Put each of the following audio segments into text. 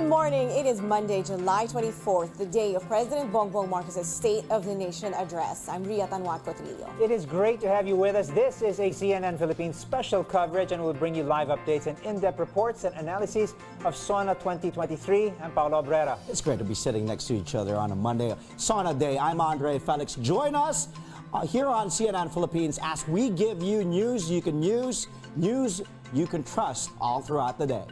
morning. It is Monday, July 24th, the day of President Bongbong Marcos' State of the Nation address. I'm Ria Tanwat Cotrillo. It is great to have you with us. This is a CNN Philippines special coverage, and we'll bring you live updates and in-depth reports and analyses of SONA 2023. I'm Paolo Abrera. It's great to be sitting next to each other on a Monday, SONA Day. I'm Andre Felix. Join us here on CNN Philippines as we give you news you can use, news you can trust all throughout the day.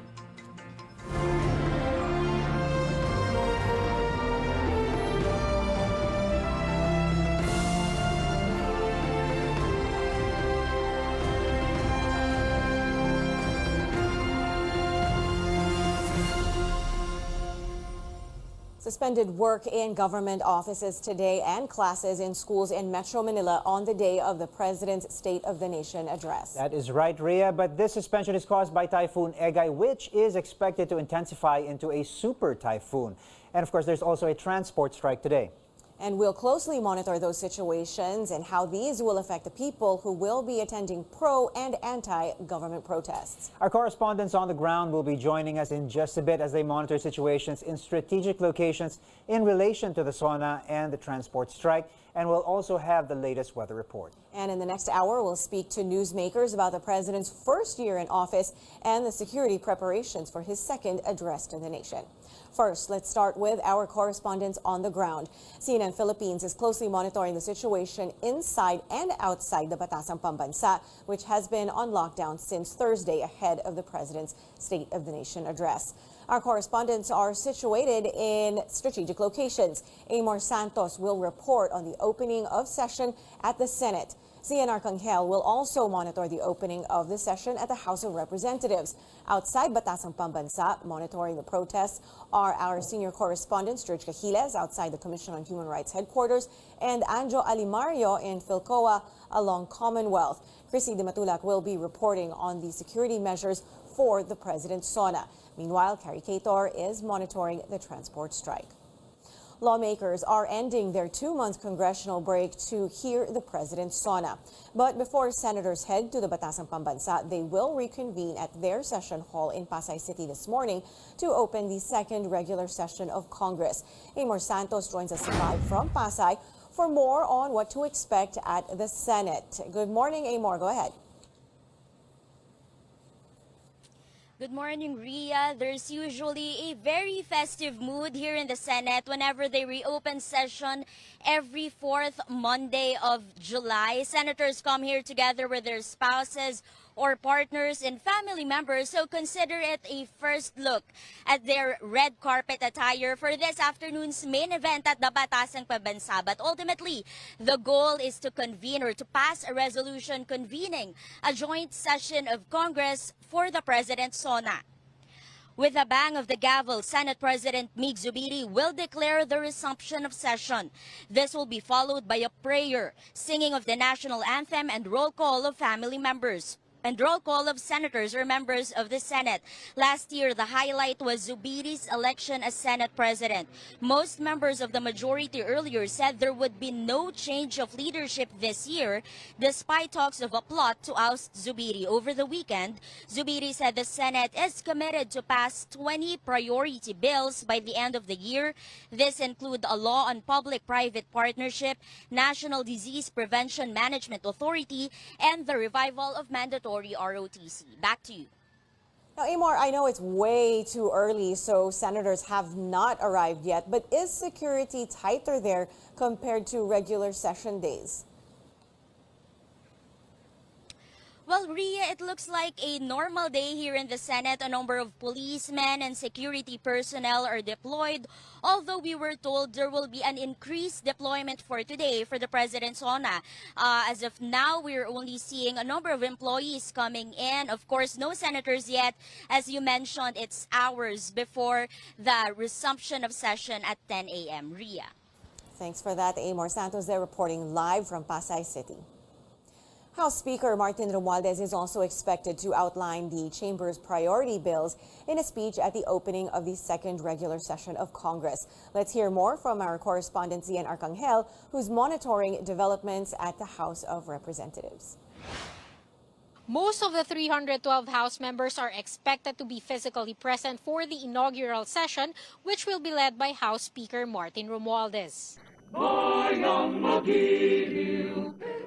Suspended work in government offices today and classes in schools in Metro Manila on the day of the President's State of the Nation address. That is right, Rhea, but this suspension is caused by Typhoon Egay, which is expected to intensify into a super typhoon. And of course, there's also a transport strike today. And we'll closely monitor those situations and how these will affect the people who will be attending pro and anti-government protests. Our correspondents on the ground will be joining us in just a bit as they monitor situations in strategic locations in relation to the SONA and the transport strike. And we'll also have the latest weather report. And in the next hour, we'll speak to newsmakers about the president's first year in office and the security preparations for his second address to the nation. First, let's start with our correspondents on the ground. CNN Philippines is closely monitoring the situation inside and outside the Batasang Pambansa, which has been on lockdown since Thursday ahead of the president's State of the Nation address. Our correspondents are situated in strategic locations. Amor Santos will report on the opening of session at the Senate. Zian Arcangel will also monitor the opening of the session at the House of Representatives. Outside Batasang Pambansa, monitoring the protests are our senior correspondents, George Cajiles, outside the Commission on Human Rights headquarters, and Anjo Alimario in Philcoa along Commonwealth. Chrissy de Matulac will be reporting on the security measures for the President's SONA. Meanwhile, Carrie Cator is monitoring the transport strike. Lawmakers are ending their 2-month congressional break to hear the president's SONA. But before senators head to the Batasang Pambansa, they will reconvene at their session hall in Pasay City this morning to open the second regular session of Congress. Amor Santos joins us live from Pasay for more on what to expect at the Senate. Good morning, Amor. Go ahead. Good morning, Ria. There's usually a very festive mood here in the Senate whenever they reopen session every fourth Monday of July. Senators come here together with their spouses or partners and family members, so consider it a first look at their red carpet attire for this afternoon's main event at the Batasang Pambansa. But ultimately, the goal is to convene or to pass a resolution convening a joint session of Congress for the President's SONA. With a bang of the gavel, Senate President Mig Zubiri will declare the resumption of session. This will be followed by a prayer, singing of the national anthem, and roll call of family members. And roll call of senators or members of the Senate. Last year, the highlight was Zubiri's election as Senate President. Most members of the majority earlier said there would be no change of leadership this year, despite talks of a plot to oust Zubiri. Over the weekend, Zubiri said the Senate is committed to pass 20 priority bills by the end of the year. This include a law on public-private partnership, National Disease Prevention Management Authority, and the revival of mandatory ROTC. Back to you. Now, Amor, I know it's way too early, so senators have not arrived yet, but is security tighter there compared to regular session days? Well, Ria, it looks like a normal day here in the Senate. A number of policemen and security personnel are deployed, although we were told there will be an increased deployment for today for the President's SONA. As of now, we're only seeing a number of employees coming in. Of course, no senators yet. As you mentioned, it's hours before the resumption of session at 10 a.m. Ria. Thanks for that, Amor Santos there reporting live from Pasay City. House Speaker Martin Romualdez is also expected to outline the chamber's priority bills in a speech at the opening of the second regular session of Congress. Let's hear more from our correspondent Zian Arcangel, who's monitoring developments at the House of Representatives. Most of the 312 House members are expected to be physically present for the inaugural session, which will be led by House Speaker Martin Romualdez.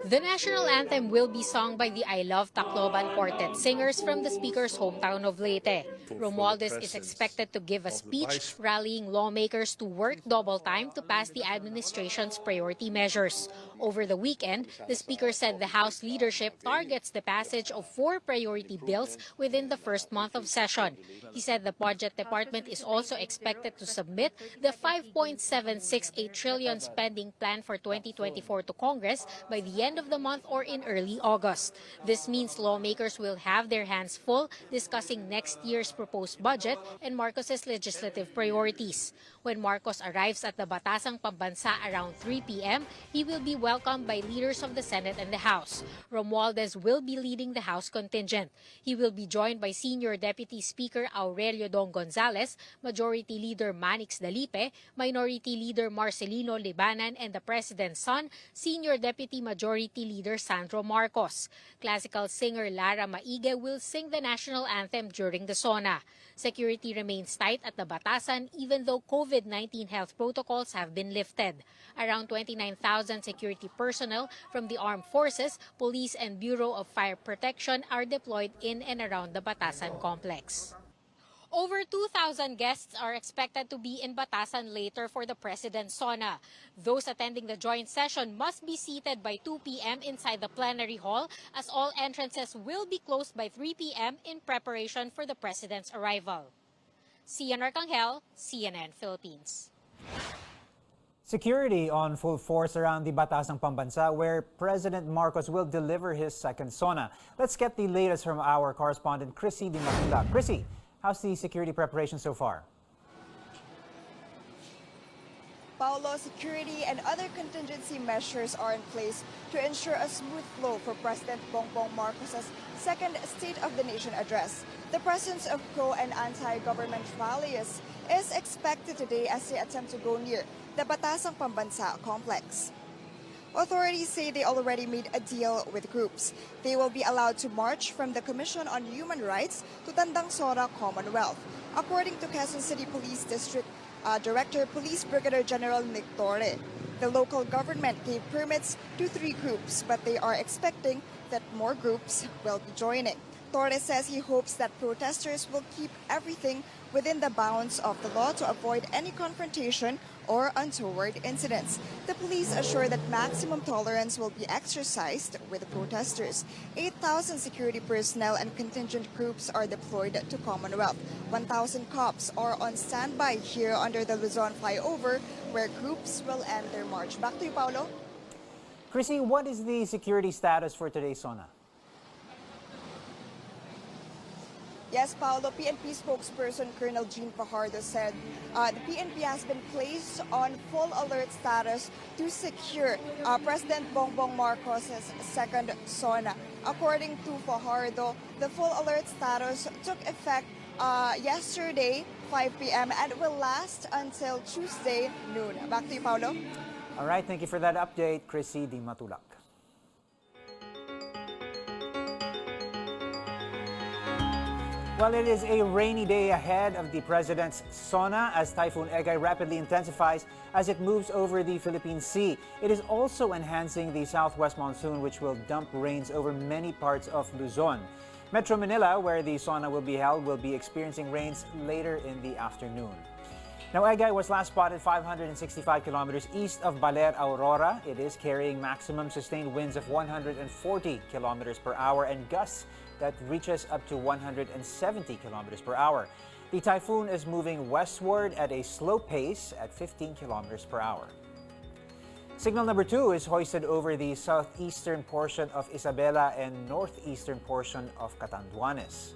The national anthem will be sung by the I Love Tacloban quartet singers from the Speaker's hometown of Leyte. Romualdez is expected to give a speech rallying lawmakers to work double time to pass the administration's priority measures. Over the weekend, the Speaker said the House leadership targets the passage of 4 priority bills within the first month of session. He said the Budget Department is also expected to submit the 5.768 trillion spending plan for 2024 to Congress by the end of the month or in early August. This means lawmakers will have their hands full discussing next year's proposed budget and Marcos's legislative priorities. When Marcos arrives at the Batasang Pambansa around 3 p.m., he will be welcomed by leaders of the Senate and the House. Romualdez will be leading the House contingent. He will be joined by Senior Deputy Speaker Aurelio Dong Gonzales, Majority Leader Manix Dalipe, Minority Leader Marcelino Libanan, and the President's son, Senior Deputy Majority Leader Sandro Marcos. Classical singer Lara Maige will sing the national anthem during the SONA. Security remains tight at the Batasan even though COVID-19 health protocols have been lifted. Around 29,000 security personnel from the Armed Forces, Police, and Bureau of Fire Protection are deployed in and around the Batasan complex. Over 2,000 guests are expected to be in Batasan later for the President's SONA. Those attending the joint session must be seated by 2 p.m. inside the plenary hall as all entrances will be closed by 3 p.m. in preparation for the President's arrival. Cian Arcangel, CNN Philippines. Security on full force around the Batasang Pambansa where President Marcos will deliver his second SONA. Let's get the latest from our correspondent Chrissy Di Matula. Chrissy, how's the security preparation so far? Paulo, security and other contingency measures are in place to ensure a smooth flow for President Bongbong Marcos's second State of the Nation address. The presence of pro- and anti-government rallies is expected today as they attempt to go near the Batasang Pambansa complex. Authorities say they already made a deal with groups. They will be allowed to march from the Commission on Human Rights to Tandang Sora Commonwealth. According to Quezon City Police District Director Police Brigadier General Nick Torre, the local government gave permits to 3 groups, but they are expecting that more groups will be joining. Torres says he hopes that protesters will keep everything within the bounds of the law to avoid any confrontation or untoward incidents. The police assure that maximum tolerance will be exercised with the protesters. 8,000 security personnel and contingent groups are deployed to Commonwealth. 1,000 cops are on standby here under the Luzon flyover, where groups will end their march. Back to you, Paulo. Chrissy, what is the security status for today's SONA? Yes, Paulo, PNP spokesperson Colonel Jean Fajardo said the PNP has been placed on full alert status to secure President Bongbong Marcos' second SONA. According to Fajardo, the full alert status took effect yesterday, 5 p.m. and will last until Tuesday noon. Back to you, Paulo. All right, thank you for that update, Chrissy Di Matulak. Well, it is a rainy day ahead of the President's SONA as Typhoon Egay rapidly intensifies as it moves over the Philippine Sea. It is also enhancing the southwest monsoon, which will dump rains over many parts of Luzon. Metro Manila, where the SONA will be held, will be experiencing rains later in the afternoon. Now, Egay was last spotted 565 kilometers east of Baler, Aurora. It is carrying maximum sustained winds of 140 kilometers per hour and gusts that reaches up to 170 kilometers per hour. The typhoon is moving westward at a slow pace at 15 kilometers per hour. Signal number 2 is hoisted over the southeastern portion of Isabela and northeastern portion of Catanduanes.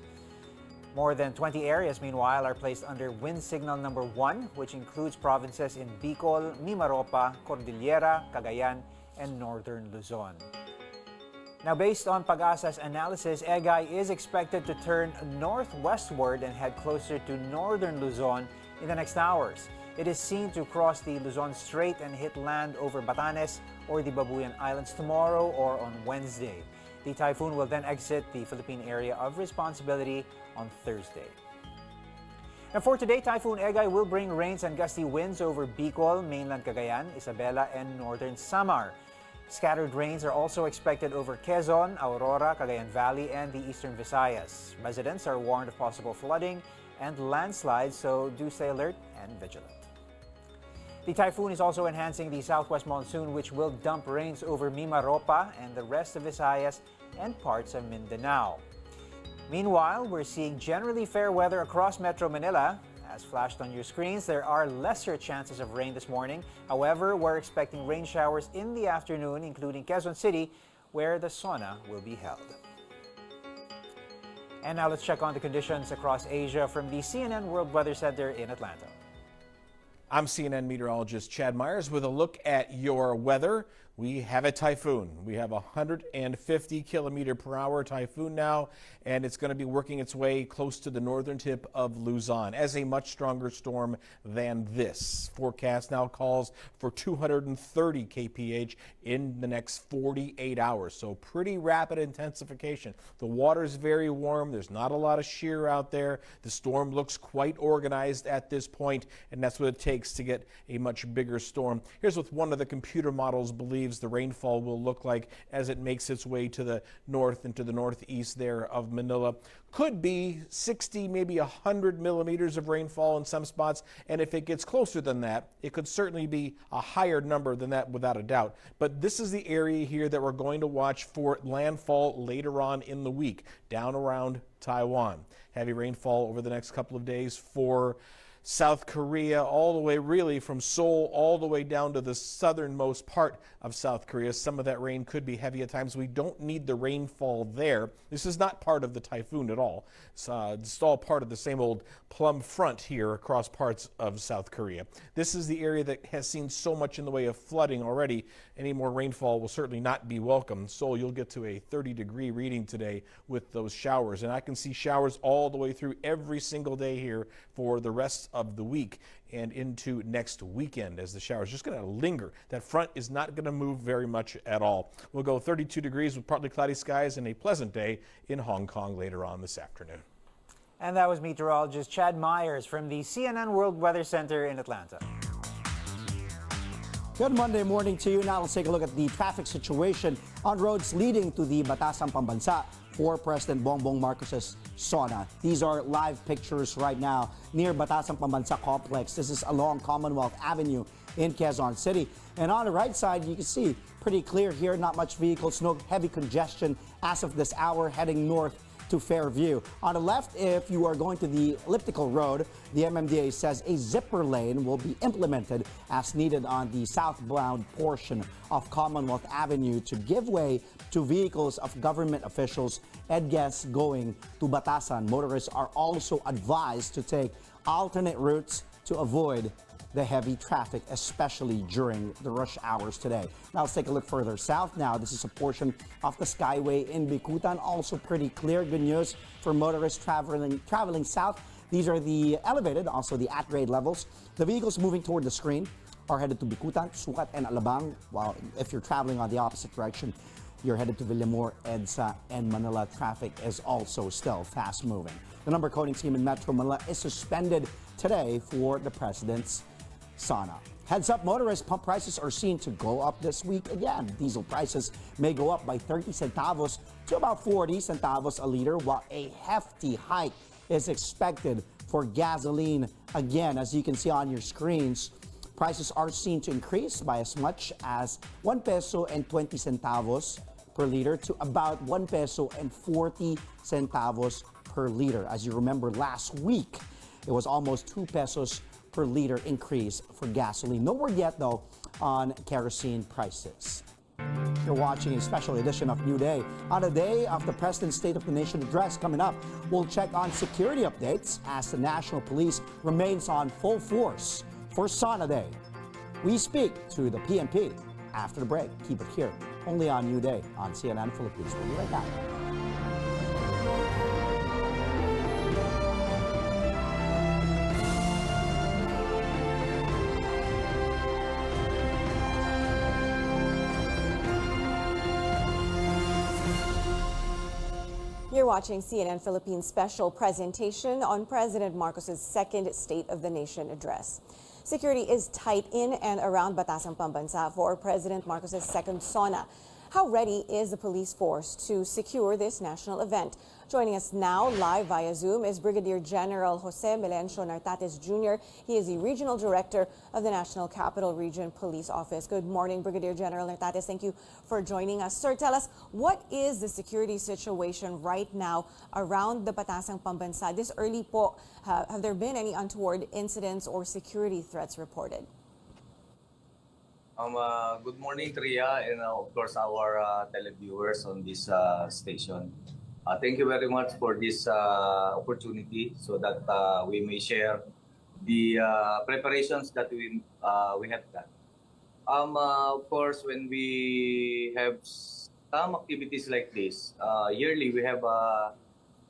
More than 20 areas, meanwhile, are placed under wind signal number 1, which includes provinces in Bicol, Mimaropa, Cordillera, Cagayan, and northern Luzon. Now, based on Pag-asa's analysis, Egay is expected to turn northwestward and head closer to northern Luzon in the next hours. It is seen to cross the Luzon Strait and hit land over Batanes or the Babuyan Islands tomorrow or on Wednesday. The typhoon will then exit the Philippine area of responsibility on Thursday. And for today, Typhoon Egay will bring rains and gusty winds over Bicol, mainland Cagayan, Isabela, and northern Samar. Scattered rains are also expected over Quezon, Aurora, Cagayan Valley, and the eastern Visayas. Residents are warned of possible flooding and landslides, so do stay alert and vigilant. The typhoon is also enhancing the southwest monsoon, which will dump rains over Mimaropa and the rest of Visayas and parts of Mindanao. Meanwhile, we're seeing generally fair weather across Metro Manila. As flashed on your screens, there are lesser chances of rain this morning. However, we're expecting rain showers in the afternoon, including Quezon City, where the SONA will be held. And now let's check on the conditions across Asia from the CNN World Weather Center in Atlanta. I'm CNN meteorologist Chad Myers with a look at your weather. We have a typhoon. We have a 150-kilometer-per-hour typhoon now, and it's going to be working its way close to the northern tip of Luzon as a much stronger storm than this. Forecast now calls for 230 kph in the next 48 hours, so pretty rapid intensification. The water is very warm. There's not a lot of shear out there. The storm looks quite organized at this point, and that's what it takes to get a much bigger storm. Here's what one of the computer models believes the rainfall will look like as it makes its way to the north and to the northeast there of Manila. Could be 60, maybe 100 millimeters of rainfall in some spots, and if it gets closer than that, it could certainly be a higher number than that without a doubt. But this is the area here that we're going to watch for landfall later on in the week, down around Taiwan. Heavy rainfall over the next couple of days for South Korea, all the way really from Seoul all the way down to the southernmost part of South Korea. Some of that rain could be heavy at times. We don't need the rainfall there. This is not part of the typhoon at all. It's all part of the same old plum front here across parts of South Korea. This is the area that has seen so much in the way of flooding already. Any more rainfall will certainly not be welcome. Seoul, you'll get to a 30-degree reading today with those showers. And I can see showers all the way through every single day here for the rest of the week and into next weekend as the showers just going to linger. That front is not going to move very much at all. We'll go 32 degrees with partly cloudy skies and a pleasant day in Hong Kong later on this afternoon. And that was meteorologist Chad Myers from the CNN World Weather Center in Atlanta. Good Monday morning to you. Now let's take a look at the traffic situation on roads leading to the Batasang Pambansa for President Bongbong Marcos's SONA. These are live pictures right now near Batasang Pambansa Complex. This is along Commonwealth Avenue in Quezon City. And on the right side, you can see pretty clear here, not much vehicles, no heavy congestion as of this hour heading north to Fairview. On the left, if you are going to the elliptical road, the MMDA says a zipper lane will be implemented as needed on the southbound portion of Commonwealth Avenue to give way to vehicles of government officials and guests going to Batasan. Motorists are also advised to take alternate routes to avoid the heavy traffic, especially during the rush hours today. Now let's take a look further south now. This is a portion of the Skyway in Bicutan. Also pretty clear. Good news for motorists traveling south. These are the elevated, also the at-grade levels. The vehicles moving toward the screen are headed to Bicutan, Sucat, and Alabang. While if you're traveling on the opposite direction, you're headed to Villamor, EDSA, and Manila. Traffic is also still fast moving. The number coding scheme in Metro Manila is suspended today for the President's SONA. Heads up, motorist pump prices are seen to go up this week again. Diesel prices may go up by 30 centavos to about 40 centavos a liter, while a hefty hike is expected for gasoline. Again, as you can see on your screens, prices are seen to increase by as much as 1 peso and 20 centavos per liter to about 1 peso and 40 centavos per liter. As you remember, last week, it was almost 2 pesos per liter increase for gasoline. No word yet, though, on kerosene prices. You're watching a special edition of New Day. On the day of the President's State of the Nation address coming up, we'll check on security updates as the National Police remains on full force for SONA Day. We speak to the PNP after the break. Keep it here, only on New Day on CNN Philippines. We'll be right back. You're watching CNN Philippines' special presentation on President Marcos's second State of the Nation address. Security is tight in and around Batasang Pambansa for President Marcos's second SONA. How ready is the police force to secure this national event? Joining us now live via Zoom is Brigadier General Jose Melencio Nartates Jr. He is the Regional Director of the National Capital Region Police Office. Good morning, Brigadier General Nartates. Thank you for joining us. Sir, tell us, what is the security situation right now around the Batasang Pambansa? This early po, have there been any untoward incidents or security threats reported? Good morning, Tria, and of course our televiewers on this station. Thank you very much for this opportunity so that we may share the preparations that we have done. Of course, when we have some activities like this, yearly we have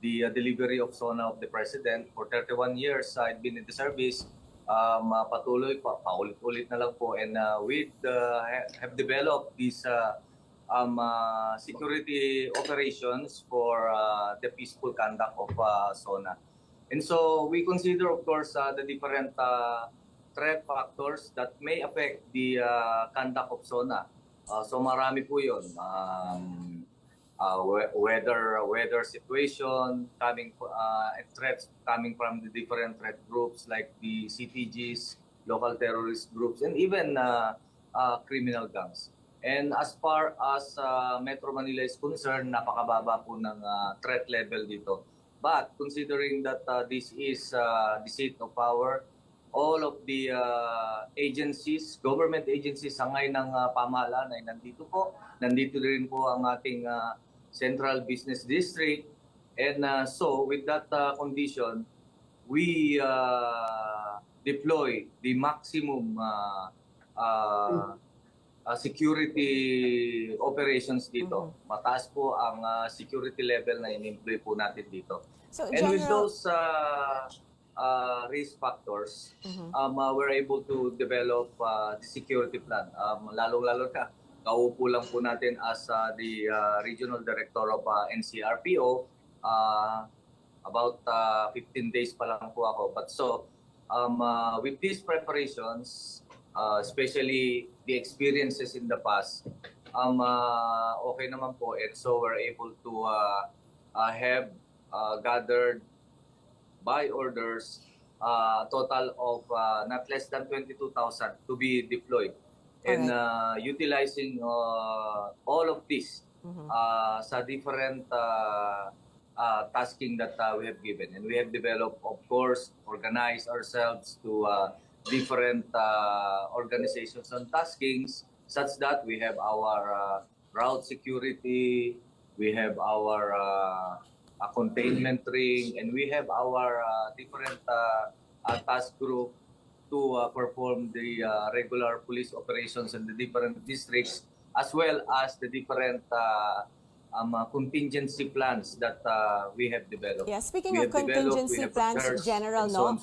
the delivery of SONA of the President. For 31 years, I've been in the service. Patuloy pa, paulit-ulit na lang po, and we have developed these security operations for the peaceful conduct of SONA. And so we consider, of course, the different threat factors that may affect the conduct of SONA. So marami po yun. Weather situation, threats coming from the different threat groups like the CTGs, local terrorist groups, and even criminal gangs. And as far as Metro Manila is concerned, napakababa po ng threat level dito. But considering that this is the seat of power, all of the agencies, government agencies, sangay ng pamahalaan ay nandito po. Nandito rin po ang ating Central Business District. And so with that condition, we deploy the maximum security operations dito. Mataas po ang security level na in-employ po natin dito. So, and with those risk factors, we're able to develop the security plan. Lalong-lalo na, kaupo lang po natin as the Regional Director of NCRPO. About 15 days pa lang po ako. But so, with these preparations, especially the experiences in the past, okay naman po. And so we're able to have gathered by orders a total of not less than 22,000 to be deployed. And utilizing all of this sa different tasking that we have given. And we have developed, of course, organized ourselves to different organizations and taskings, such that we have our route security, we have our containment ring, and we have our different task group to perform the regular police operations in the different districts, as well as the different contingency plans that we have developed. Yeah, speaking of contingency plans, General, no,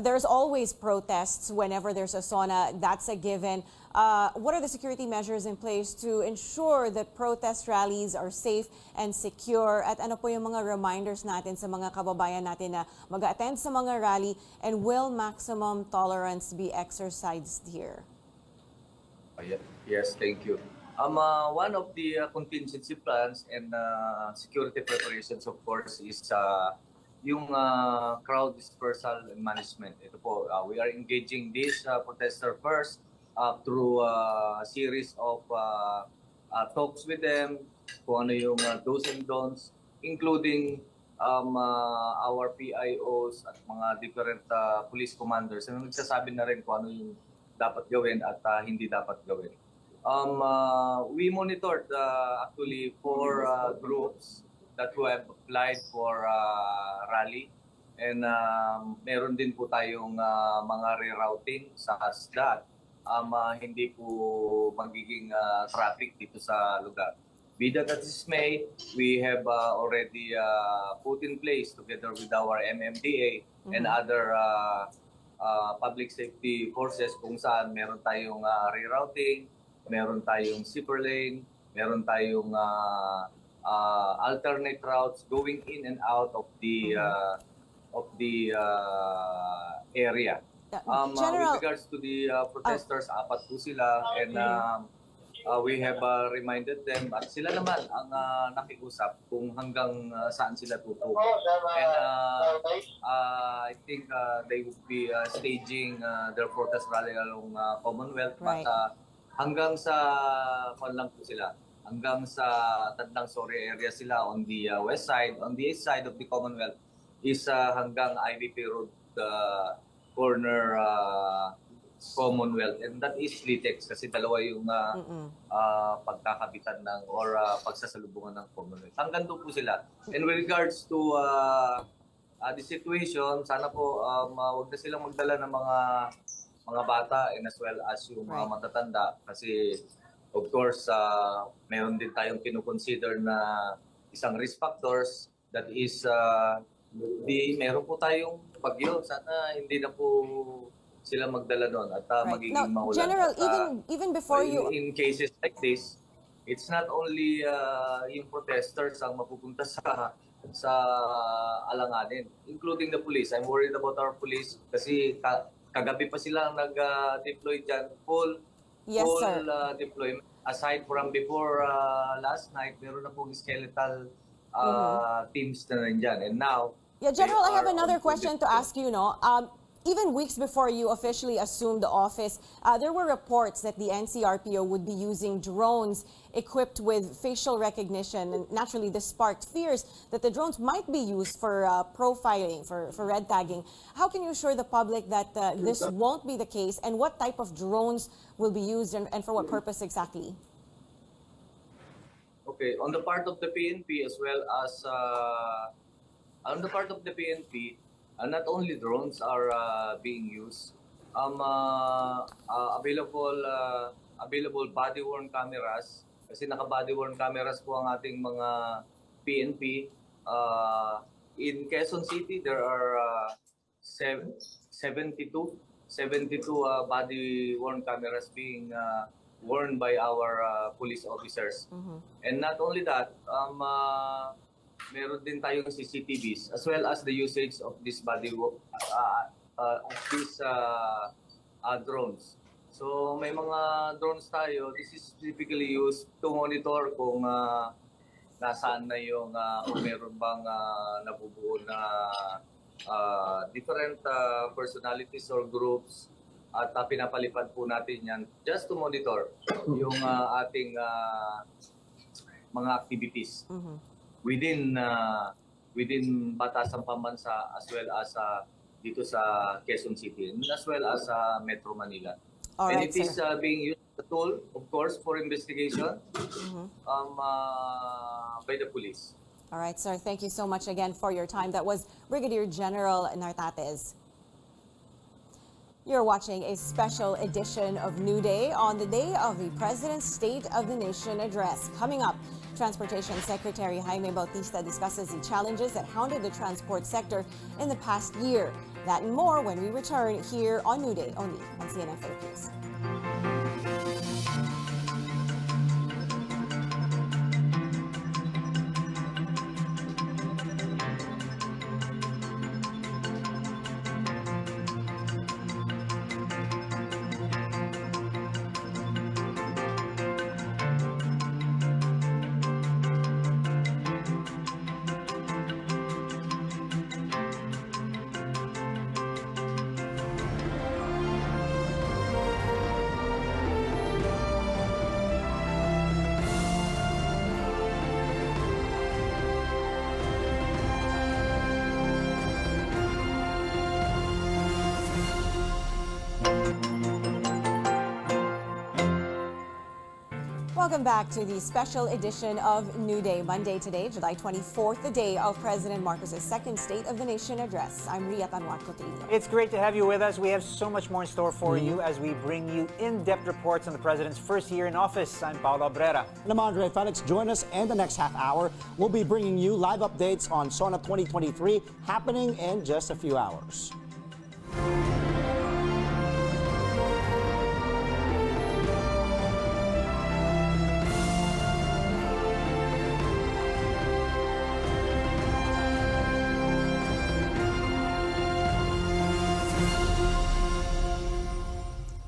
there's always protests whenever there's a SONA. That's a given. What are the security measures in place to ensure that protest rallies are safe and secure? At ano po yung mga reminders natin sa mga kababayan natin na mag-attend sa mga rally, and will maximum tolerance be exercised here? Yes, thank you. One of the contingency plans and security preparations, of course, is yung crowd dispersal and management. Ito po, we are engaging this protester first through a series of talks with them, kung ano yung do's and don'ts, including our PIOs at mga different police commanders. And nagsasabi na rin kung ano yung dapat gawin at hindi dapat gawin. We monitored actually 4 groups that who have applied for rally, and meron din po tayong mga rerouting sa that hindi po magiging traffic dito sa lugar. With that dismay, we have already put in place together with our MMDA and other public safety forces kung saan meron tayong rerouting, meron tayong zipper lane, meron tayong alternate routes going in and out of the area. General, with regards to the protesters, apat po sila, and we have reminded them at sila naman ang nakiusap kung hanggang saan sila tutuloy. And I think they would be staging their protest rally along Commonwealth, Right. but hanggang sa lang po sila. Hanggang sa Tandang Sori area sila on the west side. On the east side of the Commonwealth is hanggang IVP Road corner Commonwealth, and that is Litex kasi dalawa yung pagkakabitan ng or pagsasalubungan ng Commonwealth. Hanggang doon po sila. And with regards to the situation, sana po wag na silang magdala ng mga bata and as well as yung mga matatanda kasi of course mayroon din tayong kinukonsider na isang risk factors, that is meron po tayong bagyo. Sana hindi na po sila magdala doon at magiging now, maulan. General, At, even before you... In cases like this, it's not only yung protesters ang mapupunta sa alanganin, including the police. I'm worried about our police kasi kagabi pa sila nag-deploy dyan. Full deployment. Aside from before last night, meron na pong skeletal teams na rin dyan. And now, yeah, General, I have another question to ask you. Even weeks before you officially assumed the office, there were reports that the NCRPO would be using drones equipped with facial recognition. And naturally, this sparked fears that the drones might be used for profiling, for red tagging. How can you assure the public that this won't be the case? And what type of drones will be used and for what purpose exactly? Okay, on the part of the PNP as well as on the part of the PNP, not only drones are being used. Available body-worn cameras, kasi naka-body-worn cameras po ang ating mga PNP. In Quezon City, there are 72 body-worn cameras being worn by our police officers. And not only that, meron din tayong CCTVs as well as the usage of this drones. So may mga drones tayo. This is typically used to monitor kung nasaan na yung kung meron bang nabubuo na different personalities or groups at pinapalipad po natin yan just to monitor yung ating mga activities. Within Batasan Pambansa as well as dito sa Quezon City and as well as Metro Manila. All and right, it is being used as a tool, of course, for investigation by the police. All right, sir. Thank you so much again for your time. That was Brigadier General Nartates. You're watching a special edition of New Day on the day of the President's State of the Nation address. Coming up, Transportation Secretary Jaime Bautista discusses the challenges that hounded the transport sector in the past year. That and more when we return here on New Day, only on CNN Philippines. Welcome back to the special edition of New Day. Monday today, July 24th, the day of President Marcos's second State of the Nation address. I'm Ria Tanwat Cotillo. It's great to have you with us. We have so much more in store for you as we bring you in-depth reports on the President's first year in office. I'm Paolo Abrera. And I'm Andre Felix. Join us in the next half hour. We'll be bringing you live updates on SONA 2023 happening in just a few hours.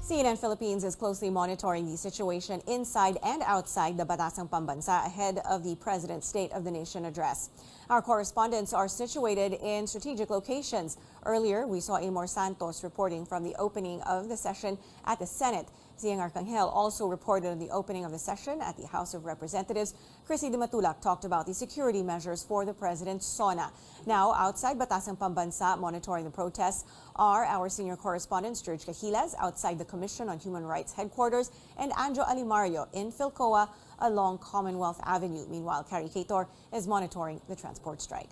CNN Philippines is closely monitoring the situation inside and outside the Batasang Pambansa ahead of the President's State of the Nation address. Our correspondents are situated in strategic locations. Earlier, we saw Amor Santos reporting from the opening of the session at the Senate. Ziang Arcangel also reported on the opening of the session at the House of Representatives. Chrissy Di Matulak talked about the security measures for the President's SONA. Now, outside Batasang Pambansa, monitoring the protests are our senior correspondents, George Cahilas, outside the Commission on Human Rights headquarters, and Anjo Alimario in Philcoa along Commonwealth Avenue. Meanwhile, Carrie Cator is monitoring the transport strike.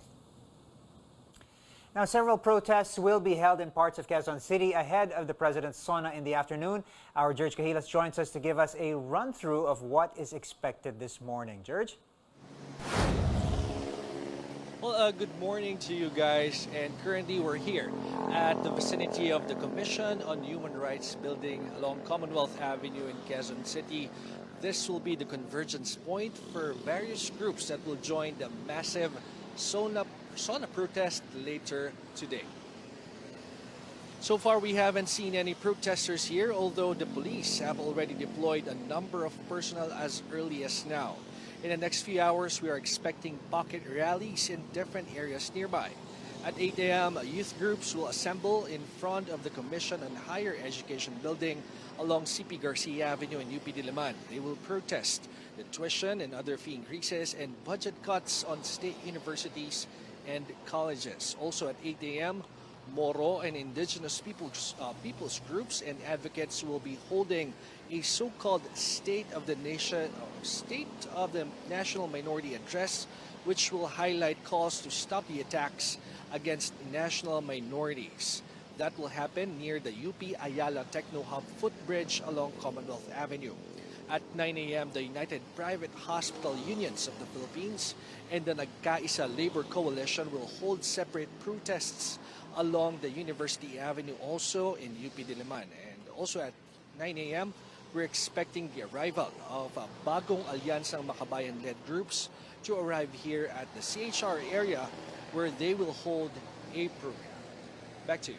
Now, several protests will be held in parts of Quezon City ahead of the President's SONA in the afternoon. Our George Cahilas joins us to give us a run-through of what is expected this morning. George? Well, good morning to you guys, and currently we're here at the vicinity of the Commission on Human Rights building along Commonwealth Avenue in Quezon City. This will be the convergence point for various groups that will join the massive SONA protest later today. So far, we haven't seen any protesters here, although the police have already deployed a number of personnel as early as now. In the next few hours, we are expecting pocket rallies in different areas nearby. At 8 a.m., youth groups will assemble in front of the Commission on Higher Education building along CP Garcia Avenue in UP Diliman. They will protest the tuition and other fee increases and budget cuts on state universities and colleges. Also at 8 a.m., Moro and indigenous peoples groups and advocates will be holding a so-called State of the National Minority Address, which will highlight calls to stop the attacks against national minorities. That will happen near the UP Ayala Techno Hub footbridge along Commonwealth Avenue. At 9 a.m., the United Private Hospital Unions of the Philippines and the Nagkaisa Labor Coalition will hold separate protests along the University Avenue, also in UP Diliman. And also at 9 a.m., we're expecting the arrival of Bagong Alyansang Makabayan-led groups to arrive here at the CHR area where they will hold a program. Back to you.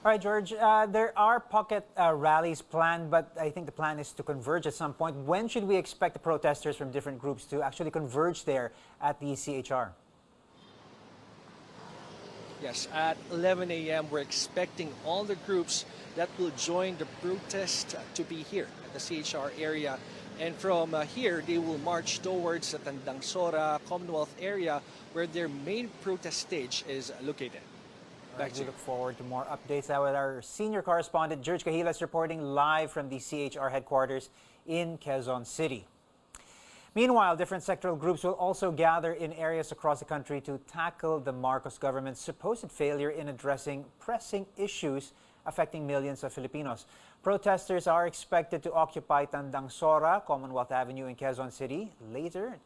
All right, George, there are pocket rallies planned, but I think the plan is to converge at some point. When should we expect the protesters from different groups to actually converge there at the CHR? Yes, at 11 a.m., we're expecting all the groups that will join the protest to be here at the CHR area. And from here, they will march towards the Tandangsora Commonwealth area where their main protest stage is located. Back to you. We look forward to more updates now with our senior correspondent, George Cahilas, reporting live from the CHR headquarters in Quezon City. Meanwhile, different sectoral groups will also gather in areas across the country to tackle the Marcos government's supposed failure in addressing pressing issues affecting millions of Filipinos. Protesters are expected to occupy Tandangsora, Commonwealth Avenue in Quezon City later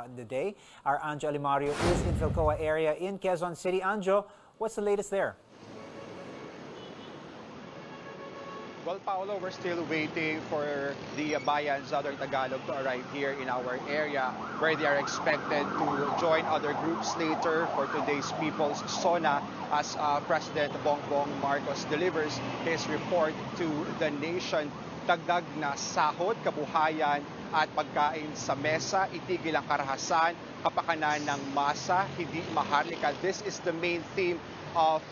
in the day. Our Anjo Alimario is in Philcoa area in Quezon City. Anjo, what's the latest there? Well, Paolo, we're still waiting for the Bayan Southern Tagalog to arrive here in our area where they are expected to join other groups later for today's People's SONA as President Bongbong Marcos delivers his report to the nation. Dagdag na sahod, kabuhayan at pagkain sa mesa, itigil ang karahasan, kapakanan ng masa, hindi maharlika. This is the main theme of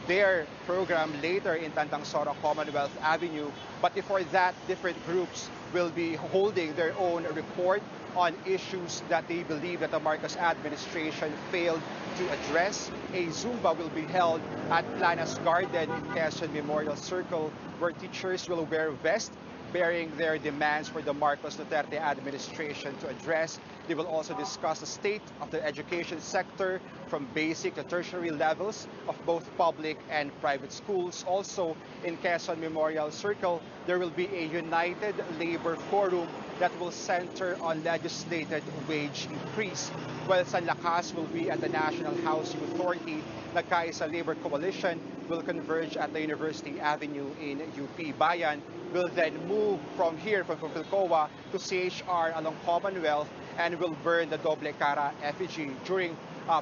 their program later in Tandangsora Commonwealth Avenue. But before that, different groups will be holding their own report on issues that they believe that the Marcos administration failed to address. A Zumba will be held at Planas Garden in Quezon Memorial Circle, where teachers will wear vests bearing their demands for the Marcos Duterte administration to address. They will also discuss the state of the education sector from basic to tertiary levels of both public and private schools. Also in Quezon Memorial Circle, there will be a united labor forum that will center on legislated wage increase. While San Lakas will be at the National Housing Authority, Nagkaisa Labor Coalition will converge at the University Avenue in UP. Bayan will then move from here, from Philcoa to CHR along Commonwealth, and will burn the Doble Cara effigy. During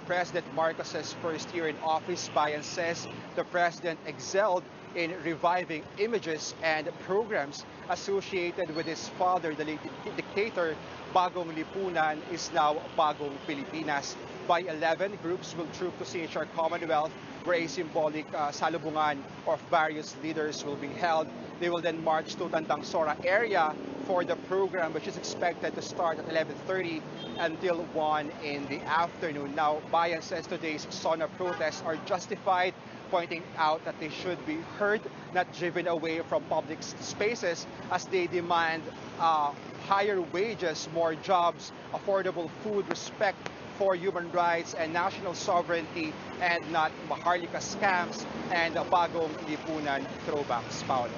President Marcos's first year in office. Bayan says the president excelled in reviving images and programs associated with his father, the late dictator. Bagong Lipunan is now Bagong Pilipinas. By 11, groups will troop to St. Commonwealth, where a symbolic salubungan of various leaders will be held. They will then march to Tandang Sora area for the program, which is expected to start at 11:30 until 1 in the afternoon. Now, Bayan says today's SONA protests are justified, pointing out that they should be heard, not driven away from public spaces, as they demand higher wages, more jobs, affordable food, respect for human rights and national sovereignty, and not Maharlika scams and Bagong Lipunan throwbacks. Paolo.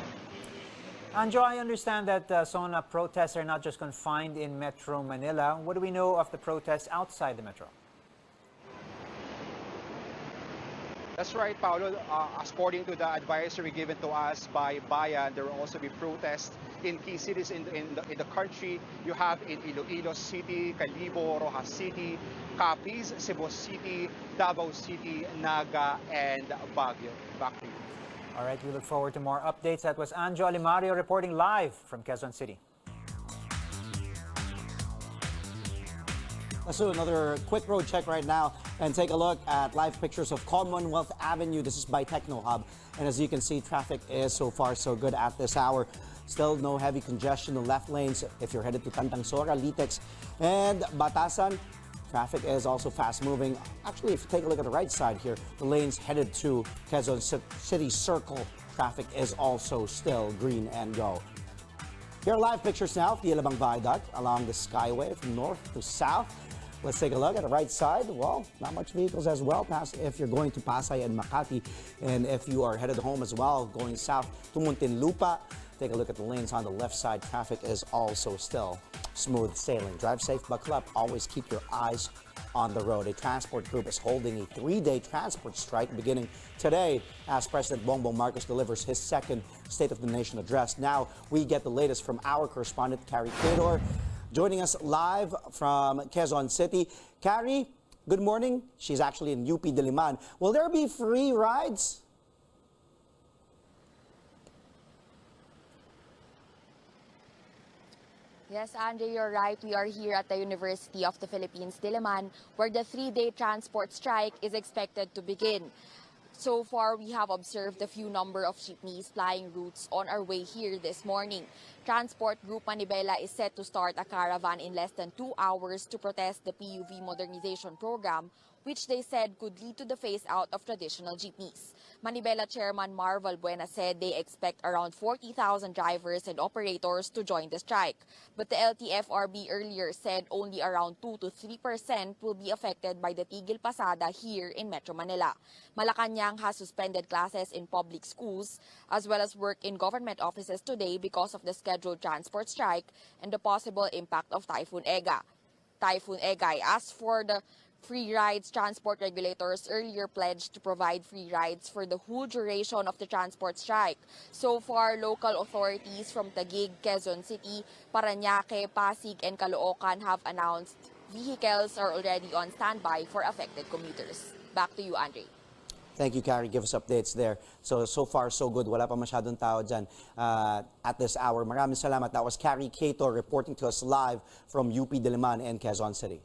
Anjo, I understand that SONA protests are not just confined in Metro Manila. What do we know of the protests outside the metro? That's right, Paolo. According to the advisory given to us by Bayan, there will also be protests in key cities in the country. You have in Iloilo City, Calibo, Rojas City, Capiz, Cebu City, Davao City, Naga, and Baguio. Back to you. All right, we look forward to more updates. That was Anjo Alimario reporting live from Quezon City. Let's do another quick road check right now and take a look at live pictures of Commonwealth Avenue. This is by Techno Hub. And as you can see, traffic is so far so good at this hour. Still no heavy congestion in the left lanes if you're headed to Tandang Sora, Litex, and Batasan. Traffic is also fast moving. Actually, if you take a look at the right side here, the lanes headed to Quezon City Circle, traffic is also still green and go. Here are live pictures now of the Alabang Viaduct along the Skyway from north to south. Let's take a look at the right side. Well, not much vehicles as well past if you're going to Pasay and Makati. And if you are headed home as well, going south to Muntinlupa, take a look at the lanes on the left side. Traffic is also still smooth sailing. Drive safe, buckle up, always keep your eyes on the road. A transport group is holding a 3-day transport strike beginning today as President Bongbong Marcos delivers his second State of the Nation address. Now we get the latest from our correspondent, Carrie Cador, joining us live from Quezon City. Carrie, good morning. She's actually in UP Diliman. Will there be free rides? Yes, Andre, you're right. We are here at the University of the Philippines, Diliman, where the 3-day transport strike is expected to begin. So far, we have observed a few number of jeepneys flying routes on our way here this morning. Transport Group Manibela is set to start a caravan in less than 2 hours to protest the PUV modernization program, which they said could lead to the phase-out of traditional jeepneys. Manibela Chairman Marvel Buena said they expect around 40,000 drivers and operators to join the strike. But the LTFRB earlier said only around 2 to 3% will be affected by the Tigil Pasada here in Metro Manila. Malacanang has suspended classes in public schools as well as work in government offices today because of the scheduled transport strike and the possible impact of Typhoon Egay. As for the free rides, transport regulators earlier pledged to provide free rides for the whole duration of the transport strike. So far, local authorities from Taguig, Quezon City, Parañaque, Pasig, and Caloocan have announced vehicles are already on standby for affected commuters. Back to you, Andre. Thank you, Carrie. Give us updates there. So far, so good. Wala pa masyadong tao dyan at this hour. Maraming salamat. That was Carrie Cato reporting to us live from UP Diliman and Quezon City.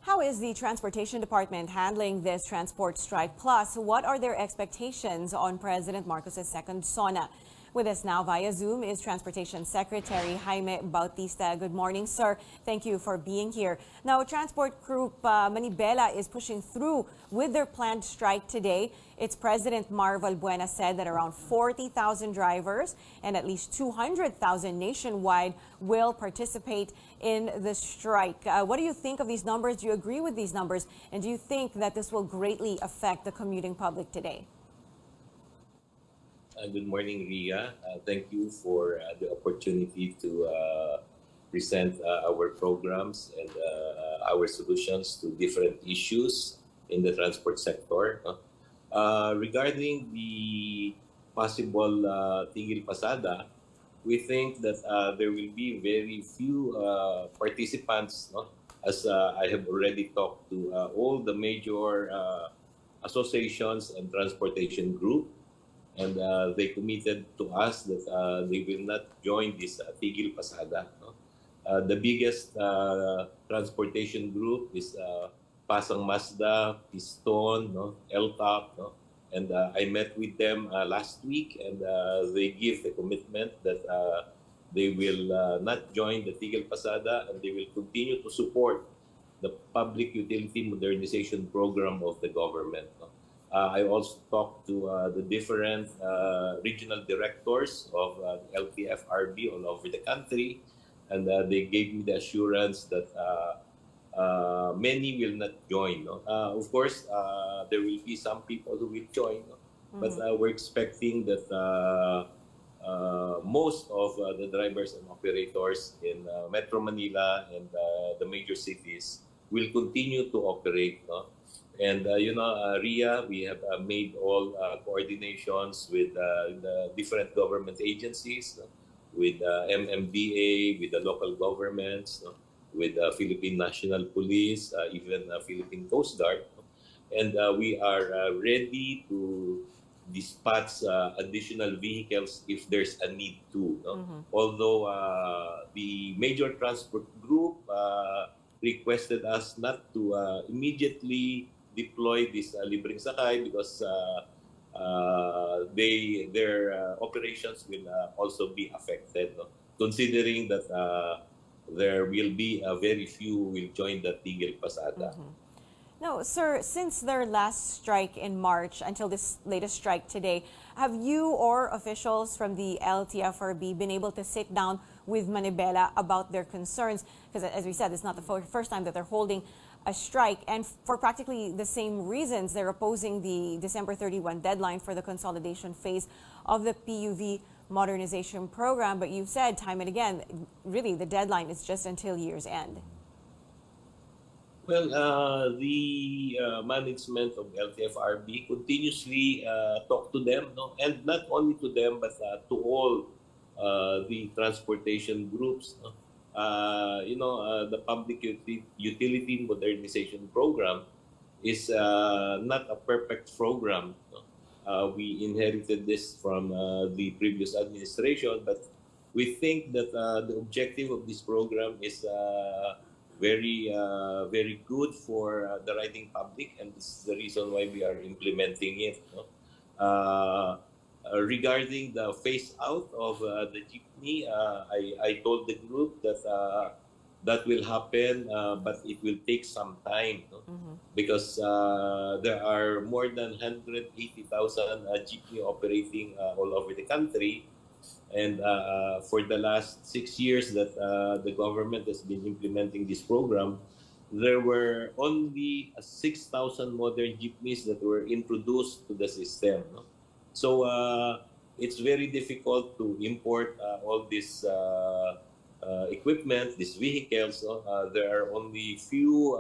How is the Transportation Department handling this transport strike? Plus, what are their expectations on President Marcos's second SONA? With us now via Zoom is Transportation Secretary Jaime Bautista. Good morning, sir. Thank you for being here. Now, Transport Group Manibela is pushing through with their planned strike today. Its President Marvel Buena said that around 40,000 drivers and at least 200,000 nationwide will participate in the strike. What do you think of these numbers? Do you agree with these numbers? And do you think that this will greatly affect the commuting public today? Good morning, Ria. Thank you for the opportunity to present our programs and our solutions to different issues in the transport sector. Regarding the possible Tigil Pasada, we think that there will be very few participants as I have already talked to all the major associations and transportation group, and they committed to us that they will not join this Tigil Pasada. No? The biggest transportation group is Pasang Mazda, Piston, no? LTOP, no? And I met with them last week, and they give the commitment that they will not join the Tigil Pasada, and they will continue to support the public utility modernization program of the government. No? I also talked to the different regional directors of LTFRB all over the country, and they gave me the assurance that many will not join. No? Of course, there will be some people who will join, no? But we're expecting that most of the drivers and operators in Metro Manila and the major cities will continue to operate. No? And Ria, we have made all coordinations with the different government agencies, no? With MMDA, with the local governments, no? With Philippine National Police, even Philippine Coast Guard. No? And we are ready to dispatch additional vehicles if there's a need to. No? Although the major transport group requested us not to immediately deploy this libreng sakay because their operations will also be affected, no? Considering that there will be very few who will join the Tigil Pasada. No, sir, since their last strike in March until this latest strike today, have you or officials from the LTFRB been able to sit down with Manibela about their concerns? Because as we said, it's not the first time that they're holding a strike, and for practically the same reasons. They're opposing the December 31 deadline for the consolidation phase of the PUV modernization program. But you've said time and again, really the deadline is just until year's end. Well, the management of LTFRB continuously talk to them, no? And not only to them, but to all the transportation groups. No? The public utility modernization program is not a perfect program. No? We inherited this from the previous administration, but we think that the objective of this program is very good for the riding public, and this is the reason why we are implementing it. No? Regarding the phase out of the jeepney, I told the group that that will happen, but it will take some time, no? Because there are more than 180,000 jeepney operating all over the country. And for the last 6 years that the government has been implementing this program, there were only 6,000 modern jeepneys that were introduced to the system. No? So it's very difficult to import all this equipment, these vehicles. There are only few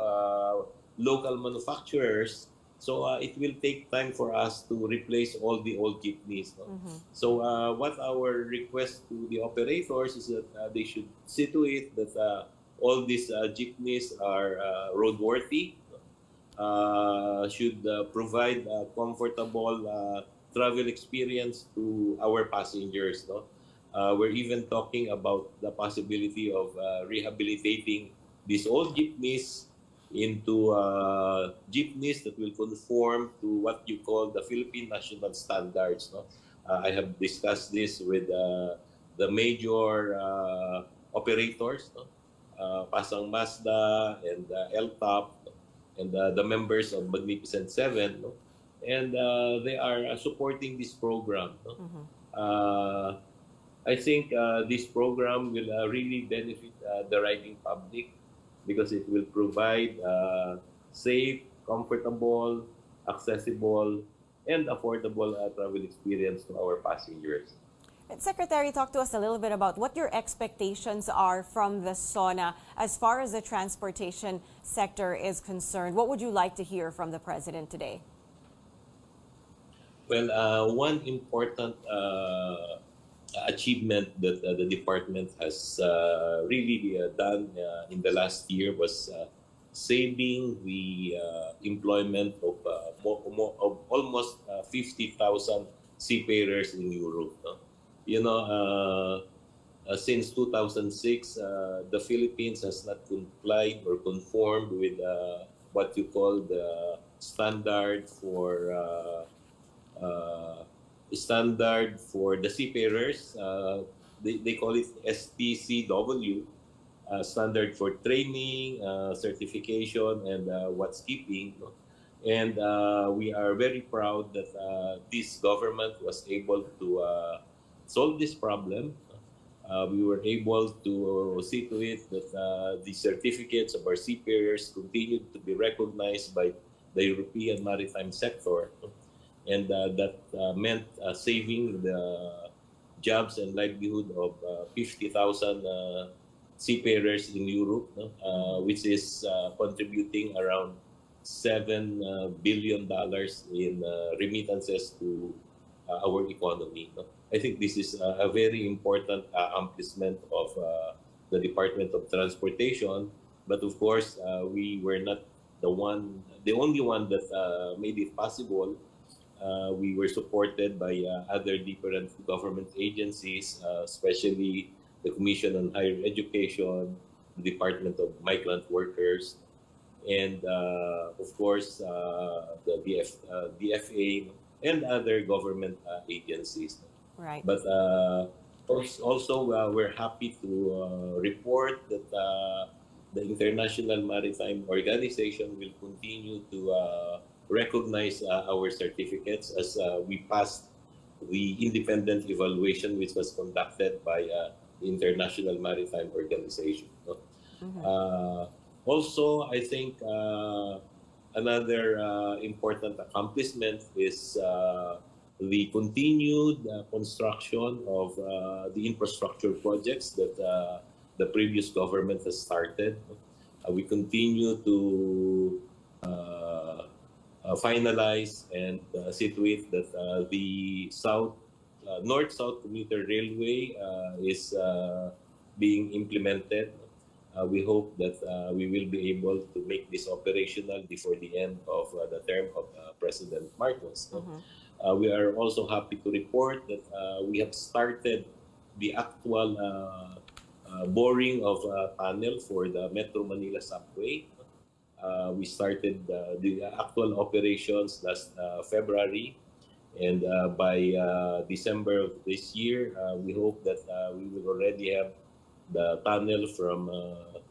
local manufacturers. So it will take time for us to replace all the old jeepneys. No? So what our request to the operators is that they should see to it that all these jeepneys are roadworthy, should provide a comfortable travel experience to our passengers. No? We're even talking about the possibility of rehabilitating these old jeepneys into jeepneys that will conform to what you call the Philippine national standards. No? I have discussed this with the major operators, no? Pasang Mazda and LTOP, and the members of Magnificent Seven. No? And they are supporting this program. No? I think this program will really benefit the riding public, because it will provide safe, comfortable, accessible, and affordable travel experience to our passengers. Secretary, talk to us a little bit about what your expectations are from the SONA as far as the transportation sector is concerned. What would you like to hear from the President today? Well, one important achievement that the department has really done in the last year was saving the employment of, of almost 50,000 seafarers in Europe. No? You know, since 2006, the Philippines has not complied or conformed with what you call the uh, standard for the seafarers. They call it STCW, standard for training, certification, and what's keeping. No? And we are very proud that this government was able to solve this problem. We were able to see to it that the certificates of our seafarers continued to be recognized by the European maritime sector. And that meant saving the jobs and livelihood of 50,000 seafarers in Europe, no? Which is contributing around $7 billion in remittances to our economy. No? I think this is a very important accomplishment of the Department of Transportation. But of course, we were not the only one that made it possible. We were supported by other different government agencies, especially the Commission on Higher Education, the Department of Migrant Workers, and of course the DFA and other government agencies. Right. But also we're happy to report that the International Maritime Organization will continue to recognize our certificates as we passed the independent evaluation which was conducted by the International Maritime Organization. No? Also, I think another important accomplishment is the continued construction of the infrastructure projects that the previous government has started. We continue to finalize and situate that the north-south commuter railway is being implemented. We hope that we will be able to make this operational before the end of the term of President Marcos. We are also happy to report that we have started the actual boring of a tunnel for the Metro Manila subway. We started the actual operations last February, and by December of this year, we hope that we will already have the tunnel from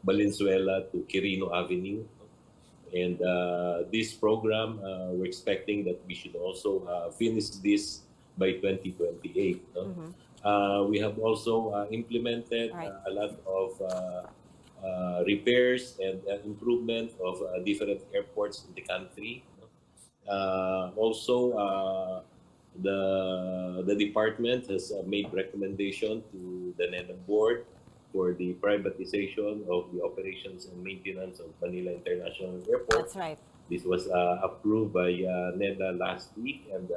Valenzuela to Quirino Avenue. And this program, we're expecting that we should also finish this by 2028. We have also implemented a lot of repairs and improvement of different airports in the country. Also, the department has made recommendation to the NEDA board for the privatization of the operations and maintenance of Manila International Airport. That's right. This was approved by NEDA last week, and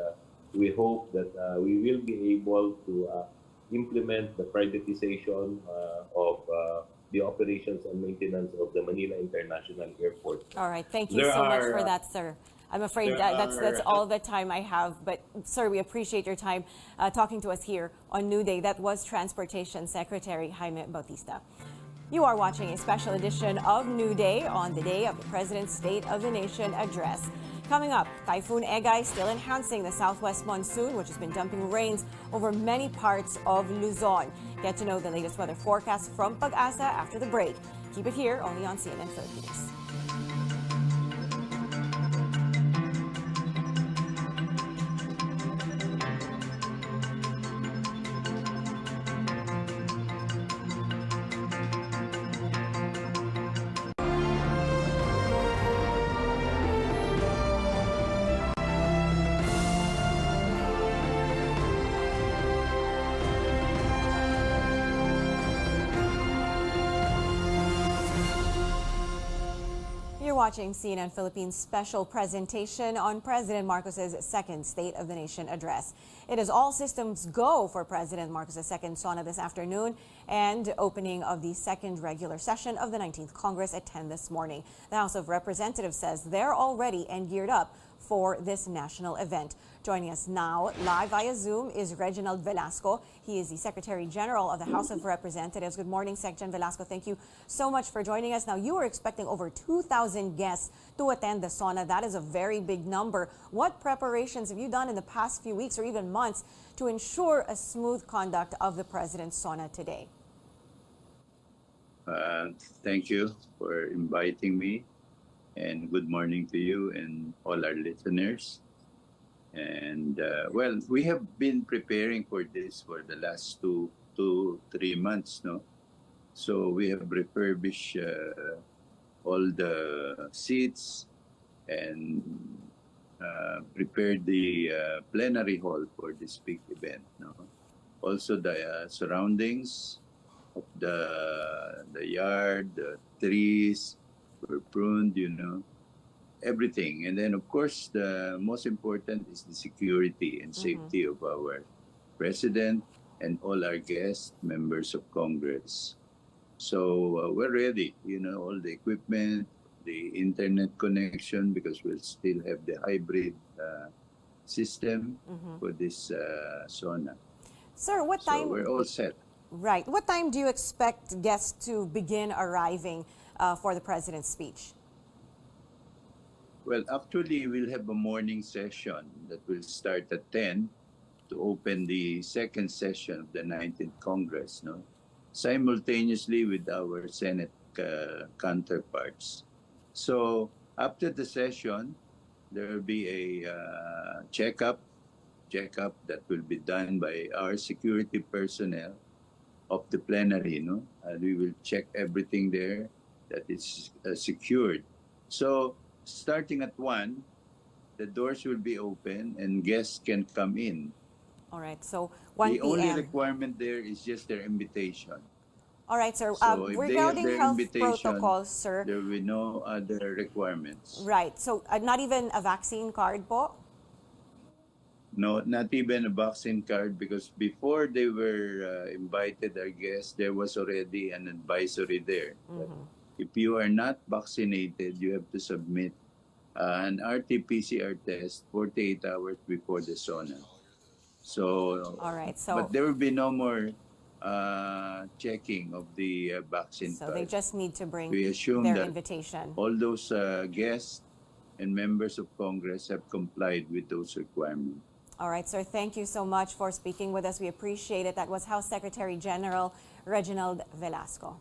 we hope that we will be able to implement the privatization of the operations and maintenance of the Manila International Airport. All right. Thank you so much for that, sir. I'm afraid that's all the time I have. But, sir, we appreciate your time talking to us here on New Day. That was Transportation Secretary Jaime Bautista. You are watching a special edition of New Day on the day of the President's State of the Nation address. Coming up, Typhoon Egay still enhancing the southwest monsoon, which has been dumping rains over many parts of Luzon. Get to know the latest weather forecast from Pag-asa after the break. Keep it here only on CNN Philippines. watching CNN Philippines' special presentation on President Marcos's second State of the Nation address. It is all systems go for President Marcos's second SONA this afternoon and opening of the second regular session of the 19th Congress at 10 this morning. The House of Representatives says they're all ready and geared up for this national event. Joining us now live via Zoom is Reginald Velasco. He is the Secretary General of the House of Representatives. Good morning, Secretary Velasco. Thank you so much for joining us. Now, you were expecting over 2,000 guests to attend the SONA. That is a very big number. What preparations have you done in the past few weeks or even months to ensure a smooth conduct of the President's SONA today? Thank you for inviting me, and good morning to you and all our listeners. And well, we have been preparing for this for the last 3 months, no? So we have refurbished all the seats and prepared the plenary hall for this big event, no? Also the surroundings of the yard, the trees were pruned, you know, everything. And then, of course, the most important is the security and safety of our president and all our guests, members of Congress. So we're ready, you know, all the equipment, the internet connection, because we'll still have the hybrid system for this SONA. Sir, what time? So we're all set. Right. What time do you expect guests to begin arriving for the President's speech? Well, actually, we'll have a morning session that will start at 10 to open the second session of the 19th Congress, no? Simultaneously with our Senate counterparts. So after the session, there will be a checkup that will be done by our security personnel of the plenary, no? And we will check everything there that is secured. So starting at 1, the doors will be open and guests can come in. All right, so 1 The p.m. only requirement there is just their invitation. All right, sir. So if they have Regarding their health invitation, protocols, sir. there will be no other requirements. Right, so not even a vaccine card po? No, not even a vaccine card, because before they were invited, our guests, there was already an advisory there. If you are not vaccinated, you have to submit an RT-PCR test 48 hours before the SONA. So, all right, so but there will be no more checking of the vaccine so card. they just need to bring We assume their that invitation. all those guests and members of Congress have complied with those requirements. All right, sir. Thank you so much for speaking with us. We appreciate it. That was House Secretary General Reginald Velasco.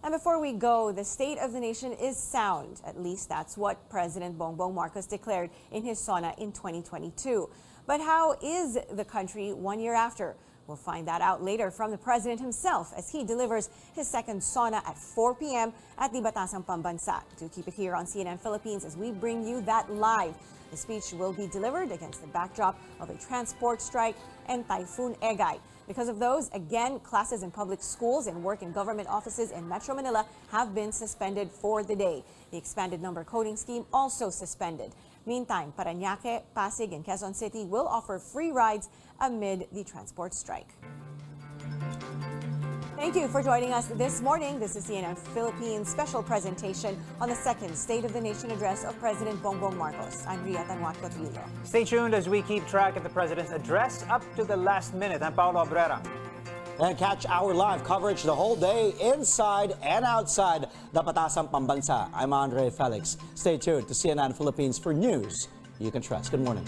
And before we go, the state of the nation is sound. At least that's what President Bongbong Marcos declared in his SONA in 2022. But how is the country 1 year after? We'll find that out later from the president himself as he delivers his second SONA at 4 p.m. at the Batasang Pambansa. Do keep it here on CNN Philippines as we bring you that live. The speech will be delivered against the backdrop of a transport strike and Typhoon Egay. Because of those, again, classes in public schools and work in government offices in Metro Manila have been suspended for the day. The expanded number coding scheme also suspended. Meantime, Parañaque, Pasig, and Quezon City will offer free rides amid the transport strike. Thank you for joining us this morning. This is CNN Philippines' special presentation on the second State of the Nation address of President Bongbong Marcos. I'm Ria Tanwat Cotrillo. Stay tuned as we keep track of the President's address up to the last minute. I'm Paolo Abrera. And catch our live coverage the whole day inside and outside the Batasang Pambansa. I'm Andre Felix. Stay tuned to CNN Philippines for news you can trust. Good morning.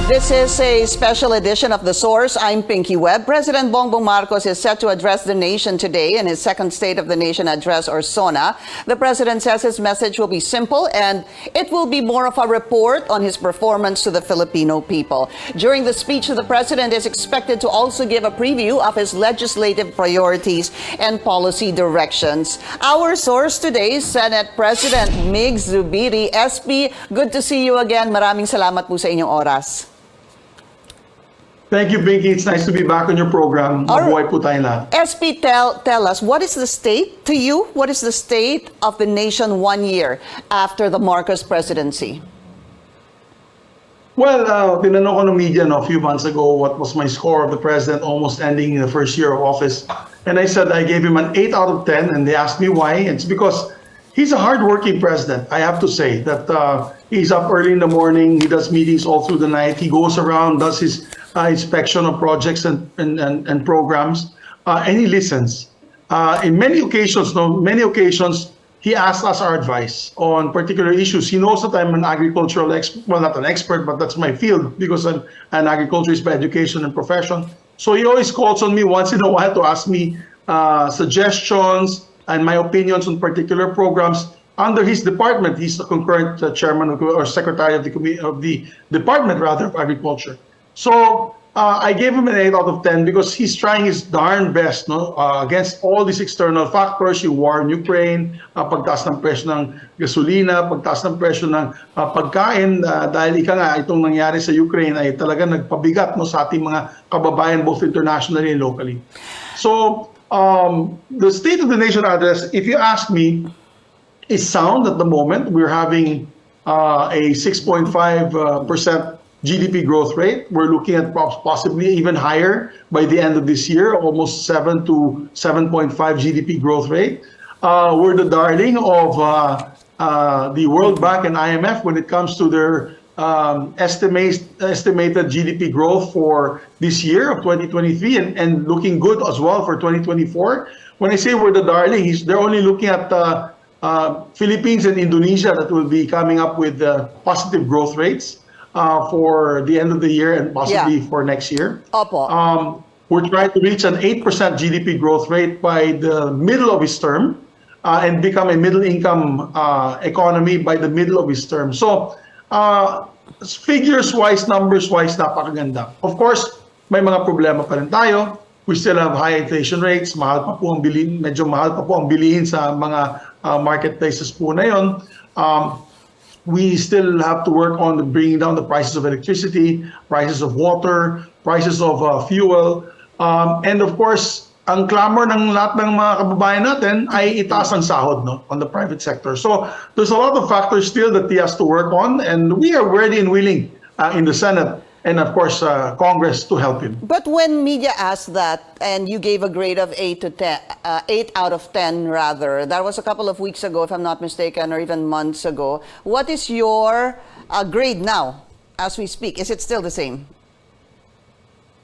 This is a special edition of The Source. I'm Pinky Webb. President Bongbong Marcos is set to address the nation today in his second State of the Nation address, or SONA. The president says his message will be simple and it will be more of a report on his performance to the Filipino people. During the speech, the president is expected to also give a preview of his legislative priorities and policy directions. Our source today, Senate President Mig Zubiri. SP, good to see you again. Maraming salamat po sa inyong oras. Thank you, Pinky. It's nice to be back on your program. Mabuhay po tayong lahat. SP, tell us, what is the state, to you, what is the state of the nation 1 year after the Marcos presidency? Well, tinanong ko ng media a few months ago what was my score of the president almost ending in the first year of office. And I said I gave him an 8 out of 10, and they asked me why. It's because he's a hardworking president. I have to say that he's up early in the morning, he does meetings all through the night, he goes around, does his inspection of projects and programs, and he listens. In many occasions, he asks us our advice on particular issues. He knows that I'm an agricultural expert, well, not an expert, but that's my field because I'm an agriculturist by education and profession. So he always calls on me once in a while to ask me suggestions and my opinions on particular programs under his department. He's the concurrent chairman or secretary of the department, rather, of agriculture. So I gave him an 8 out of 10 because he's trying his darn best against all these external factors, yung war in Ukraine, pagtaas ng presyo ng gasolina, pagtaas ng presyo ng pagkain, dahil itong nangyari sa Ukraine ay talaga nagpabigat sa ating mga kababayan both internationally and locally. So the State of the Nation address, if you ask me, is sound at the moment. We're having a 6.5% GDP growth rate. We're looking at possibly even higher by the end of this year, almost 7 to 7.5 GDP growth rate. We're the darling of the World Bank and IMF when it comes to their estimated GDP growth for this year of 2023 and looking good as well for 2024. When I say we're the darling, they're only looking at Philippines and Indonesia that will be coming up with positive growth rates for the end of the year and possibly for next year. Opo. We're trying to reach an 8% GDP growth rate by the middle of his term and become a middle-income economy by the middle of his term. So, figures-wise, numbers-wise, napakaganda. Of course, may mga problema pa rin tayo. We still have high inflation rates. Medyo mahal pa po ang bilihin sa mga marketplaces po na yun. We still have to work on bringing down the prices of electricity, prices of water, prices of fuel. And of course, ang clamor ng lahat ng mga kababayan natin ay itaas ang sahod on the private sector. So there's a lot of factors still that he has to work on, and we are ready and willing in the Senate and of course Congress to help him. But when media asked that, and you gave a grade of 8 out of 10 rather, that was a couple of weeks ago if I'm not mistaken, or even months ago. What is your grade now as we speak? Is it still the same?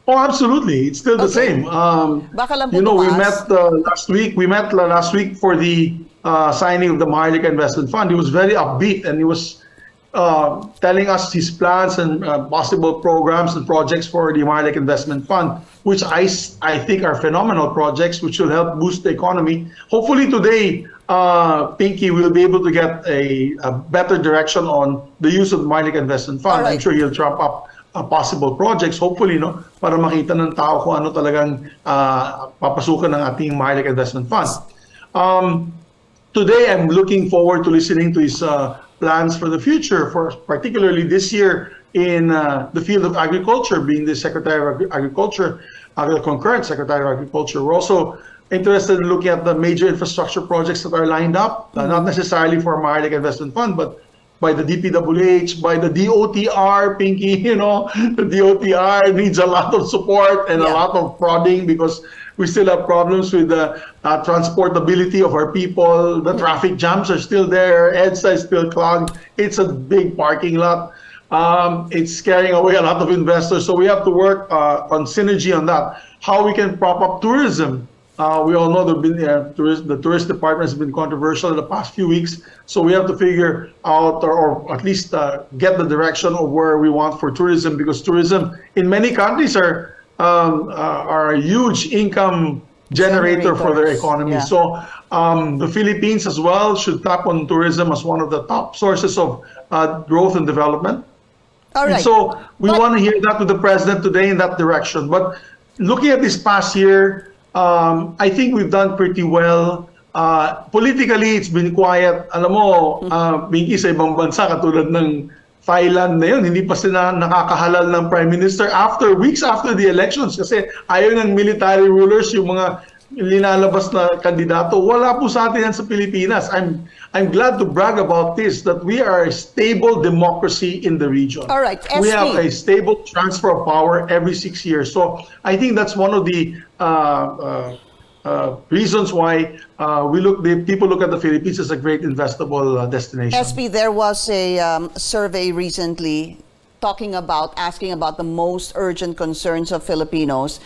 Oh, absolutely. It's still the same. You know, we met last week. We met last week for the signing of the Maharlika Investment Fund. He was very upbeat and he was telling us his plans and possible programs and projects for the Maharlika Investment Fund, which I think are phenomenal projects which will help boost the economy. Hopefully today, Pinky will be able to get a better direction on the use of the Maharlika Investment Fund. I'm sure he'll trump up possible projects, hopefully, para makita ng tao kung ano talagang papasukan ng ating Maharlika Investment Fund. Today, I'm looking forward to listening to his plans for the future, particularly this year in the field of agriculture, being the Secretary of Agriculture, the concurrent Secretary of Agriculture. We're also interested in looking at the major infrastructure projects that are lined up, not necessarily for Maharlika Investment Fund, but by the DPWH, by the DOTR, Pinky, the DOTR needs a lot of support and a lot of prodding because we still have problems with the transportability of our people. The traffic jams are still there. EDSA is still clogged. It's a big parking lot. It's scaring away a lot of investors. So we have to work on synergy on that. How we can prop up tourism We all know the tourist department has been controversial in the past few weeks. So we have to figure out, or at least get the direction of where we want for tourism, because tourism in many countries are a huge income generator for their economy. Yeah. So the Philippines as well should tap on tourism as one of the top sources of growth and development. All right. And so we want to hear that with the president today in that direction. But looking at this past year, I think we've done pretty well. Politically, it's been quiet. Alam mo, Minky, sa ibang bansa, katulad ng Thailand na yun, hindi pa sila nakakahalal ng Prime Minister weeks after the elections, kasi ayaw ng military rulers yung mga linalabas na kandidato. Wala po sa atin yan sa Pilipinas. I'm glad to brag about this, that we are a stable democracy in the region. All right, We SP. have a stable transfer of power every 6 years. So I think that's one of the reasons why people look at the Philippines as a great investable destination. SP, there was a survey recently asking about the most urgent concerns of Filipinos.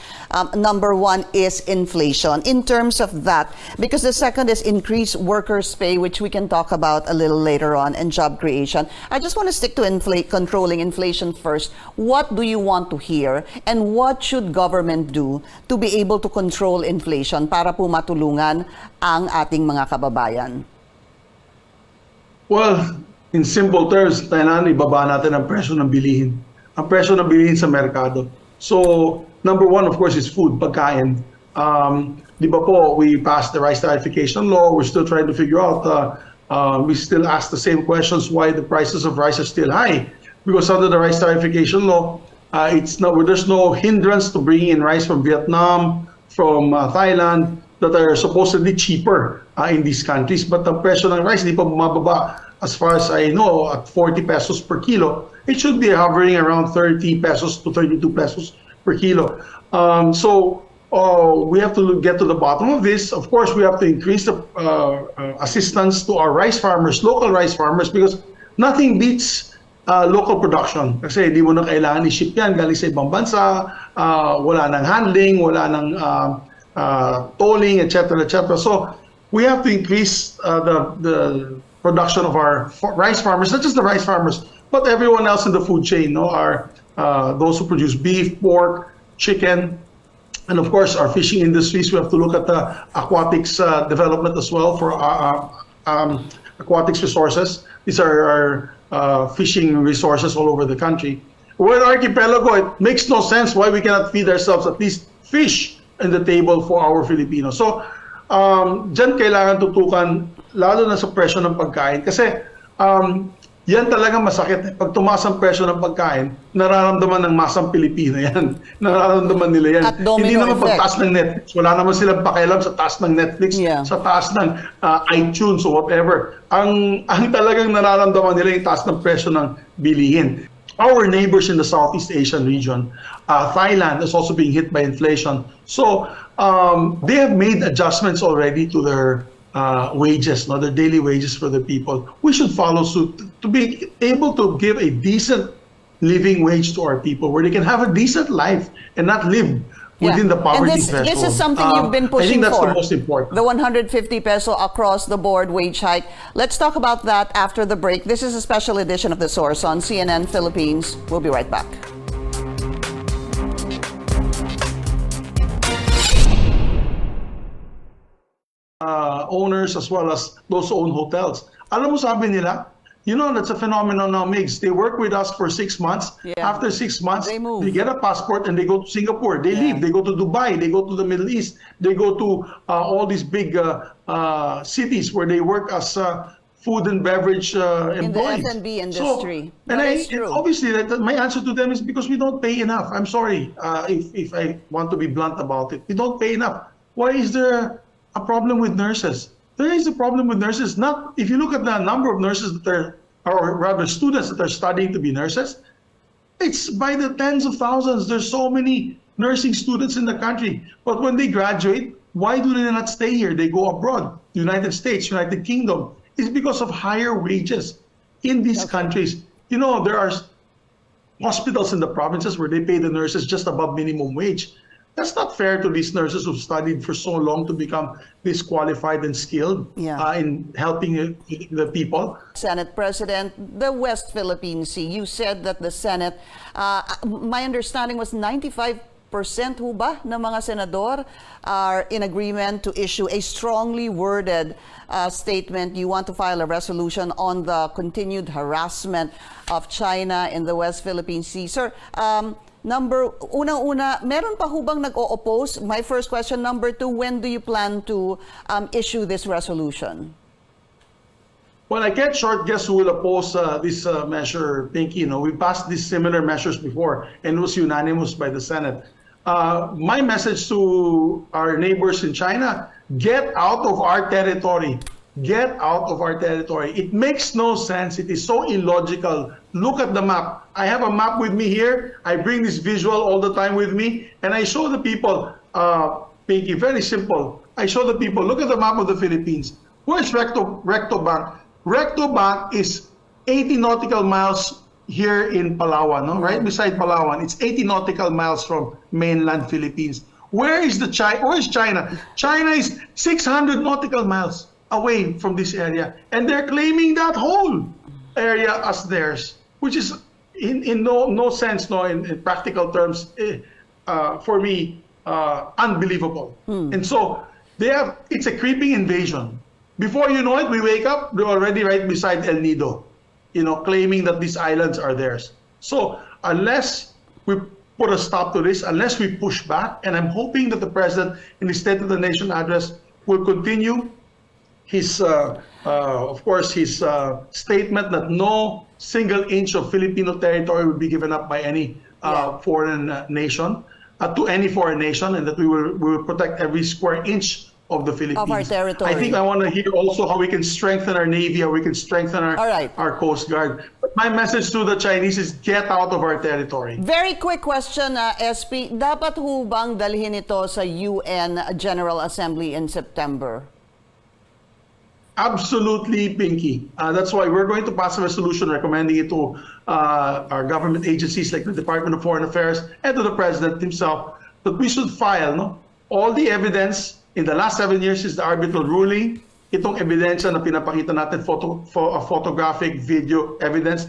Number one is inflation. In terms of that, because the second is increased workers' pay, which we can talk about a little later on, and job creation. I just want to stick to controlling inflation first. What do you want to hear, and what should government do to be able to control inflation para po matulungan ang ating mga kababayan? Well, in simple terms, kailangan ibaba natin ang presyo ng bilihin. Ang presyo ng bilihin sa merkado. So, number one, of course, is food, pagkain. Di ba po, we passed the rice tarification law. We're still trying to figure out, we still ask the same questions why the prices of rice are still high. Because under the rice tarification law, there's no hindrance to bringing in rice from Vietnam, from Thailand, that are supposedly cheaper in these countries. But the presyo ng rice, di pa bumababa. As far as I know, at 40 pesos per kilo, it should be hovering around 30 pesos to 32 pesos per kilo. So we have to get to the bottom of this. Of course, we have to increase the assistance to our rice farmers, local rice farmers, because nothing beats local production. Kasi di mo na kailangan i-ship yan galing sa ibang bansa, wala nang handling, wala nang tolling, etc., etc. So we have to increase the production of our rice farmers, not just the rice farmers, but everyone else in the food chain, those who produce beef, pork, chicken, and of course our fishing industries. We have to look at the aquatics development as well for aquatics resources. These are our fishing resources all over the country. We're an archipelago. It makes no sense why we cannot feed ourselves at least fish in the table for our Filipinos. So dyan kailangan tutukan, lalo na sa presyo ng pagkain. Kasi yan talaga masakit. Pag tumaas ang presyo ng pagkain, nararamdaman ng masang Pilipino yan. Nararamdaman nila yan. At domino Hindi naman effect. pagtaas ng Netflix. Wala naman silang pakialam sa taas ng Netflix, sa taas ng iTunes or whatever. Ang talagang nararamdaman nila yung taas ng presyo ng bilihin. Our neighbors in the Southeast Asian region, Thailand is also being hit by inflation. So they have made adjustments already to their wages, their daily wages for the people. We should follow suit to be able to give a decent living wage to our people, where they can have a decent life and not live within the poverty threshold. This is something you've been pushing I think that's for. the most important. The 150 peso across the board wage hike. Let's talk about that after the break. This is a special edition of The Source on CNN Philippines. We'll be right back. Owners as well as those who own hotels. Alam mo, sabi nila, that's a phenomenon now, Migs. They work with us for 6 months. After 6 months, they get a passport and they go to Singapore. They leave. They go to Dubai. They go to the Middle East. They go to all these big cities where they work as food and beverage employees. In the F&B industry. So, obviously, my answer to them is because we don't pay enough. I'm sorry if I want to be blunt about it. We don't pay enough. Why is there a problem with nurses? There is a problem with nurses. Not if you look at the number of nurses that or rather students that are studying to be nurses, it's by the tens of thousands. There's so many nursing students in the country. But when they graduate, why do they not stay here? They go abroad, United States, United Kingdom. It's because of higher wages in these countries. There are hospitals in the provinces where they pay the nurses just above minimum wage. That's not fair to these nurses who've studied for so long to become this qualified and skilled in helping the people. Senate President, the West Philippine Sea, you said that the Senate, my understanding was 95% ho ba ng mga senador are in agreement to issue a strongly worded statement. You want to file a resolution on the continued harassment of China in the West Philippine Sea. Sir, unang-una, meron pa ho bang nag-o-oppose? My first question. Number two, when do you plan to issue this resolution? Well, I can't short guess who will oppose this measure, Pinky. You know, we passed these similar measures before, and it was unanimous by the Senate. My message to our neighbors in China, get out of our territory. Get out of our territory. It makes no sense. It is so illogical. Look at the map. I have a map with me here. I bring this visual all the time with me, and I show the people, Pinky, very simple. I show the people, look at the map of the Philippines. Where's Recto Bank? Recto Bank is 80 nautical miles here in Palawan, no? Right beside Palawan. It's 80 nautical miles from mainland Philippines. Where is China? China is 600 nautical miles away from this area, and they're claiming that whole area as theirs, which is in no sense, in practical terms, for me, unbelievable. And so it's a creeping invasion. Before you know it, we wake up, they're already right beside El Nido, claiming that these islands are theirs. So unless we put a stop to this, unless we push back, and I'm hoping that the President in his State of the Nation address will continue his, of course, his statement that no single inch of Filipino territory will be given up by any foreign nation, to any foreign nation, and that we will protect every square inch of the Philippines. Of our territory. I think I want to hear also how we can strengthen our Navy, how we can strengthen our Coast Guard. But my message to the Chinese is get out of our territory. Very quick question, SP. Dapat ho bang dalhin ito sa UN General Assembly in September? Absolutely, Pinky. That's why we're going to pass a resolution recommending it to our government agencies like the Department of Foreign Affairs and to the President himself that we should file all the evidence in the last 7 years since the arbitral ruling. Itong ebidensya na pinapakita natin, photographic, video evidence,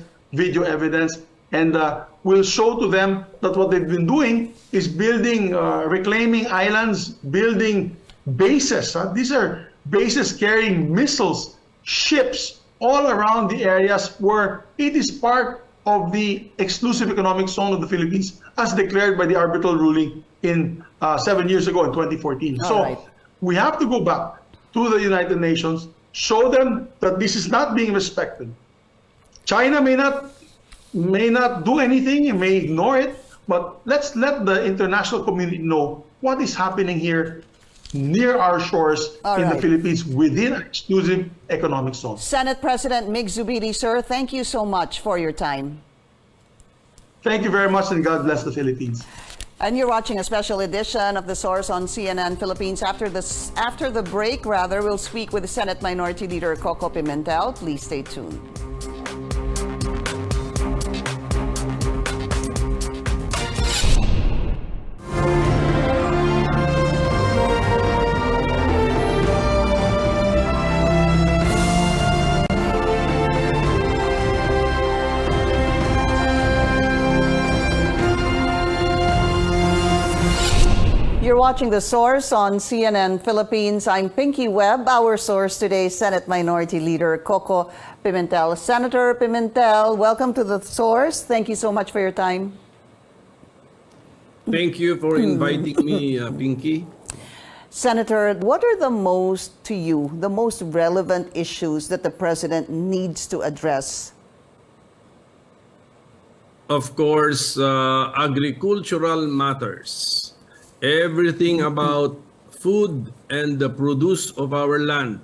and we'll show to them that what they've been doing is building, reclaiming islands, building bases. These are bases carrying missiles, ships, all around the areas where it is part of the exclusive economic zone of the Philippines as declared by the arbitral ruling in 7 years ago in 2014. We have to go back to the United Nations, show them that this is not being respected. China may not do anything, and may ignore it, but let's let the international community know what is happening here near our shores in the Philippines within an exclusive economic zone. Senate President Mig Zubiri, sir, thank you so much for your time. Thank you very much, and God bless the Philippines. And you're watching a special edition of The Source on CNN Philippines. After the break, we'll speak with the Senate Minority Leader Coco Pimentel. Please stay tuned. You're watching The Source on CNN Philippines. I'm Pinky Webb. Our source today, Senate Minority Leader Coco Pimentel. Senator Pimentel, welcome to The Source. Thank you so much for your time. Thank you for inviting me, Pinky. Senator, what are the most relevant issues that the President needs to address? Of course, agricultural matters. Everything about food and the produce of our land.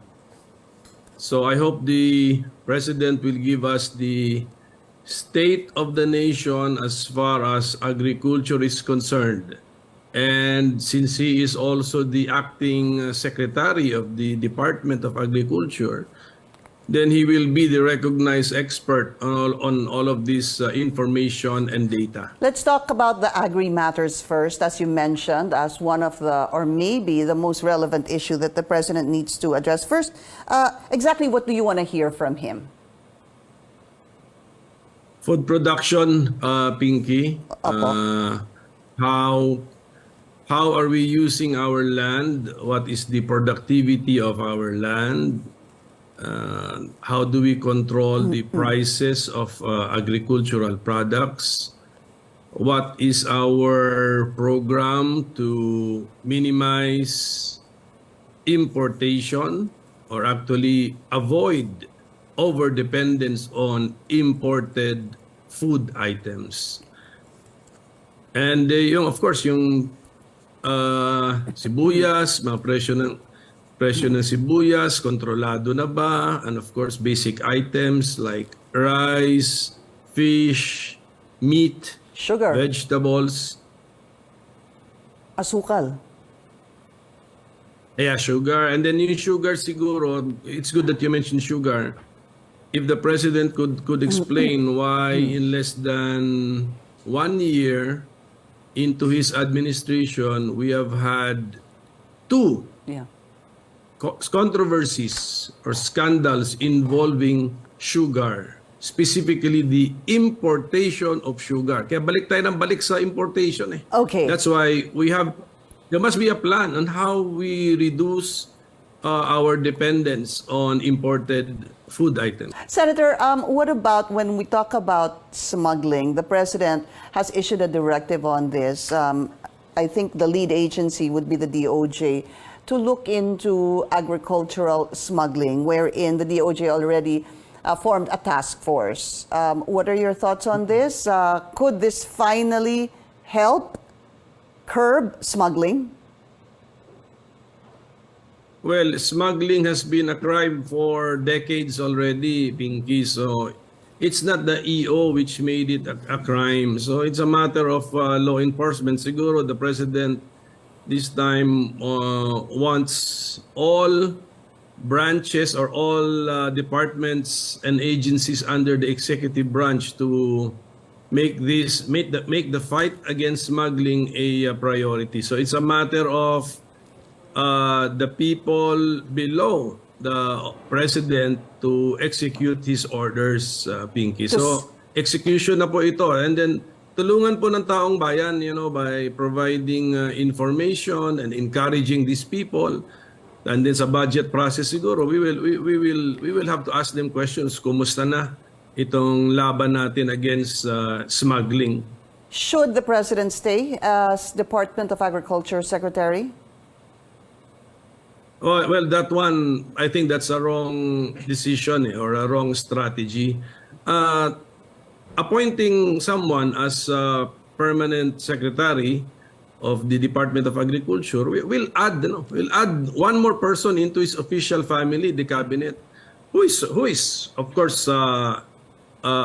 So I hope the President will give us the state of the nation as far as agriculture is concerned. And since he is also the acting secretary of the Department of Agriculture, then he will be the recognized expert on all of this information and data. Let's talk about the agri matters first, as you mentioned, as one of the, or maybe the most relevant issue that the president needs to address. First, exactly what do you want to hear from him? Food production, Pinky. How are we using our land? What is the productivity of our land? How do we control the prices of agricultural products? What is our program to minimize importation or actually avoid overdependence on imported food items? And of course, yung sibuyas, mga presyo ng sibuyas, kontrolado na ba? And of course, basic items like rice, fish, meat, sugar, vegetables. Asukal. Yeah, sugar. And then yung sugar siguro, it's good that you mentioned sugar. If the president could explain why in less than 1 year into his administration, we have had 2 controversies or scandals involving sugar, specifically the importation of sugar. Kaya balik tayo ng balik sa importation. Okay. That's why there must be a plan on how we reduce our dependence on imported food items. Senator, what about when we talk about smuggling? The president has issued a directive on this. I think the lead agency would be the DOJ to look into agricultural smuggling, wherein the DOJ already formed a task force. What are your thoughts on this? Could this finally help curb smuggling? Well, smuggling has been a crime for decades already, Pinky. So it's not the EO which made it a crime. So it's a matter of law enforcement. Siguro the president this time wants all branches or all departments and agencies under the executive branch to make the fight against smuggling a priority. So it's a matter of the people below the president to execute his orders, Pinky. So execution na po ito, and then tulungan po ng taong bayan, by providing information and encouraging these people. And then sa budget process siguro, we will have to ask them questions. Kumusta na itong laban natin against smuggling? Should the president stay as Department of Agriculture Secretary? Well, that one, I think that's a wrong decision or a wrong strategy. Appointing someone as permanent secretary of the Department of Agriculture will add one more person into his official family, the cabinet, who is of course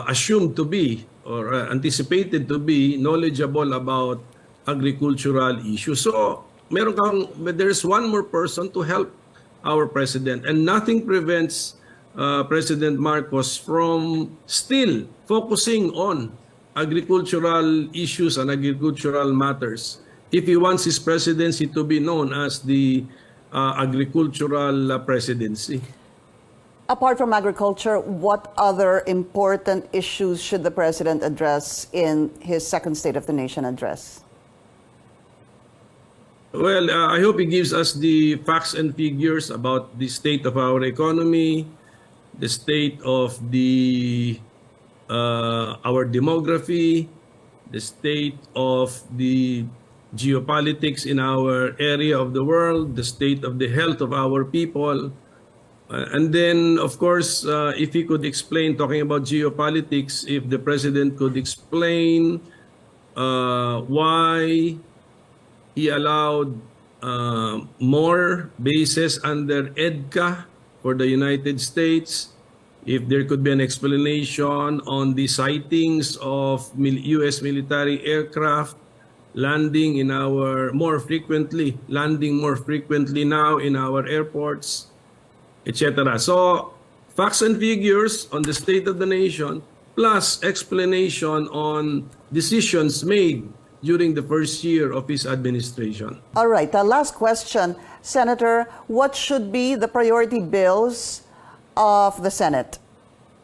assumed to be or anticipated to be knowledgeable about agricultural issues. So there's one more person to help our president, and nothing prevents President Marcos from still focusing on agricultural issues and agricultural matters if he wants his presidency to be known as the agricultural presidency. Apart from agriculture, what other important issues should the president address in his second State of the Nation address? Well, I hope he gives us the facts and figures about the state of our economy, the state of our demography, the state of the geopolitics in our area of the world, the state of the health of our people. And then, of course, if he could explain, talking about geopolitics, if the president could explain why he allowed more bases under EDCA for the United States, if there could be an explanation on the sightings of U.S. military aircraft landing more frequently now in our airports, etc. So facts and figures on the state of the nation, plus explanation on decisions made during the first year of his administration. All right, the last question. Senator, what should be the priority bills of the Senate?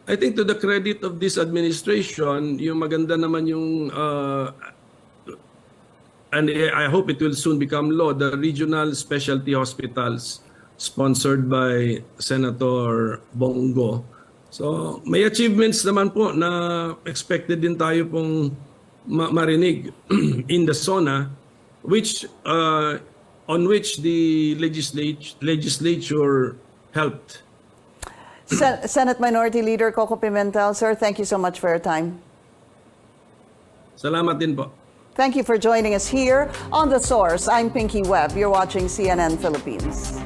I think to the credit of this administration, yung maganda naman yung, and I hope it will soon become law, the regional specialty hospitals sponsored by Senator Bongo. So may achievements naman po na expected din tayo pong marinig in the SONA, which on which the legislature helped. Senate Minority Leader Coco Pimentel, sir, thank you so much for your time. Salamat din po. Thank you for joining us here on The Source. I'm Pinky Webb. You're watching CNN Philippines.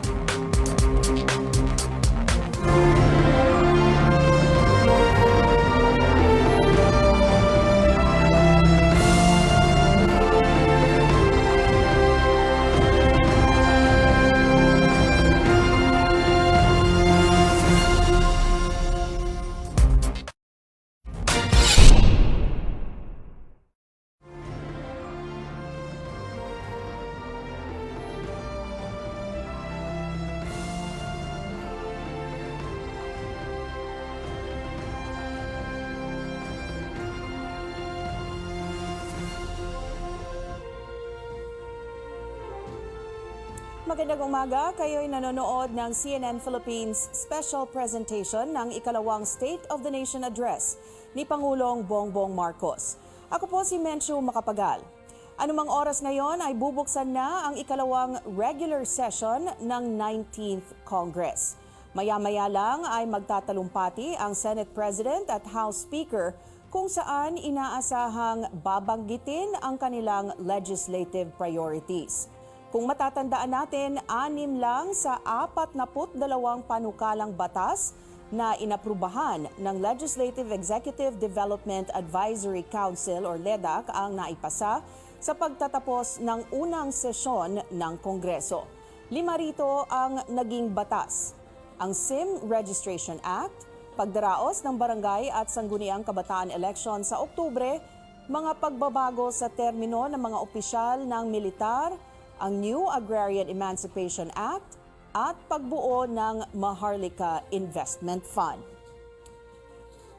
Magandang umaga, kayo'y nanonood ng CNN Philippines special presentation ng ikalawang State of the Nation Address ni Pangulong Bongbong Marcos. Ako po si Menchu Macapagal. Anumang oras ngayon ay bubuksan na ang ikalawang regular session ng 19th Congress. Maya-maya lang ay magtatalumpati ang Senate President at House Speaker kung saan inaasahang babanggitin ang kanilang legislative priorities. Kung matatandaan natin, 6 lang sa 42 panukalang batas na inaprubahan ng Legislative Executive Development Advisory Council or LEDAC ang naipasa sa pagtatapos ng unang sesyon ng Kongreso. 5 rito ang naging batas. Ang SIM Registration Act, pagdaraos ng barangay at sangguniang kabataan election sa Oktubre, mga pagbabago sa termino ng mga opisyal ng militar, ang New Agrarian Emancipation Act at pagbuo ng Maharlika Investment Fund.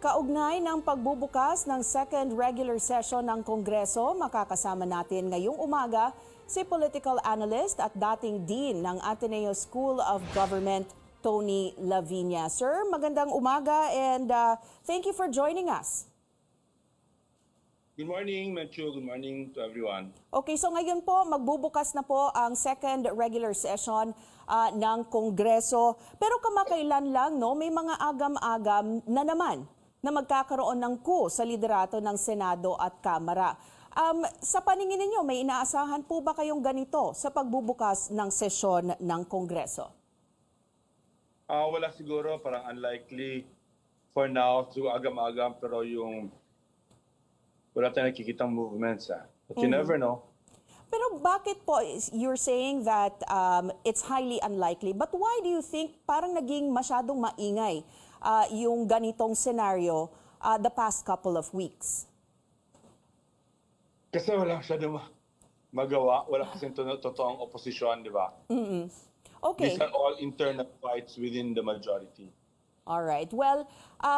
Kaugnay ng pagbubukas ng second regular session ng Kongreso, makakasama natin ngayong umaga si political analyst at dating dean ng Ateneo School of Government, Tony Lavinia. Sir, magandang umaga and thank you for joining us. Good morning, Metro. Good morning to everyone. Okay, so ngayon po, magbubukas na po ang second regular session ng Kongreso. Pero kamakailan lang, no, may mga agam-agam na naman na magkakaroon ng coup sa liderato ng Senado at Kamara. Sa paningin ninyo, may inaasahan po ba kayong ganito sa pagbubukas ng sesyon ng Kongreso? Wala siguro, parang unlikely for now to agam-agam, pero wala tayong nakikitang movements. But you never know. Pero bakit po, you're saying that it's highly unlikely, but why do you think parang naging masyadong maingay yung ganitong scenario the past couple of weeks? Kasi wala masyadong magawa. Wala kasi totoong oposisyon, di ba? Okay. These are all internal fights within the majority. All right. Well,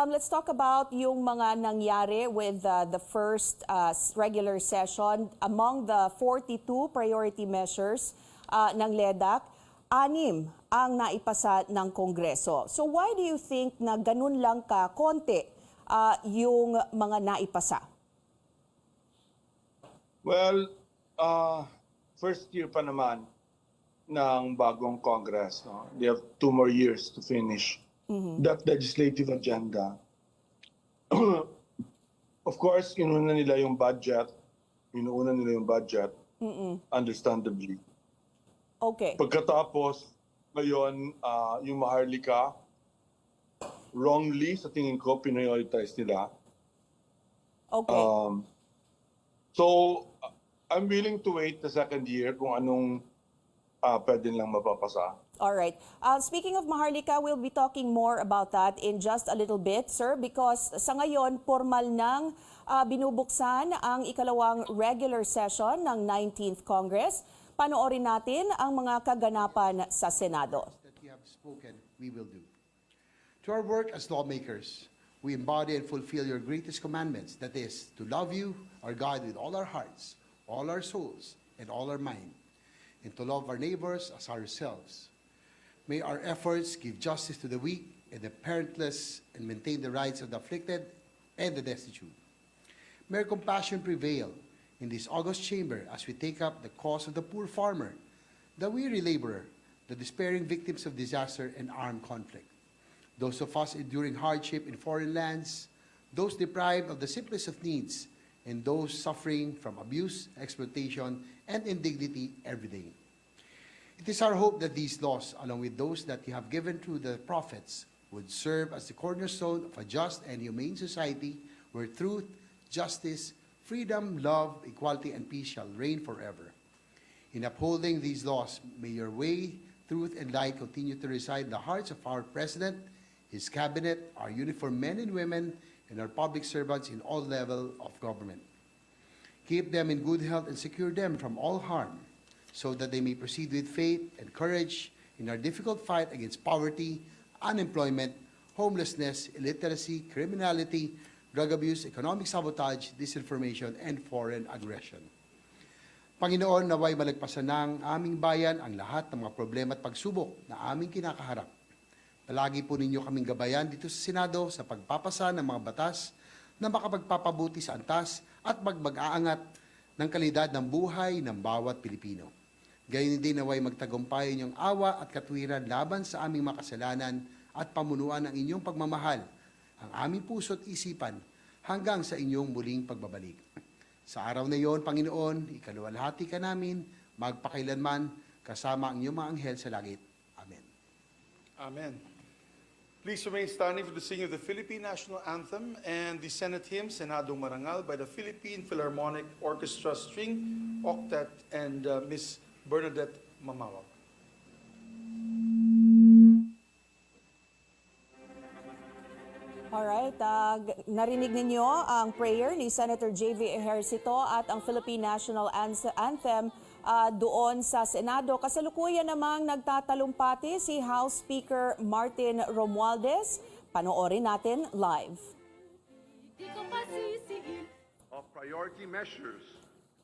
let's talk about yung mga nangyari with the first regular session. Among the 42 priority measures ng LEDAC, 6 ang naipasa ng Kongreso. So why do you think na ganun lang konti yung mga naipasa? Well, first year pa naman ng bagong Congress. No? They have 2 more years to finish that legislative agenda. Of course, inuuna nila yung budget. Understandably. Okay. Pagkatapos, ngayon, yung Maharlika, wrongly, sa tingin ko, prioritize nila. Okay. So, I'm willing to wait the second year kung anong pwede lang mapapasa. All right. Speaking of Maharlika, we'll be talking more about that in just a little bit, sir, because sa ngayon, formal nang binubuksan ang ikalawang regular session ng 19th Congress. Panoorin natin ang mga kaganapan sa Senado. That we have spoken, we will do. To our work as lawmakers, we embody and fulfill your greatest commandments, that is, to love you, our God, with all our hearts, all our souls, and all our mind, and to love our neighbors as ourselves. May our efforts give justice to the weak and the parentless and maintain the rights of the afflicted and the destitute. May our compassion prevail in this august chamber as we take up the cause of the poor farmer, the weary laborer, the despairing victims of disaster and armed conflict, those of us enduring hardship in foreign lands, those deprived of the simplest of needs, and those suffering from abuse, exploitation, and indignity every day. It is our hope that these laws, along with those that you have given through the prophets, would serve as the cornerstone of a just and humane society where truth, justice, freedom, love, equality, and peace shall reign forever. In upholding these laws, may your way, truth, and light continue to reside in the hearts of our President, his cabinet, our uniformed men and women, and our public servants in all levels of government. Keep them in good health and secure them from all harm, so that they may proceed with faith and courage in our difficult fight against poverty, unemployment, homelessness, illiteracy, criminality, drug abuse, economic sabotage, disinformation, and foreign aggression. Panginoon, naway malagpasan ng aming bayan ang lahat ng mga problema at pagsubok na aming kinakaharap. Palagi po ninyo kaming gabayan dito sa Senado sa pagpapasa ng mga batas na makapagpapabuti sa antas at mag-aangat ng kalidad ng buhay ng bawat Pilipino. Gayon din naway magtagumpay inyong awa at katwiran laban sa aming makasalanan at pamunuan ng inyong pagmamahal, ang aming puso at isipan hanggang sa inyong muling pagbabalik. Sa araw na iyon, Panginoon, ikaluwalhati ka namin, magpakailanman, kasama ang iyong mga anghel sa langit. Amen. Amen. Please remain standing for the singing of the Philippine National Anthem and the Senate hymn, Senadong Marangal, by the Philippine Philharmonic Orchestra String Octet and Miss Bernadette Mamawag. Alright, narinig ninyo ang prayer ni Senator J.V. Ejercito at ang Philippine National Anthem doon sa Senado. Kasalukuyan namang nagtatalumpati si House Speaker Martin Romualdez. Panoorin natin live. Of priority measures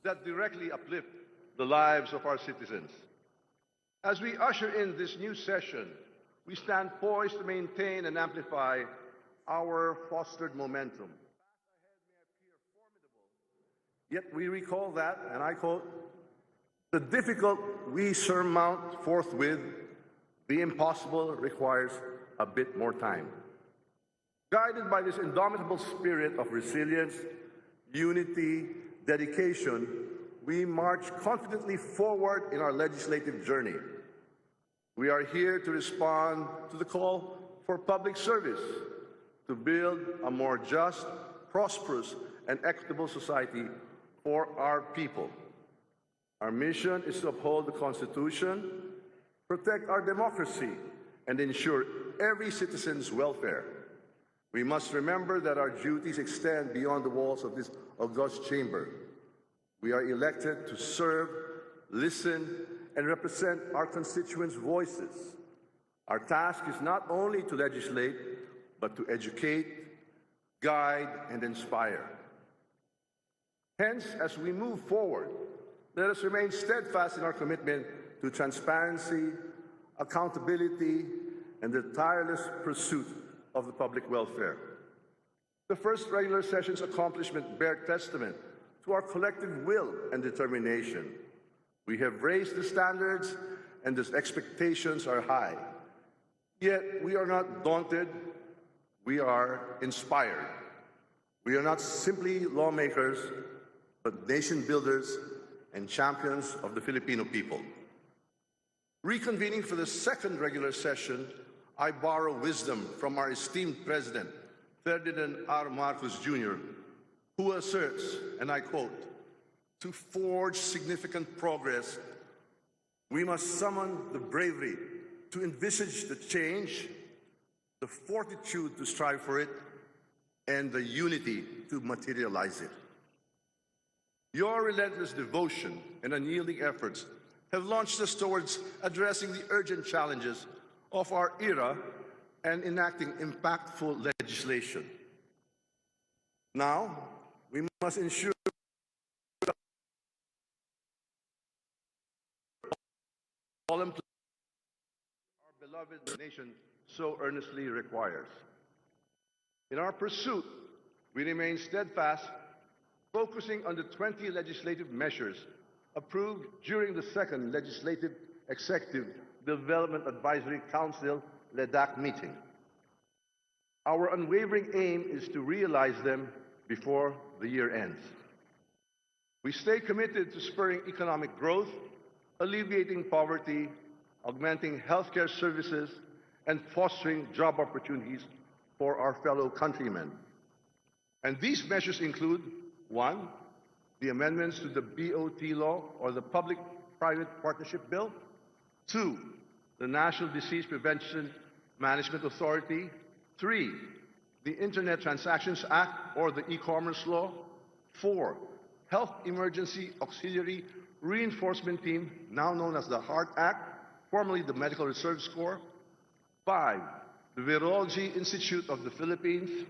that directly uplift the lives of our citizens. As we usher in this new session, we stand poised to maintain and amplify our fostered momentum. Yet we recall that, and I quote, "The difficult we surmount forthwith, the impossible requires a bit more time." Guided by this indomitable spirit of resilience, unity, dedication, we march confidently forward in our legislative journey. We are here to respond to the call for public service, to build a more just, prosperous, and equitable society for our people. Our mission is to uphold the Constitution, protect our democracy, and ensure every citizen's welfare. We must remember that our duties extend beyond the walls of this august chamber. We are elected to serve, listen, and represent our constituents' voices. Our task is not only to legislate, but to educate, guide, and inspire. Hence, as we move forward, let us remain steadfast in our commitment to transparency, accountability, and the tireless pursuit of the public welfare. The first regular session's accomplishments bear testament to our collective will and determination. We have raised the standards, and the expectations are high. Yet we are not daunted, we are inspired. We are not simply lawmakers, but nation builders and champions of the Filipino people. Reconvening for the second regular session, I borrow wisdom from our esteemed President, Ferdinand R. Marcos Jr., who asserts, and I quote, "To forge significant progress, we must summon the bravery, to envisage the change, the fortitude to strive for it, and the unity to materialize it. Your relentless devotion and unyielding efforts have launched us towards addressing the urgent challenges of our era and enacting impactful legislation. Now, we must ensure all employees our beloved nation so earnestly requires. In our pursuit, we remain steadfast, focusing on the 20 legislative measures approved during the second Legislative Executive Development Advisory Council LEDAC meeting. Our unwavering aim is to realize them before the year ends. We stay committed to spurring economic growth, alleviating poverty, augmenting healthcare services, and fostering job opportunities for our fellow countrymen. And these measures include: 1, the amendments to the BOT law, or the Public-Private Partnership Bill; 2, the National Disease Prevention Management Authority; 3, the Internet Transactions Act, or the e-commerce law; 4, Health Emergency Auxiliary Reinforcement Team, now known as the HEART Act, formerly the Medical Research Corps; 5, the Virology Institute of the Philippines;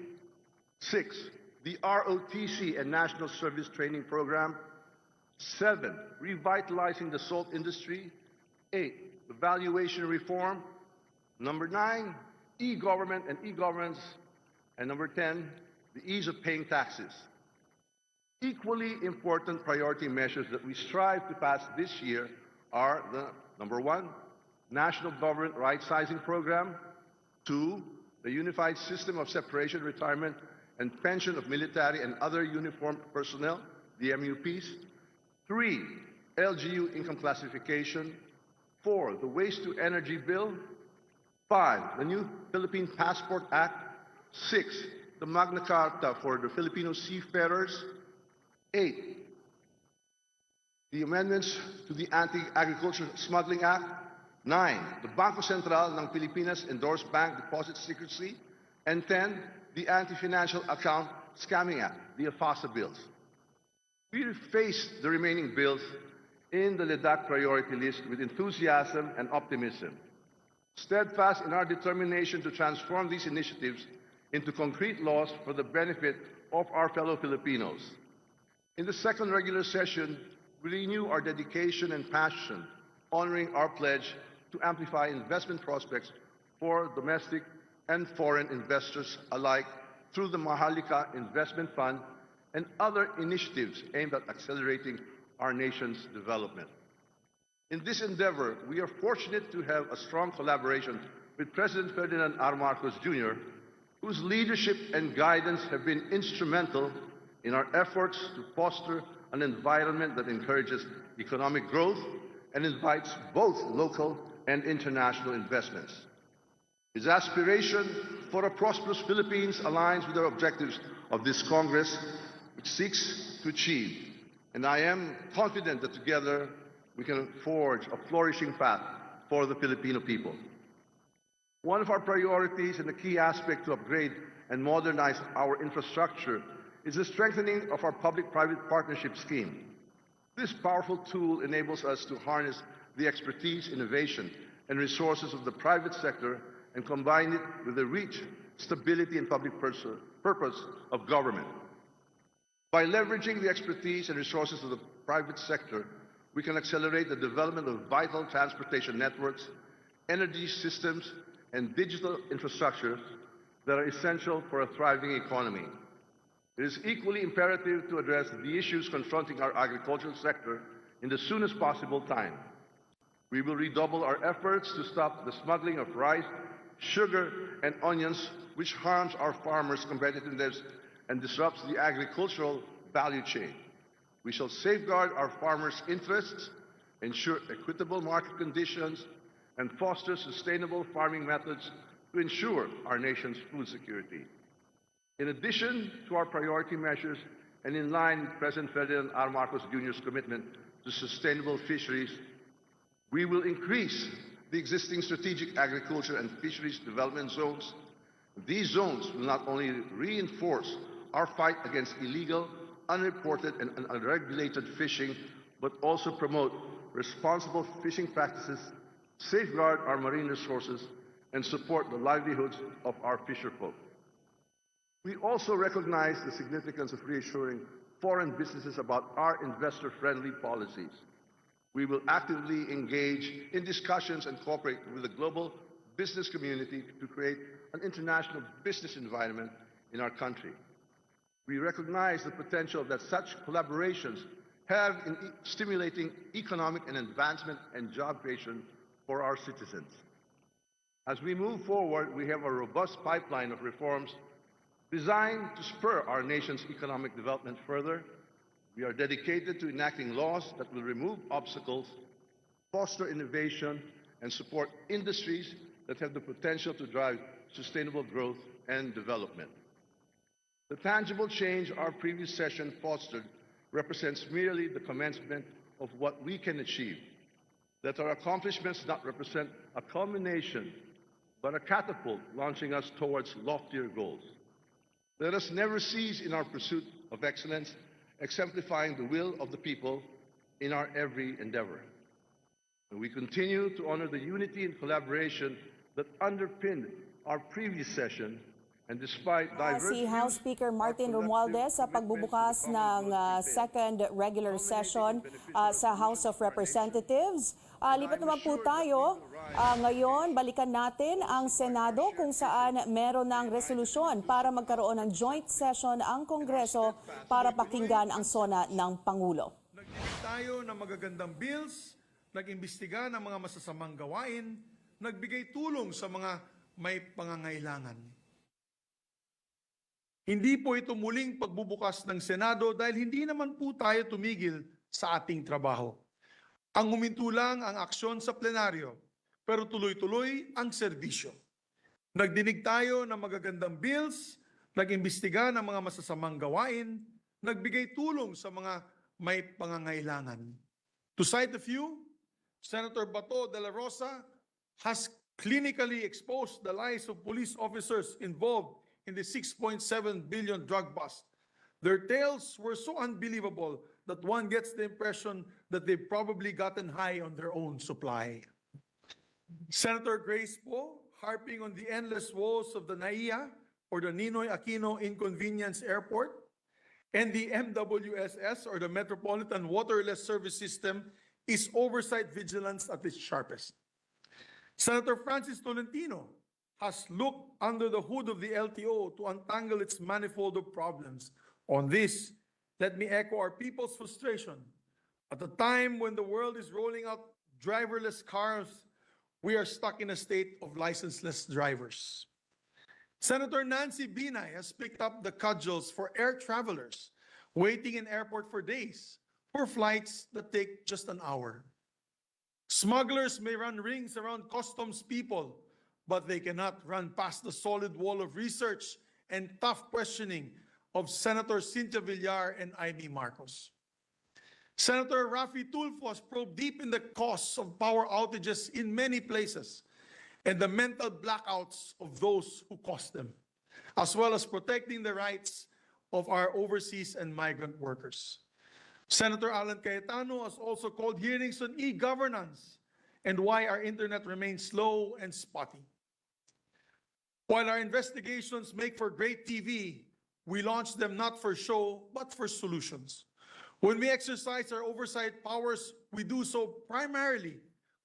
6, the ROTC and National Service Training Program; 7, revitalizing the salt industry; 8, the valuation reform; 9, e-government and e-governance; and 10, the ease of paying taxes. Equally important priority measures that we strive to pass this year are the 1, National Government Right-Sizing Program; 2, the Unified System of Separation, Retirement, and Pension of Military and Other Uniformed Personnel, the MUPs; 3, LGU Income Classification; 4, the Waste to Energy Bill; 5, the new Philippine Passport Act; 6, the Magna Carta for the Filipino seafarers; 8, the amendments to the Anti-Agriculture Smuggling Act; 9, the Bangko Sentral ng Pilipinas endorsed bank deposit secrecy; and 10, the Anti-Financial Account Scamming Act, the AFASA bills. We face the remaining bills in the LEDAC priority list with enthusiasm and optimism, steadfast in our determination to transform these initiatives into concrete laws for the benefit of our fellow Filipinos. In the second regular session, we renew our dedication and passion, honoring our pledge to amplify investment prospects for domestic and foreign investors alike through the Maharlika Investment Fund and other initiatives aimed at accelerating our nation's development. In this endeavor, we are fortunate to have a strong collaboration with President Ferdinand R. Marcos Jr., whose leadership and guidance have been instrumental in our efforts to foster an environment that encourages economic growth and invites both local and international investments. His aspiration for a prosperous Philippines aligns with the objectives of this Congress, which seeks to achieve. And I am confident that together we can forge a flourishing path for the Filipino people. One of our priorities and a key aspect to upgrade and modernize our infrastructure is the strengthening of our public-private partnership scheme. This powerful tool enables us to harness the expertise, innovation, and resources of the private sector and combine it with the reach, stability, and public purpose of government. By leveraging the expertise and resources of the private sector, we can accelerate the development of vital transportation networks, energy systems, and digital infrastructure that are essential for a thriving economy. It is equally imperative to address the issues confronting our agricultural sector in the soonest possible time. We will redouble our efforts to stop the smuggling of rice, sugar, and onions, which harms our farmers' competitiveness and disrupts the agricultural value chain. We shall safeguard our farmers' interests, ensure equitable market conditions, and foster sustainable farming methods to ensure our nation's food security. In addition to our priority measures, and in line with President Ferdinand R. Marcos Jr.'s commitment to sustainable fisheries, we will increase the existing strategic agriculture and fisheries development zones. These zones will not only reinforce our fight against illegal, unreported, and unregulated fishing, but also promote responsible fishing practices, safeguard our marine resources, and support the livelihoods of our fisherfolk. We also recognize the significance of reassuring foreign businesses about our investor-friendly policies. We will actively engage in discussions and cooperate with the global business community to create an international business environment in our country. We recognize the potential that such collaborations have in stimulating economic and advancement and job creation for our citizens. As we move forward, we have a robust pipeline of reforms designed to spur our nation's economic development further. We are dedicated to enacting laws that will remove obstacles, foster innovation, and support industries that have the potential to drive sustainable growth and development. The tangible change our previous session fostered represents merely the commencement of what we can achieve. That our accomplishments not represent a culmination, but a catapult launching us towards loftier goals. Let us never cease in our pursuit of excellence, exemplifying the will of the people in our every endeavor. And we continue to honor the unity and collaboration that underpinned our previous session. And despite diverse Si House Speaker Martin Romualdez sa pagbubukas ng second regular session sa House of Representatives. Lipat naman po tayo. Ngayon, balikan natin ang Senado kung saan meron ng resolusyon para magkaroon ng joint session ang Kongreso para pakinggan ang SONA ng Pangulo. Nagdinig tayo ng magagandang bills, nag-imbestiga ng mga masasamang gawain, nagbigay tulong sa mga may pangangailangan. Hindi po ito muling pagbubukas ng Senado dahil hindi naman po tayo tumigil sa ating trabaho. Ang huminto lang ang aksyon sa plenaryo, pero tuloy-tuloy ang serbisyo. Nagdinig tayo ng magagandang bills, nag-imbestiga ng mga masasamang gawain, nagbigay tulong sa mga may pangangailangan. To cite a few, Senator Bato de la Rosa has clinically exposed the lies of police officers involved in the 6.7 billion drug bust. Their tales were so unbelievable that one gets the impression that they've probably gotten high on their own supply. Senator Grace Poe, harping on the endless woes of the NAIA, or the Ninoy Aquino Inconvenience Airport, and the MWSS, or the Metropolitan Waterless Service System, is oversight vigilance at its sharpest. Senator Francis Tolentino has looked under the hood of the LTO to untangle its manifold of problems. On this, let me echo our people's frustration. At a time when the world is rolling out driverless cars, we are stuck in a state of licenseless drivers. Senator Nancy Binay has picked up the cudgels for air travelers waiting in airport for days for flights that take just an hour. Smugglers may run rings around customs people, but they cannot run past the solid wall of research and tough questioning of Senator Cynthia Villar and Amy Marcos. Senator Rafi Tulfo has probed deep in the costs of power outages in many places and the mental blackouts of those who caused them, as well as protecting the rights of our overseas and migrant workers. Senator Alan Cayetano has also called hearings on e-governance and why our internet remains slow and spotty. While our investigations make for great TV, we launch them not for show, but for solutions. When we exercise our oversight powers, we do so primarily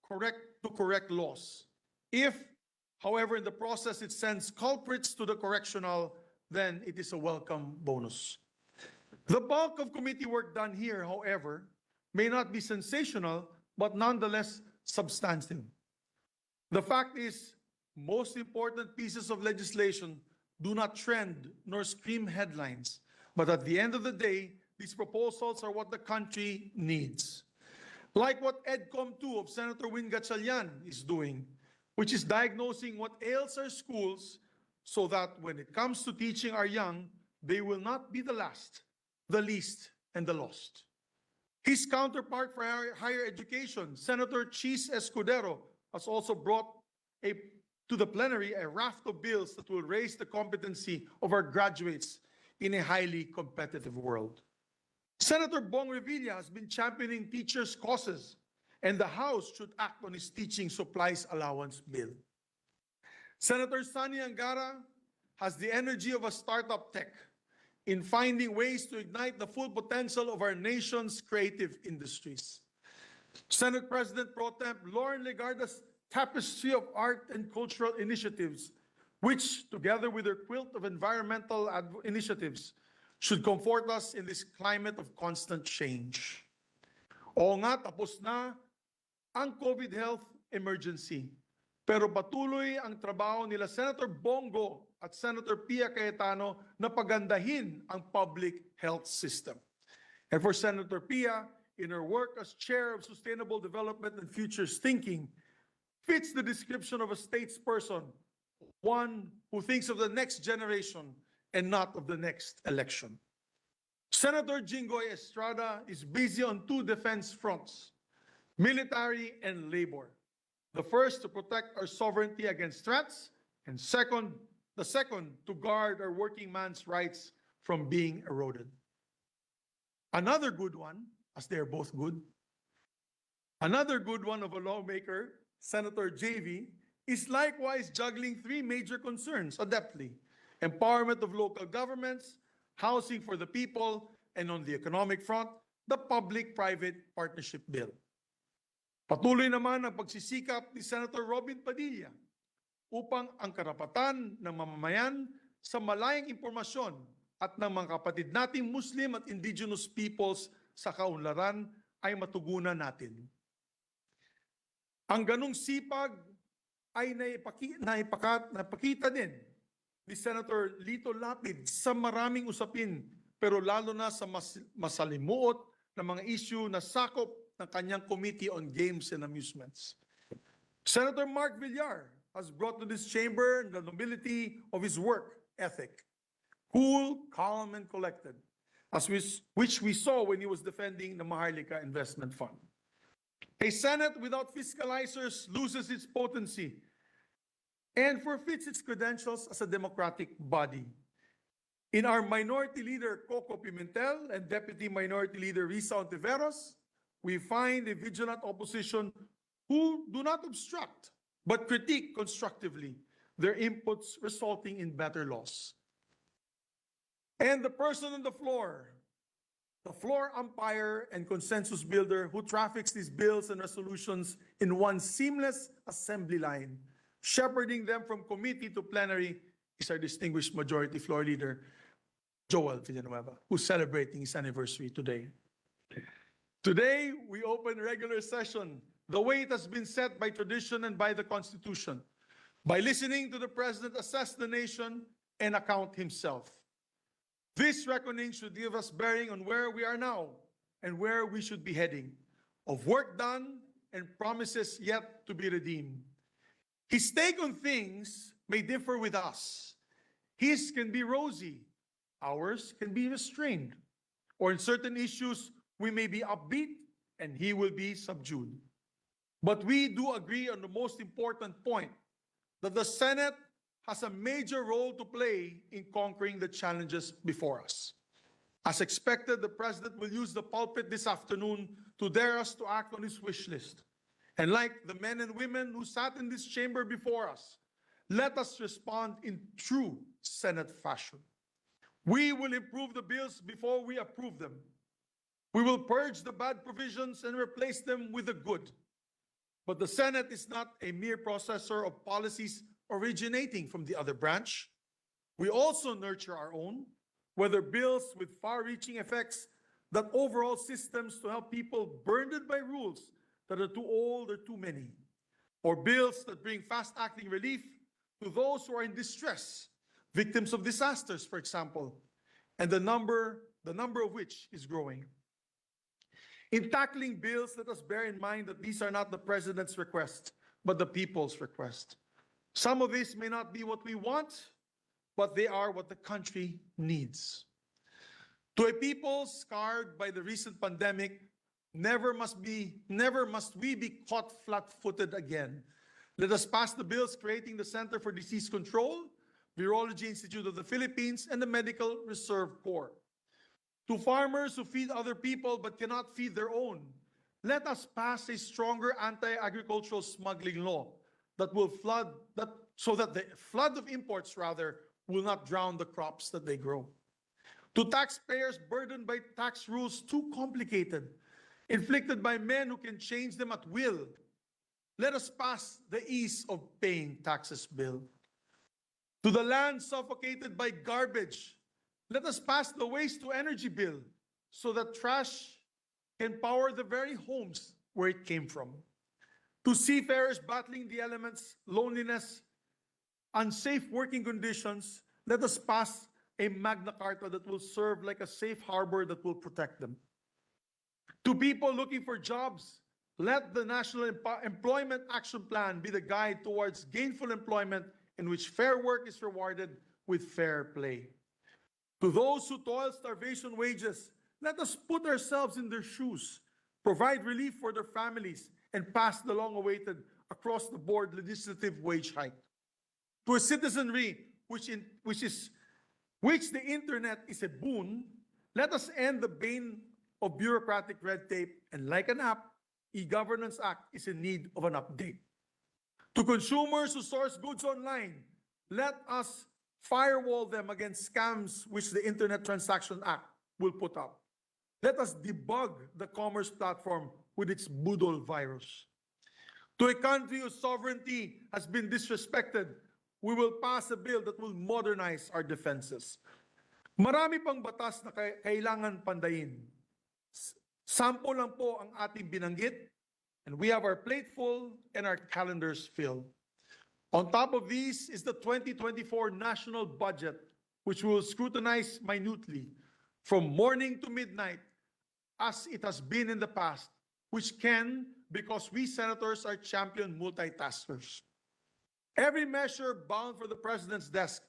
to correct laws. If, however, in the process it sends culprits to the correctional, then it is a welcome bonus. The bulk of committee work done here, however, may not be sensational, but nonetheless substantive. The fact is, most important pieces of legislation do not trend nor scream headlines, but at the end of the day, these proposals are what the country needs. Like what EDCOM 2 of Senator Win Gatchalian is doing, which is diagnosing what ails our schools so that when it comes to teaching our young, they will not be the last, the least, and the lost. His counterpart for higher education, Senator Chis Escudero, has also brought to the plenary a raft of bills that will raise the competency of our graduates in a highly competitive world. Senator Bong Revilla has been championing teachers' causes, and the House should act on his teaching supplies allowance bill. Senator Sani Angara has the energy of a startup tech in finding ways to ignite the full potential of our nation's creative industries. Senate President Pro Temp Lauren Legarda's tapestry of art and cultural initiatives, which, together with her quilt of environmental initiatives, should comfort us in this climate of constant change. Oo nga, tapos na ang COVID health emergency. Pero patuloy ang trabaho nila Senator Bongo at Senator Pia Cayetano na pagandahin ang public health system. And for Senator Pia, in her work as Chair of Sustainable Development and Futures Thinking, fits the description of a statesperson, one who thinks of the next generation and not of the next election. Senator Jinggoy Estrada is busy on two defense fronts, military and labor. The first to protect our sovereignty against threats, and the second to guard our working man's rights from being eroded. Another good one, as they're both good, another good one of a lawmaker, Senator JV, is likewise juggling three major concerns adeptly: empowerment of local governments, housing for the people, and on the economic front, the public-private partnership bill. Patuloy naman ang pagsisikap ni Senator Robin Padilla upang ang karapatan ng mamamayan sa malayang impormasyon at ng mga kapatid nating Muslim at indigenous peoples sa kaunlaran ay matugunan natin. Ang ganong sipag ay napakita din ni Senator Lito Lapid sa maraming usapin, pero lalo na sa masalimuot na mga issue na sakop ng kanyang Committee on Games and Amusements. Senator Mark Villar has brought to this chamber the nobility of his work ethic, cool, calm, and collected, which we saw when he was defending the Maharlika Investment Fund. A Senate without fiscalizers loses its potency and forfeits its credentials as a democratic body. In our Minority Leader Coco Pimentel and Deputy Minority Leader Risa Ontiveros, we find a vigilant opposition who do not obstruct but critique constructively, their inputs resulting in better laws. And the person on the floor umpire and consensus builder who traffics these bills and resolutions in one seamless assembly line, shepherding them from committee to plenary, is our distinguished Majority Floor Leader, Joel Villanueva, who's celebrating his anniversary today. Today, we open regular session the way it has been set by tradition and by the Constitution, by listening to the President assess the nation and account himself. This reckoning should give us bearing on where we are now and where we should be heading, of work done and promises yet to be redeemed. His take on things may differ with us. His can be rosy, ours can be restrained, or in certain issues, we may be upbeat and he will be subdued. But we do agree on the most important point, that the Senate has a major role to play in conquering the challenges before us. As expected, the President will use the pulpit this afternoon to dare us to act on his wish list. And like the men and women who sat in this chamber before us, let us respond in true Senate fashion. We will improve the bills before we approve them. We will purge the bad provisions and replace them with the good. But the Senate is not a mere processor of policies originating from the other branch. We also nurture our own, whether bills with far-reaching effects that overhaul systems to help people burdened by rules that are too old or too many, or bills that bring fast-acting relief to those who are in distress, victims of disasters, for example, and the number of which is growing. In tackling bills, let us bear in mind that these are not the President's request, but the people's request. Some of these may not be what we want, but they are what the country needs. To a people scarred by the recent pandemic, never must we be caught flat-footed again. Let us pass the bills creating the Center for Disease Control, Virology Institute of the Philippines, and the Medical Reserve Corps. To farmers who feed other people but cannot feed their own, let us pass a stronger anti-agricultural smuggling law so that the flood of imports will not drown the crops that they grow. To taxpayers burdened by tax rules too complicated, inflicted by men who can change them at will, let us pass the ease of paying taxes bill. To the land suffocated by garbage, let us pass the waste to energy bill so that trash can power the very homes where it came from. To seafarers battling the elements, loneliness, unsafe working conditions, let us pass a Magna Carta that will serve like a safe harbor that will protect them. To people looking for jobs, let the National Employment Action Plan be the guide towards gainful employment in which fair work is rewarded with fair play. To those who toil starvation wages, let us put ourselves in their shoes, provide relief for their families, and pass the long-awaited across-the-board legislative wage hike. To a citizenry which the internet is a boon, let us end the bane of bureaucratic red tape, and like an app, E-Governance Act is in need of an update. To consumers who source goods online, let us firewall them against scams which the Internet Transaction Act will put up. Let us debug the commerce platform with its Budol virus. To a country whose sovereignty has been disrespected, we will pass a bill that will modernize our defenses. Marami pang batas na kailangan pandayin. Sample lang po ang ating binanggit, and we have our plate full and our calendars filled. On top of these is the 2024 national budget, which we will scrutinize minutely from morning to midnight, as it has been in the past, which can, because we senators are champion multitaskers. Every measure bound for the President's desk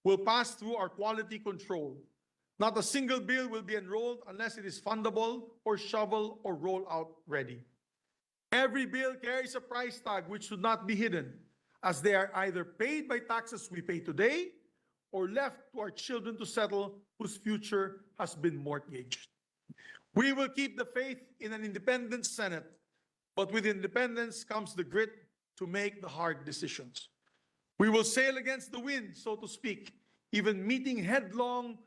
will pass through our quality control. Not a single bill will be enrolled unless it is fundable or shovel or roll out ready. Every bill carries a price tag which should not be hidden, as they are either paid by taxes we pay today or left to our children to settle whose future has been mortgaged. We will keep the faith in an independent Senate, but with independence comes the grit to make the hard decisions. We will sail against the wind, so to speak, even meeting headlong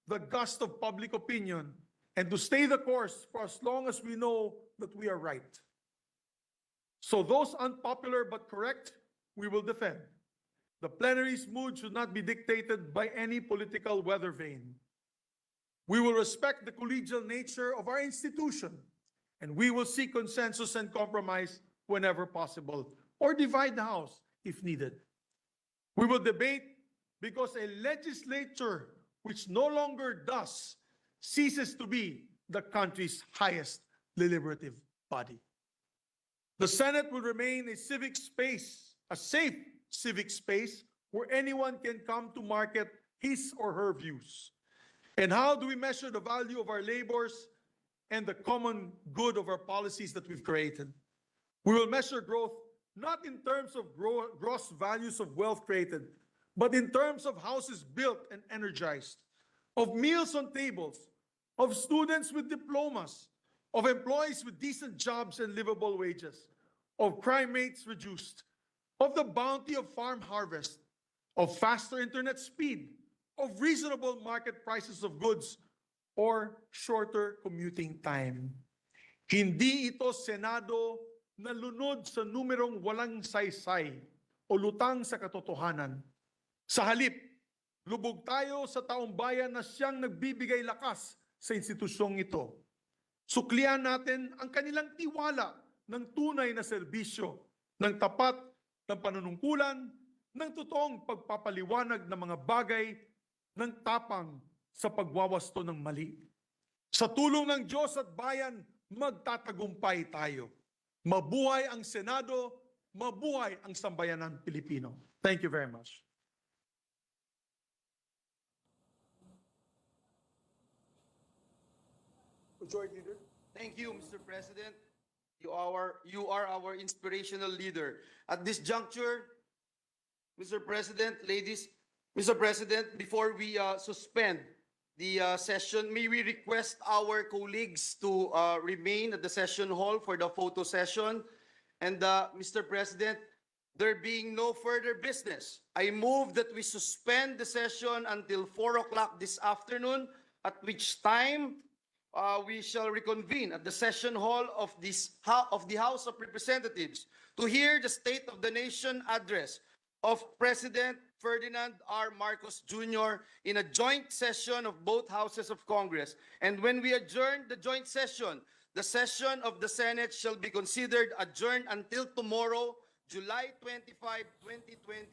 the gust of public opinion, and to stay the course for as long as we know that we are right. So those unpopular but correct, we will defend. The plenary's mood should not be dictated by any political weather vane. We will respect the collegial nature of our institution, and we will seek consensus and compromise whenever possible, or divide the House if needed. We will debate because a legislature which no longer does ceases to be the country's highest deliberative body. The Senate will remain a civic space, a safe civic space where anyone can come to market his or her views. And how do we measure the value of our labors and the common good of our policies that we've created? We will measure growth not in terms of gross values of wealth created, but in terms of houses built and energized, of meals on tables, of students with diplomas, of employees with decent jobs and livable wages, of crime rates reduced, of the bounty of farm harvest, of faster internet speed, of reasonable market prices of goods, or shorter commuting time. Hindi ito Senado na lunod sa numerong walang saysay o lutang sa katotohanan. Sa halip, lubog tayo sa taong bayan na siyang nagbibigay lakas sa institusyong ito. Suklian natin ang kanilang tiwala ng tunay na serbisyo, ng tapat ng panunungkulan, ng totoong pagpapaliwanag ng mga bagay, ng tapang sa pagwawasto ng mali. Sa tulong ng Diyos at bayan, magtatagumpay tayo. Mabuhay ang Senado, mabuhay ang sambayanan Pilipino. Thank you very much. Majority Leader. Thank you, Mr. President. You are our inspirational leader. At this juncture, Mr. President, Mr. President, before we suspend the session, may we request our colleagues to remain at the session hall for the photo session. And Mr. President, there being no further business, I move that we suspend the session until 4 o'clock this afternoon, at which time we shall reconvene at the session hall of the House of Representatives to hear the State of the Nation address of President Ferdinand R. Marcos Jr. in a joint session of both houses of Congress. And when we adjourn the joint session, the session of the Senate shall be considered adjourned until tomorrow, July 25,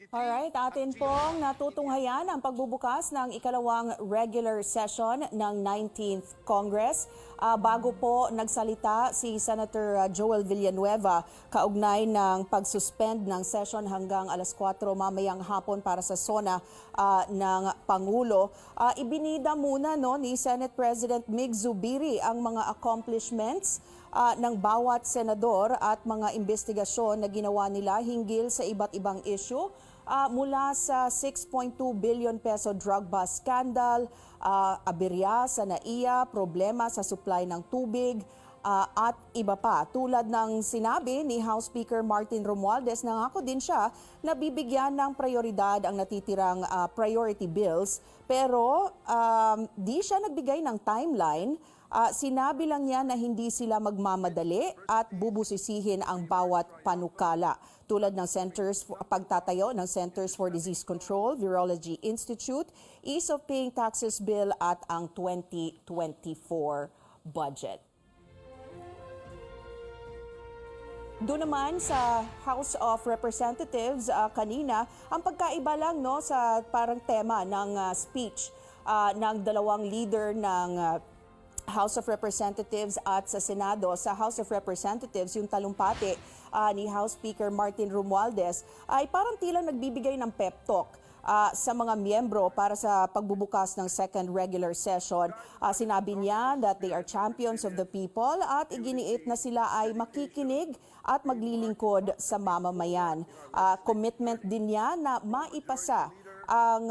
2023. Alright, atin pong natutunghayan ang pagbubukas ng ikalawang regular session ng 19th Congress. Bago po nagsalita si Senator Joel Villanueva kaugnay ng pag-suspend ng session hanggang alas 4 mamayang hapon para sa SONA ng Pangulo. Ibinida muna ni Senate President Mig Zubiri ang mga accomplishments ng bawat senador at mga investigasyon na ginawa nila hinggil sa iba't ibang issue mula sa 6.2 billion peso drug bust scandal, aberya sa NAIA, problema sa supply ng tubig, at iba pa. Tulad ng sinabi ni House Speaker Martin Romualdez, nangako din siya na bibigyan ng prioridad ang natitirang priority bills, pero di siya nagbigay ng timeline. Sinabi lang niya na hindi sila magmamadali at bubusisihin ang bawat panukala. Tulad ng pagtatayo ng Centers for Disease Control, Virology Institute, Ease of Paying Taxes Bill at ang 2024 budget. Doon naman sa House of Representatives kanina, ang pagkaiba lang sa parang tema ng speech ng dalawang leader ng House of Representatives at sa Senado. Sa House of Representatives, yung talumpati ni House Speaker Martin Romualdez ay parang tila nagbibigay ng pep talk sa mga miyembro para sa pagbubukas ng second regular session. Sinabi niya that they are champions of the people at iginiit na sila ay makikinig at maglilingkod sa mamamayan. Commitment din niya na maipasa ang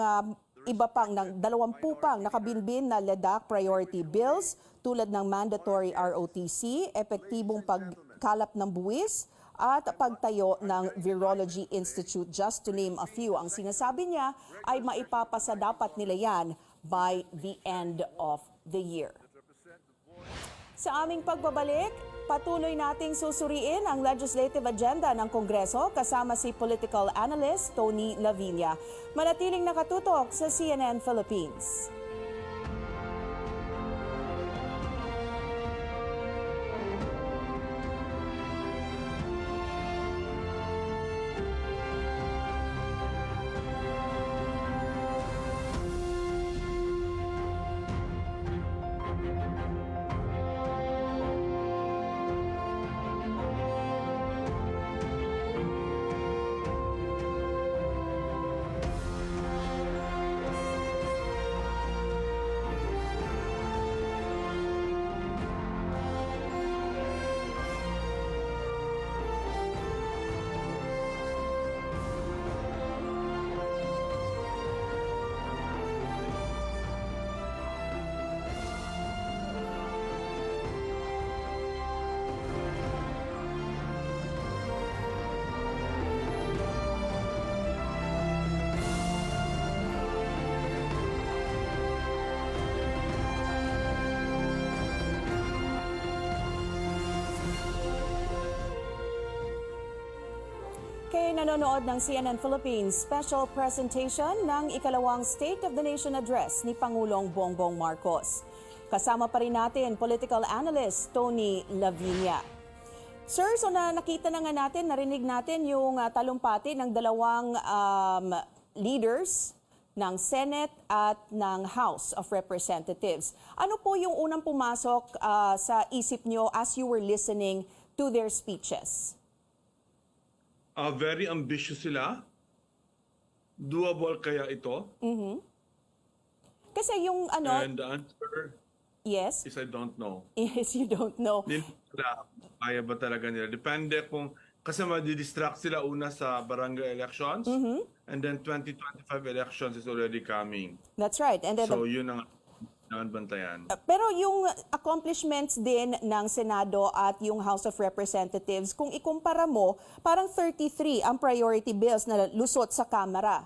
iba pang ng 20 pang nakabinbin na LEDAC priority bills tulad ng mandatory ROTC, epektibong pagkalap ng buwis at pagtayo ng Virology Institute, just to name a few. Ang sinasabi niya ay maipapasa dapat nila yan by the end of the year. Sa aming pagbabalik, patuloy nating susuriin ang legislative agenda ng Kongreso kasama si political analyst Tony Lavinia. Manatiling nakatutok sa CNN Philippines. Kayo nanonood ng CNN Philippines special presentation ng ikalawang State of the Nation Address ni Pangulong Bongbong Marcos. Kasama pa rin natin political analyst Tony Lavinia. Sir, so nakita na nga natin, narinig natin yung talumpati ng dalawang leaders ng Senate at ng House of Representatives. Ano po yung unang pumasok sa isip nyo as you were listening to their speeches? Very ambitious sila. Doable kaya ito? Kasi yung And the answer, Yes. is I don't know. Yes, you don't know. Hindi nila kaya ba talaga nila. Depende kung, kasi madi-distract sila una sa barangay elections, and then 2025 elections is already coming. That's right. And then So yun ang bantayan. pero yung accomplishments din ng Senado at yung House of Representatives, kung ikumpara mo, parang 33 ang priority bills na lusot sa Kamara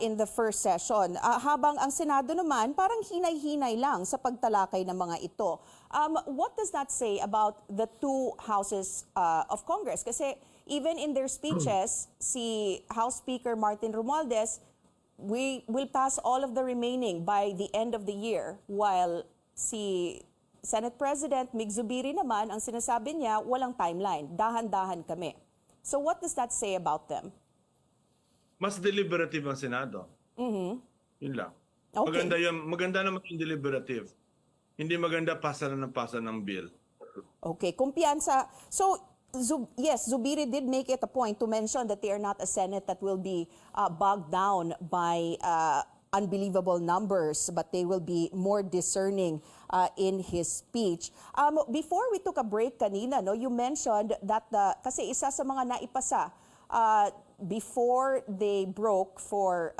in the first session. Habang ang Senado naman, parang hinay-hinay lang sa pagtalakay ng mga ito. What does that say about the two houses of Congress? Kasi even in their speeches, si House Speaker Martin Romualdez, we will pass all of the remaining by the end of the year, while si Senate President Mig Zubiri naman, ang sinasabi niya, walang timeline, dahan-dahan kami. So what does that say about them? Mas deliberative ang Senado. Yun lang. Okay. Maganda naman yung deliberative. Hindi maganda pasa ng bill. Okay, kumpiyansa. So, yes, Zubiri did make it a point to mention that they are not a Senate that will be bogged down by unbelievable numbers, but they will be more discerning in his speech. Before we took a break kanina, no, you mentioned that kasi isa sa mga naipasa before they broke for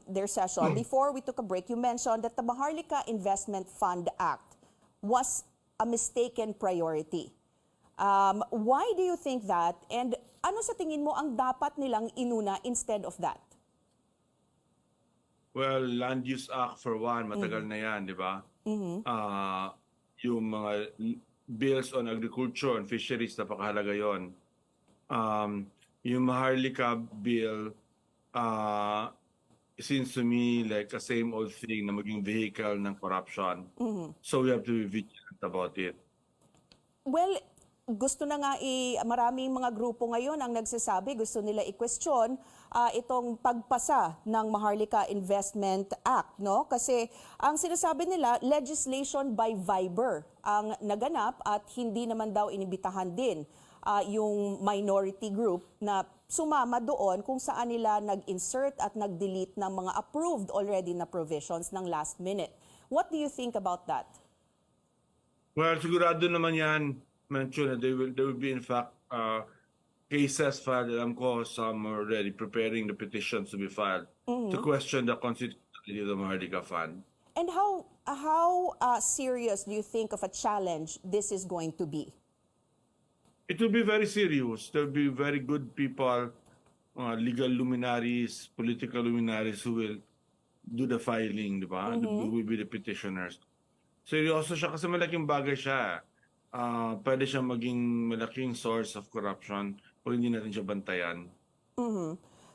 their session, before we took a break, you mentioned that the Maharlika Investment Fund Act was a mistaken priority. Why do you think that? And ano sa tingin mo ang dapat nilang inuna instead of that? Well, Land Use Act for one, matagal na yan, di ba? Yung mga bills on agriculture and fisheries, napakahalaga yun. Yung Maharlika bill, seems to me like a same old thing na maging vehicle ng corruption. So we have to be vigilant about it. Well, gusto na nga maraming mga grupo ngayon ang nagsasabi, gusto nila i-question itong pagpasa ng Maharlika Investment Act, no? Kasi ang sinasabi nila, legislation by Viber ang naganap at hindi naman daw inibitahan din yung minority group na sumama doon kung saan nila nag-insert at nag-delete ng mga approved already na provisions ng last minute. What do you think about that? Well, sigurado naman yan. Mention that there will be in fact cases filed. Alam ko some are already preparing the petitions to be filed to question the constitutionality of the Maharlika Fund. And how serious do you think of a challenge this is going to be? It will be very serious. There will be very good people, legal luminaries, political luminaries who will do the filing, di ba? Who will be the petitioners. Seryoso siya kasi malaking bagay siya. Pwede siya maging malaking source of corruption kung hindi natin siya bantayan.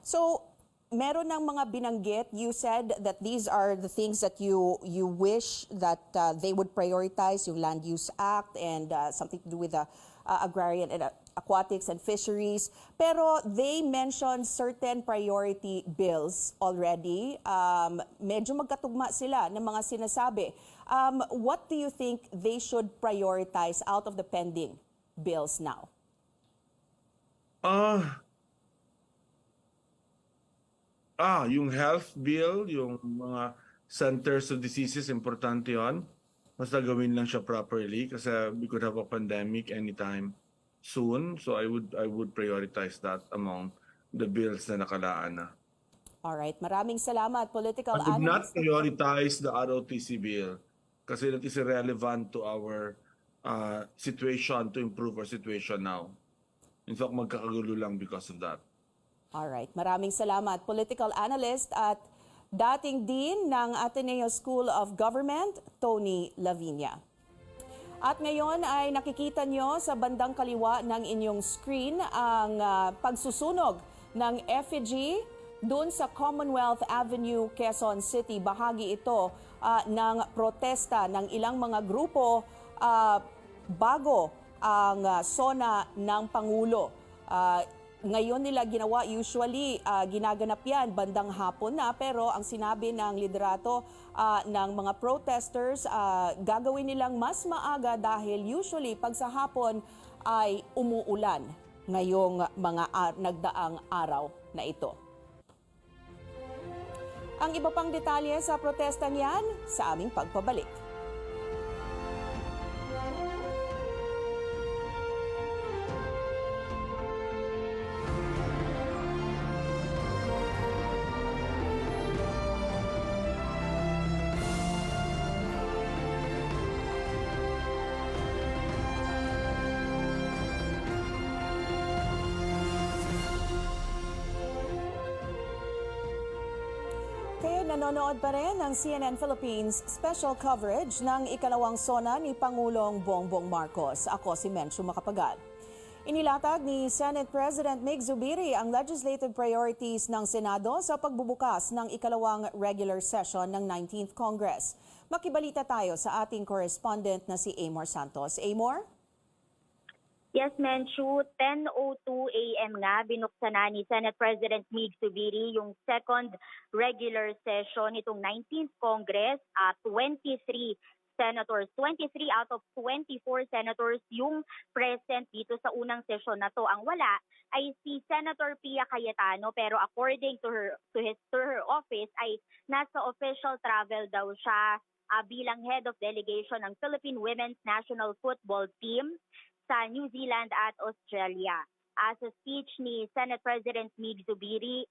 So, meron ng mga binanggit. You said that these are the things that you wish that they would prioritize, yung Land Use Act and something to do with the agrarian and aquatics and fisheries. Pero they mentioned certain priority bills already. Medyo magkatugma sila ng mga sinasabi. What do you think they should prioritize out of the pending bills now? Yung health bill, yung mga centers of diseases, importante yun. Basta gawin lang siya properly kasi we could have a pandemic anytime soon. So I would prioritize that among the bills na nakalaan na. Alright, maraming salamat, political I would not analyst. prioritize the ROTC bill kasi that is irrelevant to our situation, to improve our situation now. In fact, magkakagulo lang because of that. Alright, maraming salamat, political analyst at dating Dean ng Ateneo School of Government, Tony Lavinia. At ngayon ay nakikita nyo sa bandang kaliwa ng inyong screen ang pagsusunog ng effigy doon sa Commonwealth Avenue, Quezon City. Bahagi ito ng protesta ng ilang mga grupo bago ang SONA ng Pangulo. Ngayon nila ginawa, usually ginaganap yan bandang hapon na, pero ang sinabi ng liderato ng mga protesters, gagawin nilang mas maaga dahil usually pag sa hapon ay umuulan ngayong mga nagdaang araw na ito. Ang iba pang detalye sa protesta niyan sa aming pagpabalik. nanonood pa rin ng CNN Philippines special coverage ng ikalawang SONA ni Pangulong Bongbong Marcos. Ako si Menchu Macapagal. Inilatag ni Senate President Mig Zubiri ang legislative priorities ng Senado sa pagbubukas ng ikalawang regular session ng 19th Congress. Makibalita tayo sa ating correspondent na si Amor Santos. Amor? Yes, Menchu, 10:02 a.m. nga binuksan na ni Senate President Mig Zubiri yung second regular session itong 19th Congress at 23 senators, 23 out of 24 senators yung present dito sa unang session na to. Ang wala ay si Senator Pia Cayetano, pero according to her office ay nasa official travel daw siya bilang head of delegation ng Philippine Women's National Football Team sa New Zealand at Australia. Sa speech ni Senate President Mig Zubiri,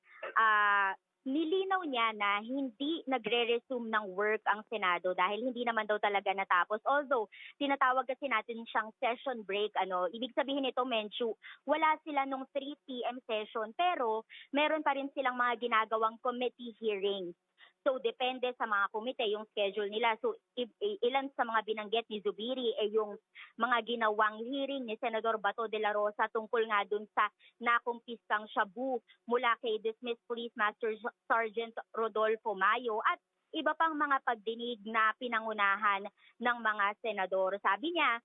nilinaw niya na hindi nagre-resume ng work ang Senado dahil hindi naman daw talaga natapos. Although, tinatawag kasi natin siyang session break. Ibig sabihin nito, Menchu, wala sila nung 3 p.m. session pero meron pa rin silang mga ginagawang committee hearings. So, depende sa mga komite yung schedule nila. So, ilan sa mga binanggit ni Zubiri ay yung mga ginawang hearing ni Senador Bato de la Rosa tungkol nga dun sa nakumpiskang shabu mula kay dismissed Police Master Sergeant Rodolfo Mayo at iba pang mga pagdinig na pinangunahan ng mga senador. Sabi niya,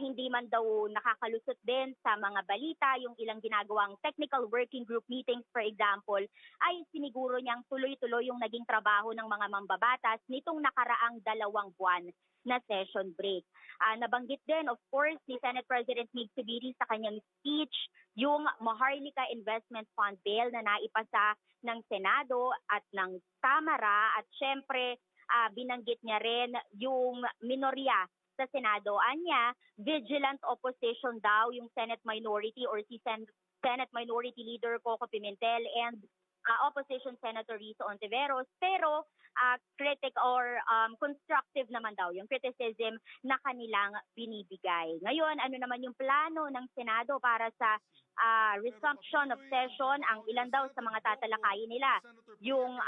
hindi man daw nakakalusot din sa mga balita, yung ilang ginagawang technical working group meetings, for example, ay siniguro niyang tuloy-tuloy yung naging trabaho ng mga mambabatas nitong nakaraang 2 buwan na session break. Nabanggit din, of course, ni Senate President Mig Zubiri sa kanyang speech yung Maharlika Investment Fund Bill na naipasa ng Senado at ng Kamara at syempre binanggit niya rin yung minorya sa Senado. Anya, vigilant opposition daw yung Senate Minority or si Senate Minority Leader Coco Pimentel and Opposition Senator Risa Ontiveros, pero critic or constructive naman daw yung criticism na kanilang binibigay. Ngayon, ano naman yung plano ng Senado para sa resumption of session? Ang ilan daw sa mga tatalakayin nila, yung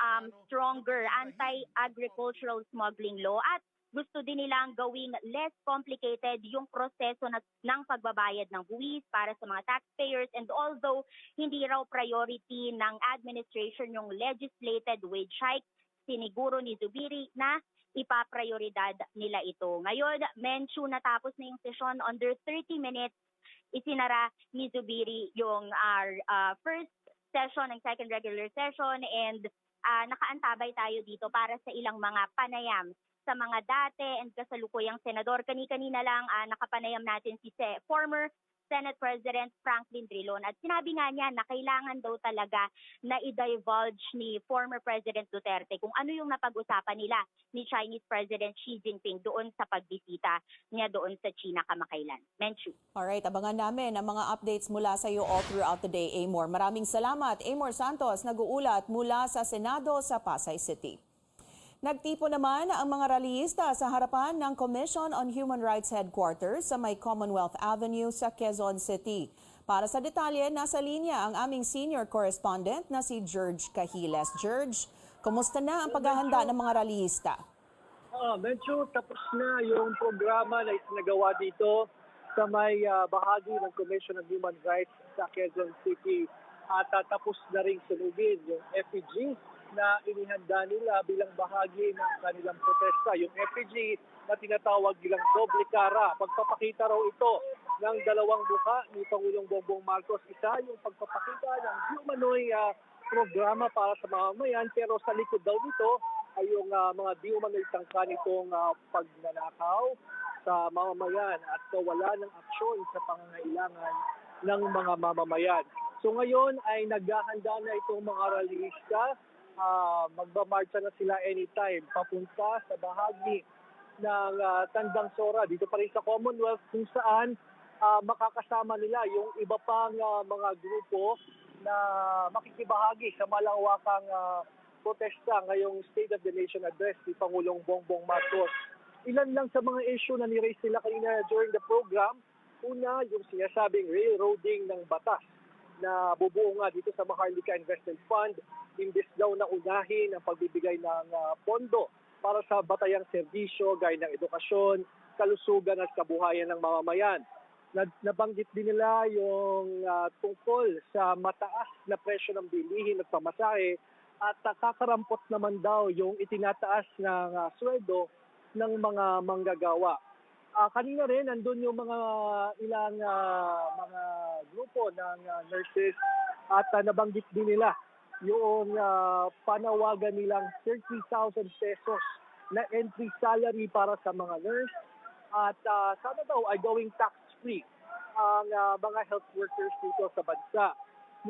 stronger anti-agricultural smuggling law at gusto din nilang gawing less complicated yung proseso ng pagbabayad ng buwis para sa mga taxpayers, and although hindi raw priority ng administration yung legislated wage hike, siniguro ni Zubiri na ipaprioridad nila ito. Ngayon, Menchu, natapos na yung session under 30 minutes. Isinara ni Zubiri yung first session ng second regular session and nakaantabay tayo dito para sa ilang mga panayam sa mga dati and kasalukuyang senador. Kanina lang nakapanayam natin si former Senate President Franklin Drilon at sinabi nga niya na kailangan daw talaga na i-divulge ni former President Duterte kung ano yung napag-usapan nila ni Chinese President Xi Jinping doon sa pagbisita niya doon sa China kamakailan. Menchu. Alright, abangan namin ang mga updates mula sa iyo all throughout the day, Amor. Maraming salamat. Amor Santos, nag-uulat mula sa Senado sa Pasay City. Nagtipo naman ang mga rallyista sa harapan ng Commission on Human Rights Headquarters sa may Commonwealth Avenue sa Quezon City. Para sa detalye, nasa linya ang aming senior correspondent na si George Cahiles. George, kumusta na ang paghahanda ng mga rallyista? Medyo tapos na yung programa na isinagawa dito sa may bahagi ng Commission on Human Rights sa Quezon City. At tapos na rin sunugin yung effigy na inihanda nila bilang bahagi ng kanilang protesta. Yung effigy na tinatawag bilang doble cara. Pagpapakita raw ito ng dalawang mukha ni Pangulong Bongbong Marcos. Isa yung pagpapakita ng humanoid programa para sa mamamayan, pero sa likod daw nito ay yung mga di umano'y tangka nitong pagnanakaw sa mamamayan at wala ng aksyon sa pangangailangan ng mga mamamayan. So ngayon ay naghahanda na itong mga rallyista. Magbamarcha na sila anytime papunta sa bahagi ng Tandang Sora dito pa rin sa Commonwealth kung saan makakasama nila yung iba pang mga grupo na makikibahagi sa malawakang protesta ngayong State of the Nation Address ni Pangulong Bongbong Marcos. Ilan lang sa mga issue na ni-raise nila kanina during the program. Una, yung sinasabing railroading ng batas na bubuo nga dito sa Maharlika Investment Fund, imbes daw na unahin ang pagbibigay ng pondo para sa batayang serbisyo gaya ng edukasyon, kalusugan at kabuhayan ng mamamayan. Nabanggit din nila yung tungkol sa mataas na presyo ng bilihin at pamasahe at kakarampot naman daw yung itinataas ng sweldo ng mga manggagawa. Kanina rin, nandun yung mga ilang mga grupo ng nurses at nabanggit din nila yung panawagan nilang 30,000 pesos na entry salary para sa mga nurse at sana daw ay going tax-free ang mga health workers dito sa bansa.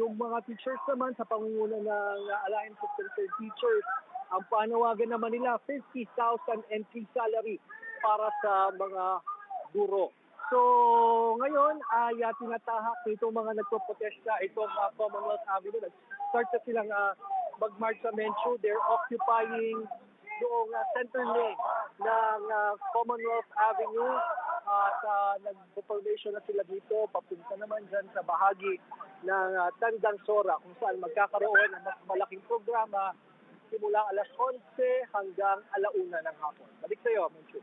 Yung mga teachers naman sa pangunguna ng Alliance of Concerned Teachers, ang panawagan naman nila 50,000 entry salary para sa mga guro. So ngayon ay tinatahak itong mga nagpo-protesta itong Commonwealth Avenue. Nag-start na silang mag-march sa Menchu. They're occupying yung center lane ng Commonwealth Avenue at nag-formation na sila dito. Papunta naman dyan sa bahagi ng Tandang Sora kung saan magkakaroon ng mas malaking programa simula alas 11 hanggang alauna ng hapon. Balik sa iyo, Menchu.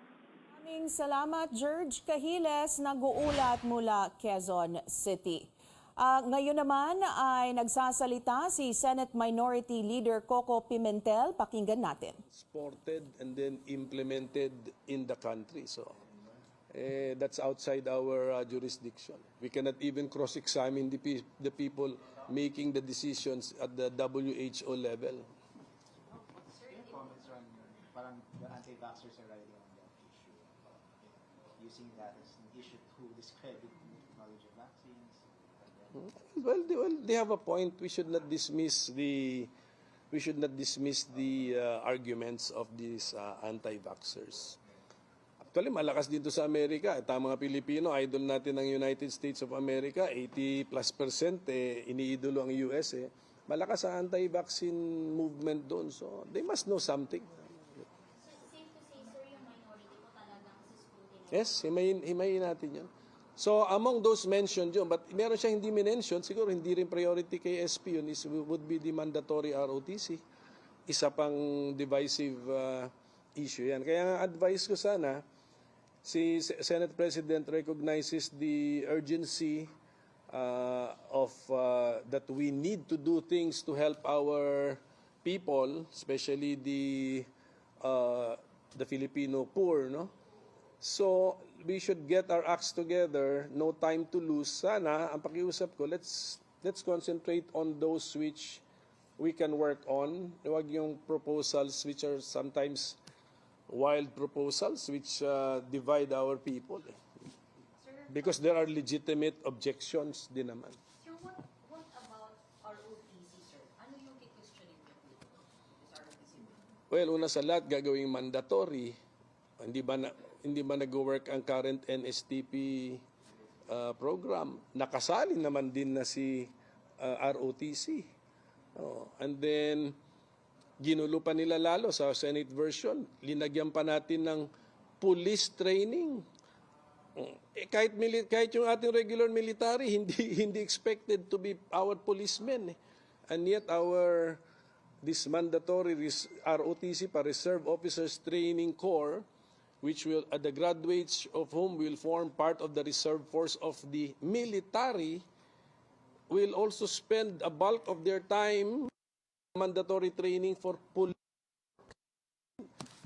Maraming salamat, George Cahiles, nag-uulat mula Quezon City. Ngayon naman ay nagsasalita si Senate Minority Leader Coco Pimentel. Pakinggan natin. Exported and then implemented in the country. So that's outside our jurisdiction. We cannot even cross-examine the people making the decisions at the WHO level. Sir, your comments on parang the anti-vaxxers are riding on that issue, using that as an issue to discredit the technology of vaccines. Well, they have a point. We should not dismiss the arguments of these anti-vaxxers. Actually, malakas dito sa Amerika. Tama mga Pilipino, idol natin ng United States of America, 80+% iniidolo ang US. Malakas ang anti-vaccine movement doon. So, they must know something. Safe to say, sir, yung minority po talagang sa scrutiny. Yes, himayin natin yun. So, among those mentioned yun, but meron siyang hindi minention, siguro hindi rin priority kay SP yun, would be the mandatory ROTC. Isa pang divisive issue yan. Kaya nga advice ko sana, si Senate President recognizes the urgency of that we need to do things to help our people, especially the Filipino poor, no? So we should get our acts together, no time to lose. Sana ang pakiusap ko, let's concentrate on those which we can work on. Huwag yung proposals which are sometimes wild proposals which divide our people. Because there are legitimate objections din naman. Sir, what about ROTC, sir? Ano yung questioning niyo dito? ROTC? Well, una sa lahat, gagawing mandatory. Hindi ba nag-work ang current NSTP program? Nakasali naman din na si ROTC. And then, ginulo pa nila lalo sa Senate version. Linagyan pa natin ng police training. Kahit yung ating regular military, hindi expected to be our policemen. And yet, this mandatory ROTC pa, Reserve Officers Training Corps, which will, the graduates of whom will form part of the reserve force of the military, will also spend a bulk of their time mandatory training for police.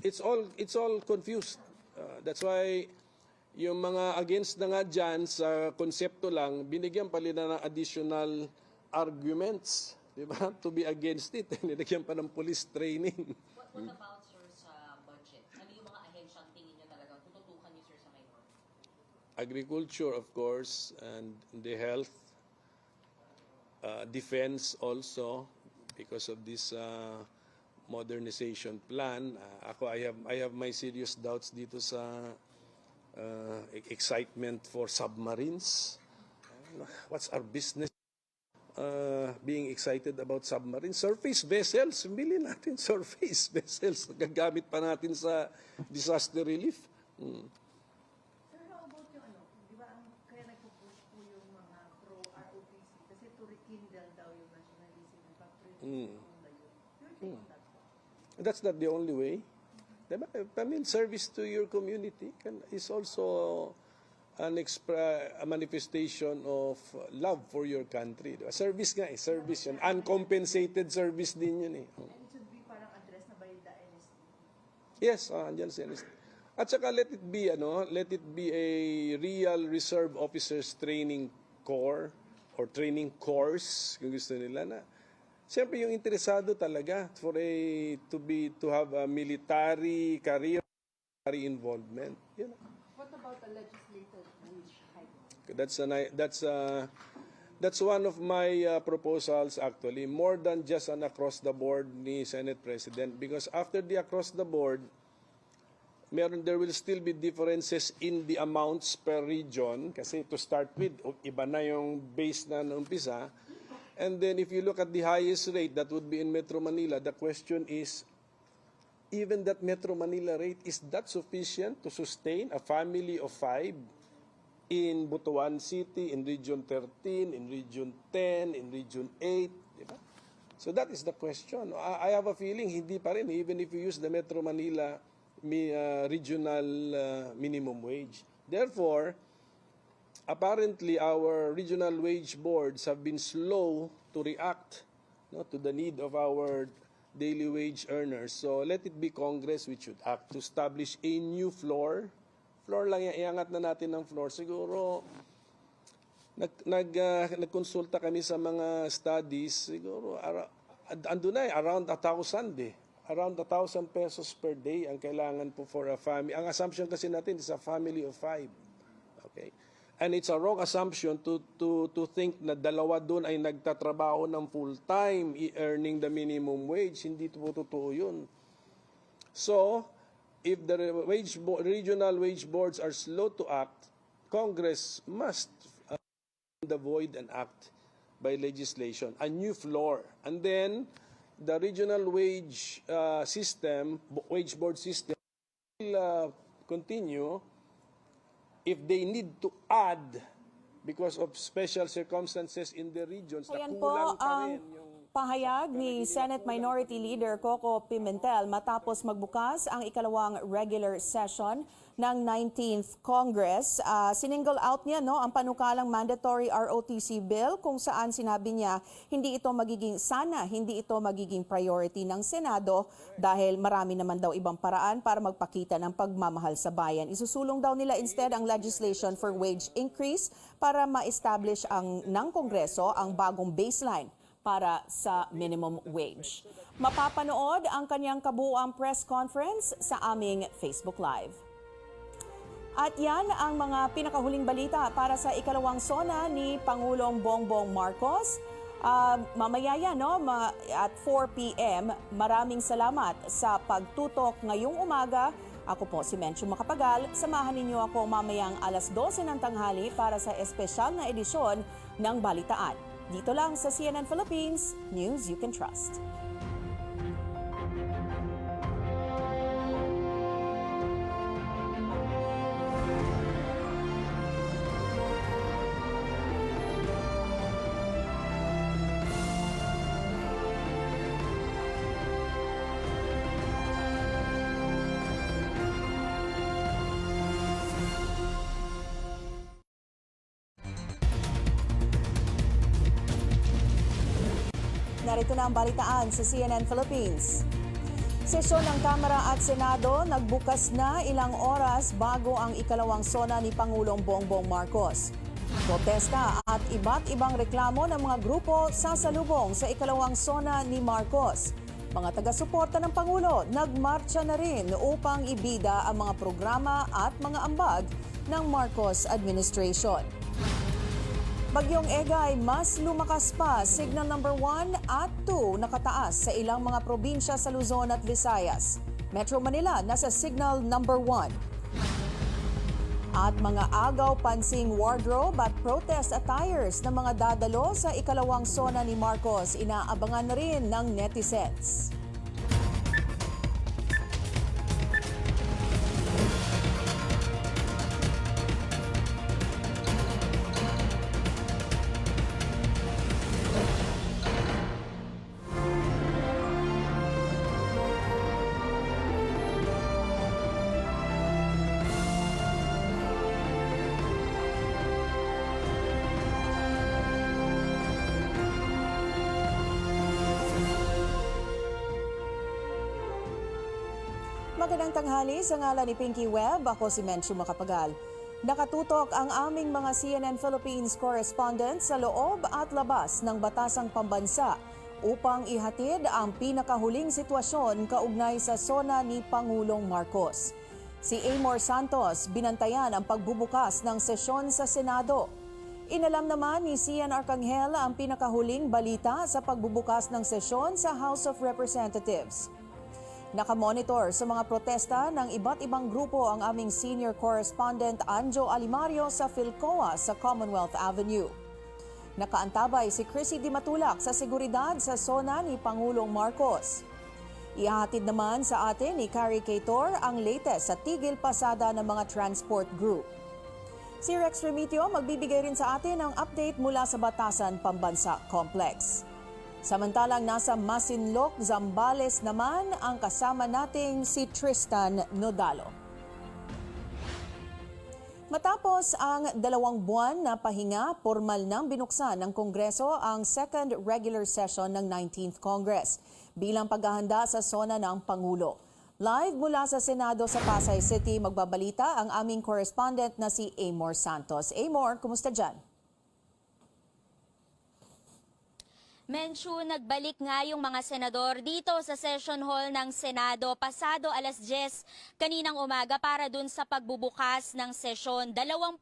It's all confused. That's why yung mga against na nga dyan sa konsepto lang, binigyan pa nila ng additional arguments, di ba? To be against it. Nilagyan pa ng police training. What about, sir, sa budget? Ano yung mga ahensyang tingin nyo talagang tututukan nyo, sir, sa minority? Agriculture, of course, and the health, defense also, because of this modernization plan. I have my serious doubts dito sa excitement for submarines. What's our business being excited about submarines? Surface vessels, bilhin natin surface vessels. Gagamit pa natin sa disaster relief. Sir, how about yung di ba kaya nagpo-push po yung mga pro-ROTC? Kasi to rekindle daw yung nationalism and patriotism Mm. na yun. Your take on that? That's not the only way. Diba? I mean, service to your community is also a manifestation of love for your country. Diba? Service nga eh, service yun. Uncompensated service din yun eh. And it should be parang addressed na by the NSD. Yes, andyan si NSD. At saka let it be a real reserve officers training corps or training course kung gusto nila na. Siyempre yung interesado talaga to have a military career, military involvement. You know. What about the legislative wage hike? That's one of my proposals actually, more than just an across the board ni Senate President, because after the across the board, there will still be differences in the amounts per region kasi to start with, iba na yung base na umpisa. And then if you look at the highest rate, that would be in Metro Manila, the question is, even that Metro Manila rate, is that sufficient to sustain a family of 5 in Butuan City, in Region 13, in Region 10, in Region 8? Diba? So that is the question. I have a feeling hindi pa rin, even if you use the Metro Manila regional minimum wage. Therefore, apparently our regional wage boards have been slow to react to the need of our daily wage earners. So let it be Congress which should act to establish a new floor. Floor lang yan, iangat na natin ng floor. Siguro, nagkonsulta kami sa mga studies, siguro, ando na around 1,000 Around 1,000 pesos per day ang kailangan po for a family. Ang assumption kasi natin is a family of 5. Okay? And it's a wrong assumption to think na dalawa doon ay nagtatrabaho ng full-time, earning the minimum wage. Hindi po totoo yun. So, if the regional wage boards are slow to act, Congress must the void and act by legislation, a new floor. And then, the regional wage wage board system will continue if they need to add because of special circumstances in the regions. Ayan po ang pahayag ni Senate Minority Leader Coco Pimentel matapos magbukas ang ikalawang regular session ng 19th Congress. Sininggle out niya ang panukalang mandatory ROTC bill kung saan sinabi niya hindi ito magiging priority ng Senado dahil marami naman daw ibang paraan para magpakita ng pagmamahal sa bayan. Isusulong daw nila instead ang legislation for wage increase para ma-establish ng Kongreso ang bagong baseline para sa minimum wage. Mapapanood ang kanyang kabuuang press conference sa aming Facebook Live. At yan ang mga pinakahuling balita para sa ikalawang SONA ni Pangulong Bongbong Marcos. Mamaya yan, at 4 p.m. Maraming salamat sa pagtutok ngayong umaga. Ako po si Menchu Makapagal. Samahan ninyo ako mamayang alas 12 ng tanghali para sa espesyal na edisyon ng Balitaan. Dito lang sa CNN Philippines, News You Can Trust. Narito na ang balitaan sa CNN Philippines. Sesyon ng Kamara at Senado nagbukas na ilang oras bago ang ikalawang SONA ni Pangulong Bongbong Marcos. Protesta at iba't ibang reklamo ng mga grupo sasalubong sa ikalawang SONA ni Marcos. Mga taga-suporta ng Pangulo nagmarcha na rin upang ibida ang mga programa at mga ambag ng Marcos administration. Bagyong Egay mas lumakas pa, signal number 1 at 2 nakataas sa ilang mga probinsya sa Luzon at Visayas. Metro Manila nasa signal number 1. At mga agaw-pansing wardrobe at protest attires ng mga dadalo sa ikalawang SONA ni Marcos inaabangan na rin ng netizens. Magandang tanghali sa ngalan ni Pinky Webb. Ako si Menchu Makapagal. Nakatutok ang aming mga CNN Philippines correspondents sa loob at labas ng batasang pambansa upang ihatid ang pinakahuling sitwasyon kaugnay sa SONA ni Pangulong Marcos. Si Amor Santos binantayan ang pagbubukas ng sesyon sa Senado. Inalam naman ni Cian Arcangel ang pinakahuling balita sa pagbubukas ng sesyon sa House of Representatives. Nakamonitor sa mga protesta ng iba't ibang grupo ang aming senior correspondent Anjo Alimario sa Philcoa sa Commonwealth Avenue. Nakaantabay si Chrissy Di Matulak sa seguridad sa SONA ni Pangulong Marcos. Ihahatid naman sa atin ni Carrie Cator ang latest sa tigil pasada ng mga transport group. Si Rex Remitio magbibigay rin sa atin ng update mula sa Batasan Pambansa Complex. Samantalang nasa Masinloc, Zambales naman ang kasama nating si Tristan Nodalo. Matapos ang 2 buwan na pahinga, formal nang binuksan ng Kongreso ang second regular session ng 19th Congress bilang paghahanda sa SONA ng Pangulo. Live mula sa Senado sa Pasay City, magbabalita ang aming correspondent na si Amor Santos. Amor, kumusta dyan? Menchu, nagbalik nga yung mga senador dito sa session hall ng Senado pasado alas 10 kaninang umaga para dun sa pagbubukas ng sesyon. 23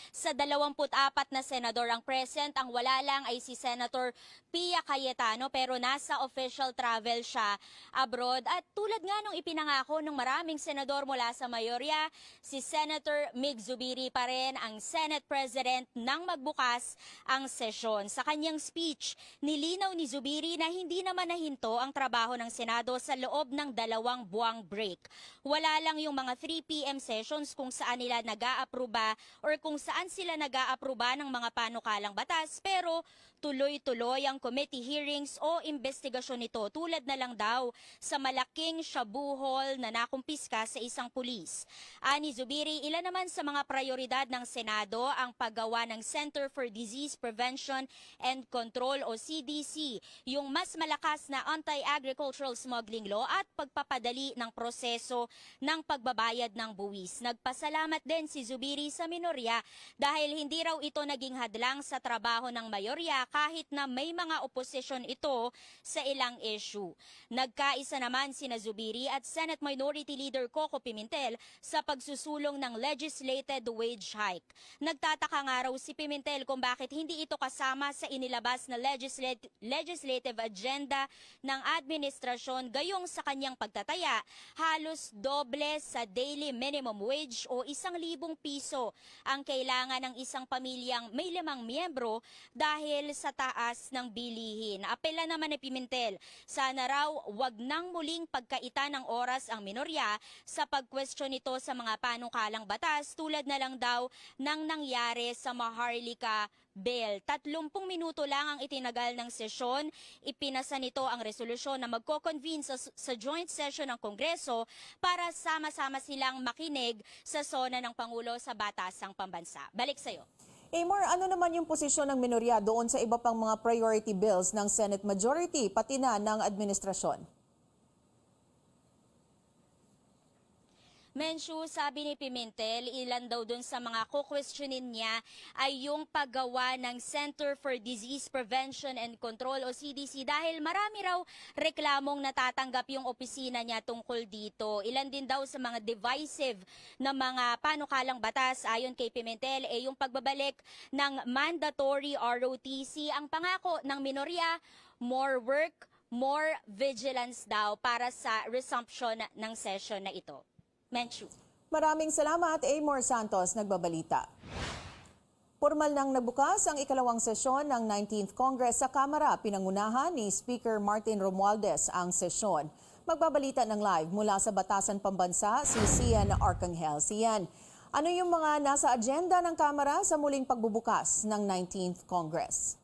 sa 24 na senador ang present. Ang wala lang ay si Senator Pia Cayetano pero nasa official travel siya abroad. At tulad nga nung ipinangako ng maraming senador mula sa mayorya, si Senator Mig Zubiri pa rin ang Senate President nang magbukas ang sesyon. Sa kanyang speech, nilinaw ni Zubiri na hindi naman nahinto ang trabaho ng Senado sa loob ng 2 buwang break. Wala lang yung mga 3 p.m. sessions kung saan nila nag-aaproba or kung saan sila nag-aaproba ng mga panukalang batas, pero tuloy-tuloy ang committee hearings o investigasyon nito tulad na lang daw sa malaking shabu hall na nakumpiska sa isang pulis. Ani Zubiri, ilan naman sa mga prioridad ng Senado ang paggawa ng Center for Disease Prevention and Control o CDC, yung mas malakas na anti-agricultural smuggling law at pagpapadali ng proseso ng pagbabayad ng buwis. Nagpasalamat din si Zubiri sa minorya dahil hindi raw ito naging hadlang sa trabaho ng mayorya kahit na may mga oposisyon ito sa ilang issue. Nagkaisa naman sina Zubiri at Senate Minority Leader Coco Pimentel sa pagsusulong ng legislated wage hike. Nagtataka nga raw si Pimentel kung bakit hindi ito kasama sa inilabas na legislative agenda ng administrasyon, gayong sa kanyang pagtataya, halos doble sa daily minimum wage o 1,000 piso ang kailangan ng isang pamilyang may 5 miyembro dahil sa taas ng bilihin. Apela naman ni Pimentel, sana raw wag nang muling pagkaita ng oras ang minorya sa pagkwestiyon nito sa mga panukalang batas tulad na lang daw ng nangyari sa Maharlika Bill. 30 minuto lang ang itinagal ng sesyon. Ipinasa nito ang resolusyon na magko-convene sa joint session ng Kongreso para sama-sama silang makinig sa SONA ng Pangulo sa Batasang Pambansa. Balik sa'yo. Amor, ano naman yung posisyon ng minorya doon sa iba pang mga priority bills ng Senate Majority pati na ng administrasyon? Menchu, sabi ni Pimentel, ilan daw dun sa mga kukwestiyonin niya ay yung paggawa ng Center for Disease Prevention and Control o CDC dahil marami raw reklamong natatanggap yung opisina niya tungkol dito. Ilan din daw sa mga divisive na mga panukalang batas ayon kay Pimentel ay yung pagbabalik ng mandatory ROTC. Ang pangako ng minorya, more work, more vigilance daw para sa resumption ng session na ito. Menchu. Maraming salamat, Amor Santos, nagbabalita. Formal nang nagbukas ang ikalawang sesyon ng 19th Congress sa Kamara. Pinangunahan ni Speaker Martin Romualdez ang sesyon. Magbabalita ng live mula sa Batasan Pambansa si Cian Arcangel. Cian, ano yung mga nasa agenda ng Kamara sa muling pagbubukas ng 19th Congress?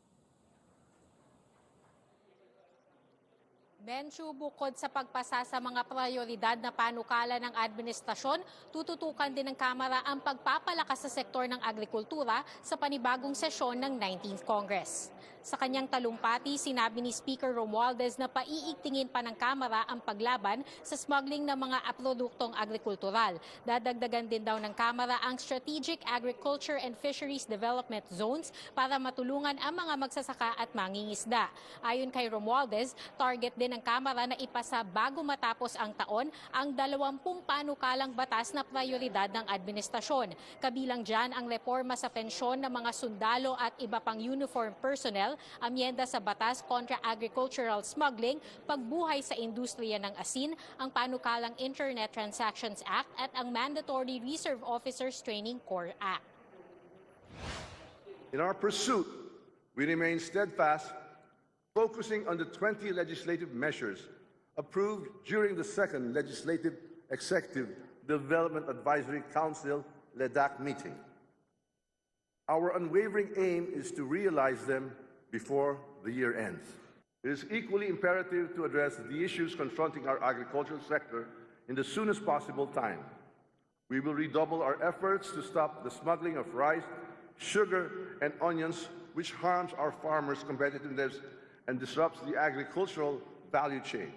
Menchu, bukod sa pagpasa sa mga prioridad na panukala ng administrasyon, tututukan din ng Kamara ang pagpapalakas sa sektor ng agrikultura sa panibagong sesyon ng 19th Congress. Sa kanyang talumpati, sinabi ni Speaker Romualdez na paiigtingin pa ng Kamara ang paglaban sa smuggling ng mga produktong agrikultural. Dadagdagan din daw ng Kamara ang Strategic Agriculture and Fisheries Development Zones para matulungan ang mga magsasaka at mangingisda. Ayon kay Romualdez, target din ng Kamara na ipasa bago matapos ang taon ang 20 panukalang batas na prioridad ng administrasyon. Kabilang dyan ang reforma sa pensyon ng mga sundalo at iba pang uniform personnel, amyenda sa batas kontra agricultural smuggling, pagbuhay sa industriya ng asin, ang panukalang Internet Transactions Act at ang Mandatory Reserve Officers Training Corps Act. In our pursuit, we remain steadfast, focusing on the 20 legislative measures approved during the second Legislative Executive Development Advisory Council LEDAC meeting. Our unwavering aim is to realize them before the year ends. It is equally imperative to address the issues confronting our agricultural sector in the soonest possible time. We will redouble our efforts to stop the smuggling of rice, sugar, and onions, which harms our farmers' competitiveness and disrupts the agricultural value chain.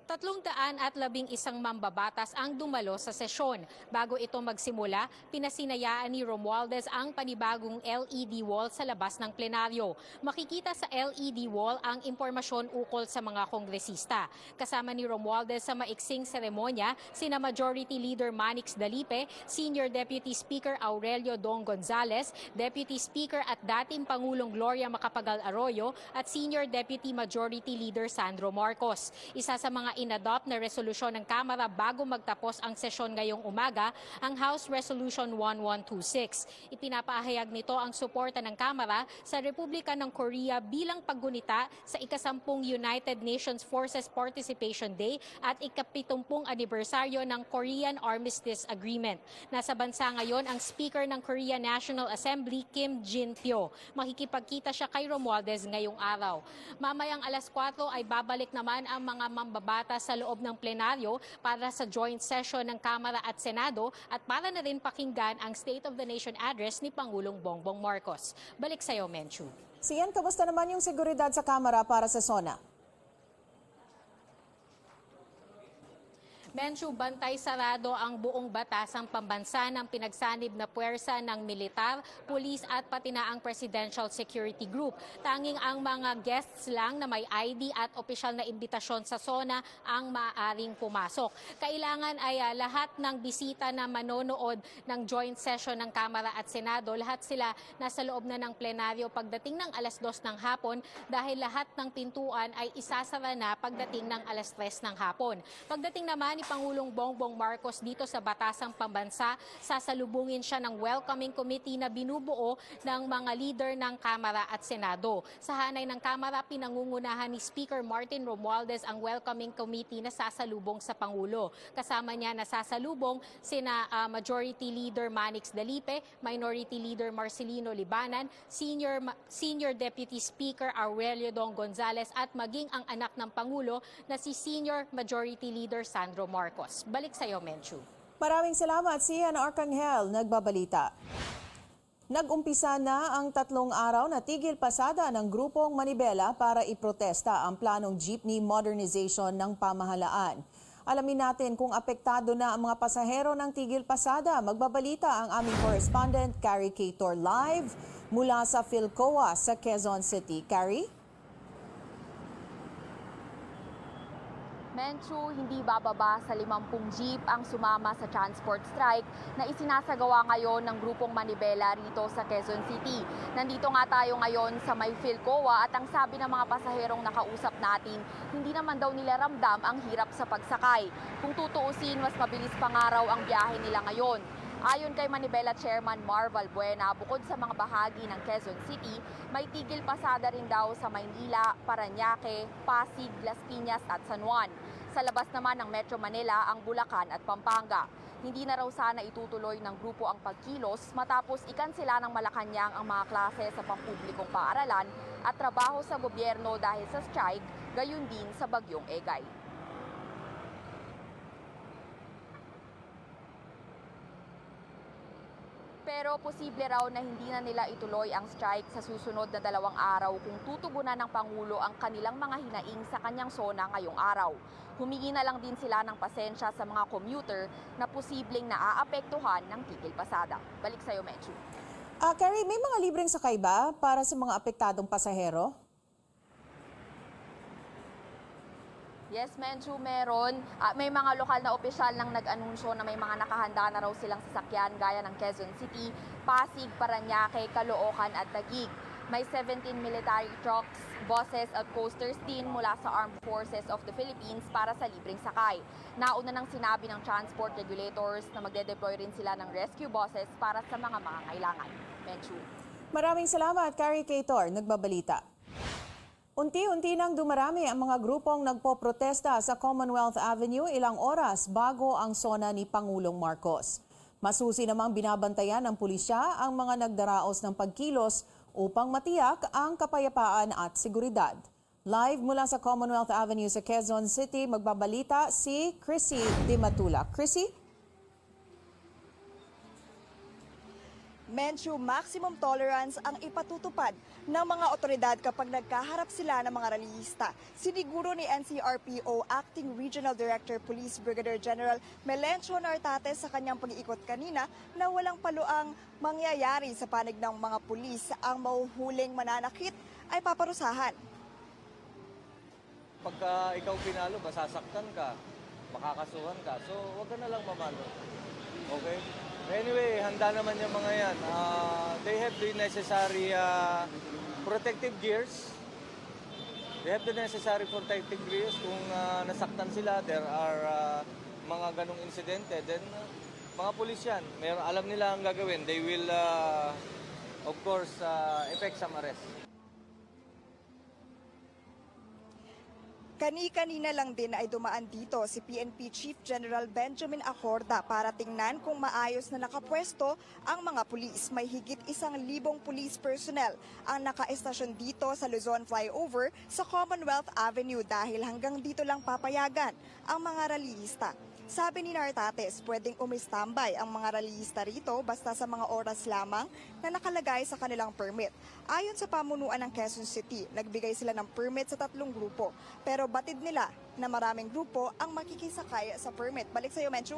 311 mambabatas ang dumalo sa sesyon. Bago ito magsimula, pinasinayaan ni Romualdez ang panibagong LED wall sa labas ng plenaryo. Makikita sa LED wall ang impormasyon ukol sa mga kongresista. Kasama ni Romualdez sa maiksing seremonya, sina Majority Leader Manix Dalipe, Senior Deputy Speaker Aurelio Dong Gonzales, Deputy Speaker at dating Pangulong Gloria Macapagal Arroyo at Senior Deputy Majority Leader Sandro Marcos. Isa sa mga inadopt na resolusyon ng Kamara bago magtapos ang sesyon ngayong umaga, ang House Resolution 1126. Ipinapahayag nito ang suporta ng Kamara sa Republika ng Korea bilang paggunita sa ika-10 United Nations Forces Participation Day at ika-70 anibersaryo ng Korean Armistice Agreement. Nasa bansa ngayon ang Speaker ng Korea National Assembly, Kim Jin-pyo. Makikipagkita siya kay Romualdez ngayong araw. Mamayang alas 4 ay babalik naman ang mga mambabata sa loob ng plenaryo para sa joint session ng Kamara at Senado at para na rin pakinggan ang State of the Nation address ni Pangulong Bongbong Marcos. Balik sa iyo, Menchu. Sian, kamusta naman yung seguridad sa Kamara para sa SONA? Menchu, bantay sarado ang buong batasang pambansa ng pinagsanib na puwersa ng militar, pulis at pati na ang Presidential Security Group. Tanging ang mga guests lang na may ID at opisyal na imbitasyon sa SONA ang maaaring pumasok. Kailangan ay lahat ng bisita na manonood ng joint session ng Kamara at Senado, lahat sila nasa loob na ng plenaryo pagdating ng alas 2 ng hapon dahil lahat ng pintuan ay isasara na pagdating ng alas 3 ng hapon. Pagdating naman ni Pangulong Bongbong Marcos dito sa batasang pambansa, sasalubungin siya ng welcoming committee na binubuo ng mga leader ng Kamara at Senado. Sa hanay ng Kamara, pinangungunahan ni Speaker Martin Romualdez ang welcoming committee na sasalubong sa Pangulo. Kasama niya na sasalubong sina Majority Leader Manix Dalipe, Minority Leader Marcelino Libanan, Senior Deputy Speaker Aurelio Dong Gonzales at maging ang anak ng Pangulo na si Senior Majority Leader Sandro Marcos. Balik sa iyo, Menchu. Maraming salamat, Sian Arcangel, nagbabalita. Nag-umpisa na ang 3 araw na tigil pasada ng grupong Manibela para iprotesta ang planong jeepney modernization ng pamahalaan. Alamin natin kung apektado na ang mga pasahero ng tigil pasada. Magbabalita ang aming correspondent, Carrie Cator, live mula sa Philcoa sa Quezon City. Carrie? Menchu, hindi bababa sa 50 jeep ang sumama sa transport strike na isinasagawa ngayon ng grupong Manibela rito sa Quezon City. Nandito nga tayo ngayon sa may Philcoa at ang sabi ng mga pasaherong nakausap natin, hindi naman daw nila ramdam ang hirap sa pagsakay. Kung tutuusin, mas mabilis pa nga raw ang biyahe nila ngayon. Ayon kay Manibela Chairman Marval Buena, bukod sa mga bahagi ng Quezon City, may tigil pasada rin daw sa Maynila, Parañaque, Pasig, Las Piñas at San Juan. Sa labas naman ng Metro Manila ang Bulacan at Pampanga. Hindi na raw sana itutuloy ng grupo ang pagkilos matapos ikansela ng Malacanang ang mga klase sa pampublikong paaralan at trabaho sa gobyerno dahil sa strike, gayon din sa bagyong Egay. Pero posible raw na hindi na nila ituloy ang strike sa susunod na 2 araw kung tutugunan ng Pangulo ang kanilang mga hinaing sa kanyang SONA ngayong araw. Humingi na lang din sila ng pasensya sa mga commuter na posibleng naaapektuhan ng tigil pasada. Balik sa'yo, Mechu. Carrie, may mga libreng sakay ba para sa mga apektadong pasahero? Yes, Menchu, meron. May mga lokal na opisyal nang nag-anunsyo na may mga nakahanda na raw silang sasakyan gaya ng Quezon City, Pasig, Parañaque, Caloocan at Taguig. May 17 military trucks, buses at coasters din mula sa Armed Forces of the Philippines para sa libreng sakay. Nauna nang sinabi ng transport regulators na magde-deploy rin sila ng rescue buses para sa mga mangangailangan. Menchu. Maraming salamat, Carrie Cator, nagbabalita. Unti-unti nang dumarami ang mga grupong nagpoprotesta sa Commonwealth Avenue ilang oras bago ang SONA ni Pangulong Marcos. Masusi namang binabantayan ng pulisya ang mga nagdaraos ng pagkilos upang matiyak ang kapayapaan at seguridad. Live mula sa Commonwealth Avenue sa Quezon City, magbabalita si Chrissy Dimatula. Chrissy? Menchu, maximum tolerance ang ipatutupad ng mga otoridad kapag nagkaharap sila ng mga rallyista. Siniguro ni NCRPO Acting Regional Director Police Brigadier General Melencio Nartate sa kanyang pag-iikot kanina na walang paluang mangyayari sa panig ng mga pulis. Ang mahuhuling mananakit ay paparusahan. Pagka ikaw pinalo, masasaktan ka, makakasuhan ka. So, wag ka na lang mamalo. Okay? Anyway, handa naman yung mga yan. They have the necessary protective gears. They have the necessary protective gears. Kung nasaktan sila, there are mga ganong insidente, then mga pulis yan. Alam nila ang gagawin. They will, of course, effect some arrest. Kani-kanina lang din ay dumaan dito si PNP Chief General Benjamin Acorda para tingnan kung maayos na nakapwesto ang mga pulis. May higit 1,000 police personnel ang nakaestasyon dito sa Luzon Flyover sa Commonwealth Avenue dahil hanggang dito lang papayagan ang mga rallyista. Sabi ni Nartates, pwedeng umistambay ang mga rallyista rito basta sa mga oras lamang na nakalagay sa kanilang permit. Ayon sa pamunuan ng Quezon City, nagbigay sila ng permit sa 3 grupo. Pero batid nila na maraming grupo ang makikisakay sa permit. Balik sa iyo, Menchu.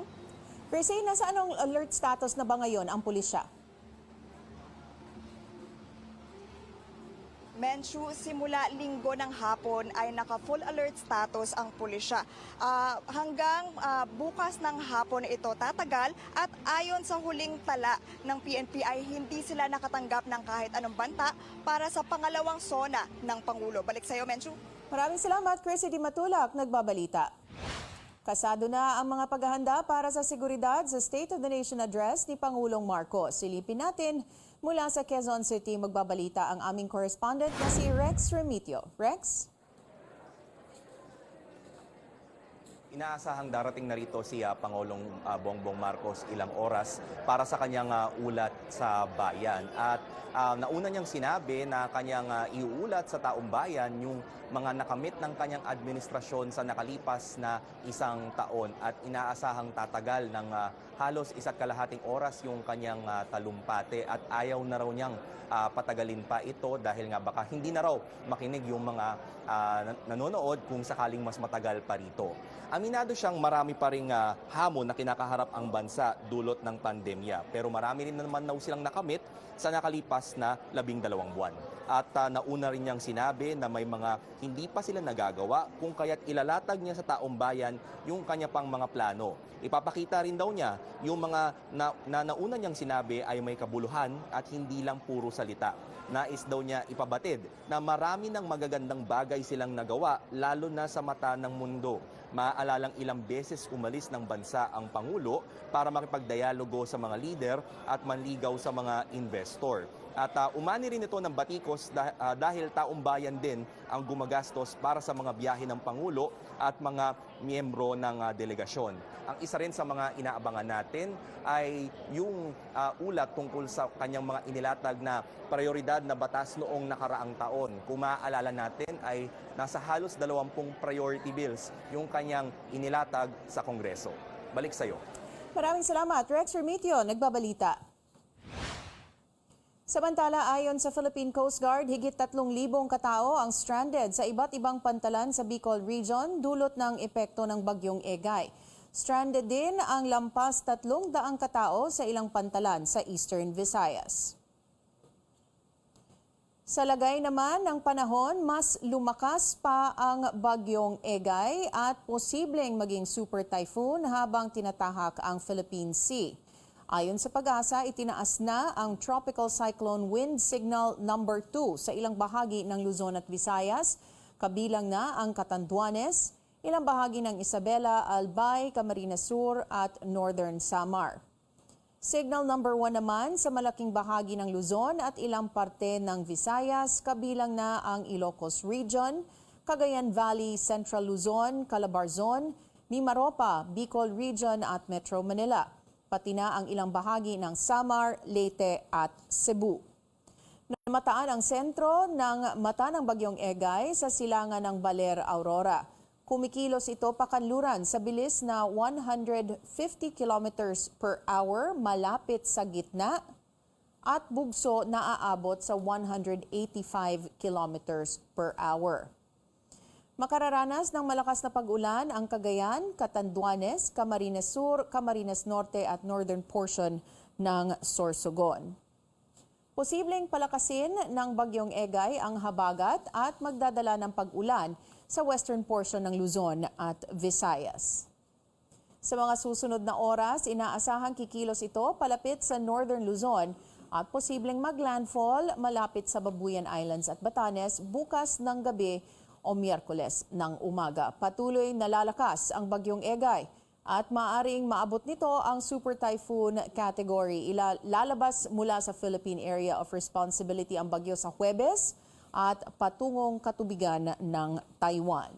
Chrissy, nasa anong alert status na ba ngayon ang pulisya? Menchu, simula linggo ng hapon ay naka-full alert status ang pulisya. Hanggang bukas ng hapon ito tatagal at ayon sa huling tala ng PNP ay hindi sila nakatanggap ng kahit anong banta para sa pangalawang SONA ng Pangulo. Balik sa iyo, Menchu. Maraming salamat, Chrissy Dimatulak, nagbabalita. Kasado na ang mga paghahanda para sa seguridad sa State of the Nation Address ni Pangulong Marcos. Silipin natin mula sa Quezon City, magbabalita ang aming correspondent na si Rex Remitio. Rex? Inaasahang darating na rito si Pangulong Bongbong Marcos ilang oras para sa kanyang ulat sa bayan. At nauna niyang sinabi na kanyang iuulat sa taong bayan yung mga nakamit ng kanyang administrasyon sa nakalipas na 1 taon at inaasahang tatagal ng halos 1.5 oras yung kanyang talumpate at ayaw na raw niyang patagalin pa ito dahil nga baka hindi na raw makinig yung mga nanonood kung sakaling mas matagal pa rito. Aminado siyang marami pa ring hamon na kinakaharap ang bansa dulot ng pandemya pero marami rin naman na silang nakamit sa nakalipas na 12 buwan. At nauna rin niyang sinabi na may mga hindi pa sila nagagawa kung kaya't ilalatag niya sa taong bayan yung kanya pang mga plano. Ipapakita rin daw niya yung mga nauna niyang sinabi ay may kabuluhan at hindi lang puro salita. Nais daw niya ipabatid na marami ng magagandang bagay silang nagawa lalo na sa mata ng mundo. Maaalalang ilang beses umalis ng bansa ang Pangulo para makipagdialogo sa mga leader at manligaw sa mga investor. At umani rin ito ng batikos dahil taong bayan din ang gumagastos para sa mga biyahe ng Pangulo at mga miyembro ng delegasyon. Ang isa rin sa mga inaabangan natin ay yung ulat tungkol sa kanyang mga inilatag na prioridad na batas noong nakaraang taon. Kung maaalala natin ay nasa halos 20 priority bills yung kanyang inilatag sa Kongreso. Balik sa'yo. Maraming salamat. Rex Remitio, nagbabalita. Samantala, ayon sa Philippine Coast Guard, higit 3,000 katao ang stranded sa iba't ibang pantalan sa Bicol Region dulot ng epekto ng bagyong Egay. Stranded din ang lampas 300 katao sa ilang pantalan sa Eastern Visayas. Sa lagay naman ng panahon, mas lumakas pa ang bagyong Egay at posibleng maging super typhoon habang tinatahak ang Philippine Sea. Ayon sa Pag-asa, itinaas na ang Tropical Cyclone Wind Signal number 2 sa ilang bahagi ng Luzon at Visayas, kabilang na ang Catanduanes, ilang bahagi ng Isabela, Albay, Camarines Sur at Northern Samar. Signal number 1 naman sa malaking bahagi ng Luzon at ilang parte ng Visayas, kabilang na ang Ilocos Region, Cagayan Valley, Central Luzon, Calabarzon, Mimaropa, Bicol Region at Metro Manila, pati na ang ilang bahagi ng Samar, Leyte at Cebu. Namataan ang sentro ng mata ng bagyong Egay sa silangan ng Baler, Aurora. Kumikilos ito pakanluran sa bilis na 150 kilometers per hour malapit sa gitna at bugso na aabot sa 185 kilometers per hour. Makararanas ng malakas na pag-ulan ang Cagayan, Catanduanes, Camarines Sur, Camarines Norte at northern portion ng Sorsogon. Posibleng palakasin ng bagyong Egay ang habagat at magdadala ng pag-ulan sa western portion ng Luzon at Visayas. Sa mga susunod na oras, inaasahang kikilos ito palapit sa northern Luzon at posibleng maglandfall malapit sa Babuyan Islands at Batanes bukas ng gabi o Miyerkules ng umaga. Patuloy na lalakas ang bagyong Egay at maaring maabot nito ang super typhoon category. Lalabas mula sa Philippine Area of Responsibility ang bagyo sa Huwebes at patungong katubigan ng Taiwan.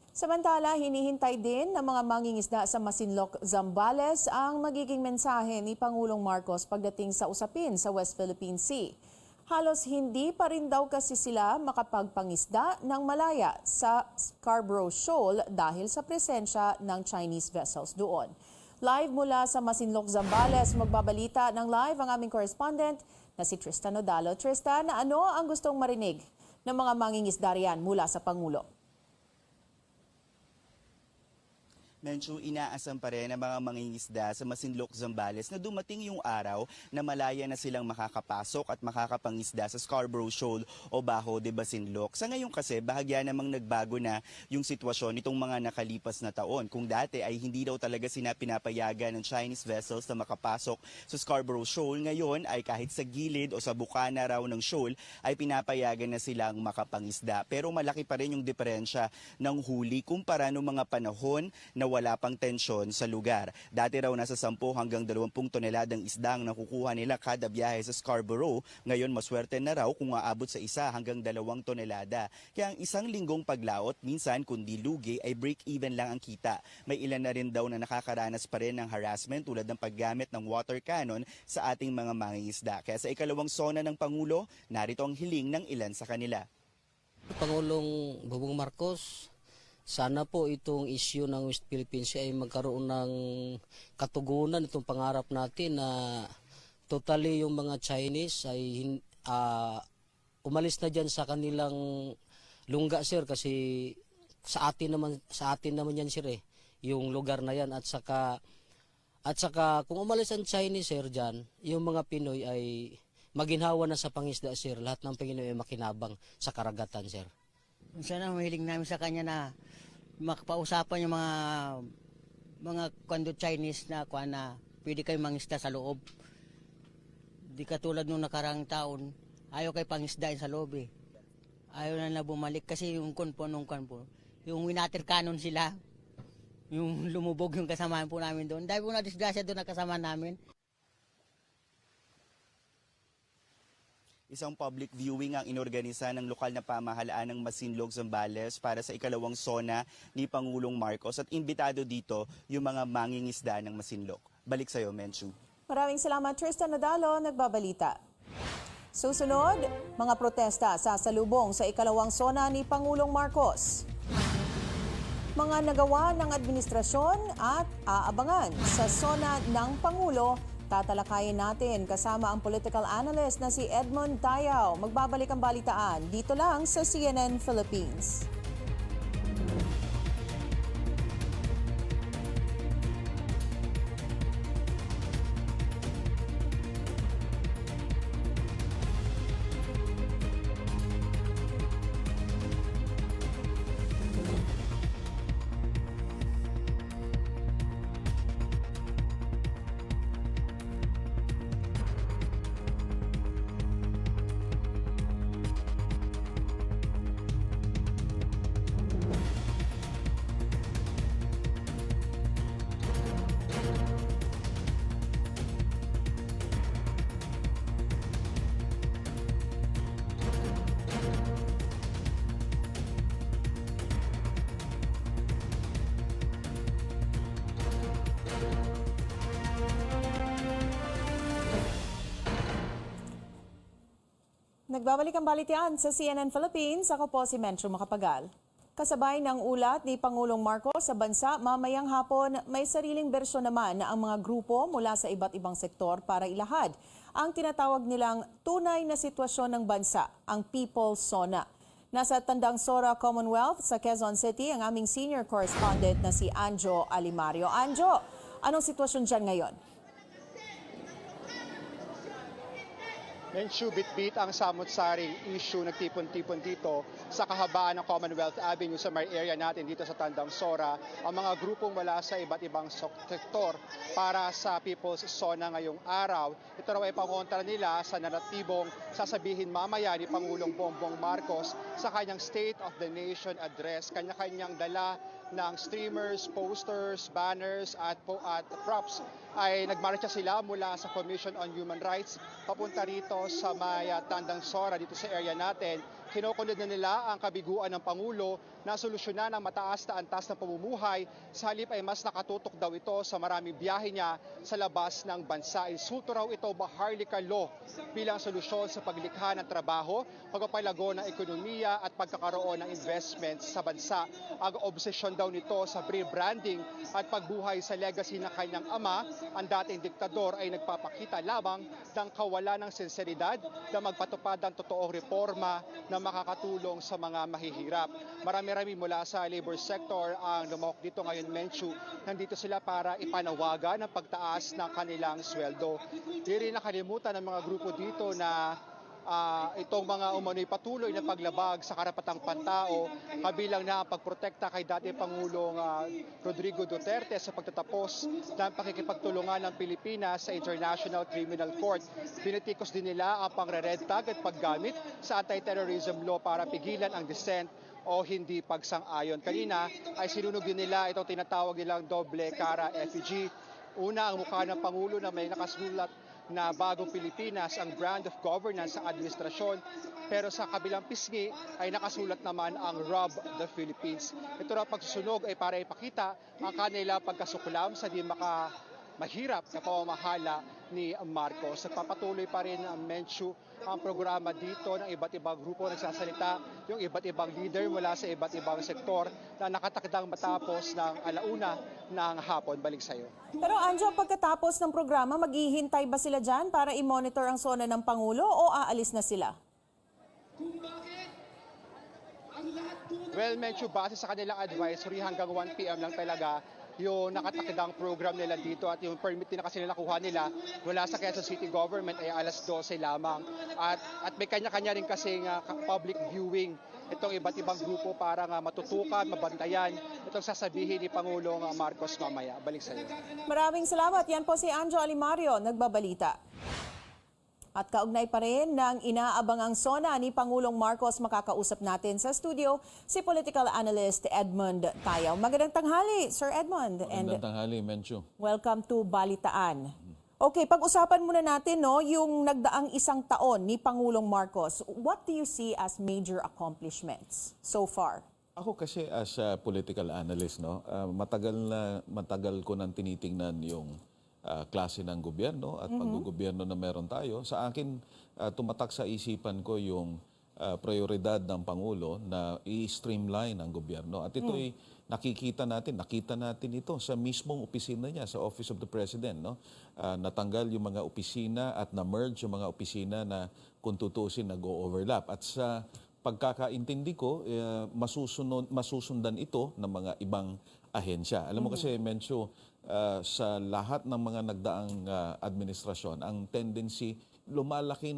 Samantala, hinihintay din ng mga mangingisda sa Masinloc, Zambales ang magiging mensahe ni Pangulong Marcos pagdating sa usapin sa West Philippine Sea. Halos hindi pa rin daw kasi sila makapagpangisda ng malaya sa Scarborough Shoal dahil sa presensya ng Chinese vessels doon. Live mula sa Masinloc, Zambales, magbabalita ng live ang aming correspondent na si Tristan Odalo. Tristan, ano ang gustong marinig ng mga mangingisda riyan mula sa Pangulo? Medyo inaasam pa rin ang mga mangingisda sa Masinloc, Zambales na dumating yung araw na malaya na silang makakapasok at makakapangisda sa Scarborough Shoal o Bajo de Masinloc. Sa ngayon kasi, bahagya namang nagbago na yung sitwasyon nitong mga nakalipas na taon. Kung dati ay hindi daw talaga pinapayagan ng Chinese vessels na makapasok sa Scarborough Shoal, ngayon ay kahit sa gilid o sa bukana raw ng shoal ay pinapayagan na silang makapangisda. Pero malaki pa rin yung diferensya ng huli kumpara ng mga panahon na wala pang tensyon sa lugar. Dati raw nasa 10 hanggang 20 toneladang isda ang nakukuha nila kada biyahe sa Scarborough. Ngayon maswerte na raw kung aabot sa 1 hanggang 2 tonelada. Kaya ang isang linggong paglaot, minsan kundi lugi ay break-even lang ang kita. May ilan na rin daw na nakakaranas pa rin ng harassment tulad ng paggamit ng water cannon sa ating mga mangingisda. Kaya sa ikalawang SONA ng Pangulo, narito ang hiling ng ilan sa kanila. Pangulong Bongbong Marcos, sana po itong issue ng West Philippines ay magkaroon ng katugunan, itong pangarap natin na totally yung mga Chinese ay umalis na dyan sa kanilang lungga, sir, kasi sa atin naman yan, sir, yung lugar na yan, at saka kung umalis ang Chinese, sir, dyan, yung mga Pinoy ay maginhawa na sa pangisda, sir. Lahat ng Pinoy ay makinabang sa karagatan, sir. Sana mahiling namin sa kanya na makapausapan yung mga kwando Chinese na pwede kayo mangisda sa loob. Di katulad nung nakarang taon, ayaw kayo pangisdain sa loob eh. Ayaw na bumalik kasi yung yung winater cannon sila, yung lumubog yung kasamaan po namin doon. Dahil po na disgrasya doon na kasama namin. Isang public viewing ang inorganisa ng lokal na pamahalaan ng Masinloc, Zambales para sa ikalawang SONA ni Pangulong Marcos at imbitado dito yung mga mangingisda ng Masinloc. Balik sa'yo, Menchu. Maraming salamat, Tristan Nadalo, nagbabalita. Susunod, mga protesta sasalubong sa ikalawang SONA ni Pangulong Marcos. Mga nagawa ng administrasyon at aabangan sa SONA ng Pangulo. Tatalakayin natin kasama ang political analyst na si Edmond Tayaw. Magbabalik ang balitaan dito lang sa CNN Philippines. Nagbabalik ang balitaan sa CNN Philippines. Ako po si Menchu Makapagal. Kasabay ng ulat ni Pangulong Marcos sa bansa, mamayang hapon may sariling bersyon naman na ang mga grupo mula sa iba't ibang sektor para ilahad ang tinatawag nilang tunay na sitwasyon ng bansa, ang People's SONA. Nasa Tandang Sora Commonwealth sa Quezon City ang aming senior correspondent na si Anjo Alimario. Anjo, anong sitwasyon dyan ngayon? Menchu, bit-bit ang samot-saring issue nagtipon-tipon dito sa kahabaan ng Commonwealth Avenue sa may area natin dito sa Tandang Sora. Ang mga grupong mula sa iba't ibang sektor para sa People's SONA ngayong araw. Ito raw ay pangontra nila sa naratibong sasabihin mamaya ni Pangulong Bongbong Marcos sa kanyang State of the Nation address. Kanya-kanyang dala ng streamers, posters, banners at props ay nagmarcha sila mula sa Commission on Human Rights papunta rito sa may Tandang Sora dito sa area natin. Kinukunod na nila ang kabiguan ng Pangulo na solusyonan ang mataas na antas ng pamumuhay. Sa halip ay mas nakatutok daw ito sa maraming biyahe niya sa labas ng bansa. Insulto raw ito Maharlika Law bilang solusyon sa paglikha ng trabaho, pagpapalago ng ekonomiya at pagkakaroon ng investments sa bansa. Ang obsesyon daw nito sa rebranding at pagbuhay sa legacy ng kanyang ama, ang dating diktador, ay nagpapakita lamang ng kawalan ng sinseridad na magpatupad ng totoong reforma na makakatulong sa mga mahihirap. Marami-rami mula sa labor sector ang lumahok dito ngayon, Menchu. Nandito sila para ipanawagan ang pagtaas ng kanilang sweldo. Di rin nakalimutan ng mga grupo dito na itong mga umano'y patuloy na paglabag sa karapatang pantao, kabilang na ang pagprotekta kay dating Pangulong Rodrigo Duterte sa pagtatapos ng pakikipagtulungan ng Pilipinas sa International Criminal Court. Binitikos din nila ang pangre-red tag at paggamit sa anti-terrorism law para pigilan ang dissent o hindi pagsang-ayon. Kanina ay sinunog din nila itong tinatawag nilang doble cara effigy. Una, ang mukha ng Pangulo na may nakasulat na bagong Pilipinas ang brand of governance sa administrasyon, pero sa kabilang pisngi ay nakasulat naman ang Rob the Philippines. Ito na pagsusunog ay para ipakita ang kanila pagkasuklam sa di mahirap na pamamahala ni Marcos. Nagpapatuloy pa rin ang Menchu ang programa dito ng iba't ibang grupo nagsasalita, yung iba't ibang leader mula sa iba't ibang sektor na nakatakdang matapos ng alauna ng hapon. Balik sa'yo. Pero Anjo, pagkatapos ng programa, maghihintay ba sila dyan para i-monitor ang SONA ng Pangulo o aalis na sila? Well, Menchu, base sa kanilang advisory, hanggang 1 p.m. lang talaga yung nakatakdang program nila dito at yung permit din na kasi nakuha nila mula sa Quezon City Government ay alas 12 lamang. At may kanya-kanya rin kasing public viewing itong iba't ibang grupo para nga matutukan, mabantayan itong sasabihin ni Pangulong Marcos mamaya. Balik sa iyo. Maraming salamat. Yan po si Anjo Alimario, nagbabalita. At kaugnay pa rin ng inaabangang SONA ni Pangulong Marcos, makakausap natin sa studio si political analyst Edmond Tayaw. Magandang tanghali, Sir Edmond. Magandang tanghali, Menchu. Welcome to Balitaan. Okay, pag-usapan muna natin no, yung nagdaang isang taon ni Pangulong Marcos. What do you see as major accomplishments so far? Ako kasi as a political analyst, no, matagal ko nang tinitingnan yung klase ng gobyerno at pag-gobyerno na meron tayo. Sa akin, tumatak sa isipan ko yung prioridad ng Pangulo na i-streamline ang gobyerno. At ito'y nakita natin ito sa mismong opisina niya, sa Office of the President. No? Natanggal yung mga opisina at na-merge yung mga opisina na kung tutusin nag-overlap. At sa pagkakaintindi ko, masusundan ito ng mga ibang ahensya. Alam mo kasi, Mencho, sa lahat ng mga nagdaang administrasyon, ang tendency, lumalaki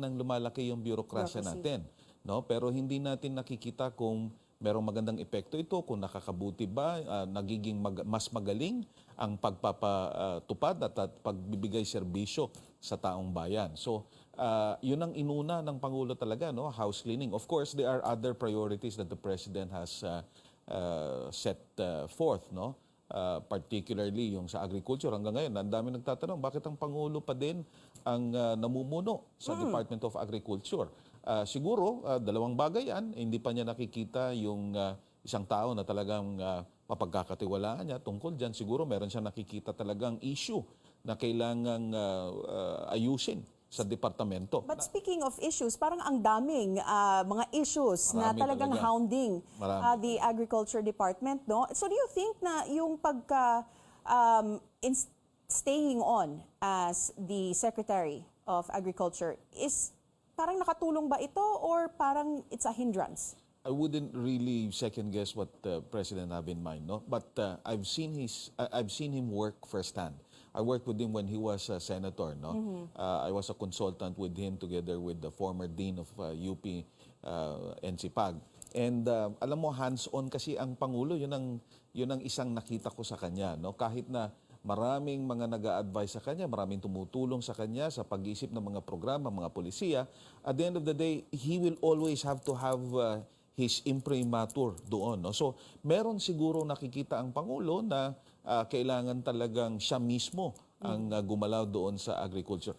yung bureaucracy natin. No? Pero hindi natin nakikita kung merong magandang epekto ito, kung nakakabuti ba, nagiging mas magaling ang pagpapatupad at pagbibigay serbisyo sa taong bayan. So, yun ang inuna ng Pangulo talaga, no? House cleaning. Of course, there are other priorities that the President has set forth, no? Particularly yung sa agriculture. Hanggang ngayon, ang dami nagtatanong, bakit ang Pangulo pa din ang namumuno sa Department of Agriculture? Siguro, dalawang bagay yan. Hindi pa niya nakikita yung isang tao na talagang mapagkakatiwalaan niya tungkol dyan. Siguro meron siya nakikita talagang issue na kailangang ayusin sa departamento. But speaking of issues, parang ang daming mga issues na talagang hounding the Agriculture Department, no? So do you think na yung staying on as the Secretary of Agriculture is parang nakatulong ba ito or parang it's a hindrance? I wouldn't really second guess what the President have in mind, no? But I've seen him work firsthand. I worked with him when he was a senator, no? I was a consultant with him together with the former dean of UP NCPAG. And alam mo, hands-on kasi ang Pangulo, yun ang isang nakita ko sa kanya, no? Kahit na maraming mga nag-a-advise sa kanya, maraming tumutulong sa kanya sa pag-isip ng mga programa, mga polisiya. At the end of the day, he will always have to have his imprimatur doon. No? So, meron siguro nakikita ang Pangulo na kailangan talagang siya mismo ang gumalaw doon sa agriculture.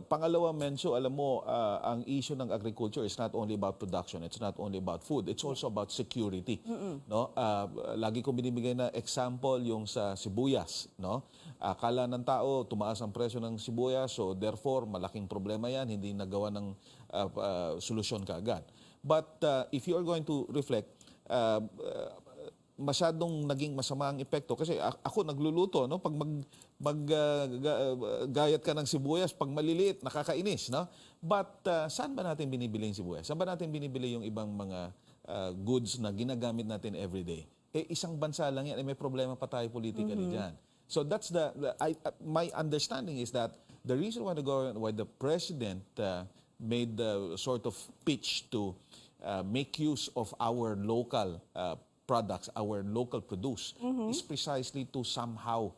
Pangalawa, Menso, alam mo, ang issue ng agriculture is not only about production, it's not only about food, it's also about security. No? Lagi ko binibigay na example yung sa sibuyas. No? Akala ng tao, tumaas ang presyo ng sibuyas, so therefore, malaking problema yan, hindi nagawa ng solusyon kaagad. But if you are going to reflect, masyadong naging masama ang epekto kasi ako nagluluto, no, pag gayat ka ng sibuyas pag maliliit nakakainis, no, but saan ba natin binibili yung sibuyas? Saan ba natin binibili yung ibang mga goods na ginagamit natin everyday? Isang bansa lang yan, may problema pa tayo politically diyan. So that's my understanding is that the reason why the President made the sort of pitch to make use of our local products, our local produce, is precisely to somehow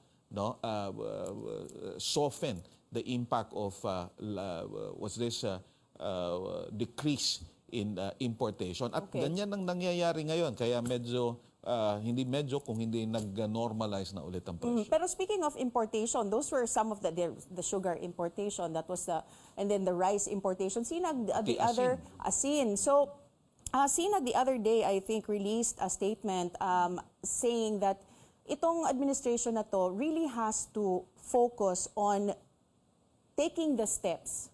soften the impact of decrease in importation. At ganyan ang nangyayari ngayon, kaya medyo kung hindi nag-normalize na ulit ang presyo. Pero speaking of importation, those were some of the sugar importation, that was and then the rice importation. The other asin. So Sina the other day, I think, released a statement saying that itong administration na to really has to focus on taking the steps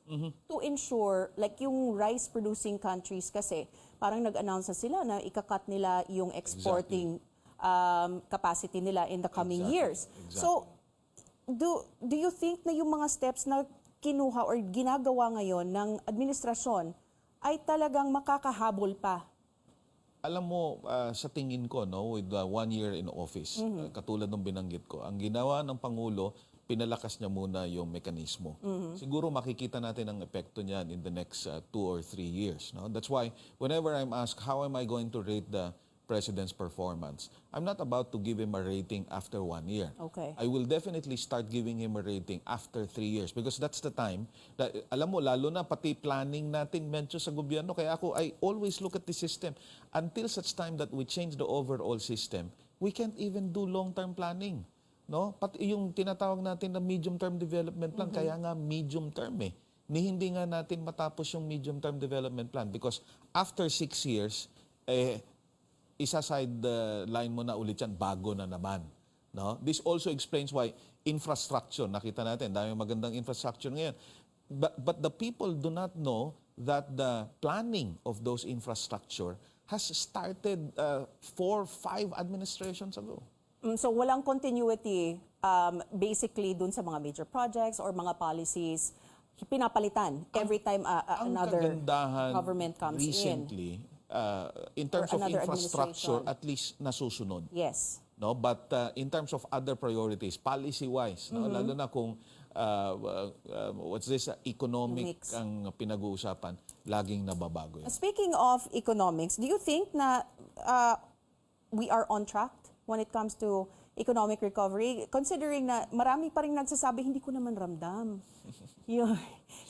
to ensure, like yung rice-producing countries kasi, parang nag-announce na sila na ikakat nila yung exporting capacity nila in the coming years. So, do you think na yung mga steps na kinuha or ginagawa ngayon ng administrasyon ay talagang makakahabol pa? Alam mo, sa tingin ko, no, with 1 year in office, katulad ng binanggit ko, ang ginawa ng Pangulo, pinalakas niya muna yung mekanismo. Siguro makikita natin ang epekto niyan in the next 2 or 3 years. No? That's why whenever I'm asked, how am I going to rate the President's performance, I'm not about to give him a rating after 1 year. Okay. I will definitely start giving him a rating after 3 years because that's the time that, alam mo, lalo na pati planning natin medyo sa gobyerno. Kaya I always look at the system. Until such time that we change the overall system, we can't even do long-term planning. no? Pati yung tinatawag natin na medium-term development plan, kaya nga medium-term eh. Hindi nga natin matapos yung medium-term development plan because after 6 years, isa-sideline mo na ulit yan, bago na naman. No? This also explains why infrastructure, nakita natin, dami magandang infrastructure ngayon. But the people do not know that the planning of those infrastructure has started 4-5 administrations ago. So walang continuity basically dun sa mga major projects or mga policies pinapalitan every time another government comes recently, in terms of infrastructure, at least nasusunod. Yes. No, but in terms of other priorities, policy-wise, no, lalo na kung economic ang pinag-uusapan, laging nababago yan. Speaking of economics, do you think na we are on track when it comes to economic recovery? Considering na marami pa rin nagsasabi, hindi ko naman ramdam. Yun.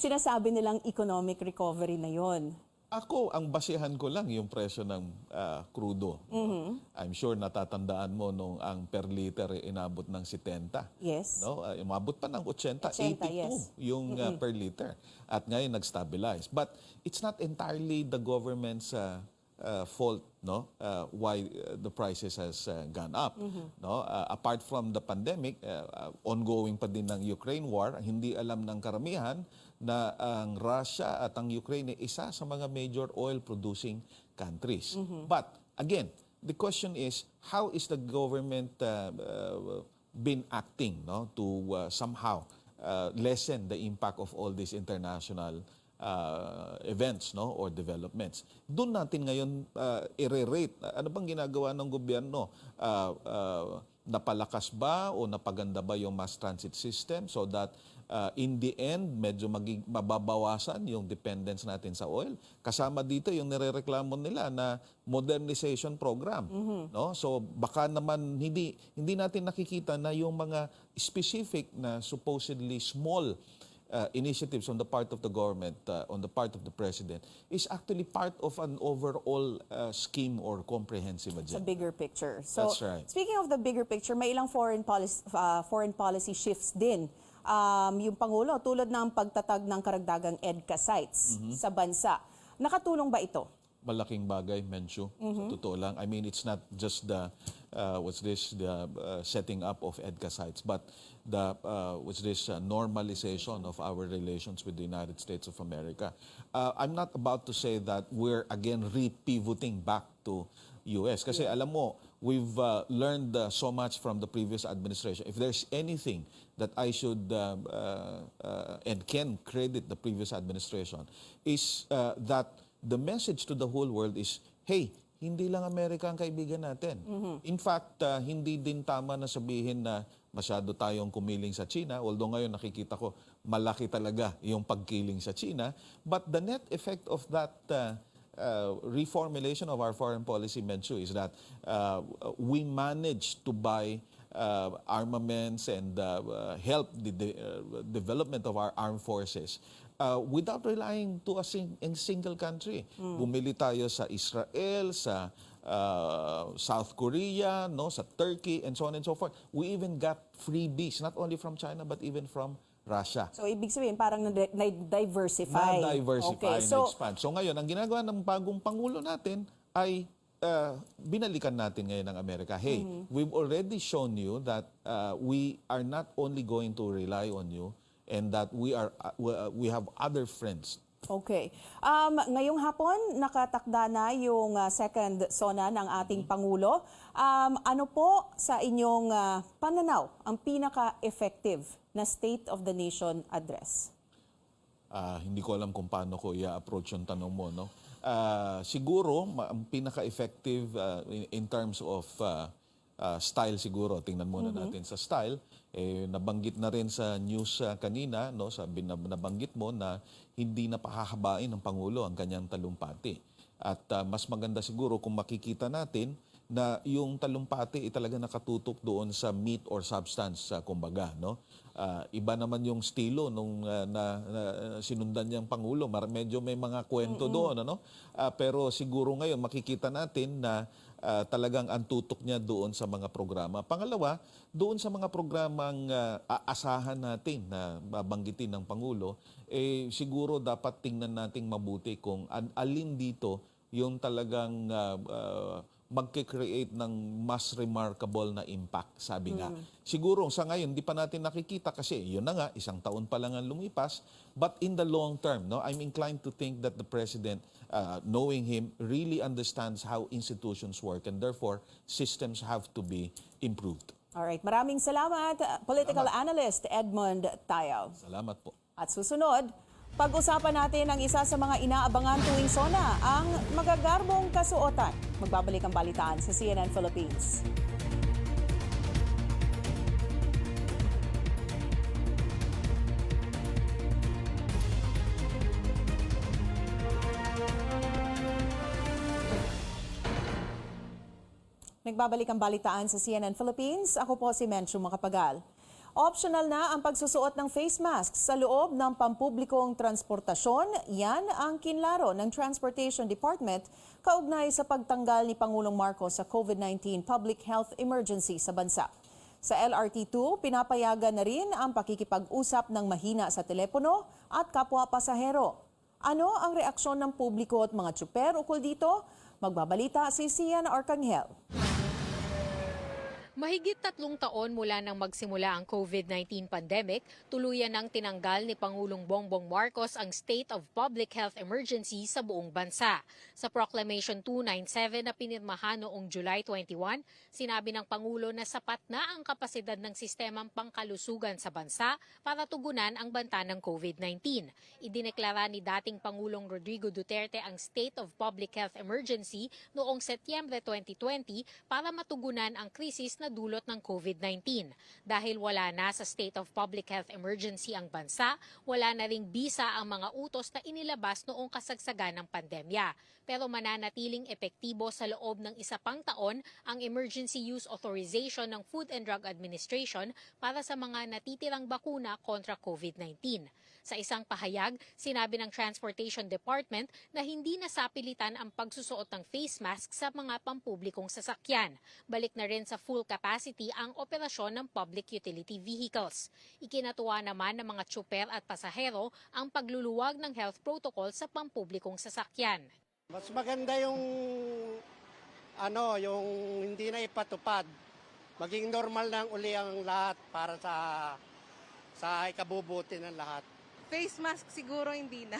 Sinasabi nilang economic recovery na yon. Ako, ang basihan ko lang yung presyo ng krudo. I'm sure natatandaan mo nung ang per liter inabot ng 70. Yes. No? Umabot pa ng 80, 82 yes. yung per liter. At ngayon nag-stabilize. But it's not entirely the government's fault, no, why the prices has gone up. No, apart from the pandemic, ongoing pa din ng Ukraine war, hindi alam ng karamihan na ang Russia at ang Ukraine ay isa sa mga major oil producing countries. But again, the question is, how is the government been acting, no, to somehow lessen the impact of all these international events, no, or developments. Doon natin ngayon i-rate. Ano bang ginagawa ng gobyerno? Napalakas ba o napaganda ba yung mass transit system so that in the end, medyo mababawasan yung dependence natin sa oil? Kasama dito yung nirereklamo nila na modernization program. No? So baka naman hindi natin nakikita na yung mga specific na supposedly small initiatives on the part of the government, on the part of the president, is actually part of an overall scheme or comprehensive agenda. It's a bigger picture. So, that's right. Speaking of the bigger picture, may ilang foreign policy shifts din. Yung Pangulo, tulad ng pagtatag ng karagdagang EDCA sites sa bansa. Nakatulong ba ito? Malaking bagay, Menchu. Sa totoo lang. I mean, it's not just the setting up of EDCA sites, but the normalization of our relations with the United States of America. I'm not about to say that we're again re-pivoting back to US. Kasi alam mo, we've learned so much from the previous administration. If there's anything that I should and can credit the previous administration, is that the message to the whole world is, hey, hindi lang Amerika ang kaibigan natin. In fact, hindi din tama na sabihin na masyado tayong kumiling sa China, although ngayon nakikita ko malaki talaga yung pagkiling sa China. But the net effect of that reformulation of our foreign policy, Menchu, is that we managed to buy armaments and help the development of our armed forces without relying to a single country. Bumili tayo sa Israel, sa South Korea, no, sa Turkey, and so on and so forth. We even got freebies, not only from China, but even from Russia. So, ibig sabihin, parang na-diversify. Na-diversify, na-expand. So, ngayon, ang ginagawa ng bagong Pangulo natin ay binalikan natin ngayon ng Amerika. Hey, we've already shown you that we are not only going to rely on you, and that we have other friends. Okay. Ngayong hapon, nakatakda na yung second SONA ng ating Pangulo. Ano po sa inyong pananaw ang pinaka-effective na State of the Nation address? Hindi ko alam kung paano ko i-approach yung tanong mo. No? Siguro, ang pinaka-effective in terms of style siguro, tingnan muna natin sa style, nabanggit na rin sa news kanina, no, nabanggit mo na hindi na pahahabain ng Pangulo ang kanyang talumpati. At mas maganda siguro kung makikita natin na yung talumpati talaga nakatutok doon sa meat or substance, kumbaga, no? Iba naman yung estilo nung na sinundan niyang Pangulo. Medyo may mga kwento doon, ano? Pero siguro ngayon makikita natin na talagang ang tutok niya doon sa mga programa. Pangalawa, doon sa mga programang aasahan natin na babanggitin ng Pangulo, siguro dapat tingnan nating mabuti kung alin dito yung talagang magke-create ng mas remarkable na impact, sabi nga. Siguro sa ngayon, di pa natin nakikita kasi yun na nga, isang taon pa lang ang lumipas. But in the long term, no, I'm inclined to think that the President, knowing him, really understands how institutions work and therefore systems have to be improved. Alright, maraming salamat, political analyst Edmund Tayaw. Salamat po. At susunod, pag-usapan natin ang isa sa mga inaabangan tuwing SONA, ang magagarbong kasuotan. Magbabalik ang balitaan sa CNN Philippines. Nagbabalik ang balitaan sa CNN Philippines. Ako po si Menchu Makapagal. Optional na ang pagsusuot ng face mask sa loob ng pampublikong transportasyon. Yan ang kinlaro ng Transportation Department kaugnay sa pagtanggal ni Pangulong Marcos sa COVID-19 public health emergency sa bansa. Sa LRT2, pinapayagan na rin ang pakikipag-usap ng mahina sa telepono at kapwa pasahero. Ano ang reaksyon ng publiko at mga tsuper ukol dito? Magbabalita si Sian Arcangel. Mahigit 3 taon mula nang magsimula ang COVID-19 pandemic, tuluyan nang tinanggal ni Pangulong Bongbong Marcos ang State of Public Health Emergency sa buong bansa. Sa Proclamation 297 na pinirmahan noong July 21, sinabi ng Pangulo na sapat na ang kapasidad ng sistemang pangkalusugan sa bansa para tugunan ang banta ng COVID-19. Idineklara ni dating Pangulong Rodrigo Duterte ang State of Public Health Emergency noong Setyembre 2020 para matugunan ang krisis na dulot ng COVID-19. Dahil wala na sa state of public health emergency ang bansa, wala na ring bisa ang mga utos na inilabas noong kasagsagan ng pandemya. Pero mananatiling epektibo sa loob ng isa pang taon ang emergency use authorization ng Food and Drug Administration para sa mga natitirang bakuna kontra COVID-19. Sa isang pahayag, sinabi ng Transportation Department na hindi nasapilitan ang pagsusuot ng face mask sa mga pampublikong sasakyan. Balik na rin sa full capacity ang operasyon ng public utility vehicles. Ikinatuwa naman ng mga tsuper at pasahero ang pagluluwag ng health protocol sa pampublikong sasakyan. Mas maganda yung hindi na ipatupad. Maging normal na uli ang lahat para sa ikabubuti ng lahat. Face mask siguro hindi na.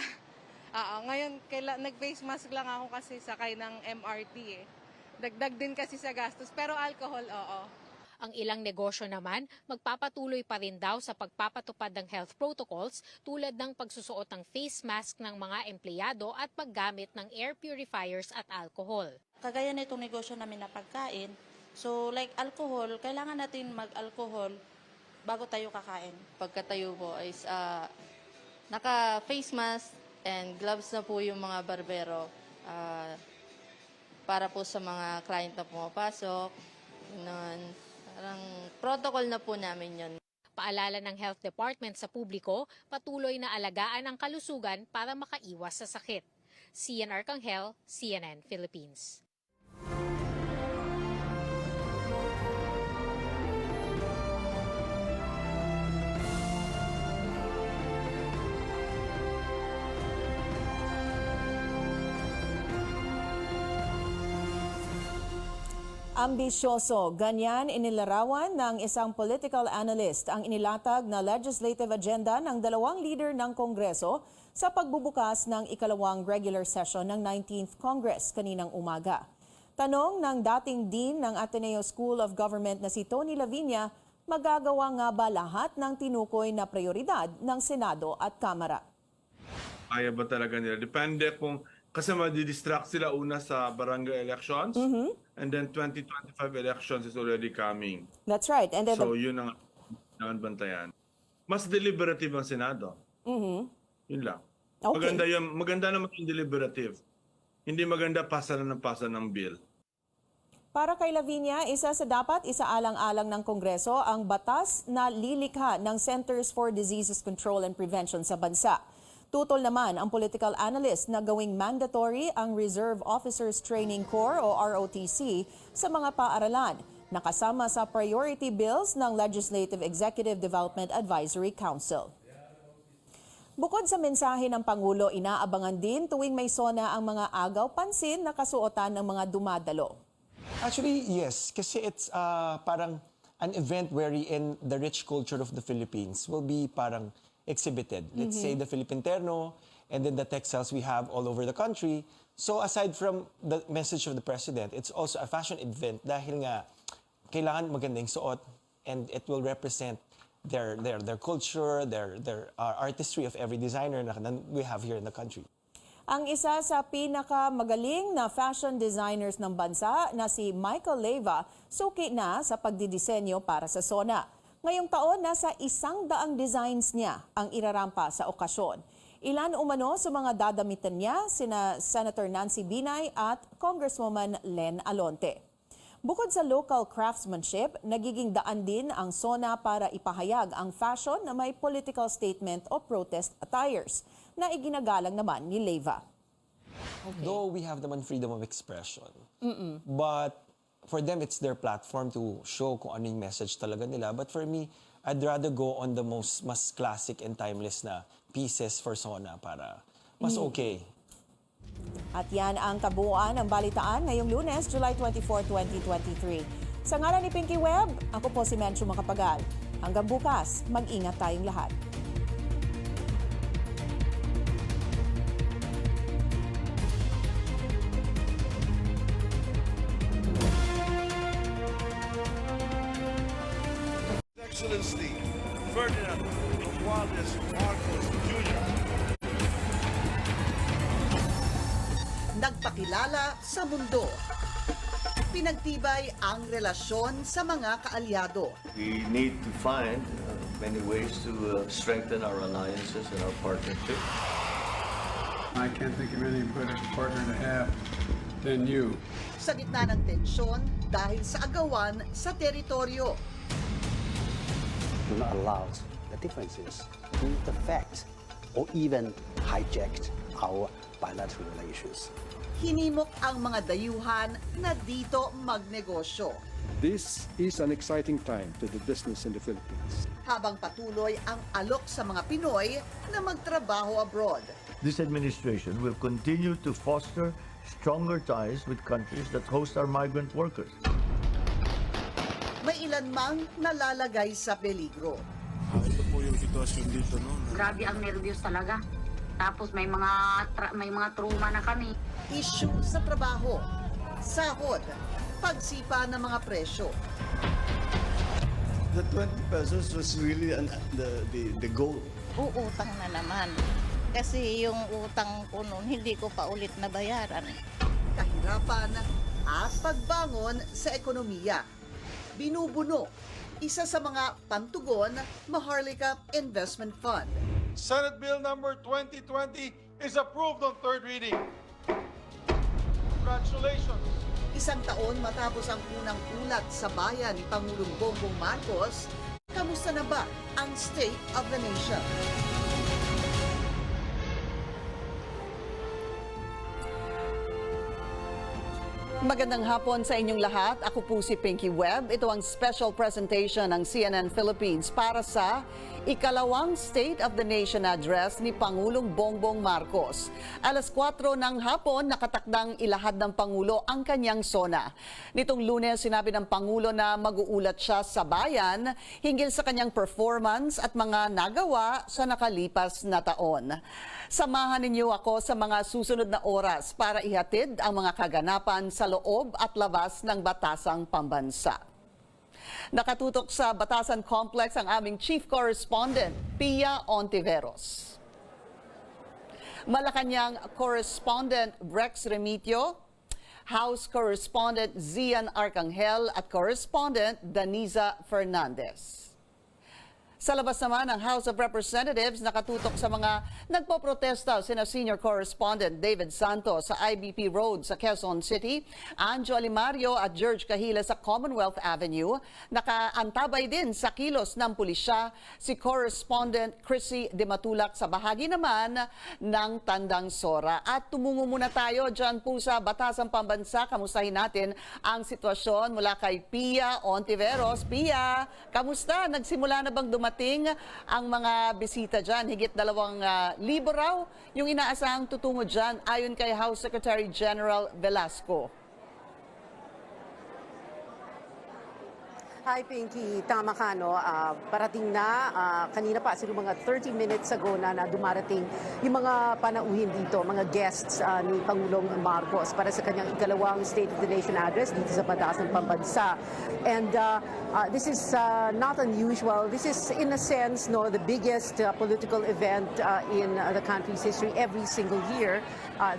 Ngayon nag-face mask lang ako kasi sakay ng MRT eh. Dagdag din kasi sa gastos, pero alcohol, oo. Ang ilang negosyo naman, magpapatuloy pa rin daw sa pagpapatupad ng health protocols tulad ng pagsusuot ng face mask ng mga empleyado at paggamit ng air purifiers at alcohol. Kagaya na itong negosyo namin na pagkain, so like alcohol, kailangan natin mag-alcohol bago tayo kakain. Pagkatayo po is naka-face mask and gloves na po yung mga barbero para po sa mga client na pumapasok. Parang protocol na po namin yun. Paalala ng Health Department sa publiko, patuloy na alagaan ang kalusugan para makaiwas sa sakit. Sian Arcangel, CNN Philippines. Ambisyoso, ganyan inilarawan ng isang political analyst ang inilatag na legislative agenda ng dalawang leader ng Kongreso sa pagbubukas ng ikalawang regular session ng 19th Congress kaninang umaga. Tanong ng dating dean ng Ateneo School of Government na si Tony Lavinia, magagawa nga ba lahat ng tinukoy na prioridad ng Senado at Kamara? Kaya ba talaga nila? Depende kung kasi madi-distract sila una sa barangay elections and then 2025 elections is already coming. That's right. And then so yun ang bantayan. Mas deliberative ang Senado. Yun lang. Okay. Maganda naman yung deliberative. Hindi maganda pasa ng bill. Para kay Lavinia, isa sa dapat isaalang-alang ng Kongreso ang batas na lilikha ng Centers for Disease Control and Prevention sa bansa. Tutol naman ang political analyst na gawing mandatory ang Reserve Officers Training Corps o ROTC sa mga paaralan, nakasama sa priority bills ng Legislative Executive Development Advisory Council. Bukod sa mensahe ng Pangulo, inaabangan din tuwing may SONA ang mga agaw pansin na kasuotan ng mga dumadalo. Actually, yes. Kasi it's parang an event wherein the rich culture of the Philippines will be parang exhibited. Let's say the Philippine Terno and then the textiles we have all over the country. So aside from the message of the President, it's also a fashion event dahil nga kailangan magandang suot and it will represent their culture, their artistry of every designer na we have here in the country. Ang isa sa pinakamagaling na fashion designers ng bansa na si Michael Leyva, suki na sa pagdidisenyo para sa SONA. Ngayong taon, nasa 100 designs niya ang irarampa sa okasyon. Ilan umano sa mga dadamitan niya, sina Senator Nancy Binay at Congresswoman Len Alonte. Bukod sa local craftsmanship, nagiging daan din ang SONA para ipahayag ang fashion na may political statement o protest attires na iginagalang naman ni Leyva. Though we have naman freedom of expression, but for them it's their platform to show kung ano yung message talaga nila. But for me, I'd rather go on the mas classic and timeless na pieces for SONA para mas okay. At yan ang kabuuan ng balitaan ngayong Lunes, July 24, 2023. Sa ngalan ni Pinky Webb, ako po si Mencho Macapagal. Hanggang bukas, mag-ingat tayong lahat. Excellency Ferdinand Romualdez Marcos Jr. Nagpakilala sa mundo. Pinagtibay ang relasyon sa mga kaalyado. We need to find many ways to strengthen our alliances and our partnership. I can't think of any better partner to have than you. Sa gitna ng tensyon dahil sa agawan sa teritoryo. Do not allow the differences to affect or even hijack our bilateral relations. Hinimok ang mga dayuhan na dito magnegosyo. This is an exciting time to do business in the Philippines. Habang patuloy ang alok sa mga Pinoy na magtrabaho abroad. This administration will continue to foster stronger ties with countries that host our migrant workers. May ilan mang nalalagay sa peligro. Ito po yung sitwasyon dito, no? Grabe ang nervyos talaga. Tapos may mga trauma na kami. Issue sa trabaho, sahod, pagsipa ng mga presyo. The 20 pesos was really the goal. Uutang na naman. Kasi yung utang ko noon, hindi ko pa ulit nabayaran. Kahirapan at pagbangon sa ekonomiya. Binubuno, isa sa mga pantugon, Maharlika Investment Fund. Senate Bill number 2020 is approved on third reading. Congratulations! Isang taon matapos ang unang ulat sa bayan ni Pangulong Bongbong Marcos, kamusta na ba ang State of the Nation? Magandang hapon sa inyong lahat. Ako po si Pinky Webb. Ito ang special presentation ng CNN Philippines para sa ikalawang State of the Nation address ni Pangulong Bongbong Marcos. Alas 4 ng hapon, nakatakdang ilahad ng Pangulo ang kanyang SONA. Nitong Lunes, sinabi ng Pangulo na mag-uulat siya sa bayan hinggil sa kanyang performance at mga nagawa sa nakalipas na taon. Samahan ninyo ako sa mga susunod na oras para ihatid ang mga kaganapan sa loob at labas ng Batasang Pambansa. Nakatutok sa Batasan Complex ang aming Chief Correspondent, Pia Ontiveros. Malacanang Correspondent Rex Remitio, House Correspondent Zian Arcangel at Correspondent Daniza Fernandez. Sa labas naman ng House of Representatives, nakatutok sa mga nagpoprotesta sina Senior Correspondent David Santos sa IBP Road sa Quezon City, Anjo Alimario at George Kahila sa Commonwealth Avenue. Nakaantabay din sa kilos ng pulisya si Correspondent Chrissy De Matulak sa bahagi naman ng Tandang Sora. At tumungo muna tayo dyan po sa Batasang Pambansa. Kamustahin natin ang sitwasyon mula kay Pia Ontiveros. Pia, kamusta? Nagsimula na bang dumating ang mga bisita dyan? Higit 2,000 raw yung inaasahang tutungo dyan ayon kay House Secretary General Velasco. Hi, Pinky. Tama ka, no? Parating na. Kanina pa, siguro mga 30 minutes ago na dumarating yung mga panauhin dito, mga guests ni Pangulong Marcos para sa kanyang ikalawang State of the Nation address dito sa Batasang Pambansa. And this is not unusual. This is, in a sense, no, the biggest political event in the country's history every single year.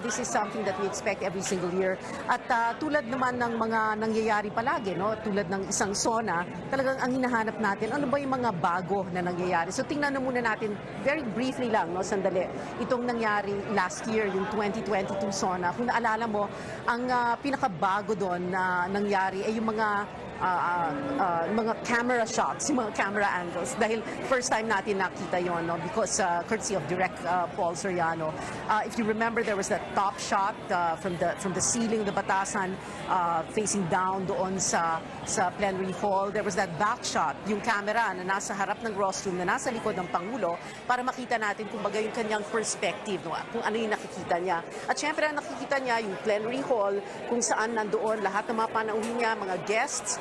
This is something that we expect every single year. At tulad naman ng mga nangyayari palagi, no? Tulad ng isang SONA, talagang ang hinahanap natin, ano ba yung mga bago na nangyayari? So tingnan na muna natin, very briefly lang, no, sandali, itong nangyari last year, yung 2022 SONA. Kung naalala mo, ang pinakabago doon na nangyari ay yung mga camera shots, yung mga camera angles. Dahil first time natin nakita yon, no? Because courtesy of Direct Paul Soriano. If you remember, there was that top shot from the ceiling, the Batasan, facing down doon sa plenary hall. There was that back shot, yung camera na nasa harap ng rostrum, na nasa likod ng Pangulo, para makita natin kung baga yung kanyang perspective, no? Kung ano yung nakikita niya. At syempre, nakikita niya yung plenary hall, kung saan nandoon lahat ng mga panauhin niya, mga guests,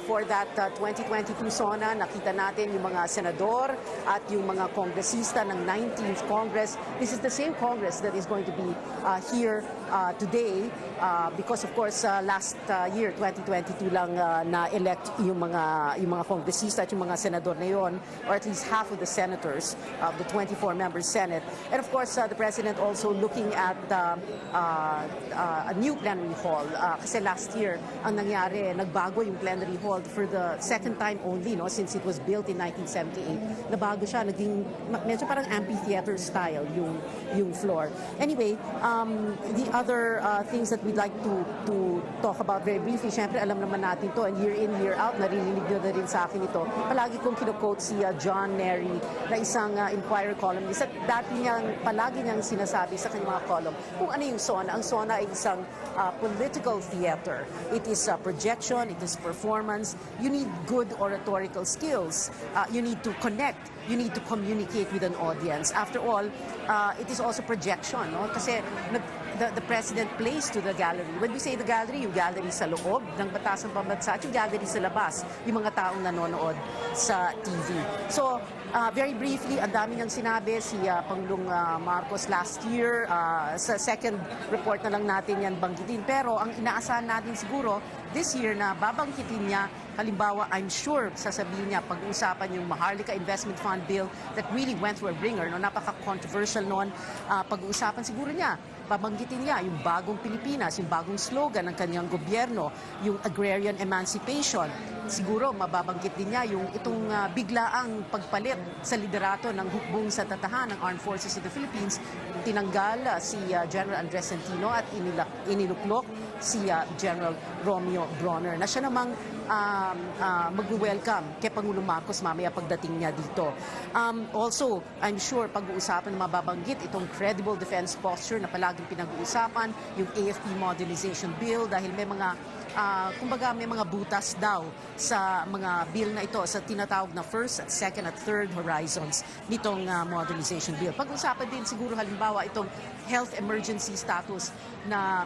for that 2022 SONA. Nakita natin yung mga senador at yung mga kongresista ng 19th Congress. This is the same Congress that is going to be here today because of course last year 2022 lang na-elect yung mga kongresista at yung mga senador na yon, or at least half of the senators of the 24-member Senate. And of course the President also looking at a new plenary hall kasi last year ang nangyari, nagbago yung plenary hall for the second time only, no, since it was built in 1978. Nabago siya, naging medyo parang amphitheater style yung floor. Anyway, the other things that we'd like to talk about very briefly, syempre alam naman natin to, and year in, year out, narinig nyo na rin sa akin ito. Palagi kong kino-quote si John Nery, na isang Inquirer columnist, at palagi niyang sinasabi sa kanyang mga column kung ano yung SONA. Ang SONA ay isang political theater. It is projection, it is performance. You need good oratorical skills. You need to connect. You need to communicate with an audience. After all, it is also projection, no? Kasi the President plays to the gallery. When we say the gallery, yung gallery sa loob ng Batasang Pambansa at yung gallery sa labas, yung mga taong nanonood sa TV. So, very briefly, ang dami niyang sinabi si Pangulong Marcos last year. Sa second report na lang natin yan banggitin. Pero ang inaasahan natin siguro this year na babangkitin niya, halimbawa, I'm sure sasabihin niya, pag-uusapan yung Maharlika Investment Fund Bill that really went through a ringer, no? Napaka-controversial noon. Pag-uusapan siguro niya, babanggitin niya yung bagong Pilipinas, yung bagong slogan ng kanyang gobyerno, yung agrarian emancipation. Siguro mababanggit din niya yung itong biglaang pagpalit sa liderato ng hukbong sa tatahan ng Armed Forces of the Philippines. Tinanggal si General Andres Centino at iniluklok si General Romeo Bronner, na siya namang mag-welcome kay Pangulong Marcos mamaya pagdating niya dito. Also, I'm sure pag-uusapan na mababanggit itong credible defense posture na palaging pinag-uusapan, yung AFP modernization bill, dahil may mga kumbaga may mga butas daw sa mga bill na ito, sa tinatawag na first at second at third horizons nitong modernization bill. Pag-usapan din siguro halimbawa itong health emergency status na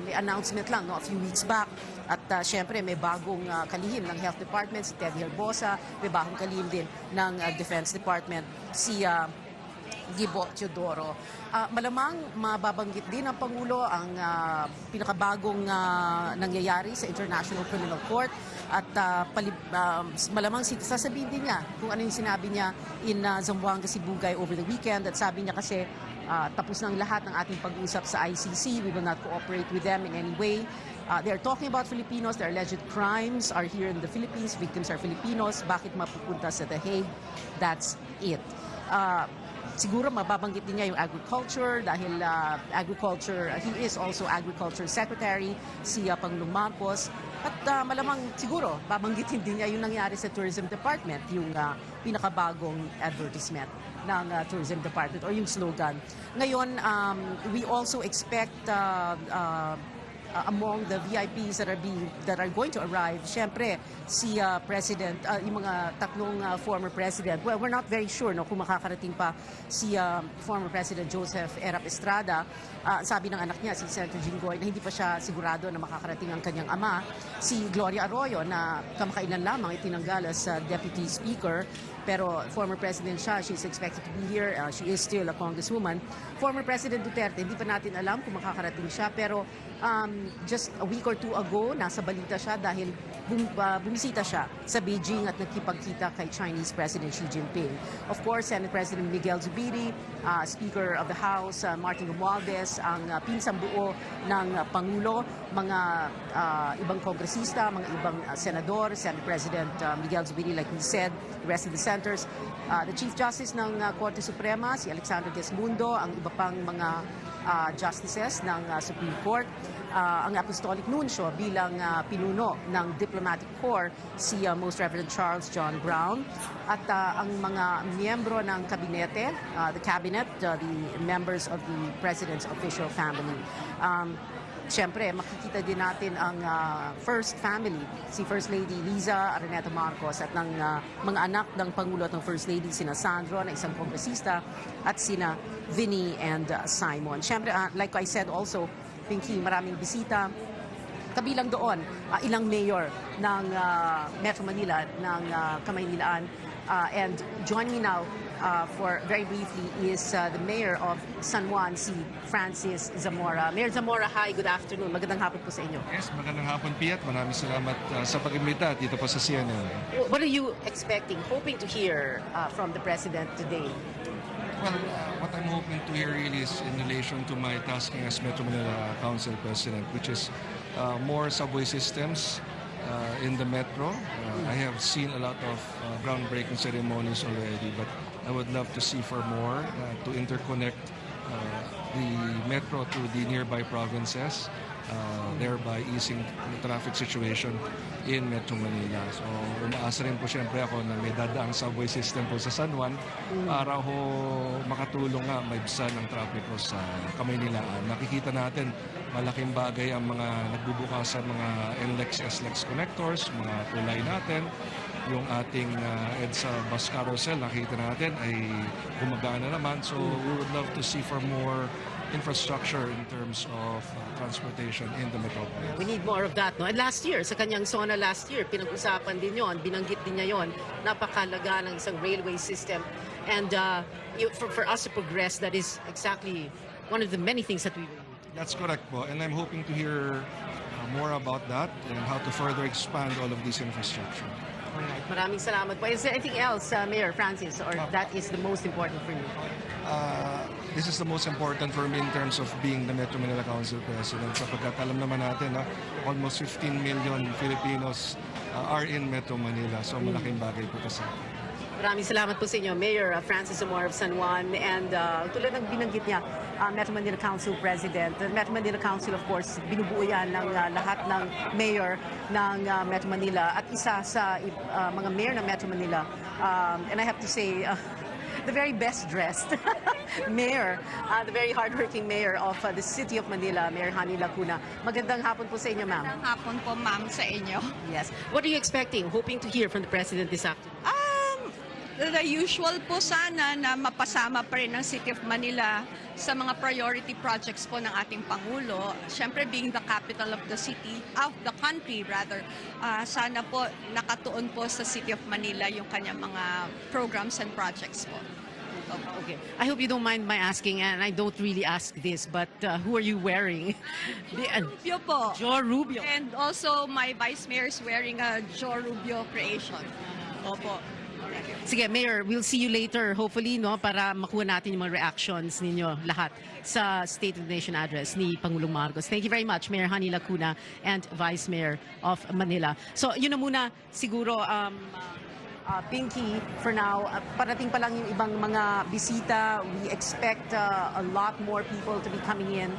may announcement lang, no, a few weeks back. At syempre may bagong kalihim ng Health Department, si Ted Herbosa, may bagong kalihim din ng Defense Department, si Gibo Teodoro. Malamang mababanggit din ng Pangulo ang pinakabagong nangyayari sa International Criminal Court at malamang sasabihin din niya kung ano yung sinabi niya in Zamboanga, Sibugay over the weekend, at sabi niya kasi tapos ng lahat ng ating pag-usap sa ICC. We will not cooperate with them in any way. They're talking about Filipinos. Their alleged crimes are here in the Philippines. Victims are Filipinos. Bakit mapupunta sa The Hague? That's it. Siguro mababanggit din niya yung agriculture dahil agriculture, he is also agriculture secretary, si Pangulong Marcos. At malamang siguro babanggitin din niya yung nangyari sa tourism department, yung pinakabagong advertisement ng tourism department or yung slogan. Ngayon, we also expect among the VIPs that are going to arrive, syempre si President, yung mga tatlong former President. Well, we're not very sure kung makakarating pa si former President Joseph Erap Estrada. Sabi ng anak niya, si Senator Jinggoy, na hindi pa siya sigurado na makakarating ang kanyang ama. Si Gloria Arroyo na kamakailan lamang itinanggal as Deputy Speaker. Pero former President siya, she's expected to be here. She is still a congresswoman. Former President Duterte, hindi pa natin alam kung makakarating siya. Pero just a week or two ago, nasa balita siya dahil bumisita siya sa Beijing at nagkipagkita kay Chinese President Xi Jinping. Of course, Senate President Miguel Zubiri, Speaker of the House, Martin Romualdez, ang pinsang buo ng Pangulo, mga ibang kongresista, mga ibang senador, Senate President Miguel Zubiri, like we said, the rest of the senators, the Chief Justice ng Korte Suprema, si Alexander Gesmundo, ang iba pang mga justices ng Supreme Court, ang Apostolic Nuncio bilang pinuno ng Diplomatic Corps, si Most Reverend Charles John Brown, at ang mga miyembro ng kabinete, the cabinet, the members of the President's official family. Siyempre, makikita din natin ang First Family, si First Lady Liza Araneta Marcos at ng mga anak ng Pangulo at ng First Lady, sina Sandro na isang kongresista at sina Vinnie and Simon. Siyempre, like I said also, Pinky, maraming bisita. Kabilang doon, ilang mayor ng Metro Manila, ng Kamaynilaan. And join me now for very briefly is the Mayor of San Juan, si Francis Zamora. Mayor Zamora, hi, good afternoon. Magandang hapon po sa inyo. Yes, magandang hapon, Piat. Maraming salamat sa pag-imbita dito po sa CNN. What are you expecting, hoping to hear from the President today? Well, what I'm hoping to hear really is in relation to my tasking as Metro Manila Council President, which is more subway systems in the metro. I have seen a lot of groundbreaking ceremonies already, but I would love to see for more to interconnect the metro to the nearby provinces, thereby easing the traffic situation in Metro Manila. So umaasa rin po siyempre ako na may dadaang subway system po sa San Juan para ho makatulong nga maibsan ang trapiko sa Kamaynilaan. Nakikita natin malaking bagay ang mga nagbubukas sa mga NLEX, SLEX connectors, mga tulay natin. Yung ating EDSA bus carousel, nakita natin ay gumagana naman. So we would love to see for more infrastructure in terms of transportation in the metropolis. We need more of that, no? And last year, sa kanyang SONA last year, pinag-usapan din yon, binanggit din niya yon, napakalaga ng isang railway system. And for us to progress, that is exactly one of the many things that we will do. That's correct po. And I'm hoping to hear more about that and how to further expand all of this infrastructure. Alright, maraming salamat po. Is there anything else, Mayor Francis, or that is the most important for you? This is the most important for me in terms of being the Metro Manila Council President. Sapagkat alam naman natin na almost 15 million Filipinos are in Metro Manila. So malaking bagay po ito sa akin. Maraming salamat po sa inyo, Mayor Francis Zamora of San Juan. And tulad ng binanggit niya, Metro Manila Council President. The Metro Manila Council, of course, binubuo yan ng lahat ng mayor ng Metro Manila at isa sa mga mayor ng Metro Manila. And I have to say, the very best dressed mayor, the very hardworking mayor of the city of Manila, Mayor Hani Lacuna. Magandang hapon po sa inyo, ma'am. Magandang hapon po, ma'am, sa inyo. Yes. What are you expecting, hoping to hear from the President this afternoon? The usual po sana na mapasama pa rin ng City of Manila sa mga priority projects po ng ating Pangulo. Siyempre, being the capital of the city, of the country rather, sana po nakatuon po sa City of Manila yung kanyang mga programs and projects po. Okay. I hope you don't mind my asking, and I don't really ask this, but who are you wearing? Rubio po. Joe Rubio. And also, my Vice Mayor is wearing a Joe Rubio creation. Opo. Sige, Mayor, we'll see you later, hopefully, no, para makuha natin yung mga reactions ninyo lahat sa State of the Nation address ni Pangulong Marcos. Thank you very much, Mayor Hani Lacuna and Vice Mayor of Manila. So, yun na muna siguro, Pinky, for now, parating pa lang yung ibang mga bisita. We expect a lot more people to be coming in.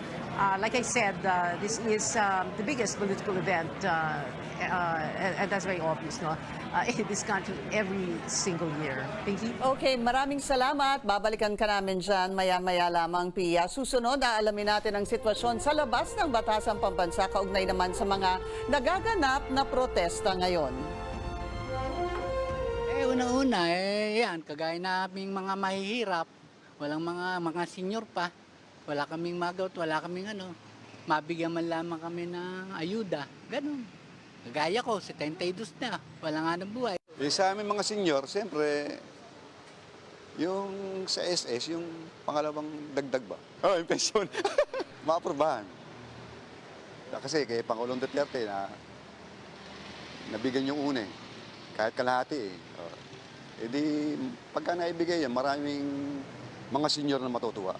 Like I said, this is the biggest political event, and that's very obvious, no? In this country every single year. Pinky? Okay, maraming salamat. Babalikan ka namin dyan maya-maya lamang, Pia. Susunod, aalamin natin ang sitwasyon sa labas ng Batasang Pambansa kaugnay naman sa mga nagaganap na protesta ngayon. Una-una, yan, kagaya naming mga mahihirap, walang mga senior pa, wala kaming magot, wala kaming mabigyan man lamang kami ng ayuda, ganun. Kagaya ko, 72 na, wala nga ng buhay. Sa aming mga senior, siyempre, yung sa SS, yung pangalawang dagdag ba? Oh, yung pension. Maaprobahan. Kasi kay Pangulong Duterte na nabigyan yung una kahit kalahati di pagka naibigay yan, maraming mga senior na matutuwa.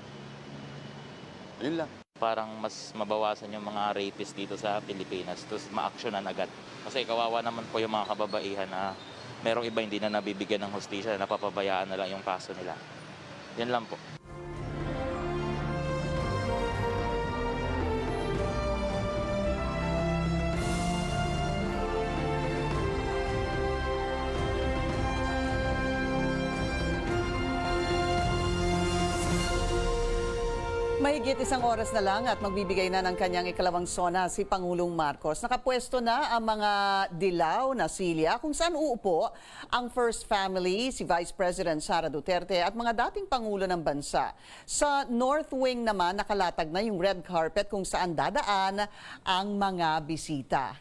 Yun lang. Parang mas mabawasan yung mga rapist dito sa Pilipinas, tapos ma-actionan agad. Kasi kawawa naman po yung mga kababaihan na merong iba hindi na nabibigyan ng hustisya, napapabayaan na lang yung kaso nila. Yan lang po. Mahigit isang oras na lang at magbibigay na ng kanyang ikalawang SONA si Pangulong Marcos. Nakapwesto na ang mga dilaw na silya kung saan uupo ang First Family, si Vice President Sara Duterte at mga dating Pangulo ng bansa. Sa North Wing naman nakalatag na yung red carpet kung saan dadaan ang mga bisita.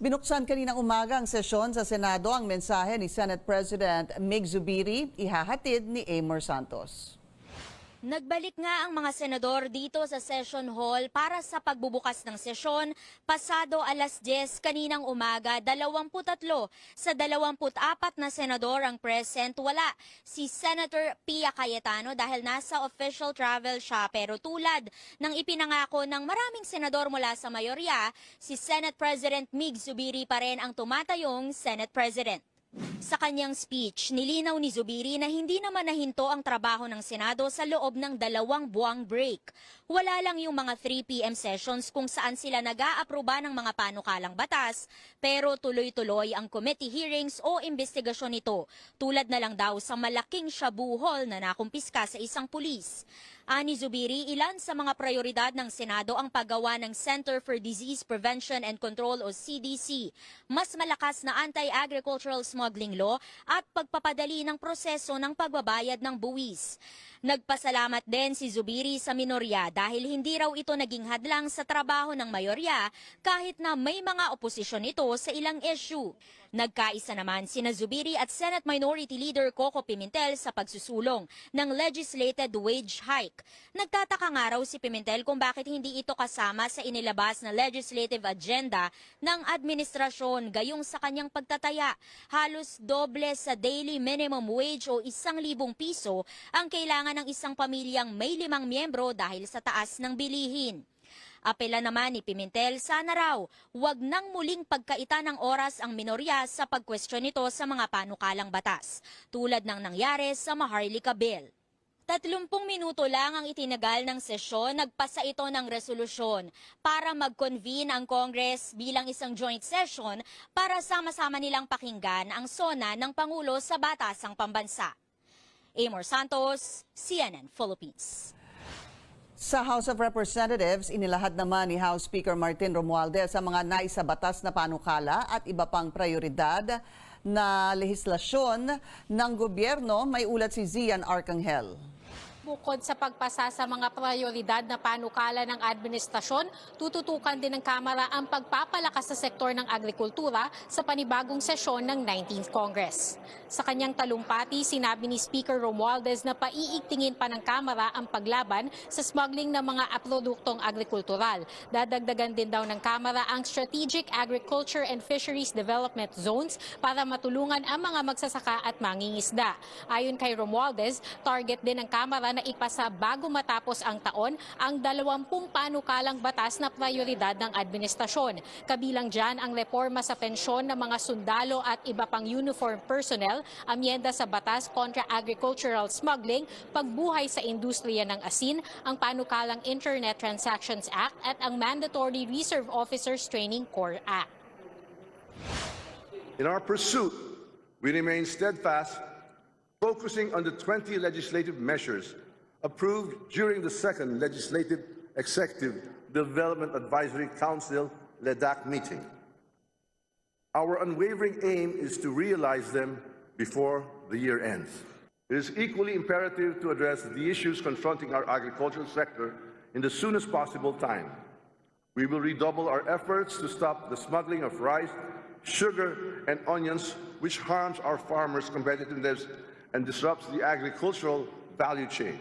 Binuksan kaninang umaga ang sesyon sa Senado. Ang mensahe ni Senate President Mig Zubiri, ihahatid ni Amor Santos. Nagbalik nga ang mga senador dito sa session hall para sa pagbubukas ng sesyon pasado alas 10 kaninang umaga. 23 sa 24 na senador ang present. Wala si Senator Pia Cayetano dahil nasa official travel siya, pero tulad ng ipinangako ng maraming senador mula sa mayorya, si Senate President Mig Zubiri pa rin ang tumatayong Senate President. Sa kanyang speech, nilinaw ni Zubiri na hindi naman nahinto ang trabaho ng Senado sa loob ng 2 buwang break. Wala lang yung mga 3 p.m. sessions kung saan sila nag-aaproba ng mga panukalang batas, pero tuloy-tuloy ang committee hearings o investigasyon nito, tulad na lang daw sa malaking shabu hall na nakumpiska sa isang pulis. Ani Zubiri, ilan sa mga prioridad ng Senado ang paggawa ng Center for Disease Prevention and Control o CDC, mas malakas na anti-agricultural smuggling law at pagpapadali ng proseso ng pagbabayad ng buwis. Nagpasalamat din si Zubiri sa minorya dahil hindi raw ito naging hadlang sa trabaho ng mayorya kahit na may mga oposisyon ito sa ilang issue. Nagkaisa naman sina Zubiri at Senate Minority Leader Coco Pimentel sa pagsusulong ng legislated wage hike. Nagtataka nga raw si Pimentel kung bakit hindi ito kasama sa inilabas na legislative agenda ng administrasyon gayong sa kanyang pagtataya. Halos doble sa daily minimum wage o 1,000 piso ang kailangan ng isang pamilyang may 5 miyembro dahil sa taas ng bilihin. Apela naman ni Pimentel, sana raw wag nang muling pagkaita ng oras ang minorya sa pagkwestiyon nito sa mga panukalang batas, tulad ng nangyari sa Maharlika Bill. 30 minuto lang ang itinagal ng sesyon, nagpasa ito ng resolusyon para mag-convene ang Congress bilang isang joint session para sama-sama nilang pakinggan ang SONA ng Pangulo sa Batasang Pambansa. Amor Santos, CNN Philippines. Sa House of Representatives, inilahad naman ni House Speaker Martin Romualdez ang mga naisabatas na panukala at iba pang prioridad na lehislasyon ng gobyerno. May ulat si Zian Arcangel. Bukod sa pagpasa sa mga prioridad na panukala ng administrasyon, tututukan din ng Kamara ang pagpapalakas sa sektor ng agrikultura sa panibagong sesyon ng 19th Congress. Sa kanyang talumpati, sinabi ni Speaker Romualdez na paiigtingin pa ng Kamara ang paglaban sa smuggling ng mga produktong agrikultural. Dadagdagan din daw ng Kamara ang Strategic Agriculture and Fisheries Development Zones para matulungan ang mga magsasaka at mangingisda. Ayon kay Romualdez, target din ng Kamara na ipasa bago matapos ang taon ang 20 panukalang batas na prioridad ng administrasyon. Kabilang dyan ang reforma sa pensyon ng mga sundalo at iba pang uniform personnel, amyenda sa batas kontra agricultural smuggling, pagbuhay sa industriya ng asin, ang panukalang Internet Transactions Act at ang Mandatory Reserve Officers Training Corps Act. In our pursuit, we remain steadfast, focusing on the 20 legislative measures approved during the second Legislative Executive Development Advisory Council LEDAC meeting. Our unwavering aim is to realize them before the year ends. It is equally imperative to address the issues confronting our agricultural sector in the soonest possible time. We will redouble our efforts to stop the smuggling of rice, sugar, and onions, which harms our farmers' competitiveness and disrupts the agricultural value chain.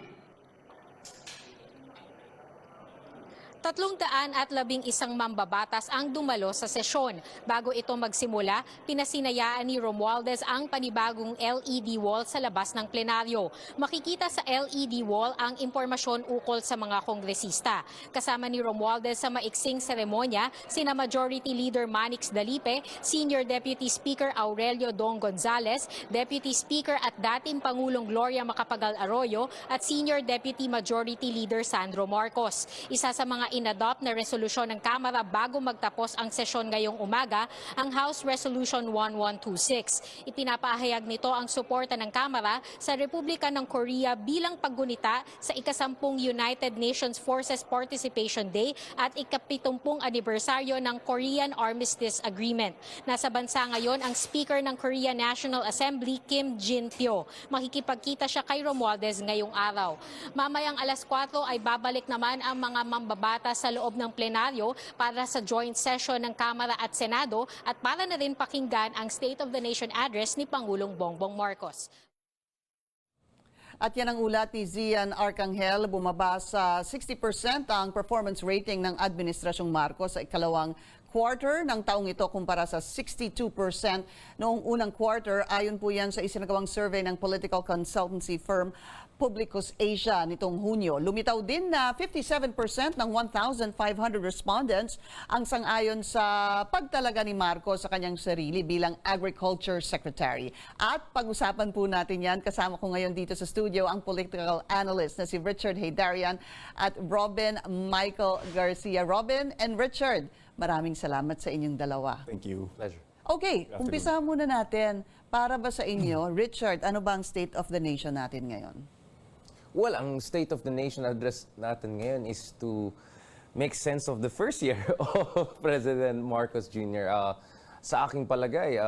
311 mambabatas ang dumalo sa sesyon. Bago ito magsimula, pinasinayaan ni Romualdez ang panibagong LED wall sa labas ng plenaryo. Makikita sa LED wall ang impormasyon ukol sa mga kongresista. Kasama ni Romualdez sa maiksing seremonya, sina Majority Leader Manix Dalipe, Senior Deputy Speaker Aurelio Dong Gonzales, Deputy Speaker at dating Pangulong Gloria Macapagal Arroyo at Senior Deputy Majority Leader Sandro Marcos. Isa sa mga inadopt na resolusyon ng Kamara bago magtapos ang sesyon ngayong umaga, ang House Resolution 1126. Ipinapahayag nito ang suporta ng Kamara sa Republika ng Korea bilang paggunita sa ika-10 United Nations Forces Participation Day at ika-70 anibersaryo ng Korean Armistice Agreement. Nasa bansa ngayon ang Speaker ng Korea National Assembly, Kim Jin-pyo. Makikipagkita siya kay Romualdez ngayong araw. Mamayang alas 4 ay babalik naman ang mga mambabata sa loob ng plenaryo para sa joint session ng Kamara at Senado at para na rin pakinggan ang State of the Nation address ni Pangulong Bongbong Marcos. At yan ang ulat ni Zian Arcangel, bumaba sa 60% ang performance rating ng Administrasyong Marcos sa ikalawang quarter ng taong ito kumpara sa 62% noong unang quarter. Ayon po yan sa isinagawang survey ng political consultancy firm Publicus Asia nitong Hunyo. Lumitaw din na 57% ng 1,500 respondents ang sang-ayon sa pagtalaga ni Marcos sa kanyang sarili bilang Agriculture Secretary. At pag-usapan po natin yan, kasama ko ngayon dito sa studio ang political analyst na si Richard Haydarian at Robin Michael Garcia. Robin and Richard, maraming salamat sa inyong dalawa. Thank you. Pleasure. Okay, umpisa muna natin. Para ba sa inyo, Richard, ano ba ang State of the Nation natin ngayon? Well, ang State of the Nation address natin ngayon is to make sense of the first year of President Marcos Jr. Sa aking palagay,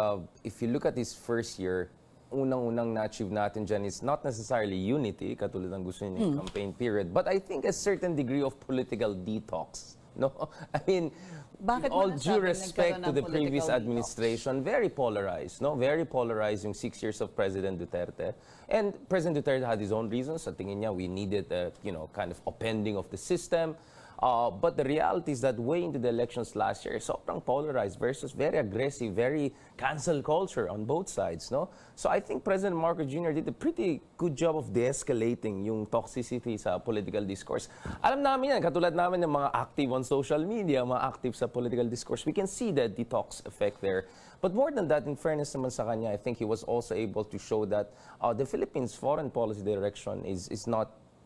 if you look at his first year, unang-unang na-achieve natin dyan is not necessarily unity, katulad ng gusto niya yung campaign period, but I think a certain degree of political detox. No, I mean, Bakit all mo due nasabing respect to nagkaroon the ng previous political administration, very polarized, no? Very polarized yung 6 years of President Duterte. And President Duterte had his own reasons. Sa tingin niya, we needed a, kind of upending of the system. But the reality is that way into the elections last year, sobrang polarized versus very aggressive, very cancel culture on both sides, no? So I think President Marcos Jr. did a pretty good job of de-escalating yung toxicity sa political discourse. Alam namin yan, katulad namin ng mga active on social media, mga active sa political discourse, we can see the detox effect there. But more than that, in fairness naman sa kanya, I think he was also able to show that the Philippines' foreign policy direction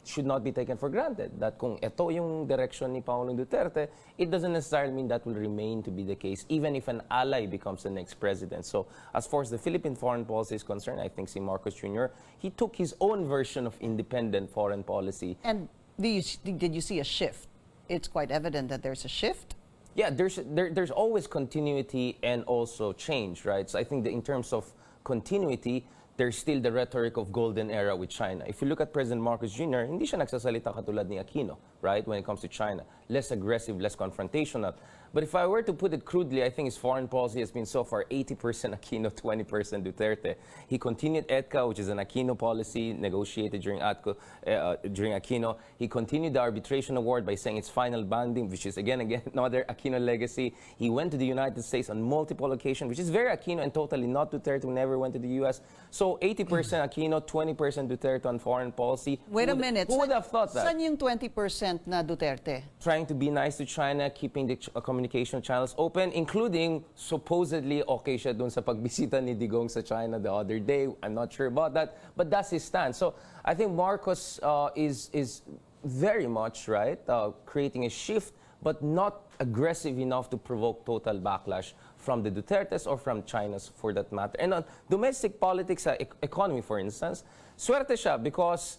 should not be taken for granted. That kung ito yung direction ni Pangulong Duterte, it doesn't necessarily mean that will remain to be the case, even if an ally becomes the next president. So as far as the Philippine foreign policy is concerned, I think si Marcos Jr., he took his own version of independent foreign policy. And did you see a shift? It's quite evident that there's a shift. Yeah, there's always continuity and also change, right? So I think that in terms of continuity, there's still the rhetoric of golden era with China. If you look at President Marcos Jr., hindi siya nagsasalita katulad ni Aquino, right, when it comes to China. Less aggressive, less confrontational. But if I were to put it crudely, I think his foreign policy has been so far 80% Aquino, 20% Duterte. He continued EDCA, which is an Aquino policy negotiated during Aquino. He continued the arbitration award by saying it's final binding, which is again another Aquino legacy. He went to the United States on multiple occasions, which is very Aquino and totally not Duterte, who never went to the U.S. So 80% Aquino, 20% Duterte on foreign policy. Wait a minute. Who would have thought that? Saan yung 20% na Duterte? Trying to be nice to China, keeping the communication channels open, including supposedly okay siya dun sa pagbisita ni Digong sa China the other day. I'm not sure about that, but that's his stance. So I think Marcos is very much right, creating a shift, but not aggressive enough to provoke total backlash from the Dutertes or from China's for that matter. And on domestic politics, economy for instance, swerte siya because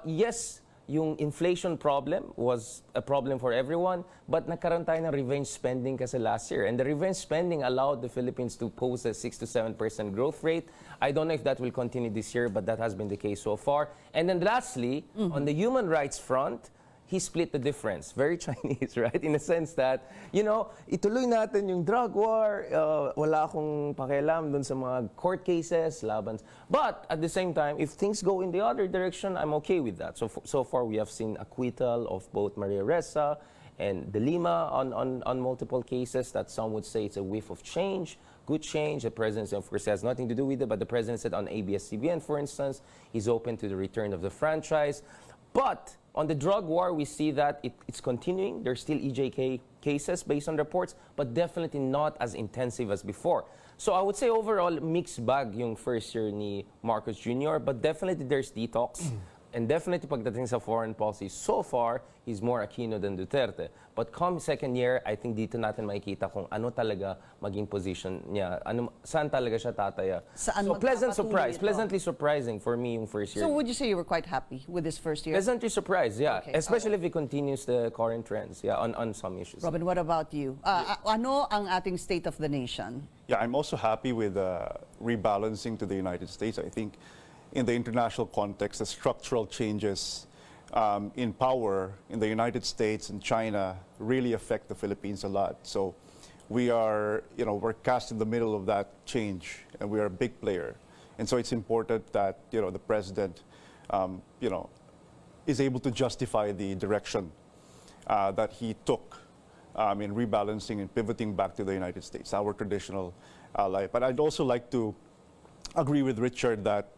yes, yung inflation problem was a problem for everyone, but nagkaroon tayo ng revenge spending kasi last year. And the revenge spending allowed the Philippines to post a 6 to 7% growth rate. I don't know if that will continue this year, but that has been the case so far. And then lastly, on the human rights front, he split the difference. Very Chinese, right? In a sense that, you know, ituloy natin yung drug war, wala akong pakialam dun sa mga court cases, labans. But at the same time, if things go in the other direction, I'm okay with that. So far, we have seen acquittal of both Maria Ressa and De Lima on multiple cases that some would say it's a whiff of change. Good change. The president, of course, has nothing to do with it, but the president said on abs-cbn, for instance, he's open to the return of the franchise. But on the drug war, we see that it's continuing. There's still EJK cases based on reports, but definitely not as intensive as before. So I would say overall, mixed bag yung first year ni Marcos Jr., but definitely there's detox. And definitely pagdating sa foreign policy, so far, he's more Aquino than Duterte. But come second year, I think dito natin makikita kung ano talaga maging position niya, saan talaga siya tataya. Saan so magpapatuloy ito? pleasantly surprising for me yung first year. So would you say you were quite happy with this first year? Pleasantly surprised, yeah. Okay, Especially if he continues the current trends, yeah, on some issues. Robin, what about you? Ano ang ating state of the nation? Yeah, I'm also happy with rebalancing to the United States. I think in the international context, the structural changes in power in the United States and China really affect the Philippines a lot. So we are, we're cast in the middle of that change, and we are a big player. And so it's important that, the president, is able to justify the direction that he took in rebalancing and pivoting back to the United States, our traditional ally. But I'd also like to agree with Richard that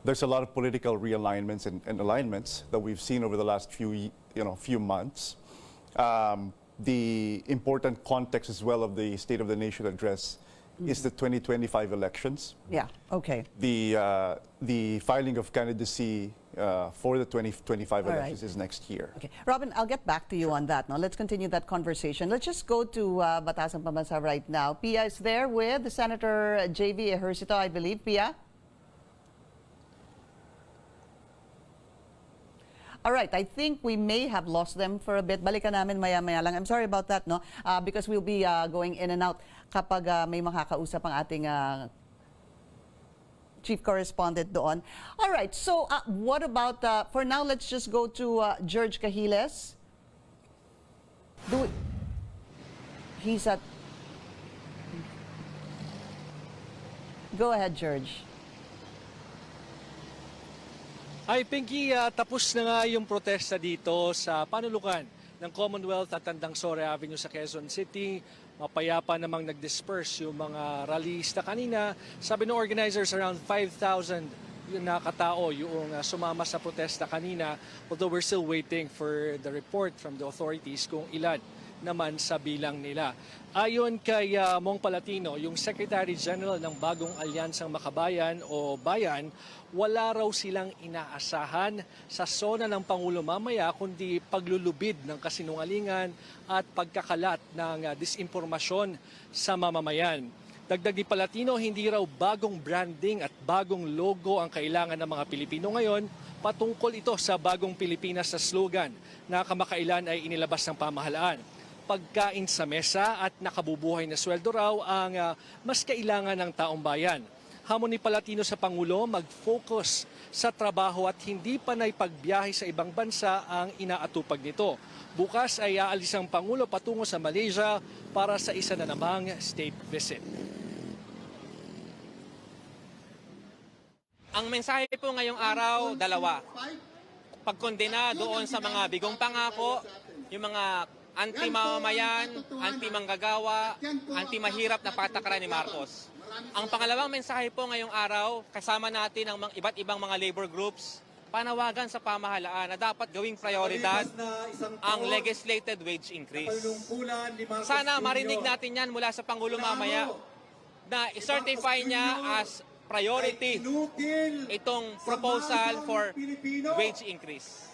there's a lot of political realignments and alignments that we've seen over the last few months. The important context as well of the State of the Nation address is the 2025 elections. Yeah, okay. The filing of candidacy for the 2025 All right. elections is next year. Okay. Robin, I'll get back to you on that. Now, let's continue that conversation. Let's just go to Batasang Pambansa right now. Pia is there with Senator J.V. Ejercito, I believe. Pia? All right, I think we may have lost them for a bit. Balikan namin maya-maya lang. I'm sorry about that, no? Because we'll be going in and out kapag may makakausap ang ating chief correspondent doon. All right, so what about, for now, let's just go to George Cahiles. He's at... Go ahead, George. Hi, Pinky. Tapos na nga yung protesta dito sa panulukan ng Commonwealth at Tandangsore Avenue sa Quezon City. Mapayapa namang nag-disperse yung mga rallyista kanina. Sabi ng organizers, around 5,000 yung nakatao yung sumama sa protesta kanina. Although we're still waiting for the report from the authorities kung ilan naman sa bilang nila. Ayon kay Mong Palatino, yung Secretary General ng bagong Alyansang Makabayan o Bayan, wala raw silang inaasahan sa SONA ng Pangulo mamaya kundi paglulubid ng kasinungalingan at pagkakalat ng disinformasyon sa mamamayan. Dagdag ni Palatino, hindi raw bagong branding at bagong logo ang kailangan ng mga Pilipino ngayon, patungkol ito sa bagong Pilipinas na slogan na kamakailan ay inilabas ng pamahalaan. pagkain sa mesa at nakabubuhay na sweldo raw ang mas kailangan ng taong bayan. Hamon ni Palatino sa Pangulo mag-focus sa trabaho at hindi panay pagbiyahe sa ibang bansa ang inaatupag nito. Bukas ay aalis ang Pangulo patungo sa Malaysia para sa isa na namang state visit. Ang mensahe po ngayong araw, dalawa. Pagkondena doon sa mga bigong pangako, yung mga anti-mamamayan, anti-manggagawa, anti-mahirap na patakaran ni Marcos. Ang pangalawang mensahe po ngayong araw, kasama natin ang iba't ibang mga labor groups, panawagan sa pamahalaan na dapat gawing prioridad ang legislated wage increase. Sana marinig natin yan mula sa Pangulo mamaya na i-certify niya as priority itong proposal for wage increase.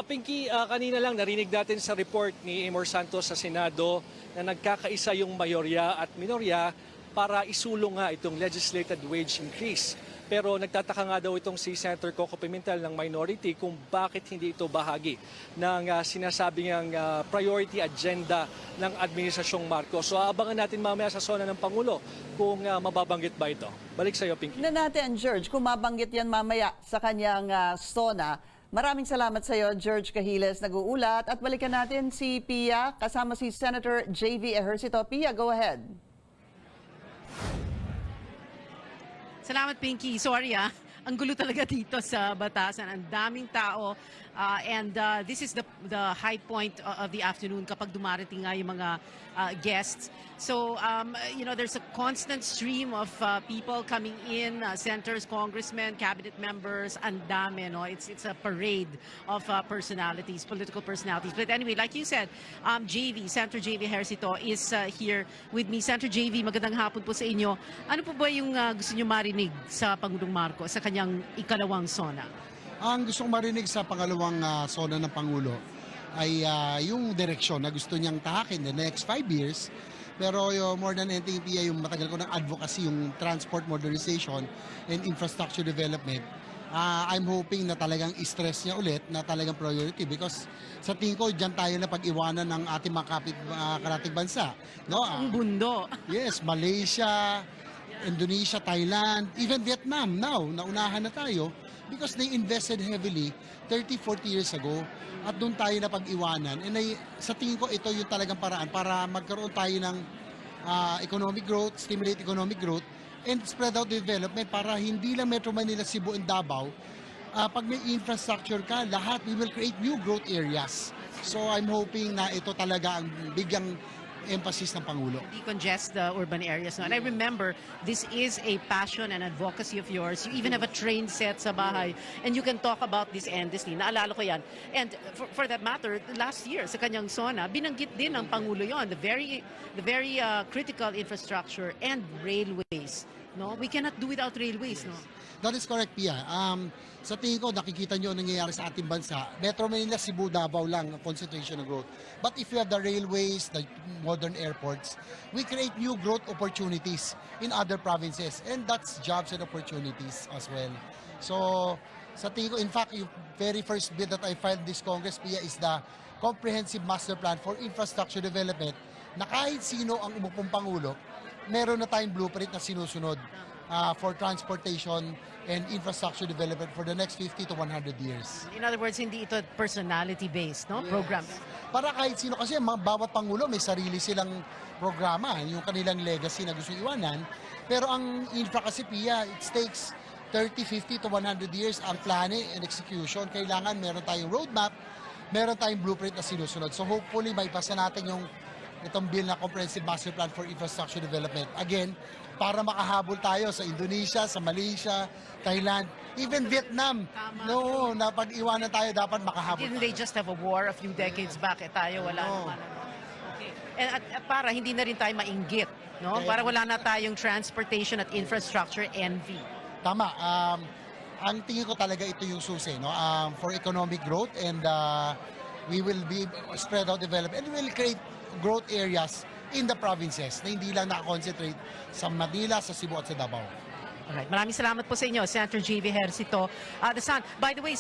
Pinky, kanina lang narinig natin sa report ni Amor Santos sa Senado na nagkakaisa yung mayorya at minorya para isulong nga itong legislated wage increase. Pero nagtataka nga daw itong si Senator Coco Pimentel ng minority kung bakit hindi ito bahagi ng sinasabing priority agenda ng Administrasyong Marcos. So abangan natin mamaya sa SONA ng Pangulo kung mababanggit ba ito. Balik sa iyo, Pinky. Na natin, George, kung mabanggit yan mamaya sa kanyang SONA. Maraming salamat sa iyo, George Cahiles, nag-uulat. At balikan natin si Pia, kasama si Senator J.V. Ejercito. Pia, go ahead. Salamat, Pinky. Sorry, ang gulo talaga dito sa batasan. Ang daming tao. And this is the high point of the afternoon kapag dumarating nga yung mga guests. So, there's a constant stream of people coming in, senators, congressmen, cabinet members, and dami, no? It's a parade of personalities, political personalities. But anyway, like you said, Senator J.V. Ejercito is here with me. Senator J.V., magandang hapon po sa inyo. Ano po ba yung gusto nyo marinig sa Pangulong Marcos sa kanyang ikalawang SONA? Ang gustong marinig sa pangalawang SONA ng Pangulo ay yung direksyon na gusto niyang tahakin the next 5 years. Pero more than anything, yung matagal ko ng advocacy, yung transport modernization and infrastructure development, I'm hoping na talagang i-stress niya ulit na talagang priority because sa tingin ko, dyan tayo na pag-iwanan ng ating mga karating bansa. No? Ang bundo. Yes, Malaysia, Indonesia, Thailand, even Vietnam now, naunahan na tayo because they invested heavily 30, 40 years ago at doon tayo na pag-iwanan. And sa tingin ko, ito yung talagang paraan para magkaroon tayo ng economic growth, stimulate economic growth, and spread out development para hindi lang Metro Manila, Cebu, and Davao. Pag may infrastructure ka, lahat, we will create new growth areas. So I'm hoping na ito talaga ang bigyang emphasis ng Pangulo. Decongest the urban areas. No? And I remember, this is a passion and advocacy of yours. You even have a train set sa bahay. And you can talk about this endlessly. Naalala ko yan. And for that matter, last year, sa kanyang SONA, binanggit din ng Pangulo yon, the very critical infrastructure and railways. No? We cannot do without railways. Yes. No? That is correct, Pia. Sa tingin ko, nakikita nyo ang nangyayari sa ating bansa. Metro Manila, Cebu, Davao lang ang concentration of growth. But if you have the railways, the modern airports, we create new growth opportunities in other provinces. And that's jobs and opportunities as well. So, sa tingin ko, in fact, yung very first bill that I filed this Congress, Pia, is the Comprehensive Master Plan for Infrastructure Development na kahit sino ang umupong Pangulo, meron na tayong blueprint na sinusunod for transportation and infrastructure development for the next 50 to 100 years. In other words, hindi ito personality-based, no? Yes. Programs. Para kahit sino, kasi bawat Pangulo may sarili silang programa, yung kanilang legacy na gusto iwanan. Pero ang infra kasi, Pia, it takes 30, 50 to 100 years ang planning and execution. Kailangan meron tayong roadmap, meron tayong blueprint na sinusunod. So hopefully may pasa natin yung itong bill na Comprehensive Master Plan for Infrastructure Development. Again, para makahabol tayo sa Indonesia, sa Malaysia, Thailand, even Vietnam. Tama. No, na pag-iwanan tayo, dapat makahabol Didn't tayo. they just have a war a few decades back? Tayo, wala naman. Okay. And at para hindi na rin tayo mainggit, no? Okay. Para wala na tayong transportation at infrastructure envy. Tama. Ang tingin ko talaga ito yung susi, no? For economic growth and we will be spread out development and we will create growth areas in the provinces na hindi lang nakakonsentrate sa Manila, sa Cebu at sa Davao. Alright, maraming salamat po sa inyo, Senator J.V. Ejercito. By the way,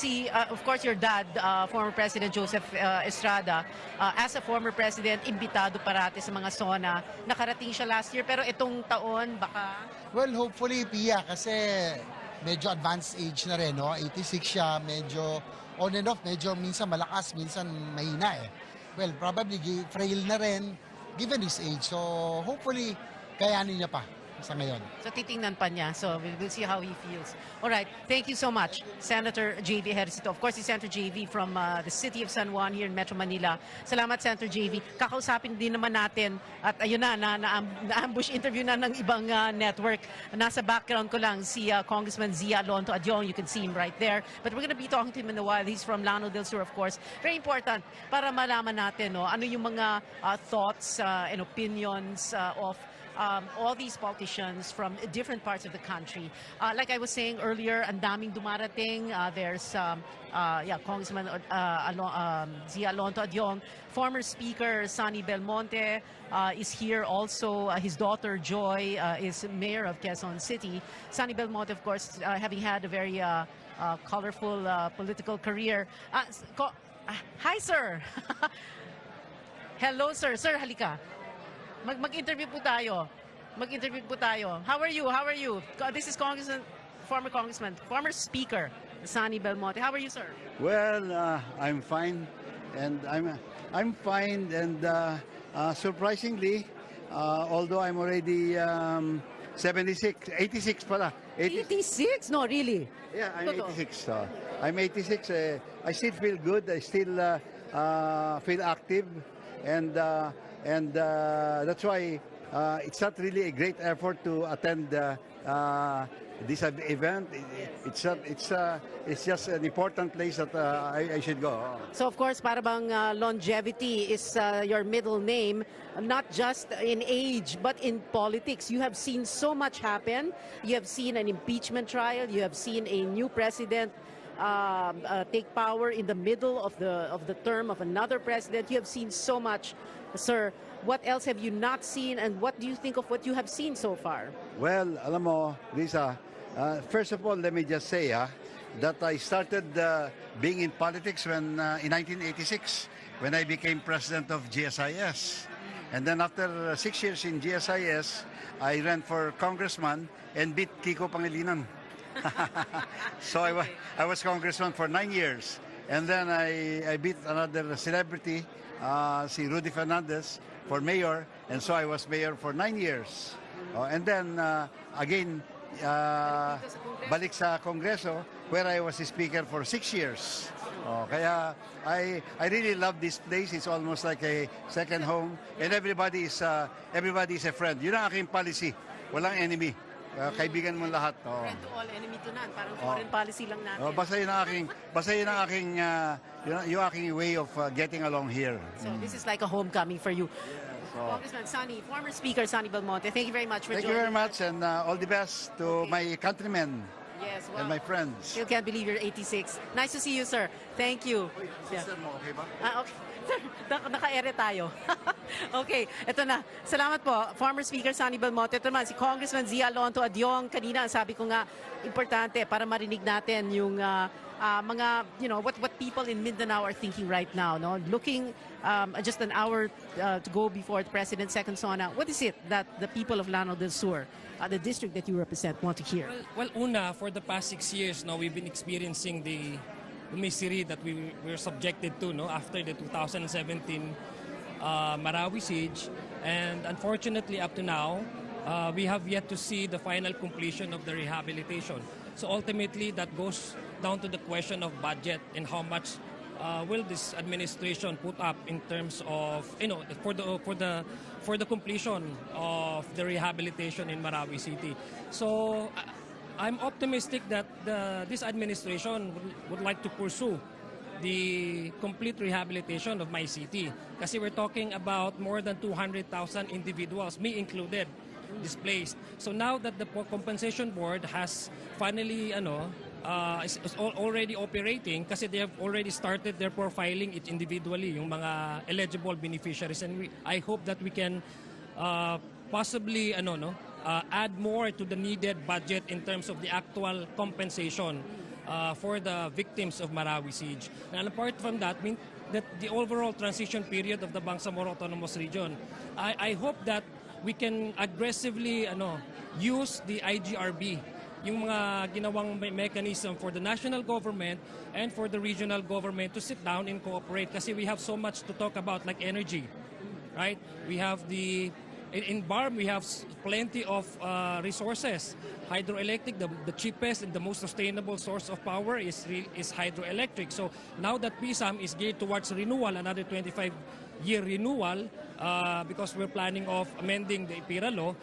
of course, your dad, former President Joseph Estrada, as a former president, imbitado parati sa mga SONA. Nakarating siya last year, pero itong taon, baka... Well, hopefully, Pia, kasi medyo advanced age na rin, no? 86 siya, medyo on and off, medyo minsan malakas, minsan mahina eh. Well, probably frail na rin, given his age. So, hopefully, kayanin niya pa sa ngayon. So titingnan pa niya. So we'll see how he feels. All right. Thank you so much, Senator J.V. Ejercito. Of course, si Senator J.V. from the city of San Juan here in Metro Manila. Salamat, Senator J.V. Kakausapin din naman natin at ayun na-ambush interview na ng ibang network. Nasa background ko lang si Congressman Zia Alonto Adyong. You can see him right there. But we're gonna be talking to him in a while. He's from Llano del Sur, of course. Very important para malaman natin ano yung mga thoughts and opinions of all these politicians from different parts of the country. Like I was saying earlier, ang daming dumarating. There's Congressman Zia Alonto Adyong, former Speaker Sonny Belmonte is here also. His daughter Joy is mayor of Quezon City. Sonny Belmonte, of course, having had a very colorful political career. Hi, sir. Hello, sir. Sir, halika. Mag-interview po tayo. How are you? This is former Speaker Sonny Belmonte. How are you, sir? Well, I'm fine, and I'm fine, and surprisingly, although I'm already 86 pala. 86? No, really? Yeah, I'm 86. I'm 86. I still feel good. I still feel active, and that's why it's not really a great effort to attend this event. It's just an important place that I should go. So of course, para bang longevity is your middle name, not just in age but in politics. You have seen so much happen. You have seen an impeachment trial. You have seen a new president take power in the middle of the term of another president. You have seen so much, sir. What else have you not seen, and what do you think of what you have seen so far? Well, alam mo, Lisa, first of all, let me just say that I started being in politics in 1986 when I became president of GSIS. And then after 6 years in GSIS, I ran for congressman and beat Kiko Pangilinan. So I was congressman for 9 years. And then I beat another celebrity, si Rudy Fernandez, for mayor. And so I was mayor for 9 years. And then again, balik sa Kongreso, where I was speaker for 6 years. Kaya I really love this place. It's almost like a second home. And everybody is a friend. Yun ang aking policy. Walang enemy. Kaibigan mo lahat. Friend to all, enemy to none. Parang foreign policy lang natin. Basta yun ang aking way of getting along here. So this is like a homecoming for you. Congressman Sonny, former Speaker Sonny Belmonte, thank you very much for joining us. Thank you very much, and all the best to my countrymen. Yes, wow. And my friends. Still can't believe you're 86. Nice to see you, sir. Thank you. Sister mo, okay ba? Okay. Naka-ere tayo. Okay, ito na. Salamat po, former Speaker Sonny Belmonte. Ito naman, si Congressman Zia Alonto Adyong. Kanina, sabi ko nga, importante para marinig natin yung mga, what people in Mindanao are thinking right now. No? Looking just an hour to go before the President's second SONA, what is it that the people of Llano del Sur, the district that you represent, want to hear? Well, una, for the past 6 years now, we've been experiencing the misery that we were subjected to after the 2017 Marawi siege. And unfortunately, up to now, we have yet to see the final completion of the rehabilitation. So ultimately, that goes down to the question of budget and how much will this administration put up in terms of, for the completion of the rehabilitation in Marawi City. So I'm optimistic that this administration would like to pursue the complete rehabilitation of my city. Kasi we're talking about more than 200,000 individuals, me included, displaced. So now that the compensation board has finally is already operating, kasi they have already started their profiling it individually, yung mga eligible beneficiaries, and I hope that we can possibly add more to the needed budget in terms of the actual compensation for the victims of Marawi siege. And apart from that, that the overall transition period of the Bangsamoro Autonomous Region, I hope that we can aggressively use the IGRB, yung mga ginawang mechanism for the national government and for the regional government to sit down and cooperate, kasi we have so much to talk about, like energy, right? We have in BARM, we have plenty of resources. Hydroelectric, the cheapest and the most sustainable source of power is hydroelectric. So now that PSAM is geared towards renewal, another 25-year renewal, because we're planning of amending the IPIRA law,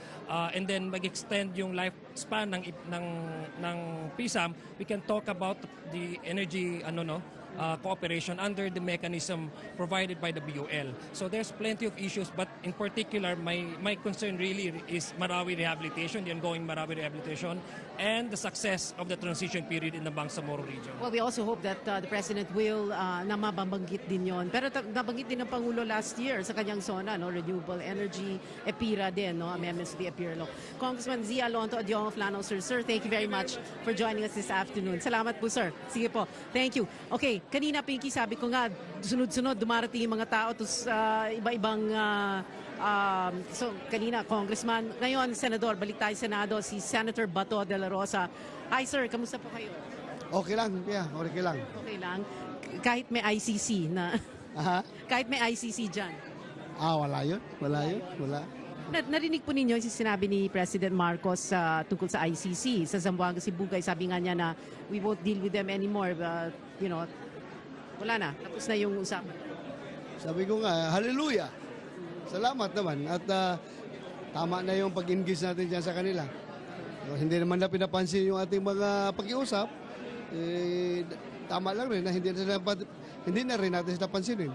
and then mag-extend yung lifespan ng PSAM, we can talk about the energy cooperation under the mechanism provided by the BOL. So there's plenty of issues, but in particular, my concern really is Marawi rehabilitation, the ongoing Marawi rehabilitation, and the success of the transition period in the Bangsamoro region. Well, we also hope that the President will na mababanggit din yon. Pero nabanggit din ng Pangulo last year sa kanyang SONA, renewable energy, EPIRA din, amendments to the EPIRA law. Congressman Zia Alonto Adiongo Flano, sir, thank you very much for joining us this afternoon. Salamat po, sir. Sige po. Thank you. Okay, kanina, Pinky, sabi ko nga, sunod-sunod dumarating yung mga tao to iba-ibang so kanina, Congressman. Ngayon, Senador, balik tayo Senado, si Senator Bato de la Rosa. Hi, sir. Kamusta po kayo? Okay lang, okay lang. Okay lang. Kahit may ICC na... Kahit may ICC dyan. Wala yun. Narinig po ninyo yung sinabi ni President Marcos tungkol sa ICC. Sa Zamboanga, Sibugay, sabi nga niya na we won't deal with them anymore. Wala na. Tapos na yung usapan. Sabi ko nga, hallelujah. Salamat naman. At tama na yung pag-engage natin dyan sa kanila. Hindi naman na pinapansin yung ating mga pag-iusap. Tama lang rin na hindi na rin natin sila pansinin.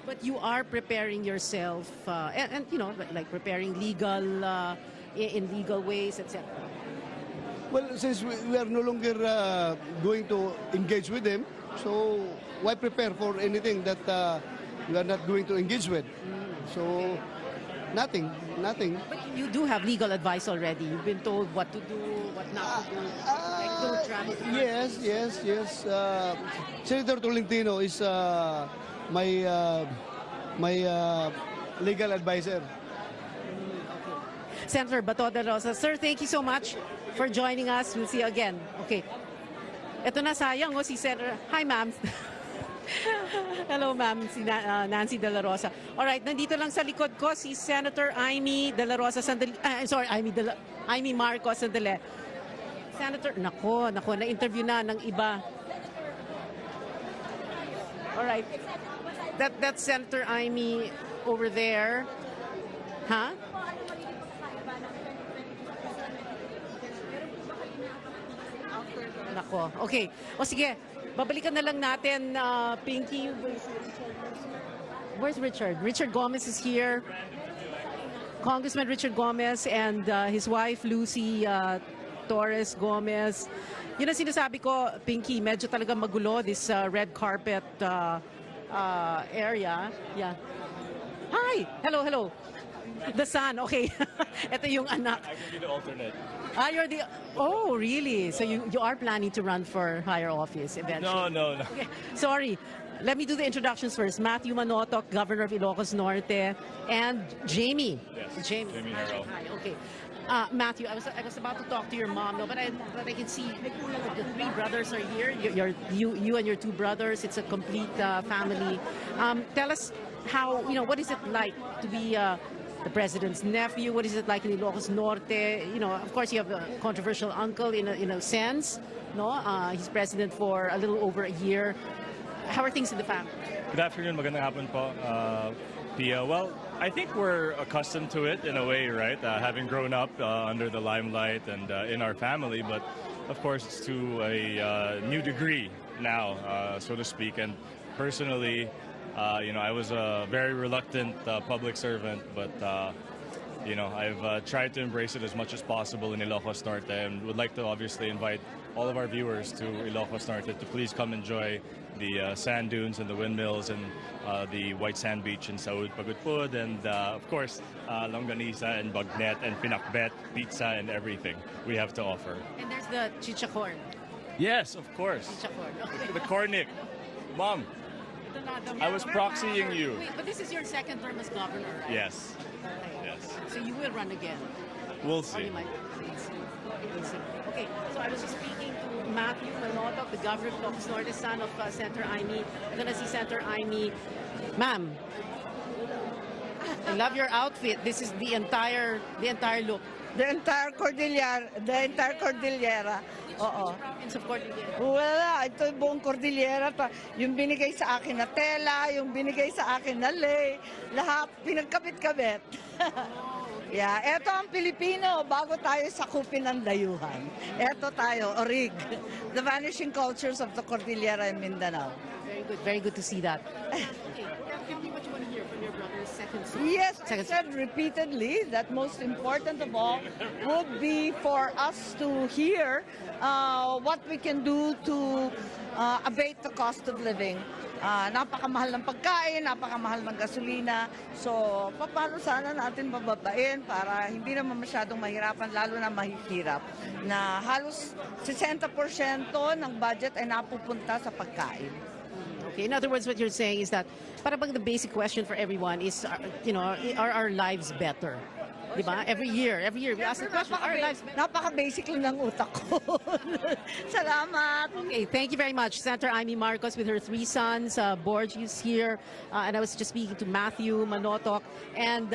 But you are preparing yourself and like preparing legal in legal ways, etc. Well, since we are no longer going to engage with them, so why prepare for anything that we are not going to engage with? So nothing. But you do have legal advice already. You've been told what to do, what not to do. Like don't travel. Yes. Senator Tolentino is my legal advisor. Senator Bato de la Rosa. Sir, thank you so much for joining us. We'll see you again. Okay. Ito na, sayang si Senator. Hi, ma'am. Hello, ma'am. Si Nancy de la Rosa. Alright, nandito lang sa likod ko si Senator Amy de la Rosa Sandali. Amy Marcos Sandali. Senator, nako, na-interview na ng iba. Alright. That's Senator Amy over there. Huh? Nako. Okay. O sige, babalikan na lang natin, Pinky. Where's Richard? Richard Gomez is here. Congressman Richard Gomez and his wife, Lucy Torres Gomez. Yun ang sinasabi ko, Pinky, medyo talaga magulo, this red carpet area. Yeah. Hi! Hello. The son, okay. Ito yung anak. I can be the alternate. You're the... Oh, really? So you are planning to run for higher office eventually? No. Okay. Sorry. Let me do the introductions first. Matthew Manotoc, Governor of Ilocos Norte, and Jamie. Yes, Jamie Harrell. Hi, okay. Matthew, I was about to talk to your mom, but I can see the three brothers are here. You and your two brothers. It's a complete family. Tell us how, what is it like to be the president's nephew? What is it like in Ilocos Norte? Of course, you have a controversial uncle in a sense. No, he's president for a little over a year. How are things in the family? Good afternoon, magandang hapon po, Pia. Well, I think we're accustomed to it in a way, right? Having grown up under the limelight and in our family, but of course it's to a new degree now, so to speak. And personally, I was a very reluctant public servant, but You know, I've tried to embrace it as much as possible in Ilocos Norte, and would like to obviously invite all of our viewers to Ilocos Norte to please come enjoy the sand dunes and the windmills and the white sand beach in Saud Pagudpud, and of course longganisa and bagnet and pinakbet, pizza and everything we have to offer. And there's the chichacorn. Yes, of course. Chichacorn. The cornic. Mom, I was proxying you. Wait, but this is your second term as governor, right? Yes. Okay. Yes. So you will run again. We'll Or see. you might. We'll see. Okay, so I was just speaking to Matthew Manotoc, the governor of Ilocos Norte, son of Senator Aimee. Ito na si Senator Aimee. Ma'am, I love your outfit. This is the entire look. The entire Cordillera. Oo. Province of Cordillera. Wala, ito yung buong Cordillera. Yung binigay sa akin na tela, yung binigay sa akin na lay, lahat pinagkabit-kabit. Yeah, eto ang Pilipino bago tayo sakupin ng dayuhan. Eto tayo, Orig. The vanishing cultures of the Cordillera in Mindanao. Very good to see that. Okay, tell me what you want to hear from your brother's second son. Yes, I said repeatedly that most important of all would be for us to hear what we can do to abate the cost of living. Napakamahal ng pagkain, napakamahal ng gasolina. So, paano sana natin bababain para hindi naman masyadong mahirapan, lalo na mahihirap, na halos 60% ng budget ay napupunta sa pagkain. Okay, in other words, what you're saying is that parang the basic question for everyone is, are our lives better? Diba? Every year we ask the question, are our lives better? Napaka-basic lang ng utak ko. Salamat. Okay, thank you very much. Senator Aimee Marcos with her three sons, Borges here, and I was just speaking to Matthew Manotoc, and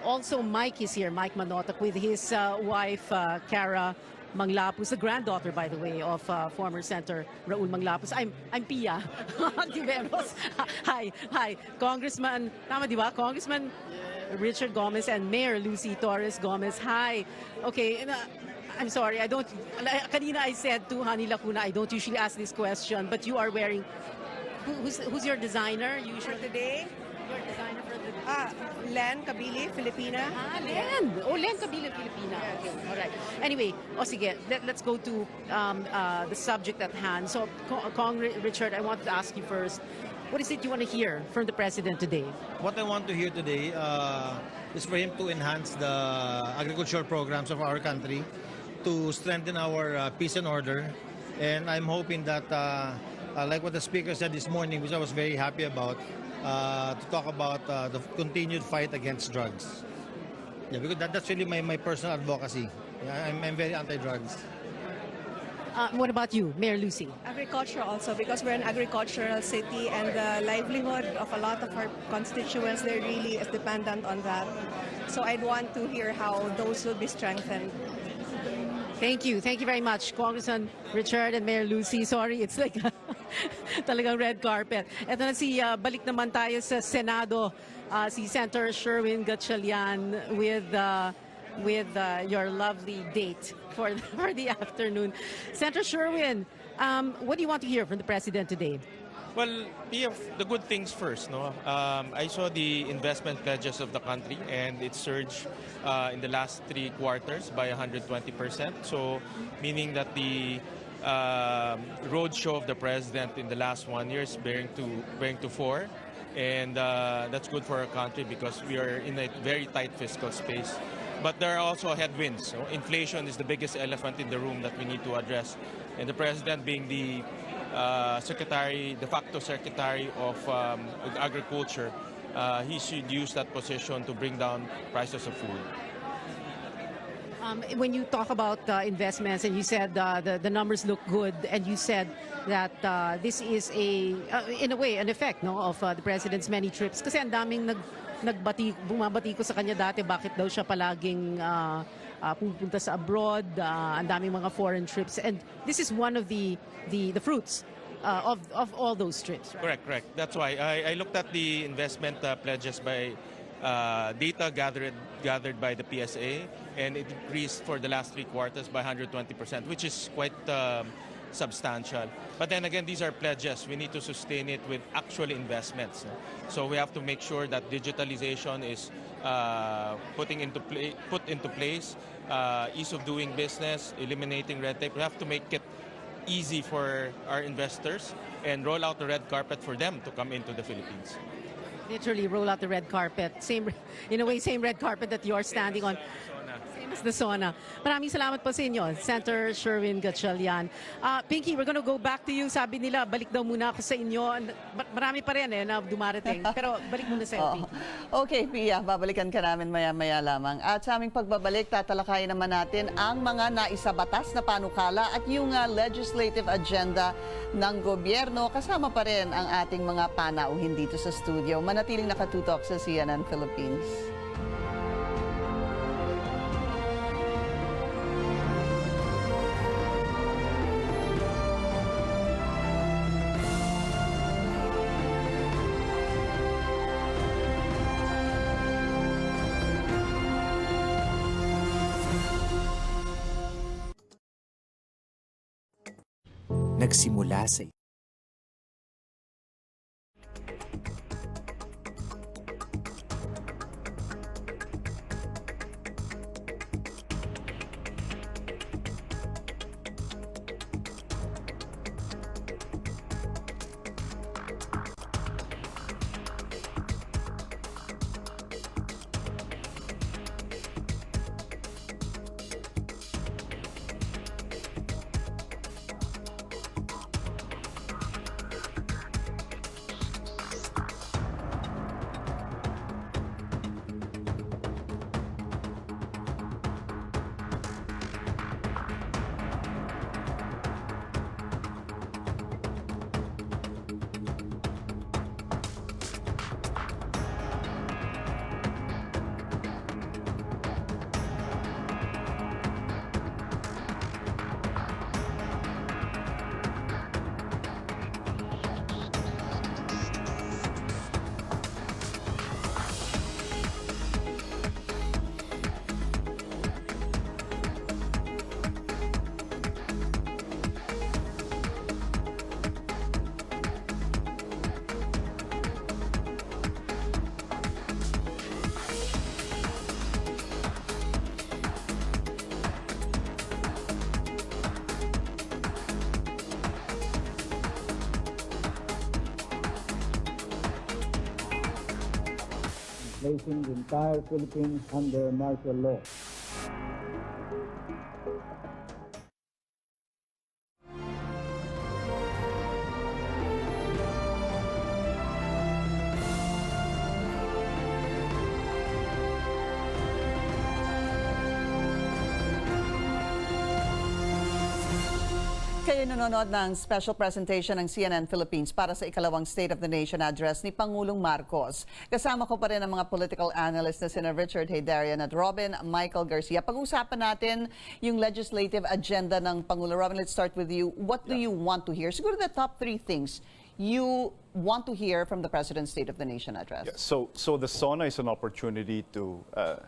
also Mike is here, Mike Manotoc, with his wife, Cara Manglapus, the granddaughter, by the way, of former Senator Raul Manglapus. I'm Pia Tiveros. Hi. Congressman, tama di ba? Congressman Richard Gomez and Mayor Lucy Torres Gomez. Hi. Okay, I'm sorry, kanina I said to Hani Lacuna, I don't usually ask this question, but you are wearing, who's your designer usually? For today? Your designer for the Len Kabili, Filipina. Len. Oh, Len Kabili, Filipina. Okay, all right. Anyway, sige, let's go to the subject at hand. So, Richard, I want to ask you first, what is it you want to hear from the President today? What I want to hear today is for him to enhance the agricultural programs of our country, to strengthen our peace and order. And I'm hoping that, like what the Speaker said this morning, which I was very happy about, to talk about the continued fight against drugs. Yeah, because that's really my personal advocacy. Yeah, I'm very anti-drugs. What about you, Mayor Lucy? Agriculture also, because we're an agricultural city and the livelihood of a lot of our constituents, they're really is dependent on that. So I'd want to hear how those will be strengthened. Thank you very much, Congressman Richard and Mayor Lucy. Sorry, it's like talagang red carpet. Ito na balik naman tayo sa Senado, si Senator Sherwin Gatchalian with your lovely date for the afternoon. Senator Sherwin, what do you want to hear from the President today? Well, the good things first. No, I saw the investment pledges of the country, and it surged in the last 3 quarters by 120%. So, meaning that the roadshow of the president in the last 1 year is bearing to fore, and that's good for our country because we are in a very tight fiscal space. But there are also headwinds. So inflation is the biggest elephant in the room that we need to address, and the president being the de facto secretary of agriculture, he should use that position to bring down prices of food. When you talk about investments, and you said the numbers look good, and you said that this is in a way an effect of the president's many trips. Kasi ang daming bumabati ko sa kanya dati, bakit daw siya palaging pupunta sa abroad, ang daming mga foreign trips, and this is one of the fruits of all those trips. Right? Correct. That's why I looked at the investment pledges by data gathered by the PSA, and it increased for the last 3 quarters by 120%, which is quite substantial. But then again, these are pledges. We need to sustain it with actual investments. So we have to make sure that digitalization is put into place, ease of doing business, eliminating red tape. We have to make it easy for our investors and roll out the red carpet for them to come into the Philippines. Literally roll out the red carpet. Same, in a way, same red carpet that you're standing on. Same as the SONA. Maraming salamat po sa inyo, Senator Sherwin Gatchalian. Pinky, we're gonna go back to you. Sabi nila, balik daw muna ako sa inyo. Marami pa rin na dumarating. Pero balik muna sa'yo, Pinky. Okay, Pia, babalikan ka namin maya-maya lamang. At sa aming pagbabalik, tatalakayin naman natin ang mga naisabatas na panukala at yung legislative agenda ng gobyerno. Kasama pa rin ang ating mga panauhin dito sa studio. Manatiling nakatutok sa CNN Philippines. Nagsimula sa placing the entire Philippines under martial law. Kayo nanonood ng special presentation ng CNN Philippines para sa ikalawang State of the Nation address ni Pangulong Marcos. Kasama ko pa rin ang mga political analysts na sina Richard Heydarian at Robin Michael Garcia. Pag-usapan natin yung legislative agenda ng Pangulo. Robin, let's start with you. What do you want to hear? Siguro the top 3 things you want to hear from the President's State of the Nation address. Yeah, so the SONA is an opportunity to,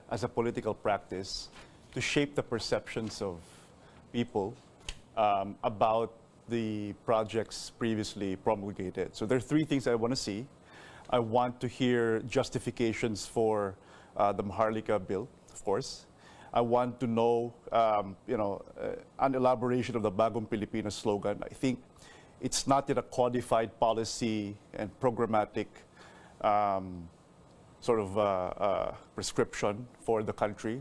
as a political practice, to shape the perceptions of people about the projects previously promulgated. So there are 3 things I want to see. I want to hear justifications for the Maharlika bill, of course. I want to know, an elaboration of the Bagong Pilipino slogan. I think it's not yet a codified policy and programmatic prescription for the country.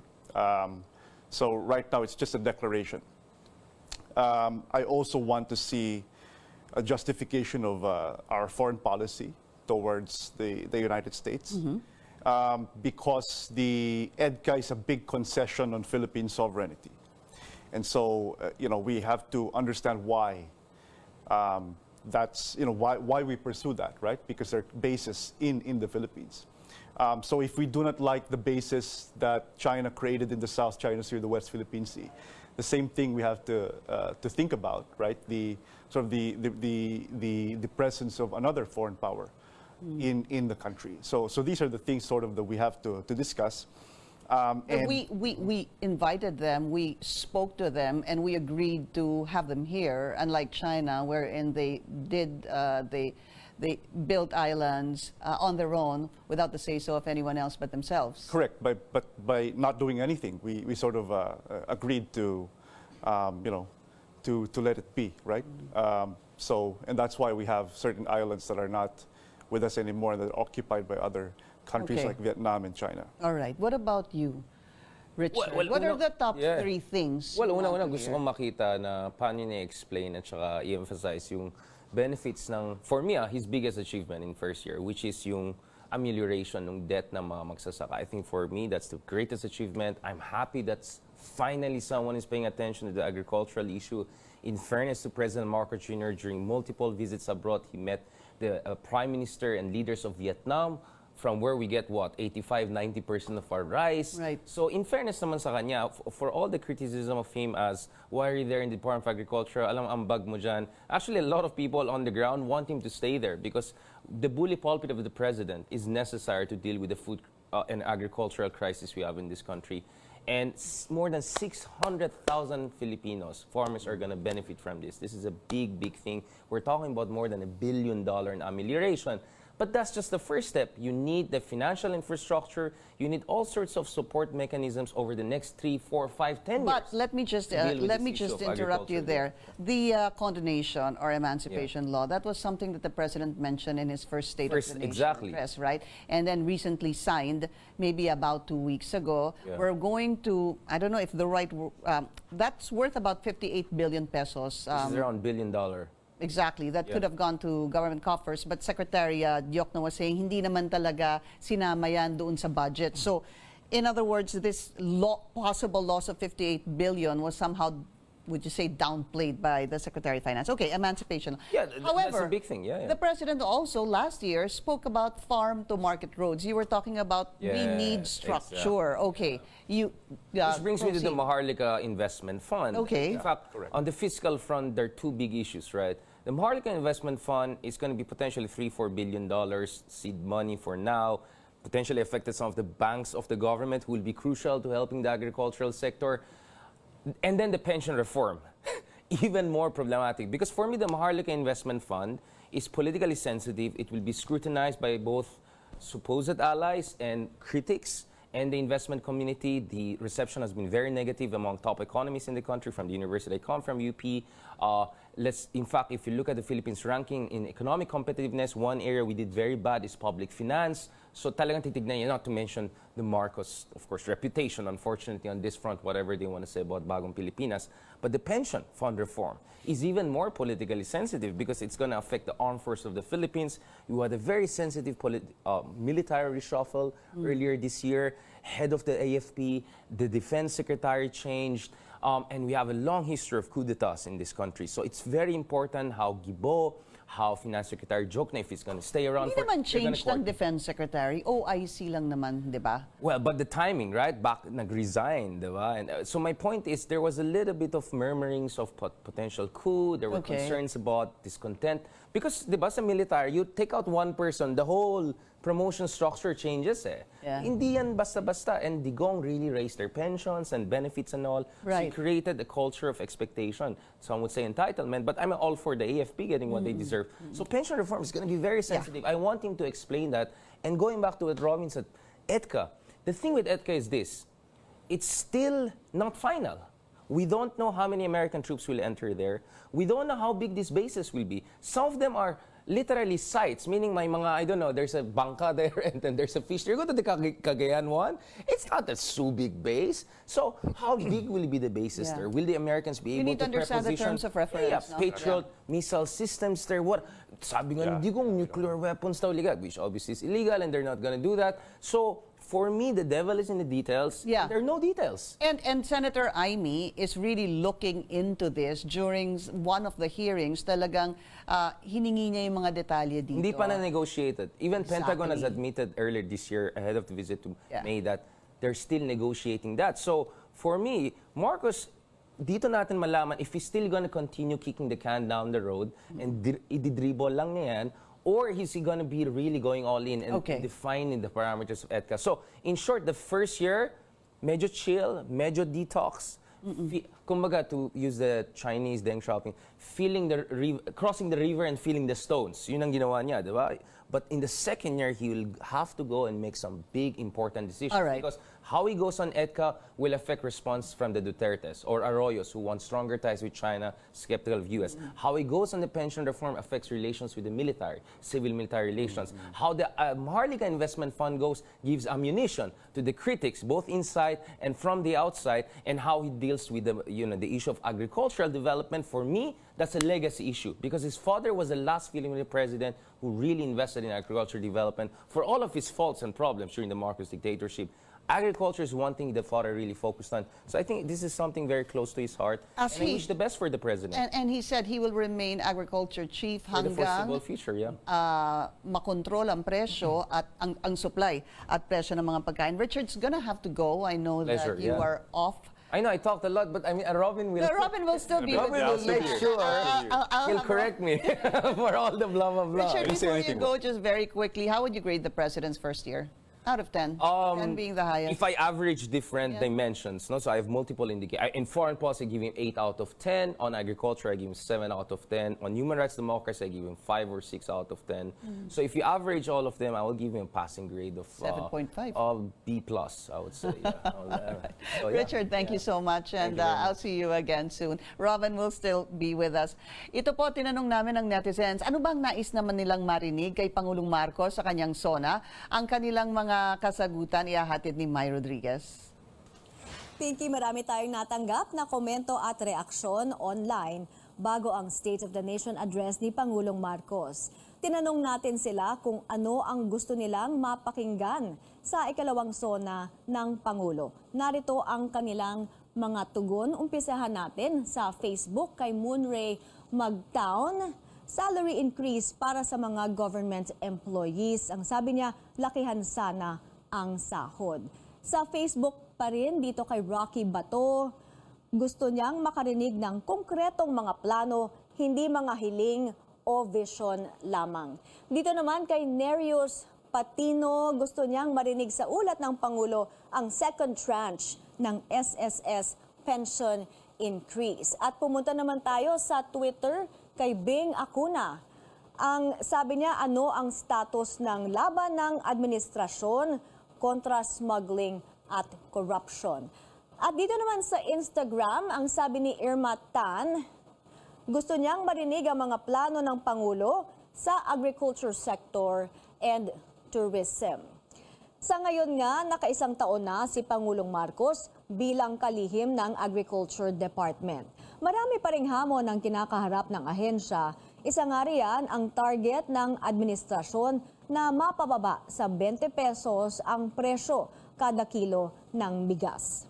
So right now it's just a declaration. I also want to see a justification of our foreign policy towards the United States, because the EDCA is a big concession on Philippine sovereignty. And so, we have to understand why why we pursue that, right? Because there are bases in the Philippines. So if we do not like the bases that China created in the South China Sea or the West Philippine Sea, the same thing we have to think about, right? The presence of another foreign power in the country. So these are the things that we have to discuss. And we invited them, we spoke to them, and we agreed to have them here, unlike China, wherein they did they built islands on their own without the say-so of anyone else but themselves. Correct, but by not doing anything, we sort of agreed to, to let it be, right? And that's why we have certain islands that are not with us anymore, that are occupied by other countries like Vietnam and China. All right. What about you, Richard? Well, what are the top yeah. 3 things? Well, you want una-una to gusto hear? kong makita na paano niya explain at saka i-emphasize yung benefits ng, for me, his biggest achievement in first year, which is yung amelioration ng debt ng mga magsasaka. I think for me, that's the greatest achievement. I'm happy that finally someone is paying attention to the agricultural issue. In fairness to President Marcos Jr., during multiple visits abroad, he met the Prime Minister and leaders of Vietnam, from where we get, 85-90% of our rice. Right. So in fairness naman sa kanya, for all the criticism of him as, why are you there in the Department of Agriculture? Alam ambag mo dyan. Actually, a lot of people on the ground want him to stay there because the bully pulpit of the president is necessary to deal with the food and agricultural crisis we have in this country. And more than 600,000 Filipinos, farmers, are going to benefit from this. This is a big, big thing. We're talking about more than $1 billion in amelioration. But that's just the first step. You need the financial infrastructure. You need all sorts of support mechanisms over the next 3, 4, 5, 10 years. But let me just interrupt you there. The condonation or emancipation law, that was something that the president mentioned in his first State of the Nation address, right? And then recently signed, maybe about 2 weeks ago. Yeah. We're going to, I don't know if the right, that's worth about 58 billion pesos. This is around $1 billion. Exactly. That could have gone to government coffers. But Secretary Diokno was saying, hindi naman talaga sinama yan doon sa budget. So, in other words, this possible loss of 58 billion was somehow, would you say, downplayed by the Secretary of Finance. Okay, emancipation. Yeah, However, that's a big thing. Yeah. the president also last year spoke about farm-to-market roads. You were talking about we need structure. Exactly. Okay. This brings me to the Maharlika Investment Fund. Okay. In fact, on the fiscal front, there are 2 big issues, right? The Maharlika Investment Fund is going to be potentially $3-4 billion seed money for now, potentially affected some of the banks of the government who will be crucial to helping the agricultural sector. And then the pension reform, even more problematic. Because for me, the Maharlika Investment Fund is politically sensitive. It will be scrutinized by both supposed allies and critics and the investment community. The reception has been very negative among top economists in the country, from the university I come from, UP. In fact, if you look at the Philippines ranking in economic competitiveness, one area we did very bad is public finance. So talagang titignan niya, not to mention the Marcos, of course, reputation, unfortunately, on this front, whatever they want to say about Bagong Pilipinas. But the pension fund reform is even more politically sensitive because it's going to affect the armed forces of the Philippines. You had a very sensitive military reshuffle earlier this year. Head of the AFP, the defense secretary changed. And we have a long history of coup d'etats in this country. So it's very important how Gibo, how Finance Secretary Jokna, if he's going to stay around. Hindi naman changed ang Defense Secretary. OIC lang naman, di ba? Well, but the timing, right? Back, nag-resign, di ba? And so my point is, there was a little bit of murmurings of potential coup. There were concerns about discontent. Because, di ba, sa military, you take out one person, the whole promotion structure changes eh. Yeah. Hindi yan basta-basta. And Digong really raised their pensions and benefits and all. Right. So he created a culture of expectation. Some would say entitlement, but I'm all for the AFP getting what they deserve. So pension reform is going to be very sensitive. I want him to explain that. And going back to what Robin said, EDCA, the thing with EDCA is this. It's still not final. We don't know how many American troops will enter there. We don't know how big these bases will be. Some of them are literally sites, meaning may mga, I don't know, there's a bangka there and then there's a fish. You go to the Cagayan one, it's not a so big base. So how big will be the bases there? Will the Americans be able to You need to understand the terms of reference. No? Patriot missile systems there. What? Sabi nga, hindi kong nuclear weapons daw illegal, which obviously is illegal and they're not going to do that. So for me, the devil is in the details. Yeah. There are no details. And Senator Aimee is really looking into this during one of the hearings. Talagang hiningi niya yung mga detalye dito. Hindi pa na-negotiated. Even Pentagon has admitted earlier this year, ahead of the visit to May, that they're still negotiating that. So for me, Marcos, dito natin malaman if he's still gonna continue kicking the can down the road and ididribble lang niya yan, or is he going to be really going all in and defining the parameters of EDCA? So, in short, the first year, medyo chill, medyo detox, Kumbaga, to use the Chinese deng shopping, crossing the river and feeling the stones. Yun ang ginawa niya, di ba? But in the second year, he will have to go and make some big, important decisions. All right. Because how he goes on EDCA will affect response from the Dutertes or Arroyos, who want stronger ties with China, skeptical of US. How he goes on the pension reform affects relations with the military, civil-military relations. How the Maharlika Investment Fund goes gives ammunition to the critics, both inside and from the outside, and how he deals with the issue of agricultural development. For me, that's a legacy issue because his father was the last Filipino president who really invested in agriculture development for all of his faults and problems during the Marcos dictatorship. Agriculture is one thing the father really focused on. So I think this is something very close to his heart. And I wish the best for the president. And he said he will remain agriculture chief For the hanggang foreseeable future, yeah. makontrol ang presyo at ang supply at presyo ng mga pagkain. Richard's gonna have to go. I know Pleasure, that you yeah. are off. I know I talked a lot, but I mean, Robin will. No, Robin will still be with Robin will us. make sure he'll have correct me for all the blah blah blah. Richard, before you go, just very quickly, how would you grade the president's first year? Out of 10. 10 being the highest. If I average different dimensions, no, so I have multiple indicators. In foreign policy, I give him 8 out of 10. On agriculture, I give him 7 out of 10. On human rights democracy, I give him 5 or 6 out of 10. So if you average all of them, I will give him a passing grade of 7.5. Of B+, I would say. Yeah. So, yeah. Richard, thank you so much, and I'll see you again soon. Robin will still be with us. Ito po, tinanong namin ng netizens, ano bang nais naman nilang marinig kay Pangulong Marcos sa kanyang SONA? Ang kanilang mga kasagutan ihahatid ni May Rodriguez. Pinky, marami tayong natanggap na komento at reaksyon online bago ang State of the Nation address ni Pangulong Marcos. Tinanong natin sila kung ano ang gusto nilang mapakinggan sa ikalawang SONA ng Pangulo. Narito ang kanilang mga tugon. Umpisahan natin sa Facebook kay Moonray Magtown. Salary increase para sa mga government employees. Ang sabi niya, lakihan sana ang sahod. Sa Facebook pa rin, dito kay Rocky Bato, gusto niyang makarinig ng konkretong mga plano, hindi mga hiling o vision lamang. Dito naman kay Nerius Patino, gusto niyang marinig sa ulat ng Pangulo ang second tranche ng SSS pension increase. At pumunta naman tayo sa Twitter kay Bing Acuna. Ang sabi niya, ano ang status ng laban ng administrasyon kontra smuggling at corruption. At dito naman sa Instagram, ang sabi ni Irma Tan, gusto niyang marinig ang mga plano ng Pangulo sa agriculture sector and tourism. Sa ngayon nga, nakaisang taon na si Pangulong Marcos bilang kalihim ng Agriculture Department. Marami pa ring hamon ang kinakaharap ng ahensya. Isa nga riyan ang target ng administrasyon na mapababa sa 20 pesos ang presyo kada kilo ng bigas.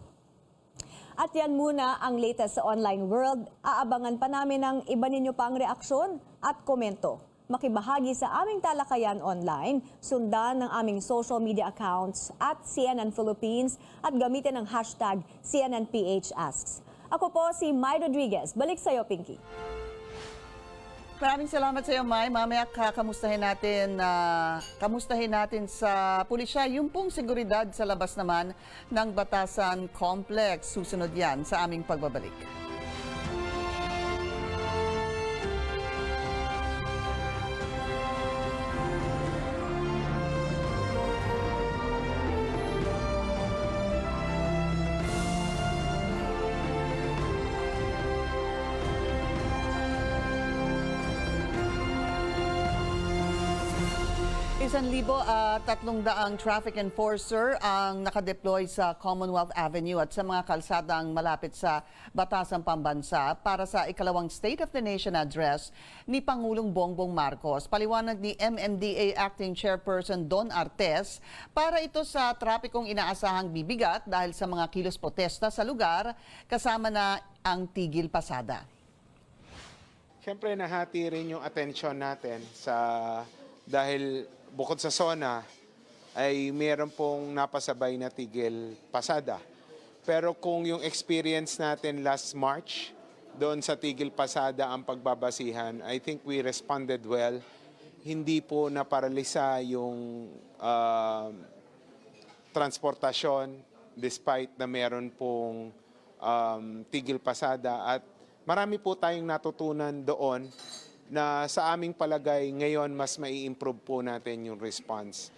At yan muna ang latest sa online world. Aabangan pa namin ang iba ninyo pang reaksyon at komento. Makibahagi sa aming talakayan online, sundan ng aming social media accounts at CNN Philippines at gamitin ang hashtag CNNPHasks. Ako po si May Rodriguez. Balik sa'yo, Pinky. Maraming salamat sa iyo, May. Mamaya kamustahin natin sa pulisya yung pong seguridad sa labas naman ng Batasan Complex. Susunod yan sa aming pagbabalik. Isang 1,300 traffic enforcer ang nakadeploy sa Commonwealth Avenue at sa mga kalsadang malapit sa Batasang Pambansa para sa ikalawang State of the Nation address ni Pangulong Bongbong Marcos. Paliwanag ni MMDA Acting Chairperson Don Artes, para ito sa trapikong inaasahang bibigat dahil sa mga kilos protesta sa lugar kasama na ang tigil pasada. Siyempre nahati rin yung atensyon natin dahil bukod sa SONA, ay meron pong napasabay na tigil pasada. Pero kung yung experience natin last March, doon sa tigil pasada ang pagbabasihan, I think we responded well. Hindi po naparalisa yung transportasyon despite na meron pong tigil pasada at marami po tayong natutunan doon na sa aming palagay ngayon mas mai-improve po natin yung response.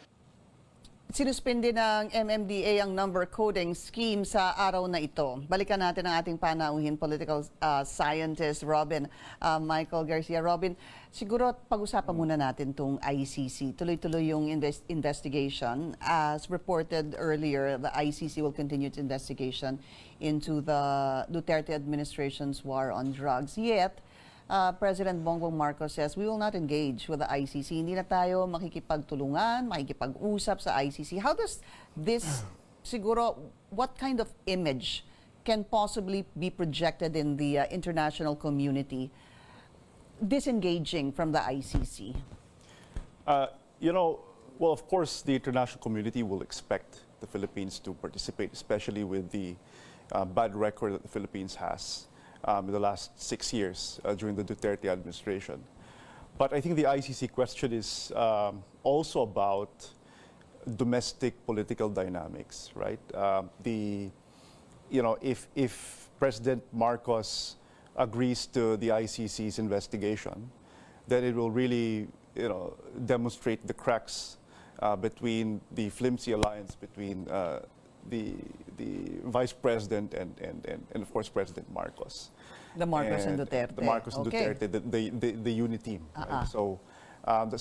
Sinuspindi ng MMDA ang number coding scheme sa araw na ito. Balikan natin ang ating panauhin, political scientist Robin Michael Garcia. Robin, siguro pag-usapan muna natin itong ICC. Tuloy-tuloy yung investigation. As reported earlier, the ICC will continue its investigation into the Duterte administration's war on drugs. Yet, President Bongbong Marcos says, we will not engage with the ICC. Hindi na tayo makikipagtulungan, makikipag-usap sa ICC. How does this, siguro, what kind of image can possibly be projected in the international community disengaging from the ICC? Well, of course, the international community will expect the Philippines to participate, especially with the bad record that the Philippines has in the last 6 years during the Duterte administration. But I think the ICC question is also about domestic political dynamics, right? If President Marcos agrees to the ICC's investigation, then it will really, demonstrate the cracks between the flimsy alliance between the Vice President and of course President Marcos. The Marcos and Duterte. The Marcos and Okay. Duterte, the unity team. Right? So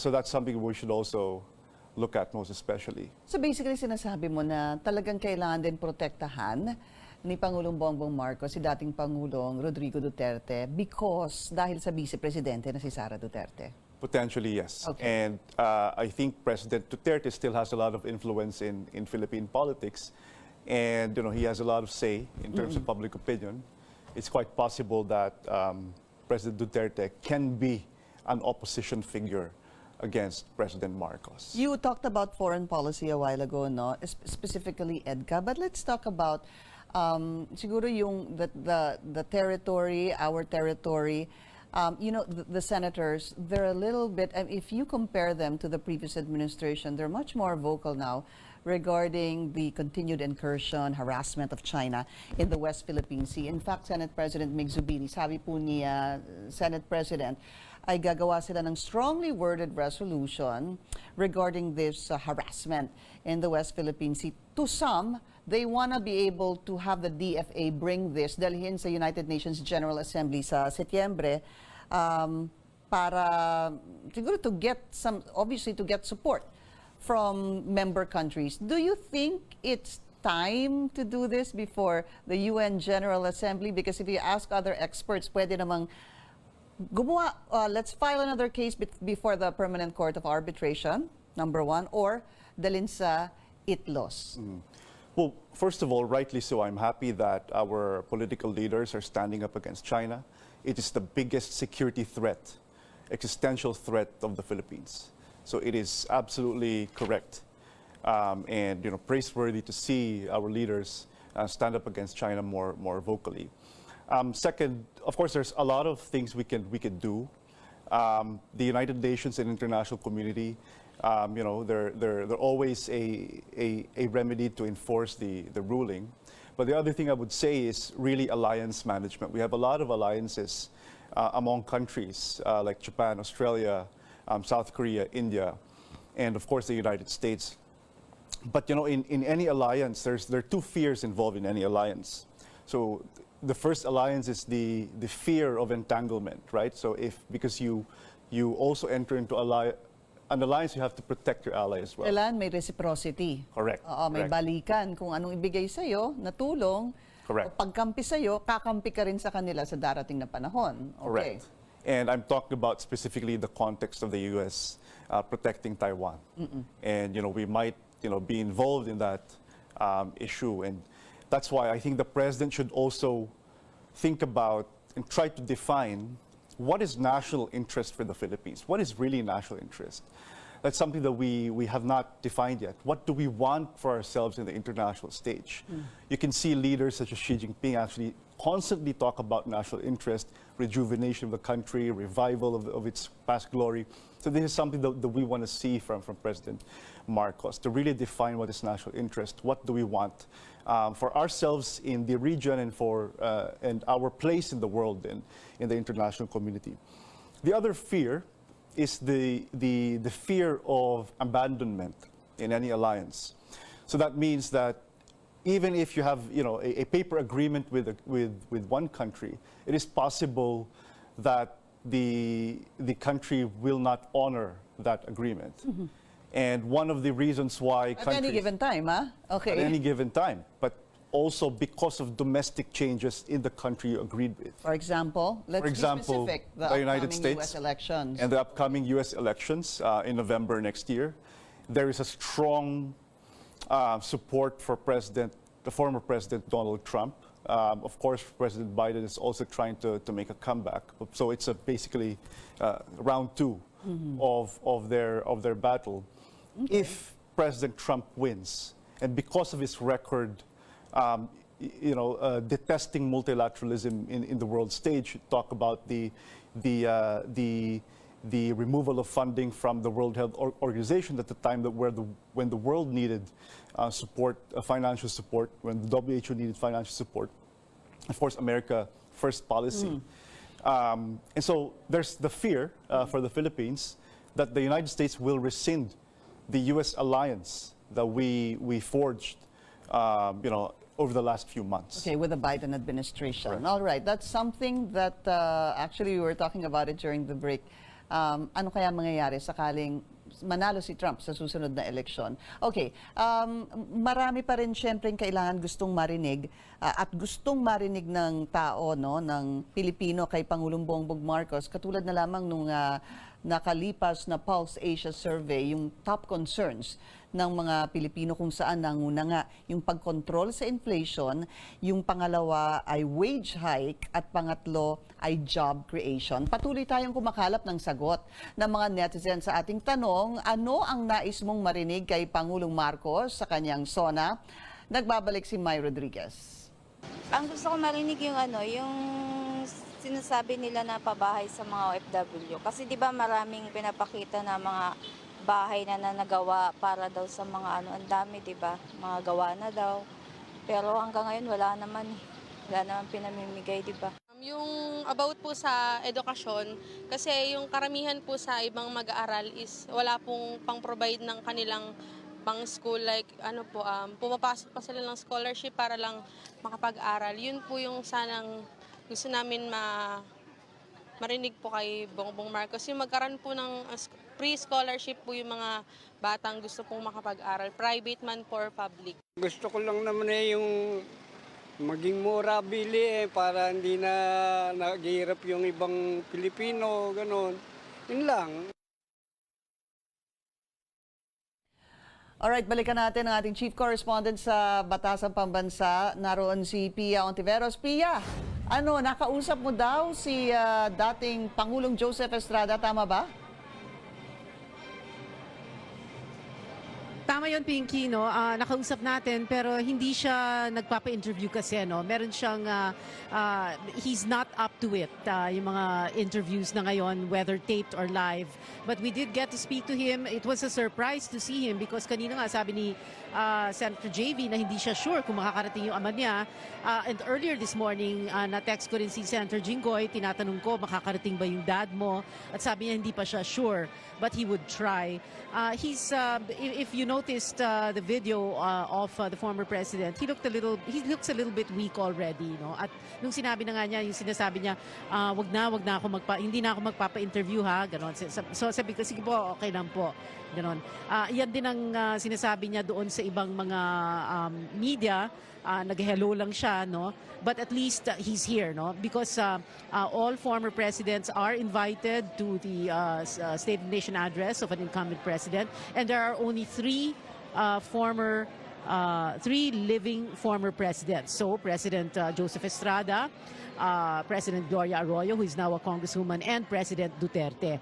that's something we should also look at most especially. So basically sinasabi mo na talagang kailangan din protektahan ni Pangulong Bongbong Marcos si dating Pangulong Rodrigo Duterte because dahil sa Vice Presidente na si Sara Duterte. Potentially, yes. Okay. And I think President Duterte still has a lot of influence in Philippine politics. And he has a lot of say in terms of public opinion. It's quite possible that President Duterte can be an opposition figure against President Marcos. You talked about foreign policy a while ago, no? Specifically EDCA, but let's talk about siguro yung the territory, our territory. The senators, they're a little bit, if you compare them to the previous administration, they're much more vocal now regarding the continued incursion, harassment of China in the West Philippine Sea. In fact, Senate President Mig Zubiri, sabi po ni Senate President, ay gagawa sila ng strongly worded resolution regarding this harassment in the West Philippine Sea. To some, they want to be able to have the DFA bring this, dalhin sa United Nations General Assembly sa Setyembre para siguro to get support from member countries. Do you think it's time to do this before the UN General Assembly? Because if you ask other experts, pwede namang gumawa, let's file another case before the Permanent Court of Arbitration, number one, or dalhin sa ITLOS. Well, first of all, rightly so, I'm happy that our political leaders are standing up against China. It is the biggest security threat, existential threat of the Philippines. So it is absolutely correct and praiseworthy to see our leaders stand up against China more vocally. Second, of course, there's a lot of things we can do. The United Nations and international community, they're always a remedy to enforce the ruling. But the other thing I would say is really alliance management. We have a lot of alliances among countries like Japan, Australia, South Korea, India, and of course the United States. But in any alliance, there are two fears involved in any alliance. So the first alliance is the fear of entanglement, right? So because you also enter into an alliance, you have to protect your ally as well. Kailan may reciprocity. Correct. May Correct. balikan kung anong ibigay sa'yo na tulong. Correct. O pagkampi sa'yo, kakampi ka rin sa kanila sa darating na panahon. Okay. Correct. And I'm talking about specifically the context of the U.S. Protecting Taiwan. And we might be involved in that issue. And that's why I think the president should also think about and try to define what is national interest for the Philippines? What is really national interest? That's something that we have not defined yet. What do we want for ourselves in the international stage? You can see leaders such as Xi Jinping actually constantly talk about national interest, rejuvenation of the country, revival of its past glory. So this is something that we want to see from President Marcos, to really define what is national interest, what do we want for ourselves in the region and our place in the world and in the international community. The other fear is the fear of abandonment in any alliance. So that means that even if you have a paper agreement with one country, it is possible that the country will not honor that agreement. Mm-hmm. And one of the reasons why At any given time, huh? Okay. At any given time, but also because of domestic changes in the country you agreed with. For example, let's be specific, the United upcoming States US elections. and the upcoming U.S. elections in November next year. There is a strong support for the former President Donald Trump. Of course, President Biden is also trying to make a comeback. So it's basically round two of their battle. Okay. If President Trump wins, and because of his record, detesting multilateralism in the world stage, talk about the removal of funding from the World Health Organization at the time when the world needed financial support, when the WHO needed financial support. Of course, America First policy. And so there's the fear for the Philippines that the United States will rescind the U.S. alliance that we forged, over the last few months. Okay, with the Biden administration. Correct. All right, that's something that actually we were talking about it during the break. Ano kaya mangyayari sakaling manalo si Trump sa susunod na eleksyon? Okay, marami pa rin siyempre kailangan gustong marinig at gustong marinig ng tao, no, ng Pilipino kay Pangulong Bongbong Marcos. Katulad na lamang nung nakalipas na Pulse Asia survey, yung top concerns ng mga Pilipino kung saan nanguna nga yung pagkontrol sa inflation, yung pangalawa ay wage hike at pangatlo ay job creation. Patuloy tayong kumakalap ng sagot ng mga netizens sa ating tanong, ano ang nais mong marinig kay Pangulong Marcos sa kanyang SONA? Nagbabalik si May Rodriguez. Ang gusto ko marinig yung yung sinasabi nila na pabahay sa mga OFW. Kasi di ba maraming pinapakita na mga bahay na nagawa para daw sa mga ang dami, di ba? Mga gawa na daw. Pero hanggang ngayon wala naman pinamimigay, di ba? Yung about po sa edukasyon, kasi yung karamihan po sa ibang mag-aaral is wala pong pang-provide ng kanilang pang school, like pumapasok pa sila ng scholarship para lang makapag-aral. Yun po yung sanang gusto namin marinig po kay Bongbong Marcos. Yung magkaroon po ng free scholarship po yung mga batang gusto pong makapag-aral, private man or public. Gusto ko lang naman yung maging mura bili para hindi na naghihirap yung ibang Pilipino, gano'n. Yun lang. Alright, balikan natin ang ating Chief Correspondent sa Batasang Pambansa. Naroon si Pia Ontiveros. Pia, nakausap mo daw si dating Pangulong Joseph Estrada, tama ba? Tama yun, Pinky, no? Nakausap natin pero hindi siya nagpapa-interview kasi, no? Meron siyang, he's not up to it, yung mga interviews na ngayon, whether taped or live. But we did get to speak to him. It was a surprise to see him because kanina nga sabi ni Senator JV na hindi siya sure kung makakarating yung ama niya. And earlier this morning, na-text ko rin si Senator Jinggoy, tinatanong ko, makakarating ba yung dad mo? At sabi niya hindi pa siya sure, but he would try. If you noticed the video of the former president, he looks a little bit weak already, no? At nung sinabi na nga niya, yung sinasabi niya, hindi na ako magpapa-interview, ha, ganon. So sabi ko, sige po, okay lang po, ganon. Yan din ang sinasabi niya doon sa ibang mga media. Nag-hello lang siya, no? But at least he's here, no? Because all former presidents are invited to the State of the Nation address of an incumbent president, and there are only three living former presidents. So President Joseph Estrada, President Gloria Arroyo, who is now a congresswoman, and President Duterte,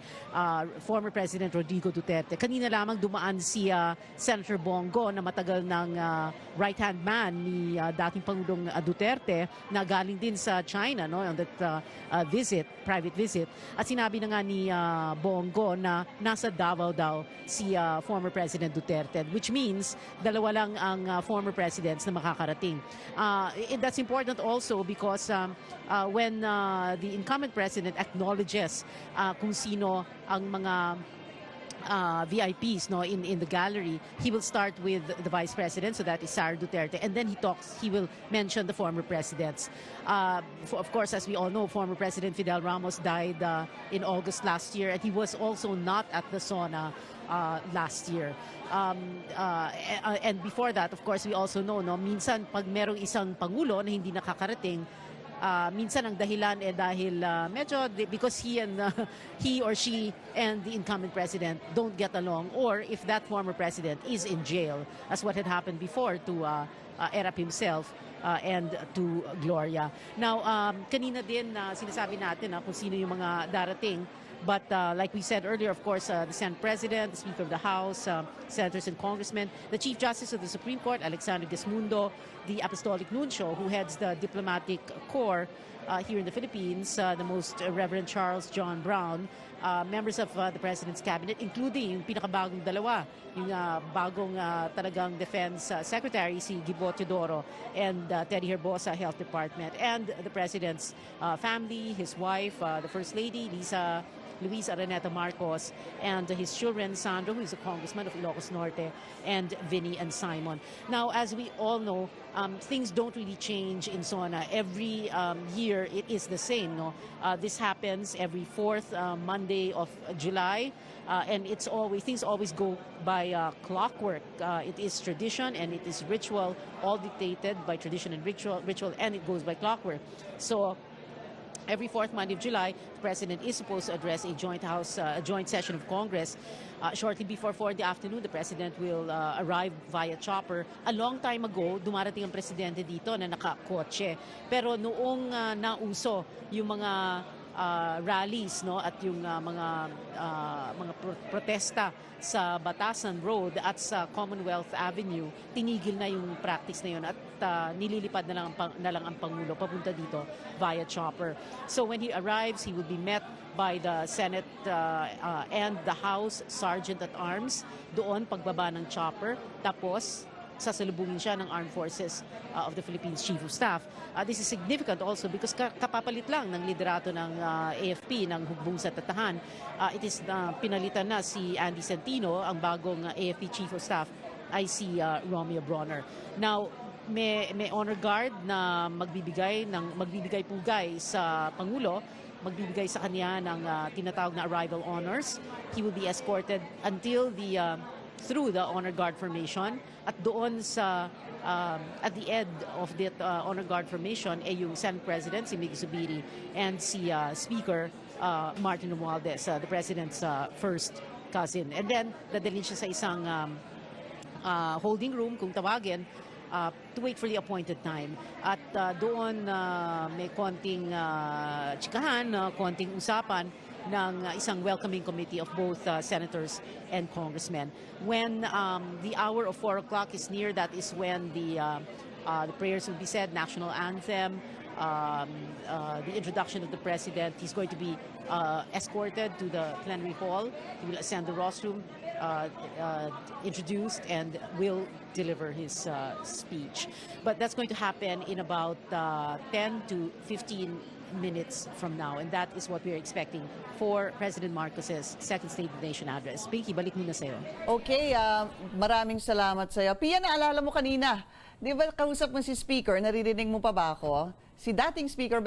former President Rodrigo Duterte. Kanina lamang dumaan si Senator Bongo na matagal ng right-hand man ni dating Pangulong Duterte na galing din sa China, no, on that private visit. At sinabi na nga ni Bongo na nasa Davao daw si former President Duterte, which means dalawa lang ang former presidents na makakarating. That's important also because when the incumbent president acknowledges kung sino ang mga VIPs, no, in the gallery, he will start with the vice president, so that is Sara Duterte, and then he will mention the former presidents. Of course, as we all know, former President Fidel Ramos died in August last year, and he was also not at the SONA last year. And before that, of course, we also know, no, minsan pag merong isang pangulo na hindi nakakarating, minsan ang dahilan dahil medyo because he or she and the incumbent president don't get along, or if that former president is in jail, as what had happened before to Erap himself and to Gloria. Now, kanina din sinasabi natin kung sino yung mga darating. But like we said earlier, of course, the Senate President, the Speaker of the House, Senators and Congressmen, the Chief Justice of the Supreme Court, Alexander Desmundo, the Apostolic Nuncio, who heads the diplomatic corps here in the Philippines, the Most Reverend Charles John Brown, members of the President's Cabinet, including yung pinakabagong dalawa, yung bagong talagang Defense Secretary, si Gibo Teodoro, and Teddy Herbosa, Health Department, and the President's family, his wife, the First Lady, Luis Araneta Marcos, and his children, Sandro, who is a congressman of Ilocos Norte, and Vinny and Simon. Now, as we all know, things don't really change in SONA. Every year, it is the same. No, this happens every fourth Monday of July, and things always go by clockwork. It is tradition and it is ritual, all dictated by tradition and ritual, and it goes by clockwork. So every fourth Monday of July, the President is supposed to address a joint session of Congress. Shortly before 4 in the afternoon, the President will arrive via chopper. A long time ago, dumarating ang Presidente dito na nakakotse. Pero noong nauso yung mga rallies, no, at yung mga protesta sa Batasan Road at sa Commonwealth Avenue, tinigil na yung practice na yun at nililipad na lang ang Pangulo papunta dito via chopper. So when he arrives, he will be met by the Senate and the House Sergeant at Arms doon pagbaba ng chopper. Tapos sasalubungin siya ng Armed Forces of the Philippines Chief of Staff. This is significant also because kapapalit lang ng liderato ng AFP, ng Hugbong sa Tatahan. It is pinalitan na si Andy Centino, ang bagong AFP Chief of Staff ay si Romeo Bronner. Now, may honor guard na magbibigay pugay sa Pangulo, magbibigay sa kanya ng tinatawag na arrival honors. He will be escorted until through the honor guard formation, at doon sa at the end of the honor guard formation yung Senate President si Mig Zubiri and si Speaker Martin Romualdez, the President's first cousin. And then dadalhin siya sa isang holding room kung tawagin to wait for the appointed time. At doon may konting chikahan, konting usapan ng isang welcoming committee of both senators and congressmen. When the hour of 4 o'clock is near, that is when the prayers will be said, national anthem, the introduction of the president. He's going to be escorted to the plenary hall. He will ascend the rostrum, introduced, and will deliver his speech. But that's going to happen in about 10 to 15 minutes from now, and that is what we're expecting for President Marcos's second State of the Nation address. Pinky, balik muna sa'yo. Okay, maraming salamat sa'yo. Pia, naalala mo kanina, di ba kausap mo si Speaker, naririnig mo pa ba ako? Si dating Speaker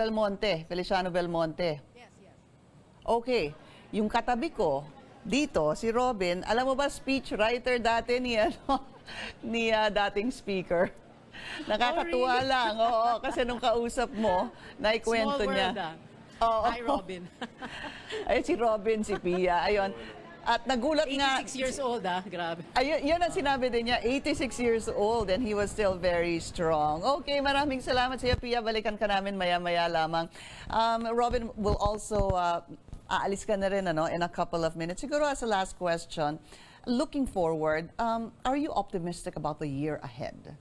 Feliciano Belmonte. Yes. Okay, yung katabi ko dito, si Robin, alam mo ba speech writer dati ni dating Speaker? Nakakatuwa lang, oo, kasi nung kausap mo, naikwento niya. Hi, Robin. Ay, si Robin, si Pia. Ayun. At nagulat nga. 86 years old, grabe. Ayun, yun ang sinabi din niya, 86 years old and he was still very strong. Okay, maraming salamat sa iyo, Pia. Balikan ka namin maya-maya lamang. Robin will also, aalis ka na rin in a couple of minutes. Siguro as a last question, looking forward, are you optimistic about the year ahead?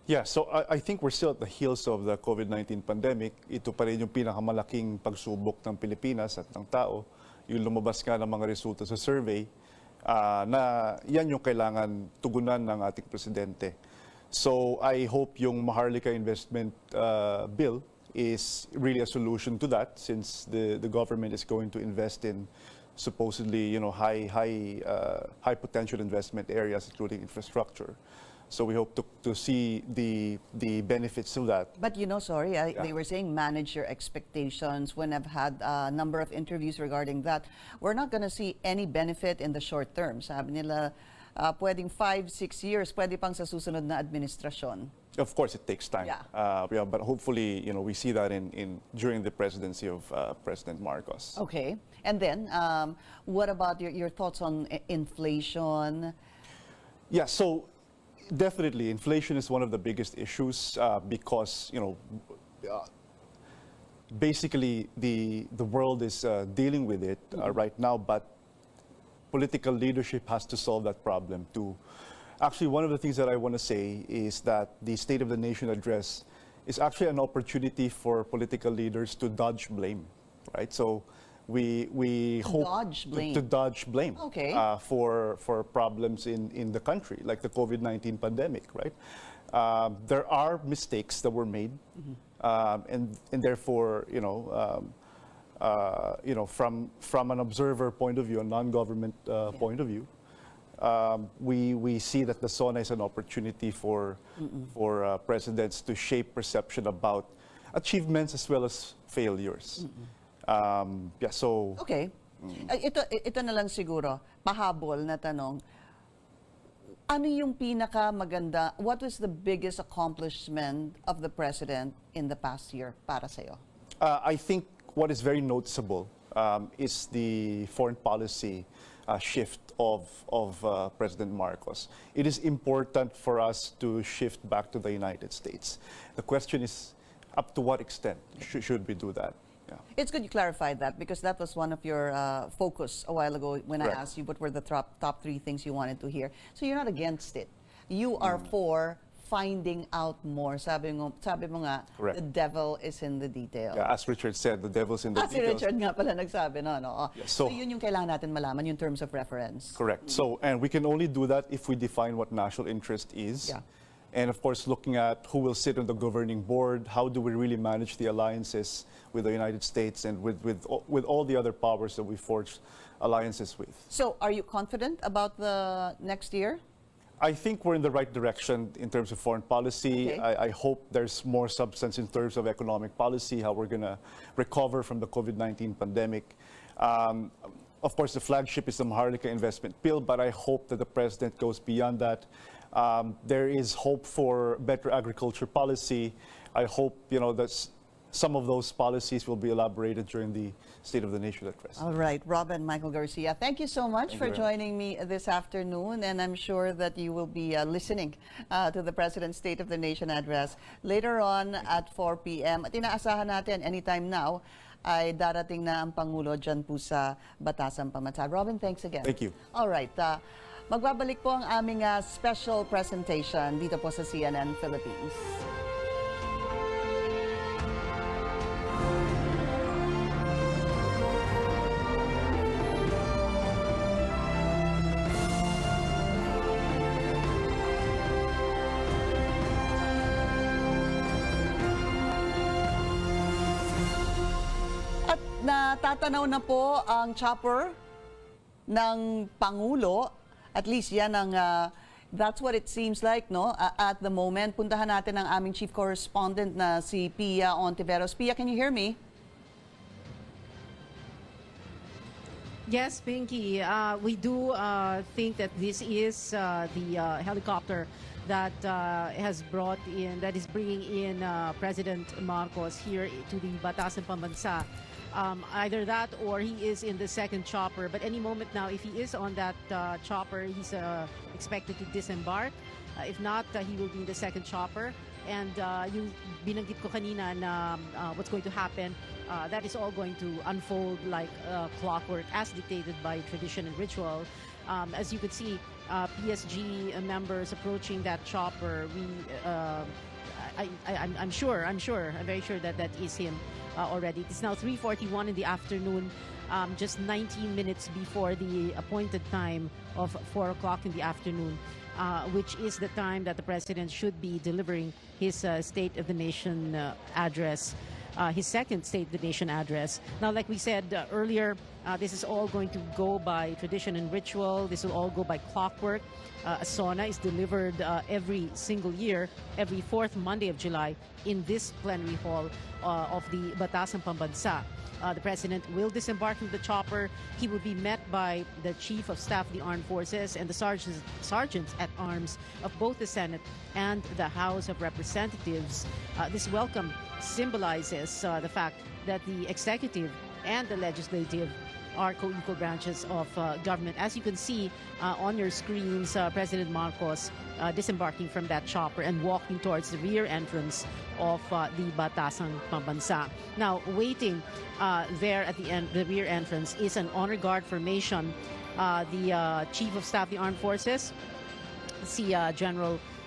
Yeah, so I think we're still at the heels of the COVID-19 pandemic. Ito pa rin yung pinakamalaking pagsubok ng Pilipinas at ng tao. Yung lumabas nga ng mga resulta sa survey, na yan yung kailangan tugunan ng ating presidente. So I hope yung Maharlika Investment Bill is really a solution to that, since the government is going to invest in supposedly high potential investment areas, including infrastructure. So we hope to see the benefits of that. But sorry, they were saying manage your expectations. When I've had a number of interviews regarding that, we're not going to see any benefit in the short term. Sabi nila, pwedeng 5-6 years, pwede pang sa susunod na administrasyon. Of course, it takes time. Yeah. But hopefully, we see that during the presidency of President Marcos. Okay. And then, what about your thoughts on inflation? Yeah, so definitely, inflation is one of the biggest issues because, basically the world is dealing with it right now, but political leadership has to solve that problem too. Actually, one of the things that I want to say is that the State of the Nation address is actually an opportunity for political leaders to dodge blame, right? So we hope to dodge blame Okay. For problems in the country, like the COVID-19 pandemic, right? There are mistakes that were made, and therefore, from an observer point of view, a non-government point of view, we see that the SONA is an opportunity for presidents to shape perception about achievements as well as failures. So Okay. Ito na lang siguro, pahabol na tanong. Ano yung pinakamaganda, what was the biggest accomplishment of the president in the past year para sa'yo? I think what is very noticeable is the foreign policy shift of President Marcos. It is important for us to shift back to the United States. The question is, up to what extent should we do that? Yeah. It's good you clarified that, because that was one of your focus a while ago when I asked you what were the top 3 things you wanted to hear. So you're not against it. You are for finding out more. Sabi mo nga, the devil is in the details. Yeah, as Richard said, the devil's in the Si details. Richard nga pala nagsabi, no? Yeah, so yun yung kailangan natin malaman, yung terms of reference. Correct. So, and we can only do that if we define what national interest is. Yeah. And of course, looking at who will sit on the governing board, how do we really manage the alliances with the United States and with all the other powers that we forged alliances with. So are you confident about the next year? I think we're in the right direction in terms of foreign policy. Okay. I hope there's more substance in terms of economic policy, how we're going to recover from the COVID-19 pandemic. Of course, the flagship is the Maharlika Investment Bill, but I hope that the president goes beyond that. There is hope for better agriculture policy. I hope, that some of those policies will be elaborated during the State of the Nation address. All right, Robin Michael Garcia, thank you so much for joining me this afternoon, and I'm sure that you will be listening to the President's State of the Nation address later on at 4 p.m. At inaasahan natin anytime now ay darating na ang Pangulo dyan po sa Batasan Pambansa. Robin, thanks again. Thank you. All right, magbabalik po ang aming special presentation dito po sa CNN Philippines. Natatanaw na po ang chopper ng Pangulo. At least yan ang, that's what it seems like, no? At the moment, puntahan natin ang aming chief correspondent na si Pia Ontiveros. Pia, can you hear me? Yes, Pinky. We do think that this is the helicopter that that is bringing in President Marcos here to the Batasan Pambansa. Either that or he is in the second chopper. But any moment now, if he is on that chopper, he's expected to disembark. If not, he will be in the second chopper. And yung binanggit ko kanina na what's going to happen, that is all going to unfold like clockwork as dictated by tradition and ritual. As you could see, PSG members approaching that chopper. I'm very sure that that is him already. It's now 3:41 in the afternoon, just 19 minutes before the appointed time of 4 o'clock in the afternoon, which is the time that the president should be delivering his State of the Nation address, his second State of the Nation address. Now, like we said earlier, this is all going to go by tradition and ritual. This will all go by clockwork. A SONA is delivered every single year, every fourth Monday of July in this plenary hall of the Batasang Pambansa. The president will disembark from the chopper. He will be met by the Chief of Staff of the Armed Forces and the sergeants at arms of both the Senate and the House of Representatives. This welcome symbolizes the fact that the executive and the legislative are co-equal branches of government. As you can see on your screens, President Marcos disembarking from that chopper and walking towards the rear entrance of the Batasang Pambansa. Now, waiting there at the rear entrance is an honor guard formation. The Chief of Staff of the Armed Forces,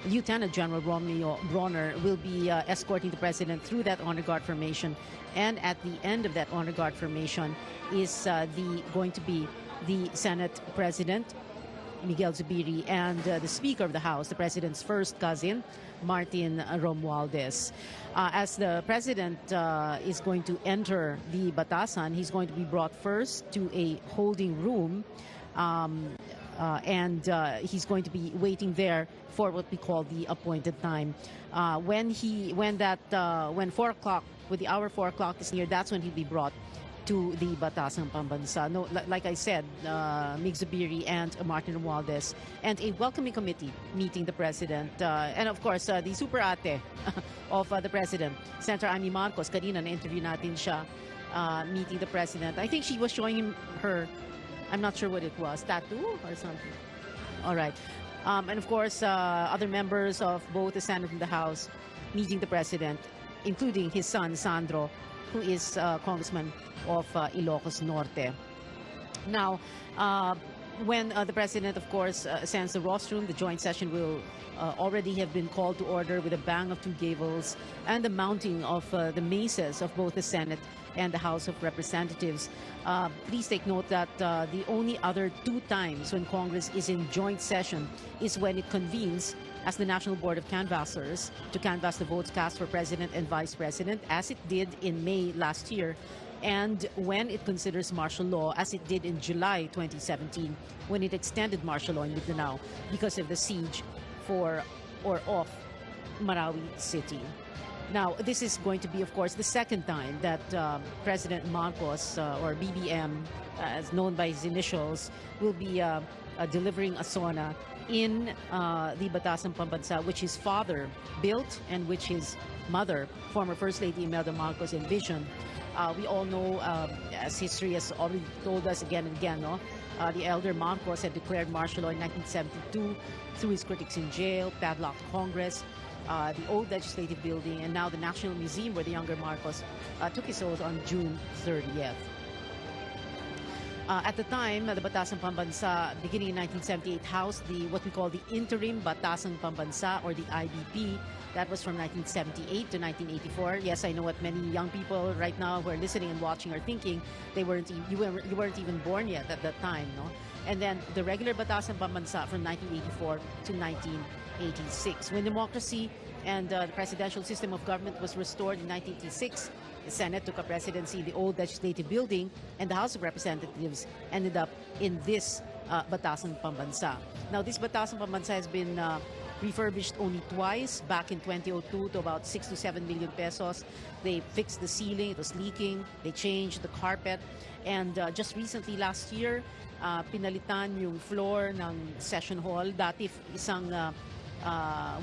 Lieutenant General Romeo Bronner, will be escorting the president through that honor guard formation. And at the end of that honor guard formation is going to be the Senate President, Miguel Zubiri, and the Speaker of the House, the President's first cousin, Martin Romualdez. As the President is going to enter the Batasan, he's going to be brought first to a holding room, and he's going to be waiting there for what we call the appointed time. When 4 o'clock, with the hour 4 o'clock is near, that's when he'll be brought to the Batasang Pambansa. No, like I said, Mig Zubiri and Martin Romualdez, and a welcoming committee meeting the president. And of course, the super ate of the president, Senator Amy Marcos. Kanina na-interview natin siya meeting the president. I think she was showing him her, I'm not sure what it was, tattoo or something. All right. And of course, other members of both the Senate and the House meeting the president, including his son, Sandro, who is Congressman of Ilocos Norte. Now, when the president, of course, ascends the rostrum, the joint session will already have been called to order with a bang of two gavels and the mounting of the maces of both the Senate and the House of Representatives. Please take note that the only other two times when Congress is in joint session is when it convenes as the National Board of Canvassers to canvass the votes cast for President and Vice President, as it did in May last year, and when it considers martial law, as it did in July 2017, when it extended martial law in Mindanao because of the siege for or of Marawi City. Now, this is going to be, of course, the second time that President Marcos, or BBM, as known by his initials, will be delivering a SONA in the Batasang Pambansa, which his father built and which his mother, former First Lady Imelda Marcos, envisioned. We all know, as history has already told us again and again, the elder Marcos had declared martial law in 1972, threw his critics in jail, padlocked Congress, the old legislative building, and now the National Museum, where the younger Marcos took his oath on June 30th. At the time, the Batasang Pambansa, beginning in 1978, housed what we call the Interim Batasang Pambansa, or the IBP. That was from 1978 to 1984. Yes, I know what many young people right now who are listening and watching are thinking. You weren't even born yet at that time, no? And then the regular Batasang Pambansa from 1984 to 1986. When democracy and the presidential system of government was restored in 1986, the Senate took a presidency in the old legislative building, and the House of Representatives ended up in this Batasang Pambansa. Now, this Batasang Pambansa has been refurbished only twice, back in 2002 to about 6 to 7 million pesos. They fixed the ceiling, it was leaking. They changed the carpet. And just recently, last year, pinalitan yung floor ng session hall. Dati isang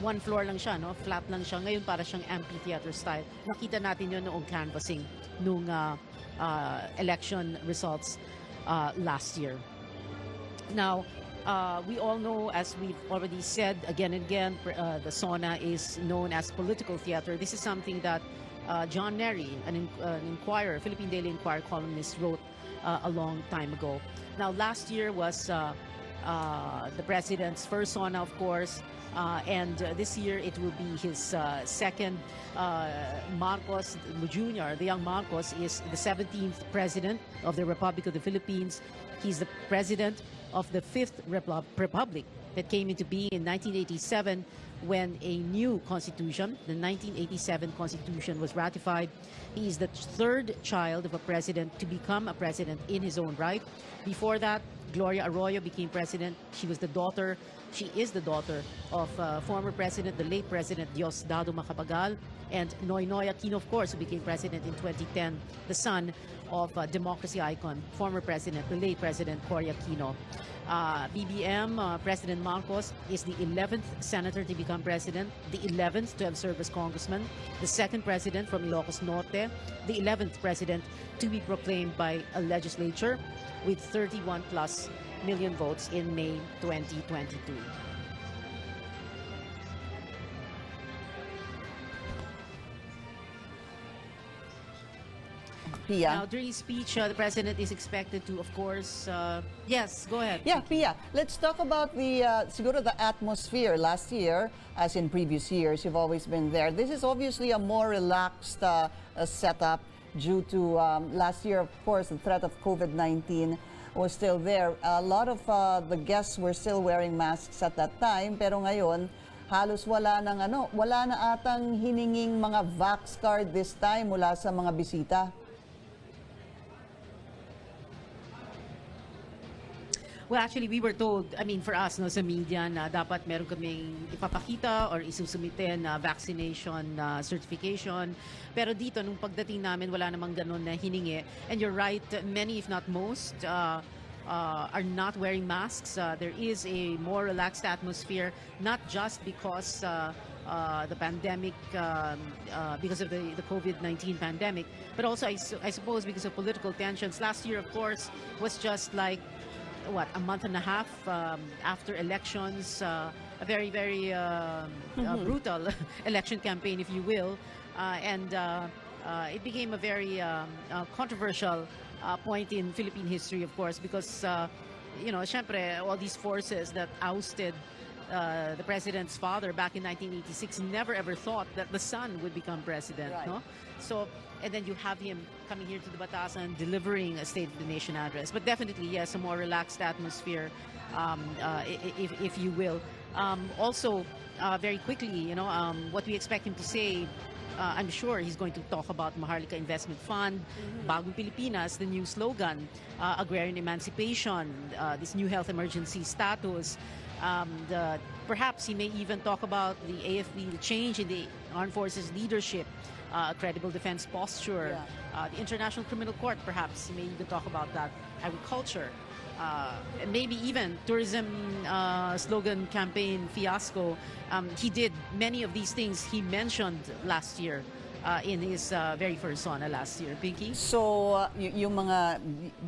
one floor lang siya, no? Flat lang siya. Ngayon para siyang amphitheater style. Nakita natin yun noong canvassing nung election results last year. Now, we all know, as we've already said again and again, the SONA is known as political theater. This is something that John Nery, an Inquirer, Philippine Daily Inquirer columnist, wrote a long time ago. Now, last year was the president's first SONA, of course, and this year it will be his second. Marcos Jr., the young Marcos, is the 17th president of the Republic of the Philippines. He's the president of the Fifth Republic that came into being in 1987 when a new constitution, the 1987 Constitution, was ratified. He is the third child of a president to become a president in his own right. Before that, Gloria Arroyo became president. She is the daughter of former president, the late President Diosdado Macapagal, and Noynoy Aquino, of course, who became president in 2010, the son of democracy icon, former president, the late President Cory Aquino. BBM, President Marcos, is the 11th senator to become president, the 11th to have served as congressman, the second president from Ilocos Norte, the 11th president to be proclaimed by a legislature with 31 plus million votes in May 2022. Pia. Now, during his speech, the president is expected to, of course, yes, go ahead. Yeah, Pia, let's talk about siguro the atmosphere last year, as in previous years. You've always been there. This is obviously a more relaxed setup due to last year, of course, the threat of COVID-19 was still there. A lot of the guests were still wearing masks at that time, pero ngayon, halos wala na atang hininging mga vax card this time mula sa mga bisita. Well, actually, we were told, I mean, for us, no, sa media, na dapat meron kaming ipapakita or isusumite na vaccination certification. Pero dito, nung pagdating namin, wala namang ganun na hiningi. And you're right, many, if not most, are not wearing masks. There is a more relaxed atmosphere, not just because the pandemic, because of the COVID-19 pandemic, but also, I suppose, because of political tensions. Last year, of course, was just like, a month and a half after elections, a very, very brutal election campaign, if you will. And it became a very controversial point in Philippine history, of course, because, syempre, all these forces that ousted the president's father back in 1986 never ever thought that the son would become president. Right. No? So, and then you have him coming here to the Batasan delivering a State of the Nation address. But definitely, yes, a more relaxed atmosphere, if you will. Also, very quickly, what we expect him to say, I'm sure he's going to talk about Maharlika Investment Fund, Bagong Pilipinas, the new slogan, agrarian emancipation, this new health emergency status. Perhaps he may even talk about the AFP, the change in the Armed Forces leadership, credible defense posture, the International Criminal Court, perhaps he may even talk about that, agriculture, and maybe even tourism slogan campaign fiasco. He did many of these things he mentioned last year in his very first SONA last year. Pinky? So, yung mga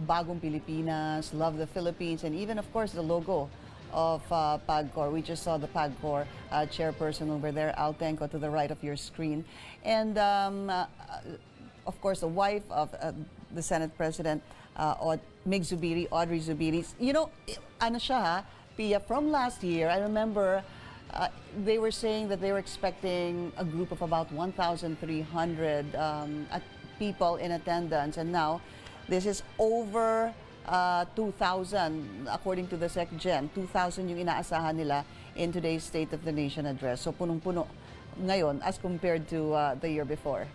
Bagong Pilipinas, Love the Philippines, and even, of course, the logo of PAGCOR. We just saw the PAGCOR chairperson over there, Al Tenco, to the right of your screen. And, of course, the wife of the Senate President, Mig Zubiri, Audrey Zubiri. Ano siya ha, Pia, from last year, I remember they were saying that they were expecting a group of about 1,300 people in attendance. And now, this is over 2,000, according to the SecGen, 2,000 yung inaasahan nila in today's State of the Nation address. So punong-puno ngayon as compared to the year before.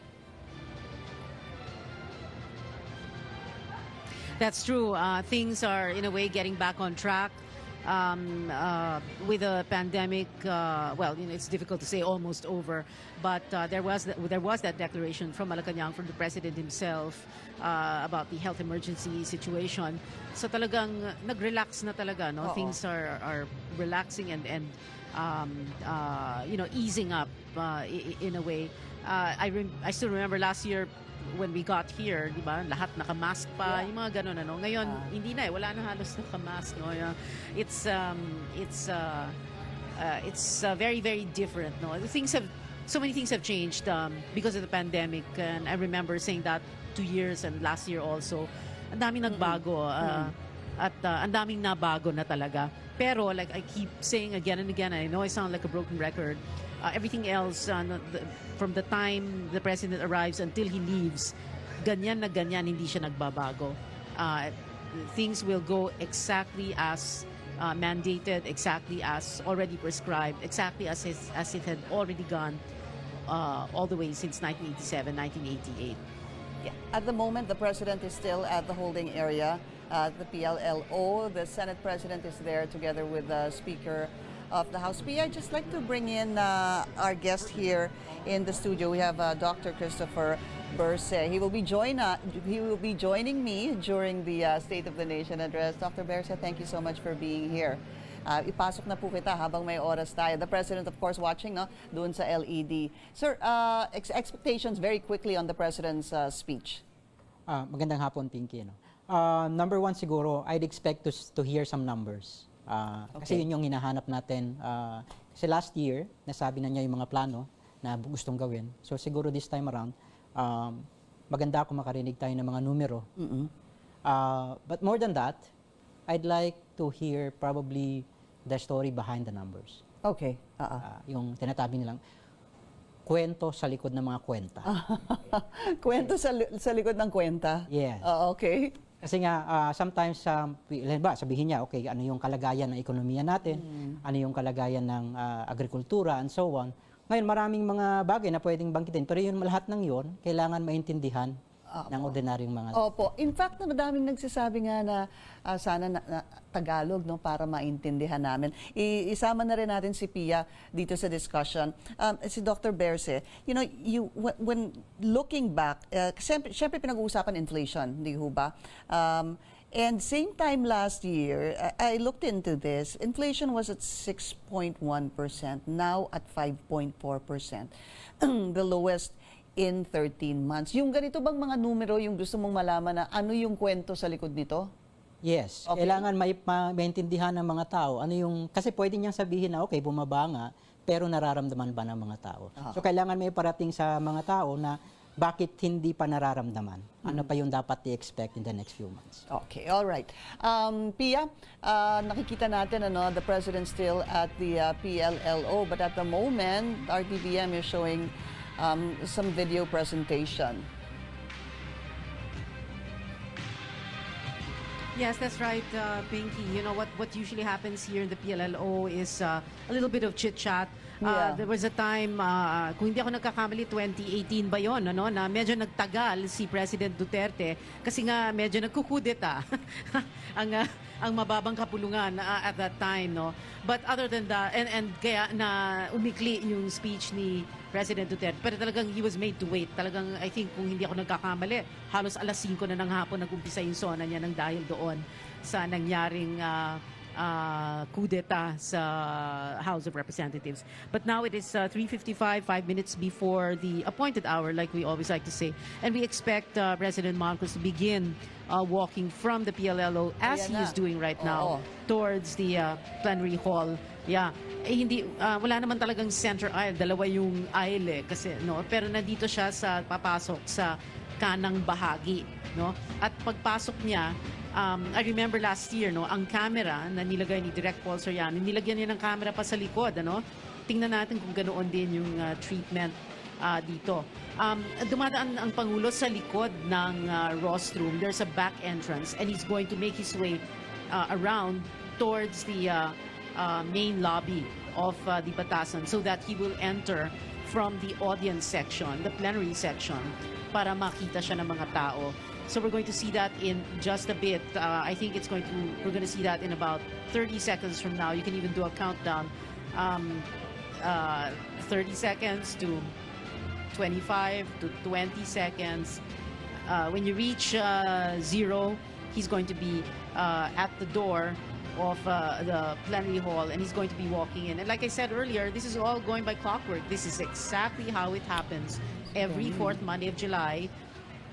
That's true. Things are, in a way, getting back on track. With the pandemic, it's difficult to say almost over, but there was that declaration from Malacanang, from the president himself, about the health emergency situation. So talagang nag-relax na talaga, no? Things are relaxing and easing up in a way. I still remember last year when we got here, di ba, lahat nakamask pa, yung mga ganun, ano. Ngayon, hindi na wala na halos nakamask, no. It's very, very different, no. So many things have changed because of the pandemic, and I remember saying that 2 years and last year also. Ang daming nagbago at ang daming nabago na talaga. Pero like I keep saying again and again, I know I sound like a broken record. Everything else from the time the president arrives until he leaves, ganyan na ganyan, hindi siya nagbabago. Things will go exactly as mandated, exactly as already prescribed, exactly as it had already gone all the way since 1987, 1988. Yeah. At the moment, the president is still at the holding area, the PLLO. The Senate president is there together with the Speaker of the House. I'd just like to bring in our guest here in the studio. We have Dr. Christopher Berse. He will be joining me during the State of the Nation address. Dr. Berse, thank you so much for being here. Ipasok na po kita habang may oras tayo. The President, of course, watching doon sa LED. Sir, expectations very quickly on the President's speech. Magandang hapon, Pinky. Number one siguro, I'd expect to hear some numbers. Kasi yun yung hinahanap natin. Kasi last year, nasabi na niya yung mga plano na gustong gawin. So siguro this time around, maganda kung makarinig tayo ng mga numero. But more than that, I'd like to hear probably the story behind the numbers. Okay. Yung tinatabi nilang kwento sa likod ng mga kwenta. Kwento sa likod ng kwenta? Yes. Okay. Kasi nga, sometimes, sabihin niya, okay, ano yung kalagayan ng ekonomiya natin, ano yung kalagayan ng agrikultura, and so on. Ngayon, maraming mga bagay na pwedeng bangkitin, pero yun, lahat ng yun, kailangan maintindihan ng ordinaryong mga... Opo. In fact, madaming nagsasabi nga na sana na Tagalog, no, para maintindihan namin. Isama na rin natin si Pia dito sa discussion. Si Dr. Berse, when looking back, siyempre pinag-uusapan inflation, di ho ba? And same time last year, I looked into this, inflation was at 6.1%, now at 5.4%. The lowest in 13 months. Yung ganito bang mga numero, yung gusto mong malaman na ano yung kwento sa likod nito? Yes. Okay. Kailangan maintindihan ng mga tao. Ano yung, kasi pwede niyang sabihin na, okay, bumaba nga, pero nararamdaman ba ng mga tao? So kailangan may parating sa mga tao na bakit hindi pa nararamdaman? Ano pa yung dapat i-expect in the next few months? Okay, all right. Pia, nakikita natin the president still at the PLLO, but at the moment, RTVM is showing some video presentation. Yes, that's right, Pinky. You know, what usually happens here in the PLLO is a little bit of chit-chat. There was a time, kung hindi ako nagkakamali, 2018 ba yun, ano, na medyo nagtagal si President Duterte kasi nga medyo nagkukudeta ang mababang kapulungan at that time, no. But other than that, and kaya na umikli yung speech ni President Duterte, pero talagang he was made to wait. Talagang, I think, kung hindi ako nagkakamali, halos alas 5 na ng hapon nag-umpisa yung SONA niya nang dahil doon sa nangyaring kudeta sa House of Representatives. But now it is 3:55, 5 minutes before the appointed hour, like we always like to say. And we expect President Marcos to begin walking from the PLLO as he is doing right now towards the plenary hall. Yeah. Hindi wala naman talagang center aisle, dalawa yung aisle kasi no, pero nandito siya sa papasok sa kanang bahagi, no? At pagpasok niya, I remember last year, no, ang camera na nilagay ni Direk Paul Soriano, nilagyan niya ng camera pa sa likod, ano? Tingnan natin kung ganoon din yung treatment dito. Dumadaan ang Pangulo sa likod ng rostrum. There's a back entrance and he's going to make his way around towards the main lobby of the Batasan so that he will enter from the audience section, the plenary section, para makita siya ng mga tao. So we're going to see that in just a bit. I think we're going to see that in about 30 seconds from now. You can even do a countdown. 30 seconds to 25 to 20 seconds. When you reach 0, he's going to be at the door of the plenary hall, and he's going to be walking in. And like I said earlier, this is all going by clockwork. This is exactly how it happens every fourth Monday of July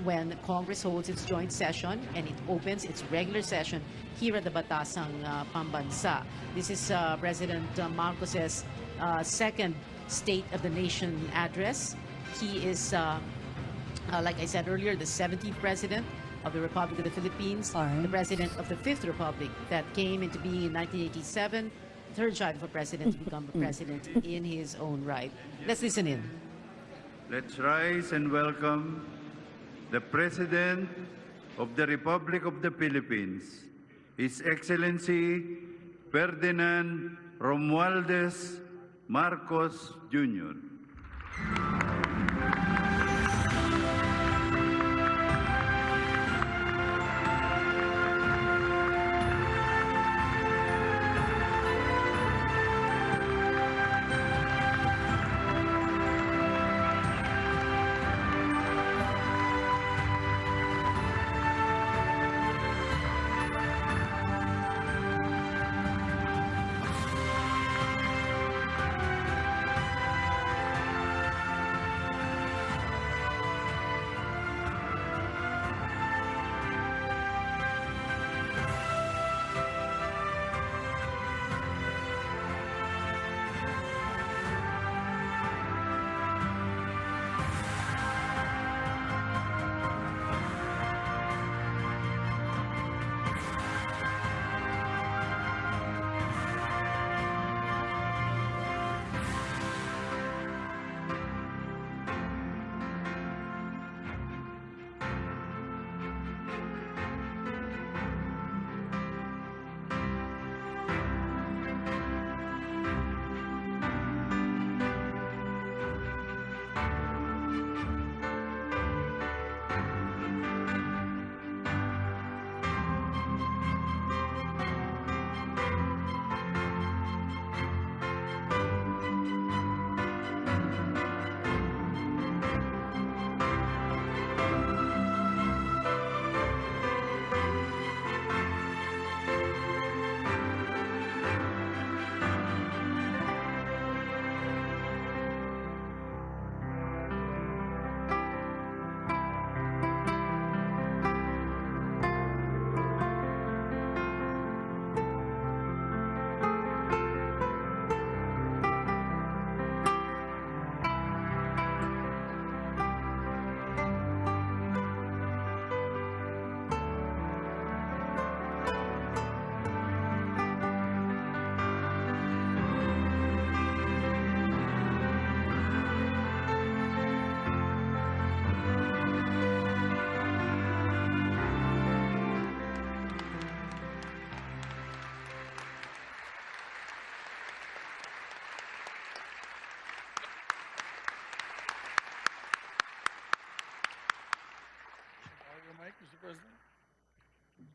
when Congress holds its joint session and it opens its regular session here at the Batasang Pambansa. This is President Marcos's second State of the Nation address. He is, like I said earlier, the 17th President of the Republic of the Philippines, the President of the Fifth Republic that came into being in 1987, third child of a president to become a president in his own right. Let's listen in. Let's rise and welcome the President of the Republic of the Philippines, His Excellency Ferdinand Romualdez Marcos Jr. Mr. President.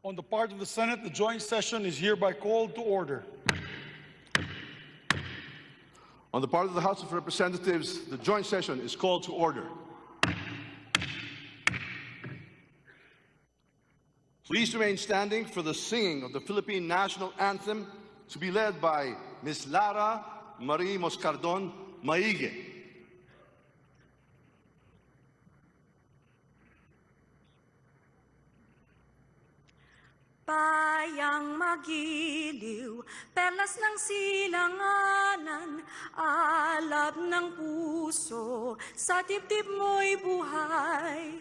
On the part of the Senate, the joint session is hereby called to order. On the part of the House of Representatives, the joint session is called to order. Please remain standing for the singing of the Philippine National Anthem to be led by Ms. Lara Marie Moscardon Maige. Bayang magiliw, perlas ng silanganan, alab ng puso, sa dibdib mo'y buhay.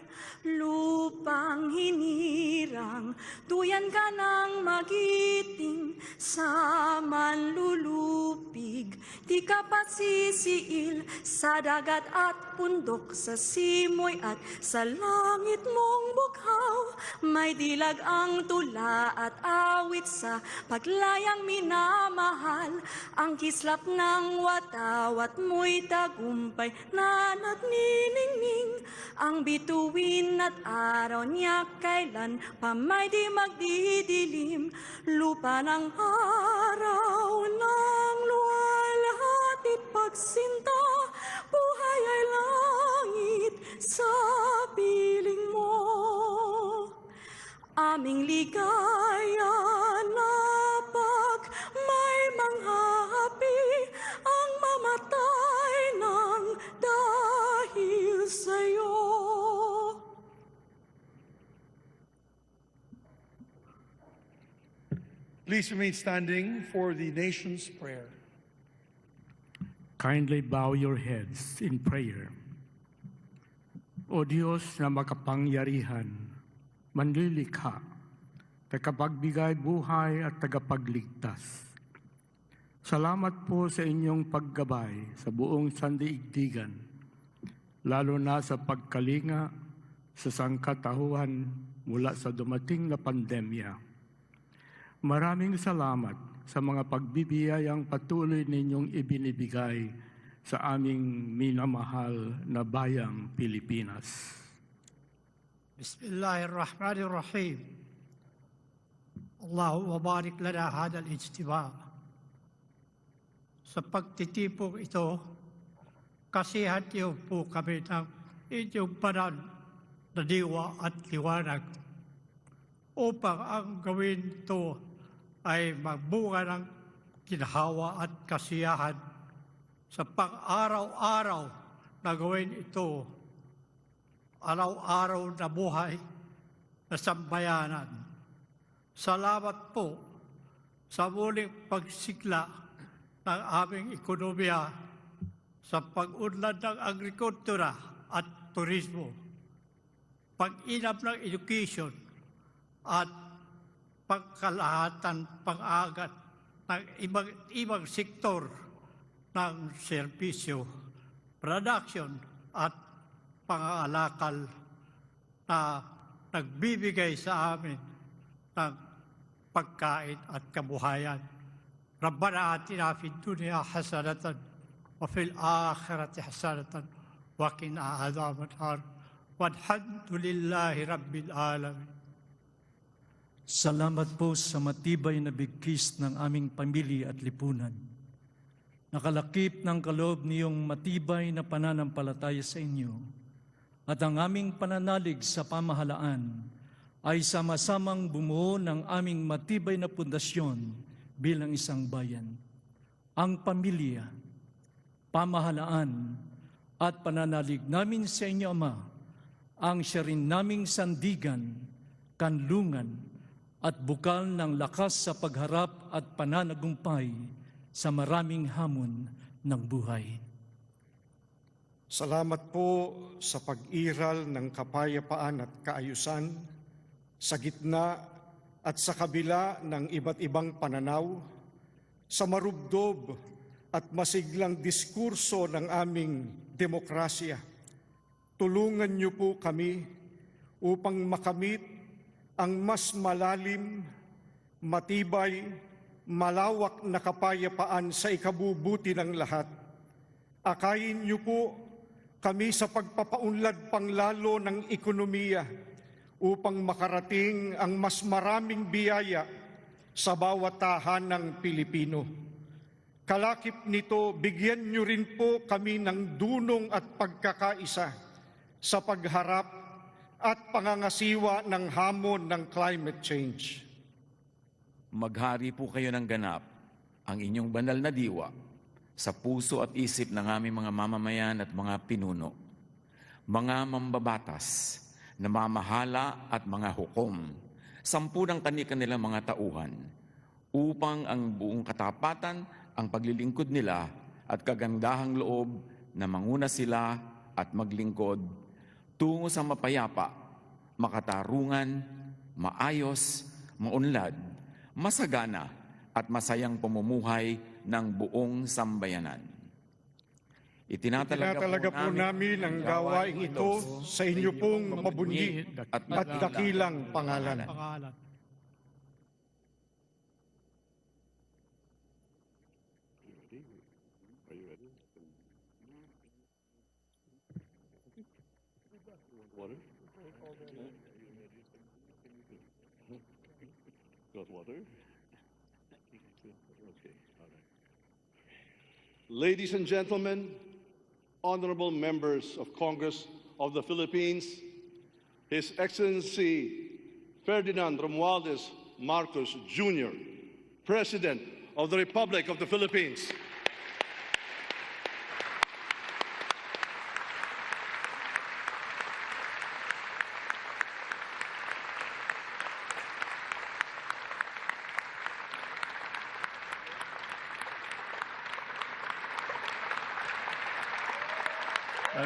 Lupang hinirang, tuyan ka ng magiting, sa manlulupig, di ka pasisiil, sa dagat at bundok, sa simoy at sa langit mong bughaw, may dilag ang tula at awit sa paglayang minamahal, ang kislap ng watawat mo'y tagumpay na nagniningning, ang bituin at araw niya kailan pa may di magdidilim, lupa ng araw ng luwalhatit pagsinta, buhay ay langit sa piling mo. Aming ligaya na Please remain standing for the nation's prayer. Kindly bow your heads in prayer. O Diyos na makapangyarihan, manlilikha, tagapagbigay buhay at tagapagligtas. Salamat po sa inyong paggabay sa buong sandaigdigan, lalo na sa pagkalinga sa sangkatauhan mula sa dumating na pandemya. Maraming salamat sa mga pagbibiyayang patuloy ninyong ibinibigay sa aming minamahal na bayang Pilipinas. Bismillahirrahmanirrahim. Allahumma barik lana hada al-ijtima'. Sa pagtitipong ito, kasihan niyo po kami ng inyong banal na diwa at liwanag upang ang gawin ito ay magbunga ng ginhawa at kasiyahan sa pang-araw-araw na gawin ito, araw-araw na buhay na sambayanan. Salamat po sa muling pagsigla ng aming ekonomiya sa pag-unlad ng agrikultura at turismo, pag-inam ng education at pagkalahatan pang-agat ng ibang sektor ng serbisyo, production at pangangalakal na nagbibigay sa amin ng pagkain at kabuhayan. Rabbana atina fid dunya hasanatan wa fil akhirati hasanatan wa qina adhaban nar. Walhamdulillahi rabbil alamin. Salamat po sa matibay na bigkis ng aming pamilya at lipunan. Nakalakip ng kaloob niyong matibay na pananampalataya sa inyo at ang aming pananalig sa pamahalaan ay sama-samang bumuo ng aming matibay na pundasyon bilang isang bayan. Ang pamilya, pamahalaan at pananalig namin sa inyo, Ama, ang siya rin naming sandigan, kanlungan at bukal ng lakas sa pagharap at pananagumpay sa maraming hamon ng buhay. Salamat po sa pag-iral ng kapayapaan at kaayusan sa gitna at sa kabila ng iba't ibang pananaw, sa marubdob at masiglang diskurso ng aming demokrasya. Tulungan niyo po kami upang makamit ang mas malalim, matibay, malawak na kapayapaan sa ikabubuti ng lahat. Akayin niyo po kami sa pagpapaunlad panglalo ng ekonomiya upang makarating ang mas maraming biyaya sa bawat tahanang Pilipino. Kalakip nito, bigyan niyo rin po kami ng dunong at pagkakaisa sa pagharap at pangangasiwa ng hamon ng climate change. Maghari po kayo ng ganap ang inyong banal na diwa sa puso at isip ng aming mga mamamayan at mga pinuno, mga mambabatas, na mamahala at mga hukom, 10 ng kanilang mga tauhan, upang ang buong katapatan, ang paglilingkod nila at kagandahang loob na manguna sila at maglingkod tungo sa mapayapa, makatarungan, maayos, maunlad, masagana at masayang pamumuhay ng buong sambayanan. Itinatalaga po namin ang gawain ito sa inyo pong mabunyi at dakilang pangalan. Ladies and gentlemen, honorable members of Congress of the Philippines, His Excellency Ferdinand Romualdez Marcos Jr., President of the Republic of the Philippines.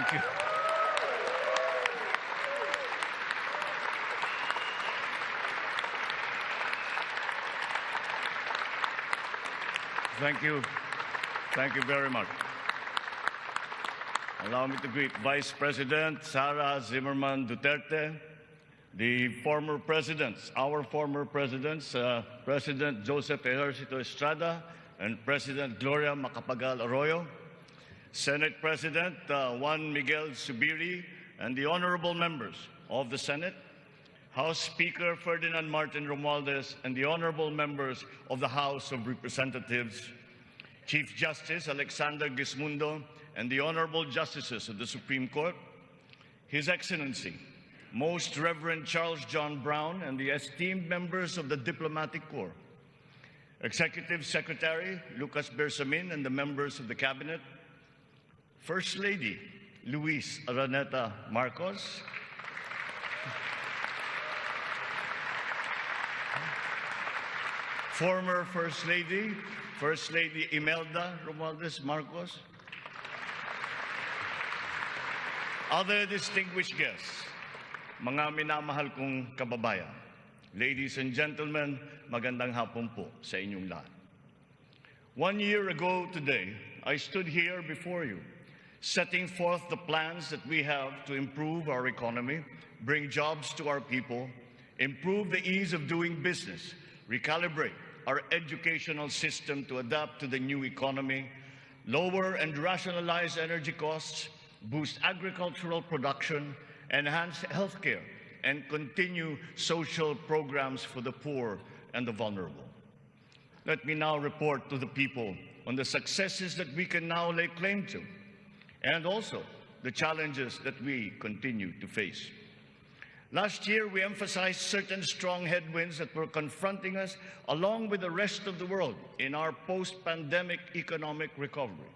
Thank you. Thank you. Thank you very much. Allow me to greet Vice President Sara Zimmerman Duterte, the former presidents, our former presidents, President Joseph Ejercito Estrada and President Gloria Macapagal Arroyo, Senate President Juan Miguel Zubiri, and the honorable members of the Senate, House Speaker Ferdinand Martin Romualdez, and the honorable members of the House of Representatives, Chief Justice Alexander Gismundo, and the honorable justices of the Supreme Court, His Excellency, Most Reverend Charles John Brown, and the esteemed members of the Diplomatic Corps, Executive Secretary Lucas Bersamin and the members of the Cabinet, First Lady Luis Araneta Marcos, former First Lady Imelda Romualdez Marcos, other distinguished guests, mga minamahal kong kababayan, ladies and gentlemen, magandang hapon po sa inyong lahat. 1 year ago today, I stood here before you, setting forth the plans that we have to improve our economy, bring jobs to our people, improve the ease of doing business, recalibrate our educational system to adapt to the new economy, lower and rationalize energy costs, boost agricultural production, enhance healthcare, and continue social programs for the poor and the vulnerable. Let me now report to the people on the successes that we can now lay claim to, and also the challenges that we continue to face. Last year, we emphasized certain strong headwinds that were confronting us along with the rest of the world in our post-pandemic economic recovery.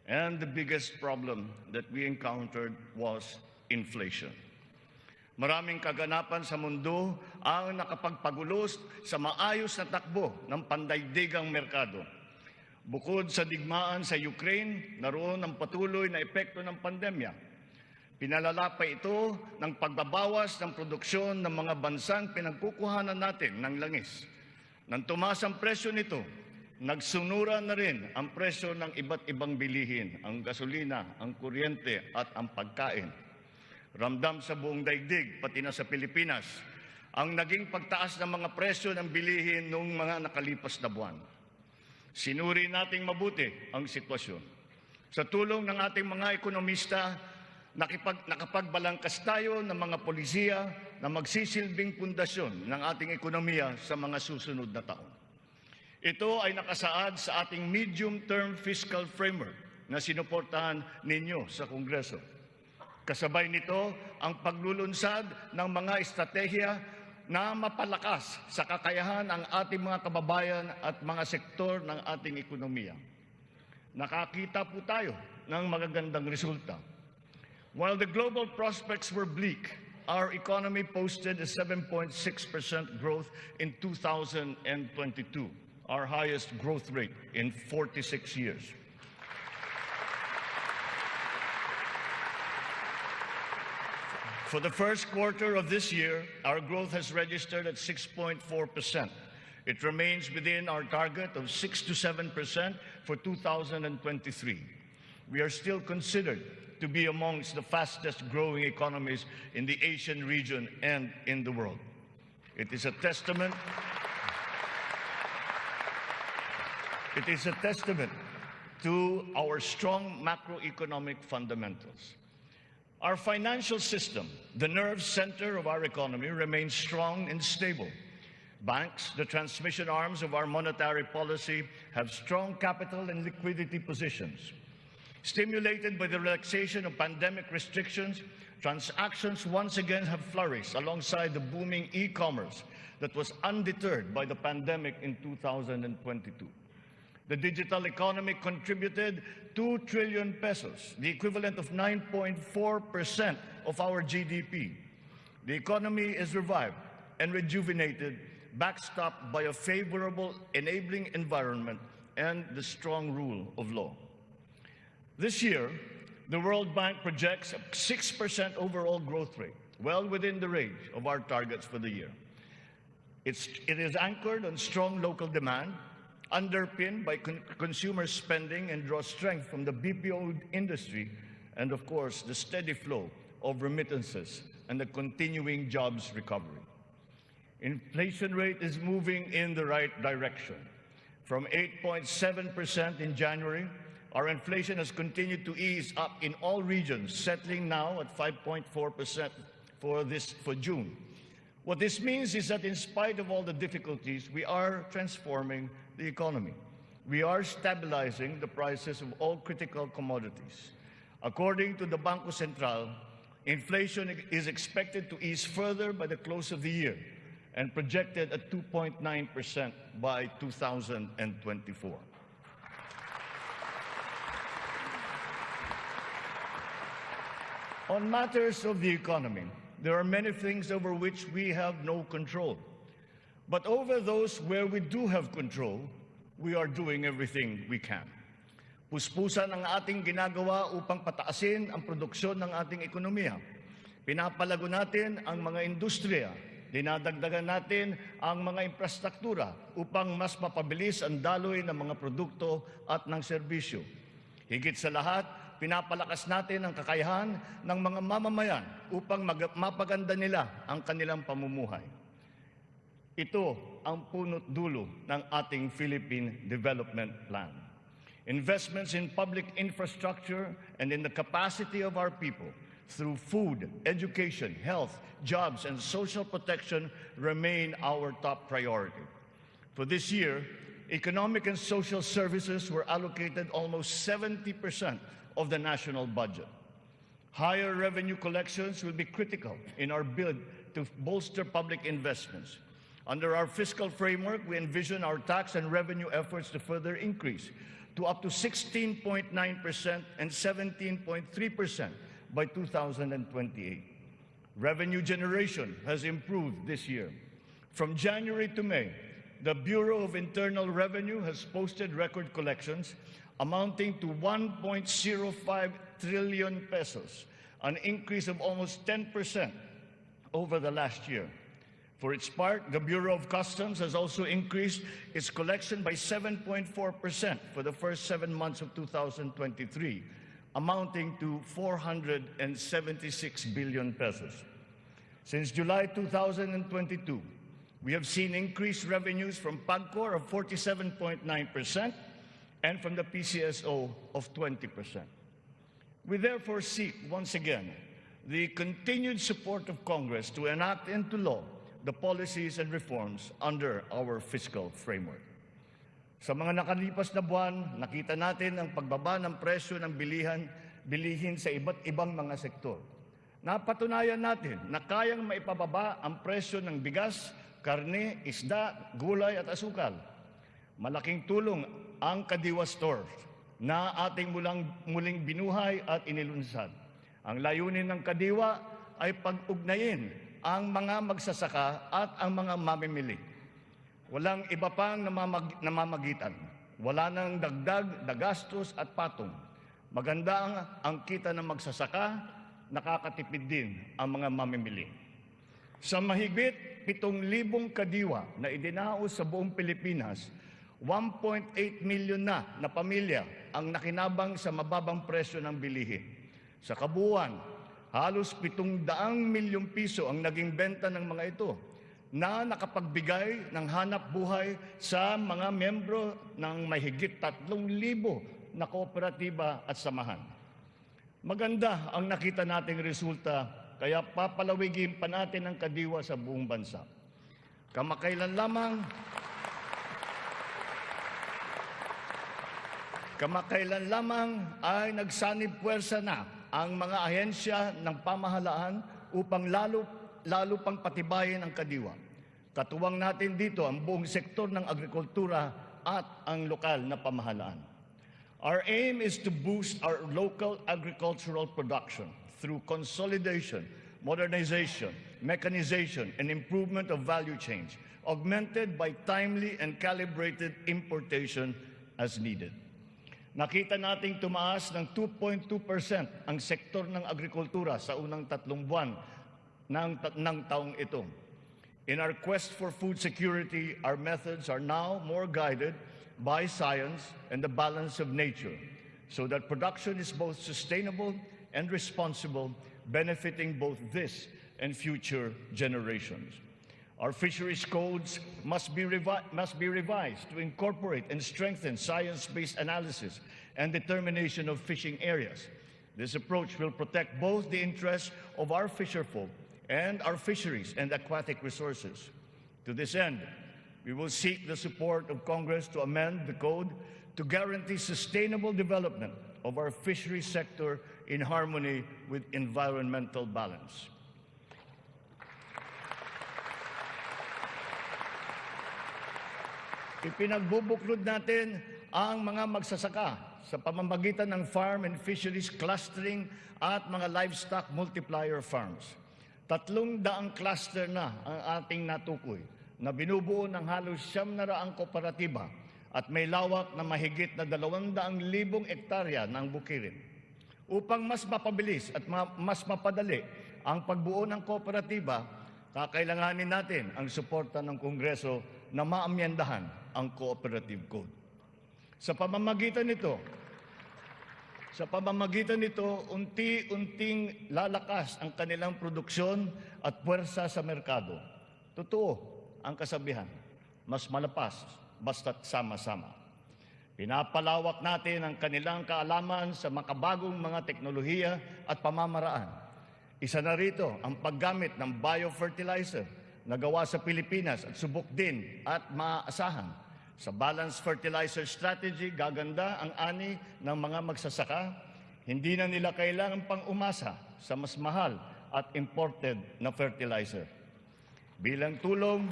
And the biggest problem that we encountered was inflation. Maraming kaganapan sa mundo ang nakapagpagulos sa maayos na takbo ng pandaigdigang merkado. Bukod sa digmaan sa Ukraine, naroon ang patuloy na epekto ng pandemya. Pinalala pa ito ng pagbabawas ng produksyon ng mga bansang pinagkukuhanan natin ng langis. Nang tumaas ang presyo nito, nagsunura na rin ang presyo ng iba't ibang bilihin, ang gasolina, ang kuryente at ang pagkain. Ramdam sa buong daigdig, pati na sa Pilipinas, ang naging pagtaas ng mga presyo ng bilihin noong mga nakalipas na buwan. Sinuri nating mabuti ang sitwasyon. Sa tulong ng ating mga ekonomista, nakapagbalangkas tayo ng mga polisiya na magsisilbing pundasyon ng ating ekonomiya sa mga susunod na taon. Ito ay nakasaad sa ating medium-term fiscal framework na sinuportahan ninyo sa Kongreso. Kasabay nito ang paglulunsad ng mga estratehiya na mapalakas sa kakayahan ang ating mga kababayan at mga sektor ng ating ekonomiya. Nakakita po tayo ng magagandang resulta. While the global prospects were bleak, our economy posted a 7.6% growth in 2022, our highest growth rate in 46 years. For the first quarter of this year, our growth has registered at 6.4%. It remains within our target of 6 to 7% for 2023. We are still considered to be amongst the fastest growing economies in the Asian region and in the world. It is a testament to our strong macroeconomic fundamentals. Our financial system, the nerve center of our economy, remains strong and stable. Banks, the transmission arms of our monetary policy, have strong capital and liquidity positions. Stimulated by the relaxation of pandemic restrictions, transactions once again have flourished alongside the booming e-commerce that was undeterred by the pandemic in 2022. The digital economy contributed 2 trillion pesos, the equivalent of 9.4% of our GDP. The economy is revived and rejuvenated, backstopped by a favorable enabling environment and the strong rule of law. This year, The World Bank projects a 6% overall growth rate, well within the range of our targets for the year. It is anchored on strong local demand, underpinned by consumer spending, and draws strength from the BPO industry and, of course, the steady flow of remittances and the continuing jobs recovery. Inflation rate is moving in the right direction. From 8.7% in January, our inflation has continued to ease up in all regions, settling now at 5.4% for June. What this means is that in spite of all the difficulties, we are transforming the economy. We are stabilizing the prices of all critical commodities. According to the Bangko Sentral, inflation is expected to ease further by the close of the year and projected at 2.9% by 2024. On matters of the economy, there are many things over which we have no control. But over those where we do have control, we are doing everything we can. Puspusan ang ating ginagawa upang pataasin ang produksyon ng ating ekonomiya. Pinapalago natin ang mga industriya. Dinadagdagan natin ang mga infrastruktura upang mas mapabilis ang daloy ng mga produkto at ng serbisyo. Higit sa lahat, pinapalakas natin ang kakayahan ng mga mamamayan upang mapaganda nila ang kanilang pamumuhay. Ito ang punot dulo ng ating Philippine Development Plan. Investments in public infrastructure and in the capacity of our people through food, education, health, jobs, and social protection remain our top priority. For this year, economic and social services were allocated almost 70% of the national budget. Higher revenue collections will be critical in our bid to bolster public investments. Under our fiscal framework, we envision our tax and revenue efforts to further increase to up to 16.9% and 17.3% by 2028. Revenue generation has improved this year. From January to May, the Bureau of Internal Revenue has posted record collections amounting to 1.05 trillion pesos, an increase of almost 10% over the last year. For its part, the Bureau of Customs has also increased its collection by 7.4% for the first 7 months of 2023, amounting to 476 billion pesos. Since July 2022, we have seen increased revenues from PAGCOR of 47.9% and from the PCSO of 20%. We therefore seek, once again, the continued support of Congress to enact into law the policies and reforms under our fiscal framework. Sa mga nakalipas na buwan, nakita natin ang pagbaba ng presyo ng bilihin sa iba't ibang mga sektor. Napatunayan natin na kayang maipababa ang presyo ng bigas, karne, isda, gulay at asukal. Malaking tulong ang Kadiwa Stores na ating muling binuhay at inilunsad. Ang layunin ng Kadiwa ay pag-ugnayin ang mga magsasaka at ang mga mamimili. Walang iba pang namamagitan. Wala nang dagdag, dagastos at patong. Maganda ang kita ng magsasaka, nakakatipid din ang mga mamimili. Sa mahigit 7,000 kadiwa na idinaos sa buong Pilipinas, 1.8 million na pamilya ang nakinabang sa mababang presyo ng bilihin. Sa kabuuan, halos 700 milyong piso ang naging benta ng mga ito na nakapagbigay ng hanap buhay sa mga membro ng mahigit 3,000 na kooperatiba at samahan. Maganda ang nakita nating resulta, kaya papalawigin pa natin ang Kadiwa sa buong bansa. Kamakailan lamang ay nagsanib puwersa na ang mga ahensya ng pamahalaan upang lalo pang patibayin ang Kadiwa. Katuwang natin dito ang buong sektor ng agrikultura at ang lokal na pamahalaan. Our aim is to boost our local agricultural production through consolidation, modernization, mechanization, and improvement of value chains, augmented by timely and calibrated importation as needed. Nakita nating tumaas ng 2.2% ang sektor ng agrikultura sa unang 3 buwan ng taong ito. In our quest for food security, our methods are now more guided by science and the balance of nature, so that production is both sustainable and responsible, benefiting both this and future generations. Our fisheries codes must be revised to incorporate and strengthen science-based analysis and determination of fishing areas. This approach will protect both the interests of our fisherfolk and our fisheries and aquatic resources. To this end, we will seek the support of Congress to amend the code to guarantee sustainable development of our fisheries sector in harmony with environmental balance. Ipinagbubuklod natin ang mga magsasaka sa pamamagitan ng farm and fisheries clustering at mga livestock multiplier farms. 300 cluster na ang ating natukoy na binubuo ng halos 900 kooperatiba at may lawak na mahigit na 200,000 hektarya ng bukirin. Upang mas mapabilis at mas mapadali ang pagbuo ng kooperatiba, kakailanganin natin ang suporta ng Kongreso na maamyendahan ang Cooperative Code. Sa pamamagitan nito, unti-unting lalakas ang kanilang produksyon at puwersa sa merkado. Totoo ang kasabihan, mas malapas basta't sama-sama. Pinapalawak natin ang kanilang kaalaman sa makabagong mga teknolohiya at pamamaraan. Isa na rito ang paggamit ng biofertilizer na gawa sa Pilipinas at subok din at maaasahan. Sa balanced fertilizer strategy, gaganda ang ani ng mga magsasaka. Hindi na nila kailangan pang umasa sa mas mahal at imported na fertilizer. Bilang tulong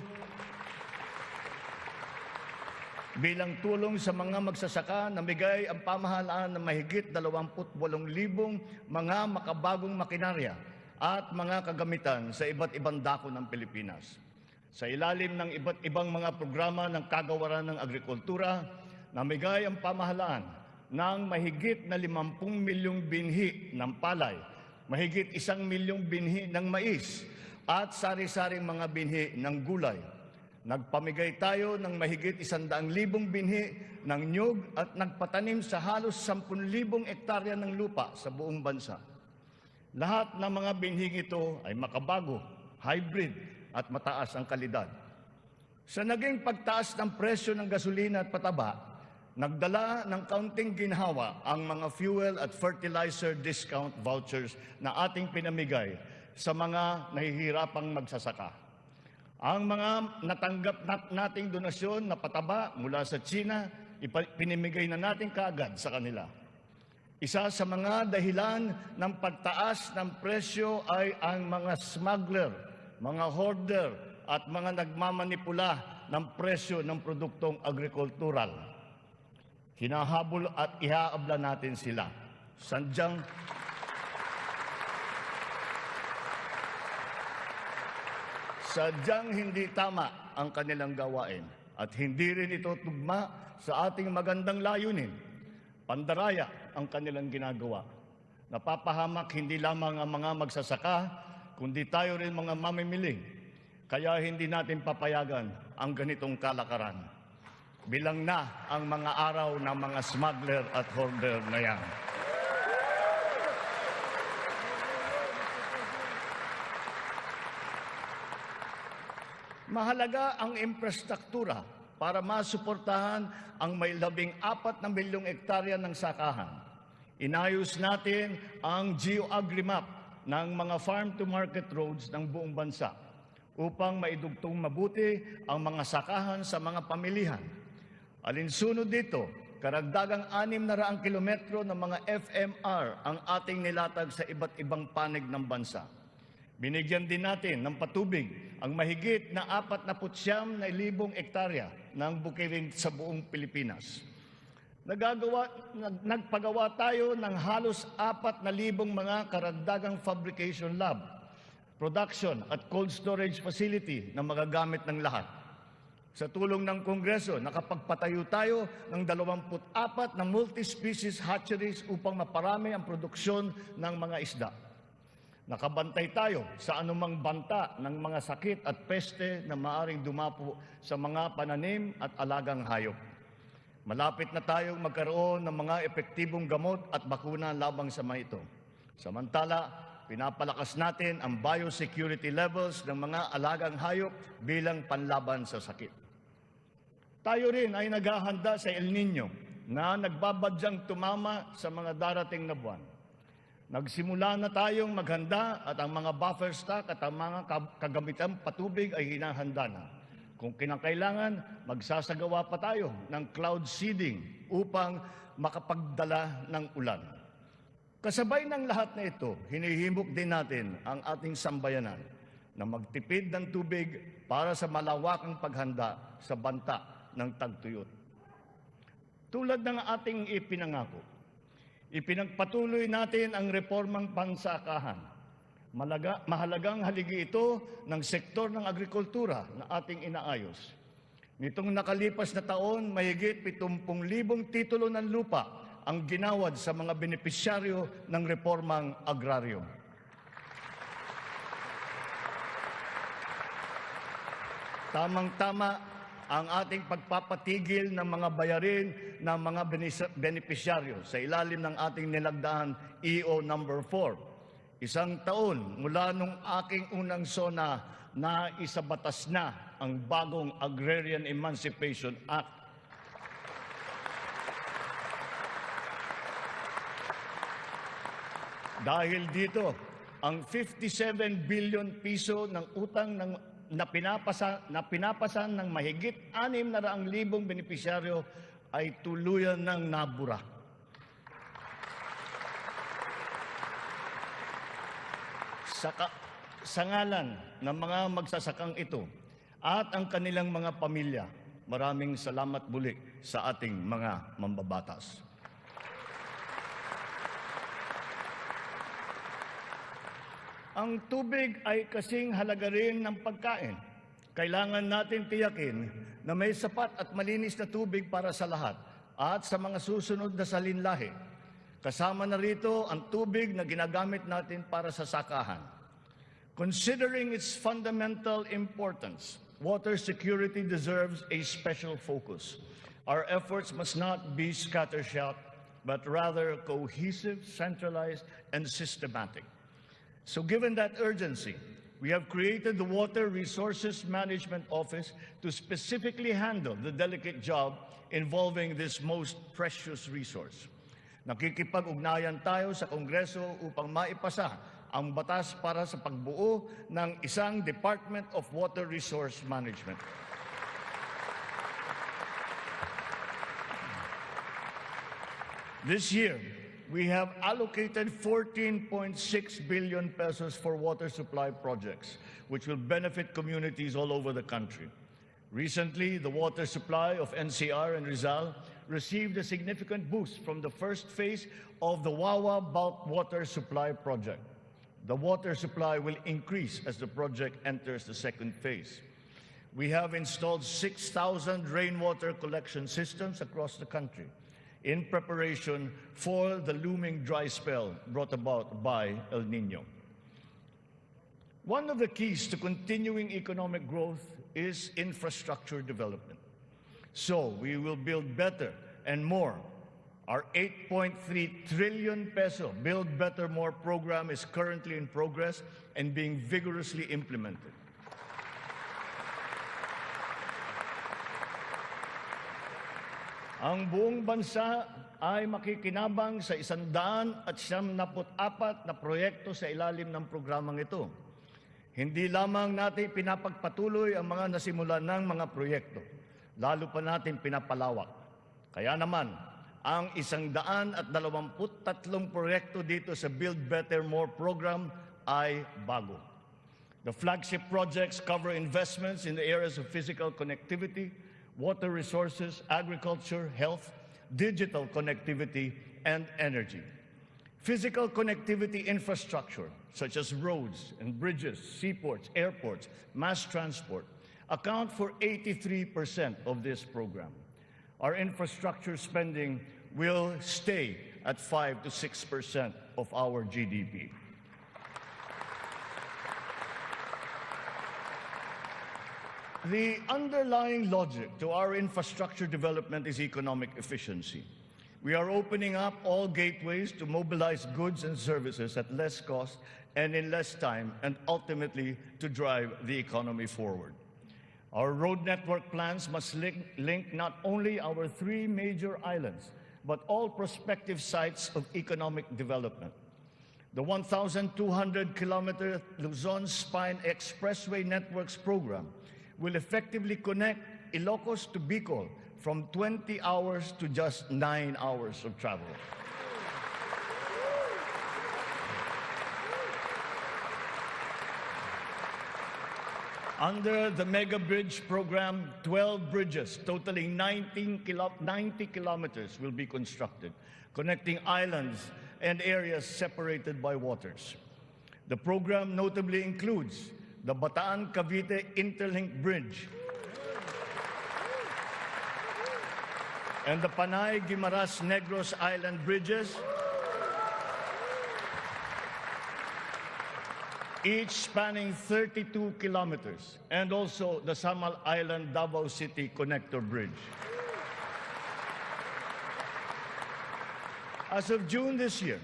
sa mga magsasaka, namigay ang pamahalaan ng mahigit 28,000 mga makabagong makinarya at mga kagamitan sa iba't ibang dako ng Pilipinas. Sa ilalim ng iba't ibang mga programa ng kagawaran ng agrikultura, namigay ang pamahalaan ng mahigit na 50 milyong binhi ng palay, mahigit 1 milyong binhi ng mais, at sari-saring mga binhi ng gulay. Nagpamigay tayo ng mahigit 100,000 binhi ng nyug at nagpatanim sa halos 10,000 hektarya ng lupa sa buong bansa. Lahat ng mga binhing ito ay makabago, hybrid, at mataas ang kalidad. Sa naging pagtaas ng presyo ng gasolina at pataba, nagdala ng kaunting ginhawa ang mga fuel at fertilizer discount vouchers na ating pinamigay sa mga nahihirapang magsasaka. Ang mga natanggap nating donasyon na pataba mula sa China, pinimigay na natin kaagad sa kanila. Isa sa mga dahilan ng pagtaas ng presyo ay ang mga smuggler, mga hoarder at mga nagmamanipula ng presyo ng produktong agrikultural. Hinahabol at ihaabla natin sila. Sadyang hindi tama ang kanilang gawain at hindi rin ito tugma sa ating magandang layunin. Pandaraya ang kanilang ginagawa. Napapahamak hindi lamang ang mga magsasaka, kundi tayo rin mga mamimili. Kaya hindi natin papayagan ang ganitong kalakaran. Bilang na ang mga araw ng mga smuggler at hoarder na yan. Mahalaga ang infrastruktura para masuportahan ang may 14 na milyong hektarya ng sakahan. Inayos natin ang geo-agri-map ng mga farm-to-market roads ng buong bansa upang maidugtong mabuti ang mga sakahan sa mga pamilihan. Alinsunod dito, karagdagang 600 kilometro ng mga FMR ang ating nilatag sa iba't ibang panig ng bansa. Binigyan din natin ng patubig ang mahigit na 49,000 hektarya ng bukirin sa buong Pilipinas. Nagpagawa tayo ng halos 4,000 mga karagdagang fabrication lab, production at cold storage facility na magagamit ng lahat. Sa tulong ng Kongreso, nakapagpatayo tayo ng 24 na multi-species hatcheries upang maparami ang produksyon ng mga isda. Nakabantay tayo sa anumang banta ng mga sakit at peste na maaring dumapo sa mga pananim at alagang hayop. Malapit na tayong magkaroon ng mga epektibong gamot at bakuna labang sa mga ito. Samantala, pinapalakas natin ang biosecurity levels ng mga alagang hayop bilang panlaban sa sakit. Tayo rin ay naghahanda sa El Nino na nagbabadyang tumama sa mga darating na buwan. Nagsimula na tayong maghanda at ang mga buffer stock at ang mga kagamitang patubig ay hinahanda na. Kung kinakailangan, magsasagawa pa tayo ng cloud seeding upang makapagdala ng ulan. Kasabay ng lahat na ito, hinihimok din natin ang ating sambayanan na magtipid ng tubig para sa malawakang paghanda sa banta ng tagtuyot. Tulad ng ating ipinangako, ipinagpatuloy natin ang reformang pangsakahan. Mahalagang haligi ito ng sektor ng agrikultura na ating inaayos. Nitong nakalipas na taon, mahigit 70,000 titulo ng lupa ang ginawad sa mga benepisyaryo ng reformang agraryo. Tamang-tama ang ating pagpapatigil ng mga bayarin ng mga benepisyaryo sa ilalim ng ating nilagdaan EO number 4. 1 taon mula nung aking unang SONA na isabatas na ang bagong Agrarian Emancipation Act. Dahil dito, ang 57 billion piso ng utang na pinapasan ng mahigit 600,000 benepisyaryo ay tuluyan ng nabura. Sa ngalan ng mga magsasakang ito at ang kanilang mga pamilya, maraming salamat muli sa ating mga mambabatas. Ang tubig ay kasing halaga rin ng pagkain. Kailangan natin tiyakin na may sapat at malinis na tubig para sa lahat at sa mga susunod na salinlahi. Kasama na rito ang tubig na ginagamit natin para sa sakahan. Considering its fundamental importance, water security deserves a special focus. Our efforts must not be scattershot, but rather cohesive, centralized, and systematic. So given that urgency, we have created the Water Resources Management Office to specifically handle the delicate job involving this most precious resource. Nakikipag-ugnayan tayo sa Kongreso upang maipasa ang batas para sa pagbuo ng isang Department of Water Resource Management. This year, we have allocated 14.6 billion pesos for water supply projects, which will benefit communities all over the country. Recently, the water supply of NCR and Rizal received a significant boost from the first phase of the Wawa Bulk Water Supply Project. The water supply will increase as the project enters the second phase. We have installed 6,000 rainwater collection systems across the country in preparation for the looming dry spell brought about by El Nino. One of the keys to continuing economic growth is infrastructure development. So we will build better and more. Our 8.3 trillion peso Build Better More program is currently in progress and being vigorously implemented. Ang buong bansa ay makikinabang sa 174 na proyekto sa ilalim ng programang ito. Hindi lamang natin pinapagpatuloy ang mga nasimulan ng mga proyekto, lalo pa natin pinapalawak. Kaya naman, ang 123 proyekto dito sa Build Better More program ay bago. The flagship projects cover investments in the areas of physical connectivity, water resources, agriculture, health, digital connectivity, and energy. Physical connectivity infrastructure, such as roads and bridges, seaports, airports, mass transport, account for 83% of this program. Our infrastructure spending will stay at 5 to 6% of our GDP. The underlying logic to our infrastructure development is economic efficiency. We are opening up all gateways to mobilize goods and services at less cost and in less time, and ultimately to drive the economy forward. Our road network plans must link not only our 3 major islands, but all prospective sites of economic development. The 1,200-kilometer Luzon Spine Expressway Networks program will effectively connect Ilocos to Bicol from 20 hours to just 9 hours of travel. Under the Mega Bridge program, 12 bridges totaling 90 kilometers will be constructed, connecting islands and areas separated by waters. The program notably includes the Bataan-Cavite Interlink Bridge and the Panay-Guimaras-Negros Island bridges, each spanning 32 kilometers, and also the Samal Island Davao City Connector Bridge. As of June this year,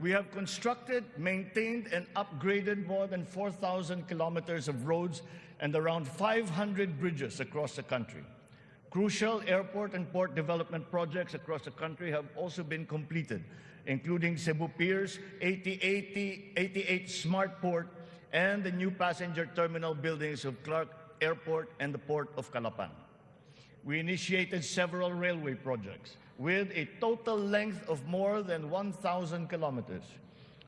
we have constructed, maintained, and upgraded more than 4,000 kilometers of roads and around 500 bridges across the country. Crucial airport and port development projects across the country have also been completed, including Cebu Pier's 88 Smart Port and the new passenger terminal buildings of Clark Airport and the Port of Calapan. We initiated several railway projects with a total length of more than 1,000 kilometers.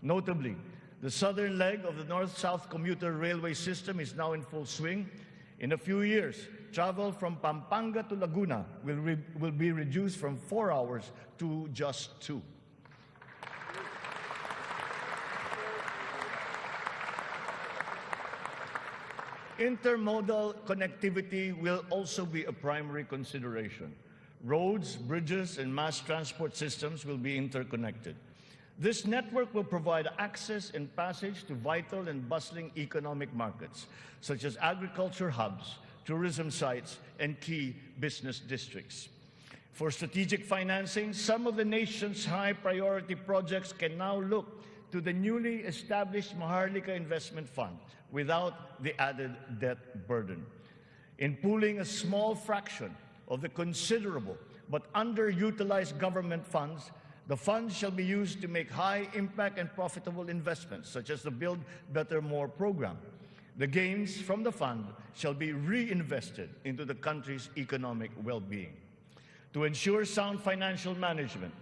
Notably, the southern leg of the North-South commuter railway system is now in full swing. In a few years, travel from Pampanga to Laguna will be reduced from 4 hours to just 2. Intermodal connectivity will also be a primary consideration. Roads, bridges, and mass transport systems will be interconnected. This network will provide access and passage to vital and bustling economic markets, such as agriculture hubs, tourism sites, and key business districts. For strategic financing, some of the nation's high-priority projects can now look to the newly established Maharlika Investment Fund without the added debt burden. In pooling a small fraction of the considerable but underutilized government funds, the funds shall be used to make high-impact and profitable investments, such as the Build Better More program. The gains from the fund shall be reinvested into the country's economic well-being. To ensure sound financial management,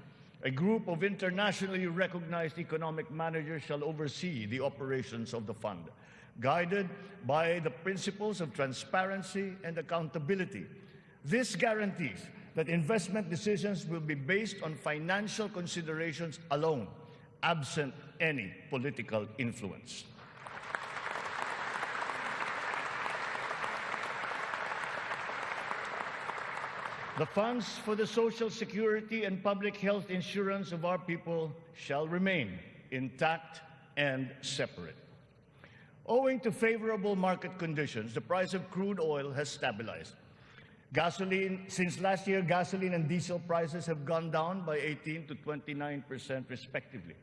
a group of internationally recognized economic managers shall oversee the operations of the fund, guided by the principles of transparency and accountability. This guarantees that investment decisions will be based on financial considerations alone, absent any political influence. The funds for the social security and public health insurance of our people shall remain intact and separate. Owing to favorable market conditions, the price of crude oil has stabilized. Since last year, gasoline and diesel prices have gone down by 18% to 29% respectively.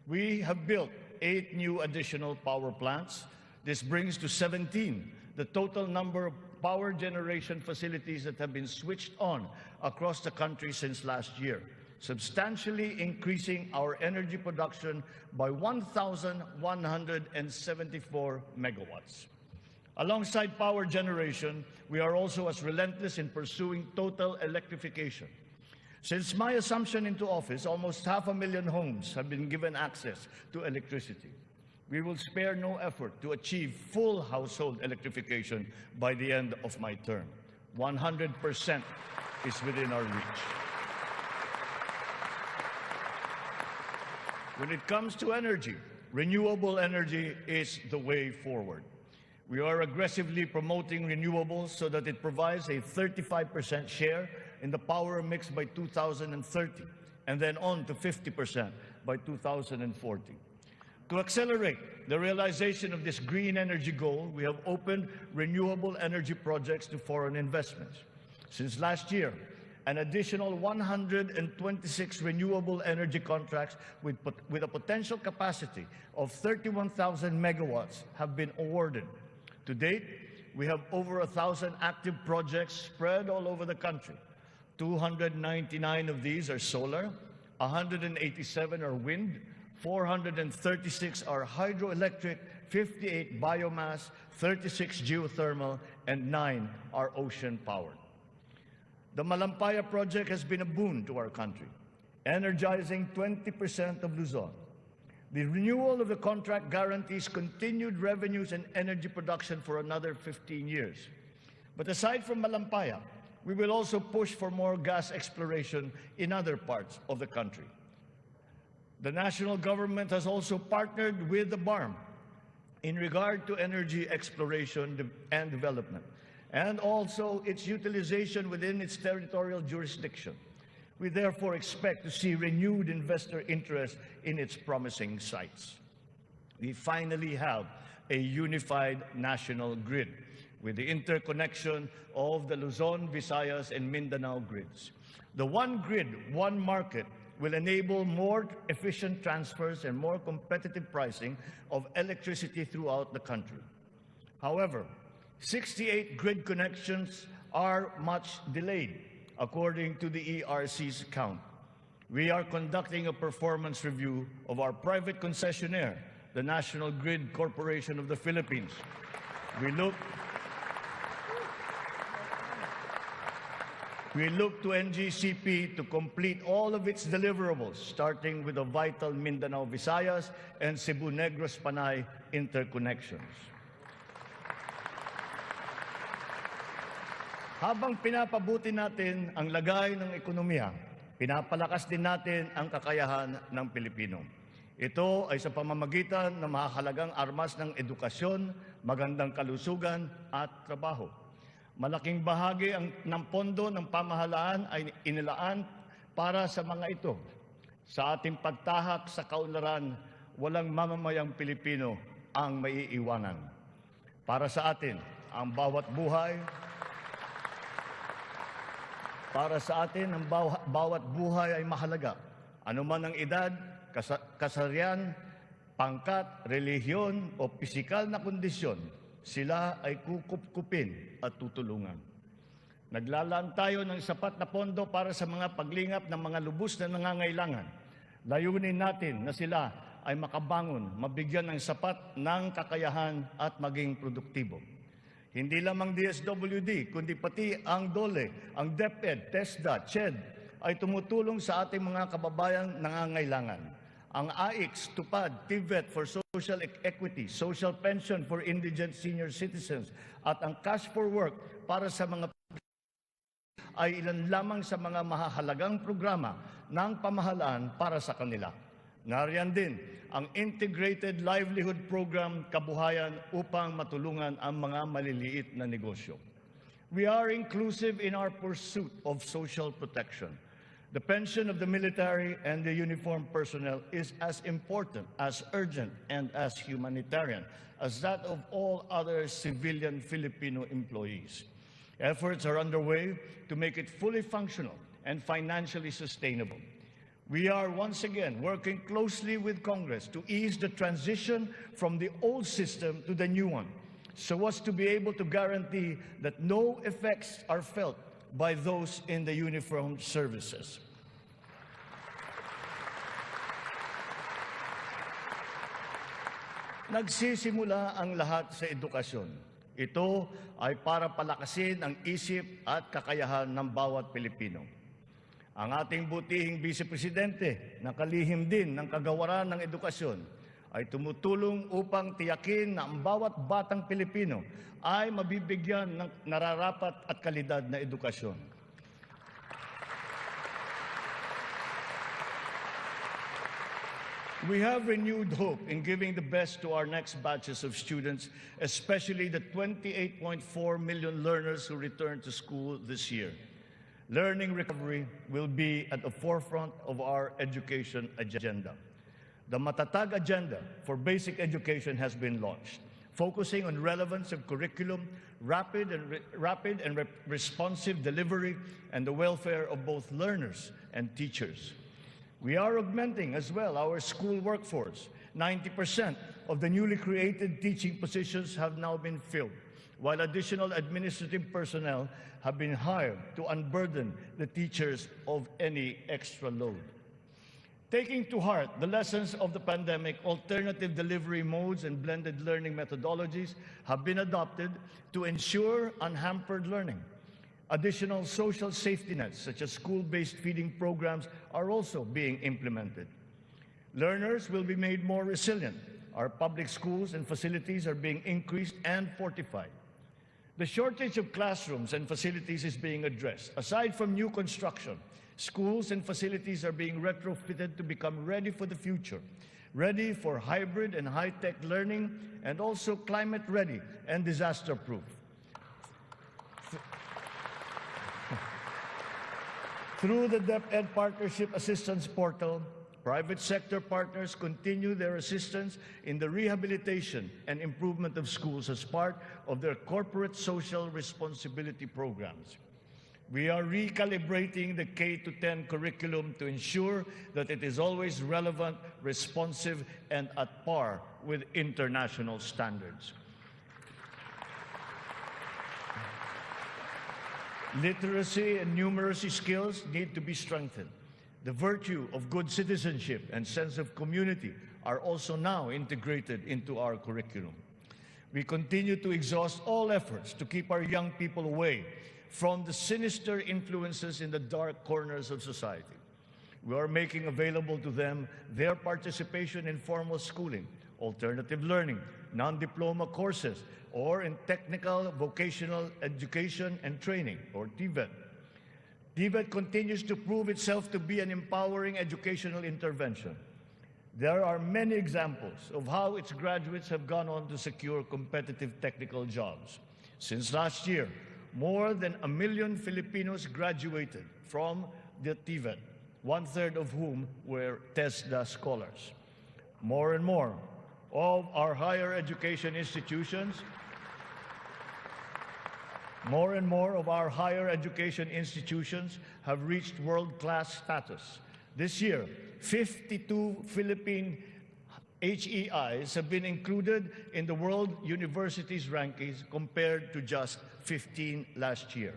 We have built 8 new additional power plants. This brings to 17 the total number of power generation facilities that have been switched on across the country since last year, substantially increasing our energy production by 1,174 megawatts. Alongside power generation, we are also as relentless in pursuing total electrification. Since my assumption into office, almost 500,000 homes have been given access to electricity. We will spare no effort to achieve full household electrification by the end of my term. 100% is within our reach. When it comes to energy, renewable energy is the way forward. We are aggressively promoting renewables so that it provides a 35% share in the power mix by 2030, and then on to 50% by 2040. To accelerate the realization of this green energy goal, we have opened renewable energy projects to foreign investments. Since last year, an additional 126 renewable energy contracts with a potential capacity of 31,000 megawatts have been awarded. To date, we have over 1,000 active projects spread all over the country. 299 of these are solar, 187 are wind, 436 are hydroelectric, 58 biomass, 36 geothermal, and 9 are ocean-powered. The Malampaya project has been a boon to our country, energizing 20% of Luzon. The renewal of the contract guarantees continued revenues and energy production for another 15 years. But aside from Malampaya, we will also push for more gas exploration in other parts of the country. The national government has also partnered with the BARM in regard to energy exploration and development, and also its utilization within its territorial jurisdiction. We therefore expect to see renewed investor interest in its promising sites. We finally have a unified national grid with the interconnection of the Luzon, Visayas, and Mindanao grids. The one grid, one market will enable more efficient transfers and more competitive pricing of electricity throughout the country. However, 68 grid connections are much delayed, according to the ERC's count. We are conducting a performance review of our private concessionaire, the National Grid Corporation of the Philippines. We look to NGCP to complete all of its deliverables, starting with the vital Mindanao, Visayas, and Cebu Negros Panay interconnections. Habang pinapabuti natin ang lagay ng ekonomiya, pinapalakas din natin ang kakayahan ng Pilipino. Ito ay sa pamamagitan ng mahalagang armas ng edukasyon, magandang kalusugan at trabaho. Malaking bahagi ng pondo ng pamahalaan ay inilaan para sa mga ito. Sa ating pagtahak sa kaunlaran, walang mamamayang Pilipino ang maiiwanan. Para sa atin, ang bawat buhay ay mahalaga. Ano man ang edad, kasarian, pangkat, relihiyon o pisikal na kondisyon, sila ay kukupkupin at tutulungan. Naglalaan tayo ng sapat na pondo para sa mga paglingap ng mga lubos na nangangailangan. Layunin natin na sila ay makabangon, mabigyan ng sapat ng kakayahan at maging produktibo. Hindi lamang DSWD, kundi pati ang DOLE, ang DepEd, TESDA, CHED ay tumutulong sa ating mga kababayang nangangailangan. Ang AIX, TUPAD, TVET for Social Equity, Social Pension for Indigent Senior Citizens, at ang Cash for Work para sa mga ay ilan lamang sa mga mahahalagang programa ng pamahalaan para sa kanila. Nariyan din ang Integrated Livelihood Program Kabuhayan upang matulungan ang mga maliliit na negosyo. We are inclusive in our pursuit of social protection. The pension of the military and the uniformed personnel is as important, as urgent, and as humanitarian as that of all other civilian Filipino employees. Efforts are underway to make it fully functional and financially sustainable. We are once again working closely with Congress to ease the transition from the old system to the new one, so as to be able to guarantee that no effects are felt by those in the uniformed services. Nagsisimula ang lahat sa edukasyon. Ito ay para palakasin ang isip at kakayahan ng bawat Pilipino. Ang ating butihing Vice Presidente, na kalihim din ng kagawaran ng edukasyon, ay tumutulong upang tiyakin na ang bawat batang Pilipino ay mabibigyan ng nararapat at kalidad na edukasyon. We have renewed hope in giving the best to our next batches of students, especially the 28.4 million learners who return to school this year. Learning recovery will be at the forefront of our education agenda. The Matatag Agenda for Basic Education has been launched, focusing on relevance of curriculum, rapid and responsive delivery, and the welfare of both learners and teachers. We are augmenting as well our school workforce. 90% of the newly created teaching positions have now been filled, while additional administrative personnel have been hired to unburden the teachers of any extra load. Taking to heart the lessons of the pandemic, alternative delivery modes and blended learning methodologies have been adopted to ensure unhampered learning. Additional social safety nets, such as school-based feeding programs, are also being implemented. Learners will be made more resilient. Our public schools and facilities are being increased and fortified. The shortage of classrooms and facilities is being addressed. Aside from new construction, schools and facilities are being retrofitted to become ready for the future, ready for hybrid and high-tech learning, and also climate-ready and disaster-proof. Through the DepEd Partnership Assistance Portal, private sector partners continue their assistance in the rehabilitation and improvement of schools as part of their corporate social responsibility programs. We are recalibrating the K-10 curriculum to ensure that it is always relevant, responsive, and at par with international standards. Literacy and numeracy skills need to be strengthened. The virtue of good citizenship and sense of community are also now integrated into our curriculum. We continue to exhaust all efforts to keep our young people away from the sinister influences in the dark corners of society. We are making available to them their participation in formal schooling, alternative learning, non-diploma courses, or in technical vocational education and training, or TVET. TVET continues to prove itself to be an empowering educational intervention. There are many examples of how its graduates have gone on to secure competitive technical jobs. Since last year, more than 1 million Filipinos graduated from the TVET, 1/3 of whom were TESDA scholars. More and more of our higher education institutions have reached world-class status. This year, 52 Philippine HEIs have been included in the World Universities rankings compared to just 15 last year.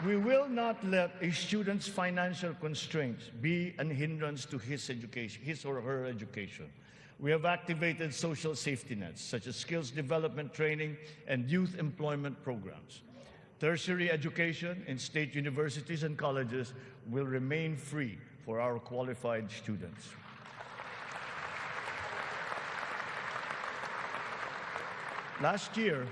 We will not let a student's financial constraints be an hindrance to his or her education. We have activated social safety nets, such as skills development training and youth employment programs. Tertiary education in state universities and colleges will remain free for our qualified students. Last year,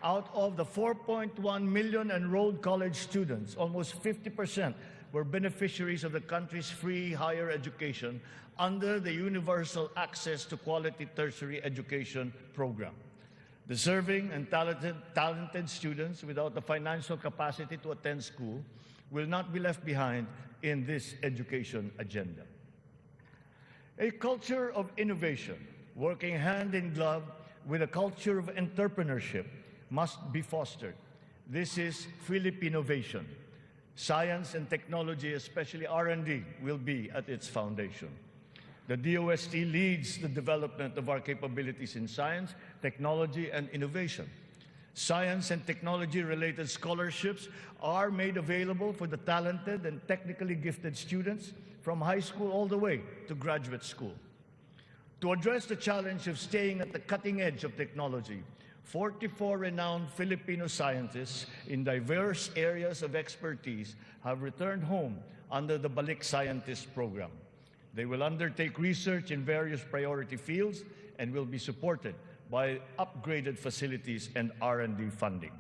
out of the 4.1 million enrolled college students, almost 50% were beneficiaries of the country's free higher education under the Universal Access to Quality Tertiary Education program. Deserving and talented students without the financial capacity to attend school will not be left behind in this education agenda. A culture of innovation, working hand in glove with a culture of entrepreneurship, must be fostered. This is Philippinovation. Science and technology, especially R&D, will be at its foundation. The DOST leads the development of our capabilities in science, technology, and innovation. Science and technology-related scholarships are made available for the talented and technically gifted students from high school all the way to graduate school. To address the challenge of staying at the cutting edge of technology, 44 renowned Filipino scientists in diverse areas of expertise have returned home under the Balik Scientist program. They will undertake research in various priority fields and will be supported by upgraded facilities and R&D funding.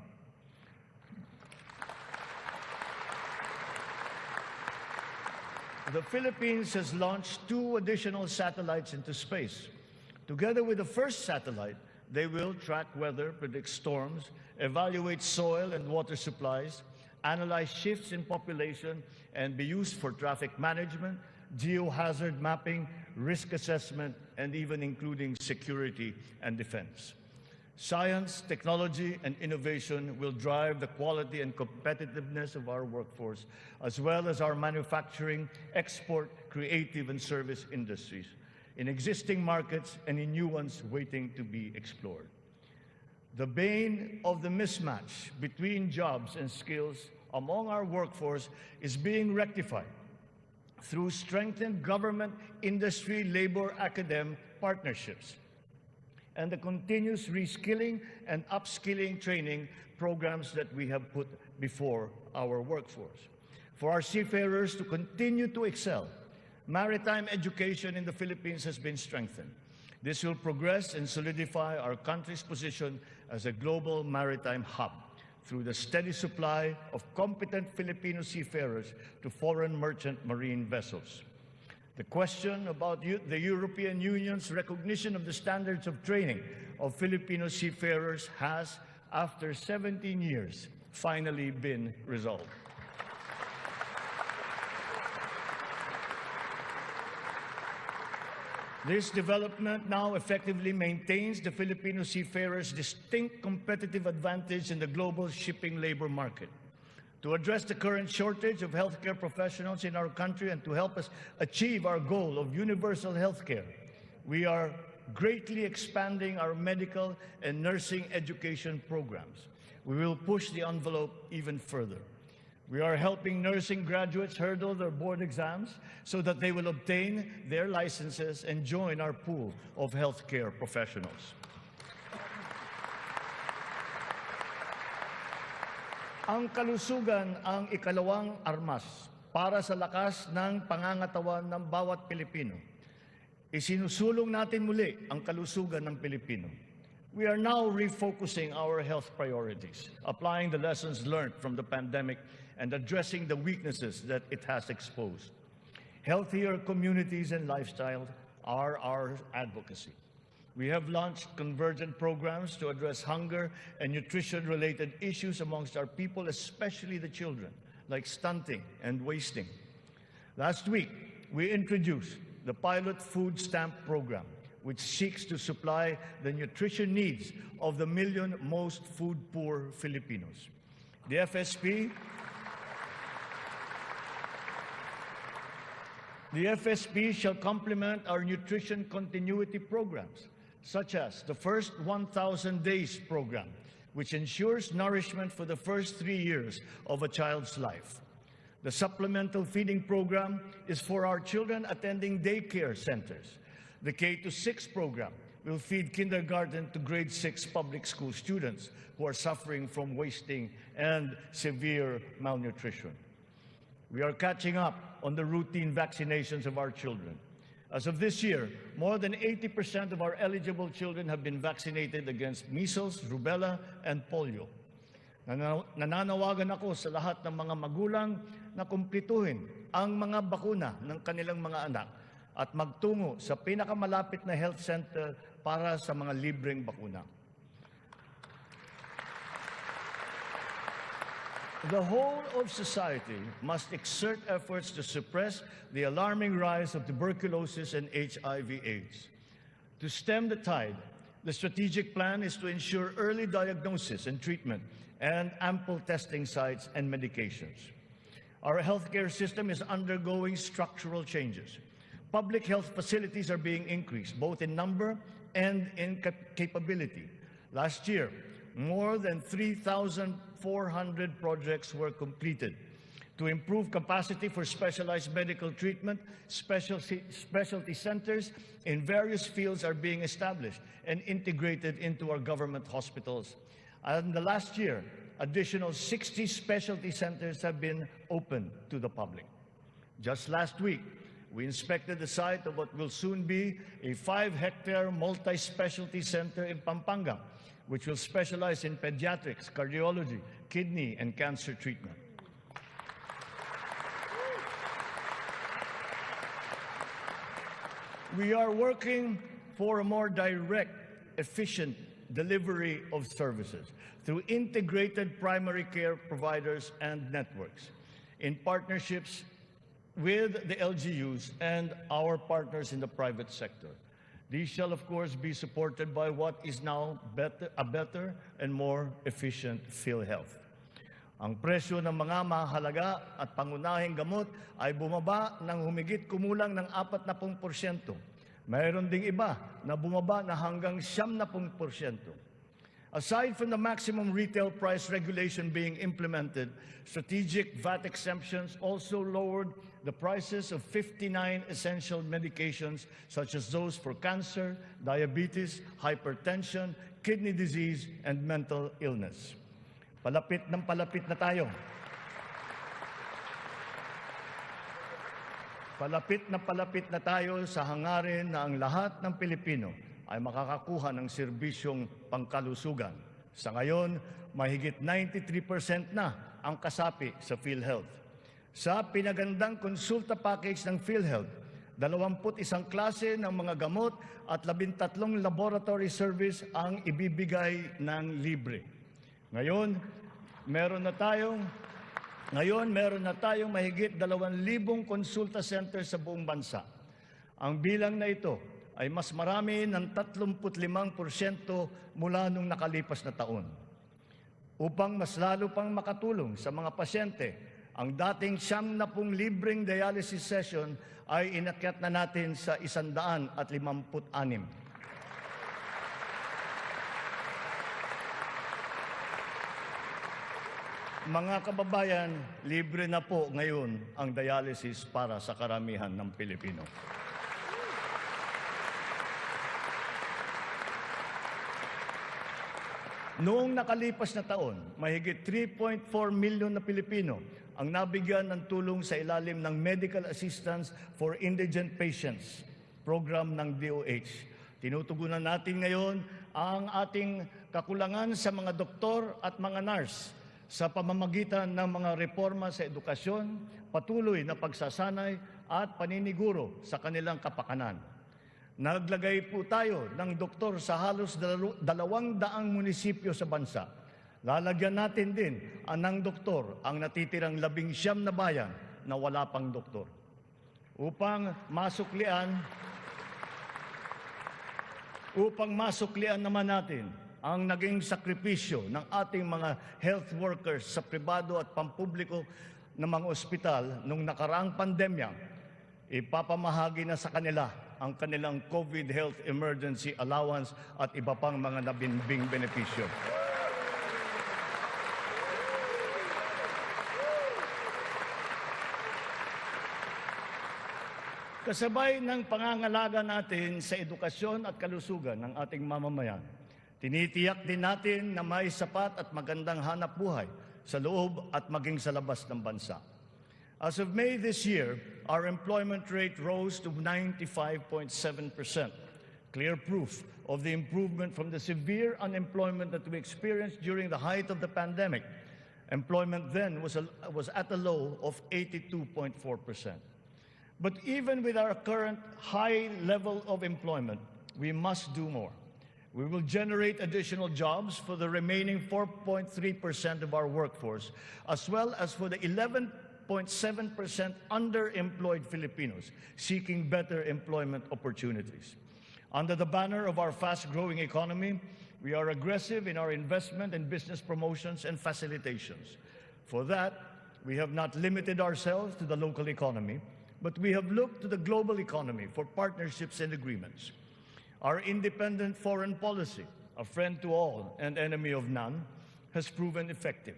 the Philippines has launched 2 additional satellites into space. Together with the first satellite, they will track weather, predict storms, evaluate soil and water supplies, analyze shifts in population, and be used for traffic management, geohazard mapping, risk assessment, and even including security and defense. Science, technology, and innovation will drive the quality and competitiveness of our workforce, as well as our manufacturing, export, creative, and service industries, in existing markets and in new ones waiting to be explored. The bane of the mismatch between jobs and skills among our workforce is being rectified through strengthened government, industry, labor, academe partnerships, and the continuous reskilling and upskilling training programs that we have put before our workforce. For our seafarers to continue to excel, maritime education in the Philippines has been strengthened. This will progress and solidify our country's position as a global maritime hub through the steady supply of competent Filipino seafarers to foreign merchant marine vessels. The question about the European Union's recognition of the standards of training of Filipino seafarers has, after 17 years, finally been resolved. This development now effectively maintains the Filipino seafarers' distinct competitive advantage in the global shipping labor market. To address the current shortage of healthcare professionals in our country and to help us achieve our goal of universal healthcare, we are greatly expanding our medical and nursing education programs. We will push the envelope even further. We are helping nursing graduates hurdle their board exams so that they will obtain their licenses and join our pool of healthcare professionals. Ang kalusugan ang ikalawang armas para sa lakas ng pangangatawan ng bawat Pilipino. Isinusulong natin muli ang kalusugan ng Pilipino. We are now refocusing our health priorities, applying the lessons learned from the pandemic and addressing the weaknesses that it has exposed. Healthier communities and lifestyles are our advocacy. We have launched convergent programs to address hunger and nutrition-related issues amongst our people, especially the children, like stunting and wasting. Last week, we introduced the pilot food stamp program, which seeks to supply the nutrition needs of the 1 million most food-poor Filipinos. The FSP shall complement our nutrition continuity programs, such as the First 1,000 Days program, which ensures nourishment for the first 3 years of a child's life. The supplemental feeding program is for our children attending daycare centers. The K-6 program will feed kindergarten to grade 6 public school students who are suffering from wasting and severe malnutrition. We are catching up on the routine vaccinations of our children. As of this year, more than 80% of our eligible children have been vaccinated against measles, rubella, and polio. Nananawagan ako sa lahat ng mga magulang na kumplituhin ang mga bakuna ng kanilang mga anak at magtungo sa pinakamalapit na health center para sa mga libreng bakuna. The whole of society must exert efforts to suppress the alarming rise of tuberculosis and HIV/AIDS. To stem the tide, the strategic plan is to ensure early diagnosis and treatment and ample testing sites and medications. Our healthcare system is undergoing structural changes. Public health facilities are being increased, both in number and in capability. Last year, more than 3,400 projects were completed. To improve capacity for specialized medical treatment, specialty centers in various fields are being established and integrated into our government hospitals. And the last year, additional 60 specialty centers have been opened to the public. Just last week, we inspected the site of what will soon be a 5-hectare multi-specialty center in Pampanga, which will specialize in pediatrics, cardiology, kidney, and cancer treatment. We are working for a more direct, efficient delivery of services through integrated primary care providers and networks in partnerships with the LGUs and our partners in the private sector. These shall, of course, be supported by what is now a better and more efficient PhilHealth. Ang presyo ng mga mahalaga at pangunahing gamot ay bumaba ng humigit kumulang ng 40%. Mayroon ding iba na bumaba na hanggang 70%. Aside from the maximum retail price regulation being implemented, strategic VAT exemptions also lowered the prices of 59 essential medications such as those for cancer, diabetes, hypertension, kidney disease, and mental illness. Palapit na tayo. Palapit na tayo sa hangarin na ang lahat ng Pilipino ay makakakuha ng serbisyong pangkalusugan. Sa ngayon, mahigit 93% na ang kasapi sa PhilHealth. Sa pinagandang konsulta package ng PhilHealth, 21 klase ng mga gamot at 13 laboratory service ang ibibigay ng libre. Ngayon, meron na tayong mahigit 2,000 konsulta centers sa buong bansa. Ang bilang na ito ay mas marami ng 35% mula nung nakalipas na taon. Upang mas lalo pang makatulong sa mga pasyente, ang dating 70 libreng dialysis session ay inakyat na natin sa 156. Mga kababayan, libre na po ngayon ang dialysis para sa karamihan ng Pilipino. Noong nakalipas na taon, mahigit 3.4 milyon na Pilipino ang nabigyan ng tulong sa ilalim ng Medical Assistance for Indigent Patients program ng DOH. Tinutugunan natin ngayon ang ating kakulangan sa mga doktor at mga nurse sa pamamagitan ng mga reforma sa edukasyon, patuloy na pagsasanay at paniniguro sa kanilang kapakanan. Naglagay po tayo ng doktor sa halos 200 munisipyo sa bansa. Lalagyan natin din ng doktor ang natitirang 19 na bayan na wala pang doktor. Upang masuklian naman natin ang naging sakripisyo ng ating mga health workers sa pribado at pampubliko ng mga ospital nung nakaraang pandemya, ipapamahagi na sa kanila ang kanilang COVID Health Emergency Allowance at iba pang mga nabinbing benepisyo. Kasabay ng pangangalaga natin sa edukasyon at kalusugan ng ating mamamayan, tinitiyak din natin na may sapat at magandang hanap buhay sa loob at maging sa labas ng bansa. As of May this year, our employment rate rose to 95.7%, clear proof of the improvement from the severe unemployment that we experienced during the height of the pandemic. Employment then was at a low of 82.4%. But even with our current high level of employment, we must do more. We will generate additional jobs for the remaining 4.3% of our workforce, as well as for the 11.7% underemployed Filipinos seeking better employment opportunities. Under the banner of our fast-growing economy, we are aggressive in our investment and business promotions and facilitations. For that, we have not limited ourselves to the local economy, but we have looked to the global economy for partnerships and agreements. Our independent foreign policy, a friend to all and enemy of none, has proven effective.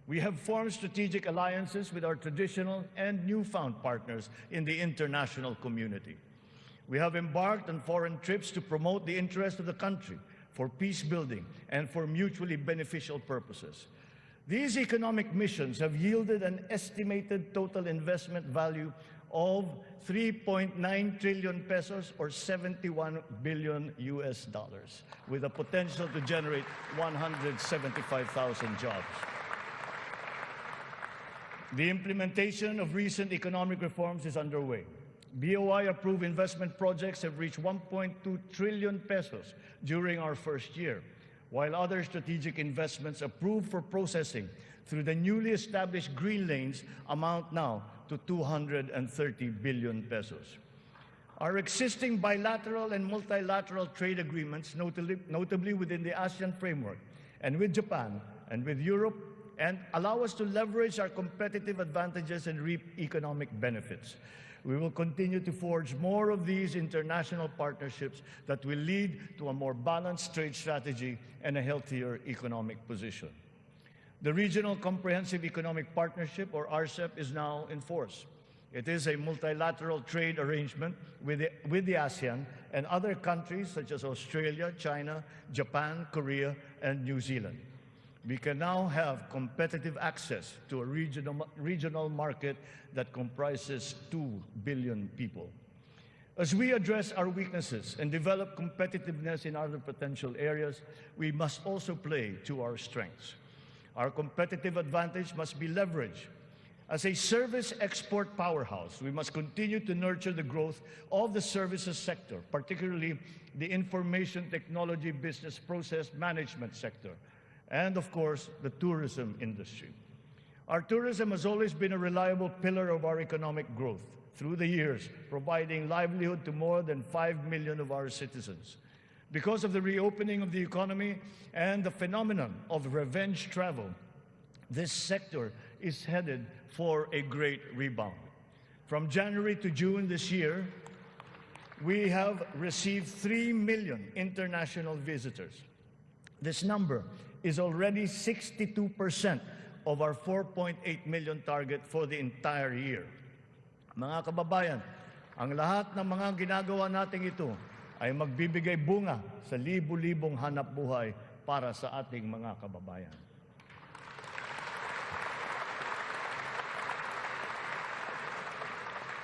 We have formed strategic alliances with our traditional and newfound partners in the international community. We have embarked on foreign trips to promote the interest of the country for peace building and for mutually beneficial purposes. These economic missions have yielded an estimated total investment value of 3.9 trillion pesos or $71 billion with a potential to generate 175,000 jobs. The implementation of recent economic reforms is underway. BOI-approved investment projects have reached 1.2 trillion pesos during our first year, while other strategic investments approved for processing through the newly established green lanes amount now to 230 billion pesos. Our existing bilateral and multilateral trade agreements, notably within the ASEAN framework, and with Japan and with Europe, and allow us to leverage our competitive advantages and reap economic benefits. We will continue to forge more of these international partnerships that will lead to a more balanced trade strategy and a healthier economic position. The Regional Comprehensive Economic Partnership, or RCEP, is now in force. It is a multilateral trade arrangement with the ASEAN and other countries such as Australia, China, Japan, Korea, and New Zealand. We can now have competitive access to a regional market that comprises 2 billion people. As we address our weaknesses and develop competitiveness in other potential areas, we must also play to our strengths. Our competitive advantage must be leveraged. As a service export powerhouse, we must continue to nurture the growth of the services sector, particularly the information technology business process management sector, and of course, the tourism industry. Our tourism has always been a reliable pillar of our economic growth through the years, providing livelihood to more than 5 million of our citizens. Because of the reopening of the economy and the phenomenon of revenge travel, this sector is headed for a great rebound. From January to June this year, we have received 3 million international visitors. This number is already 62% of our 4.8 million target for the entire year. Mga kababayan, ang lahat ng mga ginagawa natin ito ay magbibigay bunga sa libu-libong hanap buhay para sa ating mga kababayan.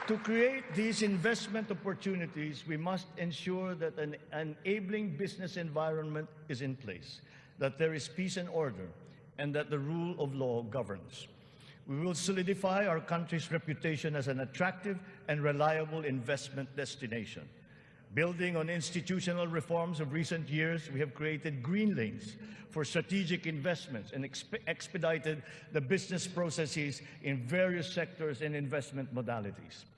To create these investment opportunities, we must ensure that an enabling business environment is in place, that there is peace and order, and that the rule of law governs. We will solidify our country's reputation as an attractive and reliable investment destination. Building on institutional reforms of recent years, we have created green lanes for strategic investments and expedited the business processes in various sectors and investment modalities.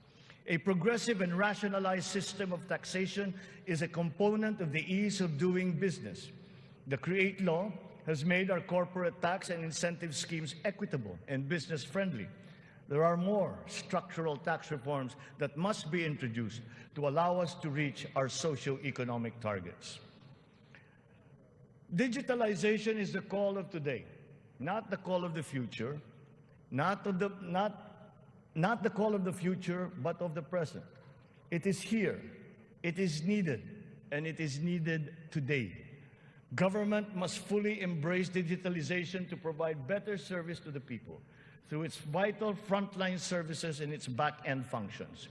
A progressive and rationalized system of taxation is a component of the ease of doing business. The CREATE law has made our corporate tax and incentive schemes equitable and business-friendly. There are more structural tax reforms that must be introduced to allow us to reach our socio-economic targets. Digitalization is the call of today, not the call of the future, not the call of the future, but of the present. It is here, it is needed, and it is needed today. Government must fully embrace digitalization to provide better service to the people through its vital frontline services and its back-end functions.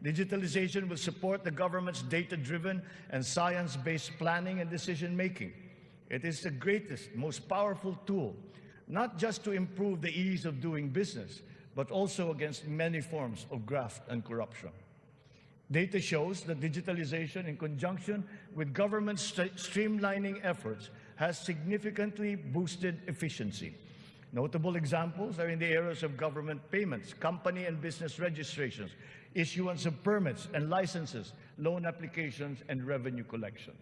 Digitalization will support the government's data-driven and science-based planning and decision-making. It is the greatest, most powerful tool, not just to improve the ease of doing business, but also against many forms of graft and corruption. Data shows that digitalization, in conjunction with government streamlining efforts, has significantly boosted efficiency. Notable examples are in the areas of government payments, company and business registrations, issuance of permits and licenses, loan applications, and revenue collection.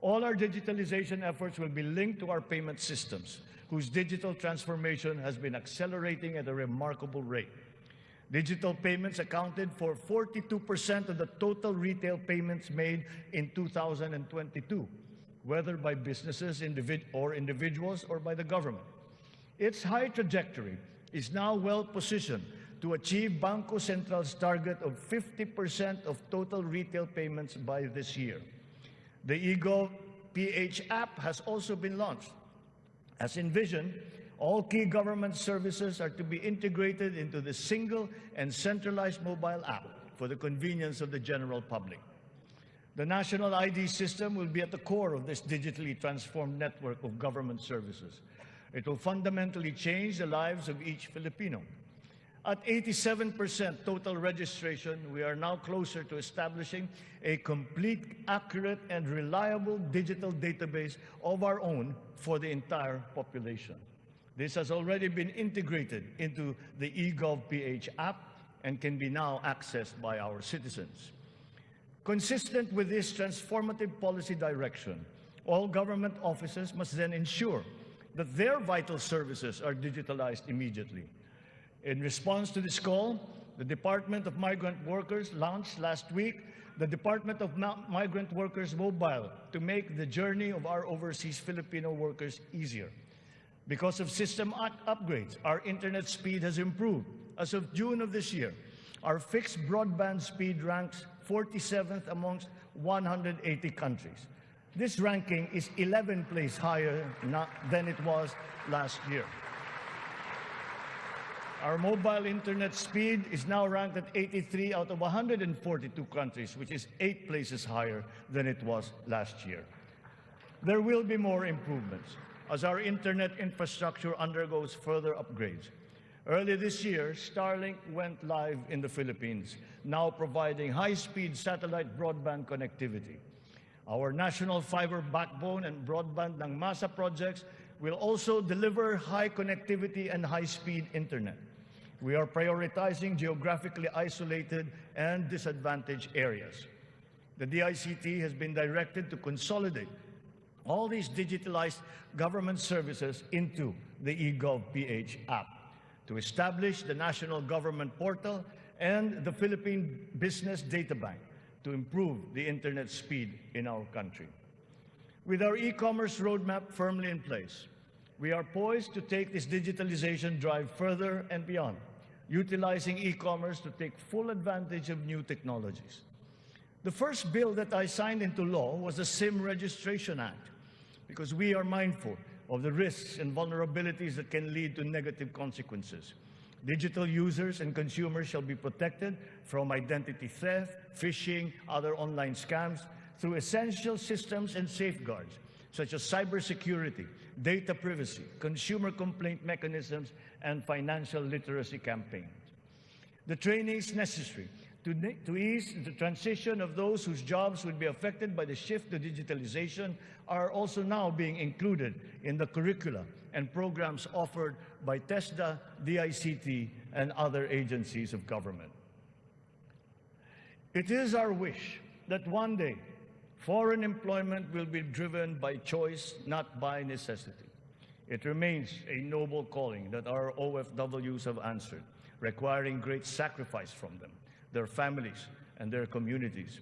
All our digitalization efforts will be linked to our payment systems, whose digital transformation has been accelerating at a remarkable rate. Digital payments accounted for 42% of the total retail payments made in 2022, whether by businesses or individuals or by the government. Its high trajectory is now well positioned to achieve Bangko Central's target of 50% of total retail payments by this year. The eGov PH app has also been launched. As envisioned, all key government services are to be integrated into the single and centralized mobile app for the convenience of the general public. The national ID system will be at the core of this digitally transformed network of government services. It will fundamentally change the lives of each Filipino. At 87% total registration, we are now closer to establishing a complete, accurate, and reliable digital database of our own for the entire population. This has already been integrated into the eGov.ph app and can be now accessed by our citizens. Consistent with this transformative policy direction, all government offices must then ensure that their vital services are digitalized immediately. In response to this call, the Department of Migrant Workers launched last week the Department of Migrant Workers Mobile to make the journey of our overseas Filipino workers easier. Because of system upgrades, our internet speed has improved. As of June of this year, our fixed broadband speed ranks 47th amongst 180 countries. This ranking is 11 places higher than it was last year. Our mobile internet speed is now ranked at 83 out of 142 countries, which is 8 places higher than it was last year. There will be more improvements as our internet infrastructure undergoes further upgrades. Early this year, Starlink went live in the Philippines, now providing high-speed satellite broadband connectivity. Our national fiber backbone and broadband ng MASA projects will also deliver high connectivity and high-speed internet. We are prioritizing geographically isolated and disadvantaged areas. The DICT has been directed to consolidate all these digitalized government services into the eGov.ph app, to establish the National Government Portal and the Philippine Business Data Bank to improve the internet speed in our country. With our e-commerce roadmap firmly in place, we are poised to take this digitalization drive further and beyond, utilizing e-commerce to take full advantage of new technologies. The first bill that I signed into law was the SIM Registration Act, because we are mindful of the risks and vulnerabilities that can lead to negative consequences. Digital users and consumers shall be protected from identity theft, phishing, other online scams through essential systems and safeguards, such as cybersecurity, data privacy, consumer complaint mechanisms, and financial literacy campaigns. The trainings necessary to ease the transition of those whose jobs would be affected by the shift to digitalization are also now being included in the curricula and programs offered by TESDA, DICT, and other agencies of government. It is our wish that one day foreign employment will be driven by choice, not by necessity. It remains a noble calling that our OFWs have answered, requiring great sacrifice from them, their families, and their communities.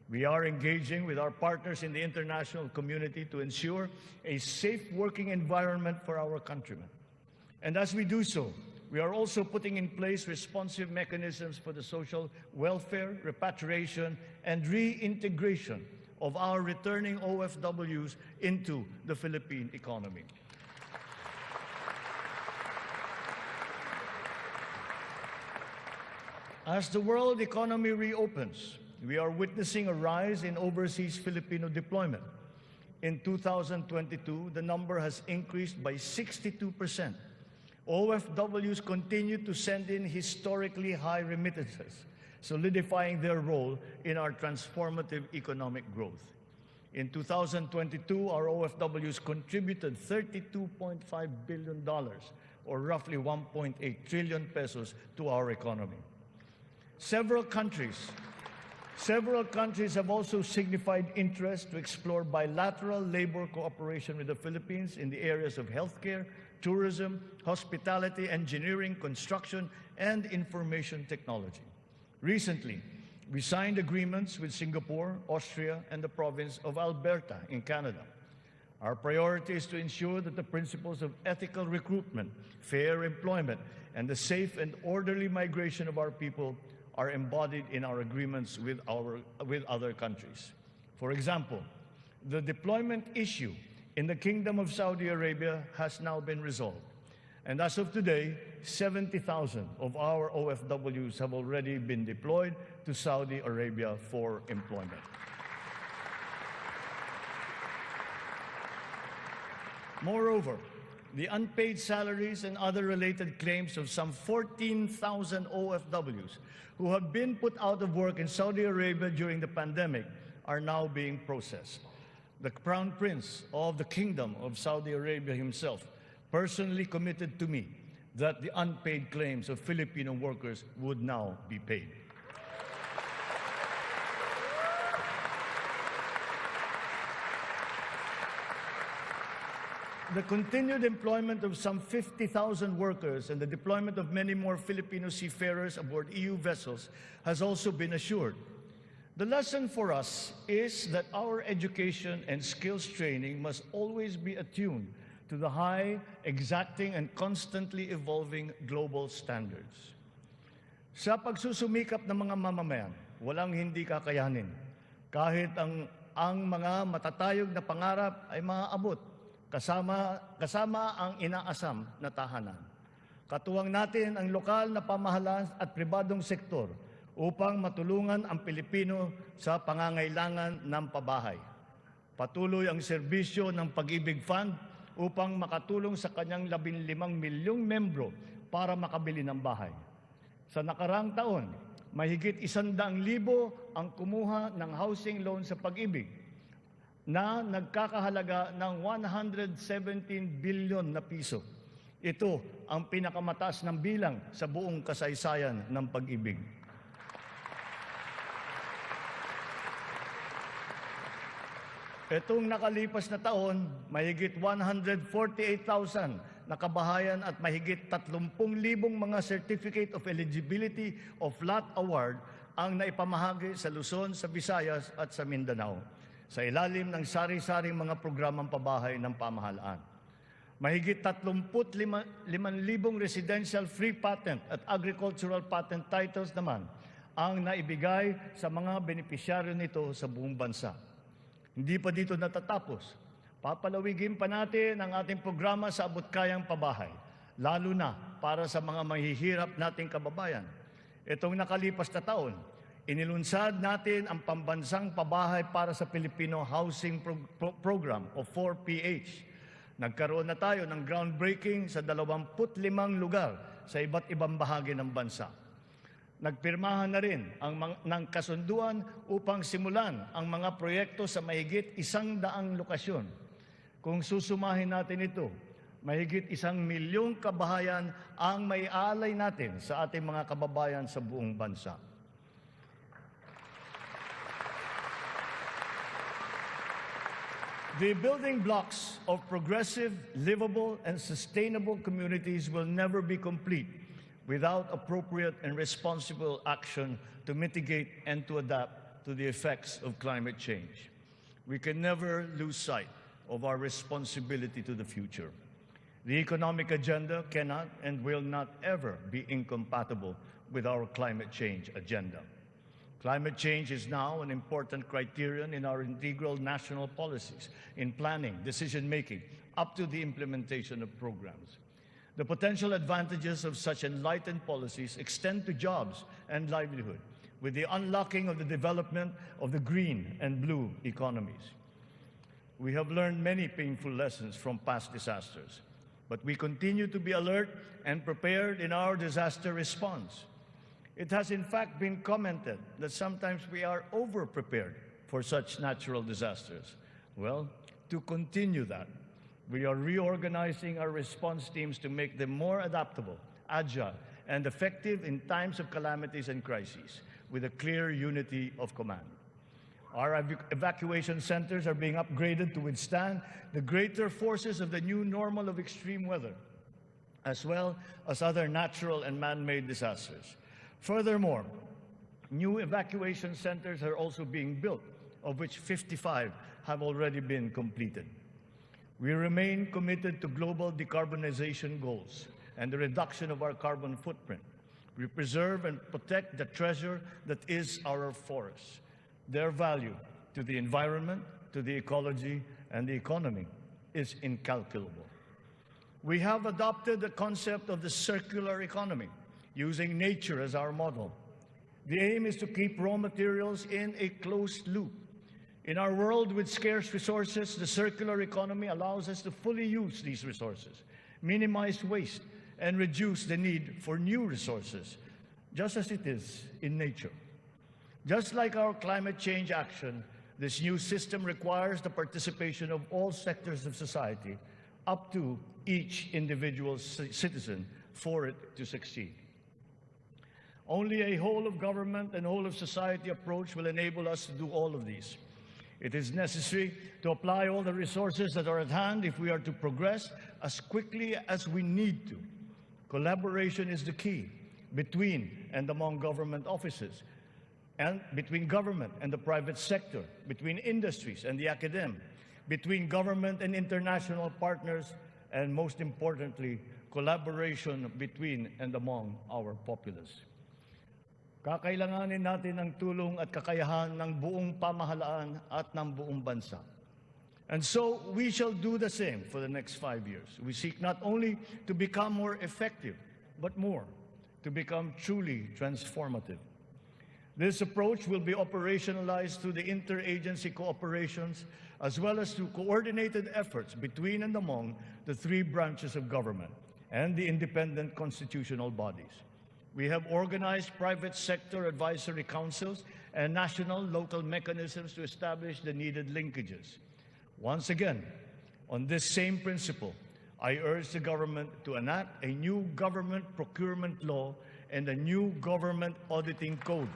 We are engaging with our partners in the international community to ensure a safe working environment for our countrymen. And as we do so, we are also putting in place responsive mechanisms for the social welfare, repatriation, and reintegration of our returning OFWs into the Philippine economy. As the world economy reopens, we are witnessing a rise in overseas Filipino deployment. In 2022, the number has increased by 62%. OFWs continue to send in historically high remittances, solidifying their role in our transformative economic growth. In 2022, our OFWs contributed $32.5 billion, or roughly 1.8 trillion pesos, to our economy. Several countries have also signified interest to explore bilateral labor cooperation with the Philippines in the areas of healthcare, tourism, hospitality, engineering, construction, and information technology. Recently, we signed agreements with Singapore, Austria, and the province of Alberta in Canada. Our priority is to ensure that the principles of ethical recruitment, fair employment, and the safe and orderly migration of our people are embodied in our agreements with other countries. For example, the deployment issue in the Kingdom of Saudi Arabia has now been resolved. And as of today, 70,000 of our OFWs have already been deployed to Saudi Arabia for employment. Moreover, the unpaid salaries and other related claims of some 14,000 OFWs who have been put out of work in Saudi Arabia during the pandemic are now being processed. The Crown Prince of the Kingdom of Saudi Arabia himself personally committed to me that the unpaid claims of Filipino workers would now be paid. The continued employment of some 50,000 workers and the deployment of many more Filipino seafarers aboard EU vessels has also been assured. The lesson for us is that our education and skills training must always be attuned to the high, exacting, and constantly evolving global standards. Sa pagsusumikap ng mga mamamayan, walang hindi kakayanin. Kahit ang mga matatayog na pangarap ay maaabot, kasama ang inaasam na tahanan. Katuwang natin ang lokal na pamahalaan at pribadong sektor upang matulungan ang Pilipino sa pangangailangan ng pabahay. Patuloy ang serbisyo ng Pag-ibig Fund upang makatulong sa kanyang 15 milyong membro para makabili ng bahay. Sa nakarang taon, mahigit 100,000 ang kumuha ng housing loan sa Pag-ibig na nagkakahalaga ng 117 billion na piso. Ito ang pinakamataas ng bilang sa buong kasaysayan ng Pag-ibig. Itong nakalipas na taon, mahigit 148,000 na kabahayan at mahigit 30,000 mga Certificate of Eligibility of Lot Award ang naipamahagi sa Luzon, sa Visayas at sa Mindanao sa ilalim ng sari-saring mga programang pabahay ng pamahalaan. Mahigit 35,000 residential free patent at agricultural patent titles naman ang naibigay sa mga benepisyaryo nito sa buong bansa. Hindi pa dito natatapos. Papalawigin pa natin ang ating programa sa abot-kayang pabahay, lalo na para sa mga mahihirap nating kababayan. Itong nakalipas na taon, inilunsad natin ang pambansang pabahay para sa Filipino Housing Program o 4PH. Nagkaroon na tayo ng groundbreaking sa 25 lugar sa iba't ibang bahagi ng bansa. Nagpirmahan na rin ng kasunduan upang simulan ang mga proyekto sa mahigit 100 lokasyon. Kung susumahin natin ito, mahigit 1 milyong kabahayan ang maialay natin sa ating mga kababayan sa buong bansa. The building blocks of progressive, livable, and sustainable communities will never be complete without appropriate and responsible action to mitigate and to adapt to the effects of climate change. We can never lose sight of our responsibility to the future. The economic agenda cannot and will not ever be incompatible with our climate change agenda. Climate change is now an important criterion in our integral national policies, in planning, decision-making, up to the implementation of programs. The potential advantages of such enlightened policies extend to jobs and livelihood, with the unlocking of the development of the green and blue economies. We have learned many painful lessons from past disasters, but we continue to be alert and prepared in our disaster response. It has in fact been commented that sometimes we are over-prepared for such natural disasters. Well, to continue that, we are reorganizing our response teams to make them more adaptable, agile, and effective in times of calamities and crises, with a clear unity of command. Our evacuation centers are being upgraded to withstand the greater forces of the new normal of extreme weather, as well as other natural and man-made disasters. Furthermore, new evacuation centers are also being built, of which 55 have already been completed. We remain committed to global decarbonization goals and the reduction of our carbon footprint. We preserve and protect the treasure that is our forests. Their value to the environment, to the ecology, and the economy is incalculable. We have adopted the concept of the circular economy, using nature as our model. The aim is to keep raw materials in a closed loop. In our world with scarce resources, the circular economy allows us to fully use these resources minimize waste, and reduce the need for new resources, just as it is in nature. Just like our climate change action, this new system requires the participation of all sectors of society, up to each individual citizen, for it to succeed. Only a whole of government and whole of society approach will enable us to do all of these. It is necessary to apply all the resources that are at hand if we are to progress as quickly as we need to. Collaboration is the key between and among government offices, and between government and the private sector, between industries and the academe, between government and international partners, and most importantly, collaboration between and among our populace. Kakailanganin natin ang tulong at kakayahan ng buong pamahalaan at ng buong bansa. And so we shall do the same for the next 5 years. We seek not only to become more effective, but more, to become truly transformative. This approach will be operationalized through the interagency cooperations as well as through coordinated efforts between and among the 3 branches of government and the independent constitutional bodies. We have organized private sector advisory councils and national local mechanisms to establish the needed linkages. Once again, on this same principle, I urge the government to enact a new government procurement law and a new government auditing code.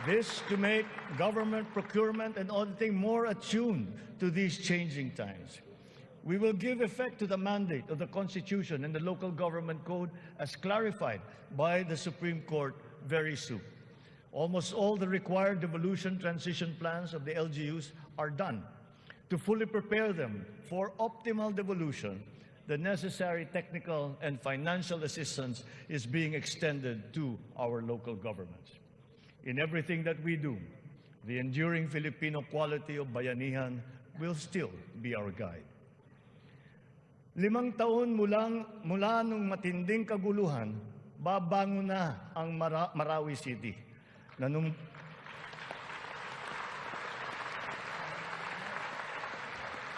This to make government procurement and auditing more attuned to these changing times. We will give effect to the mandate of the Constitution and the Local Government Code as clarified by the Supreme Court very soon. Almost all the required devolution transition plans of the LGUs are done. To fully prepare them for optimal devolution, the necessary technical and financial assistance is being extended to our local governments. In everything that we do, the enduring Filipino quality of bayanihan will still be our guide. 5 taon mula nung matinding kaguluhan, babangon na ang Marawi City.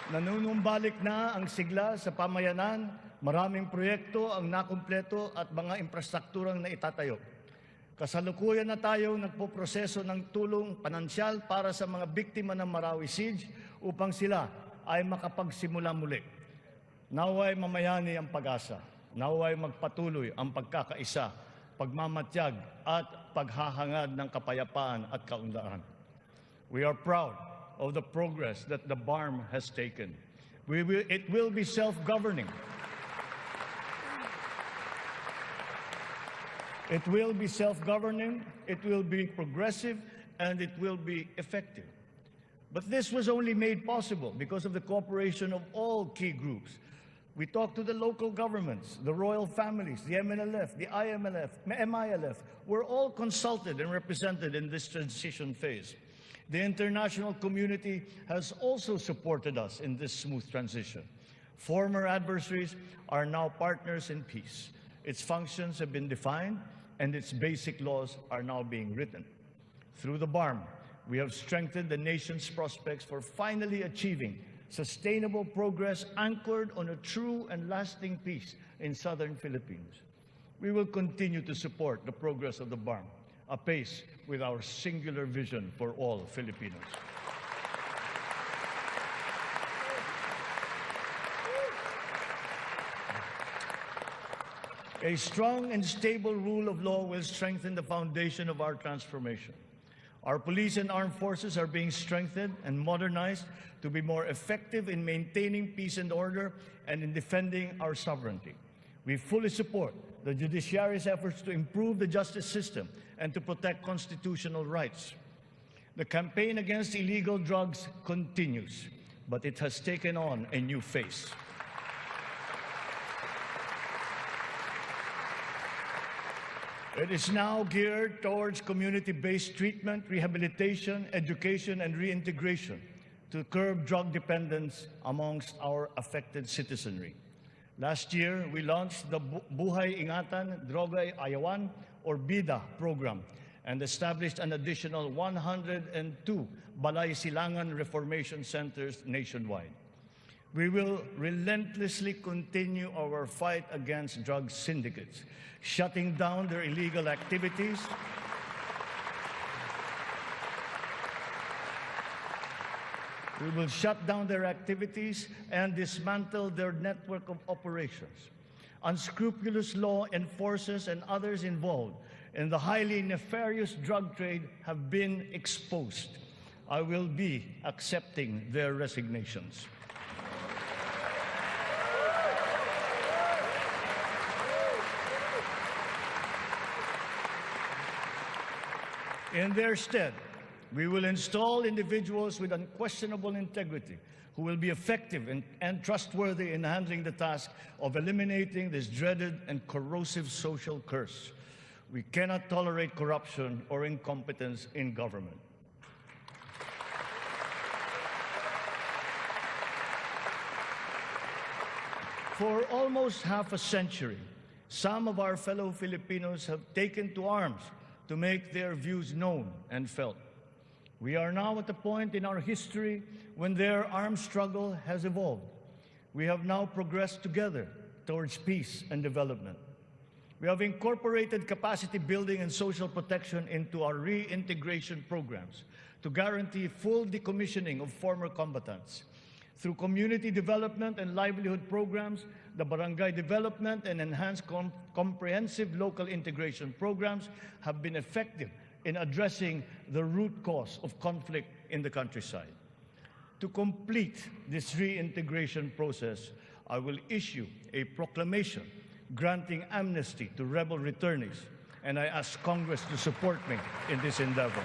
Nanunumbalik na ang sigla sa pamayanan, maraming proyekto ang nakumpleto at mga infrastrukturang naitatayo. Kasalukuyan na tayo nagpoproseso ng tulong pinansyal para sa mga biktima ng Marawi Siege upang sila ay makapagsimula muli. Naway mamayani ang pag-asa. Naway magpatuloy ang pagkakaisa, pagmamatyag at paghahangad ng kapayapaan at kaunlaran. We are proud of the progress that the BARM has taken. It will be self-governing. It will be self-governing, it will be progressive, and it will be effective. But this was only made possible because of the cooperation of all key groups. We talked to the local governments, the royal families, the MNLF, the MILF, were all consulted and represented in this transition phase. The international community has also supported us in this smooth transition. Former adversaries are now partners in peace. Its functions have been defined, and its basic laws are now being written. Through the BARM, we have strengthened the nation's prospects for finally achieving sustainable progress anchored on a true and lasting peace in southern Philippines. We will continue to support the progress of the BARM, apace with our singular vision for all Filipinos. A strong and stable rule of law will strengthen the foundation of our transformation. Our police and armed forces are being strengthened and modernized to be more effective in maintaining peace and order and in defending our sovereignty. We fully support the judiciary's efforts to improve the justice system and to protect constitutional rights. The campaign against illegal drugs continues, but it has taken on a new face. It is now geared towards community-based treatment, rehabilitation, education, and reintegration to curb drug dependence amongst our affected citizenry. Last year, we launched the Buhay Ingatan Droga Ayawan or BIDA program, and established an additional 102 Balay Silangan Reformation Centers nationwide. We will relentlessly continue our fight against drug syndicates, shutting down their illegal activities, we will shut down their activities and dismantle their network of operations. Unscrupulous law enforcers and others involved in the highly nefarious drug trade have been exposed. I will be accepting their resignations. In their stead, we will install individuals with unquestionable integrity who will be effective and trustworthy in handling the task of eliminating this dreaded and corrosive social curse. We cannot tolerate corruption or incompetence in government. For almost half a century, some of our fellow Filipinos have taken to arms to make their views known and felt. We are now at the point in our history when their armed struggle has evolved. We have now progressed together towards peace and development. We have incorporated capacity building and social protection into our reintegration programs to guarantee full decommissioning of former combatants. Through community development and livelihood programs, the barangay development and enhanced comprehensive local integration programs have been effective in addressing the root cause of conflict in the countryside. To complete this reintegration process, I will issue a proclamation granting amnesty to rebel returnees, and I ask Congress to support me in this endeavor.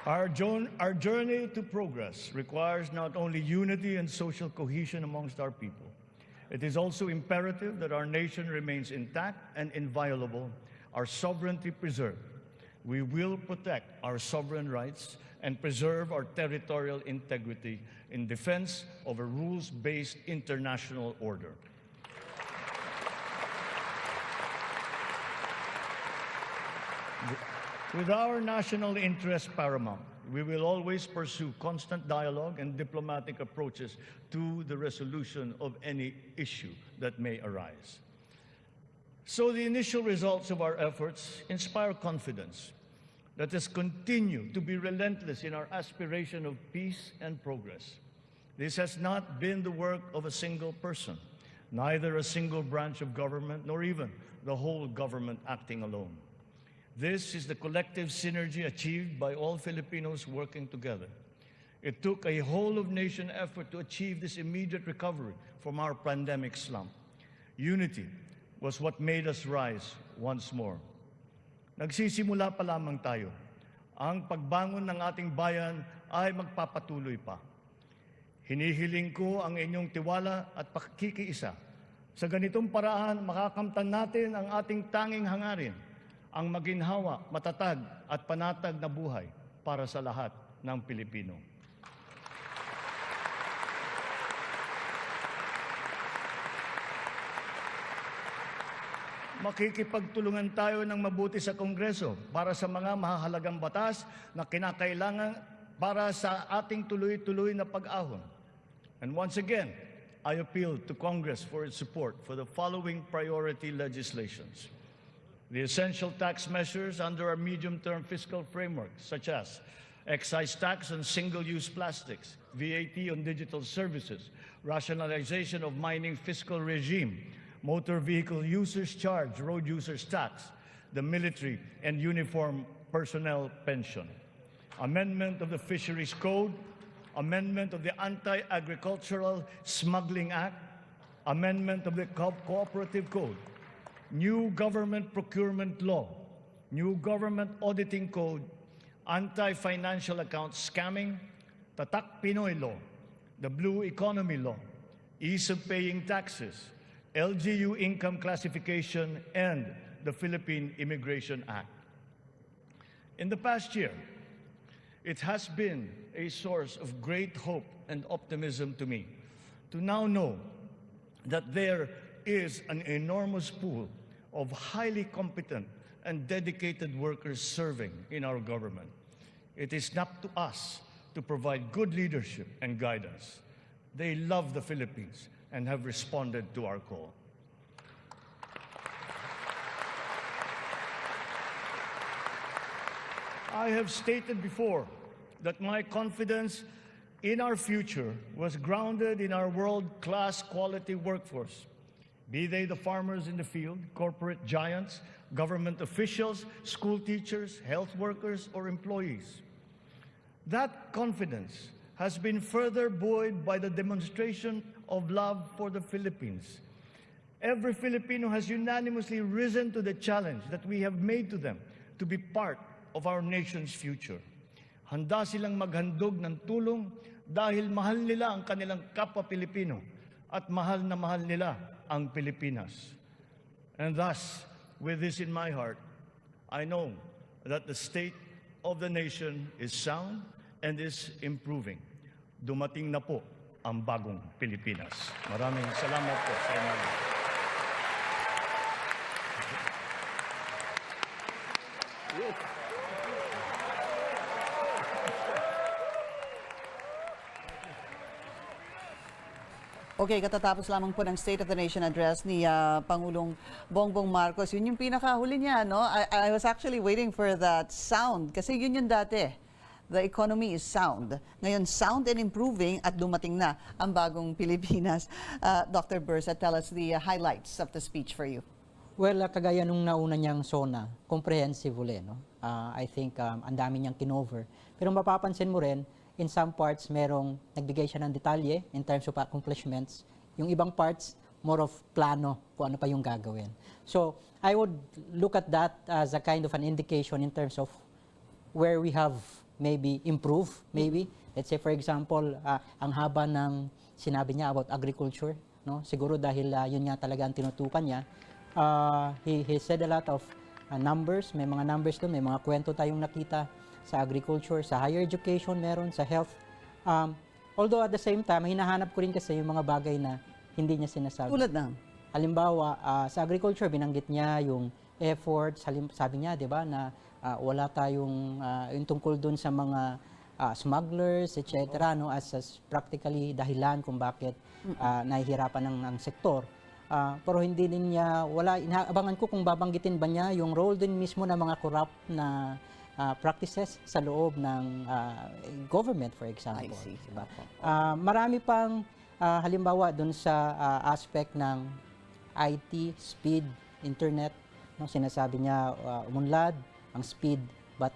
Our journey to progress requires not only unity and social cohesion amongst our people. It is also imperative that our nation remains intact and inviolable, our sovereignty preserved. We will protect our sovereign rights and preserve our territorial integrity in defense of a rules-based international order. With our national interest paramount, we will always pursue constant dialogue and diplomatic approaches to the resolution of any issue that may arise. So the initial results of our efforts inspire confidence. Let us continue to be relentless in our aspiration of peace and progress. This has not been the work of a single person, neither a single branch of government, nor even the whole government acting alone. This is the collective synergy achieved by all Filipinos working together. It took a whole-of-nation effort to achieve this immediate recovery from our pandemic slump. Unity was what made us rise once more. Nagsisimula pa lamang tayo. Ang pagbangon ng ating bayan ay magpapatuloy pa. Hinihiling ko ang inyong tiwala at pakikiisa. Sa ganitong paraan, makakamtan natin ang ating tanging hangarin, ang maginhawa, matatag at panatag na buhay para sa lahat ng Pilipino. Makikipagtulungan tayo ng mabuti sa Kongreso para sa mga mahahalagang batas na kinakailangan para sa ating tuloy-tuloy na pag-ahon. And once again, I appeal to Congress for its support for the following priority legislations. The essential tax measures under our medium-term fiscal framework, such as excise tax on single-use plastics, VAT on digital services, rationalization of mining fiscal regime, motor vehicle users charge, road users tax, the military and uniform personnel pension, amendment of the Fisheries Code, amendment of the Anti-Agricultural Smuggling Act, amendment of the Cooperative Code, new government procurement law, new government auditing code, anti-financial account scamming, Tatak Pinoy law, the blue economy law, ease of paying taxes, LGU income classification, and the Philippine Immigration Act. In the past year, it has been a source of great hope and optimism to me to now know that there is an enormous pool of highly competent and dedicated workers serving in our government. It is up to us to provide good leadership and guidance. They love the Philippines and have responded to our call. I have stated before that my confidence in our future was grounded in our world-class quality workforce, be they the farmers in the field, corporate giants, government officials, school teachers, health workers, or employees. That confidence has been further buoyed by the demonstration of love for the Philippines. Every Filipino has unanimously risen to the challenge that we have made to them to be part of our nation's future. Handa silang maghandog ng tulong dahil mahal nila ang kanilang kapwa Pilipino at mahal na mahal nila ang Pilipinas. And thus, with this in my heart, I know that the state of the nation is sound and is improving. Dumating na po ang bagong Pilipinas. Maraming salamat po sa inyo. Okay, katatapos lamang po ng State of the Nation address ni Pangulong Bongbong Marcos. Yun yung pinakahuli niya, no? I was actually waiting for that sound kasi yun yung dati. The economy is sound. Ngayon, sound and improving at dumating na ang bagong Pilipinas. Dr. Bursa, tell us the highlights of the speech for you. Well, kagaya nung nauna niyang SONA, comprehensive uli, no? I think ang dami niyang kinover. Pero mapapansin mo rin, in some parts, merong nagbigay siya ng detalye in terms of accomplishments. Yung ibang parts, more of plano kung ano pa yung gagawin. So, I would look at that as a kind of an indication in terms of where we have maybe improved, maybe. Let's say, for example, ang haba ng sinabi niya about agriculture, no? Siguro dahil yun nga talaga ang tinutukan niya. He said a lot of numbers, may mga numbers doon, may mga kwento tayong nakita sa agriculture, sa higher education meron, sa health. Although at the same time, hinahanap ko rin kasi yung mga bagay na hindi niya sinasabi. Tulad ng? Halimbawa, sa agriculture, binanggit niya yung efforts, sabi niya, di ba, na wala tayong yung tungkol dun sa mga smugglers, etc. No, as practically dahilan kung bakit nahihirapan ang sektor. Pero hindi din niya, inaabangan ko kung babanggitin ba niya yung role din mismo ng mga corrupt na practices sa loob ng government, for example. I see. Diba? Marami pang halimbawa dun sa aspect ng IT, speed, internet. No, sinasabi niya umunlad ang speed, but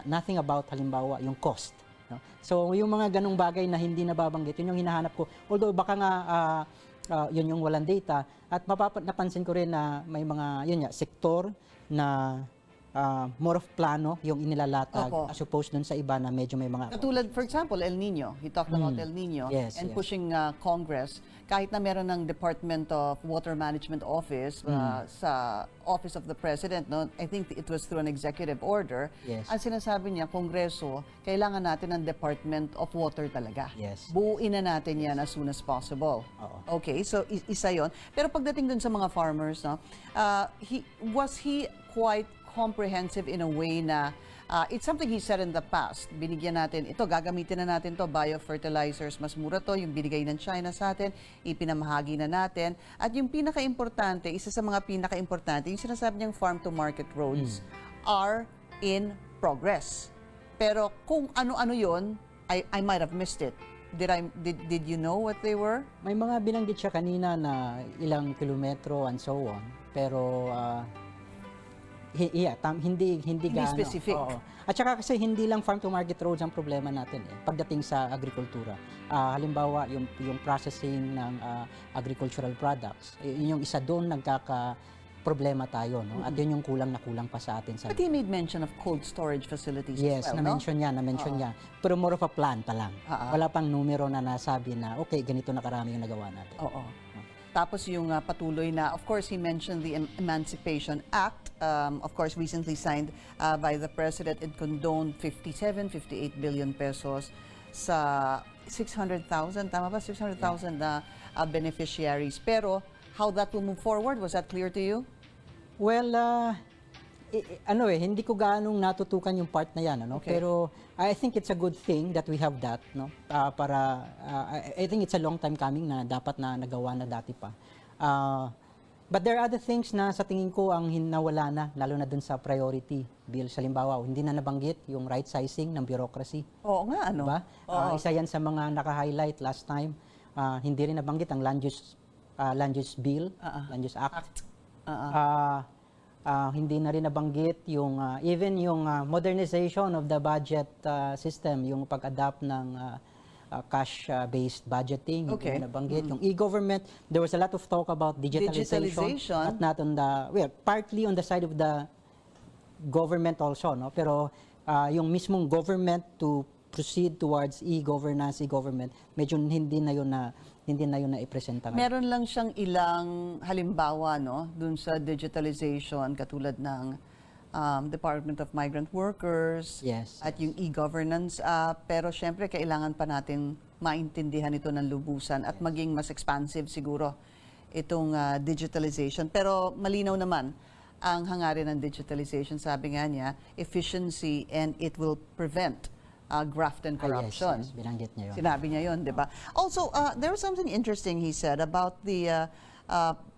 nothing about halimbawa yung cost. No? So yung mga ganong bagay na hindi nababanggit, yun yung hinahanap ko. Although baka nga yun yung walang data. At napansin ko rin na may mga yun nga, sektor na more of plano yung inilalatag as opposed dun sa iba na medyo may mga... Katulad, for example, El Nino. He talked about El Nino and pushing Congress. Kahit na meron ng Department of Water Management Office sa Office of the President, no? I think it was through an executive order. Ang sinasabi niya, Kongreso, kailangan natin ng Department of Water talaga. Buuin na natin yan as soon as possible. Okay, so isa yon. Pero pagdating dun sa mga farmers, no, was he quite comprehensive in a way na it's something he said in the past. Binigyan natin ito, gagamitin na natin to, biofertilizers, mas mura to, yung binigay ng China sa atin, ipinamahagi na natin. At yung pinaka-importante, isa sa mga pinaka-importante, yung sinasabi niyang farm-to-market roads are in progress. Pero kung ano-ano yun, I might have missed it. Did you know what they were? May mga binanggit siya kanina na ilang kilometro and so on. Pero hindi gaano. Specific. Oo. At saka kasi hindi lang farm to market roads ang problema natin pagdating sa agrikultura. Halimbawa yung processing ng agricultural products. Yun yung isa doon problema tayo, no? At yun yung kulang pa sa atin. But he made mention of cold storage facilities as well, na-mention niya. Pero more of a plan pa lang. Wala pang numero na nasabi na, okay, ganito na karami yung nagawa natin. Tapos yung patuloy na, of course, he mentioned the Emancipation Act, of course, recently signed by the President. It condoned 58 billion pesos sa 600,000, tama ba? 600,000 na beneficiaries. Pero how that will move forward, was that clear to you? Well, hindi ko gaanong natutukan yung part na yan, ano? Okay. Pero I think it's a good thing that we have that, no? I think it's a long time coming na dapat na nagawa na dati pa. But there are other things na sa tingin ko ang nawala na, lalo na dun sa priority bill. Halimbawa, hindi na nabanggit yung right sizing ng bureaucracy. Oo nga, ano? Diba? Oo. Isa yan sa mga naka-highlight last time. Hindi rin nabanggit ang land use bill, land use act. Hindi na rin nabanggit yung even yung modernization of the budget system, yung pag-adapt ng cash-based budgeting, Okay. hindi na nabanggit. Yung e-government, there was a lot of talk about digitalization, but not on the, well, partly on the side of the government also, no? Pero yung mismong government to proceed towards e-governance, e-government, medyo hindi na yun na ipresenta. Meron lang siyang ilang halimbawa, no, dun sa digitalization, katulad ng Department of Migrant Workers, at yung e-governance, pero syempre kailangan pa natin maintindihan ito ng lubusan at maging mas expansive siguro itong digitalization. Pero malinaw naman ang hangarin ng digitalization, sabi nga niya, efficiency, and it will prevent graft and corruption. Yes, binanggit niya yun. Sinabi niya yun, di ba? Also, there was something interesting he said about the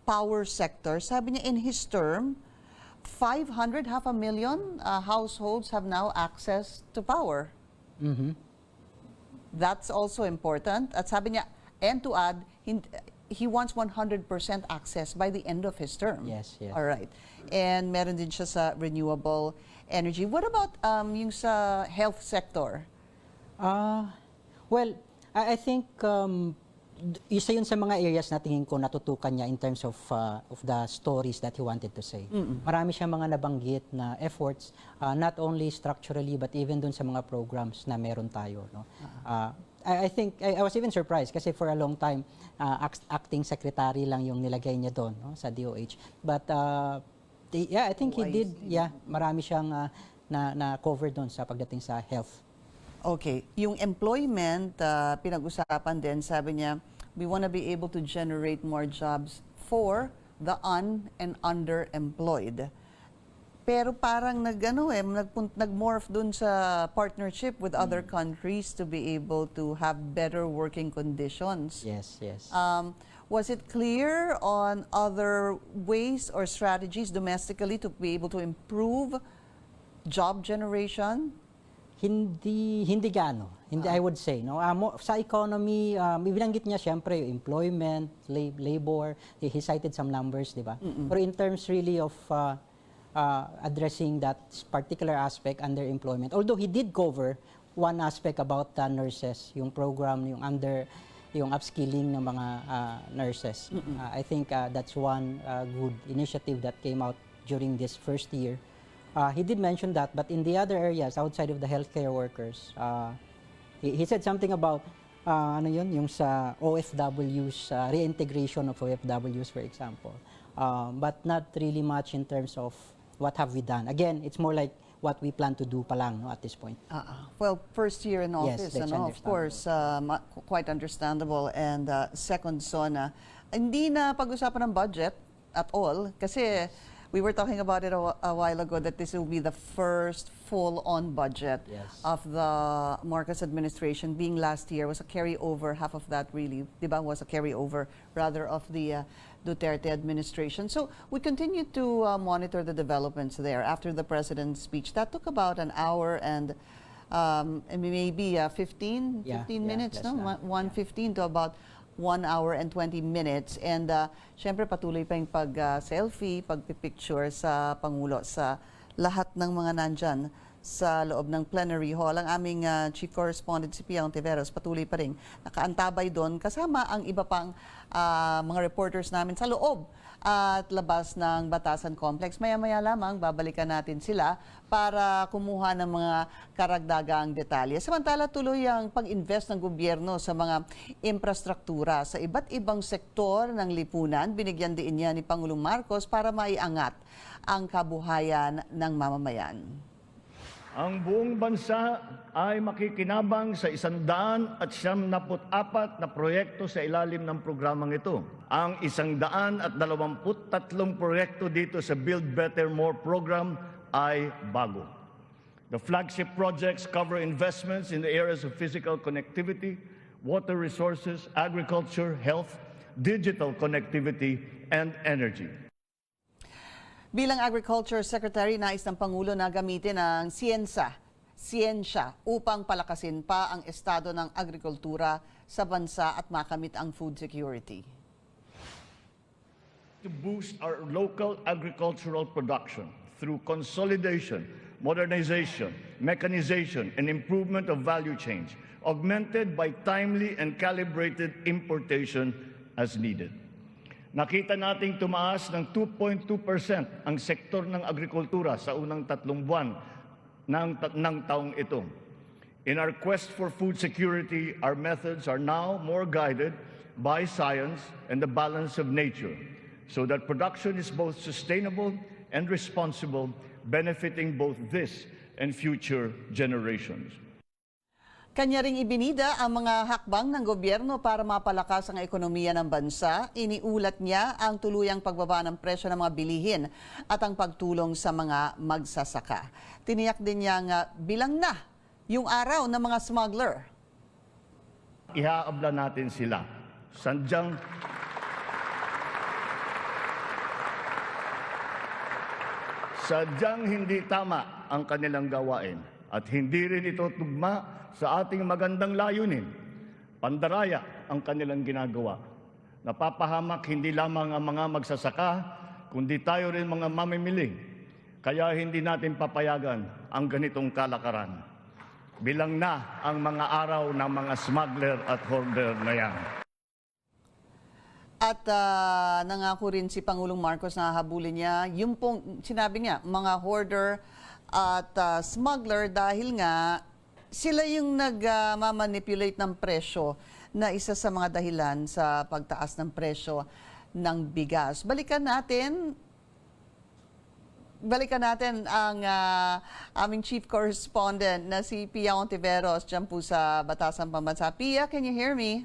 power sector. Sabi niya, in his term, 500,000 households have now access to power. Mm-hmm. That's also important. At sabi niya, and to add, he wants 100% access by the end of his term. Yes, yes. All right. And meron din siya sa renewable energy. What about yung sa health sector? Well, I think isa yun sa mga areas na tingin ko natutukan niya in terms of the stories that he wanted to say. Marami siyang mga nabanggit na efforts, not only structurally but even dun sa mga programs na meron tayo. No? I think, I was even surprised kasi for a long time, acting secretary lang yung nilagay niya doon, no, sa DOH. But yeah, I think he did, marami siyang na-cover doon sa pagdating sa health. Okay. Yung employment, pinag-usapan din, sabi niya, we want to be able to generate more jobs for the and underemployed. Pero parang nag-morph dun sa partnership with other countries to be able to have better working conditions. Yes, yes. Was it clear on other ways or strategies domestically to be able to improve job generation? Hindi gaano. Hindi, I would say, no. Sa economy, binanggit niya siyempre yung employment, labor. He cited some numbers, di ba? Pero in terms really of addressing that particular aspect, underemployment, although he did cover one aspect about the nurses, yung program, yung upskilling ng mga nurses. I think that's one good initiative that came out during this first year. He did mention that, but in the other areas outside of the healthcare workers, he said something about yung sa OFWs, reintegration of OFWs, for example. But not really much in terms of what have we done. Again, it's more like what we plan to do pa lang, no, at this point. Well, first year in office, that's of course, quite understandable. And second, SONA, hindi na pag-usapan ng budget at all kasi we were talking about it a while ago that this will be the first full-on budget of the Marcos administration. Being last year was a carryover, half of that really, diba, was a carryover rather of the Duterte administration. So we continue to monitor the developments there. After the president's speech, that took about an hour and maybe 15 minutes, no? 1:15 to about 1 hour and 20 minutes. And syempre patuloy pa yung pag-selfie, pag-picture sa Pangulo sa lahat ng mga nandyan sa loob ng plenary hall. Ang aming chief correspondent si Pia Ontiveros patuloy pa rin nakaantabay doon kasama ang iba pang mga reporters namin sa loob at labas ng Batasan Complex. Maya-maya lamang babalikan natin sila para kumuha ng mga karagdagang detalye. Samantala tuloy ang pag-invest ng gobyerno sa mga infrastruktura sa iba't ibang sektor ng lipunan. Binigyan din niya ni Pangulong Marcos para maiangat ang kabuhayan ng mamamayan. Ang buong bansa ay makikinabang sa 174 na proyekto sa ilalim ng programang ito. Ang 123 proyekto dito sa Build Better More program ay bago. The flagship projects cover investments in the areas of physical connectivity, water resources, agriculture, health, digital connectivity, and energy. Bilang Agriculture Secretary, nais ng Pangulo na gamitin ang siyensya upang palakasin pa ang estado ng agrikultura sa bansa at makamit ang food security. To boost our local agricultural production through consolidation, modernization, mechanization, and improvement of value chains, augmented by timely and calibrated importation as needed. Nakita nating tumaas ng 2.2% ang sektor ng agrikultura sa unang 3 buwan ng taong ito. In our quest for food security, our methods are now more guided by science and the balance of nature, so that production is both sustainable and responsible, benefiting both this and future generations. Kanya ring ibinida ang mga hakbang ng gobyerno para mapalakas ang ekonomiya ng bansa. Iniulat niya ang tuluyang pagbaba ng presyo ng mga bilihin at ang pagtulong sa mga magsasaka. Tiniyak din niya nga bilang na yung araw ng mga smuggler. Ihaabla natin sila. Sadyang hindi tama ang kanilang gawain at hindi rin ito tugma sa ating magandang layunin. Pandaraya ang kanilang ginagawa. Napapahamak hindi lamang ang mga magsasaka, kundi tayo rin mga mamimili. Kaya hindi natin papayagan ang ganitong kalakaran. Bilang na ang mga araw ng mga smuggler at hoarder na yan. At nangako rin si Pangulong Marcos na habulin niya yung pong sinabi niya, mga hoarder at smuggler dahil nga sila yung nagmamanipulate ng presyo na isa sa mga dahilan sa pagtaas ng presyo ng bigas. Balikan natin ang aming chief correspondent na si Pia Ontiveros dyan po sa Batasan Pambansa. Pia, can you hear me?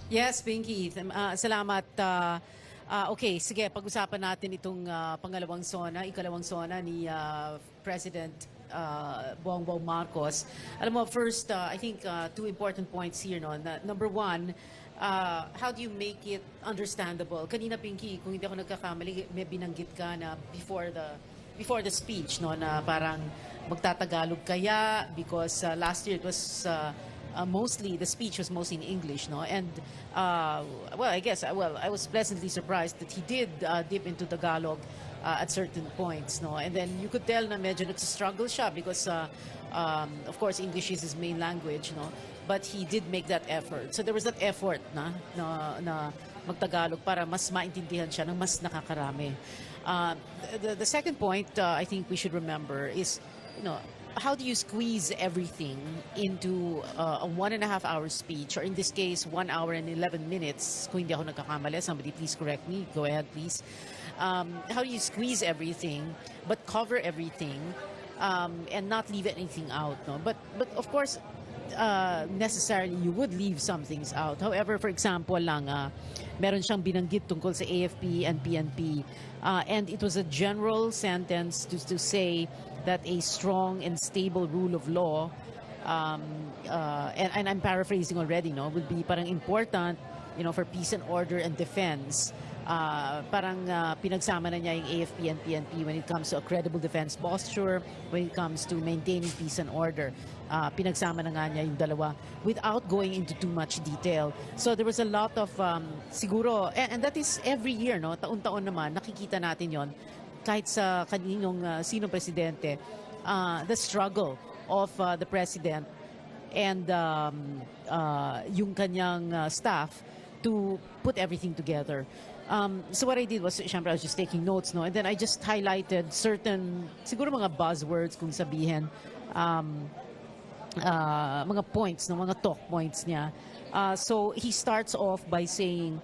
Yes, Pinky. Salamat. Okay, sige, pag-usapan natin itong ikalawang SONA ni President Bongbong Marcos. Alam mo, first, I think 2 important points here. No? Number one, how do you make it understandable? Kanina, Pinky, kung hindi ako nagkakamali, may binanggit ka na before the speech, no, na parang magtatagalog kaya because last year it was mostly, the speech was mostly in English, no? And, I was pleasantly surprised that he did dip into Tagalog at certain points, no? And then you could tell na medyo nagsistruggle siya because, of course, English is his main language, no? But he did make that effort. So there was that effort na magtagalog para mas maintindihan siya ng mas nakakarami. The second point I think we should remember is, how do you squeeze everything into a 1.5-hour speech, or in this case, 1 hour and 11 minutes? Kung hindi ako nagkakamali, somebody please correct me. Go ahead, please. How do you squeeze everything, but cover everything, and not leave anything out? No? But of course, necessarily you would leave some things out. However, for example lang, meron siyang binanggit tungkol sa AFP and PNP, and it was a general sentence to say that a strong and stable rule of law, and I'm paraphrasing already, no, would be parang important, for peace and order and defense. Parang pinagsama na niya yung AFP and PNP when it comes to a credible defense posture, when it comes to maintaining peace and order. Pinagsama na nga niya yung dalawa without going into too much detail. So there was a lot of, siguro, and that is every year, no? Taon-taon naman, nakikita natin yon kahit sa sinong presidente, the struggle of the president and yung kanyang staff to put everything together. So what I did was, syempre, I was just taking notes, no? And then I just highlighted certain, siguro mga buzzwords kung sabihin, mga points, no? Mga talk points niya. So he starts off by saying,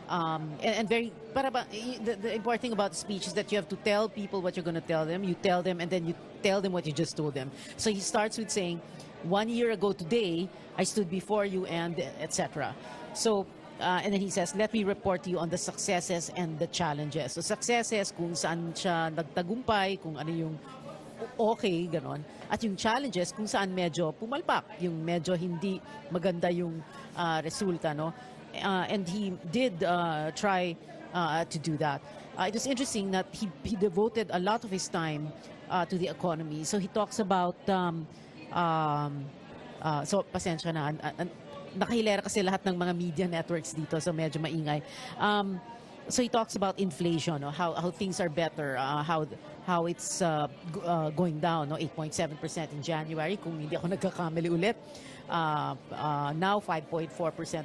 And very, the important thing about the speech is that you have to tell people what you're going to tell them. You tell them, and then you tell them what you just told them. So he starts with saying, 1 year ago today, I stood before you and etc. So, and then he says, let me report to you on the successes and the challenges. So successes, kung saan siya nagtagumpay, kung ano yung okay, ganon. At yung challenges, kung saan medyo pumalpak, yung medyo hindi maganda yung resulta, no? And he did try to do that. It was interesting that he devoted a lot of his time to the economy. So he talks about, so pasensya na, nakahilera kasi lahat ng mga media networks dito, so medyo maingay. So he talks about inflation, no? How things are better, how it's going down, no? 8.7% in January, kung hindi ako nagkakamali ulit. Now 5.4%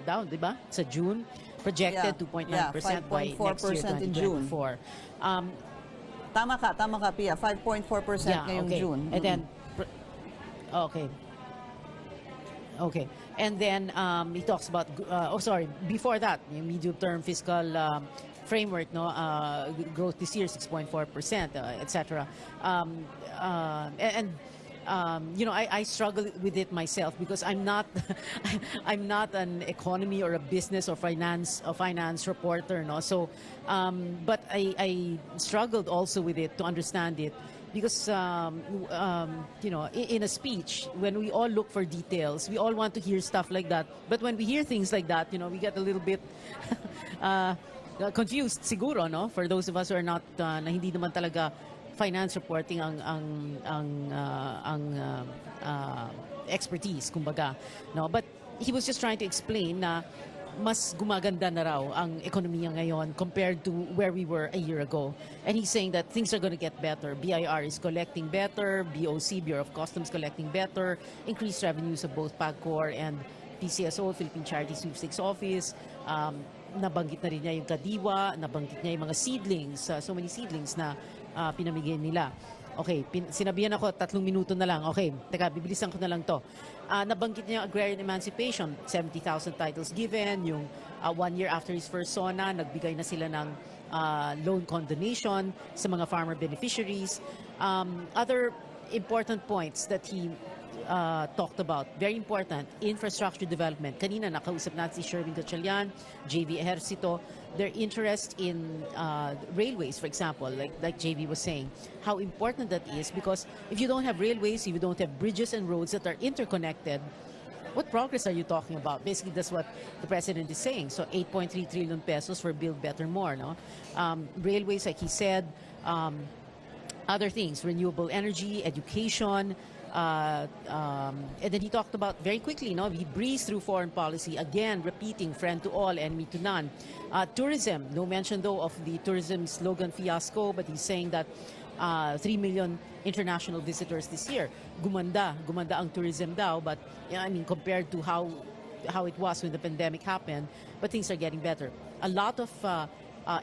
down, di ba? Sa June, projected 2.9% by next year, 2024. in June. Tama ka, Pia. 5.4% ngayong okay. June. And then, okay. And then he talks about, before that, yung medium-term fiscal framework, no, growth this year 6.4%, etc. You know, I struggle with it myself because I'm not I'm not an economy or a business or finance reporter, no. So, but I struggled also with it to understand it. Because, you know, in a speech, when we all look for details, we all want to hear stuff like that. But when we hear things like that, you know, we get a little bit confused, siguro, no? For those of us who are not, na hindi naman talaga finance reporting ang expertise, kumbaga, no? But he was just trying to explain na mas gumaganda na raw ang ekonomiya ngayon compared to where we were a year ago. And he's saying that things are going to get better. BIR is collecting better, BOC, Bureau of Customs, collecting better, increased revenues of both PAGCOR and PCSO, Philippine Charity Sweepstakes Office. Nabanggit na rin niya yung Kadiwa, nabanggit niya yung mga seedlings, so many seedlings na pinamigay nila. Okay, sinabihan ako 3 minuto na lang. Okay, teka, bibilisan ko na lang to. Nabanggit niya agrarian emancipation, 70,000 titles given. Yung 1 year after his first SONA, nagbigay na sila ng loan condonation sa mga farmer beneficiaries. Other important points that he talked about, very important, infrastructure development. Kanina nakausap natin si Sherwin Gatchalian, JV Ejercito, their interest in railways, for example, like JV was saying, how important that is, because if you don't have railways, if you don't have bridges and roads that are interconnected, what progress are you talking about? Basically, that's what the president is saying. So 8.3 trillion pesos for Build Better More, no? Railways, like he said, other things, renewable energy, education, and then he talked about very quickly, no, he breezed through foreign policy, again repeating friend to all, enemy to none. Tourism, no mention though of the tourism slogan fiasco, but he's saying that 3 million international visitors this year. Gumanda ang tourism daw, but I mean compared to how it was when the pandemic happened, but things are getting better. A lot of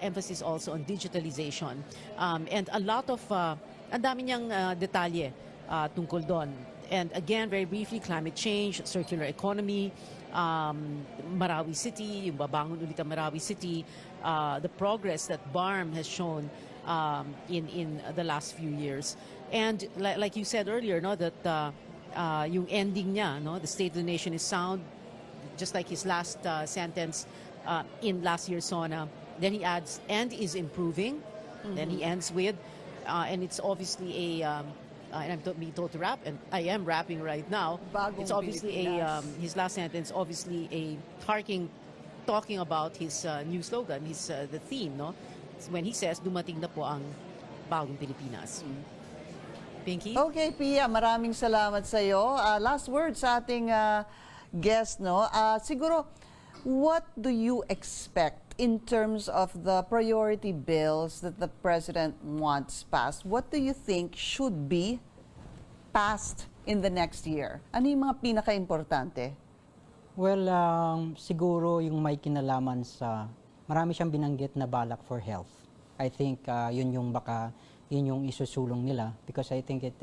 emphasis also on digitalization, and a lot of ang dami niyang detalye tungkol doon. And again, very briefly, climate change, circular economy, Marawi City, yung babangon ulit ang Marawi City, the progress that BARM has shown in the last few years. And like you said earlier, no, that yung ending niya, no, the state of the nation is sound, just like his last sentence in last year's SONA. Then he adds, and is improving. Then he ends with, and it's obviously a and I'm being told to rap, and I am rapping right now. It's obviously his last sentence, obviously talking about his new slogan, his the theme, no? When he says, dumating na po ang bagong Pilipinas. Pinky? Okay, Pia, maraming salamat sa iyo. Last word sa ating guest, no? Siguro, what do you expect in terms of the priority bills that the President wants passed? What do you think should be passed in the next year? Ano yung mga pinaka-importante? Well, siguro yung may kinalaman sa, marami siyang binanggit na balak for health. I think yun yung isusulong nila, because I think it,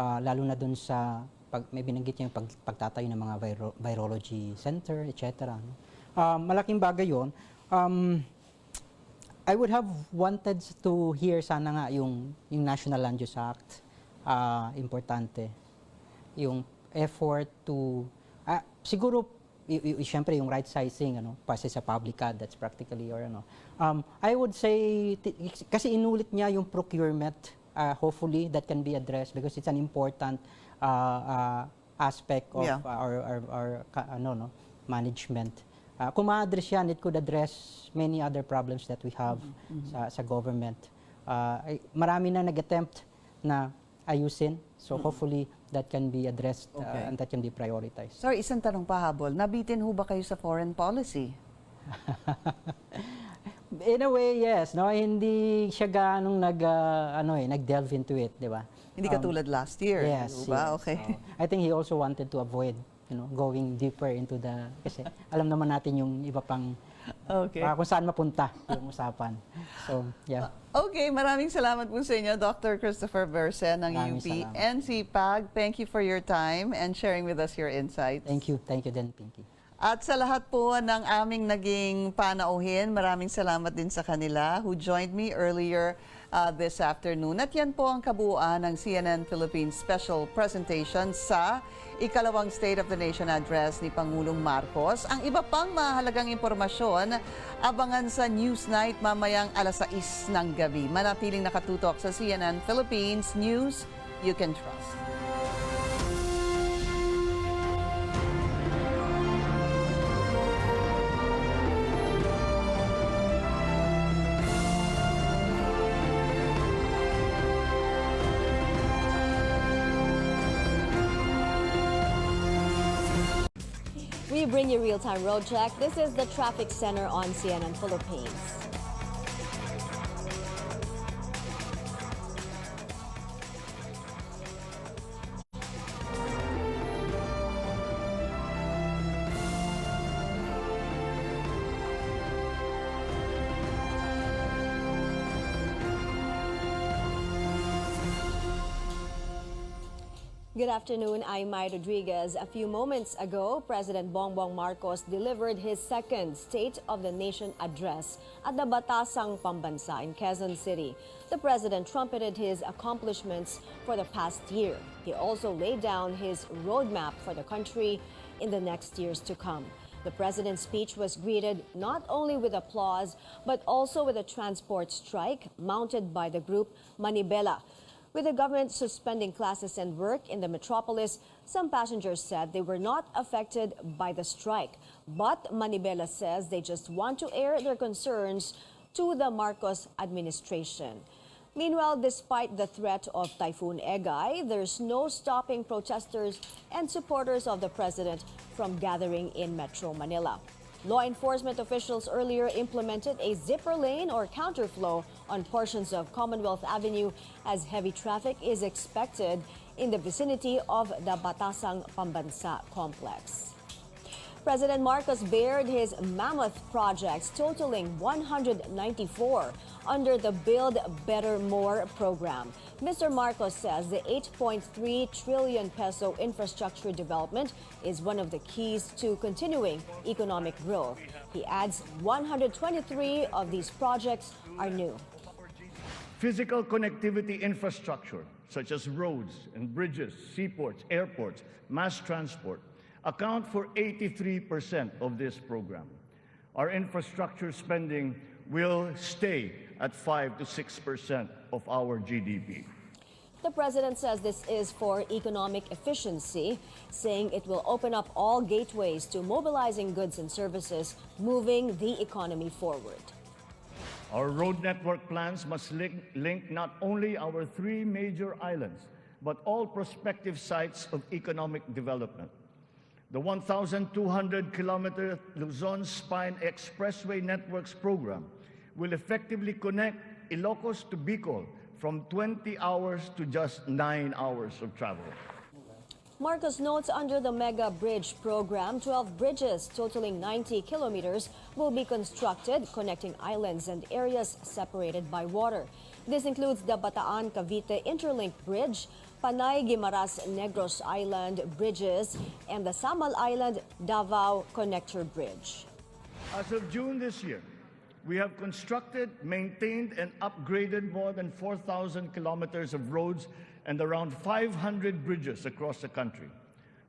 lalo na dun sa, may binanggit niya yung pagtatayo ng mga virology center, etc. Malaking bagay yun. I would have wanted to hear sana nga yung National Land Use Act, importante. Yung effort to, siguro, siyempre yung right sizing, kasi sa public ad, that's practically, or I would say, kasi inulit niya yung procurement, hopefully that can be addressed because it's an important aspect of our management. Kung ma-address yan, it could address many other problems that we have sa government. Marami na nag-attempt na ayusin, so hopefully that can be addressed and that can be prioritized. Sorry, isang tanong pa habol. Nabitin ho ba kayo sa foreign policy? In a way, yes. No, hindi siya ganong nag-delve into it, di ba? Hindi katulad last year, yes, ba? Yes. Okay. I think he also wanted to avoid going deeper into the, kasi alam naman natin yung iba pang kung saan mapunta yung usapan. So, yeah. Okay, maraming salamat po sa inyo, Dr. Christopher Bersen ng Maraming UP salamat. NCPAG. Thank you for your time and sharing with us your insights. Thank you din, Pinky. At sa lahat po ng aming naging panauhin, maraming salamat din sa kanila who joined me earlier this afternoon. At yan po ang kabuuan ng CNN Philippines special presentation sa ikalawang State of the Nation address ni Pangulong Marcos. Ang iba pang mahalagang impormasyon, abangan sa Newsnight mamayang 6:00 ng gabi. Manatiling nakatutok sa CNN Philippines News You Can Trust. We bring you real-time road check. This is the traffic center on CNN Philippines. Good afternoon, I'm Mai Rodriguez. A few moments ago, President Bongbong Marcos delivered his second State of the Nation address at the Batasang Pambansa in Quezon City. The president trumpeted his accomplishments for the past year. He also laid down his roadmap for the country in the next years to come. The president's speech was greeted not only with applause, but also with a transport strike mounted by the group Manibela. With the government suspending classes and work in the metropolis, some passengers said they were not affected by the strike. But Manibela says they just want to air their concerns to the Marcos administration. Meanwhile, despite the threat of Typhoon Egay, there's no stopping protesters and supporters of the president from gathering in Metro Manila. Law enforcement officials earlier implemented a zipper lane or counterflow on portions of Commonwealth Avenue as heavy traffic is expected in the vicinity of the Batasang Pambansa complex. President Marcos bared his mammoth projects totaling 194 under the Build Better More program. Mr. Marcos says the 8.3 trillion peso infrastructure development is one of the keys to continuing economic growth. He adds 123 of these projects are new. Physical connectivity infrastructure, such as roads and bridges, seaports, airports, mass transport, account for 83% of this program. Our infrastructure spending will stay at 5 to 6% of our GDP. The president says this is for economic efficiency, saying it will open up all gateways to mobilizing goods and services, moving the economy forward. Our road network plans must link not only our 3 major islands, but all prospective sites of economic development. The 1,200-kilometer Luzon Spine Expressway Networks program will effectively connect Ilocos to Bicol from 20 hours to just 9 hours of travel. Marcos notes under the Mega Bridge program, 12 bridges totaling 90 kilometers will be constructed, connecting islands and areas separated by water. This includes the Bataan-Cavite Interlink Bridge, Panay-Guimaras-Negros Island bridges, and the Samal Island-Davao Connector Bridge. As of June this year, We have constructed, maintained, and upgraded more than 4,000 kilometers of roads and around 500 bridges across the country.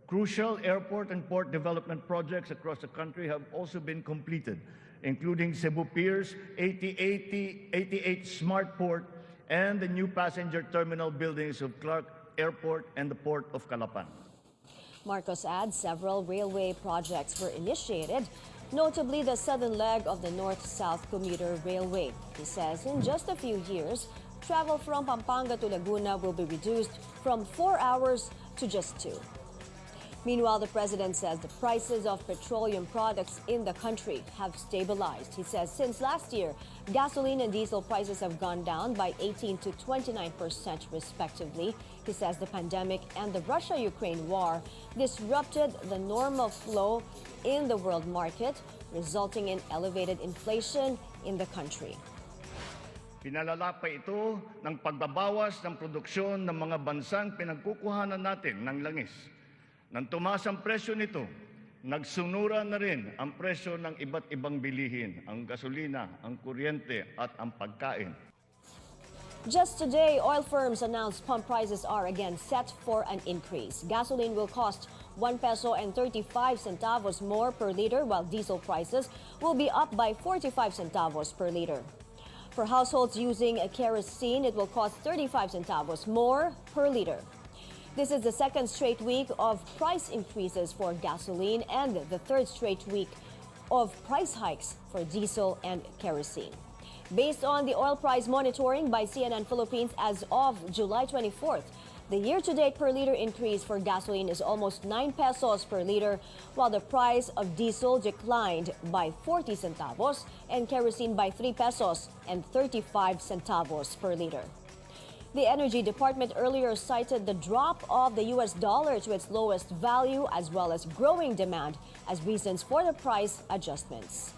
Crucial airport and port development projects across the country have also been completed, including Cebu Pier's 88 Smart Port and the new passenger terminal buildings of Clark Airport and the Port of Calapan. Marcos adds several railway projects were initiated, notably the southern leg of the North-South Commuter Railway. He says in just a few years, travel from Pampanga to Laguna will be reduced from 4 hours to just 2. Meanwhile, the president says the prices of petroleum products in the country have stabilized. He says since last year, gasoline and diesel prices have gone down by 18% to 29% respectively. He says the pandemic and the Russia-Ukraine war disrupted the normal flow in the world market, resulting in elevated inflation in the country. Pinalala pa ito ng pagbabawas ng produksyon ng mga bansang pinagkukuhanan natin ng langis. Nang tumaas ang presyo nito, nagsumura na rin ang presyo ng iba't ibang bilihin, ang gasolina, ang kuryente at ang pagkain. Just today, oil firms announced pump prices are again set for an increase. Gasoline will cost 1 peso and 35 centavos more per liter, while diesel prices will be up by 45 centavos per liter. For households using kerosene, it will cost 35 centavos more per liter. This is the second straight week of price increases for gasoline and the third straight week of price hikes for diesel and kerosene. Based on the oil price monitoring by CNN Philippines as of July 24th, the year-to-date per liter increase for gasoline is almost 9 pesos per liter, while the price of diesel declined by 40 centavos and kerosene by 3 pesos and 35 centavos per liter. The Energy Department earlier cited the drop of the US dollar to its lowest value as well as growing demand as reasons for the price adjustments.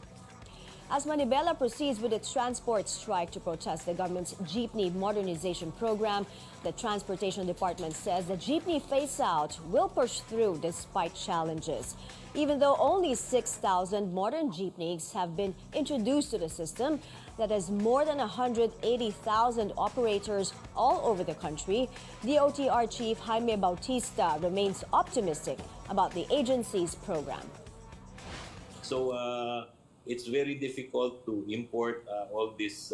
As Manibela proceeds with its transport strike to protest the government's jeepney modernization program, the Transportation Department says the jeepney phase-out will push through despite challenges. Even though only 6,000 modern jeepneys have been introduced to the system that has more than 180,000 operators all over the country, DOTR Chief Jaime Bautista remains optimistic about the agency's program. So it's very difficult to import all this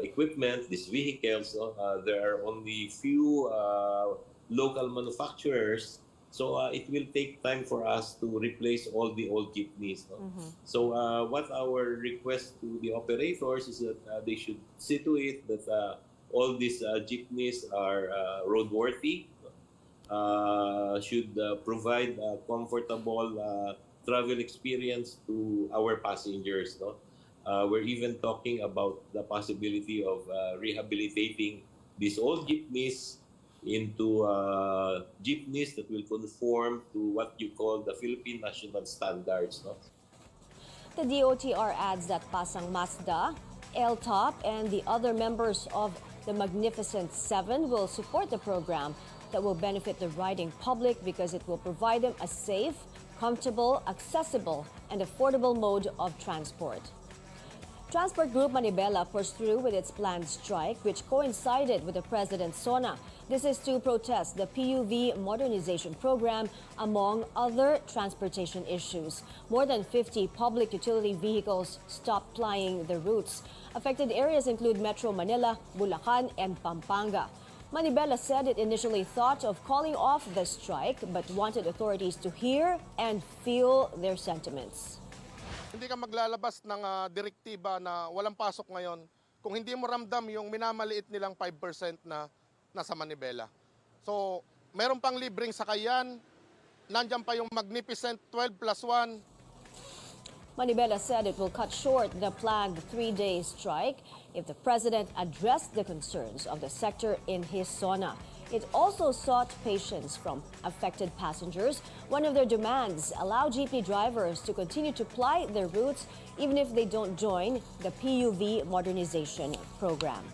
equipment, these vehicles. There are only few local manufacturers. So it will take time for us to replace all the old jeepneys. So what our request to the operators is that they should see to it that all these jeepneys are roadworthy, should provide a comfortable travel experience to our passengers. We're even talking about the possibility of rehabilitating these old jeepneys into jeepneys that will conform to what you call the Philippine national standards. The DOTR adds that Pasang Mazda, LTOP, and the other members of the Magnificent Seven will support the program that will benefit the riding public because it will provide them a safe, comfortable, accessible, and affordable mode of transport. Transport Group Manibela pushed through with its planned strike, which coincided with the President's SONA. This is to protest the PUV modernization program, among other transportation issues. More than 50 public utility vehicles stopped plying the routes. Affected areas include Metro Manila, Bulacan, and Pampanga. Manibela said it initially thought of calling off the strike, but wanted authorities to hear and feel their sentiments. Hindi ka maglalabas ng direktiba na walang pasok ngayon kung hindi mo ramdam yung minamaliit nilang 5% na nasa Manibela. So, meron pang libreng sakayan, nandiyan pa yung Magnificent 12+1. Manibela said it will cut short the planned 3-day strike if the president addressed the concerns of the sector in his SONA. It also sought patience from affected passengers. One of their demands, allow jeepney drivers to continue to ply their routes even if they don't join the PUV modernization program.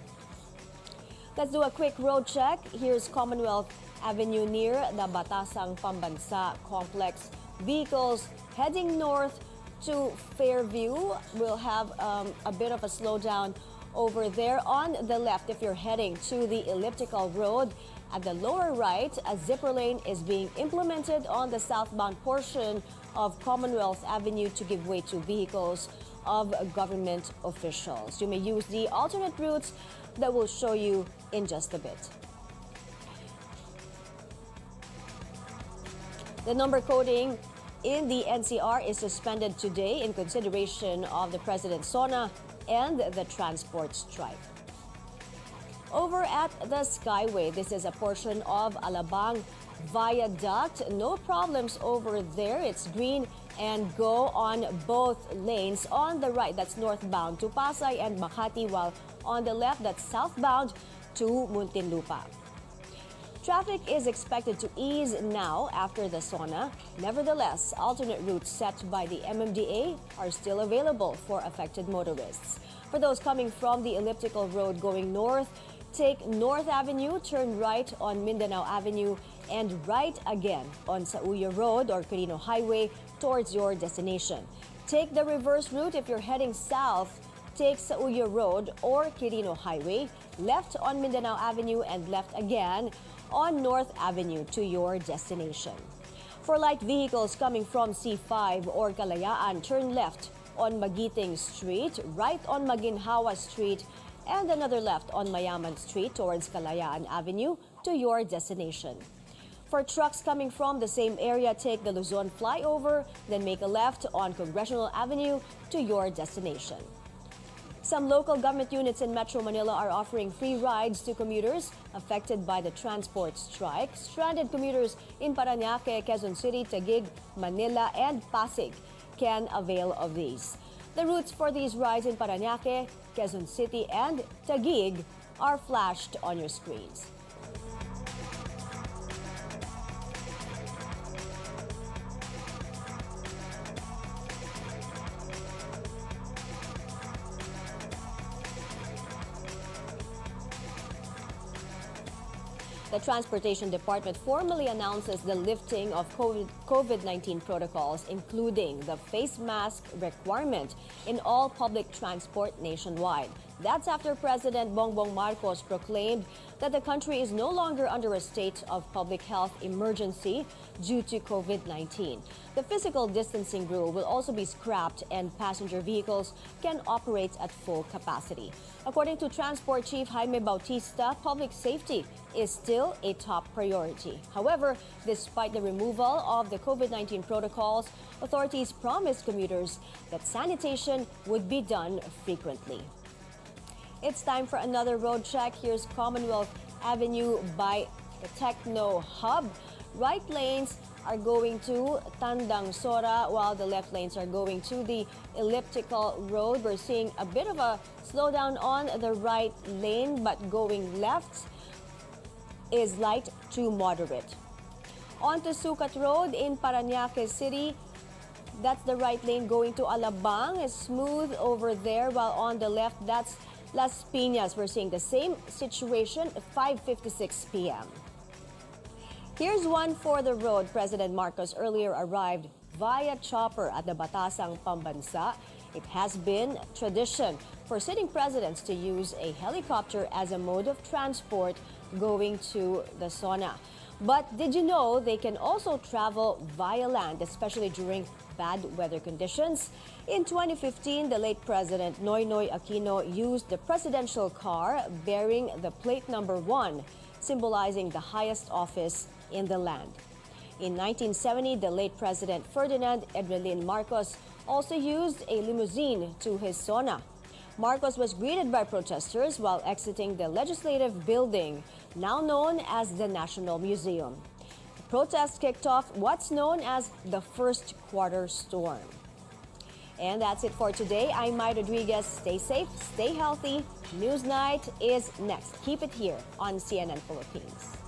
Let's do a quick road check. Here's Commonwealth Avenue near the Batasang Pambansa complex. Vehicles heading north to Fairview, we'll have a bit of a slowdown over there on the left if you're heading to the elliptical road. At the lower right, a zipper lane is being implemented on the southbound portion of Commonwealth Avenue to give way to vehicles of government officials. You may use the alternate routes that we'll show you in just a bit. The number coding in the NCR is suspended today in consideration of the President's SONA and the transport strike. Over at the Skyway, this is a portion of Alabang Viaduct. No problems over there. It's green and go on both lanes. On the right, that's northbound to Pasay and Makati, while on the left, that's southbound to Muntinlupa. Traffic is expected to ease now after the SONA. Nevertheless, alternate routes set by the MMDA are still available for affected motorists. For those coming from the elliptical road going north, take North Avenue, turn right on Mindanao Avenue, and right again on Sauya Road or Quirino Highway towards your destination. Take the reverse route if you're heading south. Take Sauya Road or Quirino Highway, left on Mindanao Avenue and left again on North Avenue to your destination. For light vehicles coming from C5 or Kalayaan, turn left on Magiting Street, right on Maginhawa Street, and another left on Mayaman Street towards Kalayaan Avenue to your destination. For trucks coming from the same area, take the Luzon flyover, then make a left on Congressional Avenue to your destination. Some local government units in Metro Manila are offering free rides to commuters affected by the transport strike. Stranded commuters in Parañaque, Quezon City, Taguig, Manila, and Pasig can avail of these. The routes for these rides in Parañaque, Quezon City, and Taguig are flashed on your screens. The Transportation Department formally announces the lifting of COVID-19 protocols, including the face mask requirement in all public transport nationwide. That's after President Bongbong Marcos proclaimed that the country is no longer under a state of public health emergency due to COVID-19. The physical distancing rule will also be scrapped and passenger vehicles can operate at full capacity. According to Transport Chief Jaime Bautista, public safety is still a top priority. However, despite the removal of the COVID-19 protocols, authorities promised commuters that sanitation would be done frequently. It's time for another road check. Here's Commonwealth Avenue by the Techno Hub. Right lanes are going to Tandang Sora, while the left lanes are going to the elliptical road. We're seeing a bit of a slowdown on the right lane, but going left is light to moderate. On to Sucat Road in Parañaque City. That's the right lane going to Alabang. It's smooth over there, while on the left, that's Las Piñas. We're seeing the same situation at 5:56 p.m. Here's one for the road. President Marcos earlier arrived via chopper at the Batasang Pambansa. It has been tradition for sitting presidents to use a helicopter as a mode of transport going to the SONA. But did you know they can also travel via land, especially during bad weather conditions? In 2015, the late President Noynoy Aquino used the presidential car bearing the plate number 1, symbolizing the highest office in the land. In 1970, the late President Ferdinand Edrelin Marcos also used a limousine to his SONA. Marcos was greeted by protesters while exiting the legislative building, now known as the National Museum. The protest kicked off what's known as the first quarter storm. And that's it for today. I'm Mai Rodriguez. Stay safe, stay healthy. Newsnight is next. Keep it here on CNN Philippines.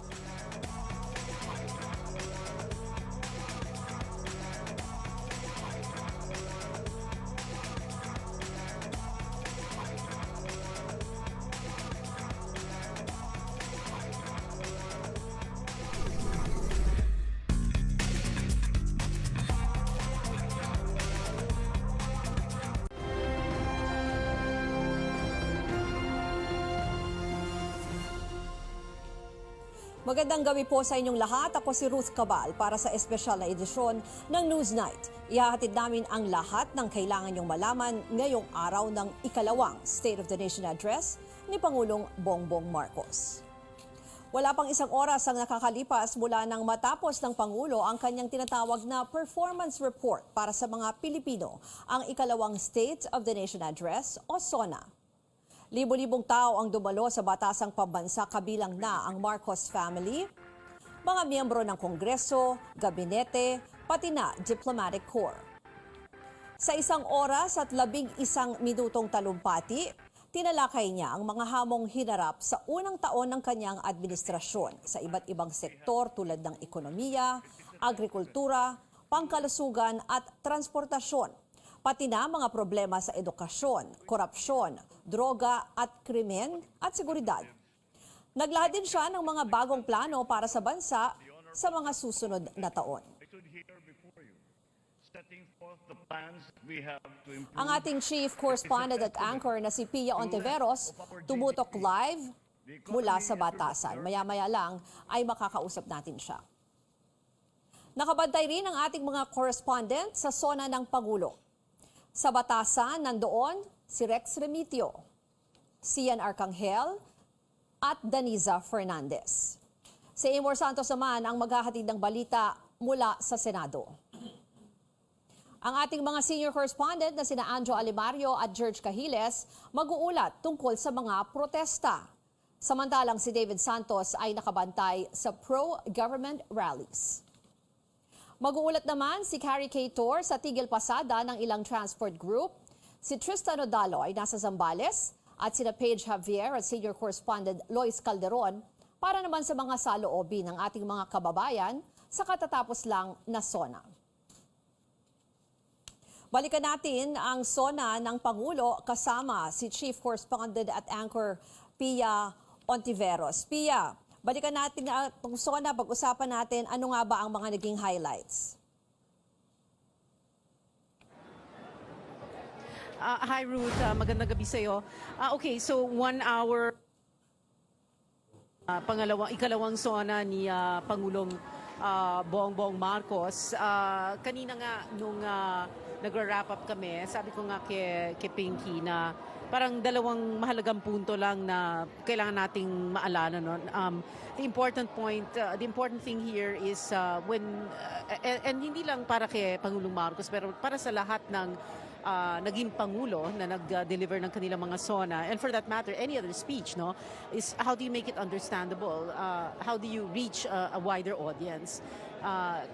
Magandang gabi po sa inyong lahat. Ako si Ruth Cabal para sa espesyal na edisyon ng Newsnight. Ihahatid namin ang lahat ng kailangan niyong malaman ngayong araw ng ikalawang State of the Nation Address ni Pangulong Bongbong Marcos. Wala pang isang oras ang nakakalipas mula nang matapos ng Pangulo ang kanyang tinatawag na performance report para sa mga Pilipino, ang ikalawang State of the Nation Address o SONA. Libo-libong tao ang dumalo sa batasang pambansa, kabilang na ang Marcos family, mga miyembro ng Kongreso, Gabinete, pati na Diplomatic Corps. Sa isang oras at 11 minutong talumpati, tinalakay niya ang mga hamong hinarap sa unang taon ng kanyang administrasyon sa iba't ibang sektor tulad ng ekonomiya, agrikultura, pangkalusugan at transportasyon, pati na mga problema sa edukasyon, korupsyon, droga at krimen at seguridad. Naglahad din siya ng mga bagong plano para sa bansa sa mga susunod na taon. Ang ating chief correspondent at anchor na si Pia Ontiveros tumutok live mula sa batasan. Maya-maya lang ay makakausap natin siya. Nakabantay rin ang ating mga correspondent sa SONA ng Pangulo. Sa batasan, nandoon si Rex Remitio, Sian Arcangel at Daniza Fernandez. Si Amor Santos naman ang maghahatid ng balita mula sa Senado. Ang ating mga senior correspondent na sina Anjo Alimario at George Cahiles mag-uulat tungkol sa mga protesta. Samantalang si David Santos ay nakabantay sa pro-government rallies. Mag-uulat naman si Carrie K. Tor sa Tigil Pasada ng ilang transport group. Si Tristan Odalo ay nasa Zambales at sina Paige Javier at senior correspondent Lois Calderon para naman sa mga saloobin ng ating mga kababayan sa katatapos lang na SONA. Balikan natin ang SONA ng Pangulo kasama si Chief Correspondent at Anchor Pia Ontiveros. Pia, balikan natin itong SONA, pag-usapan natin ano nga ba ang mga naging highlights. Hi Ruth, magandang gabi sa iyo. Okay, so 1 hour ikalawang SONA ni Pangulong Bongbong Marcos. Kanina nga nung nagra-wrap up kami, sabi ko nga kay Pinky na parang dalawang mahalagang punto lang na kailangan nating maalala, no? The important thing here is and hindi lang para kay Pangulong Marcos pero para sa lahat ng naging Pangulo na nag-deliver ng kanilang mga SONA, and for that matter, any other speech, no, is how do you make it understandable? How do you reach a wider audience?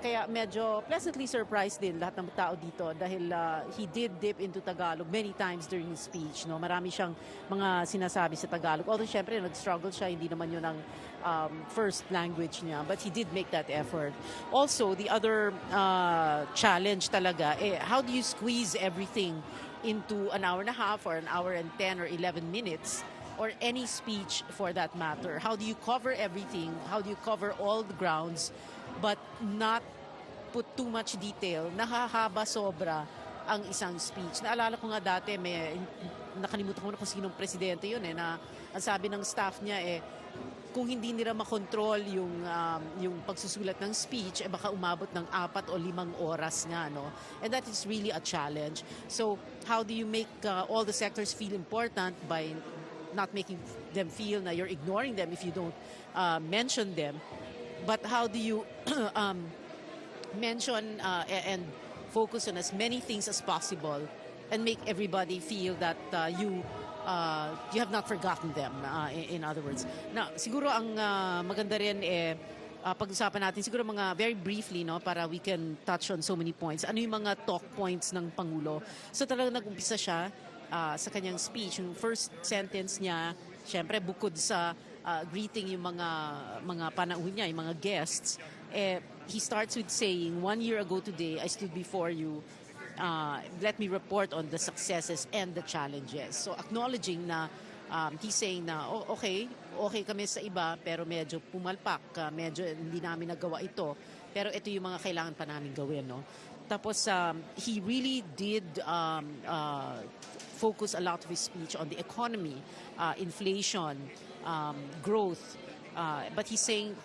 Kaya medyo pleasantly surprised din lahat ng tao dito dahil he did dip into Tagalog many times during his speech. No? Marami siyang mga sinasabi sa Tagalog. Although syempre nag-struggle siya, hindi naman yun ang first language niya. But he did make that effort. Also, the other challenge talaga, how do you squeeze everything into an hour and a half or an hour and 10 or 11 minutes? Or any speech for that matter. How do you cover everything? How do you cover all the grounds but not put too much detail? Nakahaba sobra ang isang speech. Naalala ko nga dati, nakalimutan ko na kung sinong presidente yun na ang sabi ng staff niya kung hindi nila makontrol yung pagsusulat ng speech, baka umabot ng 4 o 5 oras nga, no? And that is really a challenge. So how do you make all the sectors feel important by not making them feel na you're ignoring them if you don't mention them, but how do you mention and focus on as many things as possible and make everybody feel that you have not forgotten them, in other words. Now, siguro ang maganda rin pag-usapan natin siguro mga very briefly, no, para we can touch on so many points. Ano yung mga talk points ng Pangulo? So talagang nag-umpisa siya sa kanyang speech. Yung first sentence niya, syempre bukod sa greeting yung mga panauhin niya, yung mga guests, he starts with saying, 1 year ago today, I stood before you. Let me report on the successes and the challenges. So acknowledging na he's saying na, okay kami sa iba, pero medyo pumalpak, medyo hindi namin nagawa ito. Pero ito yung mga kailangan pa namin gawin, no? Tapos he really did focus a lot of his speech on the economy, inflation, growth. But he's saying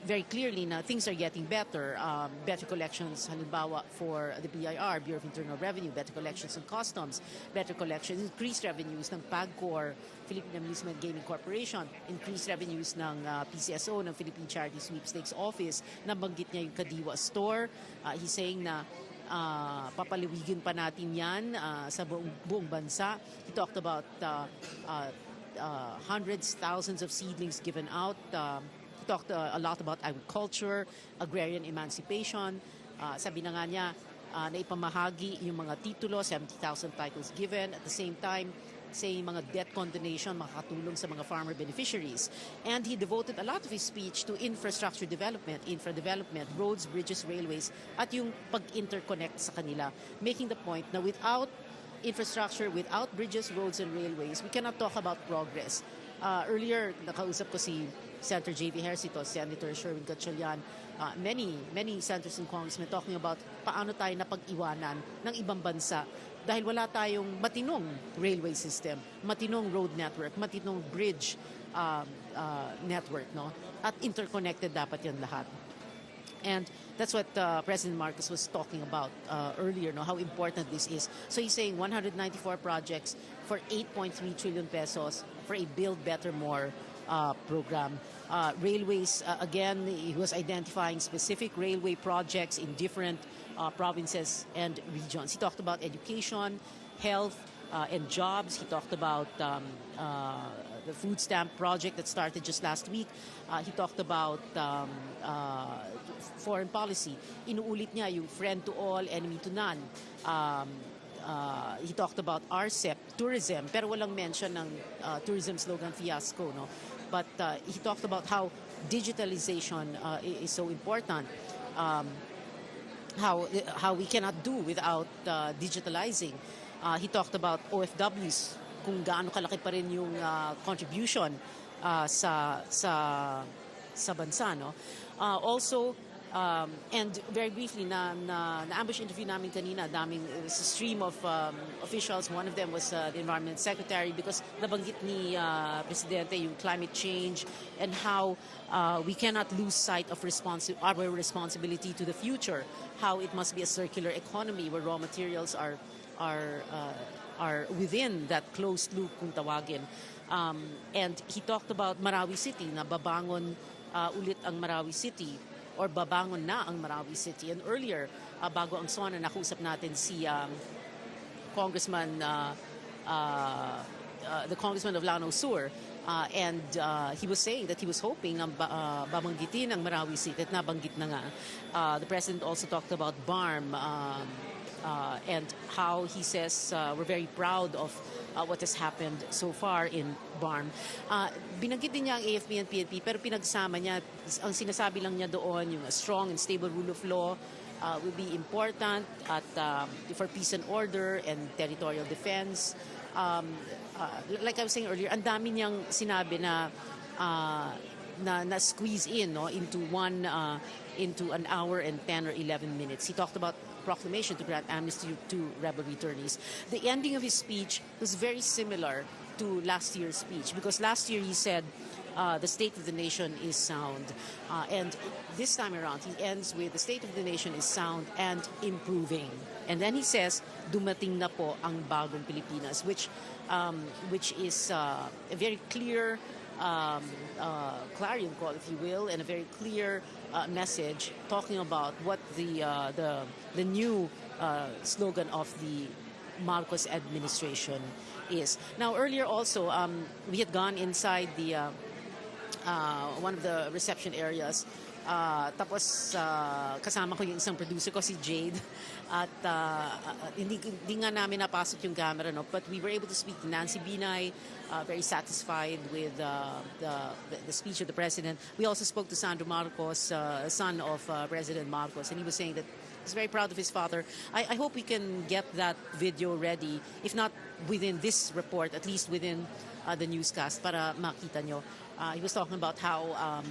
very clearly na things are getting better. Better collections, halimbawa for the BIR, Bureau of Internal Revenue, better collections on customs, better collections, increased revenues ng PAGCOR, Philippine Amusement Gaming Corporation, increased revenues ng PCSO, ng Philippine Charity Sweepstakes Office. Nabanggit niya yung Kadiwa Store. He's saying na papaliwigin pa natin yan sa buong bansa. He talked about hundreds, thousands of seedlings given out. He talked a lot about agriculture, agrarian emancipation. Sabi na nga niya, naipamahagi yung mga titulo, 70,000 titles given. At the same time, saying mga debt condonation makakatulong sa mga farmer beneficiaries. And he devoted a lot of his speech to infrastructure development, roads, bridges, railways, at yung pag-interconnect sa kanila, making the point na without infrastructure, without bridges, roads, and railways, we cannot talk about progress. Earlier, nakausap ko si Senator J.V. Ejercito, Senator Sherwin Gatchalian, many senators and congressmen talking about paano tayo napag-iwanan ng ibang bansa dahil wala tayong matinong railway system, matinong road network, matinong bridge network, no? At interconnected dapat yan lahat. And that's what President Marcos was talking about earlier, no? How important this is. So he's saying 194 projects for 8.3 trillion pesos for a Build Better More program. Railways, again, he was identifying specific railway projects in different provinces and regions. He talked about education, health, and jobs. He talked about the food stamp project that started just last week. He talked about foreign policy. Inuulit niya yung friend to all, enemy to none. He talked about RCEP, tourism, pero walang mention ng tourism slogan fiasco, no? But he talked about how digitalization is so important. How we cannot do without digitalizing. He talked about OFWs, kung gaano kalaki pa rin yung contribution sa bansa, no? Also, and very briefly, na-ambush interview namin kanina, daming stream of officials. One of them was the Environment Secretary because nabanggit ni Presidente yung climate change and how we cannot lose sight of our responsibility to the future, how it must be a circular economy where raw materials are within that closed loop kung tawagin. And he talked about Marawi City, na babangon ulit ang Marawi City, or babangon na ang Marawi City. And earlier, bago ang SONA, nakausap natin si Congressman, the Congressman of Lanao Sur, and he was saying that he was hoping na babanggitin ang Marawi City, at nabanggit na nga. The President also talked about BARM, and how he says we're very proud of what has happened so far in BARM. Binanggit din niya ang AFP and PNP, pero pinagsama niya, ang sinasabi lang niya doon, yung strong and stable rule of law will be important at for peace and order and territorial defense. Like I was saying earlier, ang dami niyang sinabi na squeeze in, no, into an hour and 10 or 11 minutes. He talked about proclamation to grant amnesty to rebel returnees. The ending of his speech was very similar to last year's speech, because last year he said the state of the nation is sound, and this time around he ends with the state of the nation is sound and improving, and then he says dumating na po ang bagong Pilipinas, which is a very clear clarion call, if you will, and a very clear message talking about what the new slogan of the Marcos administration is. Now, earlier also, we had gone inside the one of the reception areas. Tapos kasama ko yung isang producer ko, si Jade, at hindi nga namin napasok yung camera, no? But we were able to speak to Nancy Binay, very satisfied with the speech of the president. We also spoke to Sandro Marcos, son of President Marcos, and he was saying that he's very proud of his father. I hope we can get that video ready, if not within this report, at least within the newscast, para makita nyo. He was talking about how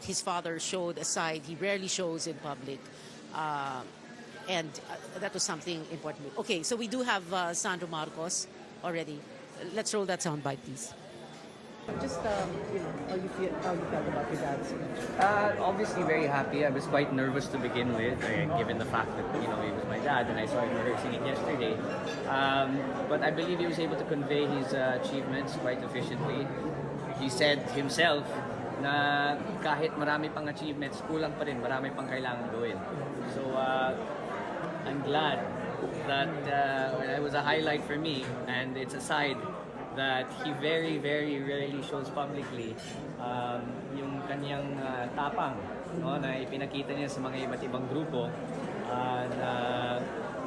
his father showed a side he rarely shows in public. And that was something important. Okay, so we do have Sandro Marcos already. Let's roll that soundbite, please. Just how you felt about your dad's speech? Obviously very happy. I was quite nervous to begin with, given the fact that he was my dad, and I saw him rehearsing it yesterday. But I believe he was able to convey his achievements quite efficiently. He said himself na kahit marami pang achievements, kulang pa rin, marami pang kailangan gawin. So I'm glad that it was a highlight for me, and it's a side that he very, very rarely shows publicly, yung kanyang tapang, no, na ipinakita niya sa mga iba't ibang grupo na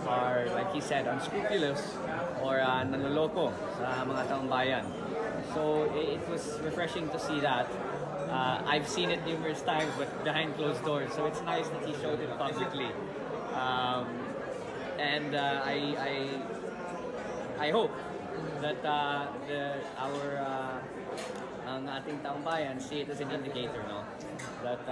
are, like he said, unscrupulous or nanloloko sa mga taong bayan. So it was refreshing to see that. I've seen it numerous times, but behind closed doors, so it's nice that he showed it publicly. And I hope that ang ating taong bayan see it as an indicator, no, that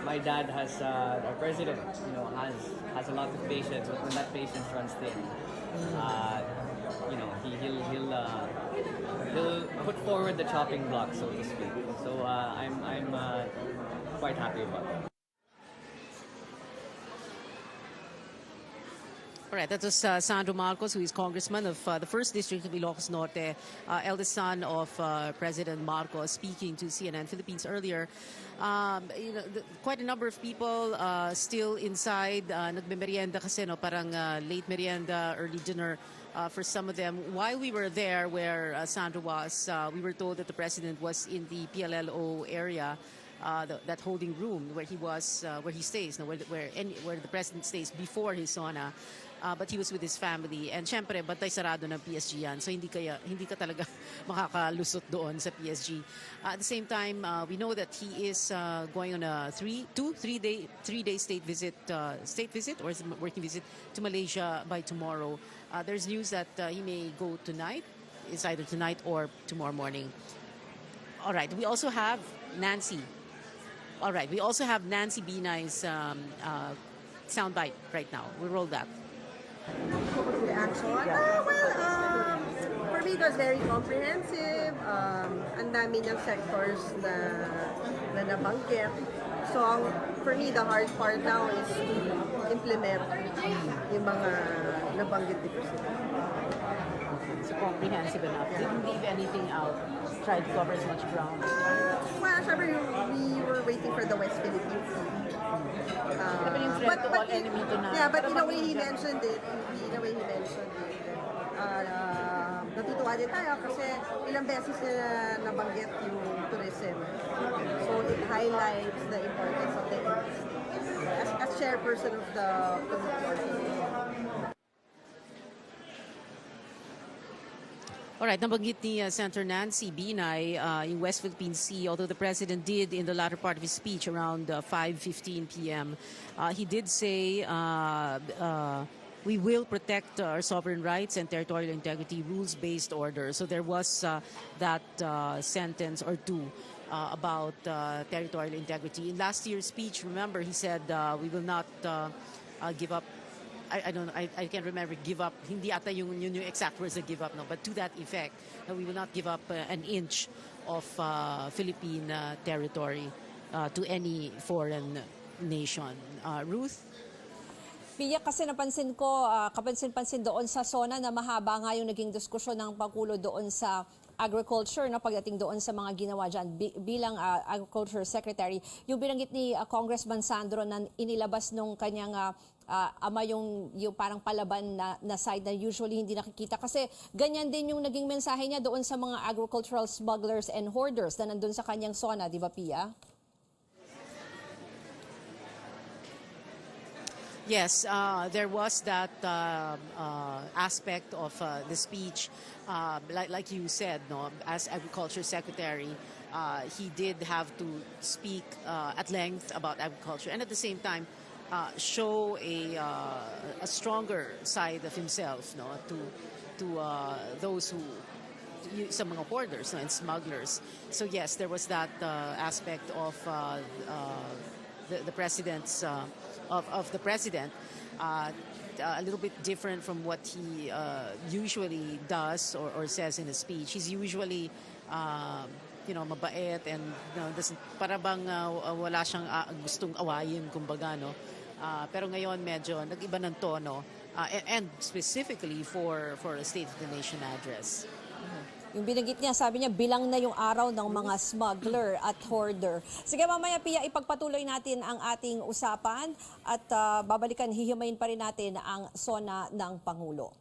my dad has our president, has a lot of patience, but when that patience runs thin, he'll put forward the chopping block, so to speak. So I'm quite happy about that. All right, that was Sandro Marcos, who is congressman of the 1st District of Ilocos Norte, eldest son of President Marcos, speaking to CNN Philippines earlier. Quite a number of people still inside, nagme-merienda kasi, no, parang late merienda, early dinner for some of them. While we were there, where Sandro was, we were told that the president was in the PLLO area. That holding room where he was, where he stays, no, where the president stays before his SONA. But he was with his family, and syempre bantay sarado ng PSG yan, so hindi ka talaga makakalusot doon sa PSG. At the same time, we know that he is going on a three-day state visit or working visit to Malaysia by tomorrow. There's news that he may go tonight. It's either tonight or tomorrow morning. All right, we also have Nancy. All right, we also have Nancy Binay's soundbite right now. We'll roll that. Reaction? For me, it was very comprehensive. Ang dami niyang sectors na nabanggit. So, for me, the hard part now is to implement yung mga nabanggit ni President. It's comprehensive enough. Didn't leave anything out. Tried to cover as much ground. Well, syempre, we were waiting for the West Philippines. But in a way he mentioned it. Natutuwa din tayo kasi ilang beses na nabanggit yung tourism. So it highlights the importance of the industry. As chairperson of the committee. All right, nabanggit ni Senator Nancy Binay in West Philippine Sea, although the President did in the latter part of his speech around 5:15 p.m. He did say we will protect our sovereign rights and territorial integrity, rules-based order. So there was that sentence or two about territorial integrity. In last year's speech, remember, he said we will not give up. I can't remember, give up. Hindi ata yung exact words na give up, no? But to that effect, we will not give up an inch of Philippine territory to any foreign nation. Ruth? Pia, kasi napansin ko, kapansin-pansin doon sa SONA na mahaba nga yung naging diskusyon ng Pangulo doon sa agriculture, no, pagdating doon sa mga ginawa dyan bilang agriculture secretary. Yung binanggit ni Congressman Sandro na inilabas nung kanyang ama yung parang palaban na side na usually hindi nakikita. Kasi ganyan din yung naging mensahe niya doon sa mga agricultural smugglers and hoarders na nandun sa kanyang SONA, di ba, Pia? Yes, there was that aspect of the speech, like you said, no, as Agriculture Secretary, he did have to speak at length about agriculture, and at the same time show a stronger side of himself, no, to those who, some mga hoarders, no, and smugglers. So yes, there was that aspect of the president's. Of the president. a little bit different from what he usually does or says in his speech. He's usually mabait and para bang wala siyang gustong awayin, kumbaga, no? Pero ngayon medyo nag-iba ng tono, and specifically for a State of the Nation address. Yung binanggit niya, sabi niya, bilang na yung araw ng mga smuggler at hoarder. Sige, mamaya, Pia, ipagpatuloy natin ang ating usapan at babalikan, hihimayin pa rin natin ang SONA ng Pangulo.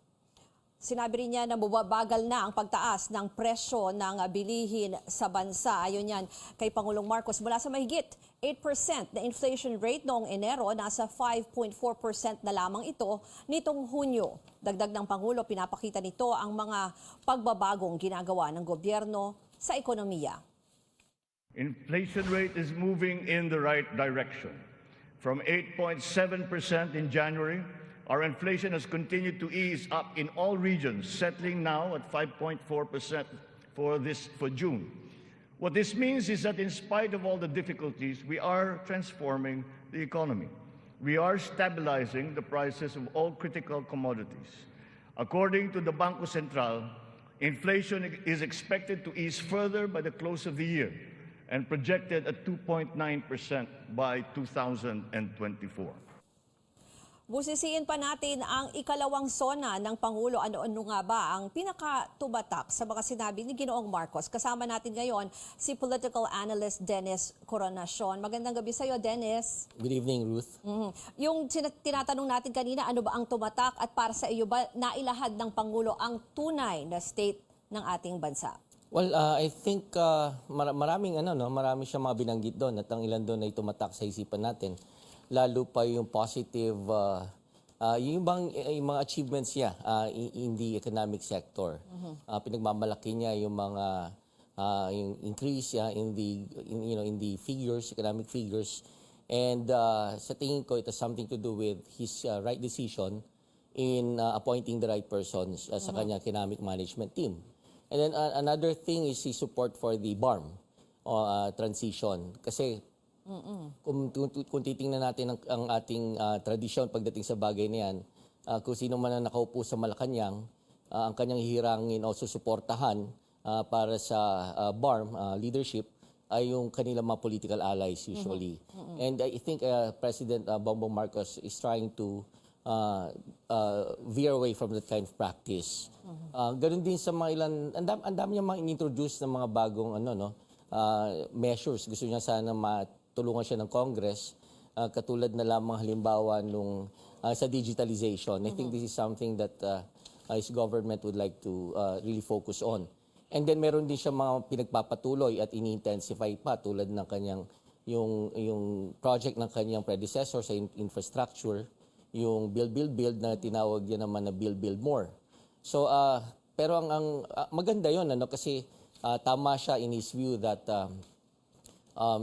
Sinabi rin niya na bumabagal na ang pagtaas ng presyo ng bilihin sa bansa. Ayon yan kay Pangulong Marcos, mula sa mahigit 8% na inflation rate noong Enero, nasa 5.4% na lamang ito nitong Hunyo. Dagdag ng Pangulo, pinapakita nito ang mga pagbabagong ginagawa ng gobyerno sa ekonomiya. Inflation rate is moving in the right direction. From 8.7% in January, our inflation has continued to ease up in all regions, settling now at 5.4% for June. What this means is that in spite of all the difficulties, we are transforming the economy. We are stabilizing the prices of all critical commodities. According to the Bangko Sentral, inflation is expected to ease further by the close of the year and projected at 2.9% by 2024. Busisiin pa natin ang ikalawang SONA ng Pangulo. Ano-ano nga ba ang pinakatubatak sa mga sinabi ni Ginoong Marcos? Kasama natin ngayon si political analyst Dennis Coronacion. Magandang gabi sa iyo, Dennis. Good evening, Ruth. Yung tinatanong natin kanina, ano ba ang tumatak at para sa iyo ba nailahad ng Pangulo ang tunay na state ng ating bansa? Well, I think marami siyang mga binanggit doon at ang ilan doon ay tumatak sa isipan natin. Lalo pa yung positive, yung mga achievements niya in the economic sector. Pinagmamalaki niya yung mga yung increase in the figures, economic figures. And sa tingin ko, it has something to do with his right decision in appointing the right persons sa kanyang economic management team. And then another thing is his support for the BARM transition. Kasi kung titingnan natin ang ating tradisyon pagdating sa bagay na yan, kung sino man ang nakaupo sa Malacanang, ang kanyang hihirangin also suportahan para sa BARM leadership ay yung kanilang mga political allies usually. And I think President Bongbong Marcos is trying to veer away from that kind of practice. Ganun din sa mga ilan, ang dami niya mga in-introduce ng mga bagong measures. Gusto niya sana tulungan siya ng Congress, katulad na lamang halimbawa nung sa digitalization. I think this is something that his government would like to really focus on. And then meron din siya mga pinagpapatuloy at ini-intensify pa tulad ng kanyang yung project ng kanyang predecessor sa infrastructure, yung build na tinawag niya naman na build more. So pero ang maganda 'yon kasi tama siya in his view that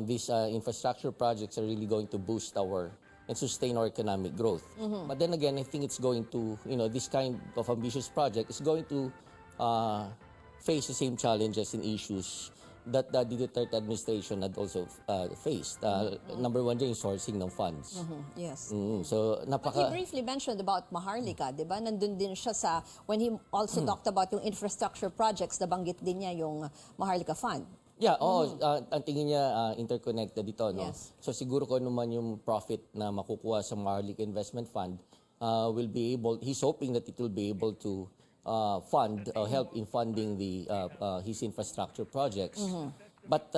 these infrastructure projects are really going to boost and sustain our economic growth. But then again, I think it's going to, this kind of ambitious project is going to face the same challenges and issues that the Duterte administration had also faced. Number one dyan yung sourcing ng funds. Yes. So, But he briefly mentioned about Maharlika, di ba? Nandun din siya when he also talked about yung infrastructure projects, nabanggit din niya yung Maharlika Fund. Yeah, ang tingin niya interconnected ito, no? Yes. So siguro kung naman yung profit na makukuha sa Maharlika Investment Fund will be able, he's hoping that it will be able to help in funding his infrastructure projects. But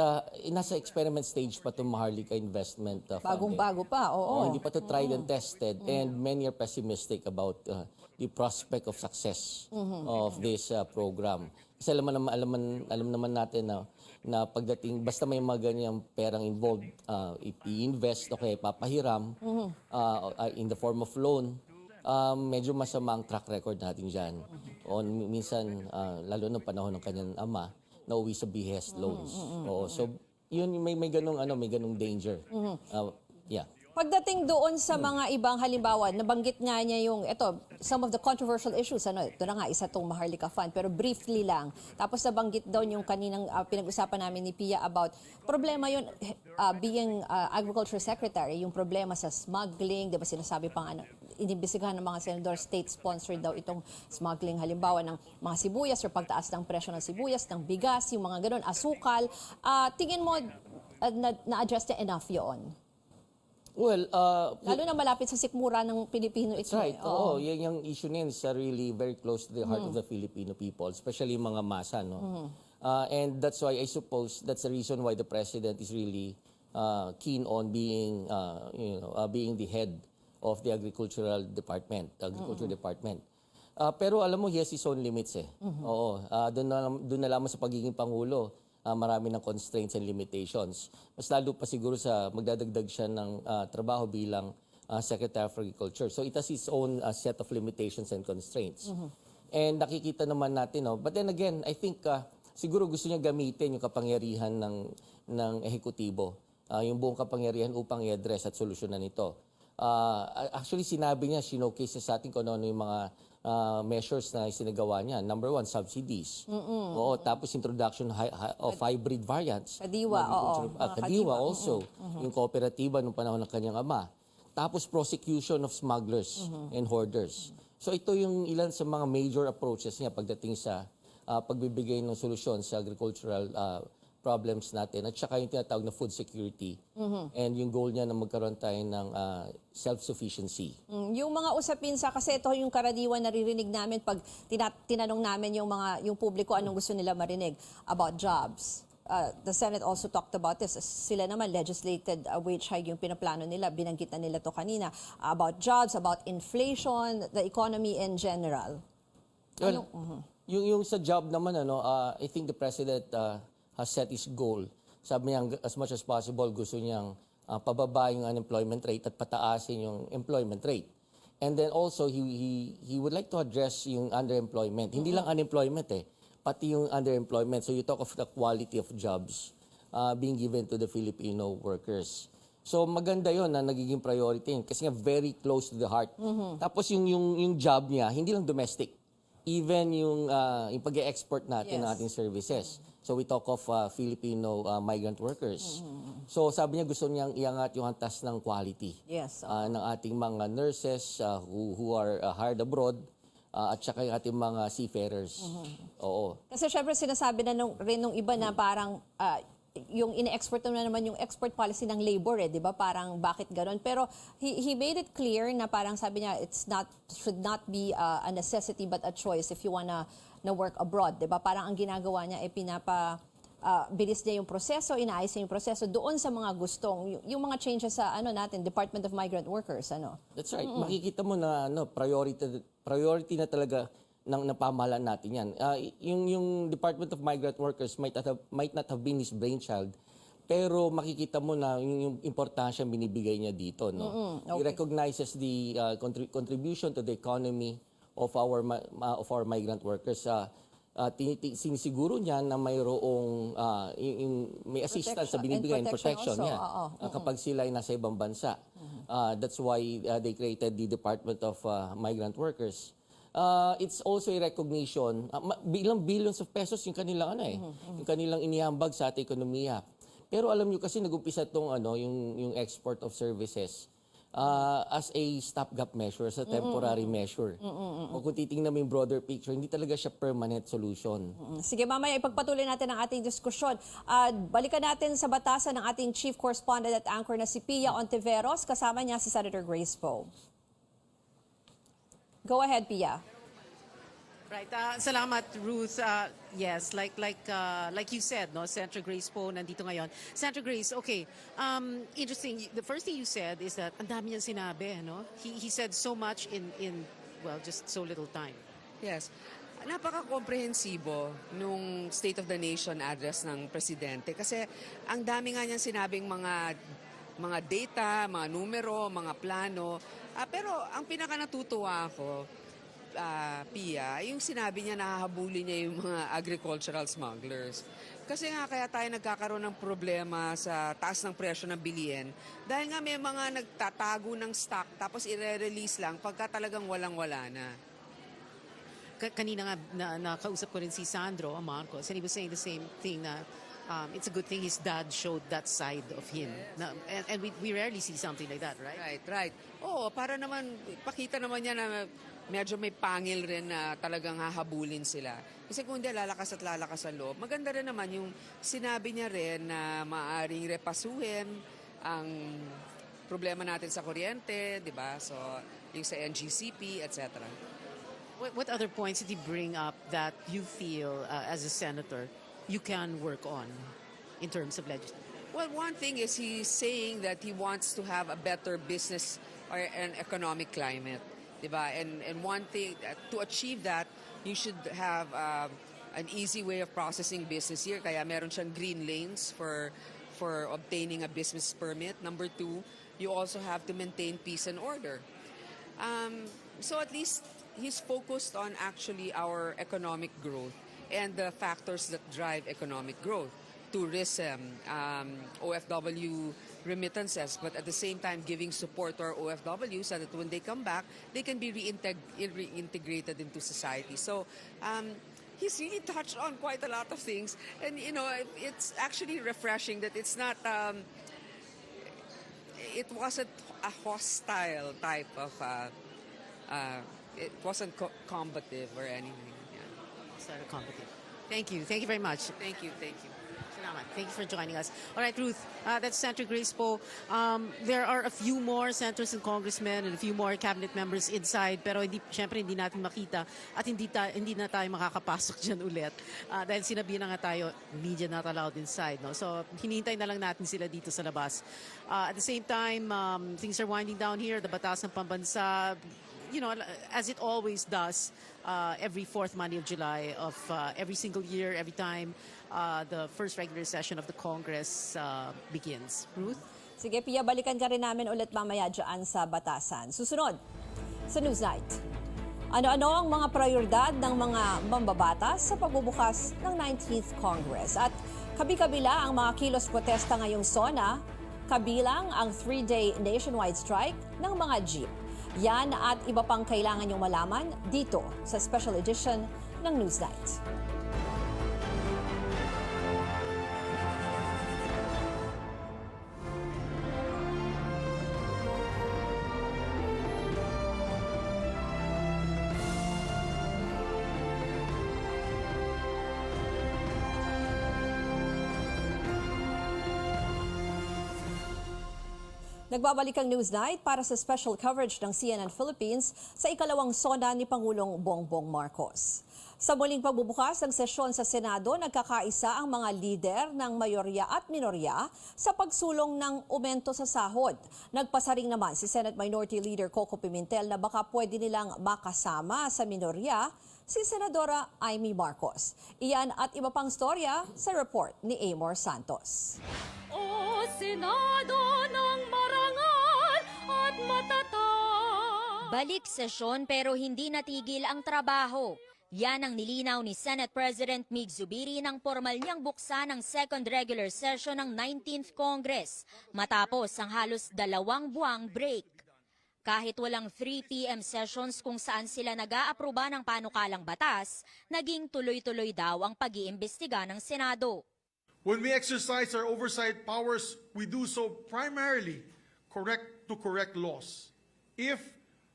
nasa experiment stage pa itong Maharlika Investment Fund. Bagong-bago pa, oo. Hindi pa ito tried and tested and many are pessimistic about the prospect of success of this program. Kasi alam naman natin na pagdating, basta may mga ganyang perang involved, i-invest o kaya papahiram in the form of loan, medyo masama ang track record natin dyan. Minsan, lalo ng panahon ng kanyang ama, nauwi sa behest loans. So, yun may ganung danger. Yeah. Pagdating doon sa mga ibang halimbawa, nabanggit nga niya some of the controversial issues, ito na nga, isa tong Maharlika Fund, pero briefly lang. Tapos nabanggit doon yung kaninang pinag-usapan namin ni Pia about problema yun, being Agriculture Secretary, yung problema sa smuggling, di ba sinasabi pang inimbestigahan ng mga senador, state-sponsored daw itong smuggling, halimbawa ng mga sibuyas or pagtaas ng presyo ng sibuyas, ng bigas, yung mga ganun, asukal. Tingin mo, na-address na enough yun? Well, Lalo na malapit sa sikmura ng Pilipino ito. that's right. Oo, yung issue na yun is really very close to the heart of the Filipino people, especially mga masa, no? And that's why I suppose that's the reason why the president is really keen on being, being the head of the agricultural department, department. Pero alam mo, he has his own limits eh. Oo, doon na lamang sa pagiging pangulo, marami ng constraints and limitations. Mas lalo pa siguro sa magdadagdag siya ng trabaho bilang Secretary of Agriculture. So it has its own set of limitations and constraints. And nakikita naman natin, no? But then again, I think siguro gusto niya gamitin yung kapangyarihan ng ehekutibo, yung buong kapangyarihan upang i-address at solusyonan ito. Actually, sinabi niya, sinocase sa atin kung ano yung mga measures na isinagawa niya. Number one, subsidies. Oo, tapos introduction of hybrid variants. Kadiwa, Kadiwa also, yung kooperatiba nung panahon ng kanyang ama. Tapos prosecution of smugglers and hoarders. So ito yung ilan sa mga major approaches niya pagdating sa pagbibigay ng solusyon sa agricultural problems natin at saka yung tinatawag na food security and yung goal niya na magkaroon tayo ng self-sufficiency. Yung mga usapin kasi ito yung karaniwan naririnig namin pag tinanong namin yung publiko anong gusto nila marinig about jobs. The Senate also talked about this. Sila naman legislated wage hike yung pinaplano nila, binanggit na nila to kanina, about jobs, about inflation, the economy in general. Well, yung sa job naman, I think the President has set his goal. Sabi niya, as much as possible, gusto niyang pababa yung unemployment rate at pataasin yung employment rate. And then also, he would like to address yung underemployment. Hindi lang unemployment pati yung underemployment. So you talk of the quality of jobs being given to the Filipino workers. So maganda yon na nagiging priority kasi nga very close to the heart. Tapos yung job niya, hindi lang domestic. Even yung pag-export natin ng ating services. So we talk of Filipino migrant workers. So sabi niya gusto niyang iangat yung antas ng quality ng ating mga nurses who are hired abroad at saka yung ating mga seafarers. Oo. Kasi syempre sinasabi na rin nung iba na parang yung ine-export na naman yung export policy ng labor di ba? Parang bakit gano'n? Pero he made it clear na parang sabi niya should not be a necessity but a choice if you wanna work abroad, di ba? Parang ang ginagawa niya ay bilis niya yung proseso, inaayos niya yung proseso doon sa mga gustong yung mga changes sa natin Department of Migrant Workers That's right. Makikita mo na priority na talaga ng pamahalaan natin yan. Yung Department of Migrant Workers might not have been his brainchild, pero makikita mo na yung importansya binibigay niya dito. He recognizes the contribution to the economy of our migrant workers. Sinisiguro niya na mayroong may assistance sa binibigay and protection niya kapag sila ay nasa ibang bansa. That's why they created the Department of Migrant Workers. It's also a recognition, bilang billions of pesos yung kanilang yung kanilang inihambag sa ating ekonomiya. Pero alam niyo kasi nag-umpisa tong yung export of services as a stopgap measure, as a temporary measure. O kung titingnan mo yung broader picture, hindi talaga siya permanent solution. Sige, mamaya ipagpatuloy natin ang ating diskusyon. Balikan natin sa batasan ng ating chief correspondent at anchor na si Pia Ontiveros. Kasama niya si Senator Grace Poe. Go ahead, Pia. Right. Salamat, Ruth. Yes, like you said, Senator Grace Poe nandito ngayon. Senator Grace, okay. Interesting. The first thing you said is that ang dami niyang sinabi, He said so much in just so little time. Yes. Napaka-komprehensibo nung State of the Nation address ng presidente kasi ang dami nga niyang sinabing mga data, mga numero, mga plano. Pero ang pinaka natutuwa ako, Pia, yung sinabi niya nahahabulin niya yung mga agricultural smugglers. Kasi nga kaya tayo nagkakaroon ng problema sa taas ng presyo ng bilihin dahil nga may mga nagtatago ng stock tapos i-release lang pagka talagang walang-wala na. Kanina nga nakausap ko rin si Sandro Marcos and he was saying the same thing na it's a good thing his dad showed that side of him. And we rarely see something like that, right? Right. Oo, para naman, pakita naman niya na medyo may pangil rin na talagang hahabulin sila. Kasi kung hindi, lalakas at lalakas ang loob. Maganda rin naman yung sinabi niya rin na maaaring repasuhin ang problema natin sa kuryente, di ba? So, yung sa NGCP, etc. What other points did he bring up that you feel, as a senator, you can work on in terms of legislation? Well, one thing is he's saying that he wants to have a better business or an economic climate, diba? And one thing, to achieve that, you should have an easy way of processing business here. Kaya meron siyang green lanes for obtaining a business permit. Number 2, you also have to maintain peace and order. So at least he's focused on actually our economic growth and the factors that drive economic growth. Tourism, OFW remittances, but at the same time giving support to our OFW so that when they come back, they can be reintegrated into society. So he's really touched on quite a lot of things. And, you know, it's actually refreshing that it's not, it wasn't a hostile type of, it wasn't combative or anything. Senator Combative. Thank you. Thank you very much. Thank you. Salamat. Thank you for joining us. All right, Ruth, that's Senator Grace Poe. There are a few more senators and congressmen and a few more cabinet members inside, pero syempre hindi natin makita at hindi na tayo makakapasok dyan ulit. Dahil sinabi na nga tayo, media not allowed inside. No? So hinihintay na lang natin sila dito sa labas. At the same time, things are winding down here. The Batas ng Pambansa, you know, as it always does, every fourth Monday of July of every single year, every time the first regular session of the Congress begins. Ruth? Sige, Pia, balikan ka rin namin ulit mamaya dyan sa Batasan. Susunod, sa Newsnight. Ano-ano ang mga prioridad ng mga mambabatas sa pagbubukas ng 19th Congress? At kabi-kabila ang mga kilos protesta ngayong SONA, kabilang ang 3-day nationwide strike ng mga jeep. Yan at iba pang kailangan niyong malaman dito sa special edition ng Newsnight. Nagbabalik ang Newsnight para sa special coverage ng CNN Philippines sa ikalawang SONA ni Pangulong Bongbong Marcos. Sa muling pagbubukas ng sesyon sa Senado, nagkakaisa ang mga lider ng mayorya at minorya sa pagsulong ng aumento sa sahod. Nagpasaring naman si Senate Minority Leader Coco Pimentel na baka pwede nilang makasama sa minorya si Senadora Amy Marcos. Iyan at iba pang storya sa report ni Amor Santos. O Senado ng marangal at matatag. Balik sesyon pero hindi natigil ang trabaho. Yan ang nilinaw ni Senate President Mig Zubiri nang formal niyang buksan ang second regular session ng 19th Congress matapos ang halos 2 buwang break. Kahit walang 3 p.m. sessions kung saan sila nag-aaproba ng panukalang batas, naging tuloy-tuloy daw ang pag-iimbestiga ng Senado. When we exercise our oversight powers, we do so primarily to correct laws. If,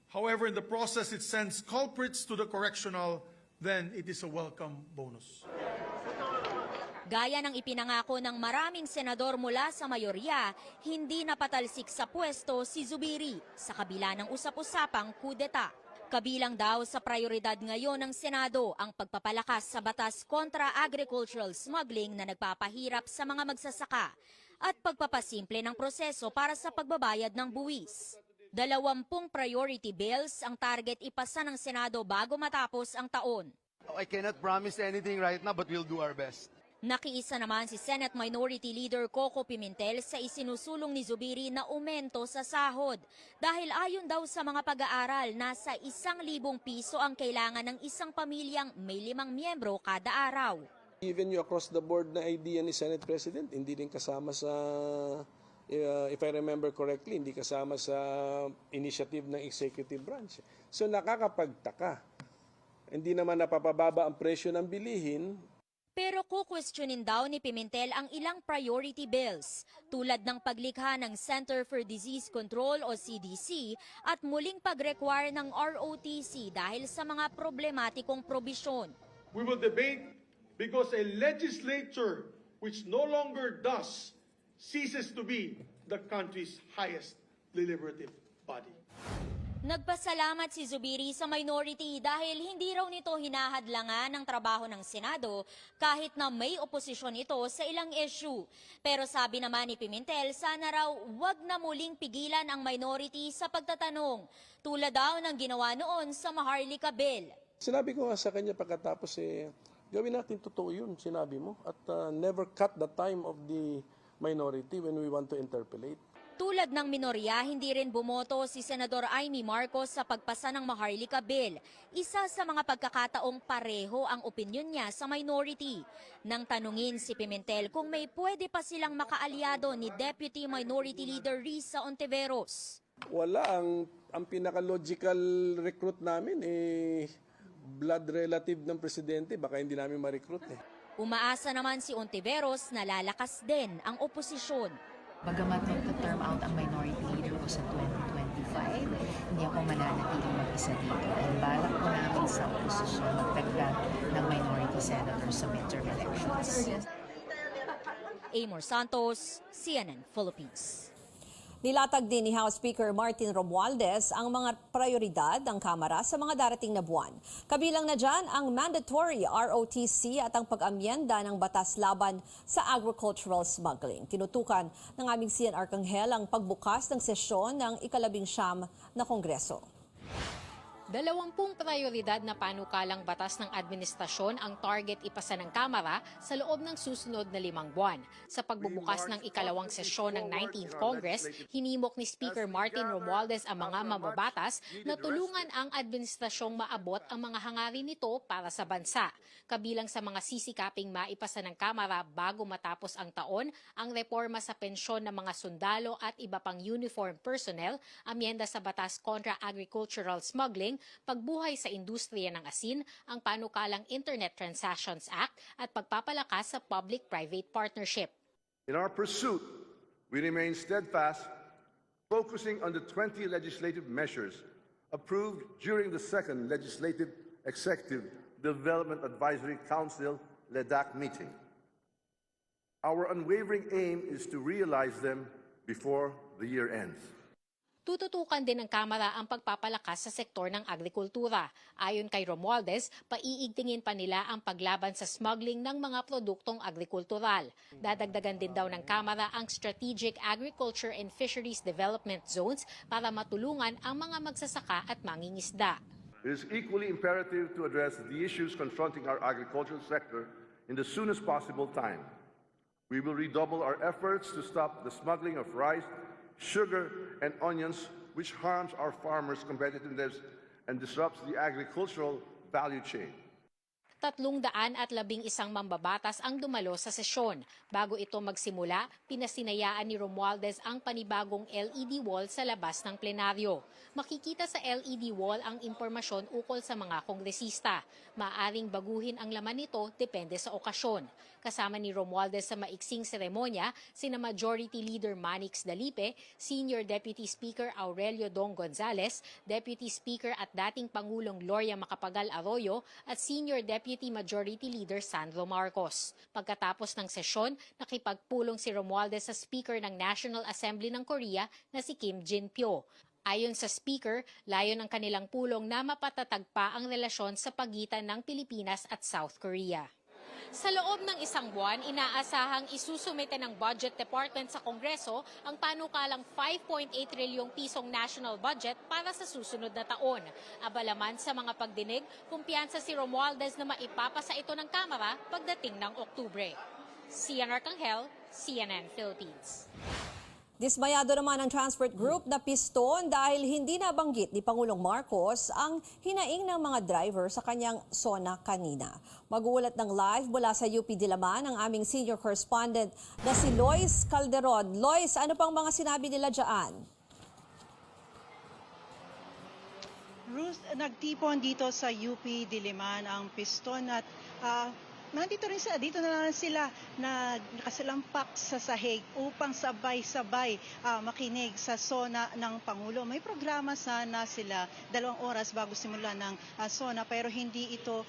however, in the process it sends culprits to the correctional, then it is a welcome bonus. Gaya ng ipinangako ng maraming senador mula sa mayorya, hindi napatalsik sa pwesto si Zubiri sa kabila ng usap-usapang kudeta. Kabilang daw sa prioridad ngayon ng Senado ang pagpapalakas sa batas kontra agricultural smuggling na nagpapahirap sa mga magsasaka at pagpapasimple ng proseso para sa pagbabayad ng buwis. 20 priority bills ang target ipasa ng Senado bago matapos ang taon. I cannot promise anything right now, but we'll do our best. Nakiisa naman si Senate Minority Leader Coco Pimentel sa isinusulong ni Zubiri na aumento sa sahod. Dahil ayon daw sa mga pag-aaral, nasa 1,000 piso ang kailangan ng isang pamilyang may 5 miyembro kada araw. Even yung across the board na idea ni Senate President, hindi din kasama sa, if I remember correctly, hindi kasama sa initiative ng executive branch. So nakakapagtaka. Hindi naman napapababa ang presyo ng bilihin. Pero kukwestiyonin daw ni Pimentel ang ilang priority bills tulad ng paglikha ng Center for Disease Control o CDC at muling pag-require ng ROTC dahil sa mga problematikong probisyon. We will debate because a legislature which no longer does ceases to be the country's highest deliberative body. Nagpasalamat si Zubiri sa minority dahil hindi raw nito hinahadlangan ng trabaho ng Senado kahit na may oposisyon ito sa ilang issue. Pero sabi naman ni Pimentel, sana raw wag na muling pigilan ang minority sa pagtatanong, tulad daw ng ginawa noon sa Maharlika Bill. Sinabi ko nga sa kanya pagkatapos gawin natin totoo yun, sinabi mo, at never cut the time of the minority when we want to interpolate. Tulad ng minorya, hindi rin bumoto si Senador Amy Marcos sa pagpasa ng Maharlika Bill. Isa sa mga pagkakataong pareho ang opinyon niya sa minority. Nang tanungin si Pimentel kung may pwede pa silang makaalyado ni Deputy Minority Leader Risa Ontiveros. Wala, ang pinaka-logical recruit namin blood relative ng presidente, baka hindi namin ma-recruit Umaasa naman si Ontiveros na lalakas din ang oposisyon. Bagamat magta-term out ang minority leader ko sa 2025, hindi ako mananatiling mag-isa dito. Ang balak ko namin sa oposisyon magdagdag ng minority senator sa midterm elections. Amor Santos, CNN Philippines. Nilatag din ni House Speaker Martin Romualdez ang mga prioridad ng Kamara sa mga darating na buwan. Kabilang na dyan ang mandatory ROTC at ang pag-amyenda ng batas laban sa agricultural smuggling. Tinutukan ng aming CN Arcangel ang pagbukas ng sesyon ng ika-19 na Kongreso. 20 prioridad na panukalang batas ng administrasyon ang target ipasa ng Kamara sa loob ng susunod na 5 buwan. Sa pagbubukas ng ikalawang sesyon ng 19th Congress, hinimok ni Speaker Martin Romualdez ang mga mababatas na tulungan ang administrasyong maabot ang mga hangarin nito para sa bansa. Kabilang sa mga sisikaping maipasa ng Kamara bago matapos ang taon, ang reforma sa pensyon ng mga sundalo at iba pang uniform personnel, amyenda sa batas kontra agricultural smuggling, pagbuhay sa industriya ng asin, ang panukalang Internet Transactions Act at pagpapalakas sa public-private partnership. In our pursuit, we remain steadfast, focusing on the 20 legislative measures approved during the second Legislative Executive Development Advisory Council LEDAC meeting. Our unwavering aim is to realize them before the year ends. Tututukan din ng Kamara ang pagpapalakas sa sektor ng agrikultura. Ayon kay Romualdez, paiigtingin pa nila ang paglaban sa smuggling ng mga produktong agrikultural. Dadagdagan din daw ng Kamara ang Strategic Agriculture and Fisheries Development Zones para matulungan ang mga magsasaka at mangingisda. It is equally imperative to address the issues confronting our agricultural sector in the soonest possible time. We will redouble our efforts to stop the smuggling of rice, sugar, and onions, which harms our farmers' competitiveness and disrupts the agricultural value chain. 311 mambabatas ang dumalo sa sesyon. Bago ito magsimula, pinasinayaan ni Romualdez ang panibagong LED wall sa labas ng plenaryo. Makikita sa LED wall ang impormasyon ukol sa mga kongresista. Maaring baguhin ang laman nito depende sa okasyon. Kasama ni Romualdez sa maiksing seremonya, sina Majority Leader Manix Dalipe, Senior Deputy Speaker Aurelio Dong Gonzales, Deputy Speaker at dating Pangulong Gloria Macapagal Arroyo at Senior Deputy Majority Leader Sandro Marcos. Pagkatapos ng sesyon, nakipagpulong si Romualdez sa Speaker ng National Assembly ng Korea na si Kim Jin-pyo. Ayon sa Speaker, layo ng kanilang pulong na mapatatag pa ang relasyon sa pagitan ng Pilipinas at South Korea. Sa loob ng 1 buwan, inaasahang isusumite ng Budget Department sa Kongreso ang panukalang 5.8 trilyong pisong national budget para sa susunod na taon. Abalaman sa mga pagdinig, kumpiyansa si Romualdez na maipapasa ito ng Kamara pagdating ng Oktubre. Cian Arcangel, CNN Philippines. Dismayado naman ang transport group na piston dahil hindi nabanggit ni Pangulong Marcos ang hinaing ng mga driver sa kanyang SONA kanina. Mag-uulat ng live mula sa UP Diliman ang aming senior correspondent na si Lois Calderon. Lois, ano pang mga sinabi nila dyan? Ruth, nagtipon dito sa UP Diliman ang piston at nandito rin sila, dito na lang sila na nakasalampak sa sahig upang sabay-sabay makinig sa SONA ng Pangulo. May programa sana sila 2 oras bago simula ng SONA pero hindi ito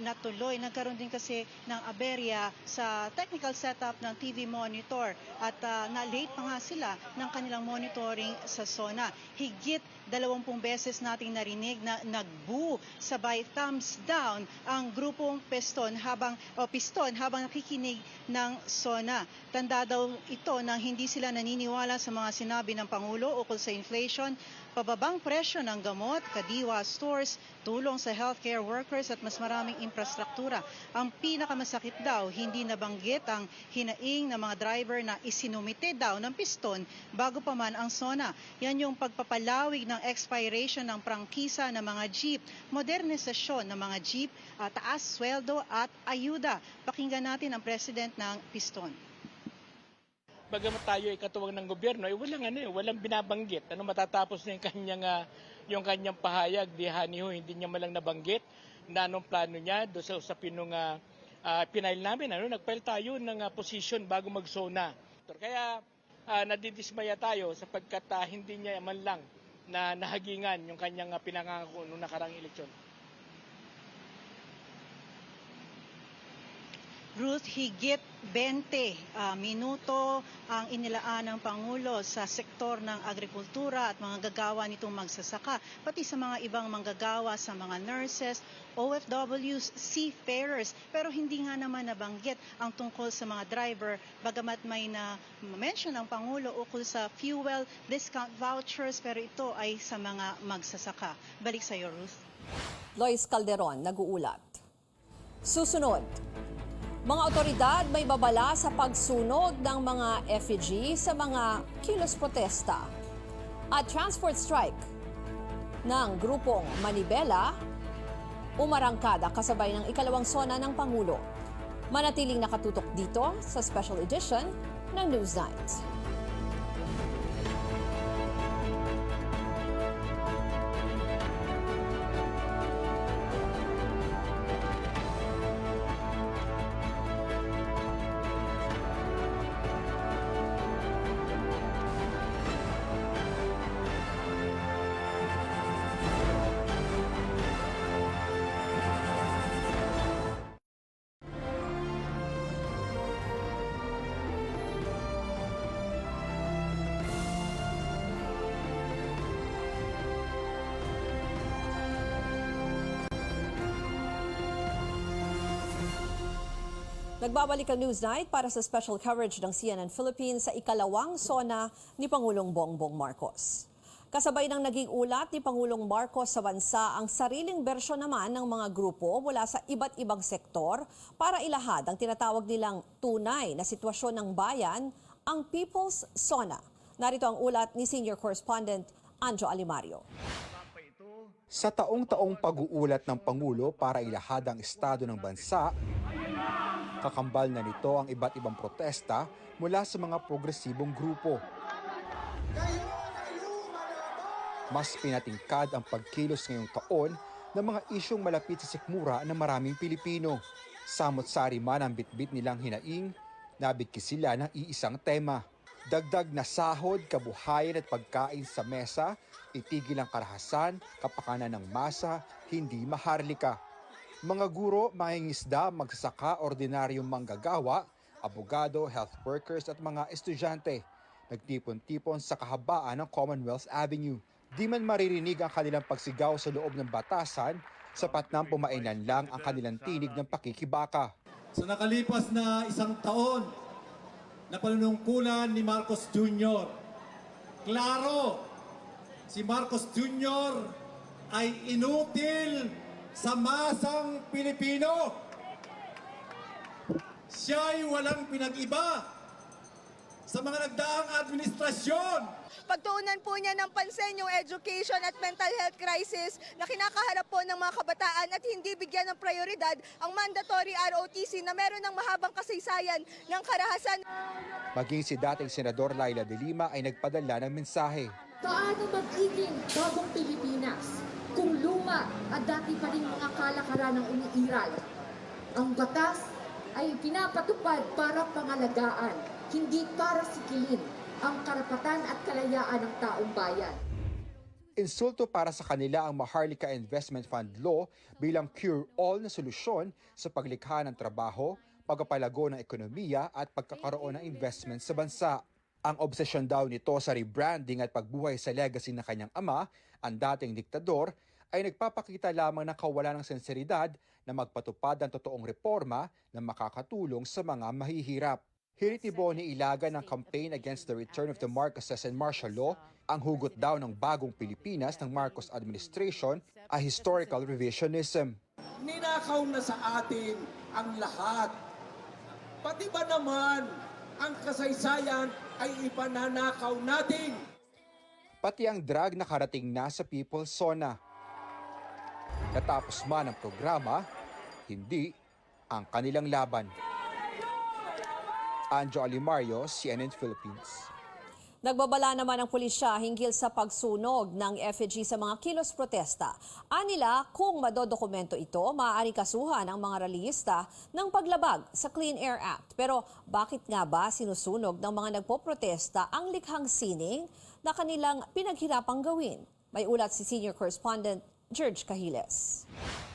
natuloy. Nagkaroon din kasi ng aberya sa technical setup ng TV monitor at na-late pa nga sila ng kanilang monitoring sa SONA. Higit 20 beses nating narinig na nag-boo sabay thumbs down ang grupong piston habang nakikinig ng SONA. Tanda daw ito nang hindi sila naniniwala sa mga sinabi ng Pangulo ukol sa inflation, pababang presyo ng gamot, kadiwa stores, tulong sa healthcare workers at mas maraming infrastruktura. Ang pinakamasakit daw, hindi nabanggit ang hinaing ng mga driver na isinumite daw ng piston bago pa man ang SONA. Yan yung pagpapalawig ng expiration ng prangkisa ng mga jeep, modernisasyon ng mga jeep, taas sweldo at ayuda. Pakinggan natin ang president ng piston. Bagamat tayo ay katuwang ng gobyerno, walang binabanggit. Matatapos na yung kanyang pahayag, hindi niya malang nabanggit na anong plano niya doon sa usapin nung pinail namin. Nagpile tayo ng position bago mag-SONA. Kaya nadidismaya tayo sapagkat hindi niya man lang na nahagingan yung kanyang pinangako noong nakarang eleksyon. Ruth, higit 20 minuto ang inilaan ng Pangulo sa sektor ng agrikultura at mga gagawa nitong magsasaka, pati sa mga ibang manggagawa, sa mga nurses, OFWs, seafarers. Pero hindi nga naman nabanggit ang tungkol sa mga driver, bagamat may na-mention ang Pangulo ukol sa fuel discount vouchers, pero ito ay sa mga magsasaka. Balik sa iyo, Ruth. Lois Calderon, nag-uulat. Susunod. Mga otoridad may babala sa pagsunog ng mga effigy sa mga kilos protesta. At transport strike ng grupong Manibela, umarangkada kasabay ng ikalawang SONA ng Pangulo. Manatiling nakatutok dito sa special edition ng Newsnight. Nagbabalik ang Newsnight para sa special coverage ng CNN Philippines sa ikalawang SONA ni Pangulong Bongbong Marcos. Kasabay ng naging ulat ni Pangulong Marcos sa bansa ang sariling bersyon naman ng mga grupo mula sa iba't ibang sektor para ilahad ang tinatawag nilang tunay na sitwasyon ng bayan, ang People's SONA. Narito ang ulat ni Senior Correspondent Anjo Alimario. Sa taong-taong pag-uulat ng Pangulo para ilahad ang estado ng bansa, kakambal na nito ang iba't ibang protesta mula sa mga progresibong grupo. Mas pinatingkad ang pagkilos ngayong taon ng mga isyong malapit sa sikmura ng maraming Pilipino. Samot-sari man ang bitbit nilang hinaing, nabigkis sila ng iisang tema. Dagdag na sahod, kabuhayan at pagkain sa mesa, itigil ang karahasan, kapakanan ng masa, hindi maharlika. Mga guro, mangingisda, magsasaka, ordinaryong manggagawa, abogado, health workers at mga estudyante. Nagtipon-tipon sa kahabaan ng Commonwealth Avenue. Di man maririnig ang kanilang pagsigaw sa loob ng batasan, sapat nang pumainan lang ang kanilang tinig ng pakikibaka. Sa nakalipas na isang taon na panunungkulan ni Marcos Jr., klaro, si Marcos Jr. ay inutil sa masang Pilipino. Siya'y walang pinag-iba sa mga nagdaang administrasyon. Pagtuunan po niya ng pansin yung education at mental health crisis na kinakaharap po ng mga kabataan at hindi bigyan ng prioridad ang mandatory ROTC na meron ng mahabang kasaysayan ng karahasan. Maging si dating Senador Laila de Lima ay nagpadala ng mensahe. Paano magiging bagong Pilipinas kung luma at dati pa rin mga kalakaran ang umiiral? Ang batas ay pinapatupad para pangalagaan, hindi para sikilin ang karapatan at kalayaan ng taong bayan. Insulto para sa kanila ang Maharlika Investment Fund Law bilang cure-all na solusyon sa paglikha ng trabaho, pagpapalago ng ekonomiya at pagkakaroon ng investment sa bansa. Ang obsesyon daw nito sa rebranding at pagbuhay sa legacy ng kanyang ama, ang dating diktador, ay nagpapakita lamang ng kawalan ng senseridad na magpatupad ng totoong reforma na makakatulong sa mga mahihirap. Hirit ni Bonnie Ilaga ng campaign against the return of the Marcoses and martial law, ang hugot daw ng bagong Pilipinas ng Marcos administration ay historical revisionism. Ninakaw na sa atin ang lahat. Pati ba naman ang kasaysayan ay ipananakaw natin? Pati ang drug nakarating na sa People's SONA. Natapos man ang programa, hindi ang kanilang laban. Anjo Alimario, CNN Philippines. Nagbabala naman ang pulisya hinggil sa pagsunog ng effigy sa mga kilos protesta. Anila, kung madodokumento ito, maaaring kasuhan ang mga rallyista ng paglabag sa Clean Air Act. Pero bakit nga ba sinusunog ng mga nagpoprotesta ang likhang sining na kanilang pinaghirapang gawin? May ulat si Senior Correspondent George Cahiles.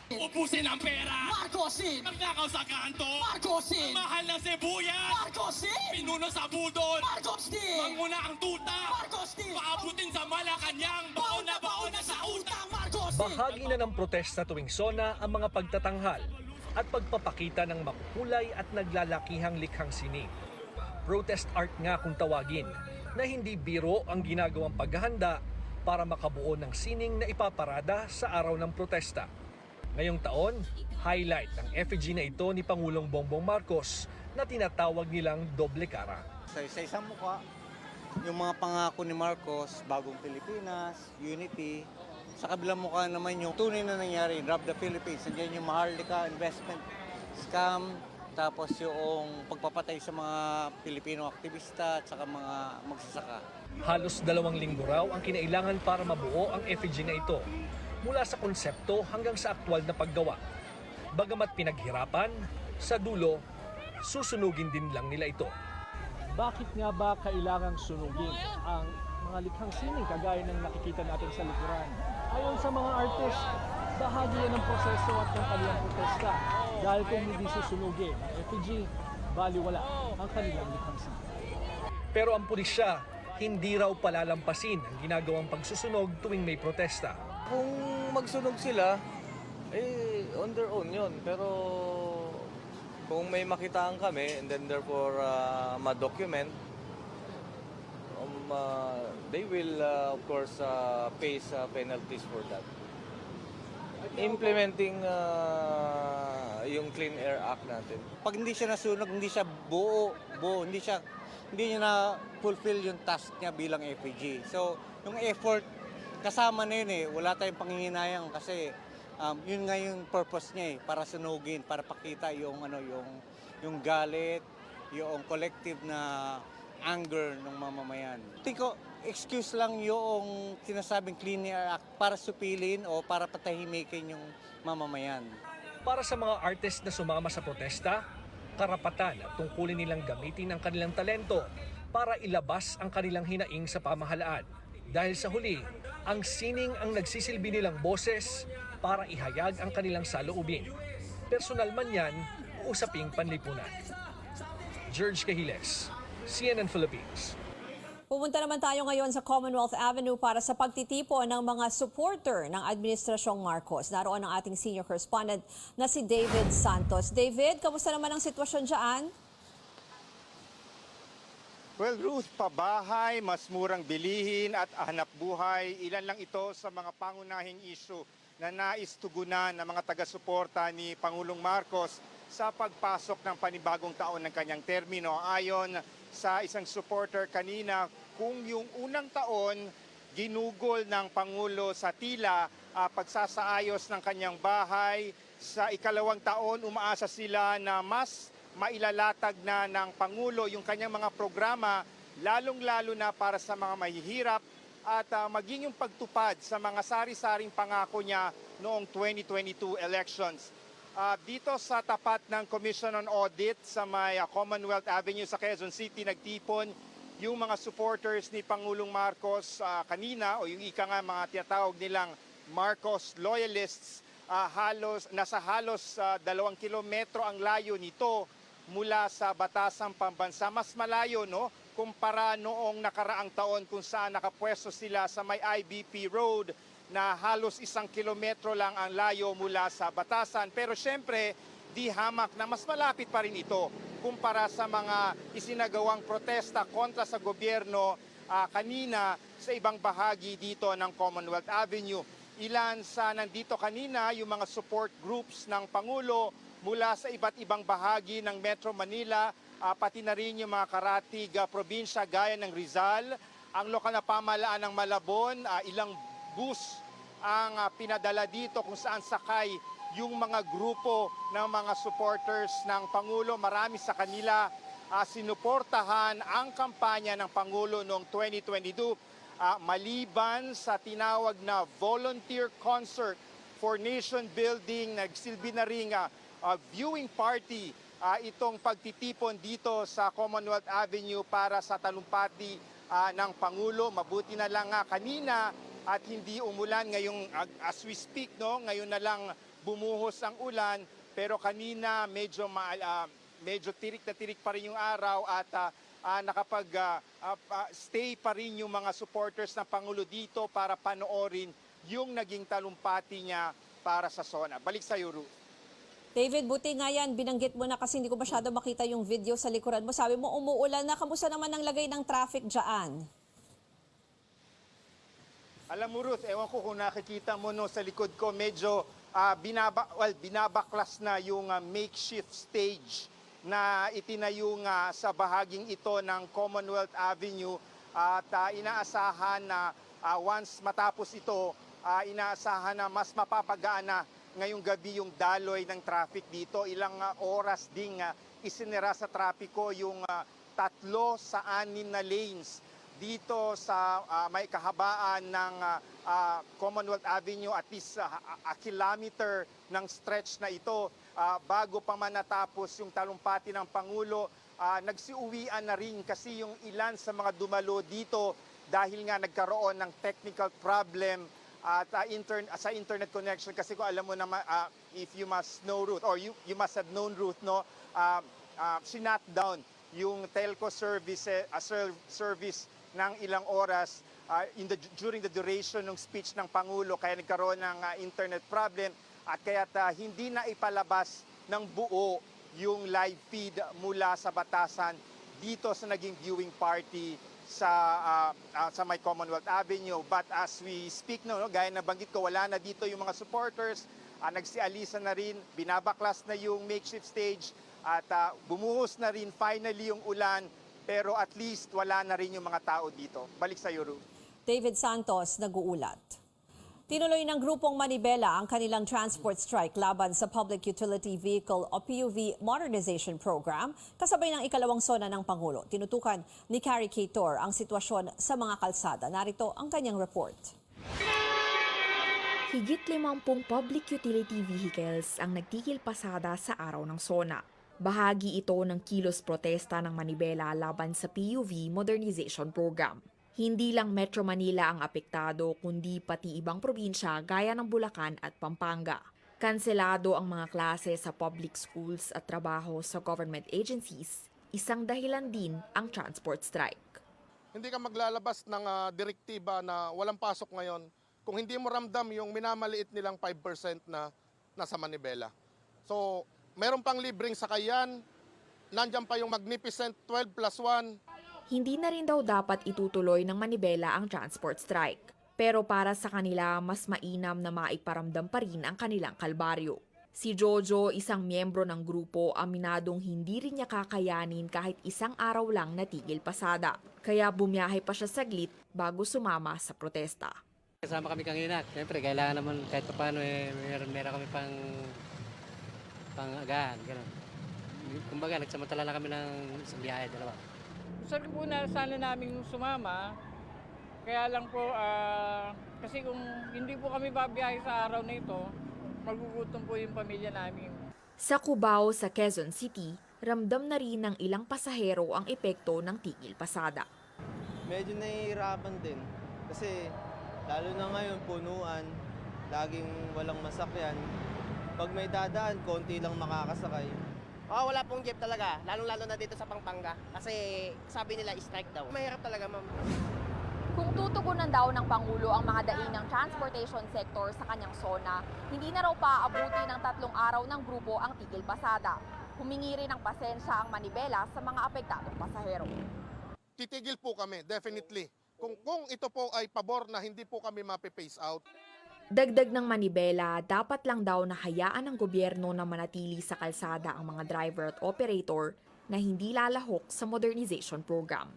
Ubusin ang pera! Marcosin! Magnakaw sa kanto! Marcosin! Mahal na sibuyas! Marcosin! Pinuno sa budol! Marcosin! Manguna ang tuta! Marcosin! Paabutin sa Malacanang! Baon na sa utang! Marcosin! Bahagi na ng protesta tuwing SONA ang mga pagtatanghal at pagpapakita ng makukulay at naglalakihang likhang sining. Protest art nga kung tawagin, na hindi biro ang ginagawang paghahanda para makabuo ng sining na ipaparada sa araw ng protesta. Ngayong taon, highlight ang effigy na ito ni Pangulong Bongbong Marcos na tinatawag nilang doble cara. Sa isang mukha, yung mga pangako ni Marcos, bagong Pilipinas, unity. Sa kabilang mukha naman yung tunay na nangyari, Rob the Philippines. Nandiyan yung Maharlika investment scam, tapos yung pagpapatay sa mga Pilipino aktivista at saka mga magsasaka. Halos 2 linggo raw ang kinailangan para mabuo ang effigy na ito, mula sa konsepto hanggang sa aktwal na paggawa. Bagamat pinaghirapan, sa dulo, susunugin din lang nila ito. Bakit nga ba kailangang sunugin ang mga likhang sining kagaya ng nakikita natin sa likuran? Ayon sa mga artist, bahagi yan ng proseso at ng kanilang protesta. Dahil kung hindi susunugin ang effigy, baliwala ang kanilang likhang sining. Pero ang pulisya, hindi raw palalampasin ang ginagawang pagsusunog tuwing may protesta. Kung magsunog sila, on their own yun. Pero kung may makitaan kami and then therefore ma-document, they will of course face penalties for that. Implementing yung Clean Air Act natin. Pag hindi siya nasunog, hindi siya buo, hindi niya na-fulfill yung task niya bilang FPG. So, yung effort, kasama na yun wala tayong panghihinayang kasi yun nga yung purpose niya para sunugin, para pakita yung galit, yung collective na anger ng mamamayan. Tingin ko, excuse lang yung sinasabing Clean Air Act para supilin o para patahimikin yung mamamayan. Para sa mga artist na sumama sa protesta, karapatan at tungkulin nilang gamitin ang kanilang talento para ilabas ang kanilang hinaing sa pamahalaan. Dahil sa huli, ang sining ang nagsisilbi nilang boses para ihayag ang kanilang saloobin. Personal man yan, usaping panlipunan. George Cahiles, CNN Philippines. Pumunta naman tayo ngayon sa Commonwealth Avenue para sa pagtitipon ng mga supporter ng Administrasyong Marcos. Naroon ang ating senior correspondent na si David Santos. David, kamusta naman ang sitwasyon dyan? Well, Ruth, pabahay, mas murang bilihin at hanap buhay. Ilan lang ito sa mga pangunahing issue na nais tugunan ng mga taga-suporta ni Pangulong Marcos sa pagpasok ng panibagong taon ng kanyang termino. Ayon sa isang supporter kanina, kung yung unang taon ginugol ng Pangulo sa tila pagsasaayos ng kanyang bahay, sa ikalawang taon umaasa sila na mas mailalatag na ng Pangulo yung kanyang mga programa, lalong-lalo na para sa mga mahihirap at maging yung pagtupad sa mga sari-saring pangako niya noong 2022 elections. Dito sa tapat ng Commission on Audit sa may Commonwealth Avenue sa Quezon City, nagtipon yung mga supporters ni Pangulong Marcos kanina, o yung ika nga mga tinatawag nilang Marcos loyalists. Nasa halos 2 kilometro ang layo nito mula sa batasang pambansa. Mas malayo, no, kumpara noong nakaraang taon kung saan nakapwesto sila sa may IBP Road na halos 1 kilometro lang ang layo mula sa batasan. Pero syempre, di hamak na mas malapit pa rin ito kumpara sa mga isinagawang protesta kontra sa gobyerno kanina sa ibang bahagi dito ng Commonwealth Avenue. Ilan sa nandito kanina, yung mga support groups ng Pangulo mula sa iba't ibang bahagi ng Metro Manila, pati na rin yung mga karatig probinsya gaya ng Rizal, ang lokal na pamahalaan ng Malabon, ilang bus ang pinadala dito kung saan sakay yung mga grupo ng mga supporters ng Pangulo. Marami sa kanila sinuportahan ang kampanya ng Pangulo noong 2022. Maliban sa tinawag na volunteer concert for nation building, nagsilbi na rin viewing party itong pagtitipon dito sa Commonwealth Avenue para sa talumpati ng Pangulo. Mabuti na lang kanina at hindi umulan ngayong as we speak, no, ngayon na lang bumuhos ang ulan, pero kanina medyo tirik na tirik pa rin yung araw at stay pa rin yung mga supporters ng Pangulo dito para panoorin yung naging talumpati niya para sa SONA. Balik sa Ruth. David, buti nga yan. Binanggit mo na kasi hindi ko masyado makita yung video sa likuran mo. Sabi mo umuulan na. Kamusta naman ang lagay ng traffic dyan? Alam mo Ruth, ewan ko kung nakikita mo no, sa likod ko, medyo binabaklas na yung makeshift stage na itinayo nga sa bahaging ito ng Commonwealth Avenue at inaasahan na once matapos ito, inaasahan na mas mapapagaan na ngayong gabi yung daloy ng traffic dito. Ilang oras ding isinira sa trapiko yung 3 sa 6 na lanes dito sa may kahabaan ng Commonwealth Avenue, at least a kilometer ng stretch na ito. Bago pa man natapos yung talumpati ng Pangulo, nagsiuwian na rin kasi yung ilan sa mga dumalo dito dahil nga nagkaroon ng technical problem at sa internet connection. Kasi kung alam mo naman, if you must know Ruth, or you must have known Ruth, no, sinat down yung telco service ng ilang oras during the duration ng speech ng Pangulo, kaya nagkaroon ng internet problem at kaya hindi na ipalabas ng buo yung live feed mula sa batasan dito sa naging viewing party sa may Commonwealth Avenue. But as we speak, no, gaya na banggit ko, wala na dito yung mga supporters, nagsialisa na rin, binabaklas na yung makeshift stage at bumuhos na rin finally yung ulan, pero at least wala na rin yung mga tao dito. Balik sa Ruth. David Santos, nag-uulat. Tinuloy ng grupong Manibela ang kanilang transport strike laban sa Public Utility Vehicle o PUV Modernization Program kasabay ng ikalawang SONA ng Pangulo. Tinutukan ni Carrie Cator ang sitwasyon sa mga kalsada. Narito ang kanyang report. Higit 50 public utility vehicles ang nagtigil pasada sa araw ng SONA. Bahagi ito ng kilos protesta ng Manibela laban sa PUV Modernization Program. Hindi lang Metro Manila ang apektado kundi pati ibang probinsya gaya ng Bulacan at Pampanga. Kanselado ang mga klase sa public schools at trabaho sa government agencies. Isang dahilan din ang transport strike. Hindi ka maglalabas ng direktiba na walang pasok ngayon kung hindi mo ramdam yung minamaliit nilang 5% na nasa Manibela. So, meron pang libreng sakayan, nandiyan pa yung magnificent 12+1. Hindi na rin daw dapat itutuloy ng Manibela ang transport strike. Pero para sa kanila, mas mainam na maiparamdam pa rin ang kanilang kalbaryo. Si Jojo, isang miyembro ng grupo, aminadong hindi rin niya kakayanin kahit isang araw lang natigil pasada. Kaya bumiyahe pa siya saglit bago sumama sa protesta. Kasama kami kanina. Siyempre, kailangan naman kahit paano meron kami pang-agahan. Ganun. Kumbaga, nagsamantala lang kami ng isang biyahe, 2. Gusto po na sana namin sumama, kaya lang po kasi kung hindi po kami babiyahe sa araw na ito, magugutom po yung pamilya namin. Sa Cubao, sa Quezon City, ramdam na rin ng ilang pasahero ang epekto ng tigil pasada. Medyo nahihirapan din kasi lalo na ngayon punuan, laging walang masakyan. Pag may dadaan, konti lang makakasakay. Wala pong jeep talaga, lalong-lalo na dito sa Pampanga kasi sabi nila strike daw. Mahirap talaga, ma'am. Kung tutugunan daw ng Pangulo ang mga daingang transportation sector sa kanyang SONA, hindi na raw paaabuti ng 3 araw ng grupo ang tigil pasada. Humingi rin ng pasensya ang manibela sa mga apektadong pasahero. Titigil po kami, definitely. Kung ito po ay pabor na hindi po kami mape-phase out. Dagdag ng manibela, dapat lang daw na hayaan ng gobyerno na manatili sa kalsada ang mga driver at operator na hindi lalahok sa modernization program.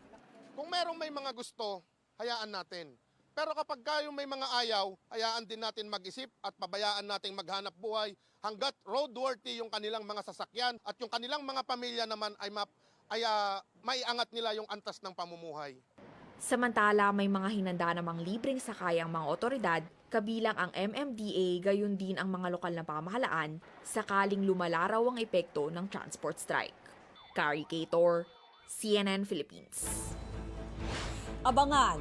Kung merong may mga gusto, hayaan natin. Pero kapag kayong may mga ayaw, hayaan din natin mag-isip at pabayaan nating maghanap buhay hanggat roadworthy yung kanilang mga sasakyan at yung kanilang mga pamilya naman ay maiangat nila yung antas ng pamumuhay. Samantala, may mga hinanda namang libreng sakay ang mga otoridad, kabilang ang MMDA, gayon din ang mga lokal na pamahalaan, sakaling lumalaraw ang epekto ng transport strike. Carrie Cator, CNN Philippines. Abangan!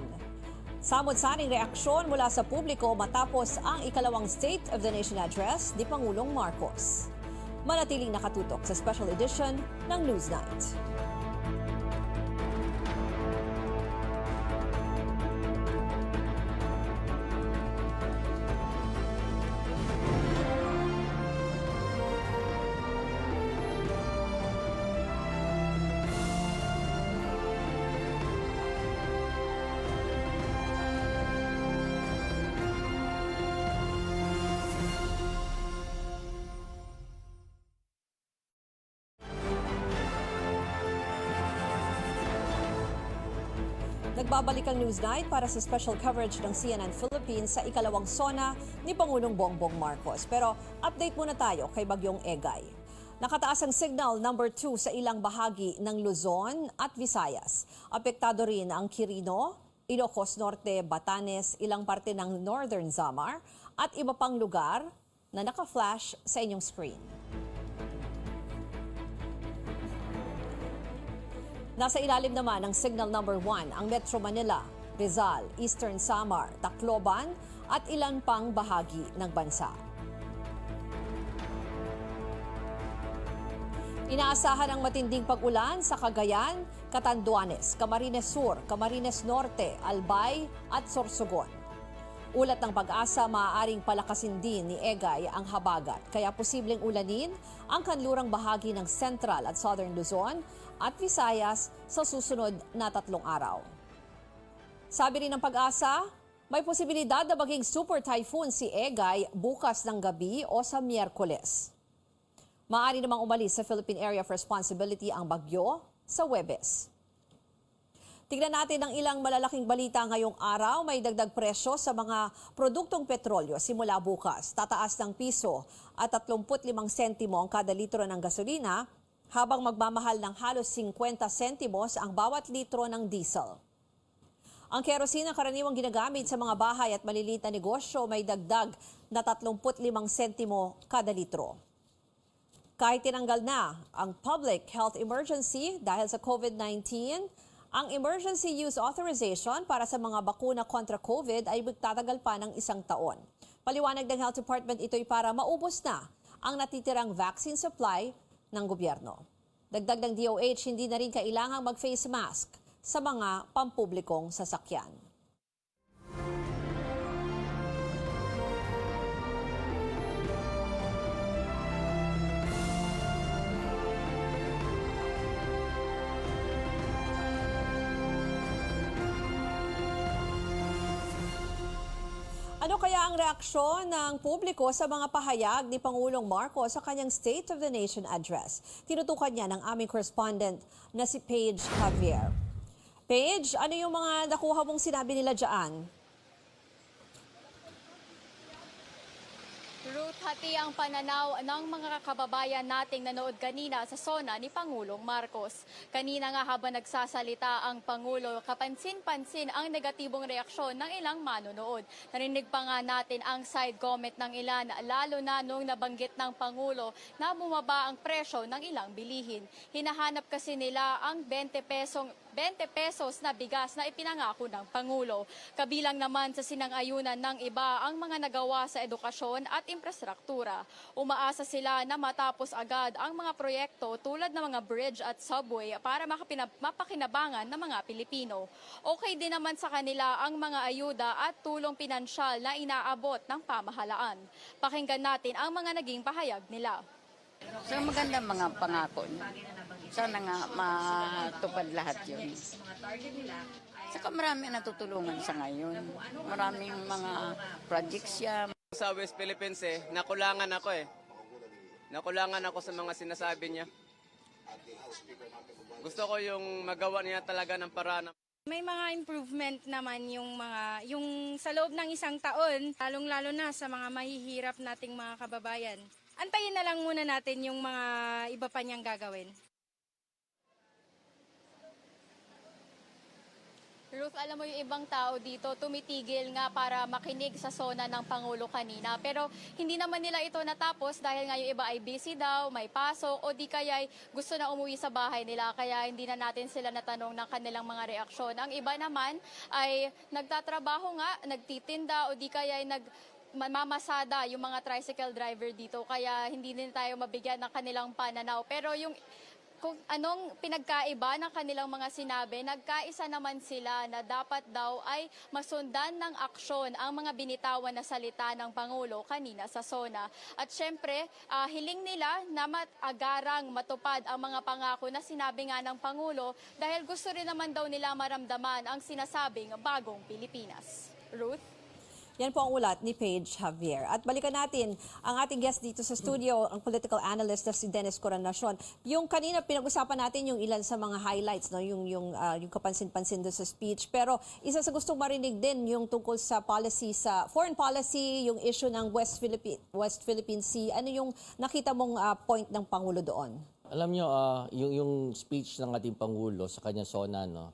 Samot-saring reaksyon mula sa publiko matapos ang ikalawang State of the Nation Address ni Pangulong Marcos. Manatiling nakatutok sa special edition ng Newsnight. Nagbabalik ang Newsnight para sa special coverage ng CNN Philippines sa ikalawang SONA ni Pangulong Bongbong Marcos. Pero update muna tayo kay Bagyong Egay. Nakataas ang signal number 2 sa ilang bahagi ng Luzon at Visayas. Apektado rin ang Quirino, Ilocos Norte, Batanes, ilang parte ng Northern Samar at iba pang lugar na naka-flash sa inyong screen. Nasa ilalim naman ng signal number 1 ang Metro Manila, Rizal, Eastern Samar, Tacloban at ilan pang bahagi ng bansa. Inaasahan ang matinding pag-ulan sa Cagayan, Catanduanes, Camarines Sur, Camarines Norte, Albay at Sorsogon. Ulat ng Pag-asa, maaaring palakasin din ni Egay ang habagat, kaya posibleng ulanin ang kanlurang bahagi ng Central at Southern Luzon at Visayas sa susunod na 3 araw. Sabi rin ng Pag-asa, may posibilidad na maging super typhoon si Egay bukas ng gabi o sa Miyerkules. Maaari namang umalis sa Philippine Area of Responsibility ang bagyo sa Huwebes. Tignan natin ang ilang malalaking balita ngayong araw. May dagdag presyo sa mga produktong petrolyo simula bukas. Tataas ng piso at 35 sentimo ang kada litro ng gasolina, habang magmamahal ng halos 50 sentimos ang bawat litro ng diesel. Ang kerosene ang karaniwang ginagamit sa mga bahay at maliliit na negosyo, may dagdag na 35 sentimo kada litro. Kahit tinanggal na ang public health emergency dahil sa COVID-19, ang emergency use authorization para sa mga bakuna kontra COVID ay magtatagal pa ng 1 taon. Paliwanag ng Health Department, ito'y para maubos na ang natitirang vaccine supply ng gobyerno. Dagdag ng DOH, hindi na rin kailangang mag-face mask sa mga pampublikong sasakyan. Ano kaya ang reaksyon ng publiko sa mga pahayag ni Pangulong Marcos sa kanyang State of the Nation Address? Tinutukan niya ng aming correspondent na si Paige Javier. Paige, ano yung mga nakuha mong sinabi nila dyan? Ruth, hati ang pananaw ng mga kababayan nating nanood kanina sa SONA ni Pangulong Marcos. Kanina nga habang nagsasalita ang Pangulo, kapansin-pansin ang negatibong reaksyon ng ilang manonood. Narinig pa nga natin ang side comment ng ilan, lalo na nung nabanggit ng Pangulo na bumaba ang presyo ng ilang bilihin. Hinahanap kasi nila ang 20 pesos na bigas na ipinangako ng Pangulo. Kabilang naman sa sinang-ayunan ng iba ang mga nagawa sa edukasyon at infrastruktura. Umaasa sila na matapos agad ang mga proyekto tulad ng mga bridge at subway para mapakinabangan ng mga Pilipino. Okay din naman sa kanila ang mga ayuda at tulong pinansyal na inaabot ng pamahalaan. Pakinggan natin ang mga naging pahayag nila. So maganda mga pangako niya. Sana nga matupad lahat yun. Saka marami natutulungan sa ngayon. Maraming mga projects siya. Sa West Philippines nakulangan ako Nakulangan ako sa mga sinasabi niya. Gusto ko yung magawa niya talaga ng paraan. May mga improvement naman yung sa loob ng isang taon, lalong-lalo na sa mga mahihirap nating mga kababayan. Antayin na lang muna natin yung mga iba pa niyang gagawin. Ruth, alam mo yung ibang tao dito tumitigil nga para makinig sa SONA ng Pangulo kanina. Pero hindi naman nila ito natapos dahil nga yung iba ay busy daw, may pasok o di kaya gusto na umuwi sa bahay nila. Kaya hindi na natin sila natanong ng kanilang mga reaksyon. Ang iba naman ay nagtatrabaho nga, nagtitinda o di kaya mamasada yung mga tricycle driver dito. Kaya hindi din tayo mabigyan ng kanilang pananaw. Pero yung kung anong pinagkaiba ng kanilang mga sinabi, nagkaisa naman sila na dapat daw ay masundan ng aksyon ang mga binitawan na salita ng Pangulo kanina sa SONA. At syempre, hiling nila na agarang matupad ang mga pangako na sinabi nga ng Pangulo dahil gusto rin naman daw nila maramdaman ang sinasabing bagong Pilipinas. Ruth? Yan po ang ulat ni Paige Javier. At balikan natin ang ating guest dito sa studio, ang political analyst na si Dennis Coronacion. Yung kanina pinag-usapan natin yung ilan sa mga highlights, no? yung kapansin-pansin doon sa speech. Pero isa sa gustong marinig din yung tungkol sa policy, sa foreign policy, yung issue ng West Philippine Sea. Ano yung nakita mong point ng Pangulo doon? Alam nyo, yung speech ng ating Pangulo sa kanyang SONA, no?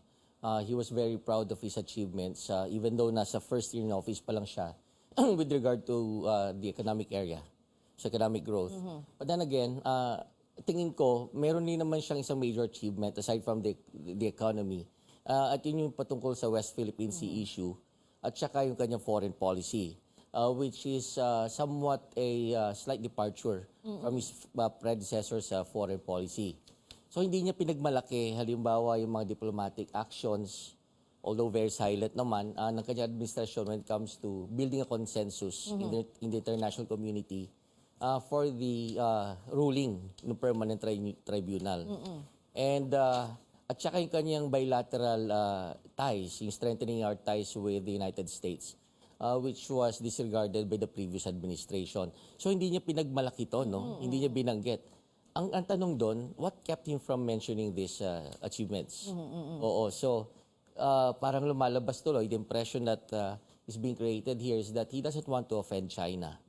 He was very proud of his achievements, even though nasa first year in office pa lang siya with regard to the economic area, so economic growth. But then again, tingin ko, meron din naman siyang isang major achievement aside from the economy. At yun yung patungkol sa West Philippine Sea issue at saka yung kanyang foreign policy, which is somewhat a slight departure from his predecessor's foreign policy. So hindi niya pinagmalaki, halimbawa yung mga diplomatic actions, although very silent naman, ng kanyang administrasyon when it comes to building a consensus in the international community for the ruling ng permanent tribunal. And at saka yung kanyang bilateral ties, yung strengthening our ties with the United States, which was disregarded by the previous administration. So hindi niya pinagmalaki to, no? Hindi niya binanggit. Ang tanong doon, what kept him from mentioning these achievements? Oo, so parang lumalabas tuloy, the impression that is being created here is that he doesn't want to offend China.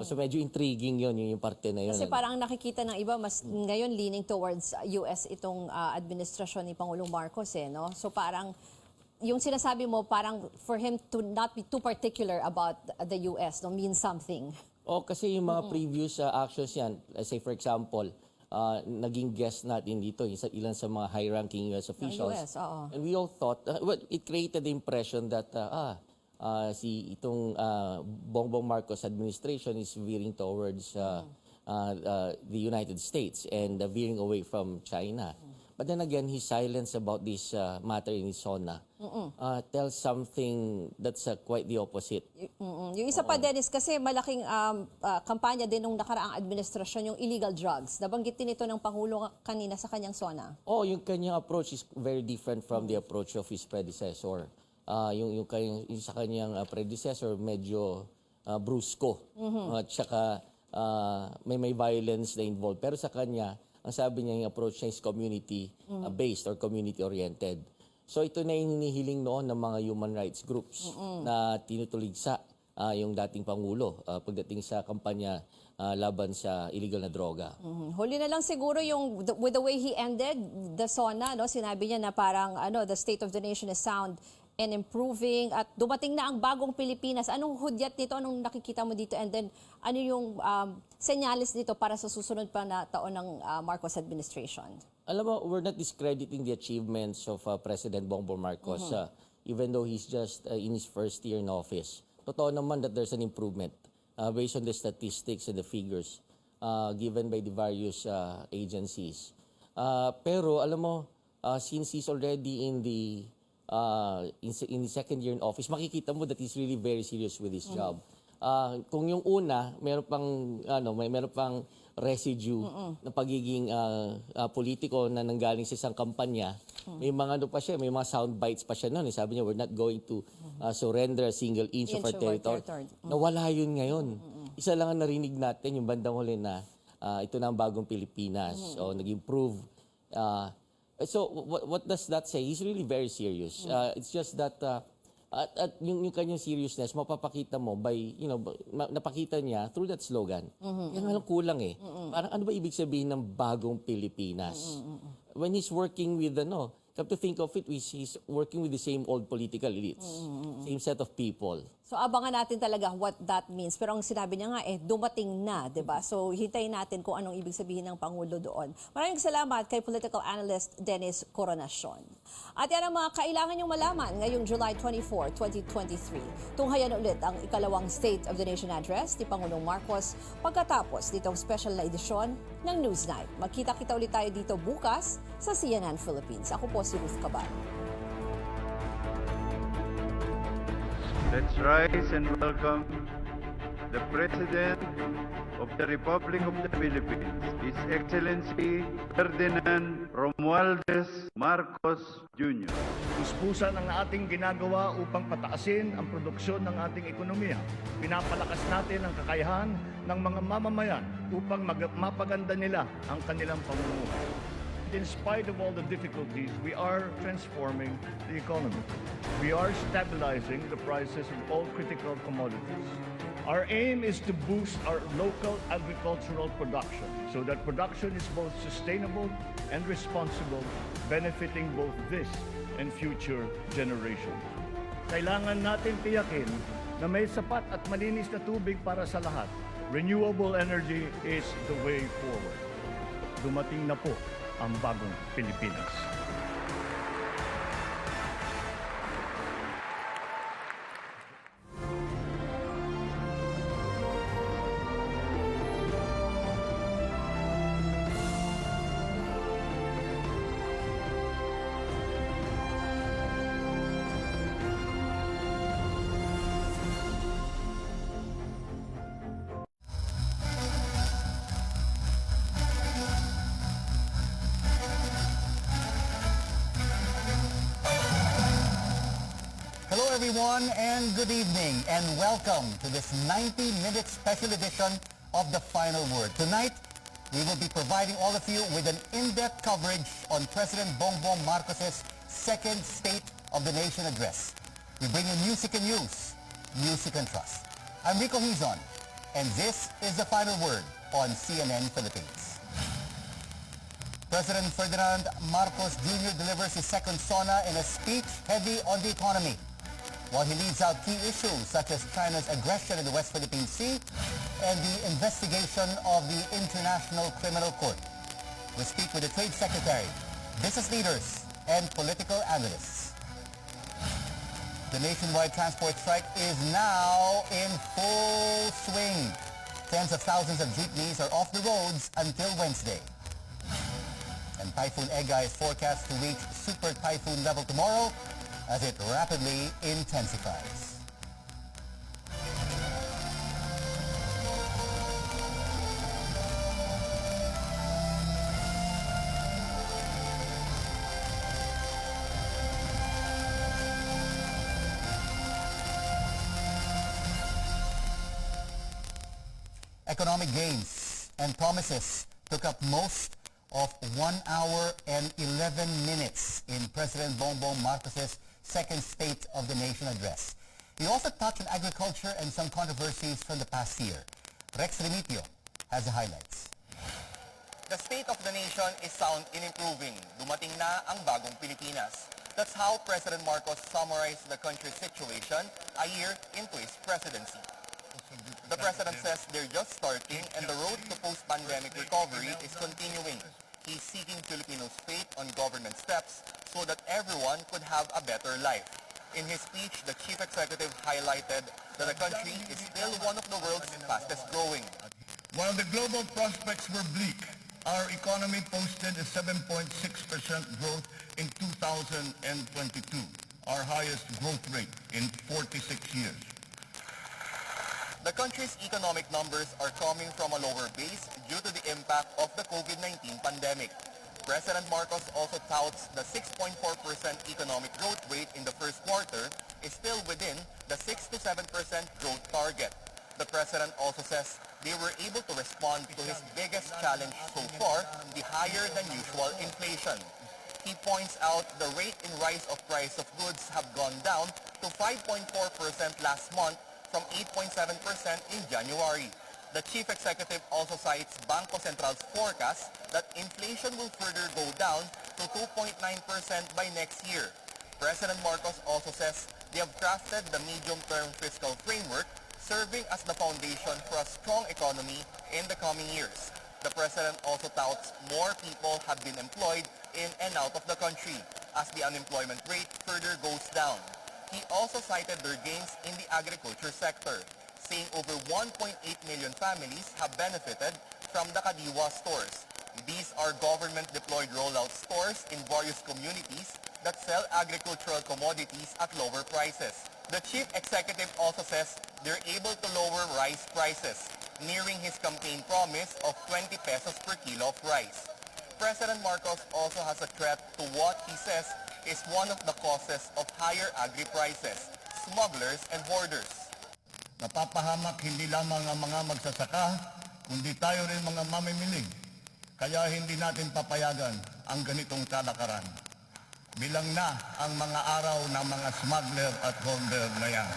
So medyo intriguing yun, yung parte na yun. Kasi parang nakikita ng iba, mas ngayon leaning towards US itong administrasyon ni Pangulong Marcos, no? So parang yung sinasabi mo, parang for him to not be too particular about the US, no, means something. Kasi yung mga previous actions yan, let's say for example, naging guest natin dito, ilan sa mga high-ranking US officials. US, and we all thought, well, it created the impression that itong Bongbong Marcos administration is veering towards the United States and veering away from China. But then again, his silence about this matter in his SONA tells something that's quite the opposite. Yung isa pa, Dennis, kasi malaking kampanya din nung nakaraang administrasyon, yung illegal drugs. Nabanggit din ito ng Pangulo kanina sa kanyang SONA. Yung kanyang approach is very different from the approach of his predecessor. Yung sa kanyang predecessor, medyo brusko. At saka may violence na involved. Pero sa kanya, ang sabi niya, yung approach niya is community-based or community-oriented. So ito na yung hinihiling noon ng mga human rights groups na tinutuligsa yung dating Pangulo pagdating sa kampanya laban sa illegal na droga. Huli na lang siguro yung with the way he ended the SONA, no? Sinabi niya na parang the state of the nation is sound and improving at dumating na ang bagong Pilipinas. Anong hudyat nito? Anong nakikita mo dito? And then ano yung senyales nito para sa susunod pa na taon ng Marcos administration? Alam mo, we're not discrediting the achievements of President Bongbong Marcos even though he's just in his first year in office. Totoo naman that there's an improvement based on the statistics and the figures given by the various agencies. Pero alam mo, since he's already in the second year in office, makikita mo that he's really very serious with his job. Kung yung una, meron pang residue ng pagiging politiko na nanggaling sa isang kampanya, may mga may mga sound bites pa siya noon. Sabi niya, we're not going to surrender a single inch of our territory. Nawala yun ngayon. Isa lang ang narinig natin, yung bandang huli na ito na ang bagong Pilipinas. O nag-improve. So what does that say? He's really very serious. It's just that at yung kanyang seriousness mapapakita mo by napakita niya through that slogan. Yan lang kulang eh. Parang ano ba ibig sabihin ng bagong Pilipinas? When he's working with come to think of it, he's working with the same old political elites. Same set of people. So abangan natin talaga what that means. Pero ang sinabi niya nga dumating na, 'di ba? So hintayin natin kung anong ibig sabihin ng Pangulo doon. Maraming salamat kay political analyst Dennis Coronacion. At yan ang mga kailangan niyong malaman ngayong July 24, 2023. Tunghayan ulit ang ikalawang State of the Nation Address ni Pangulong Marcos pagkatapos nitong special na edisyon ng Newsnight. Magkita-kita ulit tayo dito bukas sa CNN Philippines. Ako po si Ruth Cabal. Let's rise and welcome the President of the Republic of the Philippines, His Excellency Ferdinand Romualdez Marcos Jr. Puspusan ang ating ginagawa upang pataasin ang produksyon ng ating ekonomiya. Pinapalakas natin ang kakayahan ng mga mamamayan upang mapaganda nila ang kanilang pamumuhay. In spite of all the difficulties, we are transforming the economy. We are stabilizing the prices of all critical commodities. Our aim is to boost our local agricultural production so that production is both sustainable and responsible, benefiting both this and future generations. Kailangan natin tiyakin na may sapat at malinis na tubig para sa lahat. Renewable energy is the way forward. Dumating na po ang bagong Pilipinas. Hello everyone and good evening and welcome to this 90-minute special edition of The Final Word. Tonight, we will be providing all of you with an in-depth coverage on President Bongbong Marcos's second State of the Nation address. We bring you music and news, music and trust. I'm Rico Hizon and this is The Final Word on CNN Philippines. President Ferdinand Marcos Jr. delivers his second SONA in a speech heavy on the economy, while he leads out key issues such as China's aggression in the West Philippine Sea and the investigation of the International Criminal Court. We speak with the Trade Secretary, business leaders, and political analysts. The nationwide transport strike is now in full swing. Tens of thousands of jeepneys are off the roads until Wednesday. And Typhoon Ega is forecast to reach super typhoon level tomorrow as it rapidly intensifies. Economic gains and promises took up most of 1 hour and 11 minutes in President Bongbong Marcos's second State of the Nation address. He also touched on agriculture and some controversies from the past year. Rex Remitio has the highlights. The state of the nation is sound in improving. Dumating na ang bagong Pilipinas. That's how President Marcos summarized the country's situation a year into his presidency. The president says they're just starting and the road to post-pandemic recovery is continuing. He's seeking Filipinos' faith on government steps so that everyone could have a better life. In his speech, the chief executive highlighted that the country is still one of the world's fastest growing. While the global prospects were bleak, our economy posted a 7.6% growth in 2022, our highest growth rate in 46 years. The country's economic numbers are coming from a lower base due to the impact of the COVID-19 pandemic. President Marcos also touts the 6.4% economic growth rate in the first quarter is still within the 6 to 7% growth target. The president also says they were able to respond to his biggest challenge so far, the higher than usual inflation. He points out the rate in rise of price of goods have gone down to 5.4% last month from 8.7% in January. The chief executive also cites Bangko Central's forecast that inflation will further go down to 2.9% by next year. President Marcos also says they have crafted the medium-term fiscal framework serving as the foundation for a strong economy in the coming years. The president also touts more people have been employed in and out of the country as the unemployment rate further goes down. He also cited their gains in the agriculture sector, saying over 1.8 million families have benefited from the Kadiwa stores. These are government-deployed rollout stores in various communities that sell agricultural commodities at lower prices. The chief executive also says they're able to lower rice prices, nearing his campaign promise of 20 pesos per kilo of rice. President Marcos also has a threat to what he says is one of the causes of higher agri prices, smugglers and hoarders. Napapahamak hindi lamang ang mga magsasaka, kundi tayo rin mga mamimili. Kaya hindi natin papayagan ang ganitong kalakaran. Bilang na ang mga araw ng mga smuggler at hoarder na yan.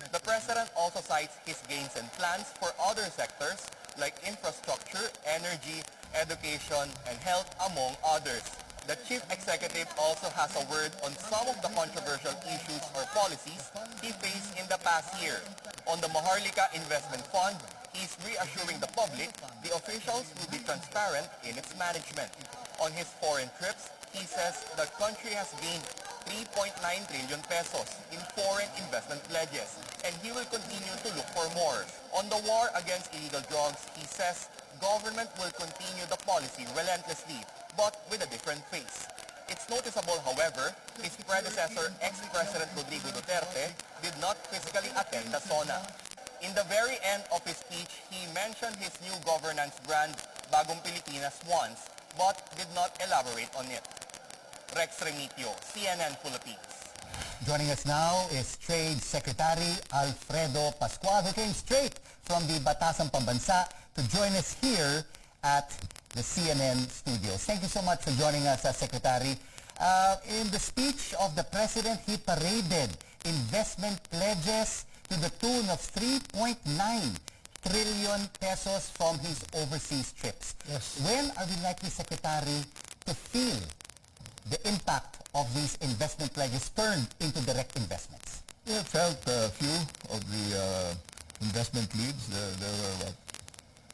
The president also cites his gains and plans for other sectors like infrastructure, energy, education, and health, among others. The chief executive also has a word on some of the controversial issues or policies he faced in the past year. On the Maharlika Investment Fund, he's reassuring the public the officials will be transparent in its management. On his foreign trips, he says the country has gained 3.9 trillion pesos in foreign investment pledges, and he will continue to look for more. On the war against illegal drugs, he says government will continue the policy relentlessly, but with a different face. It's noticeable, however, his predecessor, ex-President Rodrigo Duterte, did not physically attend the SONA. In the very end of his speech, he mentioned his new governance brand, Bagong Pilipinas, once, but did not elaborate on it. Rex Remitio, CNN Philippines. Joining us now is Trade Secretary Alfredo Pascual, who came straight from the Batasang Pambansa to join us here at the CNN studios. Thank you so much for joining us, Secretary. In the speech of the President, he paraded investment pledges to the tune of 3.9 trillion pesos from his overseas trips. Yes. When are we likely, Secretary, to feel the impact of these investment pledges turned into direct investments? We have felt a few of the investment leads. There were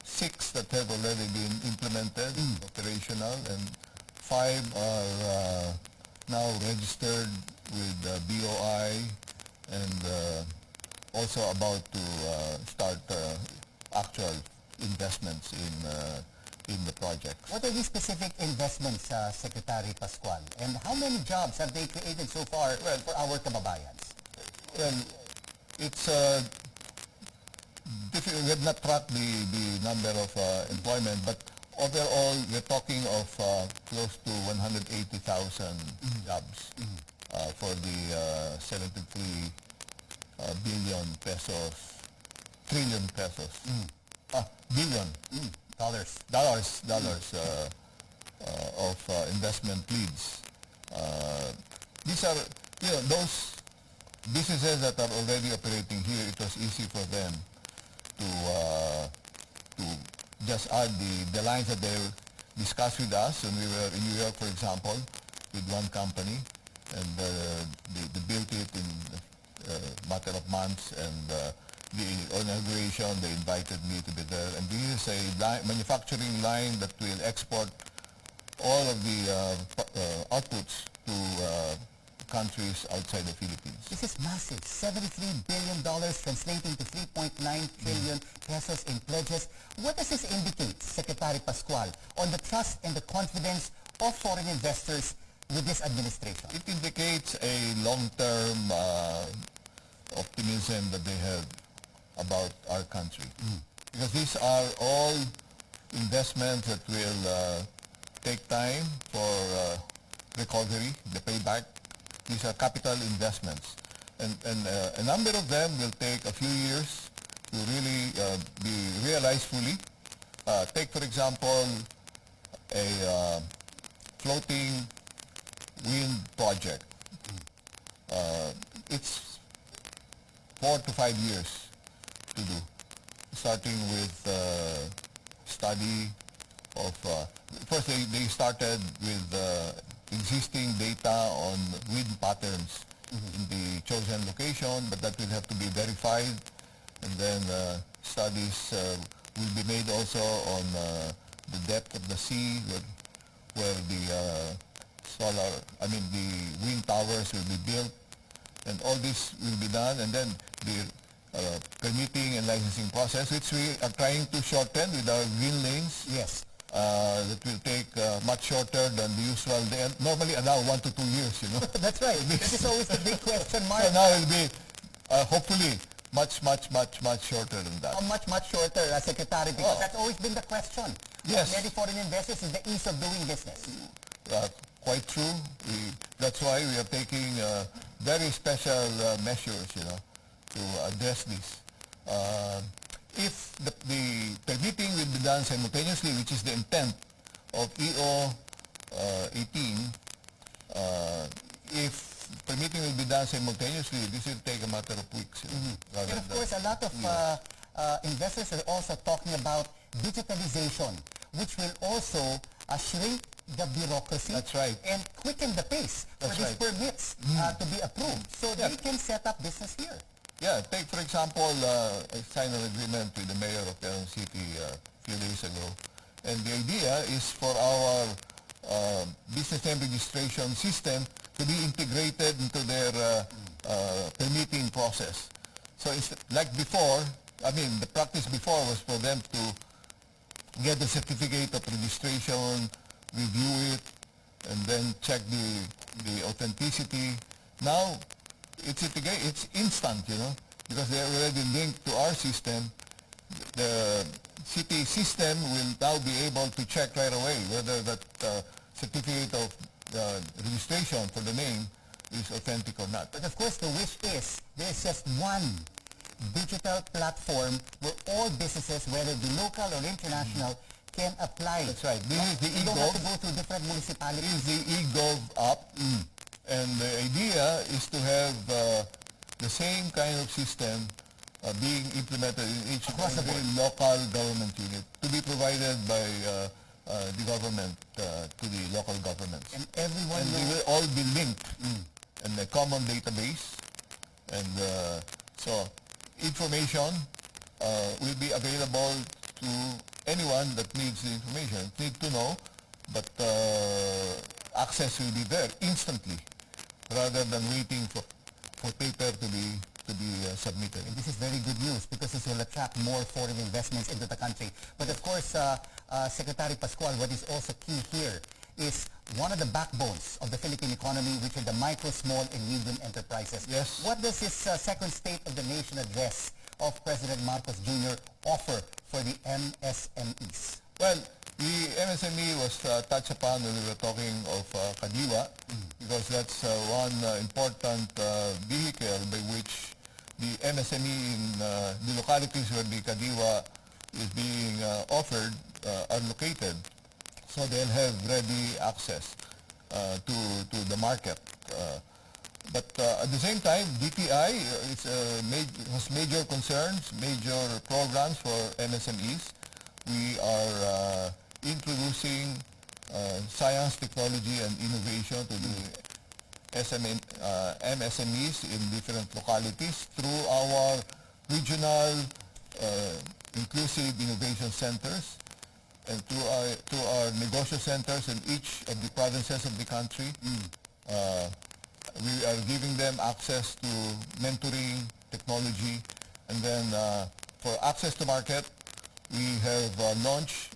6 that have already been implemented, operational, and 5 are now registered with BOI and also about to start actual investments in the project. What are these specific investments, Secretary Pascual? And how many jobs have they created so far for our kababayans? Well, it's difficult. We have not tracked the number of employment, but overall, we're talking of close to 180,000 jobs for the 73 billion pesos, trillion pesos, billion dollars of investment leads. These are, those businesses that are already operating here, it was easy for them to just add the lines that they discussed with us when we were in New York, for example, with one company, and they built it in a matter of months, and the inauguration, they invited me to be there, and this is a manufacturing line that will export all of the outputs to countries outside the Philippines. This is massive. $73 billion translating to 3.9 trillion pesos in pledges. What does this indicate, Secretary Pascual, on the trust and the confidence of foreign investors with this administration? It indicates a long-term optimism that they have about our country. Because these are all investments that will take time for recovery, the payback. These are capital investments. And a number of them will take a few years to really be realized fully. Take, for example, a floating wind project. It's 4 to 5 years to do, starting with study of, first they started with existing data on wind patterns in the chosen location, but that will have to be verified, and then studies will be made also on the depth of the sea where the the wind towers will be built, and all this will be done, and then the permitting and licensing process, which we are trying to shorten with our green lanes. Yes. That will take much shorter than the usual. They normally allow 1 to 2 years, you know. That's right. This is always the big question mark. So now it will be, hopefully, much shorter than that. How much shorter, Secretary? Because that's always been the question. Yes. Many foreign investors is the ease of doing business. Quite true. That's why we are taking very special measures, you know, to address this. If the permitting will be done simultaneously, which is the intent of EO 18, if permitting will be done simultaneously, this will take a matter of weeks. You know, And of course, a lot of investors are also talking about digitalization, which will also shrink the bureaucracy. That's right. And quicken the pace for That's these right. permits to be approved, so they can set up business here. Yeah, take for example, I signed an agreement with the mayor of Quezon City a few days ago, and the idea is for our business name registration system to be integrated into their permitting process. So it's like before, the practice before was for them to get the certificate of registration, review it, and then check the authenticity. Now, it's instant, you know, because they are already linked to our system. The city system will now be able to check right away whether that certificate of registration for the name is authentic or not. But of course, the wish is there's just one digital platform where all businesses, whether the local or international, can apply. That's right. This is the You don't have to eGov. go through different municipalities. This is the eGov app. And the idea is to have the same kind of system being implemented in each every local government unit to be provided by the government to the local governments. And everyone And they will all be linked in a common database. And so information will be available to anyone that needs the information, need to know, but access will be there instantly, rather than waiting for paper to be submitted. And this is very good news because this will attract more foreign investments into the country. But of course, Secretary Pascual, what is also key here is one of the backbones of the Philippine economy, which are the micro, small, and medium enterprises. Yes. What does this second State of the Nation address of President Marcos Jr. offer for the MSMEs? Well, the MSME was touched upon when we were talking of Kadiwa, because that's one important vehicle by which the MSME in the localities where the Kadiwa is being offered are located, so they'll have ready access to the market. But at the same time, DTI has major concerns, major programs for MSMEs. We are introducing science, technology, and innovation to the MSMEs in different localities through our regional inclusive innovation centers and to our negosyo centers in each of the provinces of the country. We are giving them access to mentoring, technology, and then for access to market, we have launched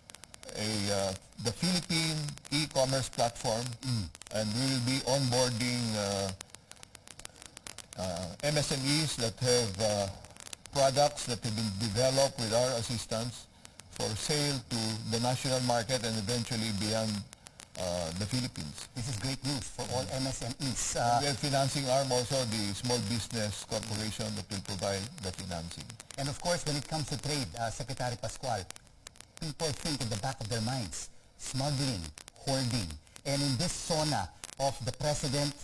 the Philippine e-commerce platform, and we will be onboarding MSMEs that have products that have been developed with our assistance for sale to the national market and eventually beyond the Philippines. This is great news for all MSMEs. We are financing arm also the small business corporation that will provide the financing. And of course, when it comes to trade, Secretary Pascual, people think in the back of their minds, smuggling, hoarding. And in this SONA of the President,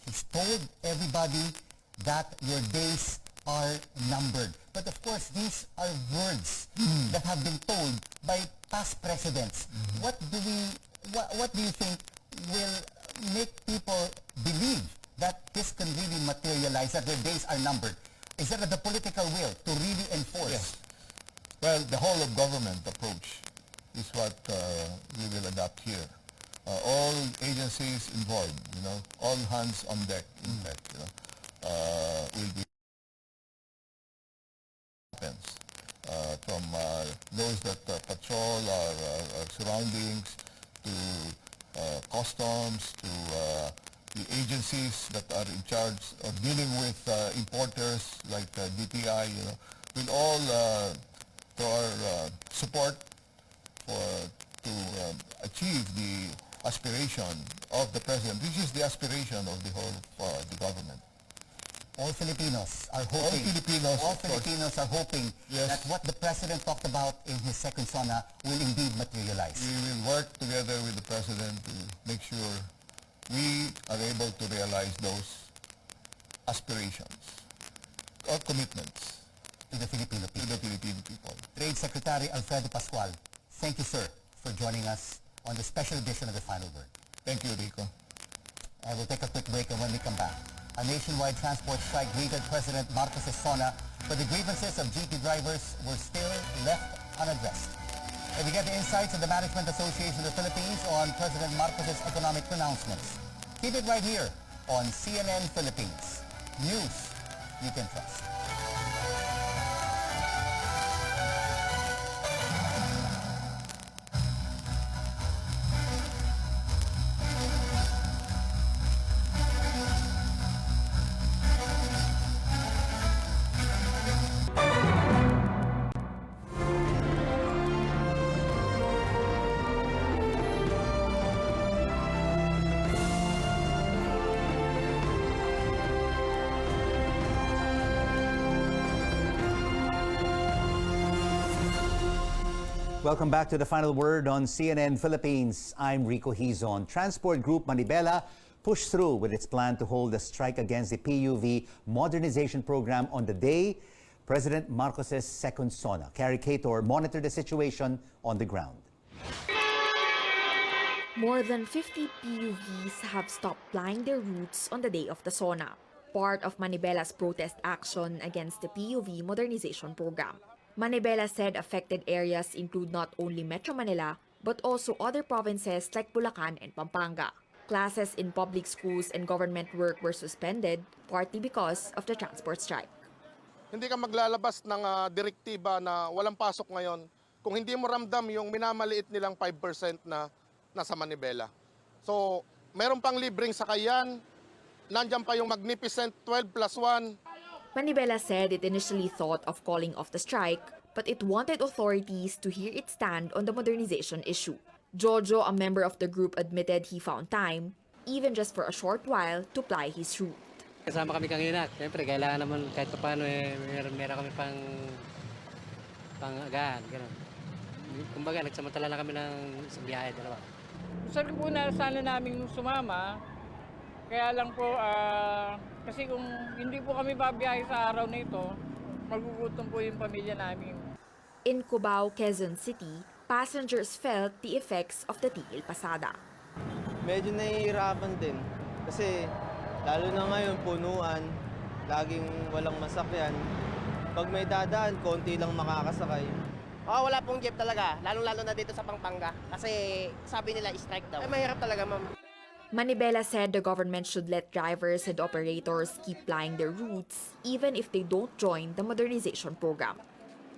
he's told everybody that your days are numbered. But of course, these are words that have been told by past presidents. What do you think will make people believe that this can really materialize, that their days are numbered? Is there the political will to really enforce? Yes. Well, the whole of government approach is what we will adopt here. All agencies involved, all hands on deck, in fact, will be from those that patrol our surroundings to customs to the agencies that are in charge of dealing with importers like DTI, will all to our support to achieve the aspiration of the President, which is the aspiration of the whole the government. All Filipinos are hoping. All Filipinos are hoping that what the President talked about in his second SONA will indeed materialize. We will work together with the President to make sure we are able to realize those aspirations or commitments to the Filipino people. Trade Secretary Alfredo Pascual, thank you, sir, for joining us on the special edition of The Final Word. Thank you, Rico. I will take a quick break, and when we come back, a nationwide transport strike greeted President Marcos' SONA, but the grievances of jeepney drivers were still left unaddressed. And we get the insights of the Management Association of the Philippines on President Marcos' economic pronouncements. Keep it right here on CNN Philippines. News you can trust. Welcome back to The Final Word on CNN Philippines. I'm Rico Hizon. Transport Group Manibela pushed through with its plan to hold a strike against the PUV modernization program on the day President Marcos' second SONA. Carrie Cator monitored the situation on the ground. More than 50 PUVs have stopped plying their routes on the day of the SONA, part of Manibela's protest action against the PUV modernization program. Manibela said affected areas include not only Metro Manila, but also other provinces like Bulacan and Pampanga. Classes in public schools and government work were suspended, partly because of the transport strike. Hindi ka maglalabas ng direktiba na walang pasok ngayon kung hindi mo ramdam yung minamaliit nilang 5% na nasa Manibela. So, meron pang libreng sakayan, nandiyan pa yung magnificent 12+1. Manibela said it initially thought of calling off the strike, but it wanted authorities to hear its stand on the modernization issue. Jojo, a member of the group, admitted he found time, even just for a short while, to ply his route. Kasama kami kanina. Siyempre, kailangan naman kahit pa paano meron kami pang-agahan. Ganun. Kumbaga, nagsamantala lang kami ng biyahe, dalawa. Gusto ko po na sana namin sumama, Kaya lang po, kasi kung hindi po kami babiyahe sa araw na ito, magugutom po yung pamilya namin. In Cubao, Quezon City, passengers felt the effects of the tigil pasada. Medyo nahihirapan din kasi lalo na ngayon punuan, laging walang masakyan. Pag may dadaan, konti lang makakasakay. Wala pong jeep talaga, lalong-lalo na dito sa Pampanga. Kasi sabi nila strike daw. Mahirap talaga, ma'am. Manibela said the government should let drivers and operators keep plying their routes even if they don't join the modernization program.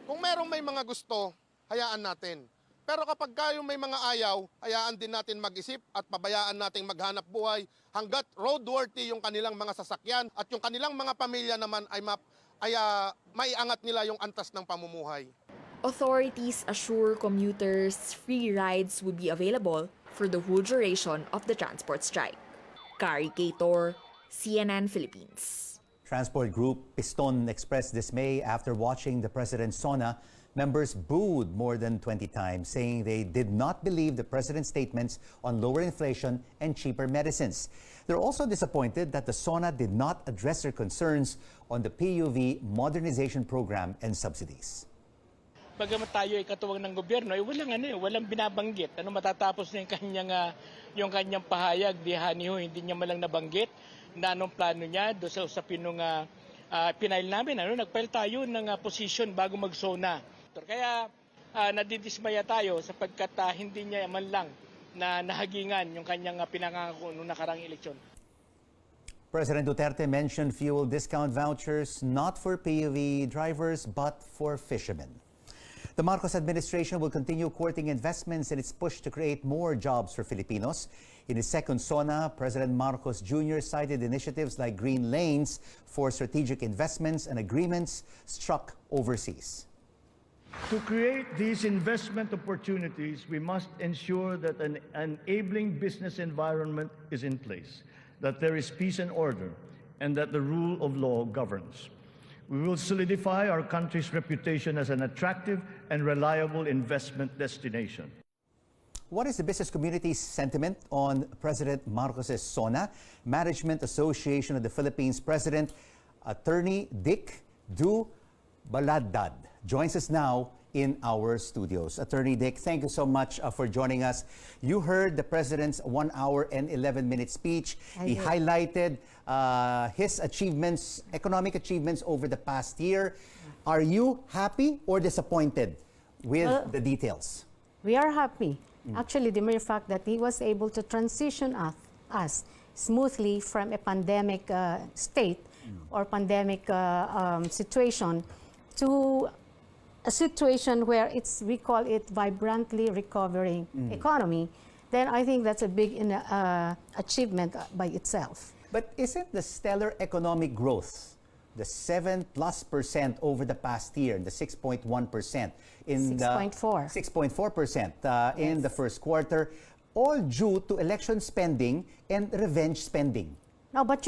Kung merong may mga gusto, hayaan natin. Pero kapag kayo may mga ayaw, hayaan din natin mag-isip at pabayaan nating maghanap buhay hanggat roadworthy yung kanilang mga sasakyan at yung kanilang mga pamilya naman ay maiangat nila yung antas ng pamumuhay. Authorities assure commuters free rides would be available for the whole duration of the transport strike. Kari Gator, CNN Philippines. Transport Group Piston expressed dismay after watching the president's SONA. Members booed more than 20 times, saying they did not believe the president's statements on lower inflation and cheaper medicines. They're also disappointed that the SONA did not address their concerns on the PUV modernization program and subsidies. Bagamat tayo ay katuwang ng gobyerno, ay walang binabanggit. Matatapos na yung kanyang pahayag, hindi niya malang nabanggit na anong plano niya doon sa usapin nung pinail namin. Nagpile tayo ng position bago mag-SONA. Kaya nadidismaya tayo sapagkat hindi niya man lang na nahagingan yung kanyang pinangako noong nakarang eleksyon. President Duterte mentioned fuel discount vouchers not for PUV drivers but for fishermen. The Marcos administration will continue courting investments in its push to create more jobs for Filipinos. In his second SONA, President Marcos Jr. cited initiatives like green lanes for strategic investments and agreements struck overseas. To create these investment opportunities, we must ensure that an enabling business environment is in place, that there is peace and order, and that the rule of law governs. We will solidify our country's reputation as an attractive and reliable investment destination. What is the business community's sentiment on President Marcos's SONA? Management Association of the Philippines President, Attorney Dick Du Baladad, joins us now in our studios. Attorney Dick, thank you so much for joining us. You heard the President's 1 hour and 11-minute speech. He highlighted his achievements, economic achievements over the past year. Are you happy or disappointed with the details? We are happy. Actually, the mere fact that he was able to transition us smoothly from a pandemic state or pandemic situation to a situation where we call it vibrantly recovering economy, then I think that's a big achievement by itself. But isn't the stellar economic growth, the 7+% over the past year, the 6.1% in 6.4% in the first quarter, all due to election spending and revenge spending? No, but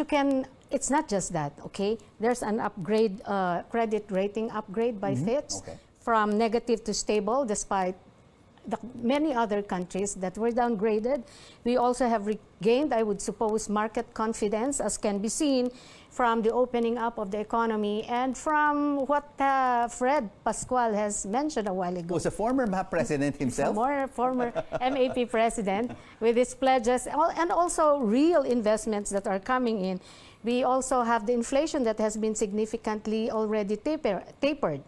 it's not just that, okay? There's an upgrade, credit rating upgrade by Fitch from negative to stable despite many other countries that were downgraded. We also have regained, I would suppose, market confidence, as can be seen from the opening up of the economy and from what Fred Pascual has mentioned a while ago. Was a former MAP president himself? Former MAP president with his pledges and also real investments that are coming in. We also have the inflation that has been significantly already tapered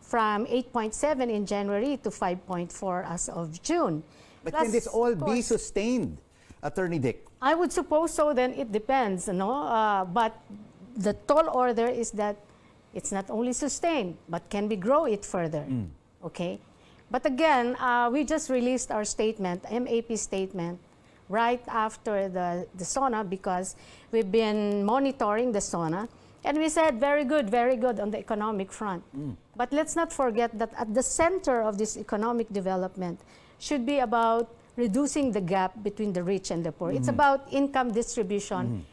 from 8.7 in January to 5.4 as of June. But can this all be sustained, Attorney Dick? I would suppose so. Then it depends, no? But the tall order is that it's not only sustained, but can we grow it further? Okay. But again, we just released our statement, MAP statement, right after the SONA because we've been monitoring the SONA. And we said, very good on the economic front. But let's not forget that at the center of this economic development should be about reducing the gap between the rich and the poor. It's about income distribution,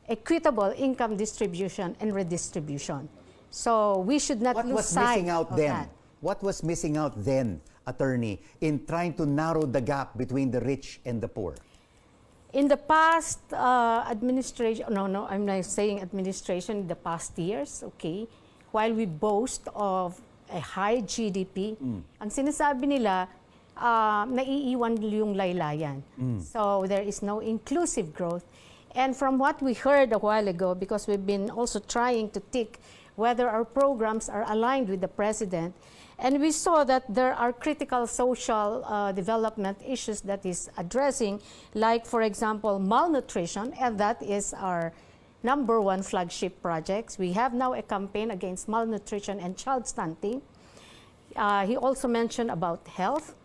equitable income distribution and redistribution. So we should not lose sight of that. What was missing out then, Attorney, in trying to narrow the gap between the rich and the poor? In the past administration, no, I'm not saying administration, in the past years, okay, while we boast of a high GDP, ang sinasabi nila, naiiwan yung laylayan. So there is no inclusive growth. And from what we heard a while ago, because we've been also trying to tick whether our programs are aligned with the president, and we saw that there are critical social development issues that is addressing, like, for example, malnutrition, and that is our #1 flagship projects. We have now a campaign against malnutrition and child stunting. He also mentioned about health.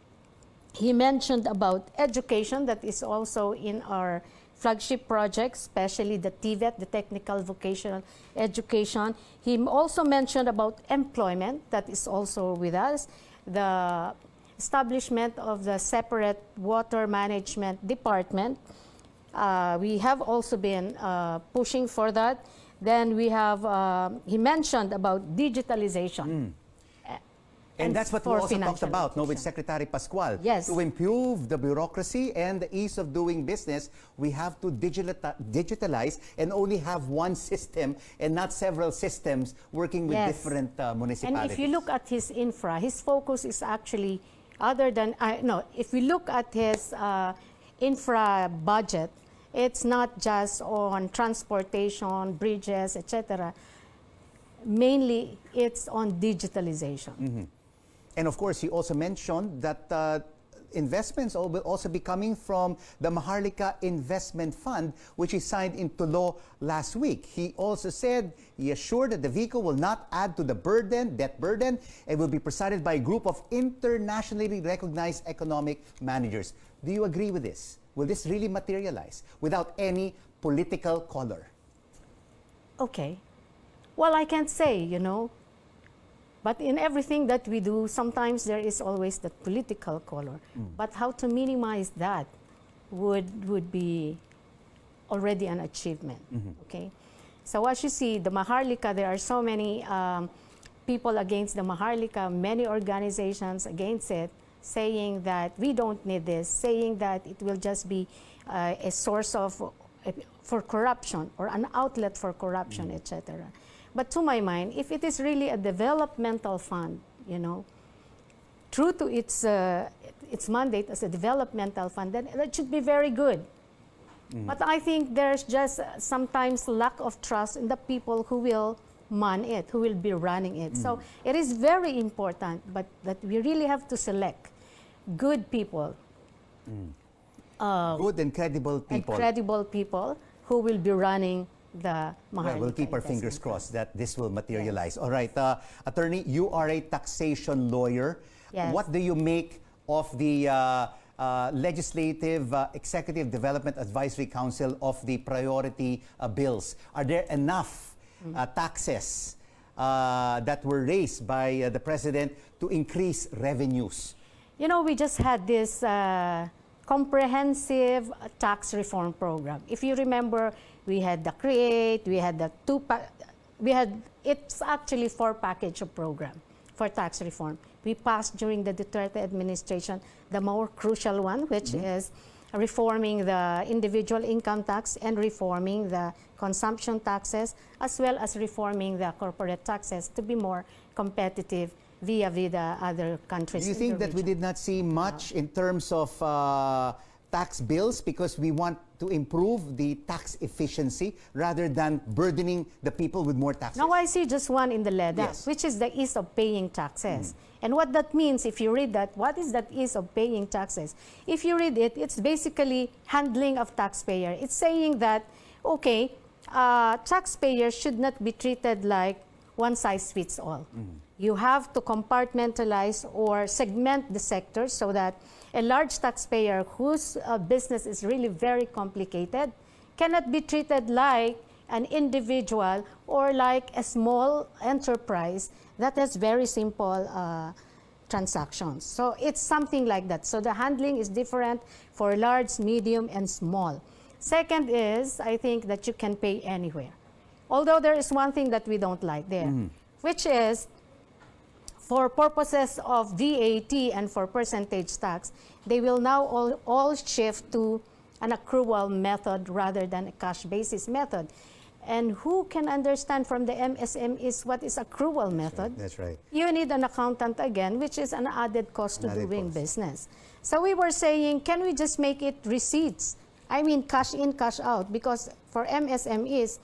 He mentioned about education, that is also in our flagship projects, especially the TVET, the Technical Vocational Education. He also mentioned about employment, that is also with us, the establishment of the separate water management department. We have also been pushing for that. Then we have, he mentioned about digitalization. And that's what we also talked about with Secretary Pascual. Yes. To improve the bureaucracy and the ease of doing business, we have to digitalize and only have one system and not several systems working with different municipalities. And if you look at his infra, his focus is actually, other than, if we look at his infra budget, it's not just on transportation, bridges, etc. Mainly, it's on digitalization. And of course, he also mentioned that investments will also be coming from the Maharlika Investment Fund, which he signed into law last week. He also said, he assured that the vehicle will not add to the debt burden, and will be presided by a group of internationally recognized economic managers. Do you agree with this? Will this really materialize without any political color? Okay. Well, I can't say, But in everything that we do, sometimes there is always the political color. But how to minimize that would be already an achievement. Okay. So as you see, the Maharlika, there are so many people against the Maharlika, many organizations against it, saying that we don't need this, saying that it will just be a source of for corruption or an outlet for corruption, etc. But to my mind, if it is really a developmental fund, true to its mandate as a developmental fund, then that should be very good. But I think there's just sometimes lack of trust in the people who will man it, who will be running it. So it is very important, but that we really have to select good people. Good and credible people. And credible people who will be running the Maharlika. We'll keep our fingers crossed that this will materialize. All right, Attorney, you are a taxation lawyer. Yes. What do you make of the Legislative Executive Development Advisory Council of the priority bills? Are there enough taxes that were raised by the President to increase revenues? We just had this comprehensive tax reform program. If you remember, we had the CREATE, we had the it's actually 4 package of program for tax reform. We passed during the Duterte administration the more crucial one, which is reforming the individual income tax and reforming the consumption taxes, as well as reforming the corporate taxes to be more competitive vis-a-vis the other countries. Do you think that we did not see much in terms of tax bills because we want to improve the tax efficiency rather than burdening the people with more taxes? Now I see just one in the LEDA, which is the ease of paying taxes. And what that means, if you read that, what is that ease of paying taxes? If you read it, it's basically handling of taxpayer. It's saying that, okay, taxpayers should not be treated like one size fits all. You have to compartmentalize or segment the sector so that a large taxpayer whose business is really very complicated cannot be treated like an individual or like a small enterprise that has very simple transactions. So it's something like that. So the handling is different for large, medium, and small. Second is, I think that you can pay anywhere. Although there is one thing that we don't like there, which is for purposes of VAT and for percentage tax, they will now all shift to an accrual method rather than a cash basis method. And who can understand from the MSMEs what is accrual method? That's right. You need an accountant again, which is an added cost to Added doing cost. business. So we were saying, can we just make it receipts? I mean, cash in, cash out, because for MSMEs,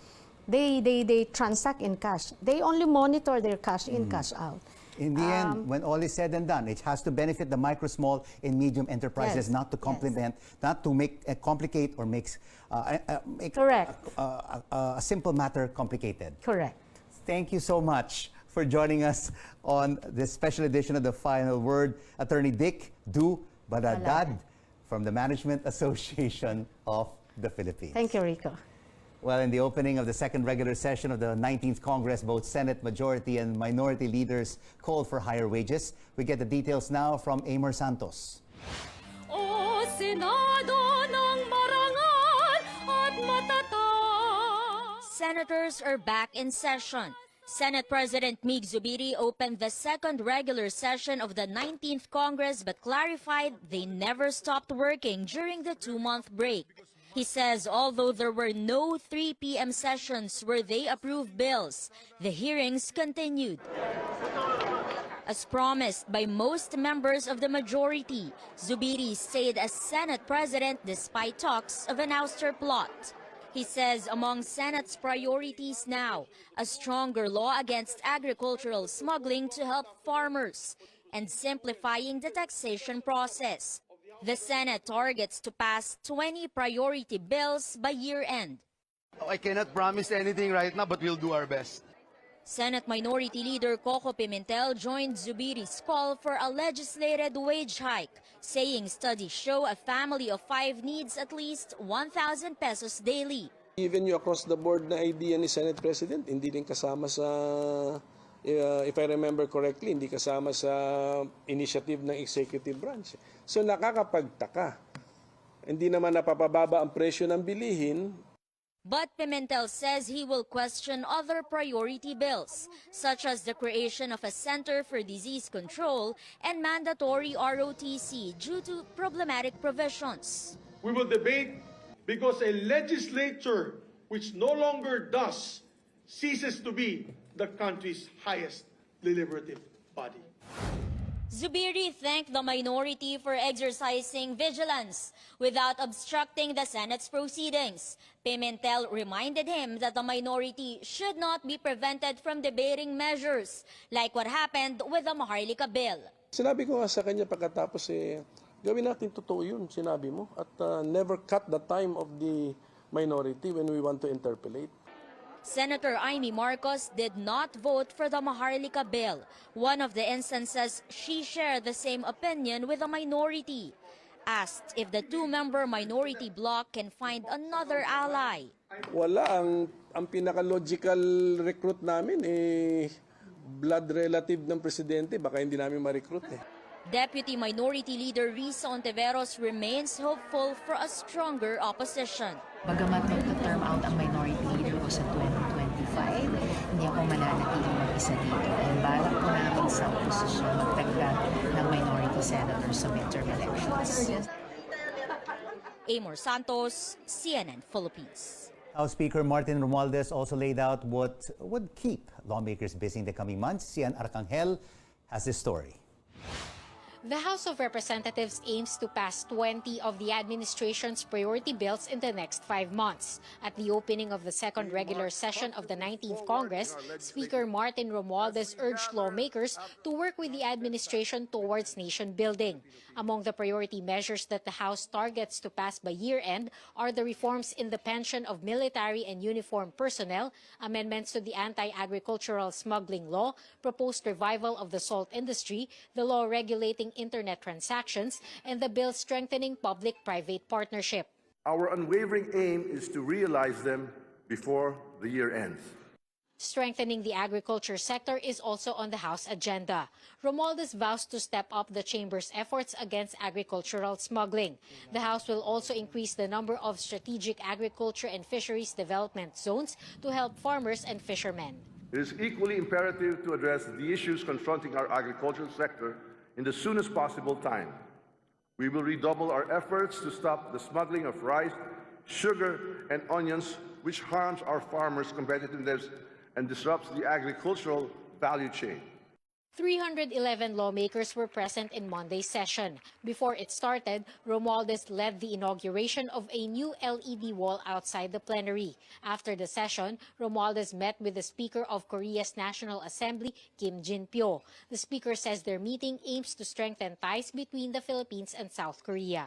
they transact in cash. They only monitor their cash in, cash out. In the end, when all is said and done, it has to benefit the micro, small, and medium enterprises, Yes, not to complement, not to make complicate or make Correct. A simple matter complicated. Correct. Thank you so much for joining us on this special edition of The Final Word. Attorney Dick Du Baladad from the Management Association of the Philippines. Thank you, Rico. Well, in the opening of the second regular session of the 19th Congress, both Senate majority and minority leaders called for higher wages. We get the details now from Amor Santos. O Senado ng marangal at matatag. Senators are back in session. Senate President Mig Zubiri opened the second regular session of the 19th Congress but clarified they never stopped working during the 2-month break. He says although there were no 3 p.m. sessions where they approved bills, the hearings continued. As promised by most members of the majority, Zubiri stayed as Senate President despite talks of an ouster plot. He says among Senate's priorities now, a stronger law against agricultural smuggling to help farmers and simplifying the taxation process. The Senate targets to pass 20 priority bills by year-end. I cannot promise anything right now, but we'll do our best. Senate Minority Leader Coco Pimentel joined Zubiri's call for a legislated wage hike, saying studies show a family of 5 needs at least 1,000 pesos daily. Even yung across the board na idea ni Senate President, hindi din kasama sa, if I remember correctly, hindi kasama sa initiative ng executive branch. So nakakapagtaka. Hindi naman napapababa ang presyo ng bilihin. But Pimentel says he will question other priority bills, such as the creation of a Center for Disease Control and mandatory ROTC due to problematic provisions. We will debate because a legislature which no longer does ceases to be the country's highest deliberative body. Zubiri thanked the minority for exercising vigilance without obstructing the Senate's proceedings. Pimentel reminded him that the minority should not be prevented from debating measures like what happened with the Maharlika bill. Sinabi ko nga sa kanya pagkatapos, gawin natin totoo yun, sinabi mo, at never cut the time of the minority when we want to interpolate. Senator Amy Marcos did not vote for the Maharlika bill. One of the instances, she shared the same opinion with the minority. Asked if the 2-member minority bloc can find another ally. Wala, ang pinaka-logical recruit namin, blood relative ng presidente, baka hindi namin ma-recruit Deputy Minority Leader Risa Ontiveros remains hopeful for a stronger opposition. Bagamat magta-term out ang minority leader ko sa 2025, hindi ako mananatiling mag-isa dito. And balak po namin sa oposisyon magtagda ng minority senators sa midterm elections. Amor Santos, CNN Philippines. House Speaker Martin Romualdez also laid out what would keep lawmakers busy in the coming months. Sian Arcangel has this story. The House of Representatives aims to pass 20 of the administration's priority bills in the next 5 months. At the opening of the second regular session of the 19th Congress, Speaker Martin Romualdez urged lawmakers to work with the administration towards nation building. Among the priority measures that the House targets to pass by year-end are the reforms in the pension of military and uniformed personnel, amendments to the anti-agricultural smuggling law, proposed revival of the salt industry, the law regulating internet transactions, and the bill strengthening public-private partnership. Our unwavering aim is to realize them before the year ends. Strengthening the agriculture sector is also on the House agenda. Romualdez vows to step up the Chamber's efforts against agricultural smuggling. The House will also increase the number of strategic agriculture and fisheries development zones to help farmers and fishermen. It is equally imperative to address the issues confronting our agricultural sector in the soonest possible time. We will redouble our efforts to stop the smuggling of rice, sugar, and onions, which harms our farmers' competitiveness and disrupts the agricultural value chain. 311 lawmakers were present in Monday's session. Before it started, Romualdez led the inauguration of a new LED wall outside the plenary. After the session, Romualdez met with the Speaker of Korea's National Assembly, Kim Jin-pyo. The Speaker says their meeting aims to strengthen ties between the Philippines and South Korea.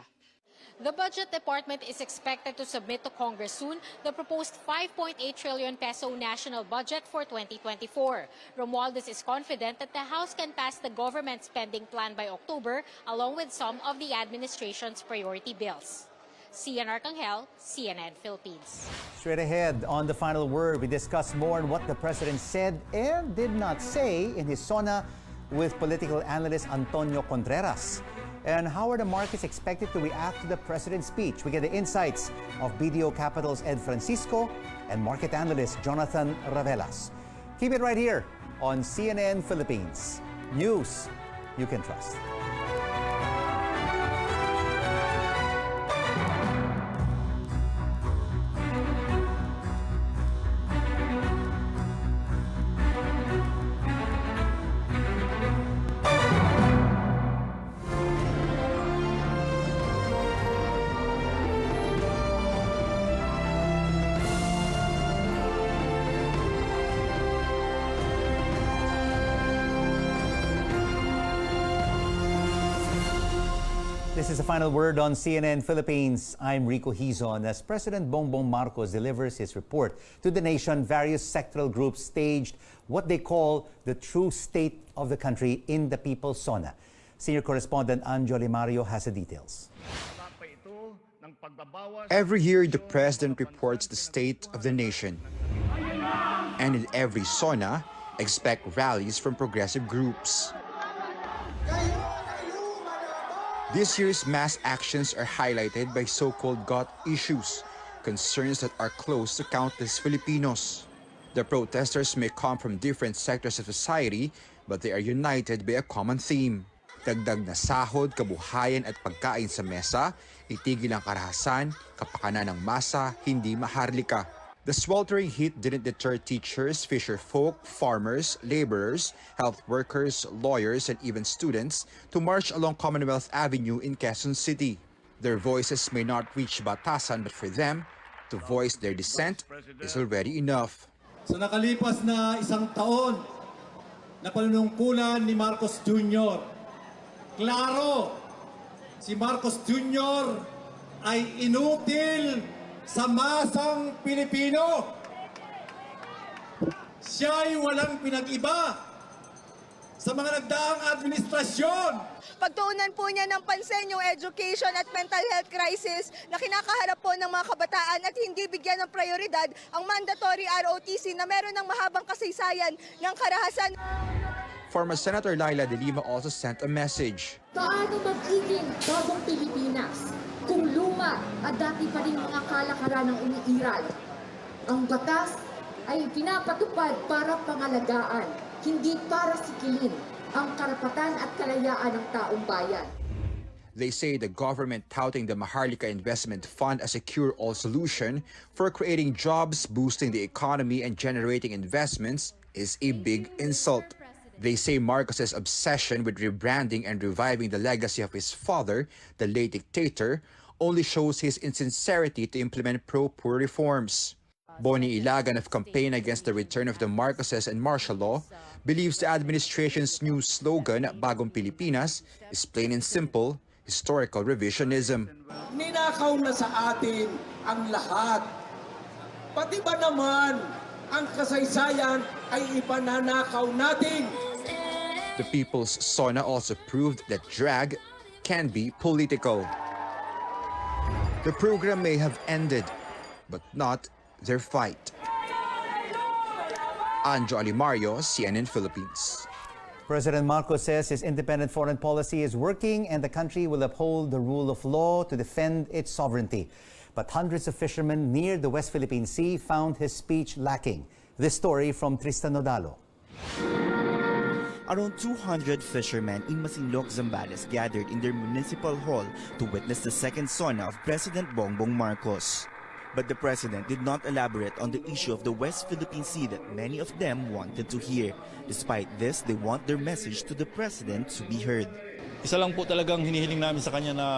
The Budget Department is expected to submit to Congress soon the proposed 5.8 trillion peso national budget for 2024. Romualdez is confident that the House can pass the government spending plan by October, along with some of the administration's priority bills. Cian Arcangel, CNN Philippines. Straight ahead on The Final Word, we discuss more on what the president said and did not say in his SONA with political analyst Antonio Contreras. And how are the markets expected to react to the president's speech? We get the insights of BDO Capital's Ed Francisco and market analyst Jonathan Ravelas. Keep it right here on CNN Philippines. News you can trust. This is the final word on CNN Philippines. I'm Rico Hizon. As President Bongbong Marcos delivers his report to the nation, various sectoral groups staged what they call the true state of the country in the People's SONA. Senior correspondent Anjo Limario has the details. Every year, the president reports the state of the nation. And in every SONA, expect rallies from progressive groups. This year's mass actions are highlighted by so-called gut issues, concerns that are close to countless Filipinos. The protesters may come from different sectors of society, but they are united by a common theme. Dagdag na sahod, kabuhayan at pagkain sa mesa, itigil ang karahasan, kapakanan ng masa, hindi maharlika. The sweltering heat didn't deter teachers, fisherfolk, farmers, laborers, health workers, lawyers, and even students to march along Commonwealth Avenue in Quezon City. Their voices may not reach batasan, but for them, to voice their dissent is already enough. Sa nakalipas na isang taon na panunungkulan ni Marcos Jr., klaro, si Marcos Jr. ay inutil sa masang Pilipino. Siya'y walang pinag-iba sa mga nagdaang administrasyon. Pagtuunan po niya ng pansin yung education at mental health crisis na kinakaharap po ng mga kabataan at hindi bigyan ng prioridad ang mandatory ROTC na meron ng mahabang kasaysayan ng karahasan. Former Senator Laila De Lima also sent a message. Paano magiging bagong Pilipinas kung luma at dati pa rin mga kalakaran ng umiiral? Ang batas ay pinapatupad para pangalagaan, hindi para sikilin ang karapatan at kalayaan ng taong bayan. They say the government touting the Maharlika Investment Fund as a cure-all solution for creating jobs, boosting the economy, and generating investments is a big insult. They say Marcos's obsession with rebranding and reviving the legacy of his father, the late dictator, only shows his insincerity to implement pro-poor reforms. Boni Ilagan of Campaign Against the Return of the Marcoses and Martial Law believes the administration's new slogan, Bagong Pilipinas, is plain and simple, historical revisionism. Ninakaw na sa atin ang lahat. Pati ba naman ang kasaysayan ay ipananakaw natin? The People's SONA also proved that drag can be political. The program may have ended, but not their fight. Anjo Alimario, CNN Philippines. President Marcos says his independent foreign policy is working and the country will uphold the rule of law to defend its sovereignty. But hundreds of fishermen near the West Philippine Sea found his speech lacking. This story from Tristan Nodalo. Around 200 fishermen in Masinloc, Zambales gathered in their municipal hall to witness the second SONA of President Bongbong Marcos. But the president did not elaborate on the issue of the West Philippine Sea that many of them wanted to hear. Despite this, they want their message to the president to be heard. Isa lang po talagang hinihiling namin sa kanya na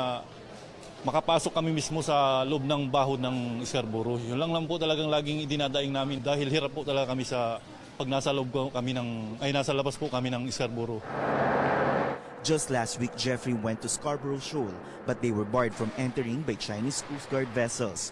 makapasok kami mismo sa loob ng baho ng Scarborough. Yun lang po talagang laging idinadaing namin dahil hirap po talaga kami sa pag nasa labas po kami ng Scarborough. Just last week, Jeffrey went to Scarborough Shoal, but they were barred from entering by Chinese Coast Guard vessels.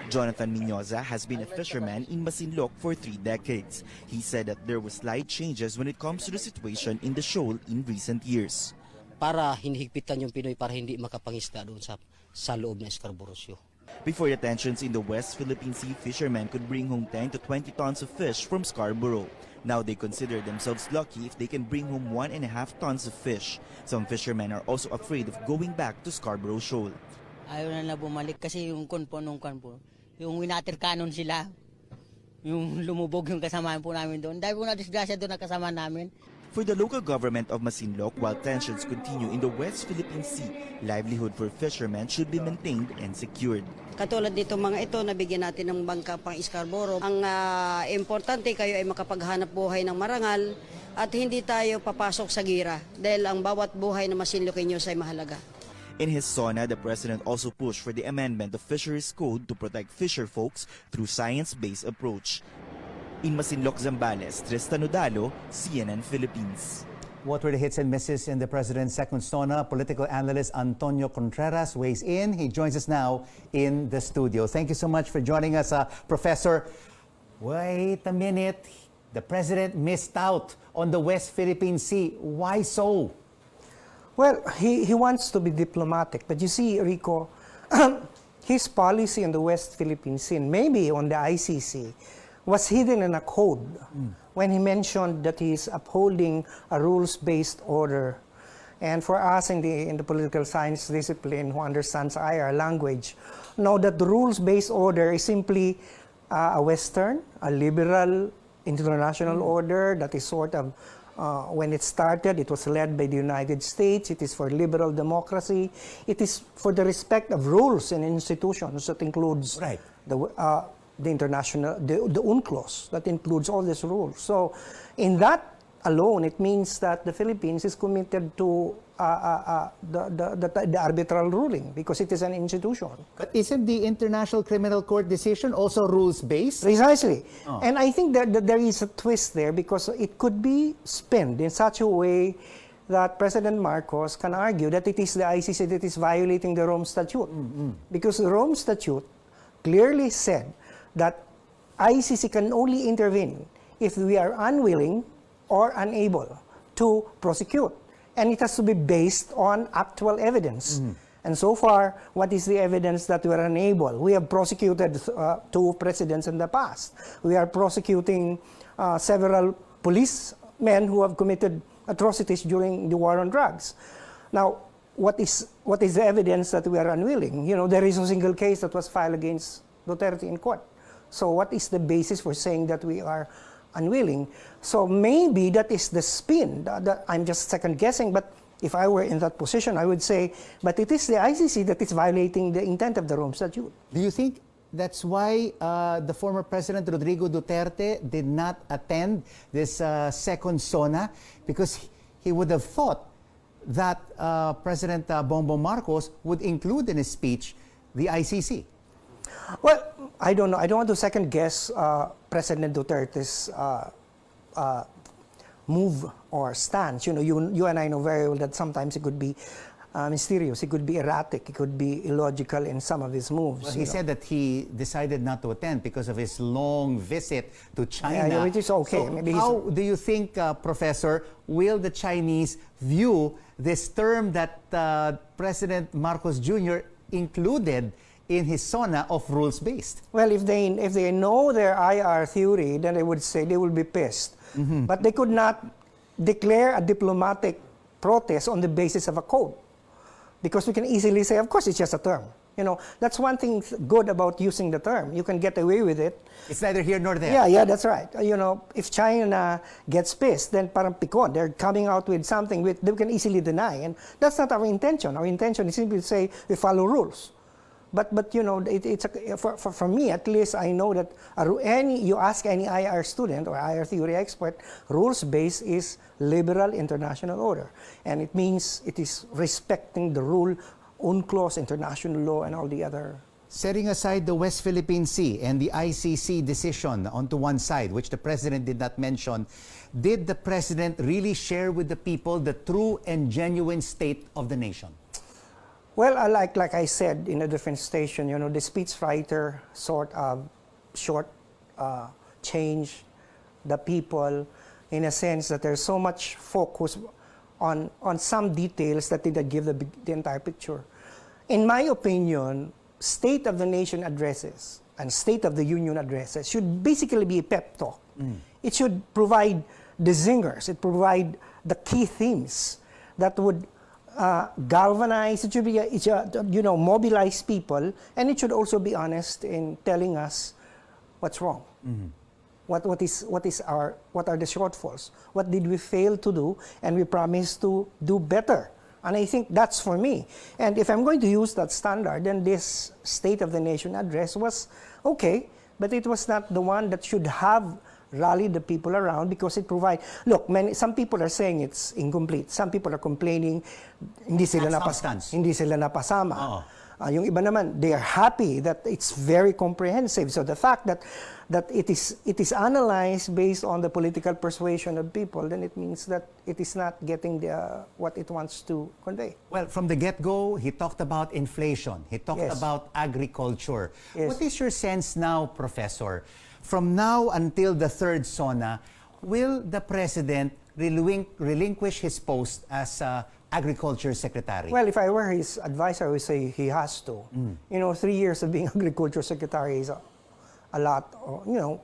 Jonathan Minyoza has been a fisherman in Masinloc for 3 decades. He said that there were slight changes when it comes to the situation in the shoal in recent years. Para hinihigpitan yung Pinoy para hindi makapangisda doon sa loob ng Scarborough Shoal. Before the tensions in the West Philippine Sea, fishermen could bring home 10 to 20 tons of fish from Scarborough. Now they consider themselves lucky if they can bring home 1.5 tons of fish. Some fishermen are also afraid of going back to Scarborough Shoal. Ayaw na bumalik kasi yung yung winater cannon sila, yung lumubog yung kasamahan po namin doon. Dahil po na-disgrasya doon na kasama namin. For the local government of Masinloc, while tensions continue in the West Philippine Sea, livelihood for fishermen should be maintained and secured. Katulad nito mga ito, nabigyan natin ng bangka pang Scarborough. Ang importante kayo ay makapaghanap buhay ng marangal at hindi tayo papasok sa gira dahil ang bawat buhay na Masinloqueños ay mahalaga. In his SONA, the president also pushed for the amendment of Fisheries Code to protect fisher folks through science-based approach. In Masinloc, Zambales, Tristan Udalo, CNN Philippines. What were the hits and misses in the president's second SONA? Political analyst Antonio Contreras weighs in. He joins us now in the studio. Thank you so much for joining us, Professor. Wait a minute. The president missed out on the West Philippine Sea. Why so? Well, he wants to be diplomatic. But you see, Rico, his policy on the West Philippine Sea, maybe on the ICC, was hidden in a code when he mentioned that he is upholding a rules-based order. And for us in the political science discipline who understands IR language, know that the rules-based order is simply a Western, a liberal international order that is sort of, when it started, it was led by the United States. It is for liberal democracy. It is for the respect of rules and institutions that includes the international, the UNCLOS, that includes all these rules. So in that alone, it means that the Philippines is committed to the arbitral ruling because it is an institution. But isn't the International Criminal Court decision also rules-based? Precisely. And I think that there is a twist there because it could be spent in such a way that President Marcos can argue that it is the ICC that is violating the Rome Statute. Because the Rome Statute clearly said that ICC can only intervene if we are unwilling or unable to prosecute. And it has to be based on actual evidence. And so far, what is the evidence that we are unable? We have prosecuted 2 presidents in the past. We are prosecuting several policemen who have committed atrocities during the war on drugs. Now, what is the evidence that we are unwilling? You know, there is a single case that was filed against Duterte in court. So what is the basis for saying that we are unwilling? So maybe that is the spin. That I'm just second guessing, but if I were in that position, I would say, but it is the ICC that is violating the intent of the Rome Statute. Do you think that's why the former President Rodrigo Duterte did not attend this second SONA? Because he would have thought that President Bongbong Marcos would include in his speech the ICC. Well, I don't know. I don't want to second guess President Duterte's move or stance. You know, you and I know very well that sometimes it could be mysterious, it could be erratic, it could be illogical in some of his moves. Well, he said that he decided not to attend because of his long visit to China. Which is okay. So maybe how do you think, Professor, will the Chinese view this term that President Marcos Jr. included in his SONA of rules-based? Well, if they know their IR theory, then they would say they will be pissed. But they could not declare a diplomatic protest on the basis of a code. Because we can easily say, of course, it's just a term. You know, that's one thing good about using the term. You can get away with it. It's neither here nor there. Yeah, that's right. You know, if China gets pissed, then parang pikon. They're coming out with something which they can easily deny. And that's not our intention. Our intention is simply to say we follow rules. But you know, for me at least, I know that you ask any IR student or IR theory expert, rules-based is liberal international order. And it means it is respecting the rule, UNCLOS, international law, and all the other. Setting aside the West Philippine Sea and the ICC decision onto one side, which the President did not mention, did the President really share with the people the true and genuine state of the nation? Well, like I said in a different station, you know, the speechwriter sort of change the people in a sense that there's so much focus on some details that didn't give the entire picture. In my opinion, State of the Nation addresses and State of the Union addresses should basically be a pep talk. It should provide the zingers. It provide the key themes that would galvanize. It should be, you know, mobilize people, and it should also be honest in telling us what's wrong. What are the shortfalls? What did we fail to do? And we promise to do better. And I think that's for me. And if I'm going to use that standard, then this State of the Nation address was okay, but it was not the one that should have rallied the people around because it provides. Look, some people are saying it's incomplete. Some people are complaining hindi sila napasama. Yung iba naman, they are happy that it's very comprehensive. So the fact that it is analyzed based on the political persuasion of people, then it means that it is not getting what it wants to convey. Well, from the get-go, he talked about inflation. He talked about agriculture. What is your sense now, Professor? From now until the third SONA, will the President relinquish his post as Agriculture Secretary? Well, if I were his advisor, I would say he has to. You know, 3 years of being Agriculture Secretary is a lot, you know,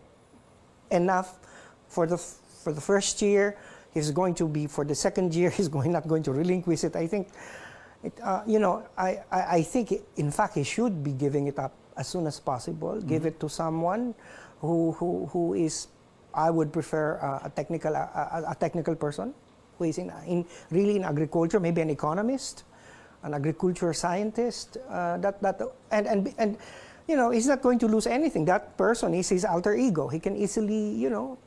enough for the first year. He's going to be, for the second year, he's not going to relinquish it. I think, you know, I think, in fact, he should be giving it up as soon as possible. Give it to someone who is, I would prefer a technical person who is really in agriculture, maybe an economist, an agriculture scientist, and you know, he's not going to lose anything. That person is his alter ego. He can easily, you know,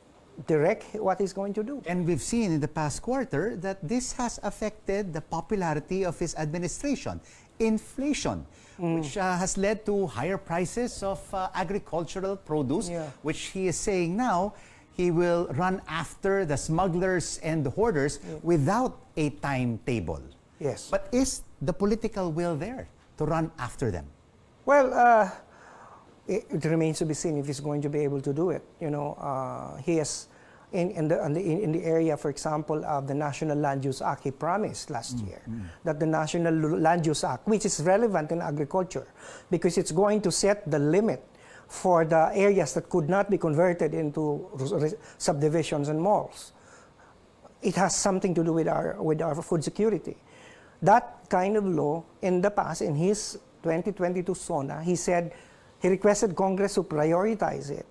direct what he's going to do. And we've seen in the past quarter that this has affected the popularity of his administration. Inflation, which has led to higher prices of agricultural produce, which he is saying now he will run after the smugglers and the hoarders without a timetable. Yes. But is the political will there to run after them? Well, it remains to be seen if he's going to be able to do it. You know, he has, in the area, for example, of the National Land Use Act, he promised last year that the National Land Use Act, which is relevant in agriculture, because it's going to set the limit for the areas that could not be converted into subdivisions and malls. It has something to do with our food security. That kind of law, in the past, in his 2022 SONA, he said he requested Congress to prioritize it.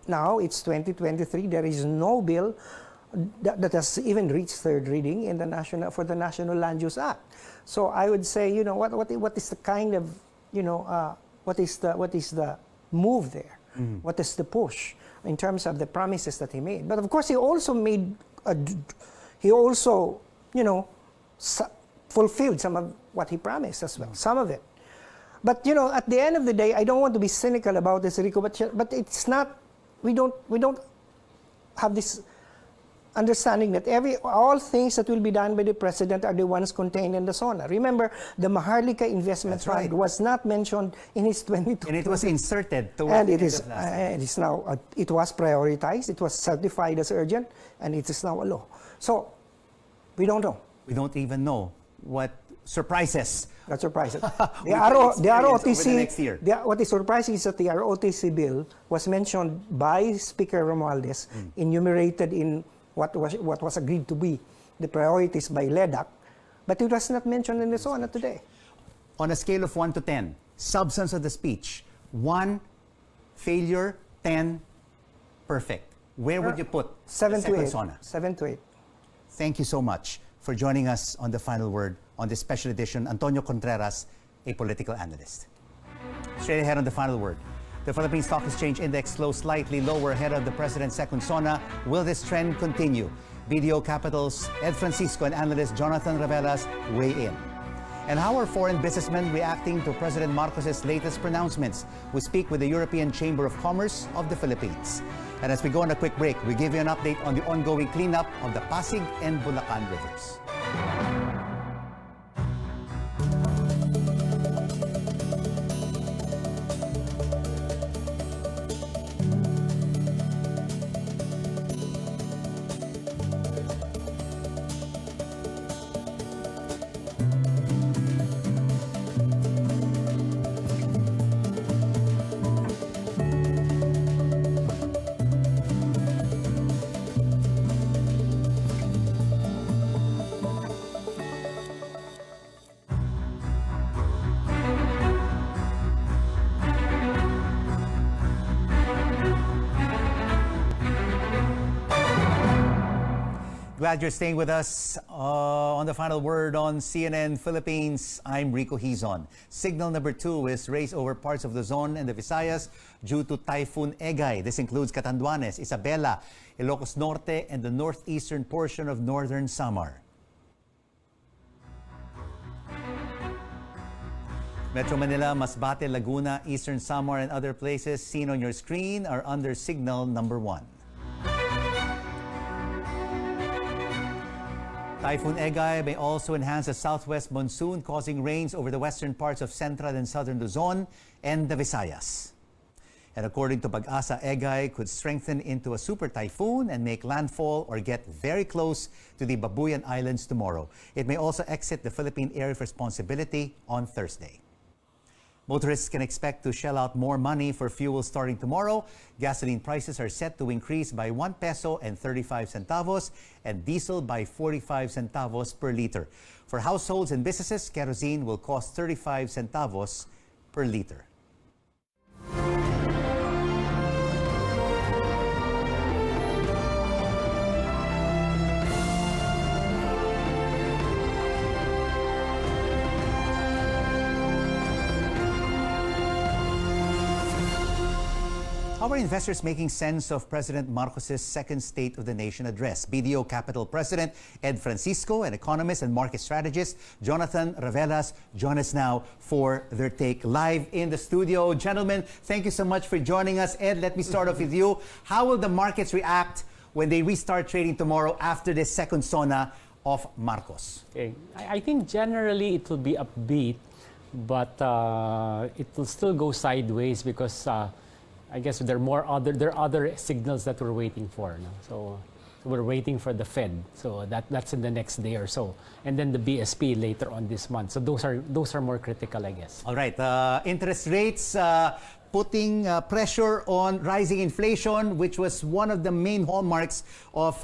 Now it's 2023. There is no bill that has even reached third reading in for the National Land Use Act. So I would say, you know, what is the kind of, you know, what is the move there? What is the push in terms of the promises that he made? But of course, he also you know, fulfilled some of what he promised as well, some of it. But you know, at the end of the day, I don't want to be cynical about this, Rico, but it's not. We don't have this understanding that all things that will be done by the President are the ones contained in the SONA. Remember, the Maharlika Investment Fund was not mentioned in his 2022. And it was inserted towards and the it end is of last year. it is now it was prioritized. It was certified as urgent, and it is now a law. So we don't know. We don't even know what surprises. That surprises. The ROTC. What is surprising is that the ROTC bill was mentioned by Speaker Romualdez, enumerated in what was agreed to be the priorities by LEDAC, but it was not mentioned in the SONA today. On a scale of 1 to 10, substance of the speech. 1, failure. 10, perfect. Where would you put 7 the to second 8. SONA? 7 to 8. Thank you so much for joining us on The Final Word on this special edition. Antonio Contreras, a political analyst. Straight ahead on The Final Word. The Philippine Stock Exchange Index closed slightly lower ahead of the President's second SONA. Will this trend continue? BDO Capital's Ed Francisco and analyst Jonathan Ravelas weigh in. And how are foreign businessmen reacting to President Marcos's latest pronouncements? We speak with the European Chamber of Commerce of the Philippines. And as we go on a quick break, we give you an update on the ongoing cleanup of the Pasig and Bulacan rivers. Glad you're staying with us on The Final Word on CNN Philippines. I'm Rico Hizon. Signal number 2 is raised over parts of Luzon and the Visayas due to Typhoon Egay. This includes Catanduanes, Isabela, Ilocos Norte, and the northeastern portion of northern Samar. Metro Manila, Masbate, Laguna, Eastern Samar, and other places seen on your screen are under signal number 1. Typhoon Egay may also enhance the southwest monsoon, causing rains over the western parts of central and southern Luzon and the Visayas. And according to Pag-asa, Egay could strengthen into a super typhoon and make landfall or get very close to the Babuyan Islands tomorrow. It may also exit the Philippine Area of Responsibility on Thursday. Motorists can expect to shell out more money for fuel starting tomorrow. Gasoline prices are set to increase by 1 peso and 35 centavos and diesel by 45 centavos per liter. For households and businesses, kerosene will cost 35 centavos per liter. How are investors making sense of President Marcos's second State of the Nation address? BDO Capital President Ed Francisco and economist and market strategist Jonathan Ravelas join us now for their take live in the studio. Gentlemen, thank you so much for joining us. Ed, let me start off with you. How will the markets react when they restart trading tomorrow after this second SONA of Marcos? Okay. I think generally it will be upbeat, but it will still go sideways because I guess there are other signals that we're waiting for. No? So we're waiting for the Fed. So that's in the next day or so, and then the BSP later on this month. So those are more critical, I guess. All right. Interest rates putting pressure on rising inflation, which was one of the main hallmarks of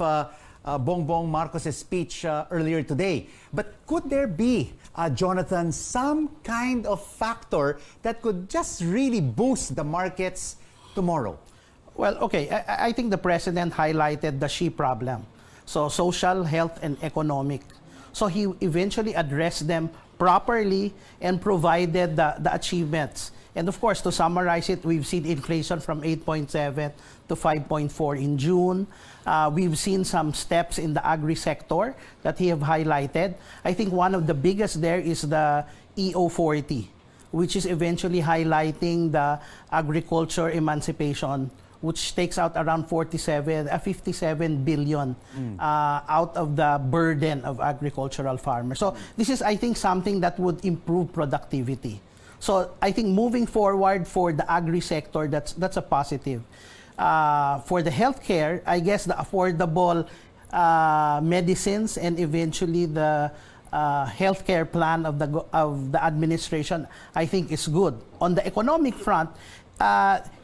Bongbong Marcos' speech earlier today. But could there be, Jonathan, some kind of factor that could just really boost the markets tomorrow? Well, okay, I think the president highlighted the SHE problem. So social, health, and economic. So he eventually addressed them properly and provided the achievements. And of course, to summarize it, we've seen inflation from 8.7 to 5.4 in June. We've seen some steps in the agri-sector that he have highlighted. I think one of the biggest there is the EO40, which is eventually highlighting the agriculture emancipation, which takes out around 57 billion out of the burden of agricultural farmers. So this is, I think, something that would improve productivity. So I think moving forward for the agri-sector, that's a positive. For the healthcare, I guess the affordable medicines and eventually the healthcare plan of the administration, I think is good. On the economic front,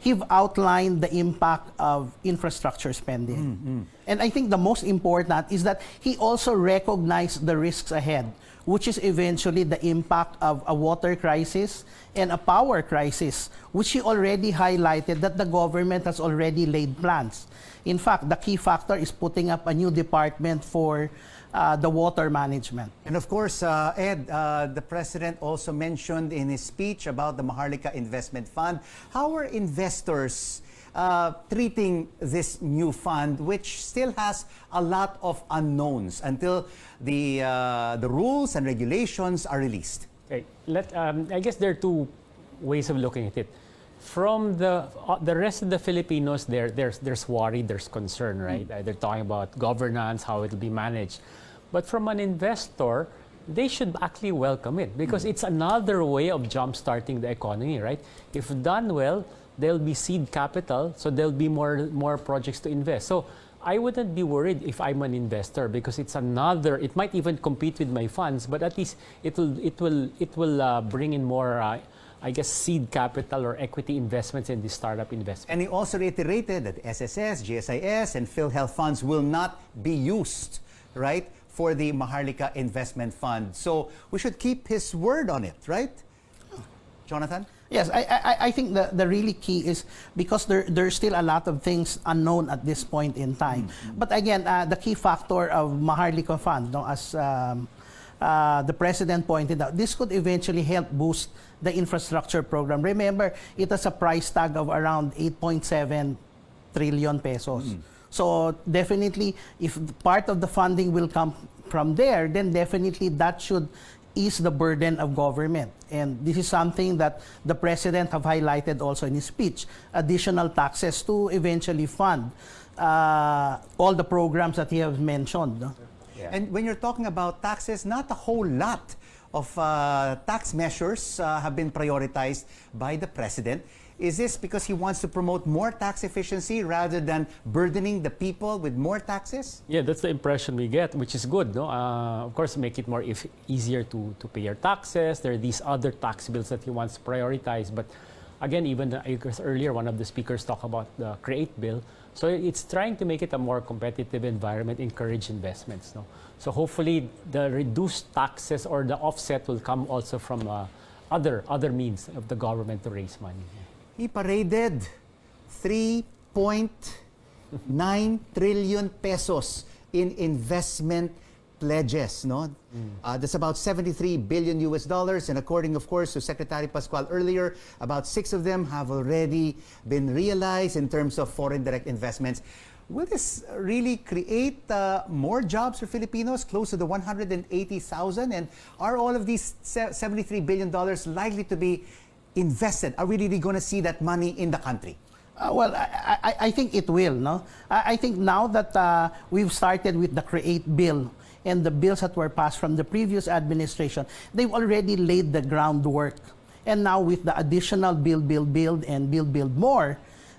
he've outlined the impact of infrastructure spending. And I think the most important is that he also recognized the risks ahead, which is eventually the impact of a water crisis and a power crisis, which he already highlighted that the government has already laid plans. In fact, the key factor is putting up a new department for the water management. And of course, Ed, the President also mentioned in his speech about the Maharlika Investment Fund. How are investors treating this new fund, which still has a lot of unknowns until the rules and regulations are released? Okay. I guess there are two ways of looking at it. From the rest of the Filipinos, there's worry, there's concern, right? They're talking about governance, how it'll be managed. But from an investor, they should actually welcome it because it's another way of jump-starting the economy, right? If done well, there'll be seed capital, so there'll be more projects to invest. So I wouldn't be worried if I'm an investor because it's another. It might even compete with my funds, but at least it will bring in more. I guess seed capital or equity investments in the startup investment. And he also reiterated that SSS, GSIS, and PhilHealth funds will not be used, right, for the Maharlika Investment Fund. So we should keep his word on it, right? Jonathan? Yes, I think the really key is because there's still a lot of things unknown at this point in time. But again, the key factor of Maharlika Fund, no, as the President pointed out, this could eventually help boost the infrastructure program. Remember, it has a price tag of around 8.7 trillion pesos. So definitely, if part of the funding will come from there, then definitely that should ease the burden of government. And this is something that the President have highlighted also in his speech, additional taxes to eventually fund all the programs that he has mentioned. No? Yeah. And when you're talking about taxes, not a whole lot of tax measures have been prioritized by the President. Is this because he wants to promote more tax efficiency rather than burdening the people with more taxes? Yeah, that's the impression we get, which is good. No? Of course, make it more easier to pay your taxes. There are these other tax bills that he wants to prioritize. But again, even earlier, one of the speakers talked about the CREATE bill. So it's trying to make it a more competitive environment, encourage investments. No? So hopefully, the reduced taxes or the offset will come also from other means of the government to raise money. He paraded 3.9 trillion pesos in investment pledges, no? That's about 73 billion US dollars, and according, of course, to Secretary Pascual earlier, about 6 of them have already been realized in terms of foreign direct investments. Will this really create more jobs for Filipinos, close to the 180,000? And are all of these $73 billion likely to be invested? Are we really going to see that money in the country? Well, I think it will. No, I think now that we've started with the CREATE bill and the bills that were passed from the previous administration, they've already laid the groundwork. And now with the additional build, and build more,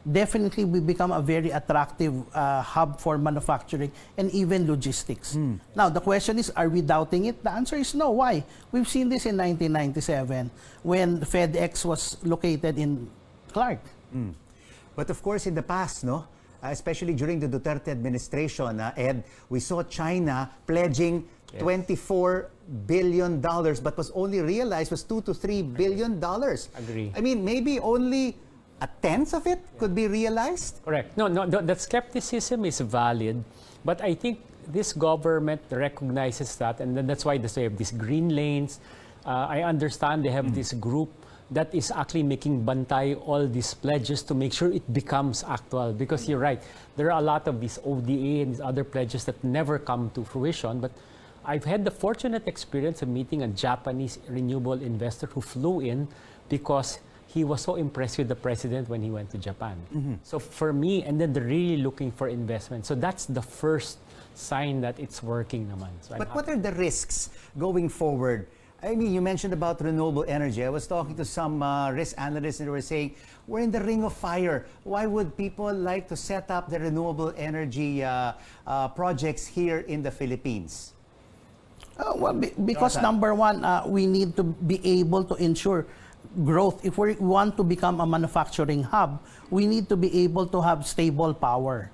definitely we become a very attractive hub for manufacturing and even logistics. Now, the question is, are we doubting it? The answer is no. Why? We've seen this in 1997 when FedEx was located in Clark. But of course, in the past, no, especially during the Duterte administration, Ed, we saw China pledging $24 billion, but was only realized was $2 to $3 billion. Agree. I mean, maybe only a tenth of it could be realized? Correct. No, that skepticism is valid, but I think this government recognizes that, and then that's why they have these green lanes. I understand they have this group that is actually making bantay all these pledges to make sure it becomes actual. Because you're right, there are a lot of these ODA and these other pledges that never come to fruition. But I've had the fortunate experience of meeting a Japanese renewable investor who flew in because he was so impressed with the president when he went to Japan. So for me, and then they're really looking for investment. So that's the first sign that it's working naman. So but what are the risks going forward? I mean, you mentioned about renewable energy. I was talking to some risk analysts and they were saying, we're in the ring of fire. Why would people like to set up the renewable energy projects here in the Philippines? Well, because number one, we need to be able to ensure growth, if we want to become a manufacturing hub, we need to be able to have stable power.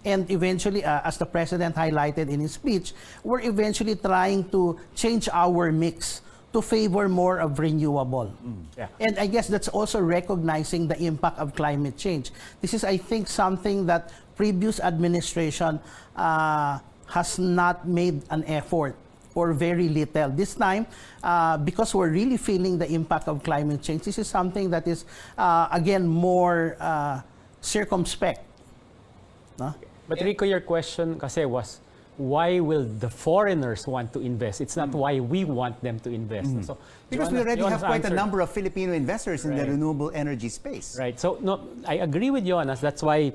And eventually, as the President highlighted in his speech, we're eventually trying to change our mix to favor more of renewable. Yeah. And I guess that's also recognizing the impact of climate change. This is, I think, something that previous administration has not made an effort, or very little. This time, because we're really feeling the impact of climate change, this is something that is, again, more circumspect. No? But Rico, your question kasi was, why will the foreigners want to invest? It's not why we want them to invest. So, Because we already have quite a number of Filipino investors in the Right. renewable energy space. Right. So no, I agree with Jonas. That's why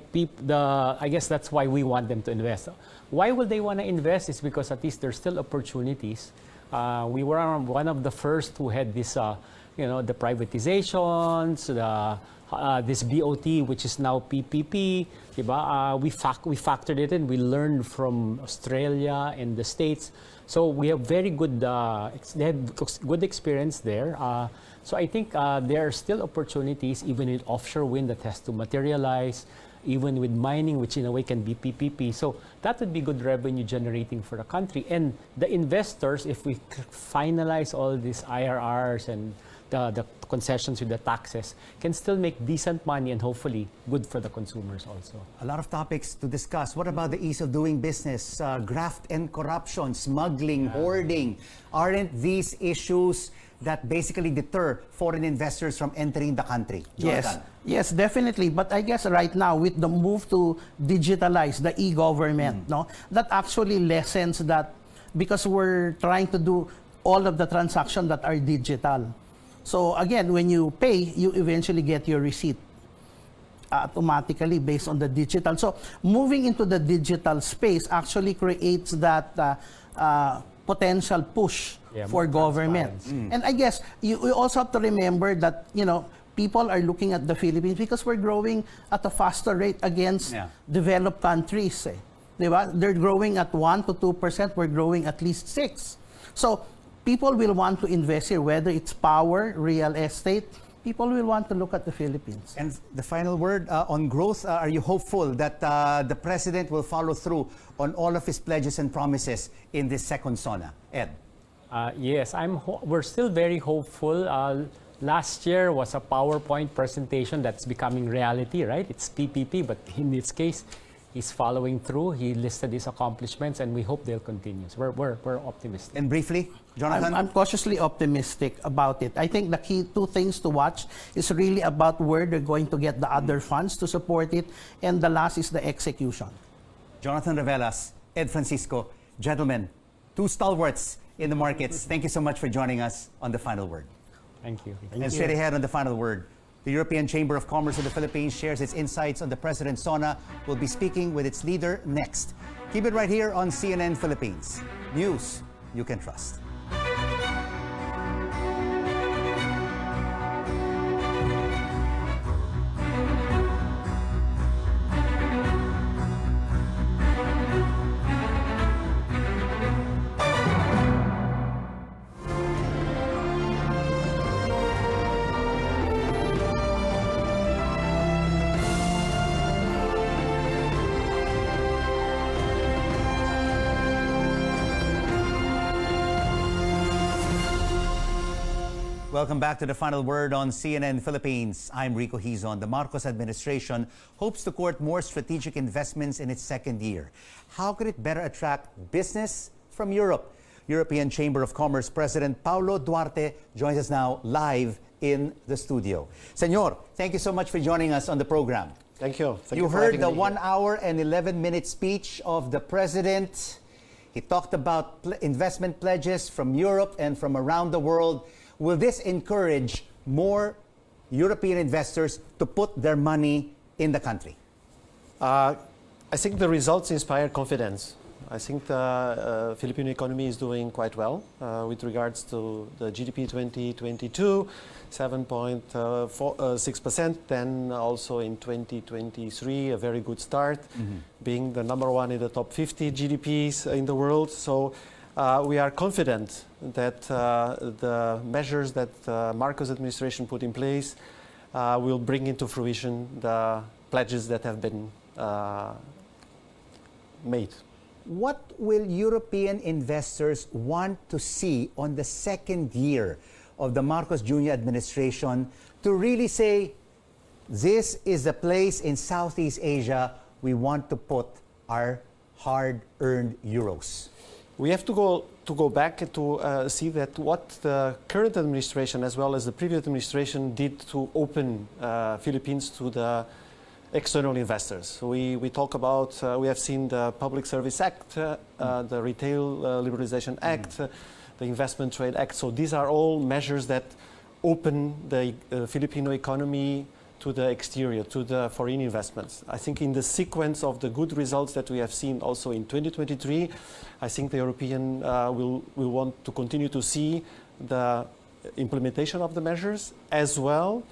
I guess that's why we want them to invest. Why will they want to invest? It's because at least there's still opportunities. We were one of the first who had this, the privatizations, this BOT, which is now PPP. Diba? We factored it in. We learned from Australia and the States. So we have very good, they had good experience there. So I think there are still opportunities, even with offshore wind that has to materialize, even with mining, which in a way can be PPP. So that would be good revenue generating for the country. And the investors, if we finalize all these IRRs and the concessions with the taxes, can still make decent money and hopefully good for the consumers also. A lot of topics to discuss. What about the ease of doing business, graft and corruption, smuggling, hoarding? Aren't these issues that basically deter foreign investors from entering the country? Jonathan? Yes, definitely. But I guess right now, with the move to digitalize the e-government, that actually lessens that, because we're trying to do all of the transactions that are digital. So again, when you pay, you eventually get your receipt automatically based on the digital. So moving into the digital space actually creates that potential push for government. And I guess you also have to remember that, people are looking at the Philippines because we're growing at a faster rate against developed countries. Diba? They're growing at 1 to 2%, we're growing at least 6%. So people will want to invest here, whether it's power, real estate. People will want to look at the Philippines. And the final word on growth, are you hopeful that the President will follow through on all of his pledges and promises in this second SONA? Ed? Yes, we're still very hopeful. Last year was a PowerPoint presentation that's becoming reality, right? It's PPP, but in this case, he's following through. He listed his accomplishments, and we hope they'll continue. So we're optimistic. And briefly, Jonathan? I'm cautiously optimistic about it. I think the key two things to watch is really about where they're going to get the other funds to support it, and the last is the execution. Jonathan Revelas, Ed Francisco, gentlemen, two stalwarts in the markets. Thank you so much for joining us on The Final Word. Thank you. And straight ahead on The Final Word, the European Chamber of Commerce of the Philippines shares its insights on the President's SONA. We'll be speaking with its leader next. Keep it right here on CNN Philippines. News you can trust. Welcome back to The Final Word on CNN Philippines. I'm Rico Hizon. The Marcos administration hopes to court more strategic investments in its second year. How could it better attract business from Europe? European Chamber of Commerce President Paulo Duarte joins us now live in the studio. Senor, thank you so much for joining us on the program. Thank you. You heard the 1 hour and 11-minute speech of the President. He talked about investment pledges from Europe and from around the world. Will this encourage more European investors to put their money in the country? I think the results inspire confidence. I think the Philippine economy is doing quite well with regards to the GDP 2022, 7.6%. Then also in 2023, a very good start, being the #1 in the top 50 GDPs in the world. So we are confident that the measures that Marcos administration put in place will bring into fruition the pledges that have been made. What will European investors want to see on the second year of the Marcos Jr. administration to really say, this is the place in Southeast Asia we want to put our hard-earned euros? We have to go back to see that what the current administration as well as the previous administration did to open Philippines to the external investors. So we talk about, we have seen the Public Service Act, the Retail Liberalization Act, the Investment Trade Act. So these are all measures that open the Filipino economy to the exterior, to the foreign investments. I think in the sequence of the good results that we have seen also in 2023, I think the European will want to continue to see the implementation of the measures as well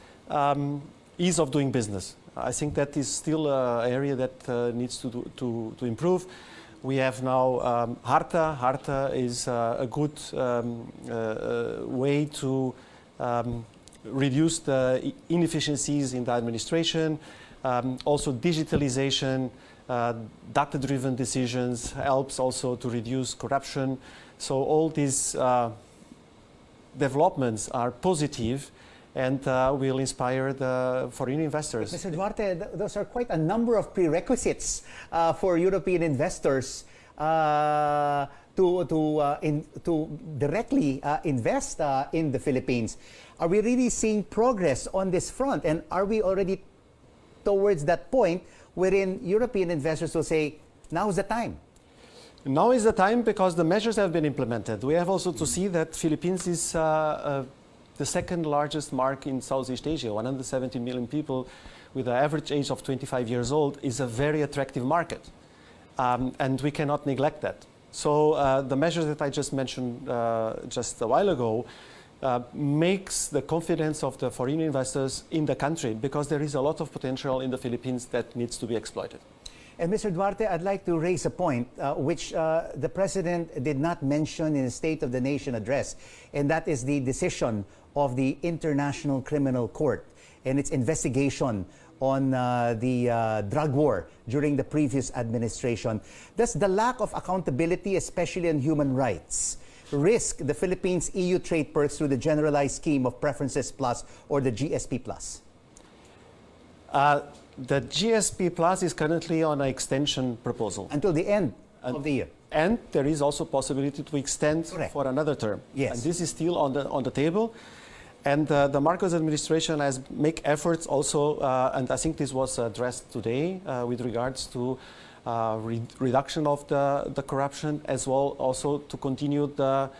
ease of doing business. I think that is still an area that needs to improve. We have now Harta. Harta is a good way to reduce the inefficiencies in the administration. Also digitalization, data-driven decisions helps also to reduce corruption. So all these developments are positive and will inspire the foreign investors. Mr. Duarte, those are quite a number of prerequisites for European investors to directly invest in the Philippines. Are we really seeing progress on this front? And are we already towards that point wherein European investors will say, now is the time? Now is the time because the measures have been implemented. We have also to see that Philippines is the second largest market in Southeast Asia. 170 million people with an average age of 25 years old is a very attractive market. And we cannot neglect that. So the measures that I just mentioned just a while ago makes the confidence of the foreign investors in the country because there is a lot of potential in the Philippines that needs to be exploited. And Mr. Duarte, I'd like to raise a point which the President did not mention in his State of the Nation address, and that is the decision of the International Criminal Court and its investigation on the drug war during the previous administration. Does the lack of accountability, especially on human rights, risk the Philippines' EU trade perks through the Generalized Scheme of Preferences Plus or the GSP Plus? The GSP Plus is currently on an extension proposal. Until the end of the year. And there is also possibility to extend for another term. Yes. And this is still on the table. And the Marcos administration has made efforts also, and I think this was addressed today with regards to reduction of the corruption, as well also to continue the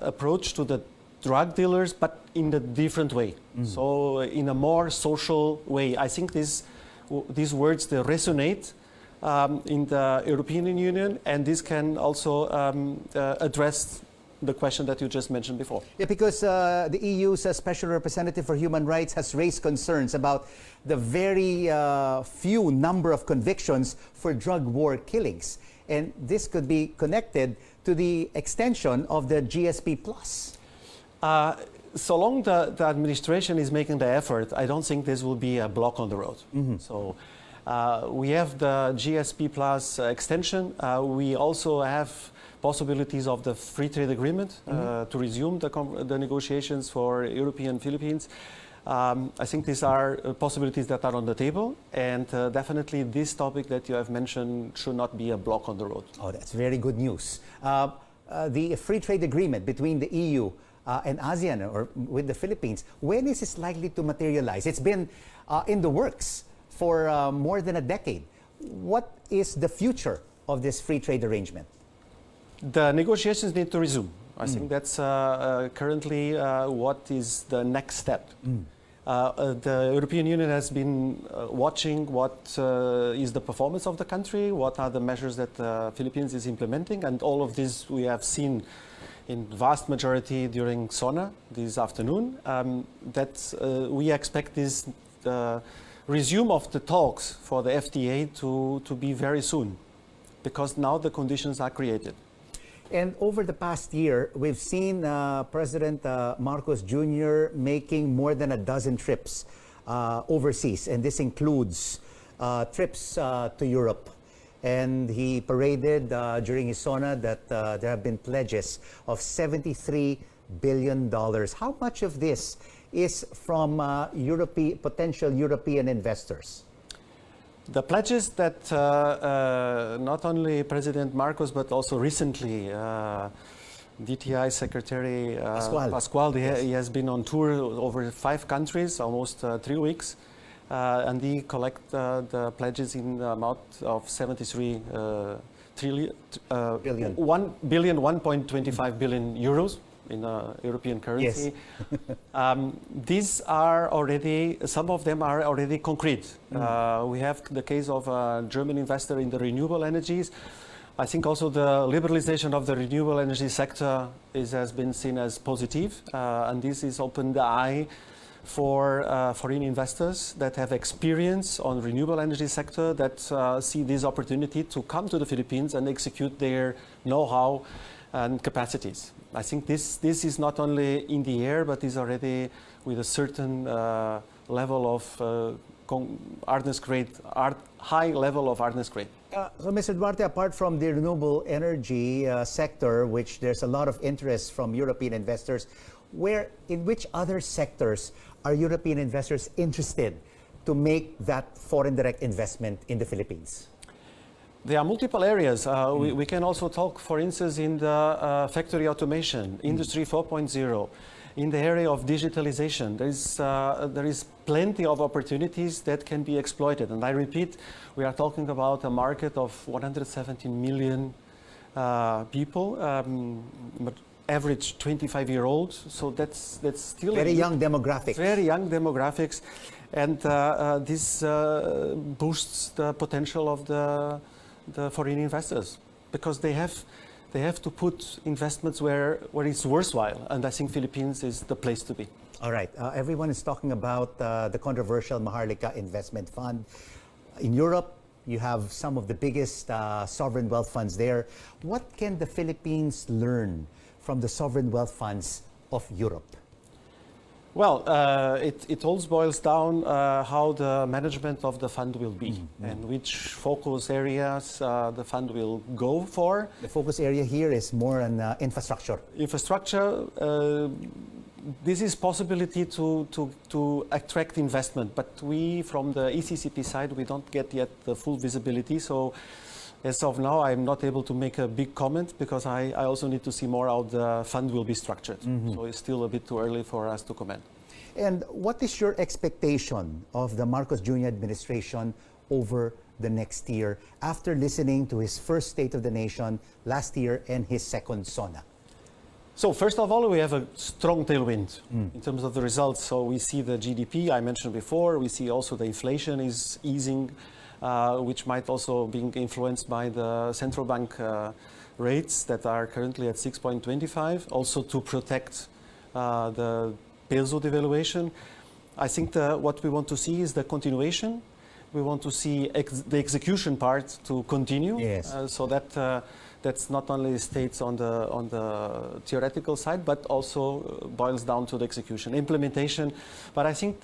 approach to the drug dealers, but in a different way. So in a more social way. I think these words, they resonate in the European Union, and this can also address the question that you just mentioned before. Yeah, because the EU's Special Representative for Human Rights has raised concerns about the very few number of convictions for drug war killings. And this could be connected to the extension of the GSP Plus. So long the administration is making the effort, I don't think this will be a block on the road. So we have the GSP Plus extension. We also have possibilities of the free trade agreement to resume the negotiations for European Philippines. I think these are possibilities that are on the table, and definitely this topic that you have mentioned should not be a block on the road. Oh, that's very good news. The free trade agreement between the EU and ASEAN, or with the Philippines, when is this likely to materialize? It's been in the works for more than a decade. What is the future of this free trade arrangement? The negotiations need to resume. I think that's currently what is the next step. The European Union has been watching what is the performance of the country, what are the measures that the Philippines is implementing, and all of this we have seen in vast majority during SONA this afternoon. We expect this resume of the talks for the FTA to be very soon, because now the conditions are created. And over the past year, we've seen President Marcos Jr. making more than a dozen trips overseas, and this includes trips to Europe. And he paraded during his SONA that there have been pledges of $73 billion. How much of this is from potential European investors? The pledges that not only President Marcos, but also recently DTI Secretary Pascual, he has been on tour over 5 countries, almost 3 weeks. And he collect the pledges in the amount of 1.25 billion euros in European currency. Yes. These are already, some of them are already concrete. We have the case of a German investor in the renewable energies. I think also the liberalization of the renewable energy sector has been seen as positive, and this has opened the eye for foreign investors that have experience on renewable energy sector, that see this opportunity to come to the Philippines and execute their know-how and capacities. I think this is not only in the air, but is already with a certain level of high level of hardness grade. So, Mr. Duarte, apart from the renewable energy sector, which there's a lot of interest from European investors, in which other sectors are European investors interested to make that foreign direct investment in the Philippines? There are multiple areas. We can also talk, for instance, in the factory automation, Industry 4.0, in the area of digitalization. There is plenty of opportunities that can be exploited. And I repeat, we are talking about a market of 117 million people, but average 25-year-old. So that's still very young demographics. Very young demographics, and this boosts the potential of the foreign investors, because they have to put investments where it's worthwhile, and I think Philippines is the place to be. All right. Everyone is talking about the controversial Maharlika Investment Fund. In Europe, you have some of the biggest sovereign wealth funds there. What can the Philippines learn from the sovereign wealth funds of Europe? Well, it all boils down how the management of the fund will be, and which focus areas the fund will go for. The focus area here is more on infrastructure. Infrastructure, this is possibility to attract investment, but we, from the ECCP side, we don't get yet the full visibility. So as of now, I'm not able to make a big comment, because I also need to see more how the fund will be structured. So it's still a bit too early for us to comment. And what is your expectation of the Marcos Jr. administration over the next year, after listening to his first State of the Nation last year and his second SONA? So first of all, we have a strong tailwind in terms of the results. So we see the GDP, I mentioned before. We see also the inflation is easing, which might also be influenced by the central bank rates that are currently at 6.25, also to protect the peso devaluation. I think what we want to see is the continuation. We want to see the execution part to continue, so that that's not only states on the theoretical side, but also boils down to the execution, implementation. But I think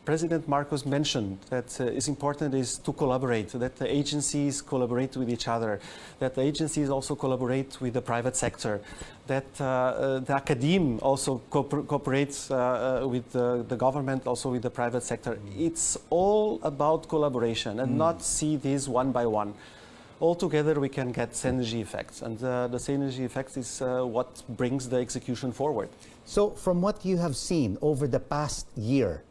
President Marcos mentioned that is important is to collaborate, that the agencies collaborate with each other, that the agencies also collaborate with the private sector, that the academe also cooperates with the government, also with the private sector. It's all about collaboration and not see this one by one. Altogether, we can get synergy effects, and the synergy effects is what brings the execution forward. So, from what you have seen over the past year,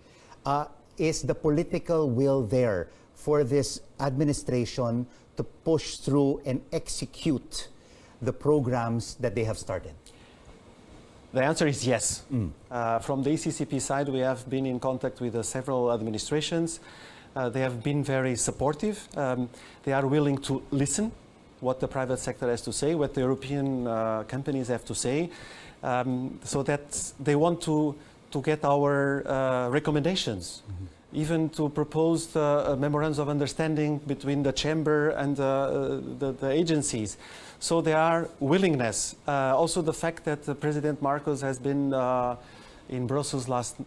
is the political will there for this administration to push through and execute the programs that they have started? The answer is yes. From the ECCP side, we have been in contact with several administrations. They have been very supportive. They are willing to listen what the private sector has to say, what the European companies have to say, so that they want to get our recommendations. even to propose memorandums of understanding between the chamber and the agencies. So there are willingness. Also the fact that President Marcos has been in Brussels last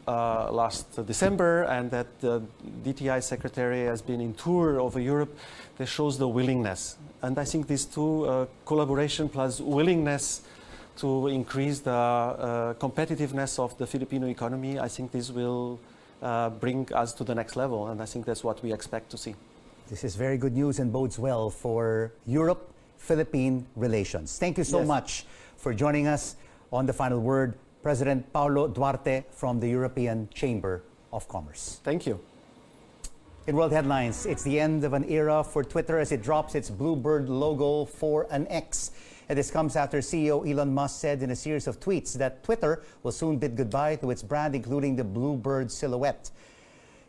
December, and that the DTI secretary has been in tour over Europe, that shows the willingness. And I think these two, collaboration plus willingness to increase the competitiveness of the Filipino economy, I think this will bring us to the next level, and I think that's what we expect to see. This is very good news and bodes well for Europe-Philippine relations. Thank you so much for joining us on The Final Word, President Paulo Duarte from the European Chamber of Commerce. Thank you. In world headlines, it's the end of an era for Twitter as it drops its Bluebird logo for an X. And this comes after CEO Elon Musk said in a series of tweets that Twitter will soon bid goodbye to its brand, including the Bluebird silhouette.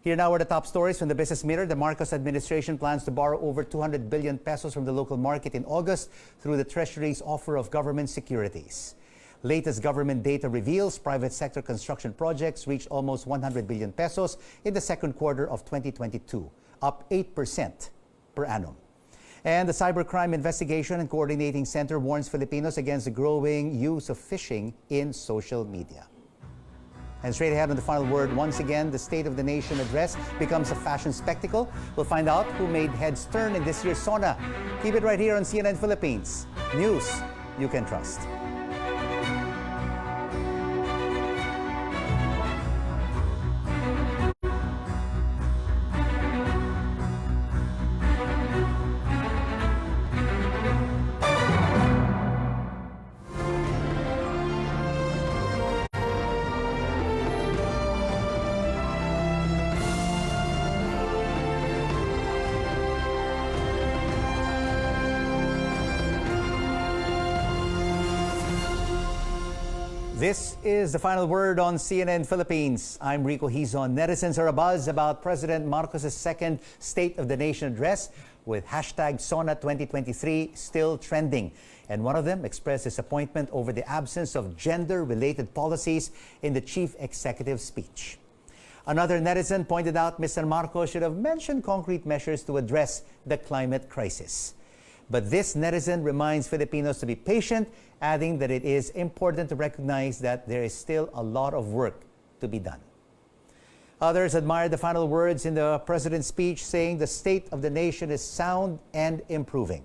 Here now are the top stories from the Business Mirror. The Marcos administration plans to borrow over 200 billion pesos from the local market in August through the Treasury's offer of government securities. Latest government data reveals private sector construction projects reached almost 100 billion pesos in the second quarter of 2022, up 8% per annum. And the Cybercrime Investigation and Coordinating Center warns Filipinos against the growing use of phishing in social media. And straight ahead on The Final Word, once again, the State of the Nation address becomes a fashion spectacle. We'll find out who made heads turn in this year's SONA. Keep it right here on CNN Philippines. News you can trust. This is The Final Word on CNN Philippines. I'm Rico Hizon. Netizens are abuzz about President Marcos' second State of the Nation address, with hashtag SONA 2023 still trending. And one of them expressed disappointment over the absence of gender-related policies in the chief executive's speech. Another netizen pointed out Mr. Marcos should have mentioned concrete measures to address the climate crisis. But this netizen reminds Filipinos to be patient, adding that it is important to recognize that there is still a lot of work to be done. Others admired the final words in the president's speech, saying the state of the nation is sound and improving.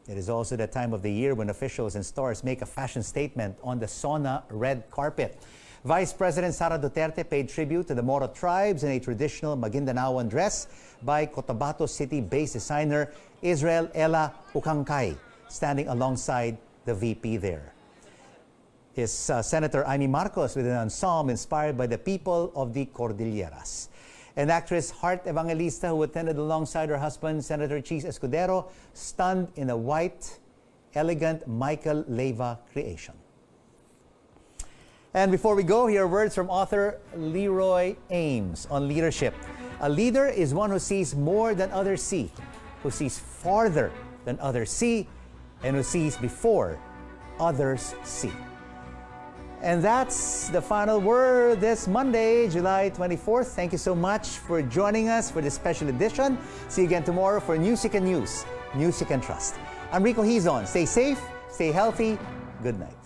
It is also the time of the year when officials and stars make a fashion statement on the SONA red carpet. Vice President Sara Duterte paid tribute to the Moro tribes in a traditional Maguindanaoan dress by Cotabato City-based designer Israel Ella Ukankay, standing alongside the VP there. Is Senator Amy Marcos with an ensemble inspired by the people of the Cordilleras. And actress Heart Evangelista, who attended alongside her husband, Senator Cheese Escudero, stunned in a white, elegant Michael Leyva creation. And before we go, here are words from author Leroy Ames on leadership. A leader is one who sees more than others see, who sees farther than others see, and who sees before others see. And that's the final word this Monday, July 24th. Thank you so much for joining us for this special edition. See you again tomorrow for News You Can Use, News You Can Trust. I'm Rico Hizon. Stay safe, stay healthy. Good night.